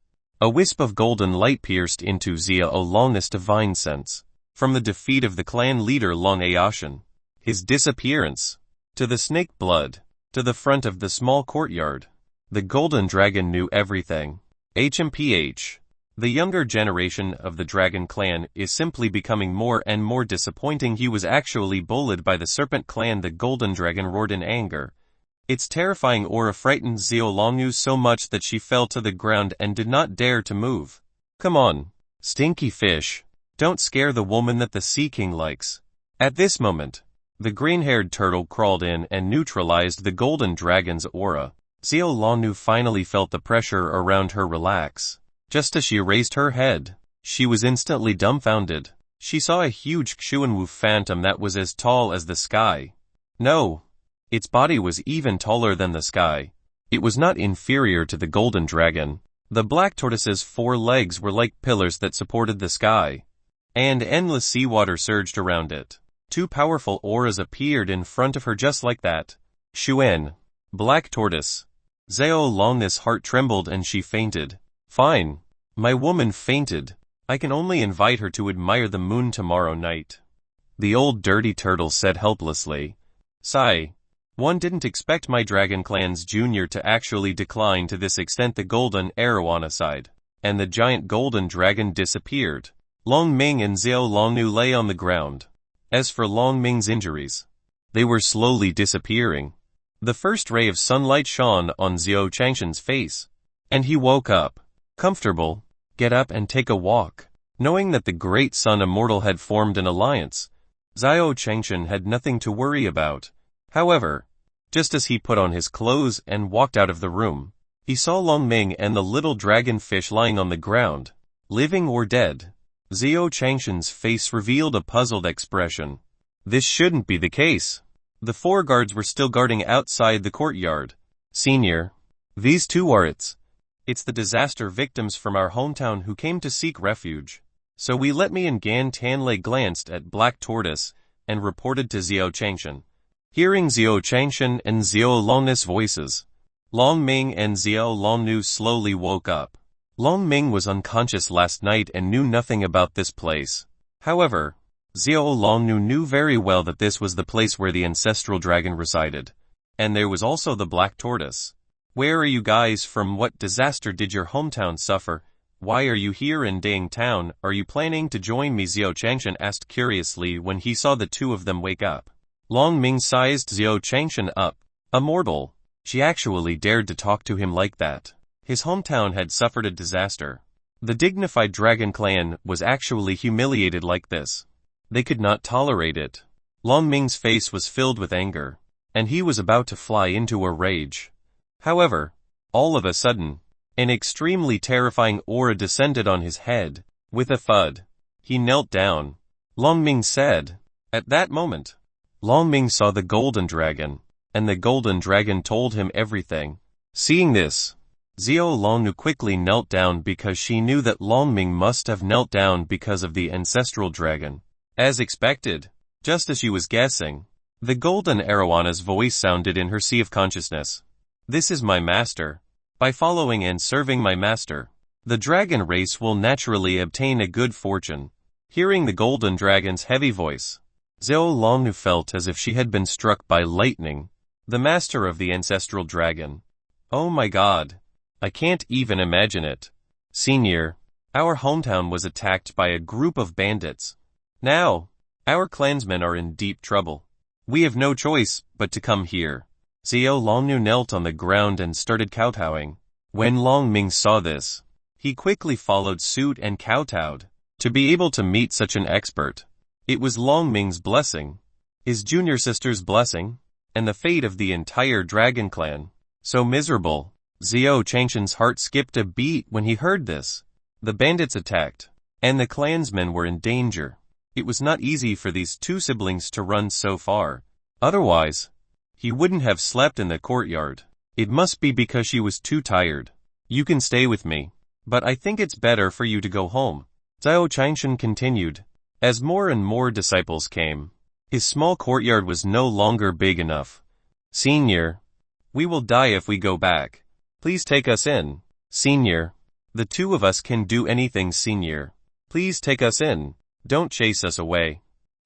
a wisp of golden light pierced into Xiao Longnu's divine sense. From the defeat of the clan leader Long Aoshan, his disappearance, to the snake blood, to the front of the small courtyard, the golden dragon knew everything. HMPH. The younger generation of the dragon clan is simply becoming more and more disappointing. He was actually bullied by the serpent clan. The golden dragon roared in anger. Its terrifying aura frightened Xiao Longnu so much that she fell to the ground and did not dare to move. Come on, stinky fish. Don't scare the woman that the Sea King likes. At this moment, the green-haired turtle crawled in and neutralized the golden dragon's aura. Xiao Longnu finally felt the pressure around her relax. Just as she raised her head, she was instantly dumbfounded. She saw a huge Xuanwu phantom that was as tall as the sky. No, its body was even taller than the sky. It was not inferior to the golden dragon. The black tortoise's 4 legs were like pillars that supported the sky, and endless seawater surged around it. 2 powerful auras appeared in front of her just like that. Xuan, black tortoise. Xiao Longnu's heart trembled and she fainted. Fine. My woman fainted. I can only invite her to admire the moon tomorrow night. The old dirty turtle said helplessly. Sigh. One didn't expect my Dragon Clan's junior to actually decline to this extent. The golden arrow aside, and the giant golden dragon disappeared. Long Ming and Xiao Longnu lay on the ground. As for Long Ming's injuries, they were slowly disappearing. The first ray of sunlight shone on Xiao Changshan's face, and he woke up. Comfortable. Get up and take a walk. Knowing that the great sun immortal had formed an alliance, Xiao Changshan had nothing to worry about. However, just as he put on his clothes and walked out of the room, he saw Long Ming and the little dragon fish lying on the ground, living or dead. Xiao Changshan's face revealed a puzzled expression. This shouldn't be the case. The 4 guards were still guarding outside the courtyard. Senior, these 2 are It's the disaster victims from our hometown who came to seek refuge. So we let me and Gan Tanlei glanced at Black Tortoise and reported to Xiao Changshan. Hearing Xiao Changshan and Xiao Longnu's voices, Long Ming and Xiao Longnu slowly woke up. Long Ming was unconscious last night and knew nothing about this place. However, Xiao Longnu knew very well that this was the place where the ancestral dragon resided. And there was also the Black Tortoise. Where are you guys from? What disaster did your hometown suffer? Why are you here in Dang Town? Are you planning to join me? Xiao Changshan asked curiously when he saw the 2 of them wake up. Long Ming sized Xiao Changshan up. A mortal. She actually dared to talk to him like that. His hometown had suffered a disaster. The dignified Dragon Clan was actually humiliated like this. They could not tolerate it. Long Ming's face was filled with anger, and he was about to fly into a rage. However, all of a sudden, an extremely terrifying aura descended on his head. With a thud, he knelt down. Long Ming said. At that moment, Long Ming saw the golden dragon, and the golden dragon told him everything. Seeing this, Xiao Longnu quickly knelt down because she knew that Long Ming must have knelt down because of the ancestral dragon. As expected, just as she was guessing, the golden arowana's voice sounded in her sea of consciousness. This is my master. By following and serving my master, the dragon race will naturally obtain a good fortune. Hearing the golden dragon's heavy voice, Xiao Longnu felt as if she had been struck by lightning. The master of the ancestral dragon. Oh my god. I can't even imagine it. Senior, our hometown was attacked by a group of bandits. Now, our clansmen are in deep trouble. We have no choice but to come here. Xiao Longnu knelt on the ground and started kowtowing. When Long Ming saw this, he quickly followed suit and kowtowed. To be able to meet such an expert, it was Long Ming's blessing, his junior sister's blessing, and the fate of the entire Dragon Clan. So miserable. Xiao Changshan's heart skipped a beat when he heard this. The bandits attacked, and the clansmen were in danger. It was not easy for these 2 siblings to run so far. Otherwise, he wouldn't have slept in the courtyard. It must be because she was too tired. You can stay with me, but I think it's better for you to go home. Xiao Changshan continued. As more and more disciples came, his small courtyard was no longer big enough. Senior, we will die if we go back. Please take us in. Senior, the 2 of us can do anything. Senior, please take us in. Don't chase us away.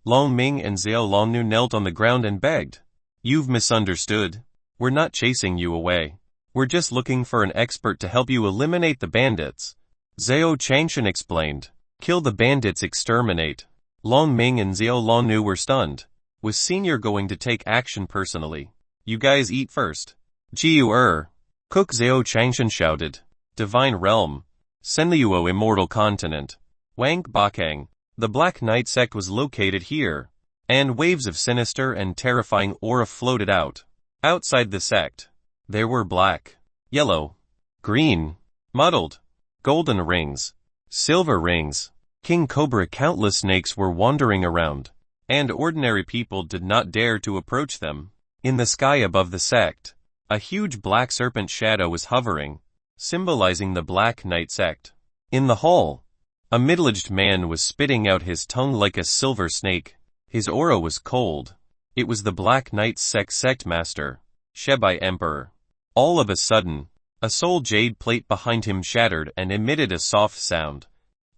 Long Ming and Xiao Longnu knelt on the ground and begged. You've misunderstood. We're not chasing you away. We're just looking for an expert to help you eliminate the bandits. Xiao Changshan explained. Kill the bandits, exterminate. Long Ming and Xiao Longnu were stunned. Was Senior going to take action personally? You guys eat first. Jiu Cook, Xiao Changshan shouted. Divine Realm. Senliuo Immortal Continent. Wang Bakang. The Black Knight sect was located here, and waves of sinister and terrifying aura floated out. Outside the sect, there were black, yellow, green, muddled, golden rings, silver rings, king cobra. Countless snakes were wandering around, and ordinary people did not dare to approach them. In the sky above the sect, a huge black serpent shadow was hovering, symbolizing the Black Knight sect. In the hall, a middle-aged man was spitting out his tongue like a silver snake. His aura was cold. It was the Black Knight sect master, Shebai Emperor. All of a sudden, A soul jade plate behind him shattered and emitted a soft sound.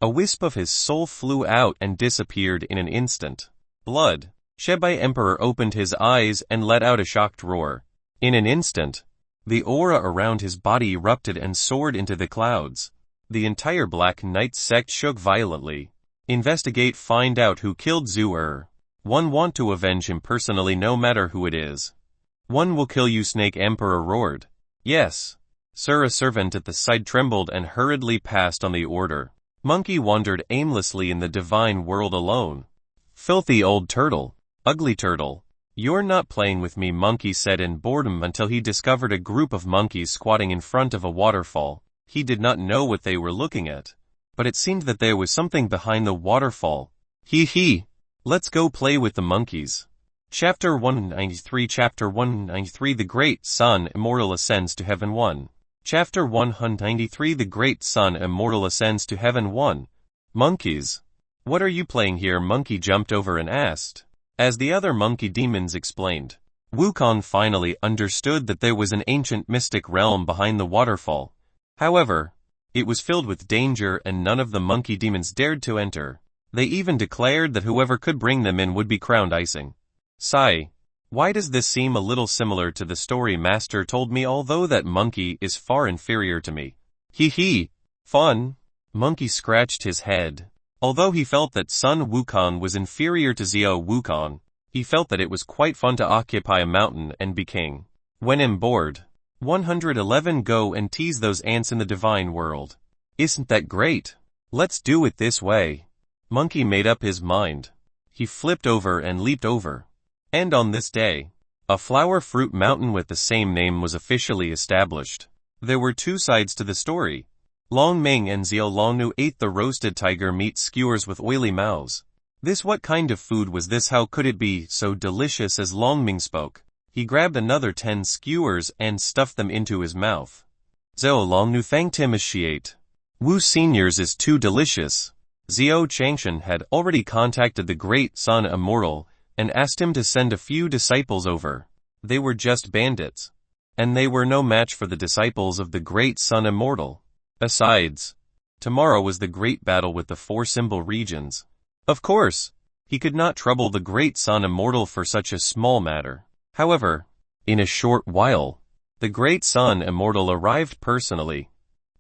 A wisp of his soul flew out and disappeared in an instant. Blood. Shebai Emperor opened his eyes and let out a shocked roar. In an instant, the aura around his body erupted and soared into the clouds. The entire Black Knight sect shook violently. Investigate, find out who killed Zu-Er. One want to avenge him personally no matter who it is. One will kill you, Snake Emperor roared. Yes. Sir, a servant at the side trembled and hurriedly passed on the order. Monkey wandered aimlessly in the divine world alone. Filthy old turtle. Ugly turtle. You're not playing with me, Monkey said in boredom until he discovered a group of monkeys squatting in front of a waterfall. He did not know what they were looking at, but it seemed that there was something behind the waterfall. Hee. Let's go play with the monkeys. Chapter 193 Chapter 193 The Great Sun Immortal Ascends to Heaven 1. Chapter 193 The Great Sun Immortal Ascends to Heaven 1. Monkeys. What are you playing here? Monkey jumped over and asked. As the other monkey demons explained, Wukong finally understood that there was an ancient mystic realm behind the waterfall. However, it was filled with danger and none of the monkey demons dared to enter. They even declared that whoever could bring them in would be crowned icing. Sigh. Why does this seem a little similar to the story Master told me, although that monkey is far inferior to me? Hee. Fun. Monkey scratched his head. Although he felt that Sun Wukong was inferior to Xiao Wukong, he felt that it was quite fun to occupy a mountain and be king. When I'm bored. 111 Go and tease those ants in the divine world. Isn't that great? Let's do it this way. Monkey made up his mind. He flipped over and leaped over. And on this day, a flower fruit mountain with the same name was officially established. There were two sides to the story. Long Ming and Xiao Longnu ate the roasted tiger meat skewers with oily mouths. What kind of food was this? How could it be so delicious? As Long Ming spoke, he grabbed another 10 skewers and stuffed them into his mouth. Xiao Longnu thanked him as she ate. Wu Senior's is too delicious. Xiao Changshan had already contacted the Great Sun Immortal and asked him to send a few disciples over. They were just bandits, and they were no match for the disciples of the Great Sun Immortal. Besides, tomorrow was the great battle with the 4 symbol regions. Of course, he could not trouble the Great Sun Immortal for such a small matter. However, in a short while, the Great Sun Immortal arrived personally.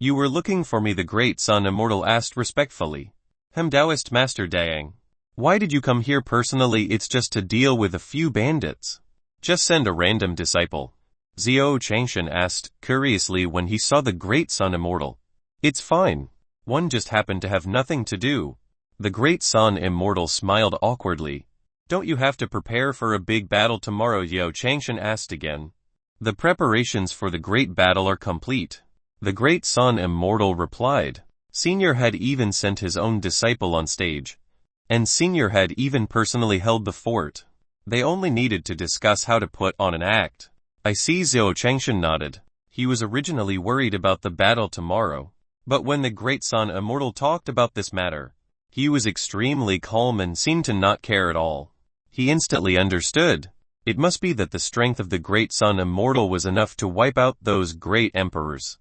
You were looking for me? The Great Sun Immortal asked respectfully. Taoist Master Dang. Why did you come here personally? It's just to deal with a few bandits. Just send a random disciple. Xiao Changshan asked curiously when he saw the Great Sun Immortal. It's fine. One just happened to have nothing to do. The Great Sun Immortal smiled awkwardly. Don't you have to prepare for a big battle tomorrow? Xiao Changshan asked again. The preparations for the great battle are complete. The Great Sun Immortal replied. Senior had even sent his own disciple on stage. And Senior had even personally held the fort. They only needed to discuss how to put on an act. I see. Xiao Changshan nodded. He was originally worried about the battle tomorrow. But when the Great Sun Immortal talked about this matter, he was extremely calm and seemed to not care at all. He instantly understood. It must be that the strength of the Great Sun Immortal was enough to wipe out those great emperors.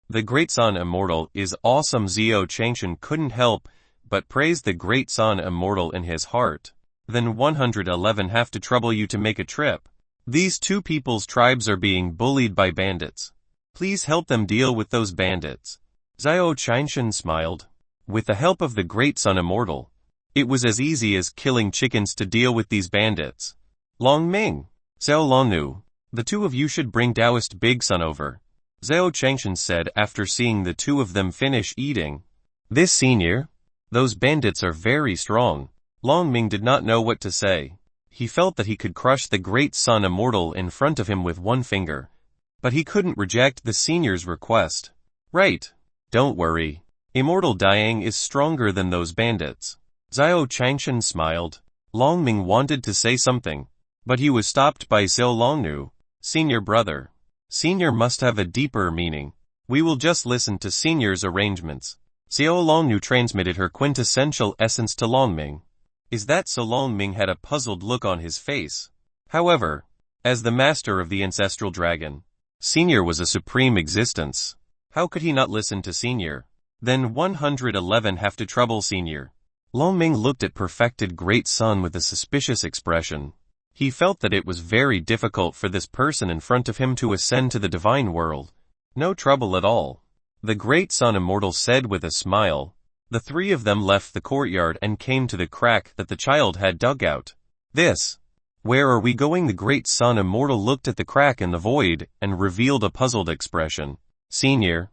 The Great Sun Immortal is awesome. Xiao Changshan couldn't help but praise the Great Sun Immortal in his heart. Then 111 have to trouble you to make a trip. These 2 people's tribes are being bullied by bandits. Please help them deal with those bandits. Xiao Changshan smiled. With the help of the Great Sun Immortal, it was as easy as killing chickens to deal with these bandits. Long Ming, Xiao Longnu, the 2 of you should bring Taoist Big Sun over. Xiao Changshan said after seeing the 2 of them finish eating. This Senior? Those bandits are very strong. Long Ming did not know what to say. He felt that he could crush the Great Sun Immortal in front of him with one finger. But he couldn't reject the Senior's request. Right. Don't worry. Immortal Dang is stronger than those bandits. Xiao Changshan smiled. Long Ming wanted to say something, but he was stopped by Xiao Longnu. Senior brother. Senior must have a deeper meaning. We will just listen to Senior's arrangements. Xiao Longnu transmitted her quintessential essence to Long Ming. Is that so? Long Ming had a puzzled look on his face. However, as the master of the ancestral dragon, Senior was a supreme existence. How could he not listen to Senior? Then 111 have to trouble Senior. Longming looked at perfected great son with a suspicious expression. He felt that it was very difficult for this person in front of him to ascend to the divine world. No trouble at all. The great son immortal said with a smile. The three of them left the courtyard and came to the crack that the child had dug out. This. Where are we going? The great son immortal looked at the crack in the void and revealed a puzzled expression. Senior.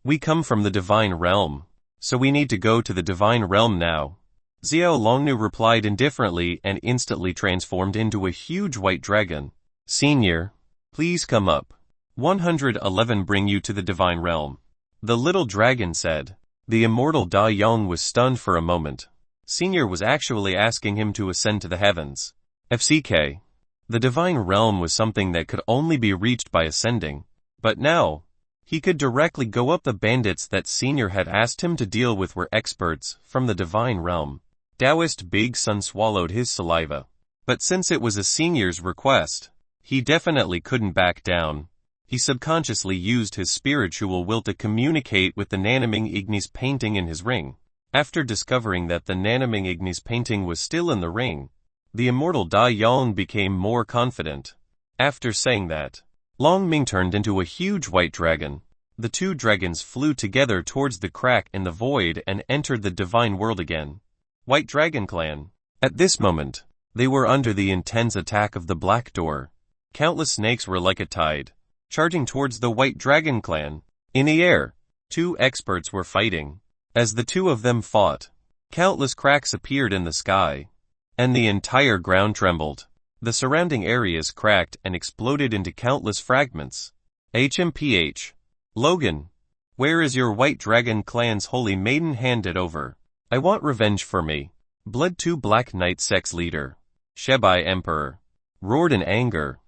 We come from the divine realm. So we need to go to the divine realm now. Xiao Longnu replied indifferently and instantly transformed into a huge white dragon. Senior. Please come up. 111 bring you to the divine realm. The little dragon said. The immortal Da Yong was stunned for a moment. Senior was actually asking him to ascend to the heavens. FCK. The divine realm was something that could only be reached by ascending. But now, he could directly go up. The bandits that Senior had asked him to deal with were experts from the divine realm. Taoist Big Sun swallowed his saliva. But since it was a Senior's request, he definitely couldn't back down. He subconsciously used his spiritual will to communicate with the Nanaming Ignis painting in his ring. After discovering that the Nanaming Ignis painting was still in the ring, the immortal Da Yong became more confident. After saying that, Longming turned into a huge white dragon. The two dragons flew together towards the crack in the void and entered the divine world again. White Dragon Clan. At this moment, they were under the intense attack of the Black Door. Countless snakes were like a tide, charging towards the White Dragon Clan. In the air, two experts were fighting. As the two of them fought, countless cracks appeared in the sky, and the entire ground trembled. The surrounding areas cracked and exploded into countless fragments. HMPH. Logan. Where is your White Dragon Clan's holy maiden? Hand it over. I want revenge for me. Blood 2 Black Knight Sex Leader. Shebai Emperor. Roared in anger.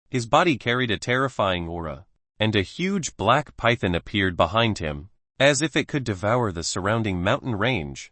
His body carried a terrifying aura, and a huge black python appeared behind him, as if it could devour the surrounding mountain range.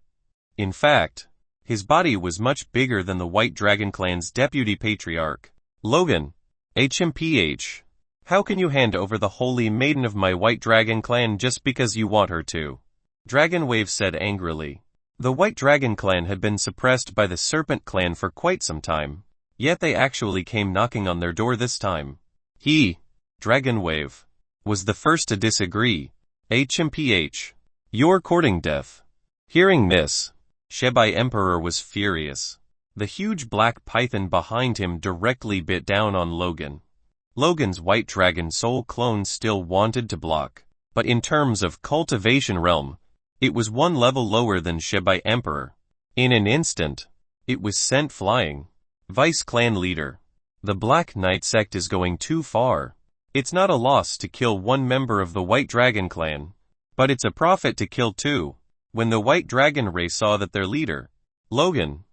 In fact, his body was much bigger than the White Dragon Clan's deputy patriarch. Logan. HMPH. How can you hand over the holy maiden of my White Dragon Clan just because you want her to? Dragon Wave said angrily. The White Dragon Clan had been suppressed by the Serpent Clan for quite some time, yet they actually came knocking on their door this time. He, Dragon Wave, was the first to disagree. HMPH. You're courting death. Hearing this, Shebai Emperor was furious. The huge black python behind him directly bit down on Logan. Logan's White Dragon Soul clone still wanted to block, but in terms of cultivation realm, it was one level lower than Shebai Emperor. In an instant, it was sent flying. Vice Clan Leader. The Black Knight sect is going too far. It's not a loss to kill one member of the White Dragon Clan, but it's a profit to kill two. When the White Dragon race saw that their leader, Logan,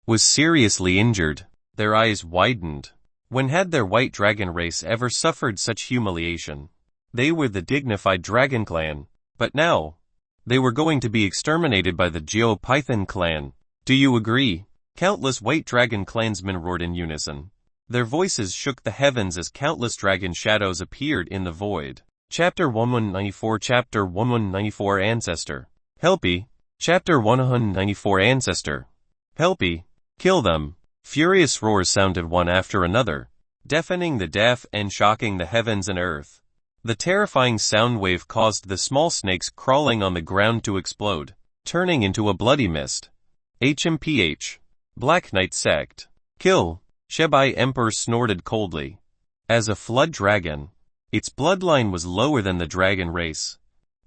was seriously injured, their eyes widened. When had their White Dragon race ever suffered such humiliation? They were the dignified Dragon Clan, but now, they were going to be exterminated by the Geo Python Clan. Do you agree? Countless White Dragon Clansmen roared in unison. Their voices shook the heavens as countless dragon shadows appeared in the void. Chapter 1194 Chapter 1194 Ancestor. Helpy. Chapter 194 Ancestor. Helpy. Kill them. Furious roars sounded one after another, deafening the deaf and shocking the heavens and earth. The terrifying sound wave caused the small snakes crawling on the ground to explode, turning into a bloody mist. HMPH. Black Knight Sect. Kill. Shebai Emperor snorted coldly. As a flood dragon, its bloodline was lower than the dragon race.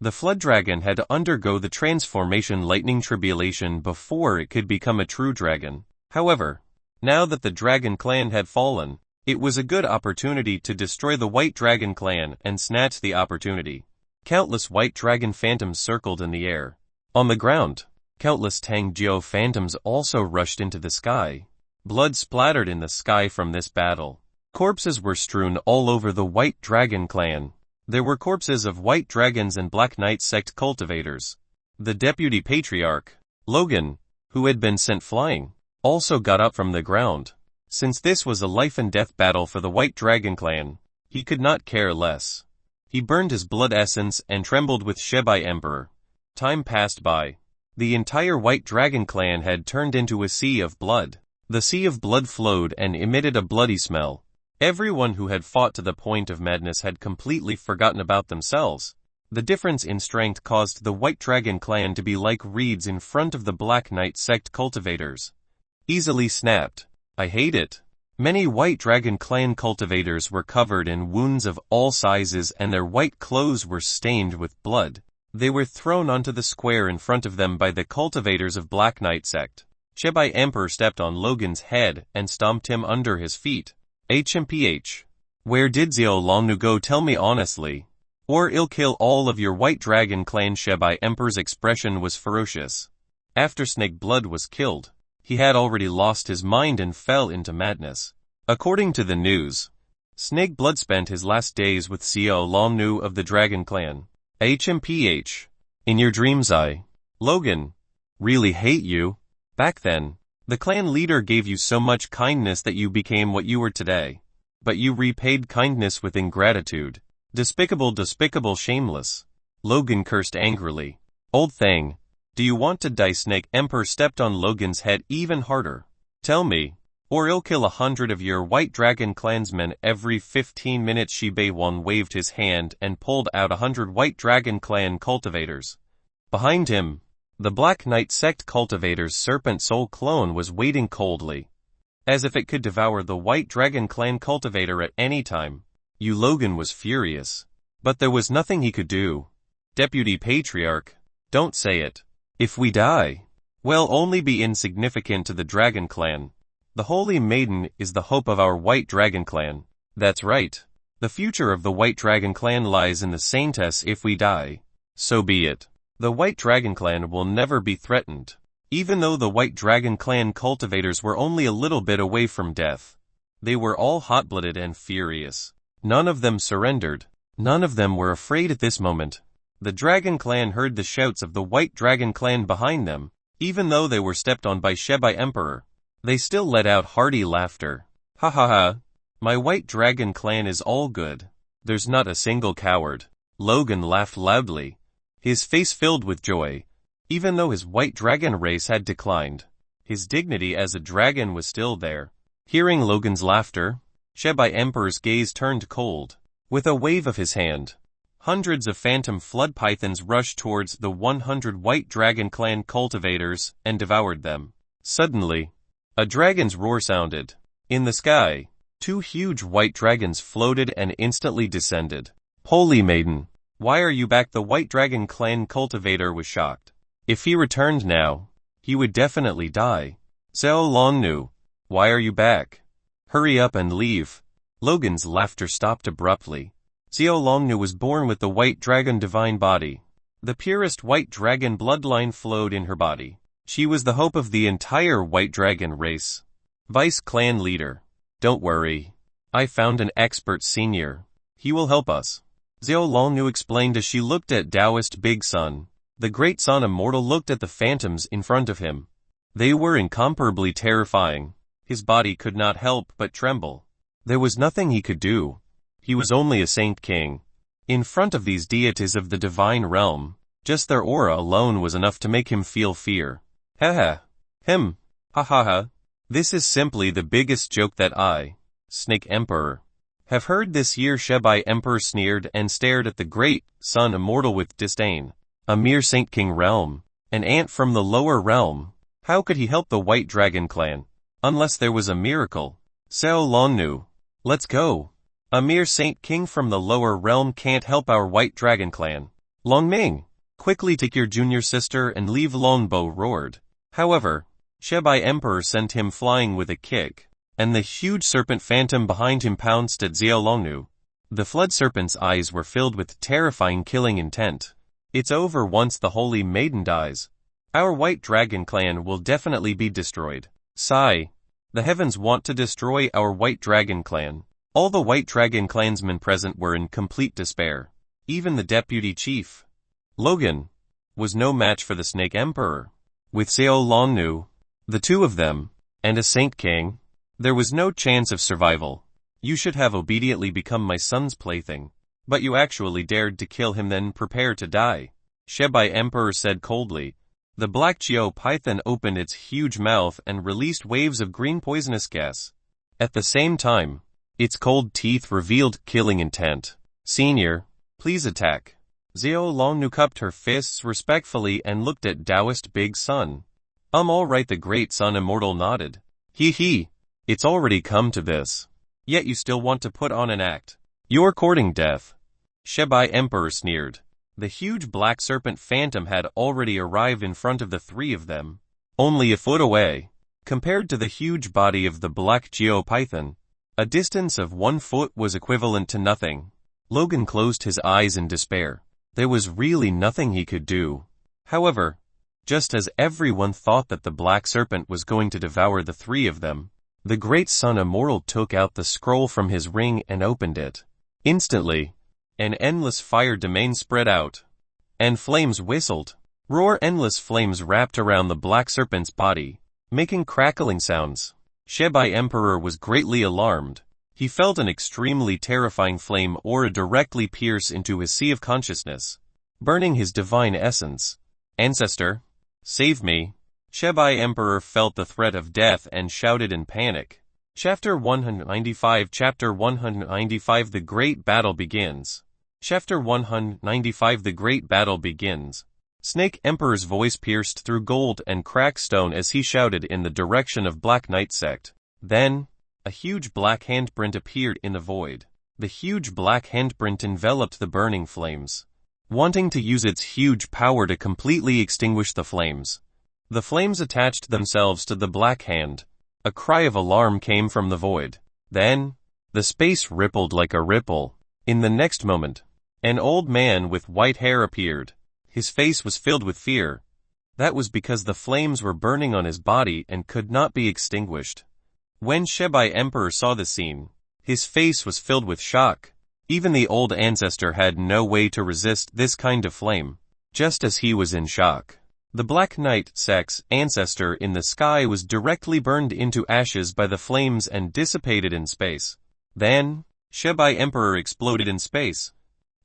The flood dragon had to undergo the transformation lightning tribulation before it could become a true dragon. However, now that the Dragon Clan had fallen, it was a good opportunity to destroy the White Dragon Clan and snatch the opportunity. Countless White Dragon phantoms circled in the air. On the ground, countless Tang Jiao phantoms also rushed into the sky. Blood splattered in the sky from this battle. Corpses were strewn all over the White Dragon Clan. There were corpses of White Dragons and Black Knight sect cultivators. The deputy patriarch, Logan, who had been sent flying, also got up from the ground. Since this was a life and death battle for the White Dragon Clan, He could not care less. He burned his blood essence and trembled with Shebai Emperor. Time passed by. The entire White Dragon clan had turned into a sea of blood. The sea of blood flowed and emitted a bloody smell. Everyone who had fought to the point of madness had completely forgotten about themselves. The difference in strength caused the White Dragon clan to be like reeds in front of the Black Knight sect cultivators. Easily snapped. I hate it. Many White Dragon clan cultivators were covered in wounds of all sizes and their white clothes were stained with blood. They were thrown onto the square in front of them by the cultivators of Black Knight sect. Shebai Emperor stepped on Logan's head and stomped him under his feet. HMPH. Where did Xiao Longnu go? Tell me honestly. Or I'll kill all of your White Dragon clan. Shebai Emperor's expression was ferocious. After Snake Blood was killed, he had already lost his mind and fell into madness. According to the news, Snake Blood spent his last days with Xiao Longnu of the Dragon clan. HMPH. In your dreams Logan, really hate you. Back then, the clan leader gave you so much kindness that you became what you are today. But you repaid kindness with ingratitude. Despicable, despicable, shameless. Logan cursed angrily. Old thing, do you want to die? Snake Emperor stepped on Logan's head even harder. Tell me, or I'll kill 100 of your White Dragon clansmen every 15 minutes. Shibai Wan waved his hand and pulled out 100 White Dragon clan cultivators. Behind him, the Black Knight sect cultivator's serpent soul clone was waiting coldly, as if it could devour the White Dragon clan cultivator at any time. Logan was furious, but there was nothing he could do. Deputy Patriarch, don't say it. If we die, we'll only be insignificant to the Dragon clan. The Holy Maiden is the hope of our White Dragon clan. That's right. The future of the White Dragon clan lies in the Saintess. If we die, so be it. The White Dragon clan will never be threatened. Even though the White Dragon clan cultivators were only a little bit away from death, they were all hot-blooded and furious. None of them surrendered. None of them were afraid at this moment. The Dragon clan heard the shouts of the White Dragon clan behind them. Even though they were stepped on by Shebai Emperor, they still let out hearty laughter. Ha ha ha. My White Dragon clan is all good. There's not a single coward. Logan laughed loudly, his face filled with joy. Even though his White Dragon race had declined, his dignity as a dragon was still there. Hearing Logan's laughter, Shebai Emperor's gaze turned cold. With a wave of his hand, hundreds of phantom flood pythons rushed towards the 100 White Dragon clan cultivators and devoured them. Suddenly, a dragon's roar sounded. In the sky, 2 huge white dragons floated and instantly descended. Holy Maiden, why are you back? The White Dragon clan cultivator was shocked. If he returned now, he would definitely die. Xiao Longnu, why are you back? Hurry up and leave. Logan's laughter stopped abruptly. Xiao Longnu was born with the White Dragon divine body. The purest White Dragon bloodline flowed in her body. She was the hope of the entire White Dragon race. Vice clan leader. Don't worry. I found an expert senior. He will help us. Xiao Longnu explained as she looked at Taoist Big Sun. The Great Sun Immortal looked at the phantoms in front of him. They were incomparably terrifying. His body could not help but tremble. There was nothing he could do. He was only a Saint King. In front of these deities of the divine realm, just their aura alone was enough to make him feel fear. Ha ha. Ha ha ha. This is simply the biggest joke that I, Snake Emperor, have heard this year. Shebai Emperor sneered and stared at the Great Sun Immortal with disdain. A mere Saint King realm, an ant from the lower realm. How could he help the White Dragon clan? Unless there was a miracle. Xiao Longnu, let's go. A mere Saint King from the lower realm can't help our White Dragon clan. Longming, quickly take your junior sister and leave. Longbo roared. However, Shebai Emperor sent him flying with a kick, and the huge serpent phantom behind him pounced at Xiao Longnu. The flood serpent's eyes were filled with terrifying killing intent. It's over once the Holy Maiden dies. Our White Dragon clan will definitely be destroyed. Sigh. The heavens want to destroy our White Dragon clan. All the White Dragon clansmen present were in complete despair. Even the deputy chief, Logan, was no match for the Snake Emperor. With Xiao Longnu, the 2 of them, and a Saint King, there was no chance of survival. You should have obediently become my son's plaything. But you actually dared to kill him, then prepare to die. Shebai Emperor said coldly. The black Geo python opened its huge mouth and released waves of green poisonous gas. At the same time, its cold teeth revealed killing intent. Senior, please attack. Xiao Longnu cupped her fists respectfully and looked at Taoist Big Sun. All right, the great Sun Immortal nodded. He, it's already come to this. Yet you still want to put on an act. You're courting death. Shebai Emperor sneered. The huge black serpent phantom had already arrived in front of the three of them, only a foot away. Compared to the huge body of the black Geo python, a distance of 1 foot was equivalent to nothing. Logan closed his eyes in despair. There was really nothing he could do. However, just as everyone thought that the black serpent was going to devour the three of them, the great Sun Immortal took out the scroll from his ring and opened it. Instantly, an endless fire domain spread out, and flames whistled. Endless flames wrapped around the black serpent's body, making crackling sounds. Shebai Emperor was greatly alarmed. He felt an extremely terrifying flame aura directly pierce into his sea of consciousness, burning his divine essence. Ancestor, save me. Shebai Emperor felt the threat of death and shouted in panic. Chapter 195 Chapter 195 The Great Battle Begins. Chapter 195 The Great Battle Begins. Snake Emperor's voice pierced through gold and cracked stone as he shouted in the direction of Black Knight sect. Then, a huge black handprint appeared in the void. The huge black handprint enveloped the burning flames, wanting to use its huge power to completely extinguish the flames. The flames attached themselves to the black hand. A cry of alarm came from the void. Then, the space rippled like a ripple. In the next moment, an old man with white hair appeared. His face was filled with fear. That was because the flames were burning on his body and could not be extinguished. When Shebai Emperor saw the scene, his face was filled with shock. Even the old ancestor had no way to resist this kind of flame. Just as he was in shock, the Black Knight sect's ancestor in the sky was directly burned into ashes by the flames and dissipated in space. Then, Shebai Emperor exploded in space.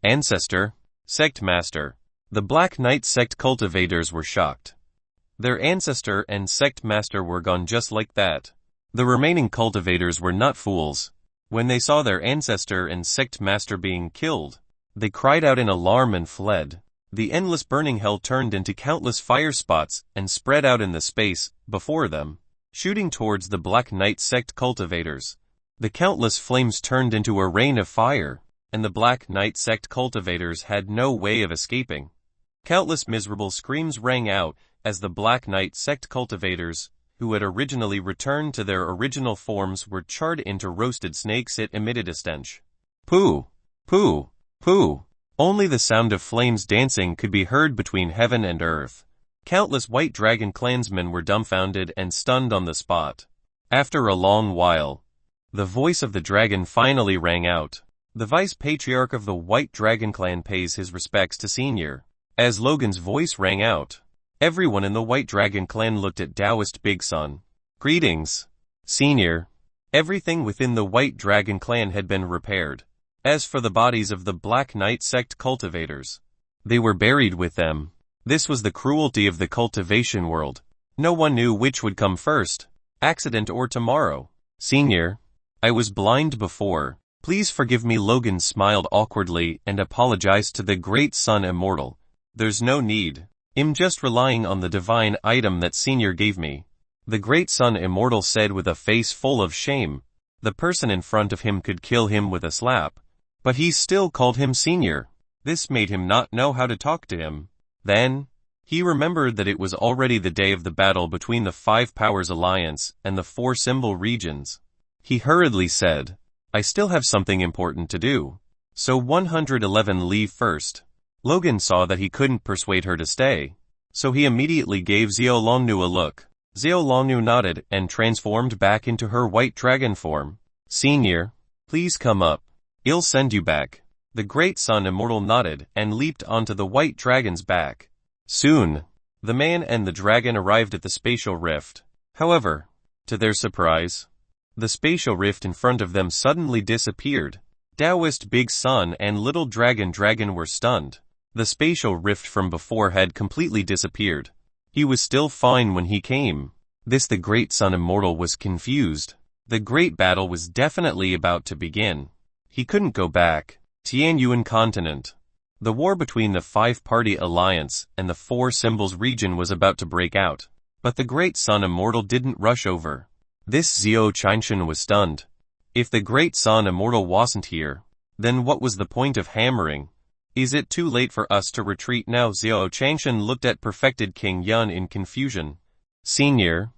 Ancestor, sect master. The Black Knight sect cultivators were shocked. Their ancestor and sect master were gone just like that. The remaining cultivators were not fools. When they saw their ancestor and sect master being killed, they cried out in alarm and fled. The endless burning hell turned into countless fire spots and spread out in the space before them, shooting towards the Black Knight sect cultivators. The countless flames turned into a rain of fire, and the Black Knight sect cultivators had no way of escaping. Countless miserable screams rang out as the Black Knight sect cultivators, who had originally returned to their original forms, were charred into roasted snakes. It emitted a stench. Pooh! Pooh! Pooh! Only the sound of flames dancing could be heard between heaven and earth. Countless White Dragon clansmen were dumbfounded and stunned on the spot. After a long while, the voice of the dragon finally rang out. The Vice Patriarch of the White Dragon clan pays his respects to Senior. As Logan's voice rang out, everyone in the White Dragon clan looked at Taoist Big Sun. Greetings, Senior. Everything within the White Dragon clan had been repaired. As for the bodies of the Black Knight sect cultivators, they were buried with them. This was the cruelty of the cultivation world. No one knew which would come first, accident or tomorrow. Senior, I was blind before. Please forgive me. Logan smiled awkwardly and apologized to the Great Sun Immortal. There's no need. I'm just relying on the divine item that Senior gave me. The Great Sun Immortal said with a face full of shame. The person in front of him could kill him with a slap, but he still called him Senior. This made him not know how to talk to him. Then, he remembered that it was already the day of the battle between the Five Powers Alliance and the Four Symbol Regions. He hurriedly said, I still have something important to do. So 111 leave first. Logan saw that he couldn't persuade her to stay, so he immediately gave Xiao Longnu a look. Xiao Longnu nodded and transformed back into her white dragon form. Senior, please come up. I'll send you back. The Great Sun Immortal nodded and leaped onto the white dragon's back. Soon, the man and the dragon arrived at the spatial rift. However, to their surprise, The spatial rift in front of them suddenly disappeared. Taoist Big Sun and Little Dragon were stunned. The spatial rift from before had completely disappeared. He was still fine when he came. The Great Sun Immortal was confused. The great battle was definitely about to begin. He couldn't go back. Tianyuan Continent. The war between the Five-Party Alliance and the Four Symbols region was about to break out. But the Great Sun Immortal didn't rush over. This Zhao Qingshan was stunned. If the Great Sun Immortal wasn't here, then what was the point of hammering? Is it too late for us to retreat now? Zhao Qingshan looked at Perfected King Yun in confusion. Senior,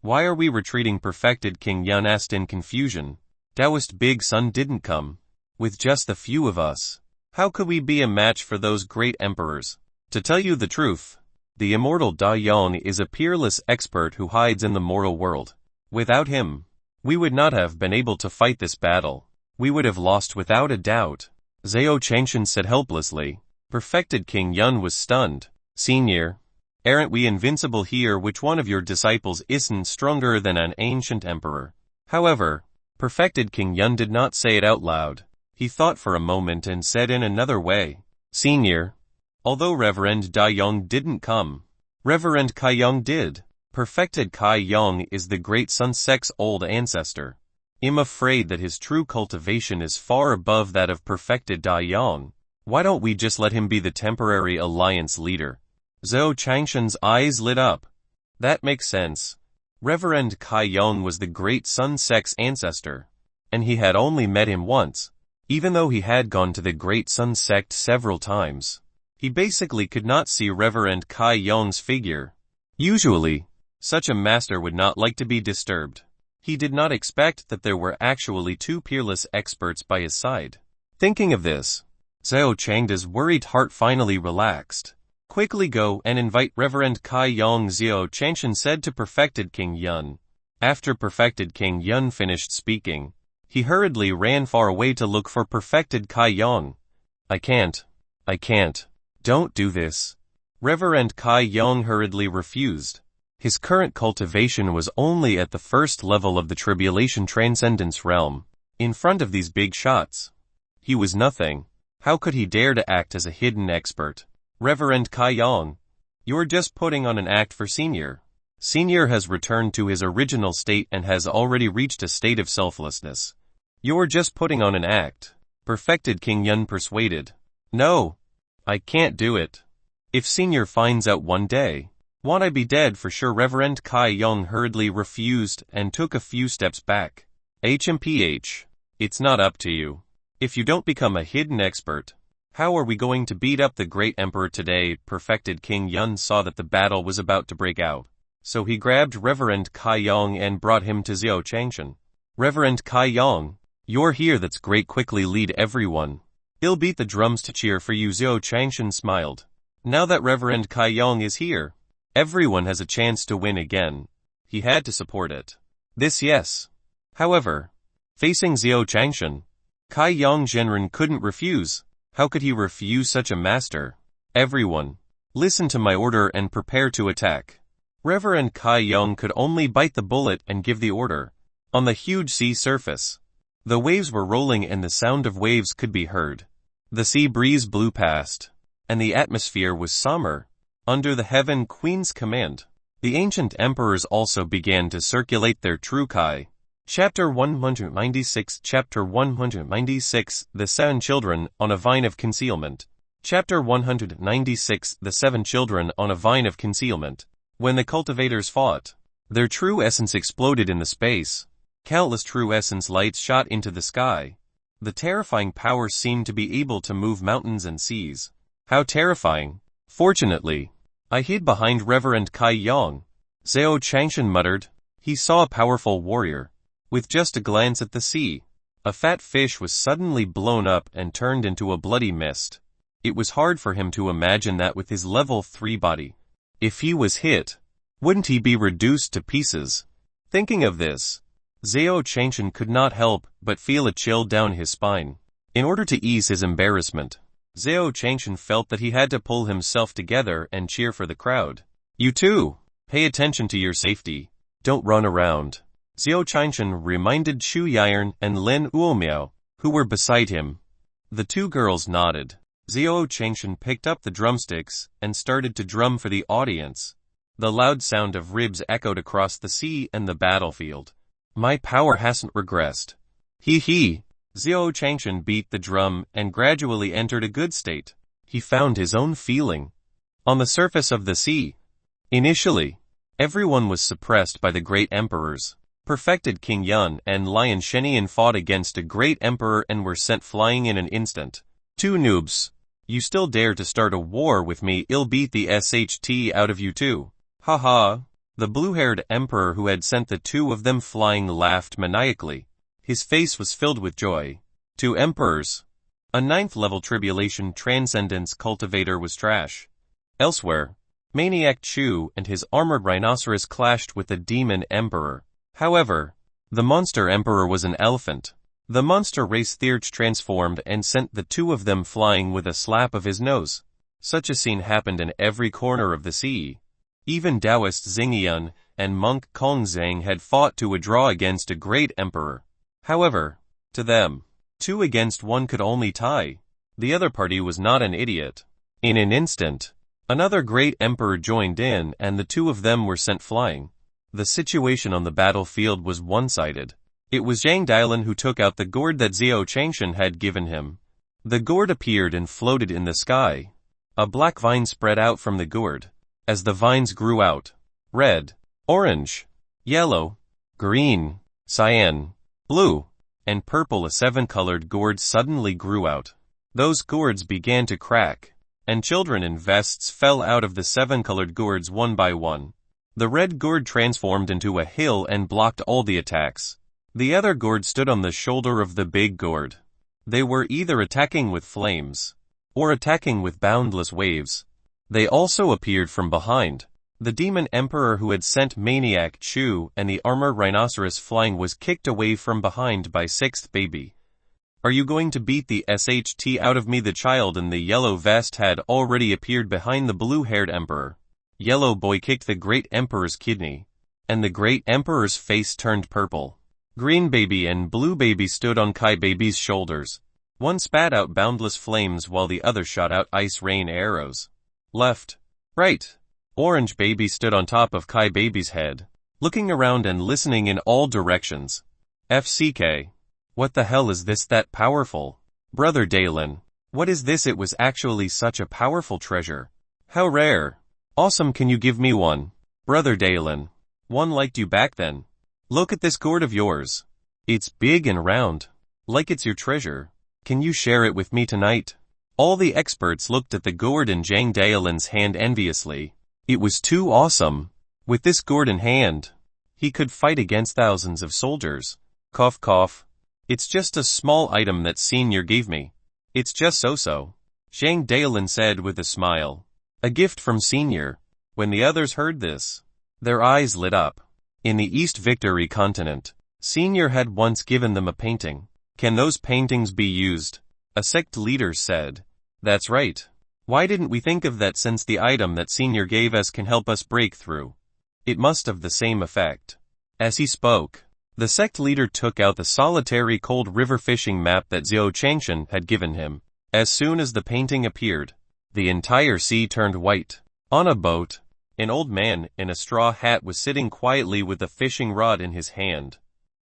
why are we retreating? Perfected King Yun asked in confusion. Taoist Big Sun didn't come. With just the few of us, how could we be a match for those great emperors? To tell you the truth, the immortal Da Yang is a peerless expert who hides in the mortal world. Without him, we would not have been able to fight this battle. We would have lost without a doubt. Zhao Qingshan said helplessly. Perfected King Yun was stunned. Senior, aren't we invincible here? Which one of your disciples isn't stronger than an ancient emperor? However, Perfected King Yun did not say it out loud. He thought for a moment and said in another way. Senior, although Reverend Da Yang didn't come, Reverend Kai Yang did. Perfected Kai Yang is the Great Sun Sect's old ancestor. I'm afraid that his true cultivation is far above that of Perfected Da Yang. Why don't we just let him be the temporary alliance leader? Zhao Qingshan's eyes lit up. That makes sense. Reverend Kai Yang was the Great Sun Sect's ancestor, and he had only met him once. Even though he had gone to the Great Sun Sect several times, he basically could not see Reverend Kai Yang's figure. Usually, such a master would not like to be disturbed. He did not expect that there were actually two peerless experts by his side. Thinking of this, Zhao Chengda's worried heart finally relaxed. Quickly go and invite Reverend Kai Yang, Zhao Qingshan said to Perfected King Yun. After Perfected King Yun finished speaking, he hurriedly ran far away to look for Perfected Kai Yang. I can't. Don't do this. Reverend Kai Yang hurriedly refused. His current cultivation was only at the first level of the Tribulation Transcendence realm. In front of these big shots, he was nothing. How could he dare to act as a hidden expert? Reverend Kai Yang, you're just putting on an act for Senior. Senior has returned to his original state and has already reached a state of selflessness. You're just putting on an act. Perfected King Yun persuaded. No, I can't do it. If Senior finds out one day, won't I be dead for sure? Reverend Kai Yang hurriedly refused and took a few steps back. HMPH, it's not up to you. If you don't become a hidden expert, how are we going to beat up the great emperor today? Perfected King Yun saw that the battle was about to break out, so he grabbed Reverend Kai Yang and brought him to Zhao Qingshan. Reverend Kai Yang, you're here, that's great, quickly lead everyone. He'll beat the drums to cheer for you. Zhao Qingshan smiled. Now that Reverend Kai Yang is here, everyone has a chance to win again. He had to support it. Yes. However, facing Zhao Qingshan, Kai Yang Zhenren couldn't refuse. How could he refuse such a master? Everyone, listen to my order and prepare to attack. Reverend Kai Yang could only bite the bullet and give the order. On the huge sea surface, the waves were rolling and the sound of waves could be heard. The sea breeze blew past, and the atmosphere was summer. Under the Heaven Queen's command, the ancient emperors also began to circulate their true Kai. Chapter 196. Chapter 196, The Seven Children on a Vine of Concealment. Chapter 196, The Seven Children on a Vine of Concealment. When the cultivators fought, their true essence exploded in the space. Countless true essence lights shot into the sky. The terrifying power seemed to be able to move mountains and seas. How terrifying. Fortunately, I hid behind Reverend Kai Yang. Zhao Qingshan muttered. He saw a powerful warrior. With just a glance at the sea, a fat fish was suddenly blown up and turned into a bloody mist. It was hard for him to imagine that with his level 3 body. If he was hit, wouldn't he be reduced to pieces? Thinking of this, Zhao Qingshan could not help but feel a chill down his spine. In order to ease his embarrassment, Zhao Qingshan felt that he had to pull himself together and cheer for the crowd. You too, pay attention to your safety. Don't run around. Xiao Qingshan reminded Xu Yiren and Lin Uomiao, who were beside him. The two girls nodded. Xiao Qingshan picked up the drumsticks and started to drum for the audience. The loud sound of ribs echoed across the sea and the battlefield. My power hasn't regressed. He. Xiao Qingshan beat the drum and gradually entered a good state. He found his own feeling. On the surface of the sea. Initially, everyone was suppressed by the great emperors. Perfected King Yun and Lion Shenian fought against a great emperor and were sent flying in an instant. Two noobs. You still dare to start a war with me? I'll beat the SHT out of you too. Haha. The blue-haired emperor who had sent the two of them flying laughed maniacally. His face was filled with joy. Two emperors. A 9th-level tribulation transcendence cultivator was trash. Elsewhere, Maniac Chu and his armored rhinoceros clashed with the demon emperor. However, the monster emperor was an elephant. The monster race Thirch transformed and sent the two of them flying with a slap of his nose. Such a scene happened in every corner of the sea. Even Taoist Xingyun and monk Kongzhang had fought to a draw against a great emperor. However, to them, 2 against 1 could only tie. The other party was not an idiot. In an instant, another great emperor joined in and the two of them were sent flying. The situation on the battlefield was one-sided. It was Zhang Dilan who took out the gourd that Xiao Qingshan had given him. The gourd appeared and floated in the sky. A black vine spread out from the gourd. As the vines grew out, red, orange, yellow, green, cyan, blue, and purple, a 7-colored gourd suddenly grew out. Those gourds began to crack, and children in vests fell out of the 7-colored gourds one by one. The red gourd transformed into a hill and blocked all the attacks. The other gourd stood on the shoulder of the big gourd. They were either attacking with flames, or attacking with boundless waves. They also appeared from behind. The demon emperor who had sent Maniac Chu and the armored rhinoceros flying was kicked away from behind by 6th baby. Are you going to beat the SHT out of me? The child in the yellow vest had already appeared behind the blue-haired emperor. Yellow boy kicked the great emperor's kidney, and the great emperor's face turned purple. Green baby and blue baby stood on Kai baby's shoulders. One spat out boundless flames while the other shot out ice rain arrows. Left, right. Orange baby stood on top of Kai baby's head, looking around and listening in all directions. FCK. What the hell is this that powerful? Brother Dalen. What is this? It was actually such a powerful treasure. How rare. Awesome, can you give me one? Brother Dalen. One liked you back then. Look at this gourd of yours. It's big and round. Like it's your treasure. Can you share it with me tonight? All the experts looked at the gourd in Zhang Daolin's hand enviously. It was too awesome. With this gourd in hand, he could fight against thousands of soldiers. Cough cough. It's just a small item that Senior gave me. It's just so-so. Zhang Daolin said with a smile. A gift from Senior. When the others heard this, their eyes lit up. In the East Victory continent, Senior had once given them a painting. Can those paintings be used? A sect leader said. That's right. Why didn't we think of that, since the item that Senior gave us can help us break through? It must have the same effect. As he spoke, the sect leader took out the solitary cold river fishing map that Xiao Qingshan had given him. As soon as the painting appeared, the entire sea turned white. On a boat, an old man in a straw hat was sitting quietly with a fishing rod in his hand.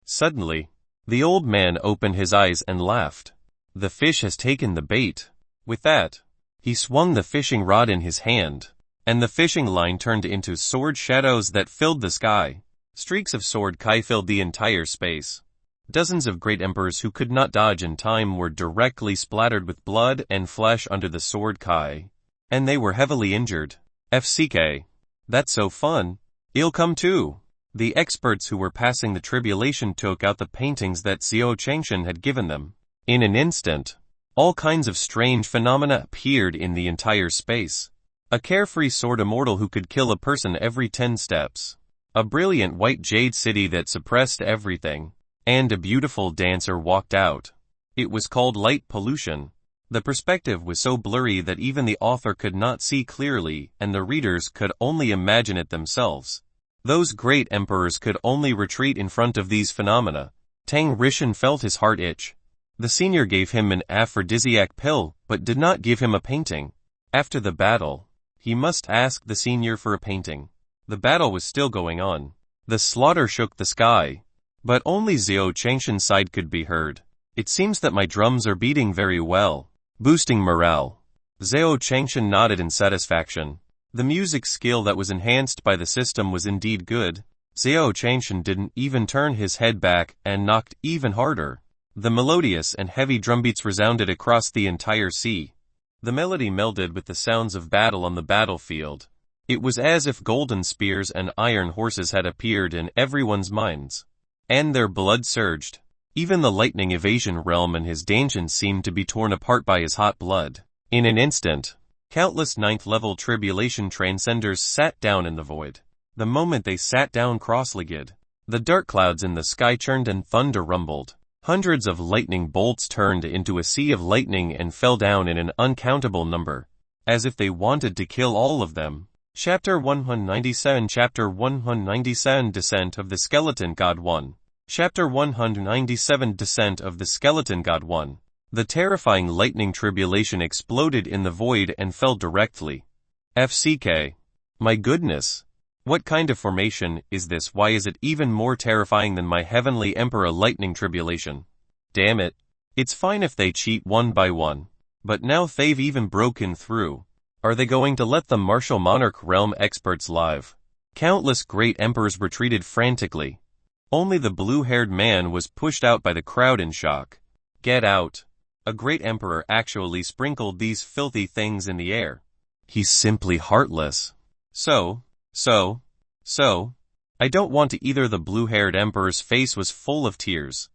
Suddenly, the old man opened his eyes and laughed. The fish has taken the bait. With that, he swung the fishing rod in his hand, and the fishing line turned into sword shadows that filled the sky. Streaks of sword kai filled the entire space. Dozens of great emperors who could not dodge in time were directly splattered with blood and flesh under the sword kai, and they were heavily injured. FCK. That's so fun. I'll come too. The experts who were passing the tribulation took out the paintings that Xiao Qingshan had given them. In an instant, all kinds of strange phenomena appeared in the entire space. A carefree sword immortal who could kill a person every 10 steps. A brilliant white jade city that suppressed everything. And a beautiful dancer walked out. It was called light pollution. The perspective was so blurry that even the author could not see clearly, and the readers could only imagine it themselves. Those great emperors could only retreat in front of these phenomena. Tang Rishan felt his heart itch. The senior gave him an aphrodisiac pill, but did not give him a painting. After the battle, he must ask the senior for a painting. The battle was still going on. The slaughter shook the sky, but only Xiao Changshan's side could be heard. It seems that my drums are beating very well, boosting morale. Xiao Changshan nodded in satisfaction. The music skill that was enhanced by the system was indeed good. Xiao Changshan didn't even turn his head back and knocked even harder. The melodious and heavy drumbeats resounded across the entire sea. The melody melded with the sounds of battle on the battlefield. It was as if golden spears and iron horses had appeared in everyone's minds. And their blood surged. Even the lightning evasion realm and his Danshan seemed to be torn apart by his hot blood. In an instant, countless ninth-level tribulation transcenders sat down in the void. The moment they sat down cross-legged, the dark clouds in the sky churned and thunder rumbled. Hundreds of lightning bolts turned into a sea of lightning and fell down in an uncountable number, as if they wanted to kill all of them. Chapter 197 Chapter 197 Descent of the Skeleton God 1 Chapter 197 Descent of the Skeleton God 1 The terrifying lightning tribulation exploded in the void and fell directly. FCK. My goodness. What kind of formation is this? Why is it even more terrifying than my heavenly emperor lightning tribulation? Damn it. It's fine if they cheat one by one. But now they've even broken through. Are they going to let the martial monarch realm experts live? Countless great emperors retreated frantically. Only the blue-haired man was pushed out by the crowd in shock. Get out. A great emperor actually sprinkled these filthy things in the air. He's simply heartless. So, I don't want to either. The blue-haired emperor's face was full of tears.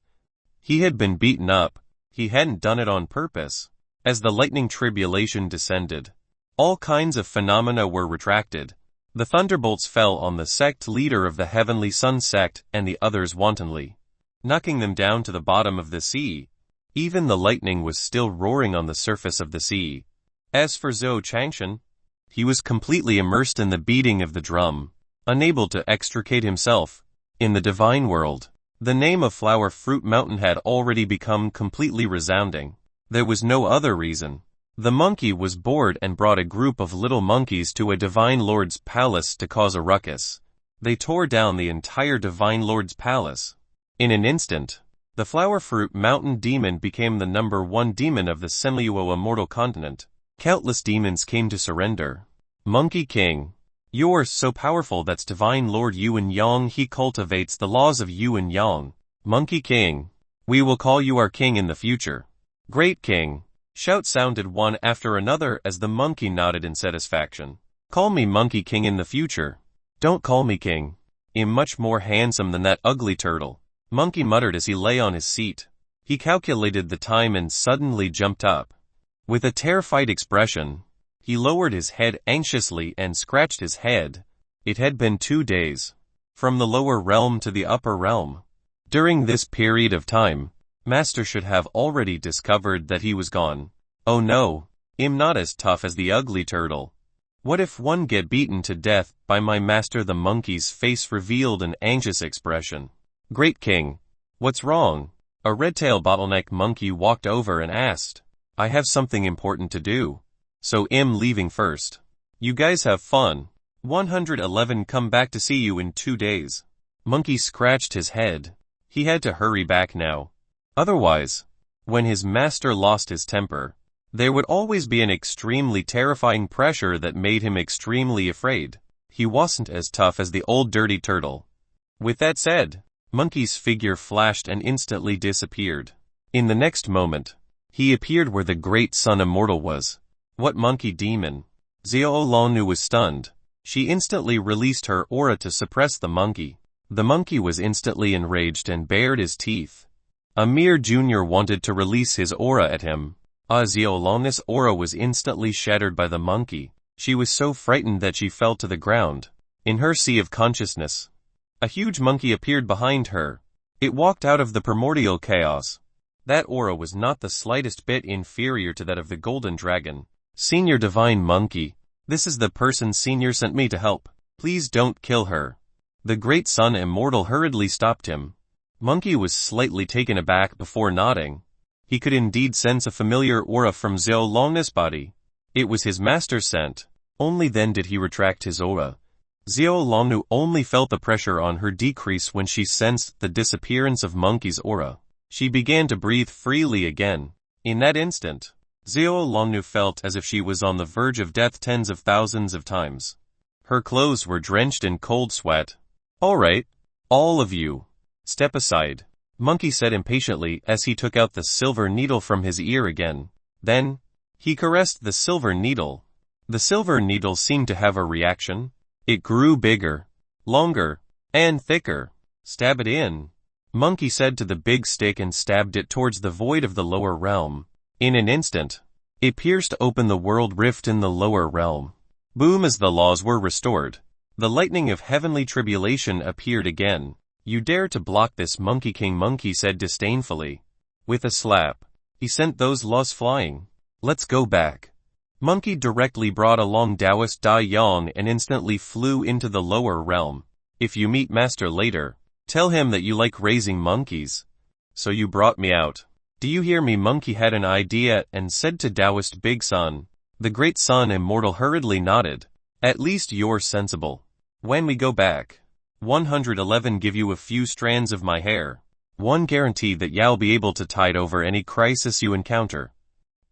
He had been beaten up. He hadn't done it on purpose. As the lightning tribulation descended, all kinds of phenomena were retracted. The thunderbolts fell on the sect leader of the Heavenly Sun sect and the others wantonly, knocking them down to the bottom of the sea. Even the lightning was still roaring on the surface of the sea. As for Xiao Changshan, he was completely immersed in the beating of the drum, unable to extricate himself. In the divine world, the name of Flower Fruit Mountain had already become completely resounding. There was no other reason. The monkey was bored and brought a group of little monkeys to a divine lord's palace to cause a ruckus. They tore down the entire divine lord's palace. In an instant, the Flower Fruit Mountain demon became the #1 demon of the Senliuo immortal continent. Countless demons came to surrender. Monkey King. You're so powerful. That's Divine Lord Yuan Yang. He cultivates the laws of Yuan Yang. Monkey King. We will call you our king in the future. Great King. Shouts sounded one after another as the monkey nodded in satisfaction. Call me Monkey King in the future. Don't call me king. I'm much more handsome than that ugly turtle. Monkey muttered as he lay on his seat. He calculated the time and suddenly jumped up. With a terrified expression, he lowered his head anxiously and scratched his head. It had been 2 days, from the lower realm to the upper realm. During this period of time, Master should have already discovered that he was gone. Oh no, I'm not as tough as the ugly turtle. What if one get beaten to death by my master? The monkey's face revealed an anxious expression. Great King, what's wrong? A red-tailed bottleneck monkey walked over and asked. I have something important to do, so I'm leaving first. You guys have fun. 111 Come back to see you in 2 days. Monkey scratched his head. He had to hurry back now. Otherwise, when his master lost his temper, there would always be an extremely terrifying pressure that made him extremely afraid. He wasn't as tough as the old dirty turtle. With that said, Monkey's figure flashed and instantly disappeared. In the next moment, he appeared where the great sun immortal was. What monkey demon? Xiao Longnu was stunned. She instantly released her aura to suppress the monkey. The monkey was instantly enraged and bared his teeth. Amir Jr. wanted to release his aura at him. Xiao Longnu's aura was instantly shattered by the monkey. She was so frightened that she fell to the ground. In her sea of consciousness, a huge monkey appeared behind her. It walked out of the primordial chaos. That aura was not the slightest bit inferior to that of the golden dragon. Senior Divine Monkey, this is the person Senior sent me to help. Please don't kill her. The great sun immortal hurriedly stopped him. Monkey was slightly taken aback before nodding. He could indeed sense a familiar aura from Xiao Long's body. It was his master scent. Only then did he retract his aura. Xiao Longnu only felt the pressure on her decrease when she sensed the disappearance of Monkey's aura. She began to breathe freely again. In that instant, Xiao Longnu felt as if she was on the verge of death tens of thousands of times. Her clothes were drenched in cold sweat. "All right, all of you. Step aside," Monkey said impatiently as he took out the silver needle from his ear again. Then, he caressed the silver needle. The silver needle seemed to have a reaction. It grew bigger, longer, and thicker. "Stab it in," Monkey said to the big stick and stabbed it towards the void of the lower realm. In an instant, it pierced open the world rift in the lower realm. Boom! As the laws were restored, the lightning of heavenly tribulation appeared again. "You dare to block this, Monkey King," Monkey said disdainfully. With a slap, he sent those laws flying. "Let's go back." Monkey directly brought along Taoist Da Yang and instantly flew into the lower realm. "If you meet Master later, tell him that you like raising monkeys. So you brought me out. Do you hear me?" Monkey had an idea and said to Taoist Big Sun. The great sun immortal hurriedly nodded. "At least you're sensible. When we go back, 111 give you a few strands of my hair. One guarantee that you'll be able to tide over any crisis you encounter."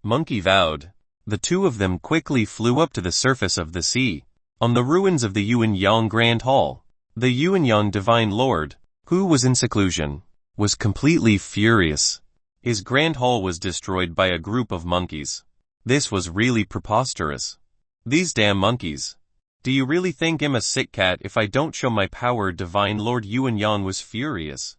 Monkey vowed. The two of them quickly flew up to the surface of the sea. On the ruins of the Yuan-Yang Grand Hall, the Yuan-Yang Divine Lord, who was in seclusion, was completely furious. His Grand Hall was destroyed by a group of monkeys. This was really preposterous. "These damn monkeys. Do you really think I'm a sick cat if I don't show my power?" Divine Lord Yuan-Yang was furious.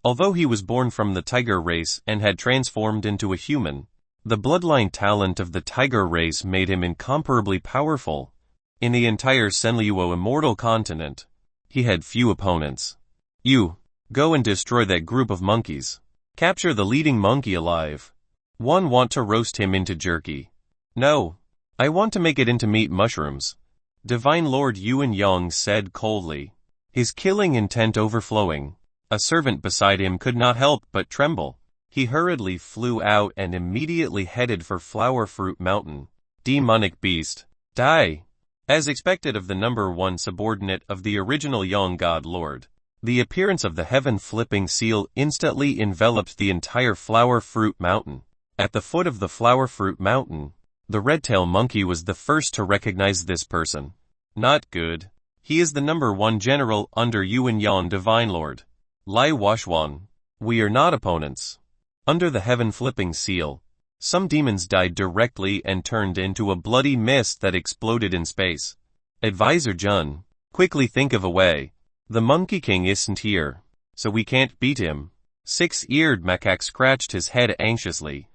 Although he was born from the tiger race and had transformed into a human, the bloodline talent of the tiger race made him incomparably powerful. In the entire Senliuo immortal continent, he had few opponents. "You, go and destroy that group of monkeys. Capture the leading monkey alive. One want to roast him into jerky. No, I want to make it into meat mushrooms," Divine Lord Yuan-Yang said coldly, his killing intent overflowing. A servant beside him could not help but tremble. He hurriedly flew out and immediately headed for Flower Fruit Mountain. Demonic beast, die! As expected of the number one subordinate of the original Yang God Lord, the appearance of the heaven-flipping seal instantly enveloped the entire Flower Fruit Mountain. At the foot of the Flower Fruit Mountain, the red-tailed monkey was the first to recognize this person. Not good. He is the number one general under Yuan-Yang Divine Lord, Lai Washuan. We are not opponents. Under the heaven-flipping seal, some demons died directly and turned into a bloody mist that exploded in space. Advisor Jun, quickly think of a way. The Monkey King isn't here, so we can't beat him. Six-eared macaque scratched his head anxiously.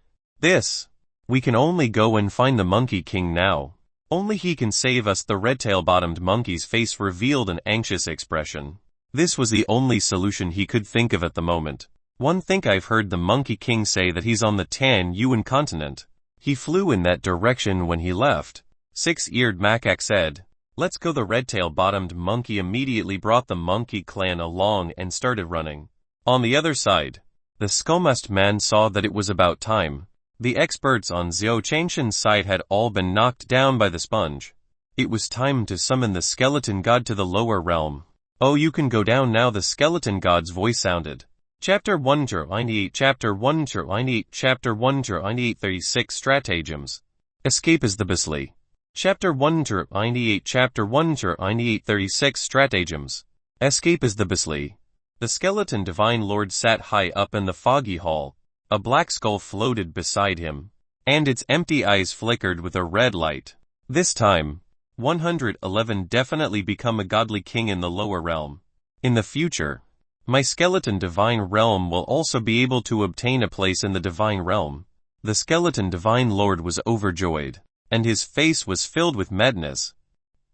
We can only go and find the Monkey King now. Only he can save us. The red-tail-bottomed monkey's face revealed an anxious expression. This was the only solution he could think of at the moment. "One think I've heard the Monkey King say that he's on the Tan Yuan continent. He flew in that direction when he left," Six-eared macaque said. "Let's go." The red-tail-bottomed monkey immediately brought the monkey clan along and started running. On the other side, the skull-masked man saw that it was about time. The experts on Xiao Changshan's side had all been knocked down by the sponge. It was time to summon the skeleton god to the lower realm. "Oh, you can go down now," the skeleton god's voice sounded. Chapter 198 Chapter 198 Chapter 198 36 Stratagems. Escape is the beastly. Chapter 198 Chapter 198 36 Stratagems. Escape is the beastly. The skeleton divine lord sat high up in the foggy hall. A black skull floated beside him, and its empty eyes flickered with a red light. This time, 111 definitely become a godly king in the lower realm. In the future, my skeleton divine realm will also be able to obtain a place in the divine realm. The skeleton divine lord was overjoyed, and his face was filled with madness.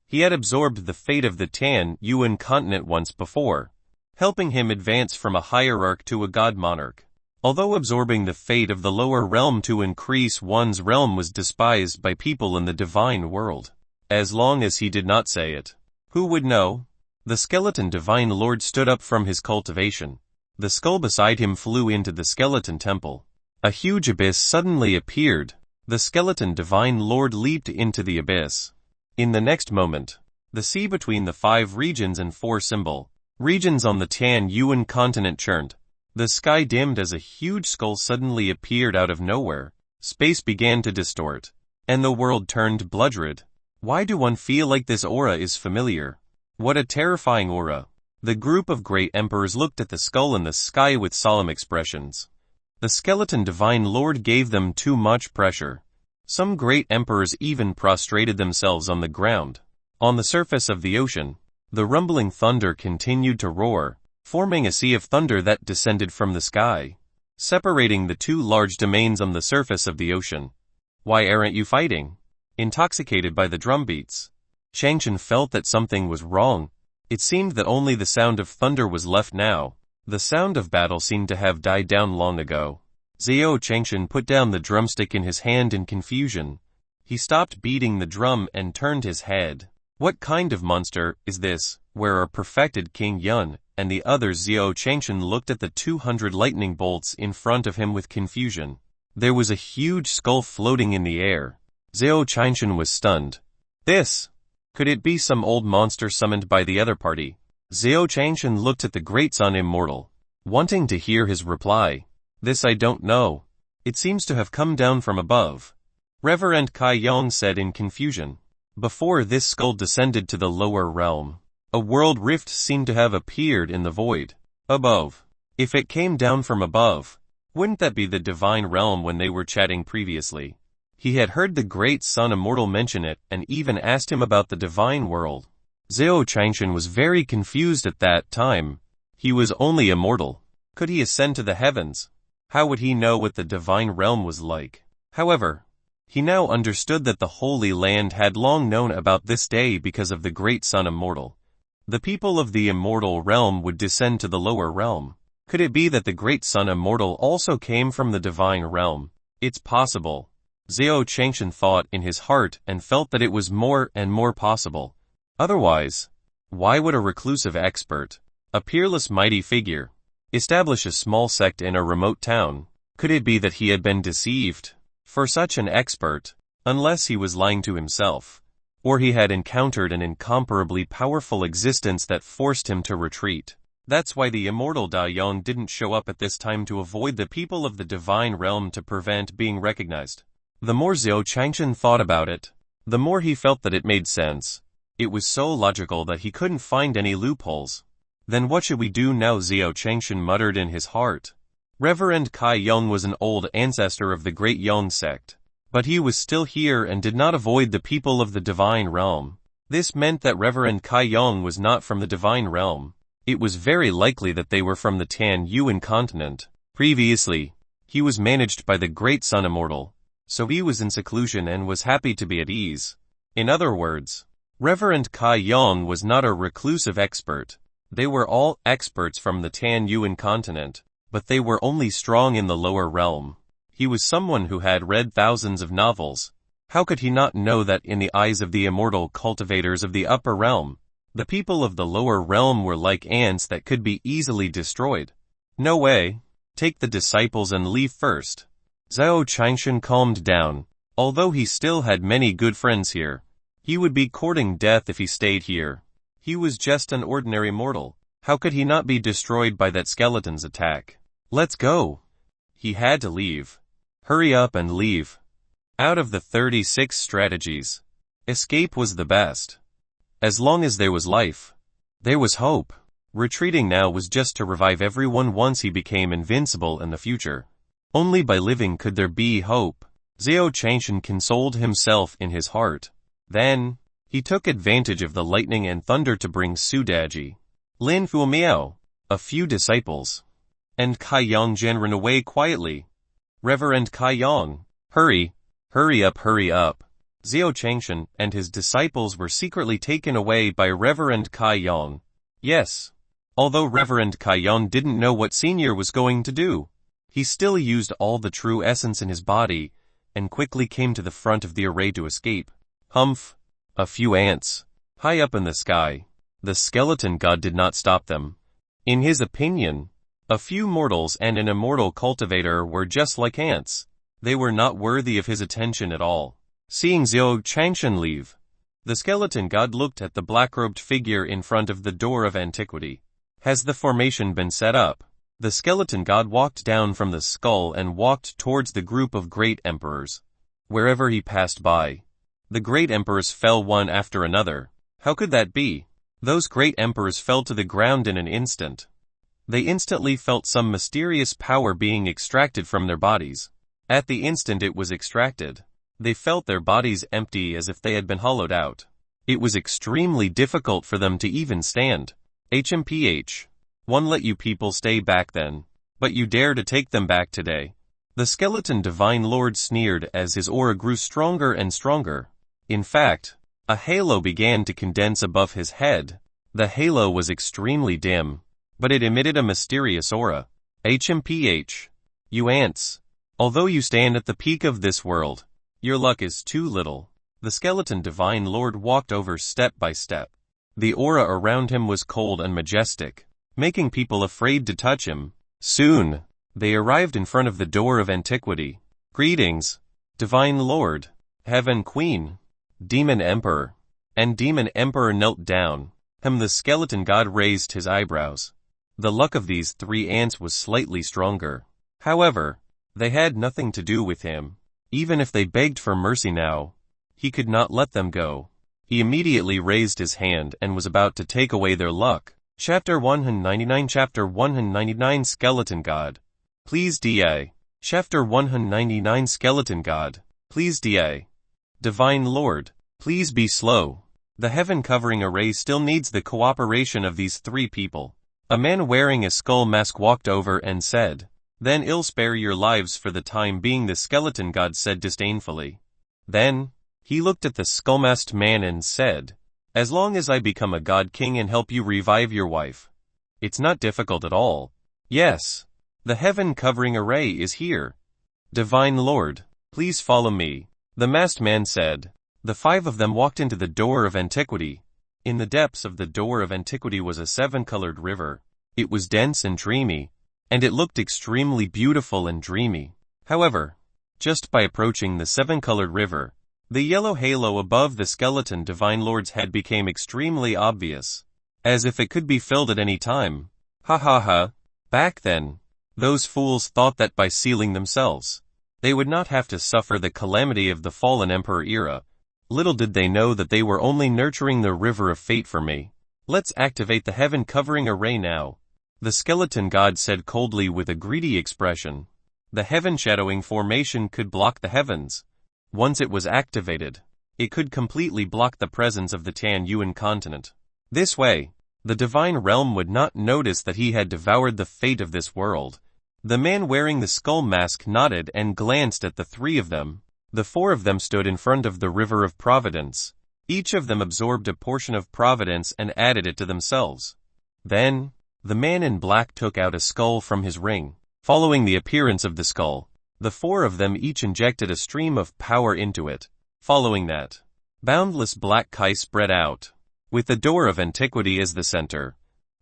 He had absorbed the fate of the Tan Yuan continent once before, helping him advance from a hierarch to a god monarch. Although absorbing the fate of the lower realm to increase one's realm was despised by people in the divine world. As long as he did not say it, who would know? The skeleton divine lord stood up from his cultivation. The skull beside him flew into the skeleton temple. A huge abyss suddenly appeared. The skeleton divine lord leaped into the abyss. In the next moment, the sea between the 5 regions and 4 symbol regions on the Tan Yuan continent churned. The sky dimmed as a huge skull suddenly appeared out of nowhere. Space began to distort, and the world turned blood-red. Why do one feel like this aura is familiar? What a terrifying aura. The group of great emperors looked at the skull in the sky with solemn expressions. The skeleton divine lord gave them too much pressure. Some great emperors even prostrated themselves on the ground. On the surface of the ocean, the rumbling thunder continued to roar, forming a sea of thunder that descended from the sky, separating the 2 large domains on the surface of the ocean. Why aren't you fighting? Intoxicated by the drumbeats, Changshan felt that something was wrong. It seemed that only the sound of thunder was left now. The sound of battle seemed to have died down long ago. Zhao Changshan put down the drumstick in his hand in confusion. He stopped beating the drum and turned his head. What kind of monster is this? Where are perfected King Yun and the others? Zhao Changshan looked at the 200 lightning bolts in front of him with confusion. There was a huge skull floating in the air. Zhao Changshan was stunned. Could it be some old monster summoned by the other party? Zhao Changshan looked at the great sun immortal, wanting to hear his reply. This I don't know. It seems to have come down from above. Reverend Kai Yong said in confusion. Before this skull descended to the lower realm, a world rift seemed to have appeared in the void. Above. If it came down from above, wouldn't that be the divine realm when they were chatting previously? He had heard the great sun immortal mention it and even asked him about the divine world. Zhao Changshan was very confused at that time. He was only immortal. Could he ascend to the heavens? How would he know what the divine realm was like? However, he now understood that the Holy Land had long known about this day because of the great sun immortal. The people of the immortal realm would descend to the lower realm. Could it be that the great sun immortal also came from the divine realm? It's possible. Zhao Changshan thought in his heart and felt that it was more and more possible. Otherwise, why would a reclusive expert, a peerless mighty figure, establish a small sect in a remote town? Could it be that he had been deceived? For such an expert, unless he was lying to himself, or he had encountered an incomparably powerful existence that forced him to retreat. That's why the immortal Da Yang didn't show up at this time to avoid the people of the divine realm to prevent being recognized. The more Zhao Changshan thought about it, the more he felt that it made sense. It was so logical that he couldn't find any loopholes. Then what should we do now? Zhao Changshan muttered in his heart. Reverend Kai Yong was an old ancestor of the great Yong sect, but he was still here and did not avoid the people of the divine realm. This meant that Reverend Kai Yong was not from the divine realm. It was very likely that they were from the Tan Yuan continent. Previously, he was managed by the great sun immortal, so he was in seclusion and was happy to be at ease. In other words, Reverend Kai Yong was not a reclusive expert. They were all experts from the Tan Yuan continent, but they were only strong in the lower realm. He was someone who had read thousands of novels. How could he not know that in the eyes of the immortal cultivators of the upper realm, the people of the lower realm were like ants that could be easily destroyed? No way. Take the disciples and leave first. Zhao Changshan calmed down. Although he still had many good friends here, he would be courting death if he stayed here. He was just an ordinary mortal. How could he not be destroyed by that skeleton's attack? Let's go. He had to leave. Hurry up and leave. Out of the 36 strategies, escape was the best. As long as there was life, there was hope. Retreating now was just to revive everyone once he became invincible in the future. Only by living could there be hope. Zhao Changshan consoled himself in his heart. Then, he took advantage of the lightning and thunder to bring Sudaji, Lin Fu Miao, a few disciples, and Kai Yong Zhen ran away quietly. Reverend Kai Yong, hurry up. Zhao Changshan and his disciples were secretly taken away by Reverend Kai Yong. Yes. Although Reverend Kai Yong didn't know what Senior was going to do, he still used all the true essence in his body, and quickly came to the front of the array to escape. Humph! A few ants, high up in the sky, The skeleton god did not stop them. In his opinion, a few mortals and an immortal cultivator were just like ants. They were not worthy of his attention at all. Seeing Zhou Changshan leave, the skeleton god looked at the black-robed figure in front of the door of antiquity. Has the formation been set up? The skeleton god walked down from the skull and walked towards the group of great emperors. Wherever he passed by, the great emperors fell one after another. How could that be? Those great emperors fell to the ground in an instant. They instantly felt some mysterious power being extracted from their bodies. At the instant it was extracted, they felt their bodies empty as if they had been hollowed out. It was extremely difficult for them to even stand. HMPH. One let you people stay back then, but you dare to take them back today. The skeleton divine lord sneered as his aura grew stronger and stronger. In fact, a halo began to condense above his head. The halo was extremely dim, but it emitted a mysterious aura. HMPH. You ants. Although you stand at the peak of this world, your luck is too little. The skeleton divine lord walked over step by step. The aura around him was cold and majestic, making people afraid to touch him. Soon, they arrived in front of the door of antiquity. Greetings, divine lord, heaven queen, demon emperor. And demon emperor knelt down. The skeleton god raised his eyebrows. The luck of these three ants was slightly stronger. However, they had nothing to do with him. Even if they begged for mercy now, he could not let them go. He immediately raised his hand and was about to take away their luck. Chapter 199 Chapter 199 Skeleton God. Please DA. Chapter 199 Skeleton God. Please DA. Divine Lord, please be slow. The heaven covering array still needs the cooperation of these three people. A man wearing a skull mask walked over and said, Then I'll spare your lives for the time being, the skeleton god said disdainfully. Then, he looked at the skull-masked man and said, As long as I become a god king and help you revive your wife. It's not difficult at all. Yes, the heaven covering array is here. Divine Lord, please follow me. The masked man said. The five of them walked into the door of antiquity. In the depths of the door of antiquity was a seven-colored river. It was dense and dreamy, and it looked extremely beautiful and dreamy. However, just by approaching the seven-colored river, the yellow halo above the skeleton divine lord's head became extremely obvious, as if it could be filled at any time. Ha ha ha. Back then, those fools thought that by sealing themselves, they would not have to suffer the calamity of the fallen emperor era. Little did they know that they were only nurturing the river of fate for me. Let's activate the heaven covering array now. The skeleton god said coldly with a greedy expression. The heaven shadowing formation could block the heavens. Once it was activated, it could completely block the presence of the Tan Yuan continent. This way, the divine realm would not notice that he had devoured the fate of this world. The man wearing the skull mask nodded and glanced at the three of them. The four of them stood in front of the river of providence. Each of them absorbed a portion of providence and added it to themselves. Then, the man in black took out a skull from his ring. Following the appearance of the skull, the four of them each injected a stream of power into it. Following that, boundless black kai spread out. With the door of antiquity as the center,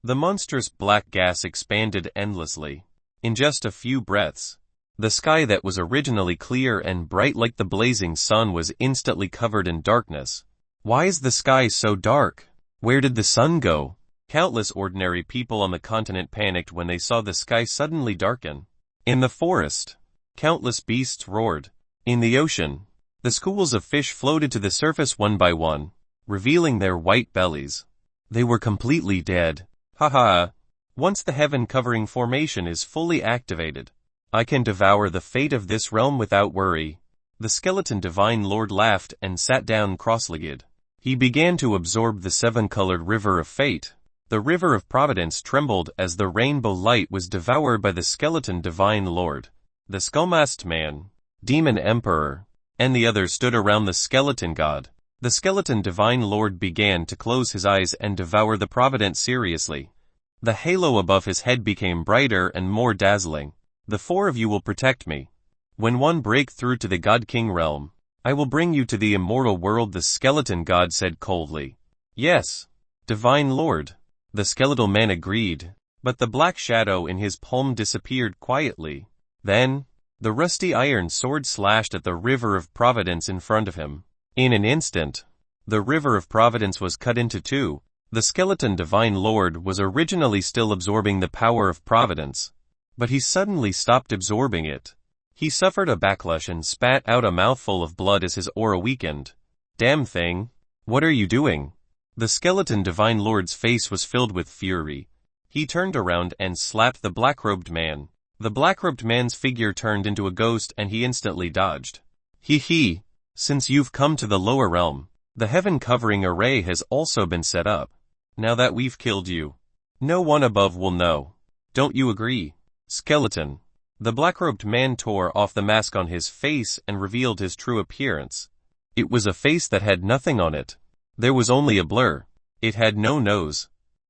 the monstrous black gas expanded endlessly. In just a few breaths, the sky that was originally clear and bright like the blazing sun was instantly covered in darkness. Why is the sky so dark? Where did the sun go? Countless ordinary people on the continent panicked when they saw the sky suddenly darken. In the forest, countless beasts roared. In the ocean, the schools of fish floated to the surface one by one, revealing their white bellies. They were completely dead. Ha ha! Once the heaven-covering formation is fully activated, I can devour the fate of this realm without worry. The skeleton divine lord laughed and sat down cross-legged. He began to absorb the seven-colored river of fate. The river of providence trembled as the rainbow light was devoured by the skeleton divine lord. The skull-masked man, demon emperor, and the others stood around the skeleton god. The skeleton divine lord began to close his eyes and devour the providence seriously. The halo above his head became brighter and more dazzling. The four of you will protect me. When one break through to the God King realm, I will bring you to the immortal world, the skeleton god said coldly. Yes. Divine Lord. The skeletal man agreed, but the black shadow in his palm disappeared quietly. Then, the rusty iron sword slashed at the river of providence in front of him. In an instant, the river of providence was cut into two. The skeleton Divine Lord was originally still absorbing the power of providence, but he suddenly stopped absorbing it. He suffered a backlash and spat out a mouthful of blood as his aura weakened. Damn thing. What are you doing? The skeleton Divine Lord's face was filled with fury. He turned around and slapped the black-robed man. The black-robed man's figure turned into a ghost and he instantly dodged. Hee. Since you've come to the lower realm, the heaven-covering array has also been set up. Now that we've killed you, no one above will know. Don't you agree? Skeleton. The black-robed man tore off the mask on his face and revealed his true appearance. It was a face that had nothing on it. There was only a blur. It had no nose,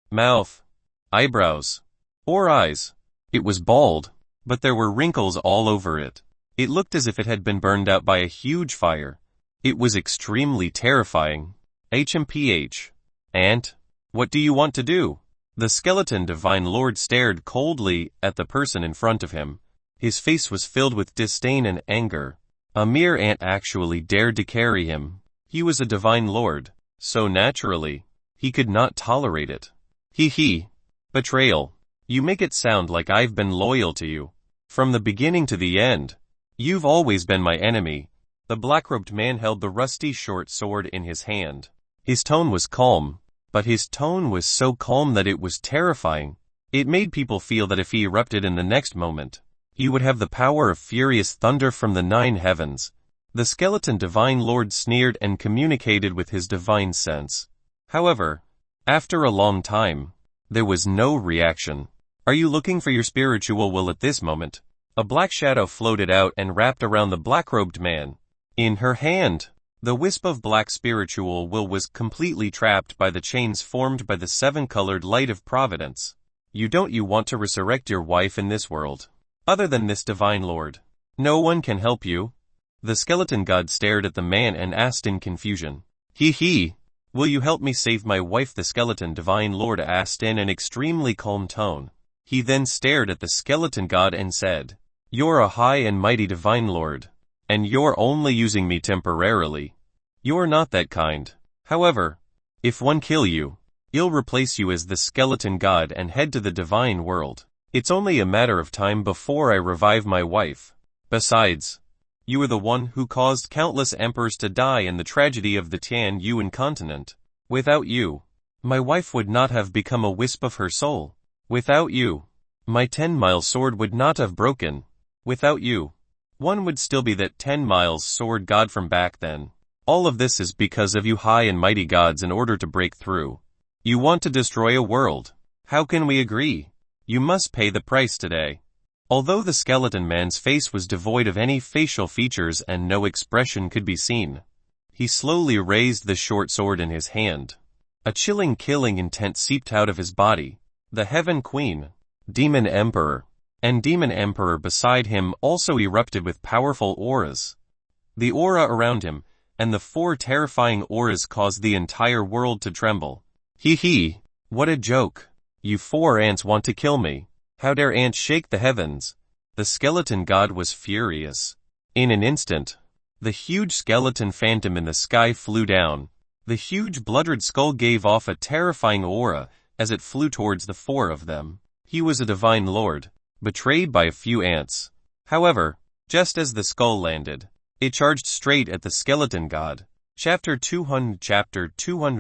mouth, eyebrows, or eyes. It was bald, but there were wrinkles all over it. It looked as if it had been burned out by a huge fire. It was extremely terrifying. HMPH. Aunt, what do you want to do? The skeleton Divine Lord stared coldly at the person in front of him. His face was filled with disdain and anger. A mere ant actually dared to carry him. He was a Divine Lord, so naturally, he could not tolerate it. Hee. Betrayal. You make it sound like I've been loyal to you. From the beginning to the end, you've always been my enemy. The black-robed man held the rusty short sword in his hand. His tone was calm, but his tone was so calm that it was terrifying. It made people feel that if he erupted in the next moment, he would have the power of furious thunder from the 9 heavens. The skeleton Divine Lord sneered and communicated with his divine sense. However, after a long time, there was no reaction. Are you looking for your spiritual will at this moment? A black shadow floated out and wrapped around the black-robed man. In her hand, the wisp of black spiritual will was completely trapped by the chains formed by the 7-colored light of providence. You want to resurrect your wife in this world. Other than this Divine Lord, no one can help you. The skeleton god stared at the man and asked in confusion. Hee. Will you help me save my wife? The skeleton Divine Lord asked in an extremely calm tone. He then stared at the skeleton god and said, You're a high and mighty Divine Lord, and you're only using me temporarily. You're not that kind. However, if one kill you, I'll replace you as the skeleton god and head to the divine world. It's only a matter of time before I revive my wife. Besides, you are the one who caused countless emperors to die in the tragedy of the Tian Yuan continent. Without you, my wife would not have become a wisp of her soul. Without you, my 10-mile sword would not have broken. Without you, one would still be that 10 miles sword god from back then. All of this is because of you high and mighty gods. In order to break through, you want to destroy a world. How can we agree? You must pay the price today. Although the skeleton man's face was devoid of any facial features and no expression could be seen, he slowly raised the short sword in his hand. A chilling killing intent seeped out of his body. The Heaven Queen, Demon Emperor, and Demon Emperor beside him also erupted with powerful auras. The aura around him, and the 4 terrifying auras caused the entire world to tremble. Hee. What a joke. You 4 ants want to kill me. How dare ants shake the heavens? The skeleton god was furious. In an instant, the huge skeleton phantom in the sky flew down. The huge blood-red skull gave off a terrifying aura as it flew towards the 4 of them. He was a Divine Lord, betrayed by a few ants. However, just as the skull landed, it charged straight at the skeleton god. Chapter 200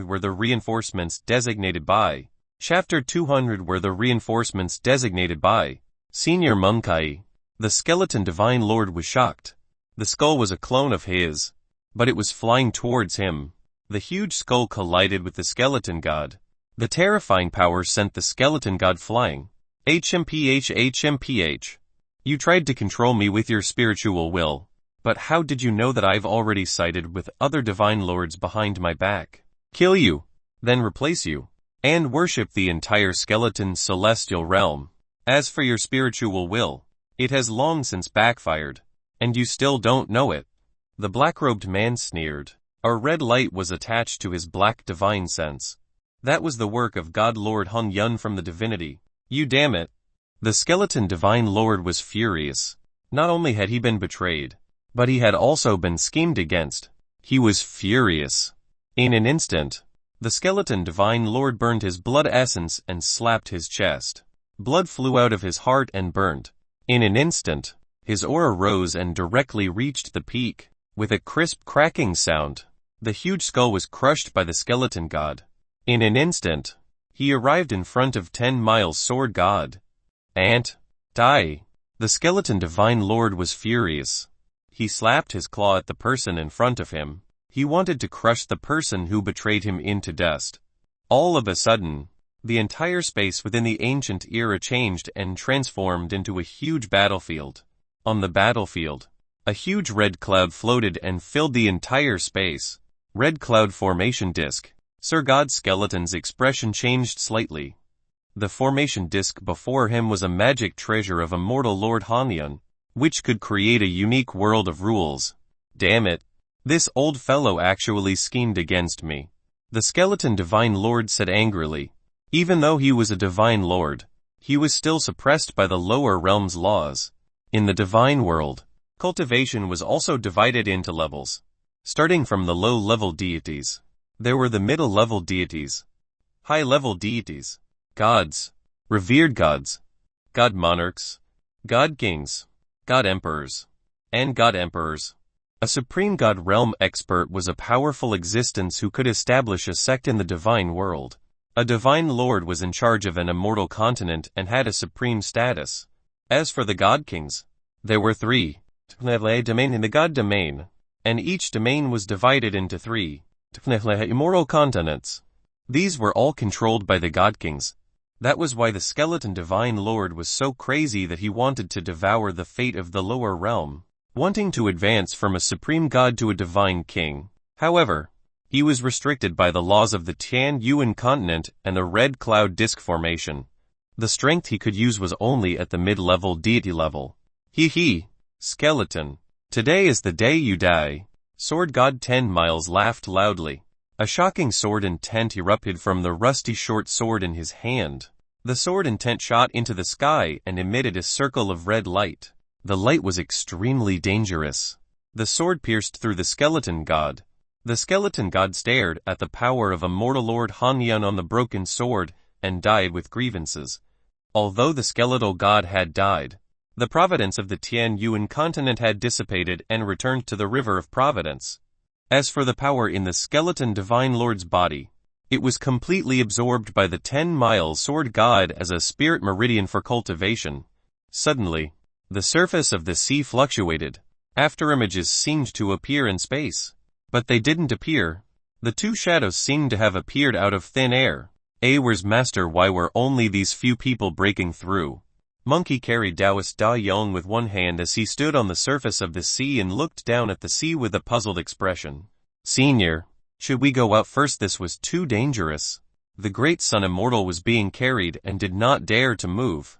were the reinforcements designated by. Chapter 200 were the reinforcements designated by. Senior Munkai. The skeleton Divine Lord was shocked. The skull was a clone of his, but it was flying towards him. The huge skull collided with the skeleton god. The terrifying power sent the skeleton god flying. HMPH. You tried to control me with your spiritual will, but how did you know that I've already sided with other Divine Lords behind my back? Kill you, then replace you, and worship the entire skeleton celestial realm. As for your spiritual will, it has long since backfired, and you still don't know it. The black-robed man sneered. A red light was attached to his black divine sense. That was the work of God Lord Hun Yun from the divinity. You damn it. The skeleton divine lord was furious. Not only had he been betrayed, but he had also been schemed against. He was furious. In an instant, the skeleton divine lord burned his blood essence and slapped his chest. Blood flew out of his heart and burnt. In an instant, his aura rose and directly reached the peak. With a crisp cracking sound, the huge skull was crushed by the skeleton god. In an instant, he arrived in front of 10 Miles Sword God. "Ant, die." The skeleton divine lord was furious. He slapped his claw at the person in front of him. He wanted to crush the person who betrayed him into dust. All of a sudden, the entire space within the ancient era changed and transformed into a huge battlefield. On the battlefield, a huge red cloud floated and filled the entire space. Red cloud formation disk. Sir God Skeleton's expression changed slightly. The formation disk before him was a magic treasure of immortal Lord Hanyun, which could create a unique world of rules. Damn it. This old fellow actually schemed against me. The skeleton divine lord said angrily. Even though he was a divine lord, he was still suppressed by the lower realm's laws. In the divine world, cultivation was also divided into levels. Starting from the low-level deities, there were the middle-level deities, high-level deities, gods, revered gods, god monarchs, god kings, god emperors, and god emperors. A supreme god realm expert was a powerful existence who could establish a sect in the divine world. A divine lord was in charge of an immortal continent and had a supreme status. As for the god kings, there were 3. Domain in the god domain, and each domain was divided into 3 immortal continents. These were all controlled by the god kings. That was why the skeleton divine lord was so crazy that he wanted to devour the fate of the lower realm, wanting to advance from a supreme god to a divine king. However, he was restricted by the laws of the Tian Yuan continent and the red cloud disk formation. The strength he could use was only at the mid-level deity level. Hee, skeleton. Today is the day you die. Sword God 10 Miles laughed loudly. A shocking sword intent erupted from the rusty short sword in his hand. The sword intent shot into the sky and emitted a circle of red light. The light was extremely dangerous. The sword pierced through the skeleton god. The skeleton god stared at the power of immortal Lord Hanyun on the broken sword and died with grievances. Although the skeletal god had died, the providence of the Tian Yuan continent had dissipated and returned to the river of providence. As for the power in the skeleton divine lord's body, it was completely absorbed by the 10 Miles Sword God as a spirit meridian for cultivation. Suddenly, the surface of the sea fluctuated. After images seemed to appear in space. But they didn't appear. The 2 shadows seemed to have appeared out of thin air. Where's master? Why were only these few people breaking through? Monkey carried Taoist Da Yong with one hand as he stood on the surface of the sea and looked down at the sea with a puzzled expression. Senior, should we go out first? This was too dangerous. The great sun immortal was being carried and did not dare to move.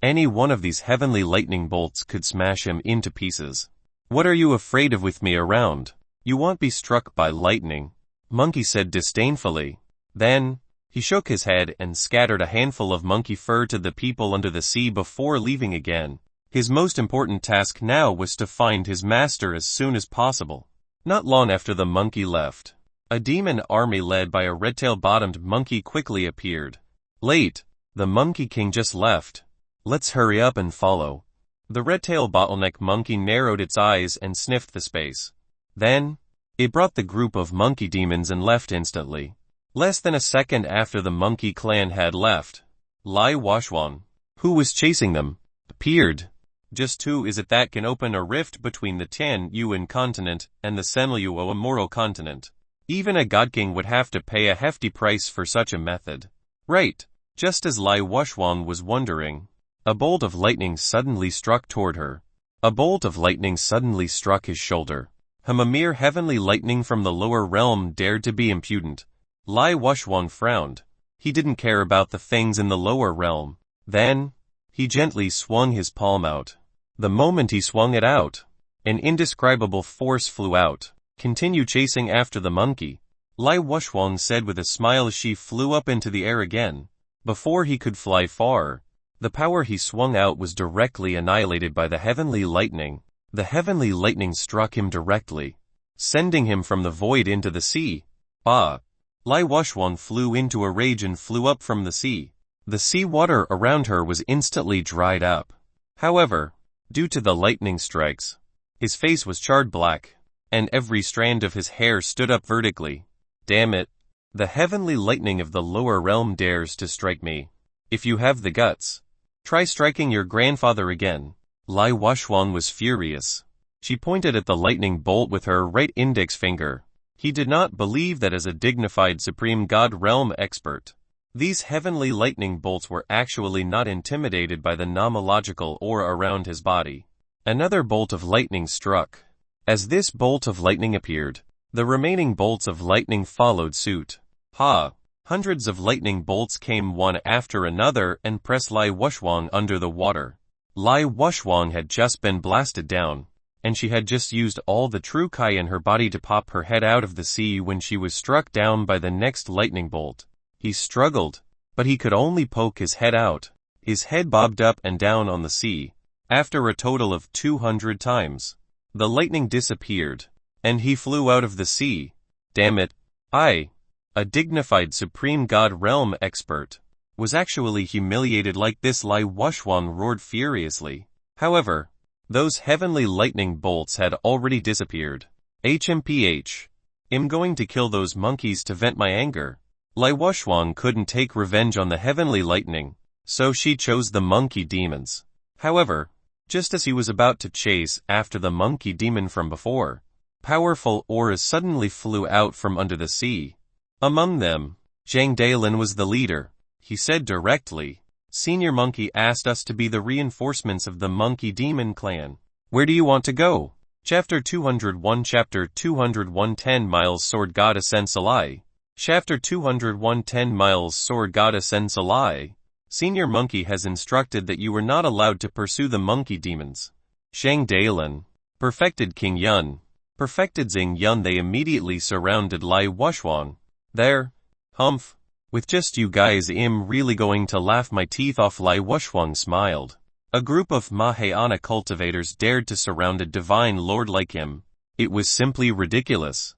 Any one of these heavenly lightning bolts could smash him into pieces. What are you afraid of with me around? You won't be struck by lightning, Monkey said disdainfully. Then, he shook his head and scattered a handful of monkey fur to the people under the sea before leaving again. His most important task now was to find his master as soon as possible. Not long after the monkey left, a demon army led by a red-tail-bottomed monkey quickly appeared. Late, the Monkey King just left. Let's hurry up and follow. The red-tail bottleneck monkey narrowed its eyes and sniffed the space. Then, it brought the group of monkey demons and left instantly. Less than a second after the monkey clan had left, Lai Washuan, who was chasing them, appeared. Just who is it that can open a rift between the Tian Yuan continent and the Senliuo immortal continent? Even a god king would have to pay a hefty price for such a method. Right, just as Lai Washuan was wondering, a bolt of lightning suddenly struck toward her. A bolt of lightning suddenly struck his shoulder. A mere heavenly lightning from the lower realm dared to be impudent. Lai Washuan frowned. He didn't care about the things in the lower realm. Then, he gently swung his palm out. The moment he swung it out, an indescribable force flew out. Continue chasing after the monkey. Lai Wushwang said with a smile as she flew up into the air again. Before he could fly far, the power he swung out was directly annihilated by the heavenly lightning. The heavenly lightning struck him directly, sending him from the void into the sea. Ah! Lai Wushwang flew into a rage and flew up from the sea. The sea water around her was instantly dried up. However, due to the lightning strikes, his face was charred black, and every strand of his hair stood up vertically. Damn it! The heavenly lightning of the lower realm dares to strike me. If you have the guts, try striking your grandfather again. Lai Wushwang was furious. She pointed at the lightning bolt with her right index finger. He did not believe that as a dignified supreme god realm expert, these heavenly lightning bolts were actually not intimidated by the nomological aura around his body. Another bolt of lightning struck. As this bolt of lightning appeared, the remaining bolts of lightning followed suit. Ha! Hundreds of lightning bolts came one after another and pressed Lai Wushwang under the water. Lai Wushwang had just been blasted down, and she had just used all the true Kai in her body to pop her head out of the sea when she was struck down by the next lightning bolt. He struggled, but he could only poke his head out. His head bobbed up and down on the sea. After a total of 200 times, the lightning disappeared, and he flew out of the sea. Damn it! I, a dignified supreme god realm expert, was actually humiliated like this. Lai Wushwang roared furiously. However, those heavenly lightning bolts had already disappeared. HMPH. I'm going to kill those monkeys to vent my anger. Lai Wushwang couldn't take revenge on the heavenly lightning, so she chose the monkey demons. However, just as he was about to chase after the monkey demon from before, powerful auras suddenly flew out from under the sea. Among them, Zhang Dalin was the leader. He said directly, "Senior Monkey asked us to be the reinforcements of the Monkey Demon clan. Where do you want to go?" Chapter 201 Chapter 201 10 Miles Sword Goddess Ensalai. Chapter 201 10 Miles Sword Goddess Ensalai. Senior Monkey has instructed that you were not allowed to pursue the monkey demons. Zhang Dalin, perfected King Yun, perfected Xing Yun. They immediately surrounded Lai Wushwang. There, humph. With just you guys, I'm really going to laugh my teeth off. Lai Wushwang smiled. A group of Mahayana cultivators dared to surround a divine lord like him. It was simply ridiculous.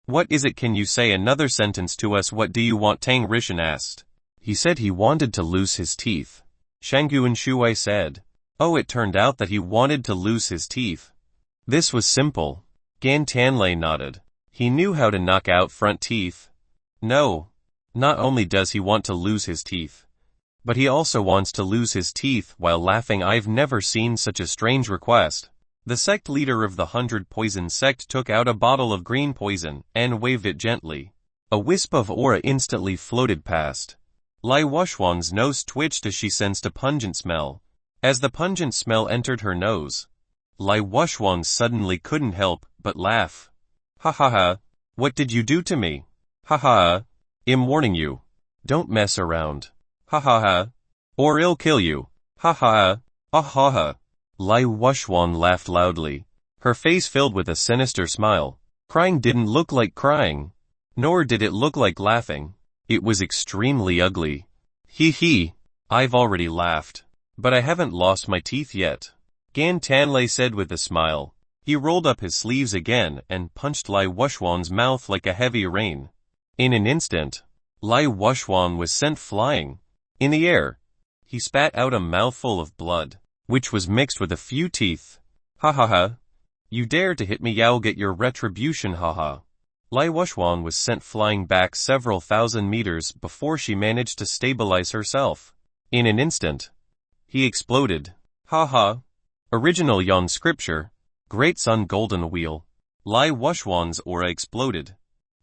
What is it? Can you say another sentence to us? What do you want? Tang Rishan asked. He said he wanted to lose his teeth. Shangguan Shuai said. Oh, it turned out that he wanted to lose his teeth. This was simple. Gan Tanlei nodded. He knew how to knock out front teeth. No. Not only does he want to lose his teeth, but he also wants to lose his teeth while laughing. I've never seen such a strange request. The sect leader of the 100 Poison sect took out a bottle of green poison and waved it gently. A wisp of aura instantly floated past. Lai Wushwang's nose twitched as she sensed a pungent smell. As the pungent smell entered her nose, Lai Wushwang suddenly couldn't help but laugh. Ha ha ha. What did you do to me? Ha ha ha. I'm warning you. Don't mess around. Ha ha ha. Or I'll kill you. Ha ha ha. Ah ha ha. Lai Wushwang laughed loudly. Her face filled with a sinister smile. Crying didn't look like crying, nor did it look like laughing. It was extremely ugly. Hee hee. I've already laughed, but I haven't lost my teeth yet. Gan Tanlei said with a smile. He rolled up his sleeves again and punched Lai Wushwang's mouth like a heavy rain. In an instant, Lai Wushwang was sent flying. In the air, he spat out a mouthful of blood, which was mixed with a few teeth. Ha ha ha. You dare to hit me, I'll get your retribution, ha ha. Lai Wushwang was sent flying back several thousand meters before she managed to stabilize herself. In an instant, he exploded. Ha ha. Original Yang scripture, Great Sun Golden Wheel. Lai Wushwang's aura exploded,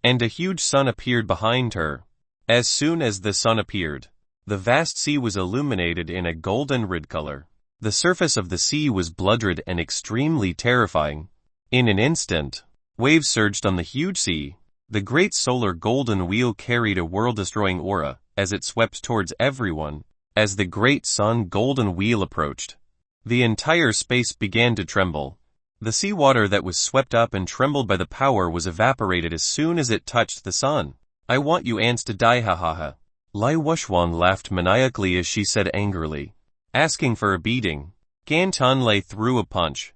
and a huge sun appeared behind her. As soon as the sun appeared, the vast sea was illuminated in a golden red color. The surface of the sea was blood-red and extremely terrifying. In an instant, waves surged on the huge sea. The great solar golden wheel carried a world-destroying aura as it swept towards everyone. As the great sun golden wheel approached, the entire space began to tremble. The seawater that was swept up and trembled by the power was evaporated as soon as it touched the sun. I want you ants to die, ha ha ha. Lai Wuxuan laughed maniacally as she said angrily, asking for a beating. Gan Tunlei threw a punch.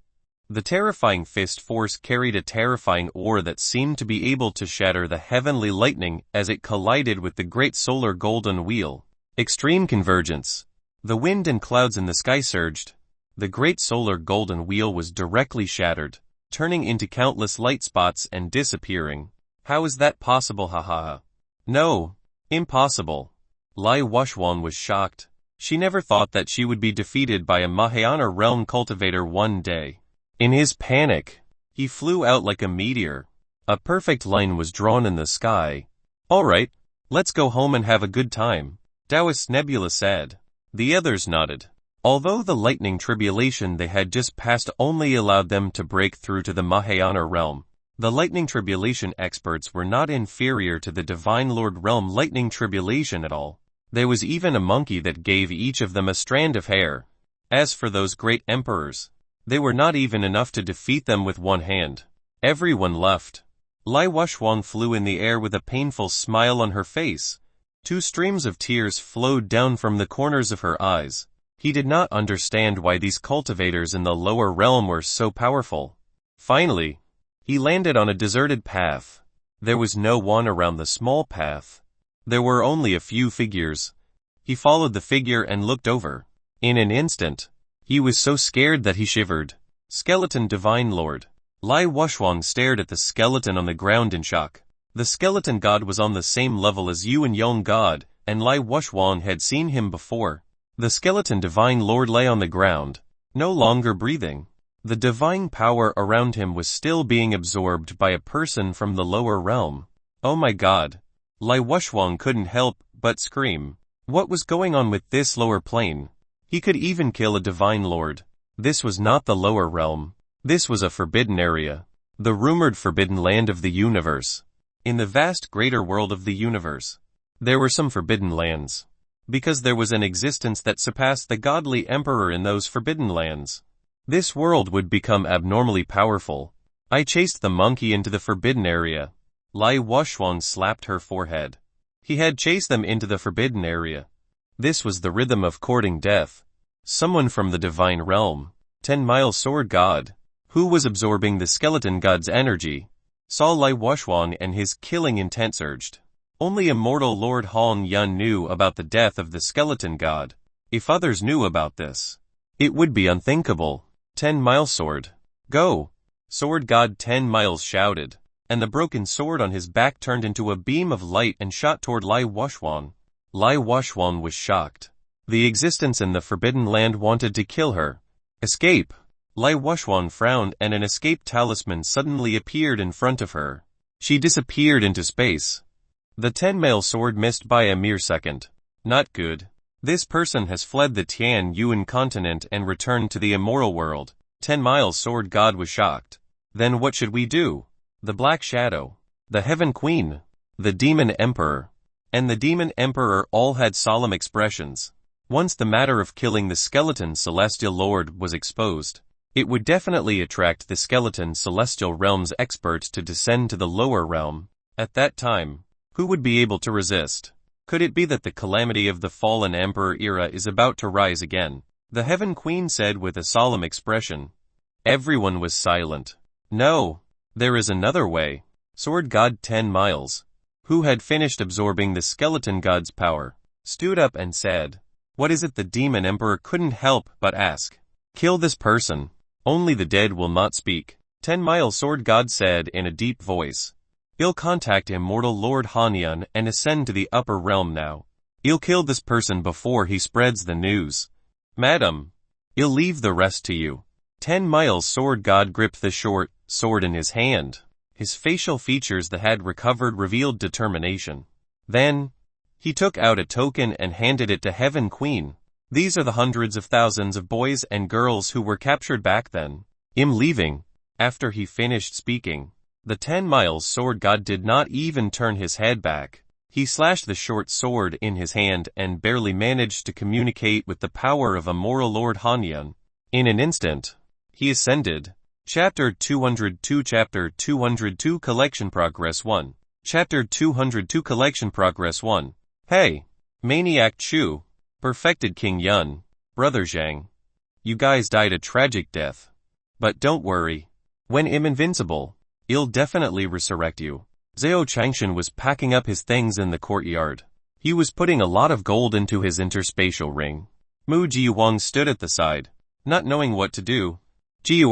The terrifying fist force carried a terrifying aura that seemed to be able to shatter the heavenly lightning as it collided with the great solar golden wheel. Extreme convergence. The wind and clouds in the sky surged. The great solar golden wheel was directly shattered, turning into countless light spots and disappearing. How is that possible, ha ha ha? No. Impossible. Lai Wuxuan was shocked. She never thought that she would be defeated by a Mahayana realm cultivator one day. In his panic, he flew out like a meteor. A perfect line was drawn in the sky. All right, let's go home and have a good time, Taoist Nebula said. The others nodded. Although the lightning tribulation they had just passed only allowed them to break through to the Mahayana realm, the lightning tribulation experts were not inferior to the Divine Lord realm lightning tribulation at all. There was even a monkey that gave each of them a strand of hair. As for those great emperors, they were not even enough to defeat them with one hand. Everyone left. Lai Wuxuan flew in the air with a painful smile on her face. 2 streams of tears flowed down from the corners of her eyes. He did not understand why these cultivators in the lower realm were so powerful. Finally, he landed on a deserted path. There was no one around the small path. There were only a few figures. He followed the figure and looked over. In an instant, he was so scared that he shivered. Skeleton Divine Lord. Lai Wuxuan stared at the skeleton on the ground in shock. The skeleton god was on the same level as Yuan Yong God, and Lai Wuxuan had seen him before. The skeleton Divine Lord lay on the ground, no longer breathing. The divine power around him was still being absorbed by a person from the lower realm. Oh my god. Lai Wuxuan couldn't help but scream. What was going on with this lower plane? He could even kill a divine lord. This was not the lower realm. This was a forbidden area. The rumored forbidden land of the universe. In the vast greater world of the universe, there were some forbidden lands. Because there was an existence that surpassed the godly emperor in those forbidden lands. This world would become abnormally powerful. I chased the monkey into the forbidden area. Lai Wuxuan slapped her forehead. He had chased them into the forbidden area. This was the rhythm of courting death. Someone from the divine realm, 10-mile sword god, who was absorbing the skeleton god's energy, saw Lai Wuxuan and his killing intent surged. Only immortal Lord Han Yun knew about the death of the skeleton god. If others knew about this, it would be unthinkable. 10-mile sword. Go! Sword god 10 miles shouted, and the broken sword on his back turned into a beam of light and shot toward Lai Wuxuan. Lai Wuxuan was shocked. The existence in the forbidden land wanted to kill her. Escape! Lai Wuxuan frowned and an escape talisman suddenly appeared in front of her. She disappeared into space. The 10-mile sword missed by a mere second. Not good. This person has fled the Tian Yuan continent and returned to the immoral world. 10-mile sword god was shocked. Then what should we do? The Black Shadow, the Heaven Queen, the Demon Emperor, and the Demon Emperor all had solemn expressions. Once the matter of killing the skeleton Celestial Lord was exposed, it would definitely attract the skeleton Celestial Realm's experts to descend to the lower realm. At that time, who would be able to resist? Could it be that the calamity of the fallen emperor era is about to rise again? The Heaven Queen said with a solemn expression. Everyone was silent. No, there is another way. Sword God 10 miles, who had finished absorbing the skeleton god's power, stood up and said, what is it the demon emperor couldn't help but ask? Kill this person. Only the dead will not speak. 10-mile sword god said in a deep voice. I'll contact immortal Lord Hanyun and ascend to the upper realm now. I'll kill this person before he spreads the news. Madam, I'll leave the rest to you. 10-mile sword god gripped the short sword in his hand. His facial features that had recovered revealed determination. Then, he took out a token and handed it to Heaven Queen. These are the hundreds of thousands of boys and girls who were captured back then. I'm leaving. After he finished speaking, the 10-mile sword god did not even turn his head back. He slashed the short sword in his hand and barely managed to communicate with the power of immortal Lord Hanyun. In an instant, he ascended. Chapter 202 Chapter 202 Collection Progress 1. Chapter 202 Collection Progress 1. Hey, Maniac Chu, Perfected King Yun, Brother Zhang. You guys died a tragic death. But don't worry. When I'm invincible, I'll definitely resurrect you. Zhao Changshan was packing up his things in the courtyard. He was putting a lot of gold into his interspatial ring. Mu Jiwang stood at the side, not knowing what to do. Jiu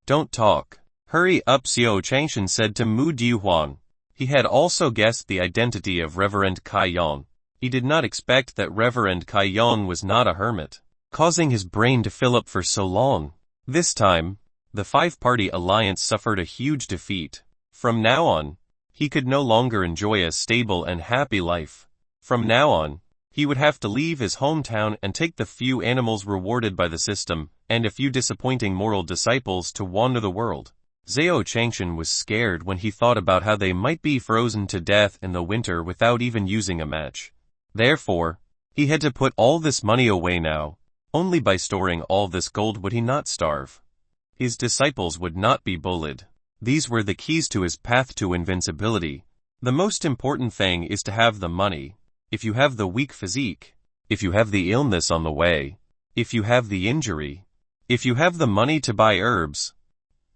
don't talk. Hurry up, Zhao Changshan said to Mu Jiwang. He had also guessed the identity of Reverend Kai Yang. He did not expect that Reverend Kai Yang was not a hermit, causing his brain to fill up for so long. This time, the five-party alliance suffered a huge defeat. From now on, he could no longer enjoy a stable and happy life. From now on, he would have to leave his hometown and take the few animals rewarded by the system, and a few disappointing moral disciples to wander the world. Zhao Changshan was scared when he thought about how they might be frozen to death in the winter without even using a match. Therefore, he had to put all this money away now. Only by storing all this gold would he not starve. His disciples would not be bullied. These were the keys to his path to invincibility. The most important thing is to have the money. If you have the weak physique, if you have the illness on the way, if you have the injury, if you have the money to buy herbs,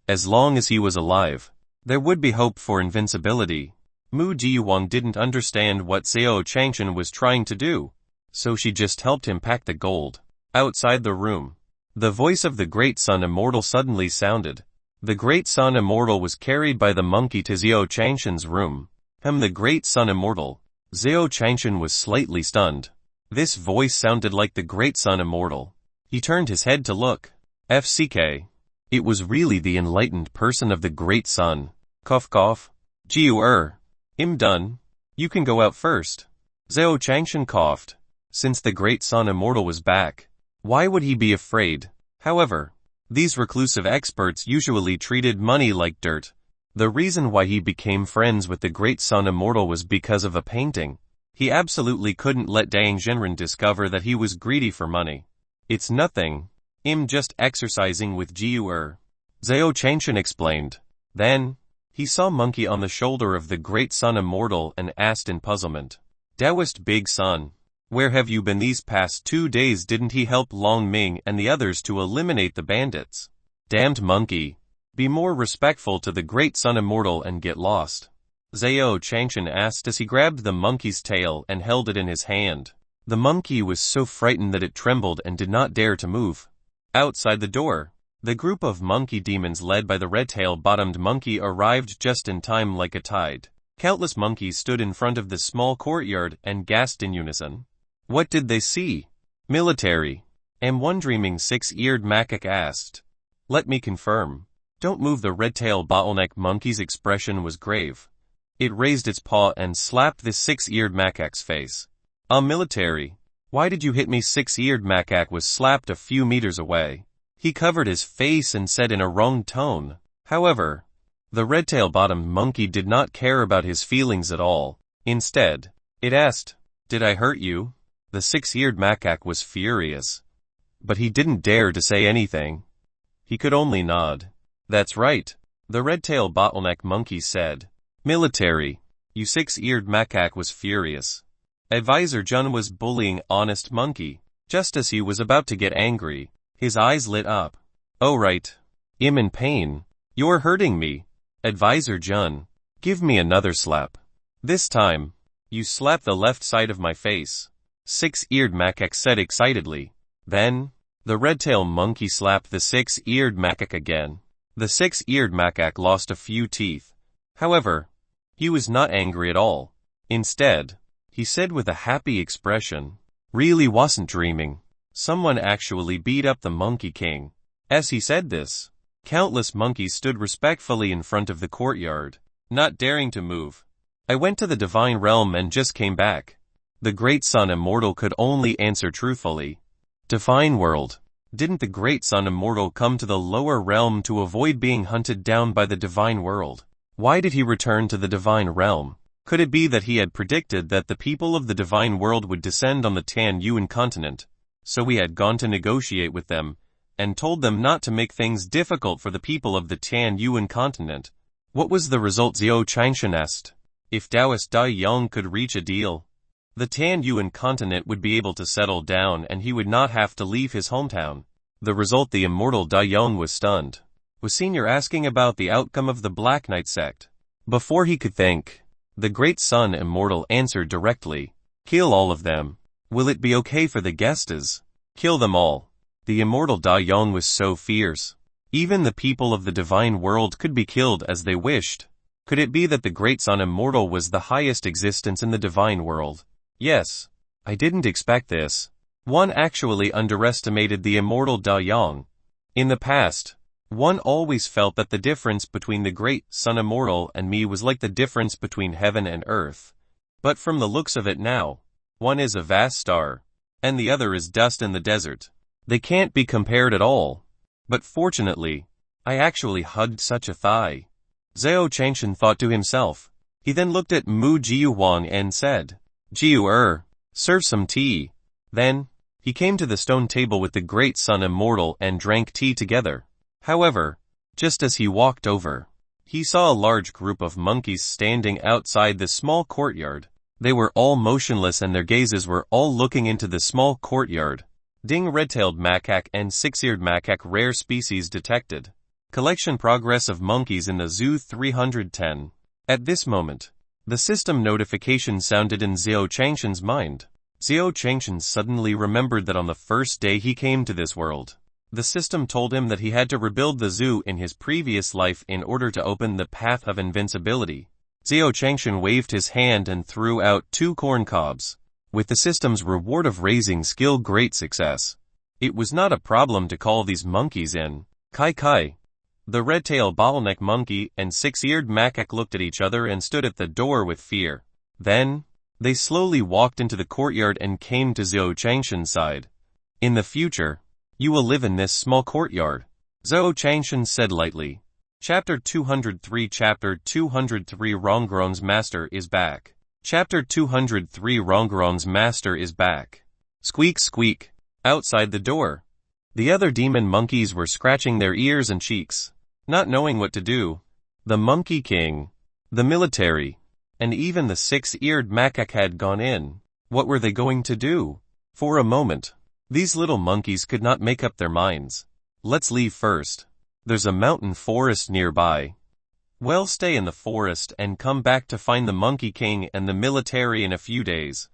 as long as he was alive, there would be hope for invincibility. Mu Jiwang didn't understand what Zhao Changshan was trying to do, so she just helped him pack the gold. Outside the room, the voice of the Great Sun Immortal suddenly sounded. The Great Sun Immortal was carried by the monkey to Zhao Changshan's room. The Great Sun Immortal. Zhao Changshan was slightly stunned. This voice sounded like the Great Sun Immortal. He turned his head to look. FCK. It was really the enlightened person of the Great Sun. Cough cough. Jiu I'm done. You can go out first. Zhao Changshan coughed. Since the Great Sun Immortal was back, why would he be afraid? However, these reclusive experts usually treated money like dirt. The reason why he became friends with the Great Sun Immortal was because of a painting. He absolutely couldn't let Dang Zhenren discover that he was greedy for money. It's nothing. I'm just exercising with Jiu Zhao Changshan explained. Then, he saw Monkey on the shoulder of the Great Sun Immortal and asked in puzzlement. Taoist Big Sun, where have you been these past 2 days? Didn't he help Long Ming and the others to eliminate the bandits? Damned monkey. Be more respectful to the Great Sun Immortal and get lost. Zhao Changshan asked as he grabbed the monkey's tail and held it in his hand. The monkey was so frightened that it trembled and did not dare to move. Outside the door, the group of monkey demons led by the red-tail-bottomed monkey arrived just in time like a tide. Countless monkeys stood in front of the small courtyard and gasped in unison. What did they see? Military. One dreaming six-eared macaque asked. Let me confirm. Don't move. The red-tail bottleneck monkey's expression was grave. It raised its paw and slapped the six-eared macaque's face. Military. Why did you hit me? Six-eared macaque was slapped a few meters away. He covered his face and said in a wrong tone. However, the red-tail-bottomed monkey did not care about his feelings at all. Instead, it asked, Did I hurt you? The six-eared macaque was furious. But he didn't dare to say anything. He could only nod. That's right, the red-tail bottleneck monkey said. Military. You six-eared macaque was furious. Advisor Jun was bullying Honest Monkey. Just as he was about to get angry, his eyes lit up. Oh right. I'm in pain. You're hurting me. Advisor Jun. Give me another slap. This time, you slap the left side of my face. Six-eared macaque said excitedly. Then, the red-tail monkey slapped the six-eared macaque again. The six-eared macaque lost a few teeth. However, he was not angry at all. Instead, he said with a happy expression, Really wasn't dreaming. Someone actually beat up the Monkey King. As he said this, countless monkeys stood respectfully in front of the courtyard, not daring to move. I went to the Divine Realm and just came back. The Great Sun Immortal could only answer truthfully. Divine World. Didn't the Great Sun Immortal come to the lower realm to avoid being hunted down by the Divine World? Why did he return to the Divine Realm? Could it be that he had predicted that the people of the Divine World would descend on the Tan Yuan continent, so he had gone to negotiate with them, and told them not to make things difficult for the people of the Tan Yuan continent. What was the result? Zhao Changshan asked. If Taoist Dai Yang could reach a deal, the Tan Yuan continent would be able to settle down and he would not have to leave his hometown. The result? The immortal Dai Yang was stunned. Was Senior asking about the outcome of the Black Knight sect? Before he could think, the great Sun Immortal answered directly. Kill all of them. Will it be okay for the guesses? Kill them all. The immortal Dai Yang was so fierce. Even the people of the divine world could be killed as they wished. Could it be that the great Sun Immortal was the highest existence in the divine world? Yes. I didn't expect this. One actually underestimated the immortal Dai Yang. In the past, one always felt that the difference between the great Sun Immortal and me was like the difference between heaven and earth. But from the looks of it now, one is a vast star, and the other is dust in the desert. They can't be compared at all. But fortunately, I actually hugged such a thigh. Zhao Changshan thought to himself. He then looked at Mu Jiuwang and said, Jiu serve some tea. Then, he came to the stone table with the great Sun Immortal and drank tea together. However, just as he walked over, he saw a large group of monkeys standing outside the small courtyard. They were all motionless and their gazes were all looking into the small courtyard. Ding red-tailed macaque and six-eared macaque rare species detected. Collection progress of monkeys in the zoo 310. At this moment, the system notification sounded in Zhao Changshan's mind. Zhao Changshan suddenly remembered that on the first day he came to this world, the system told him that he had to rebuild the zoo in his previous life in order to open the path of invincibility. Zhao Changshan waved his hand and threw out 2 corn cobs. With the system's reward of raising skill great success, it was not a problem to call these monkeys in. Kai Kai, the red-tailed bottleneck monkey and six-eared macaque looked at each other and stood at the door with fear. Then, they slowly walked into the courtyard and came to Zhao Changshan's side. In the future, you will live in this small courtyard, Zhao Changshan said lightly. Chapter 203 Chapter 203 Rongron's Master is back. Chapter 203 Rongron's Master is back. Squeak squeak. Outside the door, the other demon monkeys were scratching their ears and cheeks, not knowing what to do. The Monkey King, the military, and even the six-eared macaque had gone in. What were they going to do? For a moment, these little monkeys could not make up their minds. Let's leave first. There's a mountain forest nearby. Well, stay in the forest and come back to find the Monkey King and the military in a few days,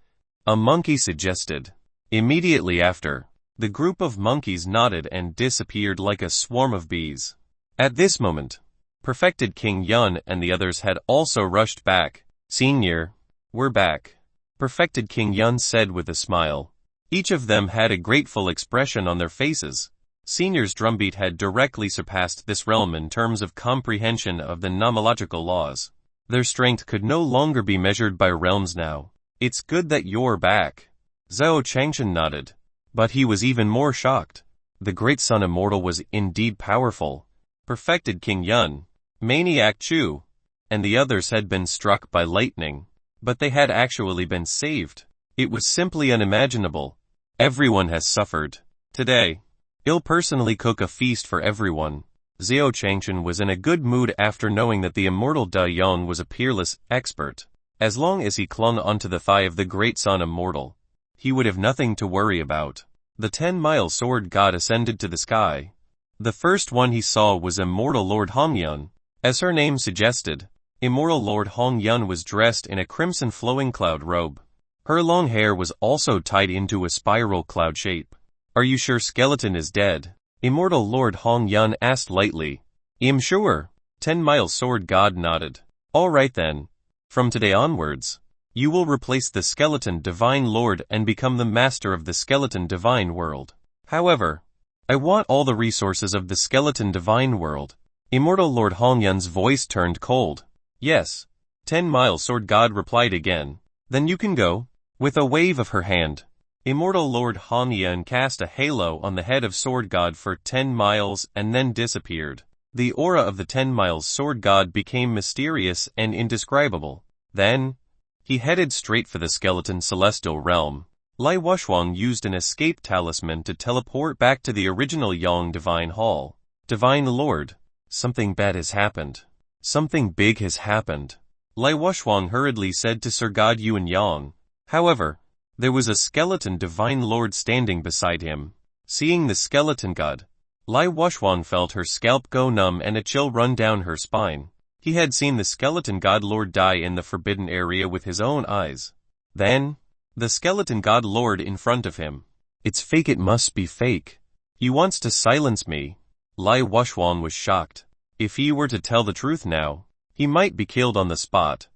a monkey suggested. Immediately after, the group of monkeys nodded and disappeared like a swarm of bees. At this moment, Perfected King Yun and the others had also rushed back. Senior, we're back, Perfected King Yun said with a smile. Each of them had a grateful expression on their faces. Senior's drumbeat had directly surpassed this realm in terms of comprehension of the nomological laws. Their strength could no longer be measured by realms now. It's good that you're back. Zhao Changshan nodded. But he was even more shocked. The great Sun Immortal was indeed powerful. Perfected King Yun, Maniac Chu, and the others had been struck by lightning. But they had actually been saved. It was simply unimaginable. Everyone has suffered. Today, I'll personally cook a feast for everyone. Zhao Changshan was in a good mood after knowing that the immortal Dai Yang was a peerless expert. As long as he clung onto the thigh of the great Sun Immortal, he would have nothing to worry about. The 10-mile sword god ascended to the sky. The first one he saw was Immortal Lord Hong Yun. As her name suggested, Immortal Lord Hong Yun was dressed in a crimson flowing cloud robe. Her long hair was also tied into a spiral cloud shape. Are you sure Skeleton is dead? Immortal Lord Hong Yun asked lightly. I'm sure. 10-mile sword god nodded. All right then. From today onwards, you will replace the Skeleton Divine Lord and become the master of the Skeleton Divine World. However, I want all the resources of the Skeleton Divine World. Immortal Lord Hong Yun's voice turned cold. Yes. 10-mile sword god replied again. Then you can go. With a wave of her hand, Immortal Lord Hong Yun cast a halo on the head of Sword God for 10 miles and then disappeared. The aura of the 10 miles Sword God became mysterious and indescribable. Then, he headed straight for the skeleton celestial realm. Lai Wushwang used an escape talisman to teleport back to the original Yang Divine Hall. Divine Lord, something bad has happened. Something big has happened, Lai Wushwang hurriedly said to Sir God Yuan Yang. However, there was a skeleton Divine Lord standing beside him. Seeing the skeleton god, Lai Wushwang felt her scalp go numb and a chill run down her spine. He had seen the skeleton god lord die in the forbidden area with his own eyes. Then, the skeleton god lord in front of him. It's fake, it must be fake. He wants to silence me. Lai Wushwang was shocked. If he were to tell the truth now, he might be killed on the spot.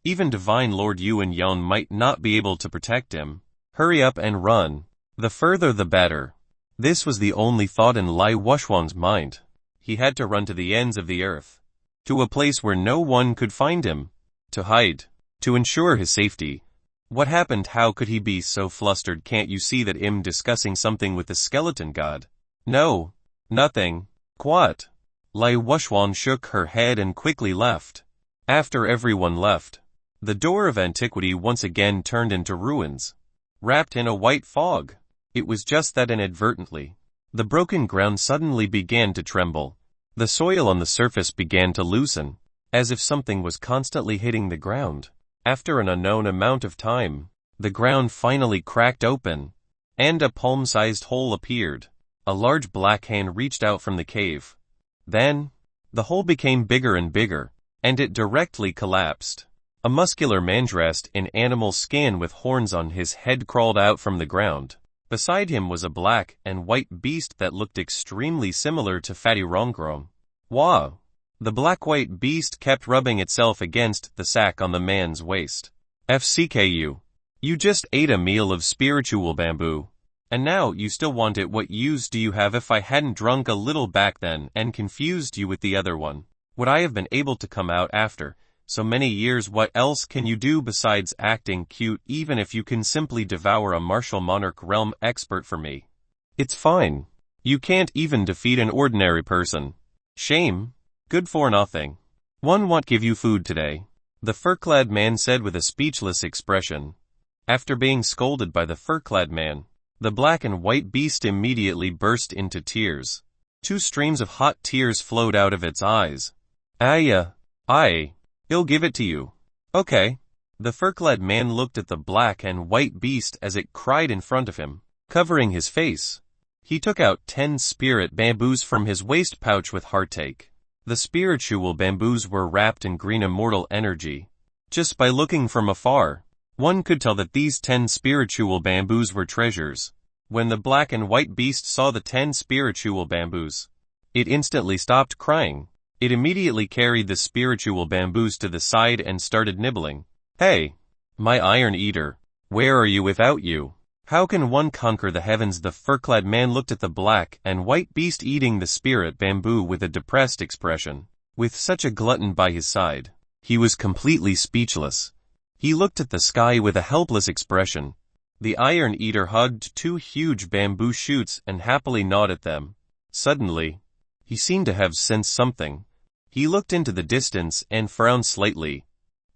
Even Divine Lord Yuan Yang might not be able to protect him. Hurry up and run. The further the better. This was the only thought in Lai Wushwang's mind. He had to run to the ends of the earth. To a place where no one could find him. To hide. To ensure his safety. What happened? How could he be so flustered? Can't you see that I'm discussing something with the skeleton god? No. Nothing. What? Lai Wushwang shook her head and quickly left. After everyone left, the door of antiquity once again turned into ruins. Wrapped in a white fog. It was just that inadvertently. The broken ground suddenly began to tremble. The soil on the surface began to loosen, as if something was constantly hitting the ground. After an unknown amount of time, the ground finally cracked open, and a palm-sized hole appeared. A large black hand reached out from the cave. Then, the hole became bigger and bigger, and it directly collapsed. A muscular man dressed in animal skin with horns on his head crawled out from the ground. Beside him was a black and white beast that looked extremely similar to Fatty Rongrong. Wow! The black-white beast kept rubbing itself against the sack on the man's waist. FCKU. You just ate a meal of spiritual bamboo. And now you still want it. What use do you have? If I hadn't drunk a little back then and confused you with the other one, would I have been able to come out after so many years? What else can you do besides acting cute? Even if you can simply devour a martial monarch realm expert for me, it's fine. You can't even defeat an ordinary person. Shame. Good for nothing. One won't give you food today, the fur-clad man said with a speechless expression. After being scolded by the fur-clad man, the black and white beast immediately burst into tears. 2 streams of hot tears flowed out of its eyes. I'll give it to you. Okay. The fur-clad man looked at the black and white beast as it cried in front of him, covering his face. He took out 10 spirit bamboos from his waist pouch with heartache. The spiritual bamboos were wrapped in green immortal energy. Just by looking from afar, one could tell that these 10 spiritual bamboos were treasures. When the black and white beast saw the 10 spiritual bamboos, it instantly stopped crying. It immediately carried the spiritual bamboos to the side and started nibbling. Hey, my iron eater, where are you without you? How can one conquer the heavens? The fur-clad man looked at the black and white beast eating the spirit bamboo with a depressed expression. With such a glutton by his side, he was completely speechless. He looked at the sky with a helpless expression. The iron eater hugged 2 huge bamboo shoots and happily gnawed at them. Suddenly, he seemed to have sensed something. He looked into the distance and frowned slightly.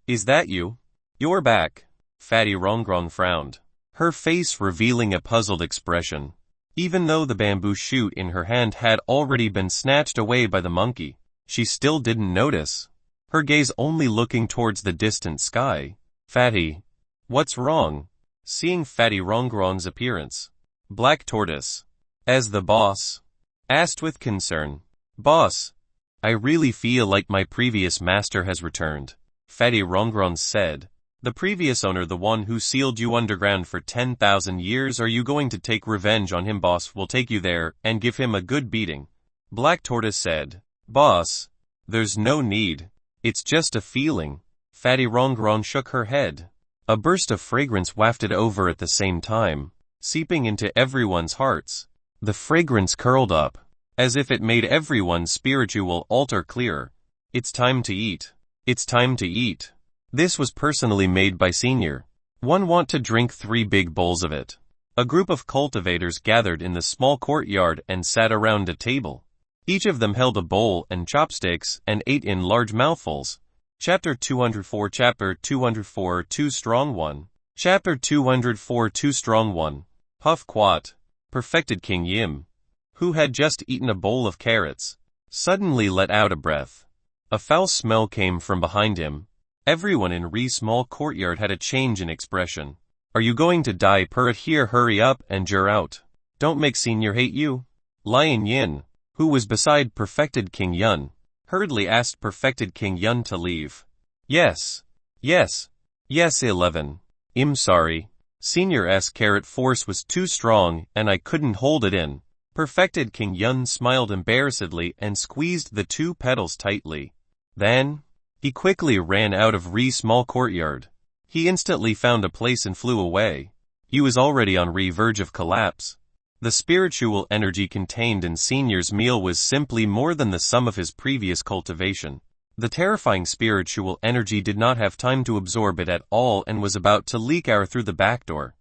Is that you? You're back. Fatty Rongrong frowned, her face revealing a puzzled expression. Even though the bamboo shoot in her hand had already been snatched away by the monkey, she still didn't notice, her gaze only looking towards the distant sky. Fatty, what's wrong? Seeing Fatty Rongrong's appearance, Black Tortoise, as the boss, asked with concern. Boss, I really feel like my previous master has returned, Fatty Rongrong said. The previous owner, the one who sealed you underground for 10,000 years. Are you going to take revenge on him? Boss will take you there and give him a good beating, Black Tortoise said. Boss, there's no need. It's just a feeling. Fatty Rongrong shook her head. A burst of fragrance wafted over at the same time, seeping into everyone's hearts. The fragrance curled up, as if it made everyone's spiritual altar clearer. It's time to eat. It's time to eat. This was personally made by Senior. One want to drink 3 big bowls of it. A group of cultivators gathered in the small courtyard and sat around a table. Each of them held a bowl and chopsticks and ate in large mouthfuls. Chapter 204. Chapter 204. Too strong one. Chapter 204 Too Strong One. Huff Quat. Perfected King Yim, who had just eaten a bowl of carrots, suddenly let out a breath. A foul smell came from behind him. Everyone in Ri's small courtyard had a change in expression. Are you going to die? Purr here, hurry up and jur out. Don't make Senior hate you. Lion Yin, who was beside Perfected King Yun, hurriedly asked Perfected King Yun to leave. Yes. 11. I'm sorry. Senior's carrot force was too strong and I couldn't hold it in. Perfected King Yun smiled embarrassedly and squeezed the two petals tightly. Then, he quickly ran out of Ri's small courtyard. He instantly found a place and flew away. He was already on Ri's verge of collapse. The spiritual energy contained in Senior's meal was simply more than the sum of his previous cultivation. The terrifying spiritual energy did not have time to absorb it at all and was about to leak out through the back door.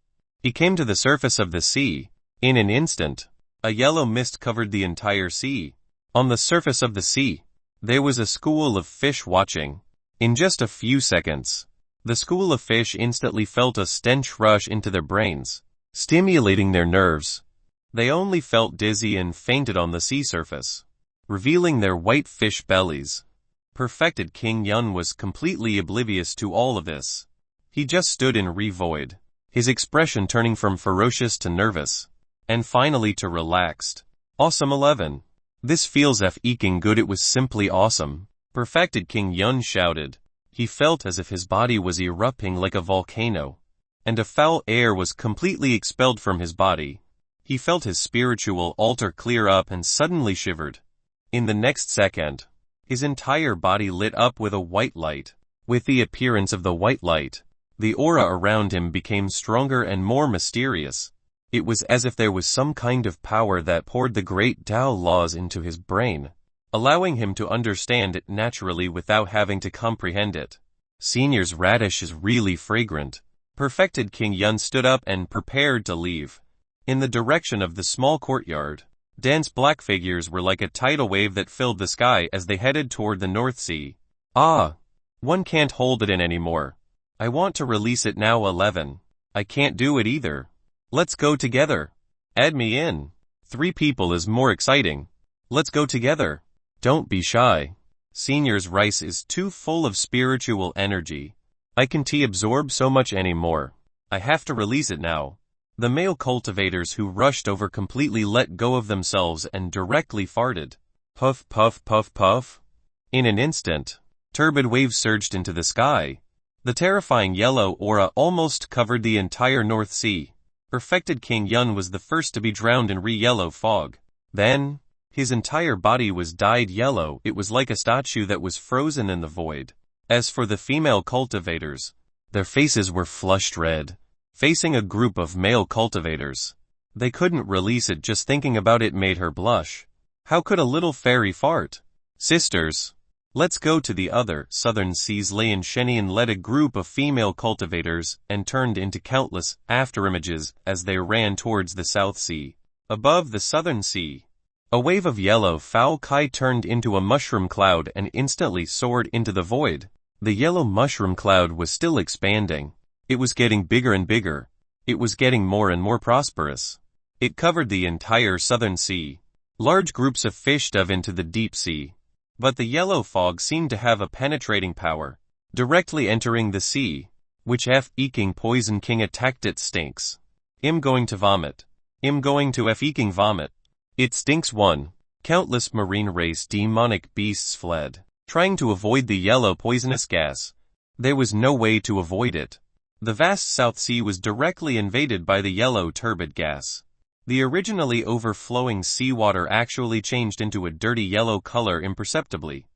He came to the surface of the sea. In an instant, a yellow mist covered the entire sea. On the surface of the sea, there was a school of fish watching. In just a few seconds, the school of fish instantly felt a stench rush into their brains, stimulating their nerves. They only felt dizzy and fainted on the sea surface, revealing their white fish bellies. Perfected King Yun was completely oblivious to all of this. He just stood in void, his expression turning from ferocious to nervous, and finally to relaxed. Awesome 11. This feels f***ing good. It was simply awesome. Perfected King Yun shouted. He felt as if his body was erupting like a volcano, and a foul air was completely expelled from his body. He felt his spiritual altar clear up and suddenly shivered. In the next second, his entire body lit up with a white light. With the appearance of the white light, the aura around him became stronger and more mysterious. It was as if there was some kind of power that poured the great Tao laws into his brain, allowing him to understand it naturally without having to comprehend it. Senior's radish is really fragrant. Perfected King Yun stood up and prepared to leave. In the direction of the small courtyard, dense black figures were like a tidal wave that filled the sky as they headed toward the North Sea. One can't hold it in anymore. I want to release it now. 11. I can't do it either. Let's go together. Add me in. 3 people is more exciting. Let's go together. Don't be shy. Senior's rice is too full of spiritual energy. I can't absorb so much anymore. I have to release it now. The male cultivators who rushed over completely let go of themselves and directly farted. Puff, puff, puff, puff. In an instant, turbid waves surged into the sky. The terrifying yellow aura almost covered the entire North Sea. Perfected King Yun was the first to be drowned in yellow fog. Then, his entire body was dyed yellow. It was like a statue that was frozen in the void. As for the female cultivators, their faces were flushed red. Facing a group of male cultivators, they couldn't release it. Just thinking about it made her blush. How could a little fairy fart? Sisters, let's go to the other southern seas. Lian Shenian led a group of female cultivators and turned into countless afterimages as they ran towards the South Sea. Above the southern sea, a wave of yellow foul kai turned into a mushroom cloud and instantly soared into the void. The yellow mushroom cloud was still expanding. It was getting bigger and bigger. It was getting more and more prosperous. It covered the entire southern sea. Large groups of fish dove into the deep sea. But the yellow fog seemed to have a penetrating power, directly entering the sea, which f***ing poison king attacked. It stinks. I'm going to vomit. I'm going to f***ing vomit. It stinks. 1. Countless marine race demonic beasts fled, trying to avoid the yellow poisonous gas. There was no way to avoid it. The vast South Sea was directly invaded by the yellow turbid gas. The originally overflowing seawater actually changed into a dirty yellow color imperceptibly.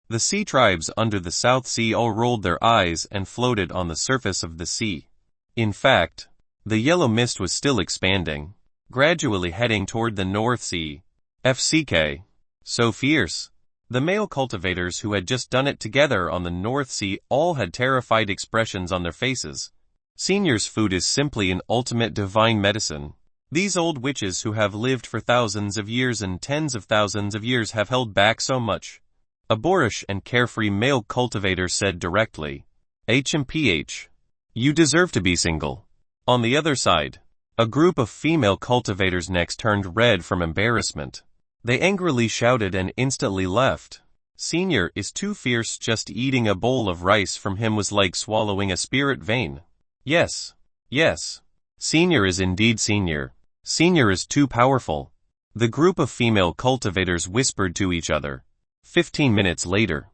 The sea tribes under the South Sea all rolled their eyes and floated on the surface of the sea. In fact, the yellow mist was still expanding, gradually heading toward the North Sea. FCK. So fierce. The male cultivators who had just done it together on the North Sea all had terrified expressions on their faces. Senior's food is simply an ultimate divine medicine. These old witches who have lived for thousands of years and tens of thousands of years have held back so much. A boorish and carefree male cultivator said directly. HMPH. You deserve to be single. On the other side, a group of female cultivators' necks turned red from embarrassment. They angrily shouted and instantly left. Senior is too fierce. Just eating a bowl of rice from him was like swallowing a spirit vein. Yes. Yes. Senior is indeed senior. Senior is too powerful. The group of female cultivators whispered to each other. 15 minutes later,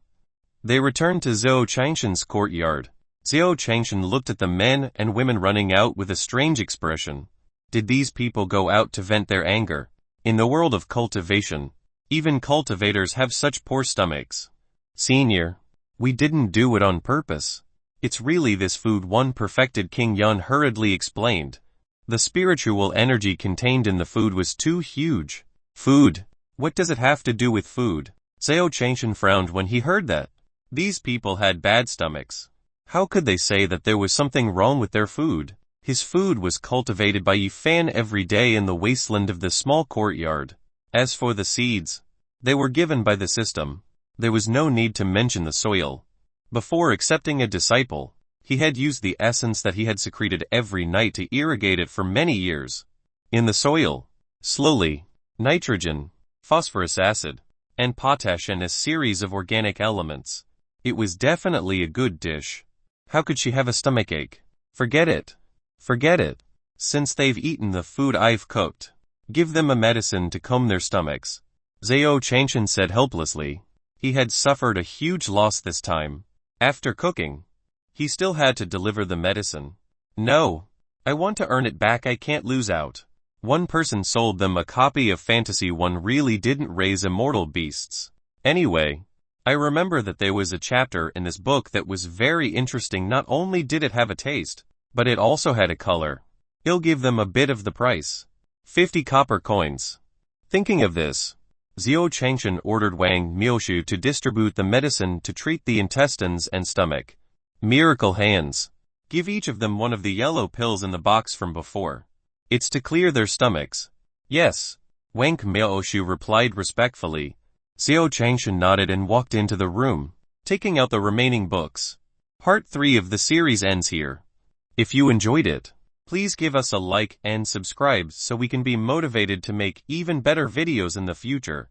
they returned to Zhou Changshan's courtyard. Zhou Changshan looked at the men and women running out with a strange expression. Did these people go out to vent their anger? In the world of cultivation, even cultivators have such poor stomachs. Senior, we didn't do it on purpose. It's really this food, one perfected King Yun hurriedly explained. The spiritual energy contained in the food was too huge. Food? What does it have to do with food? Zhou Changshan frowned when he heard that. These people had bad stomachs. How could they say that there was something wrong with their food? His food was cultivated by Yifan every day in the wasteland of the small courtyard. As for the seeds, they were given by the system. There was no need to mention the soil. Before accepting a disciple, he had used the essence that he had secreted every night to irrigate it for many years. In the soil, slowly, nitrogen, phosphorus acid, and potash and a series of organic elements. It was definitely a good dish. How could she have a stomachache? Forget it. Forget it. Since they've eaten the food I've cooked, give them a medicine to calm their stomachs. Zhou Changshan said helplessly. He had suffered a huge loss this time. After cooking, he still had to deliver the medicine. No. I want to earn it back. I can't lose out. One person sold them a copy of Fantasy. One really didn't raise immortal beasts. Anyway, I remember that there was a chapter in this book that was very interesting. Not only did it have a taste, but it also had a color. I'll give them a bit of the price. 50 copper coins. Thinking of this, Zhou Changshan ordered Wang Mioshu to distribute the medicine to treat the intestines and stomach. Miracle hands. Give each of them one of the yellow pills in the box from before. It's to clear their stomachs. Yes. Wang Mioshu replied respectfully. Zhou Changshan nodded and walked into the room, taking out the remaining books. Part 3 of the series ends here. If you enjoyed it, please give us a like and subscribe so we can be motivated to make even better videos in the future.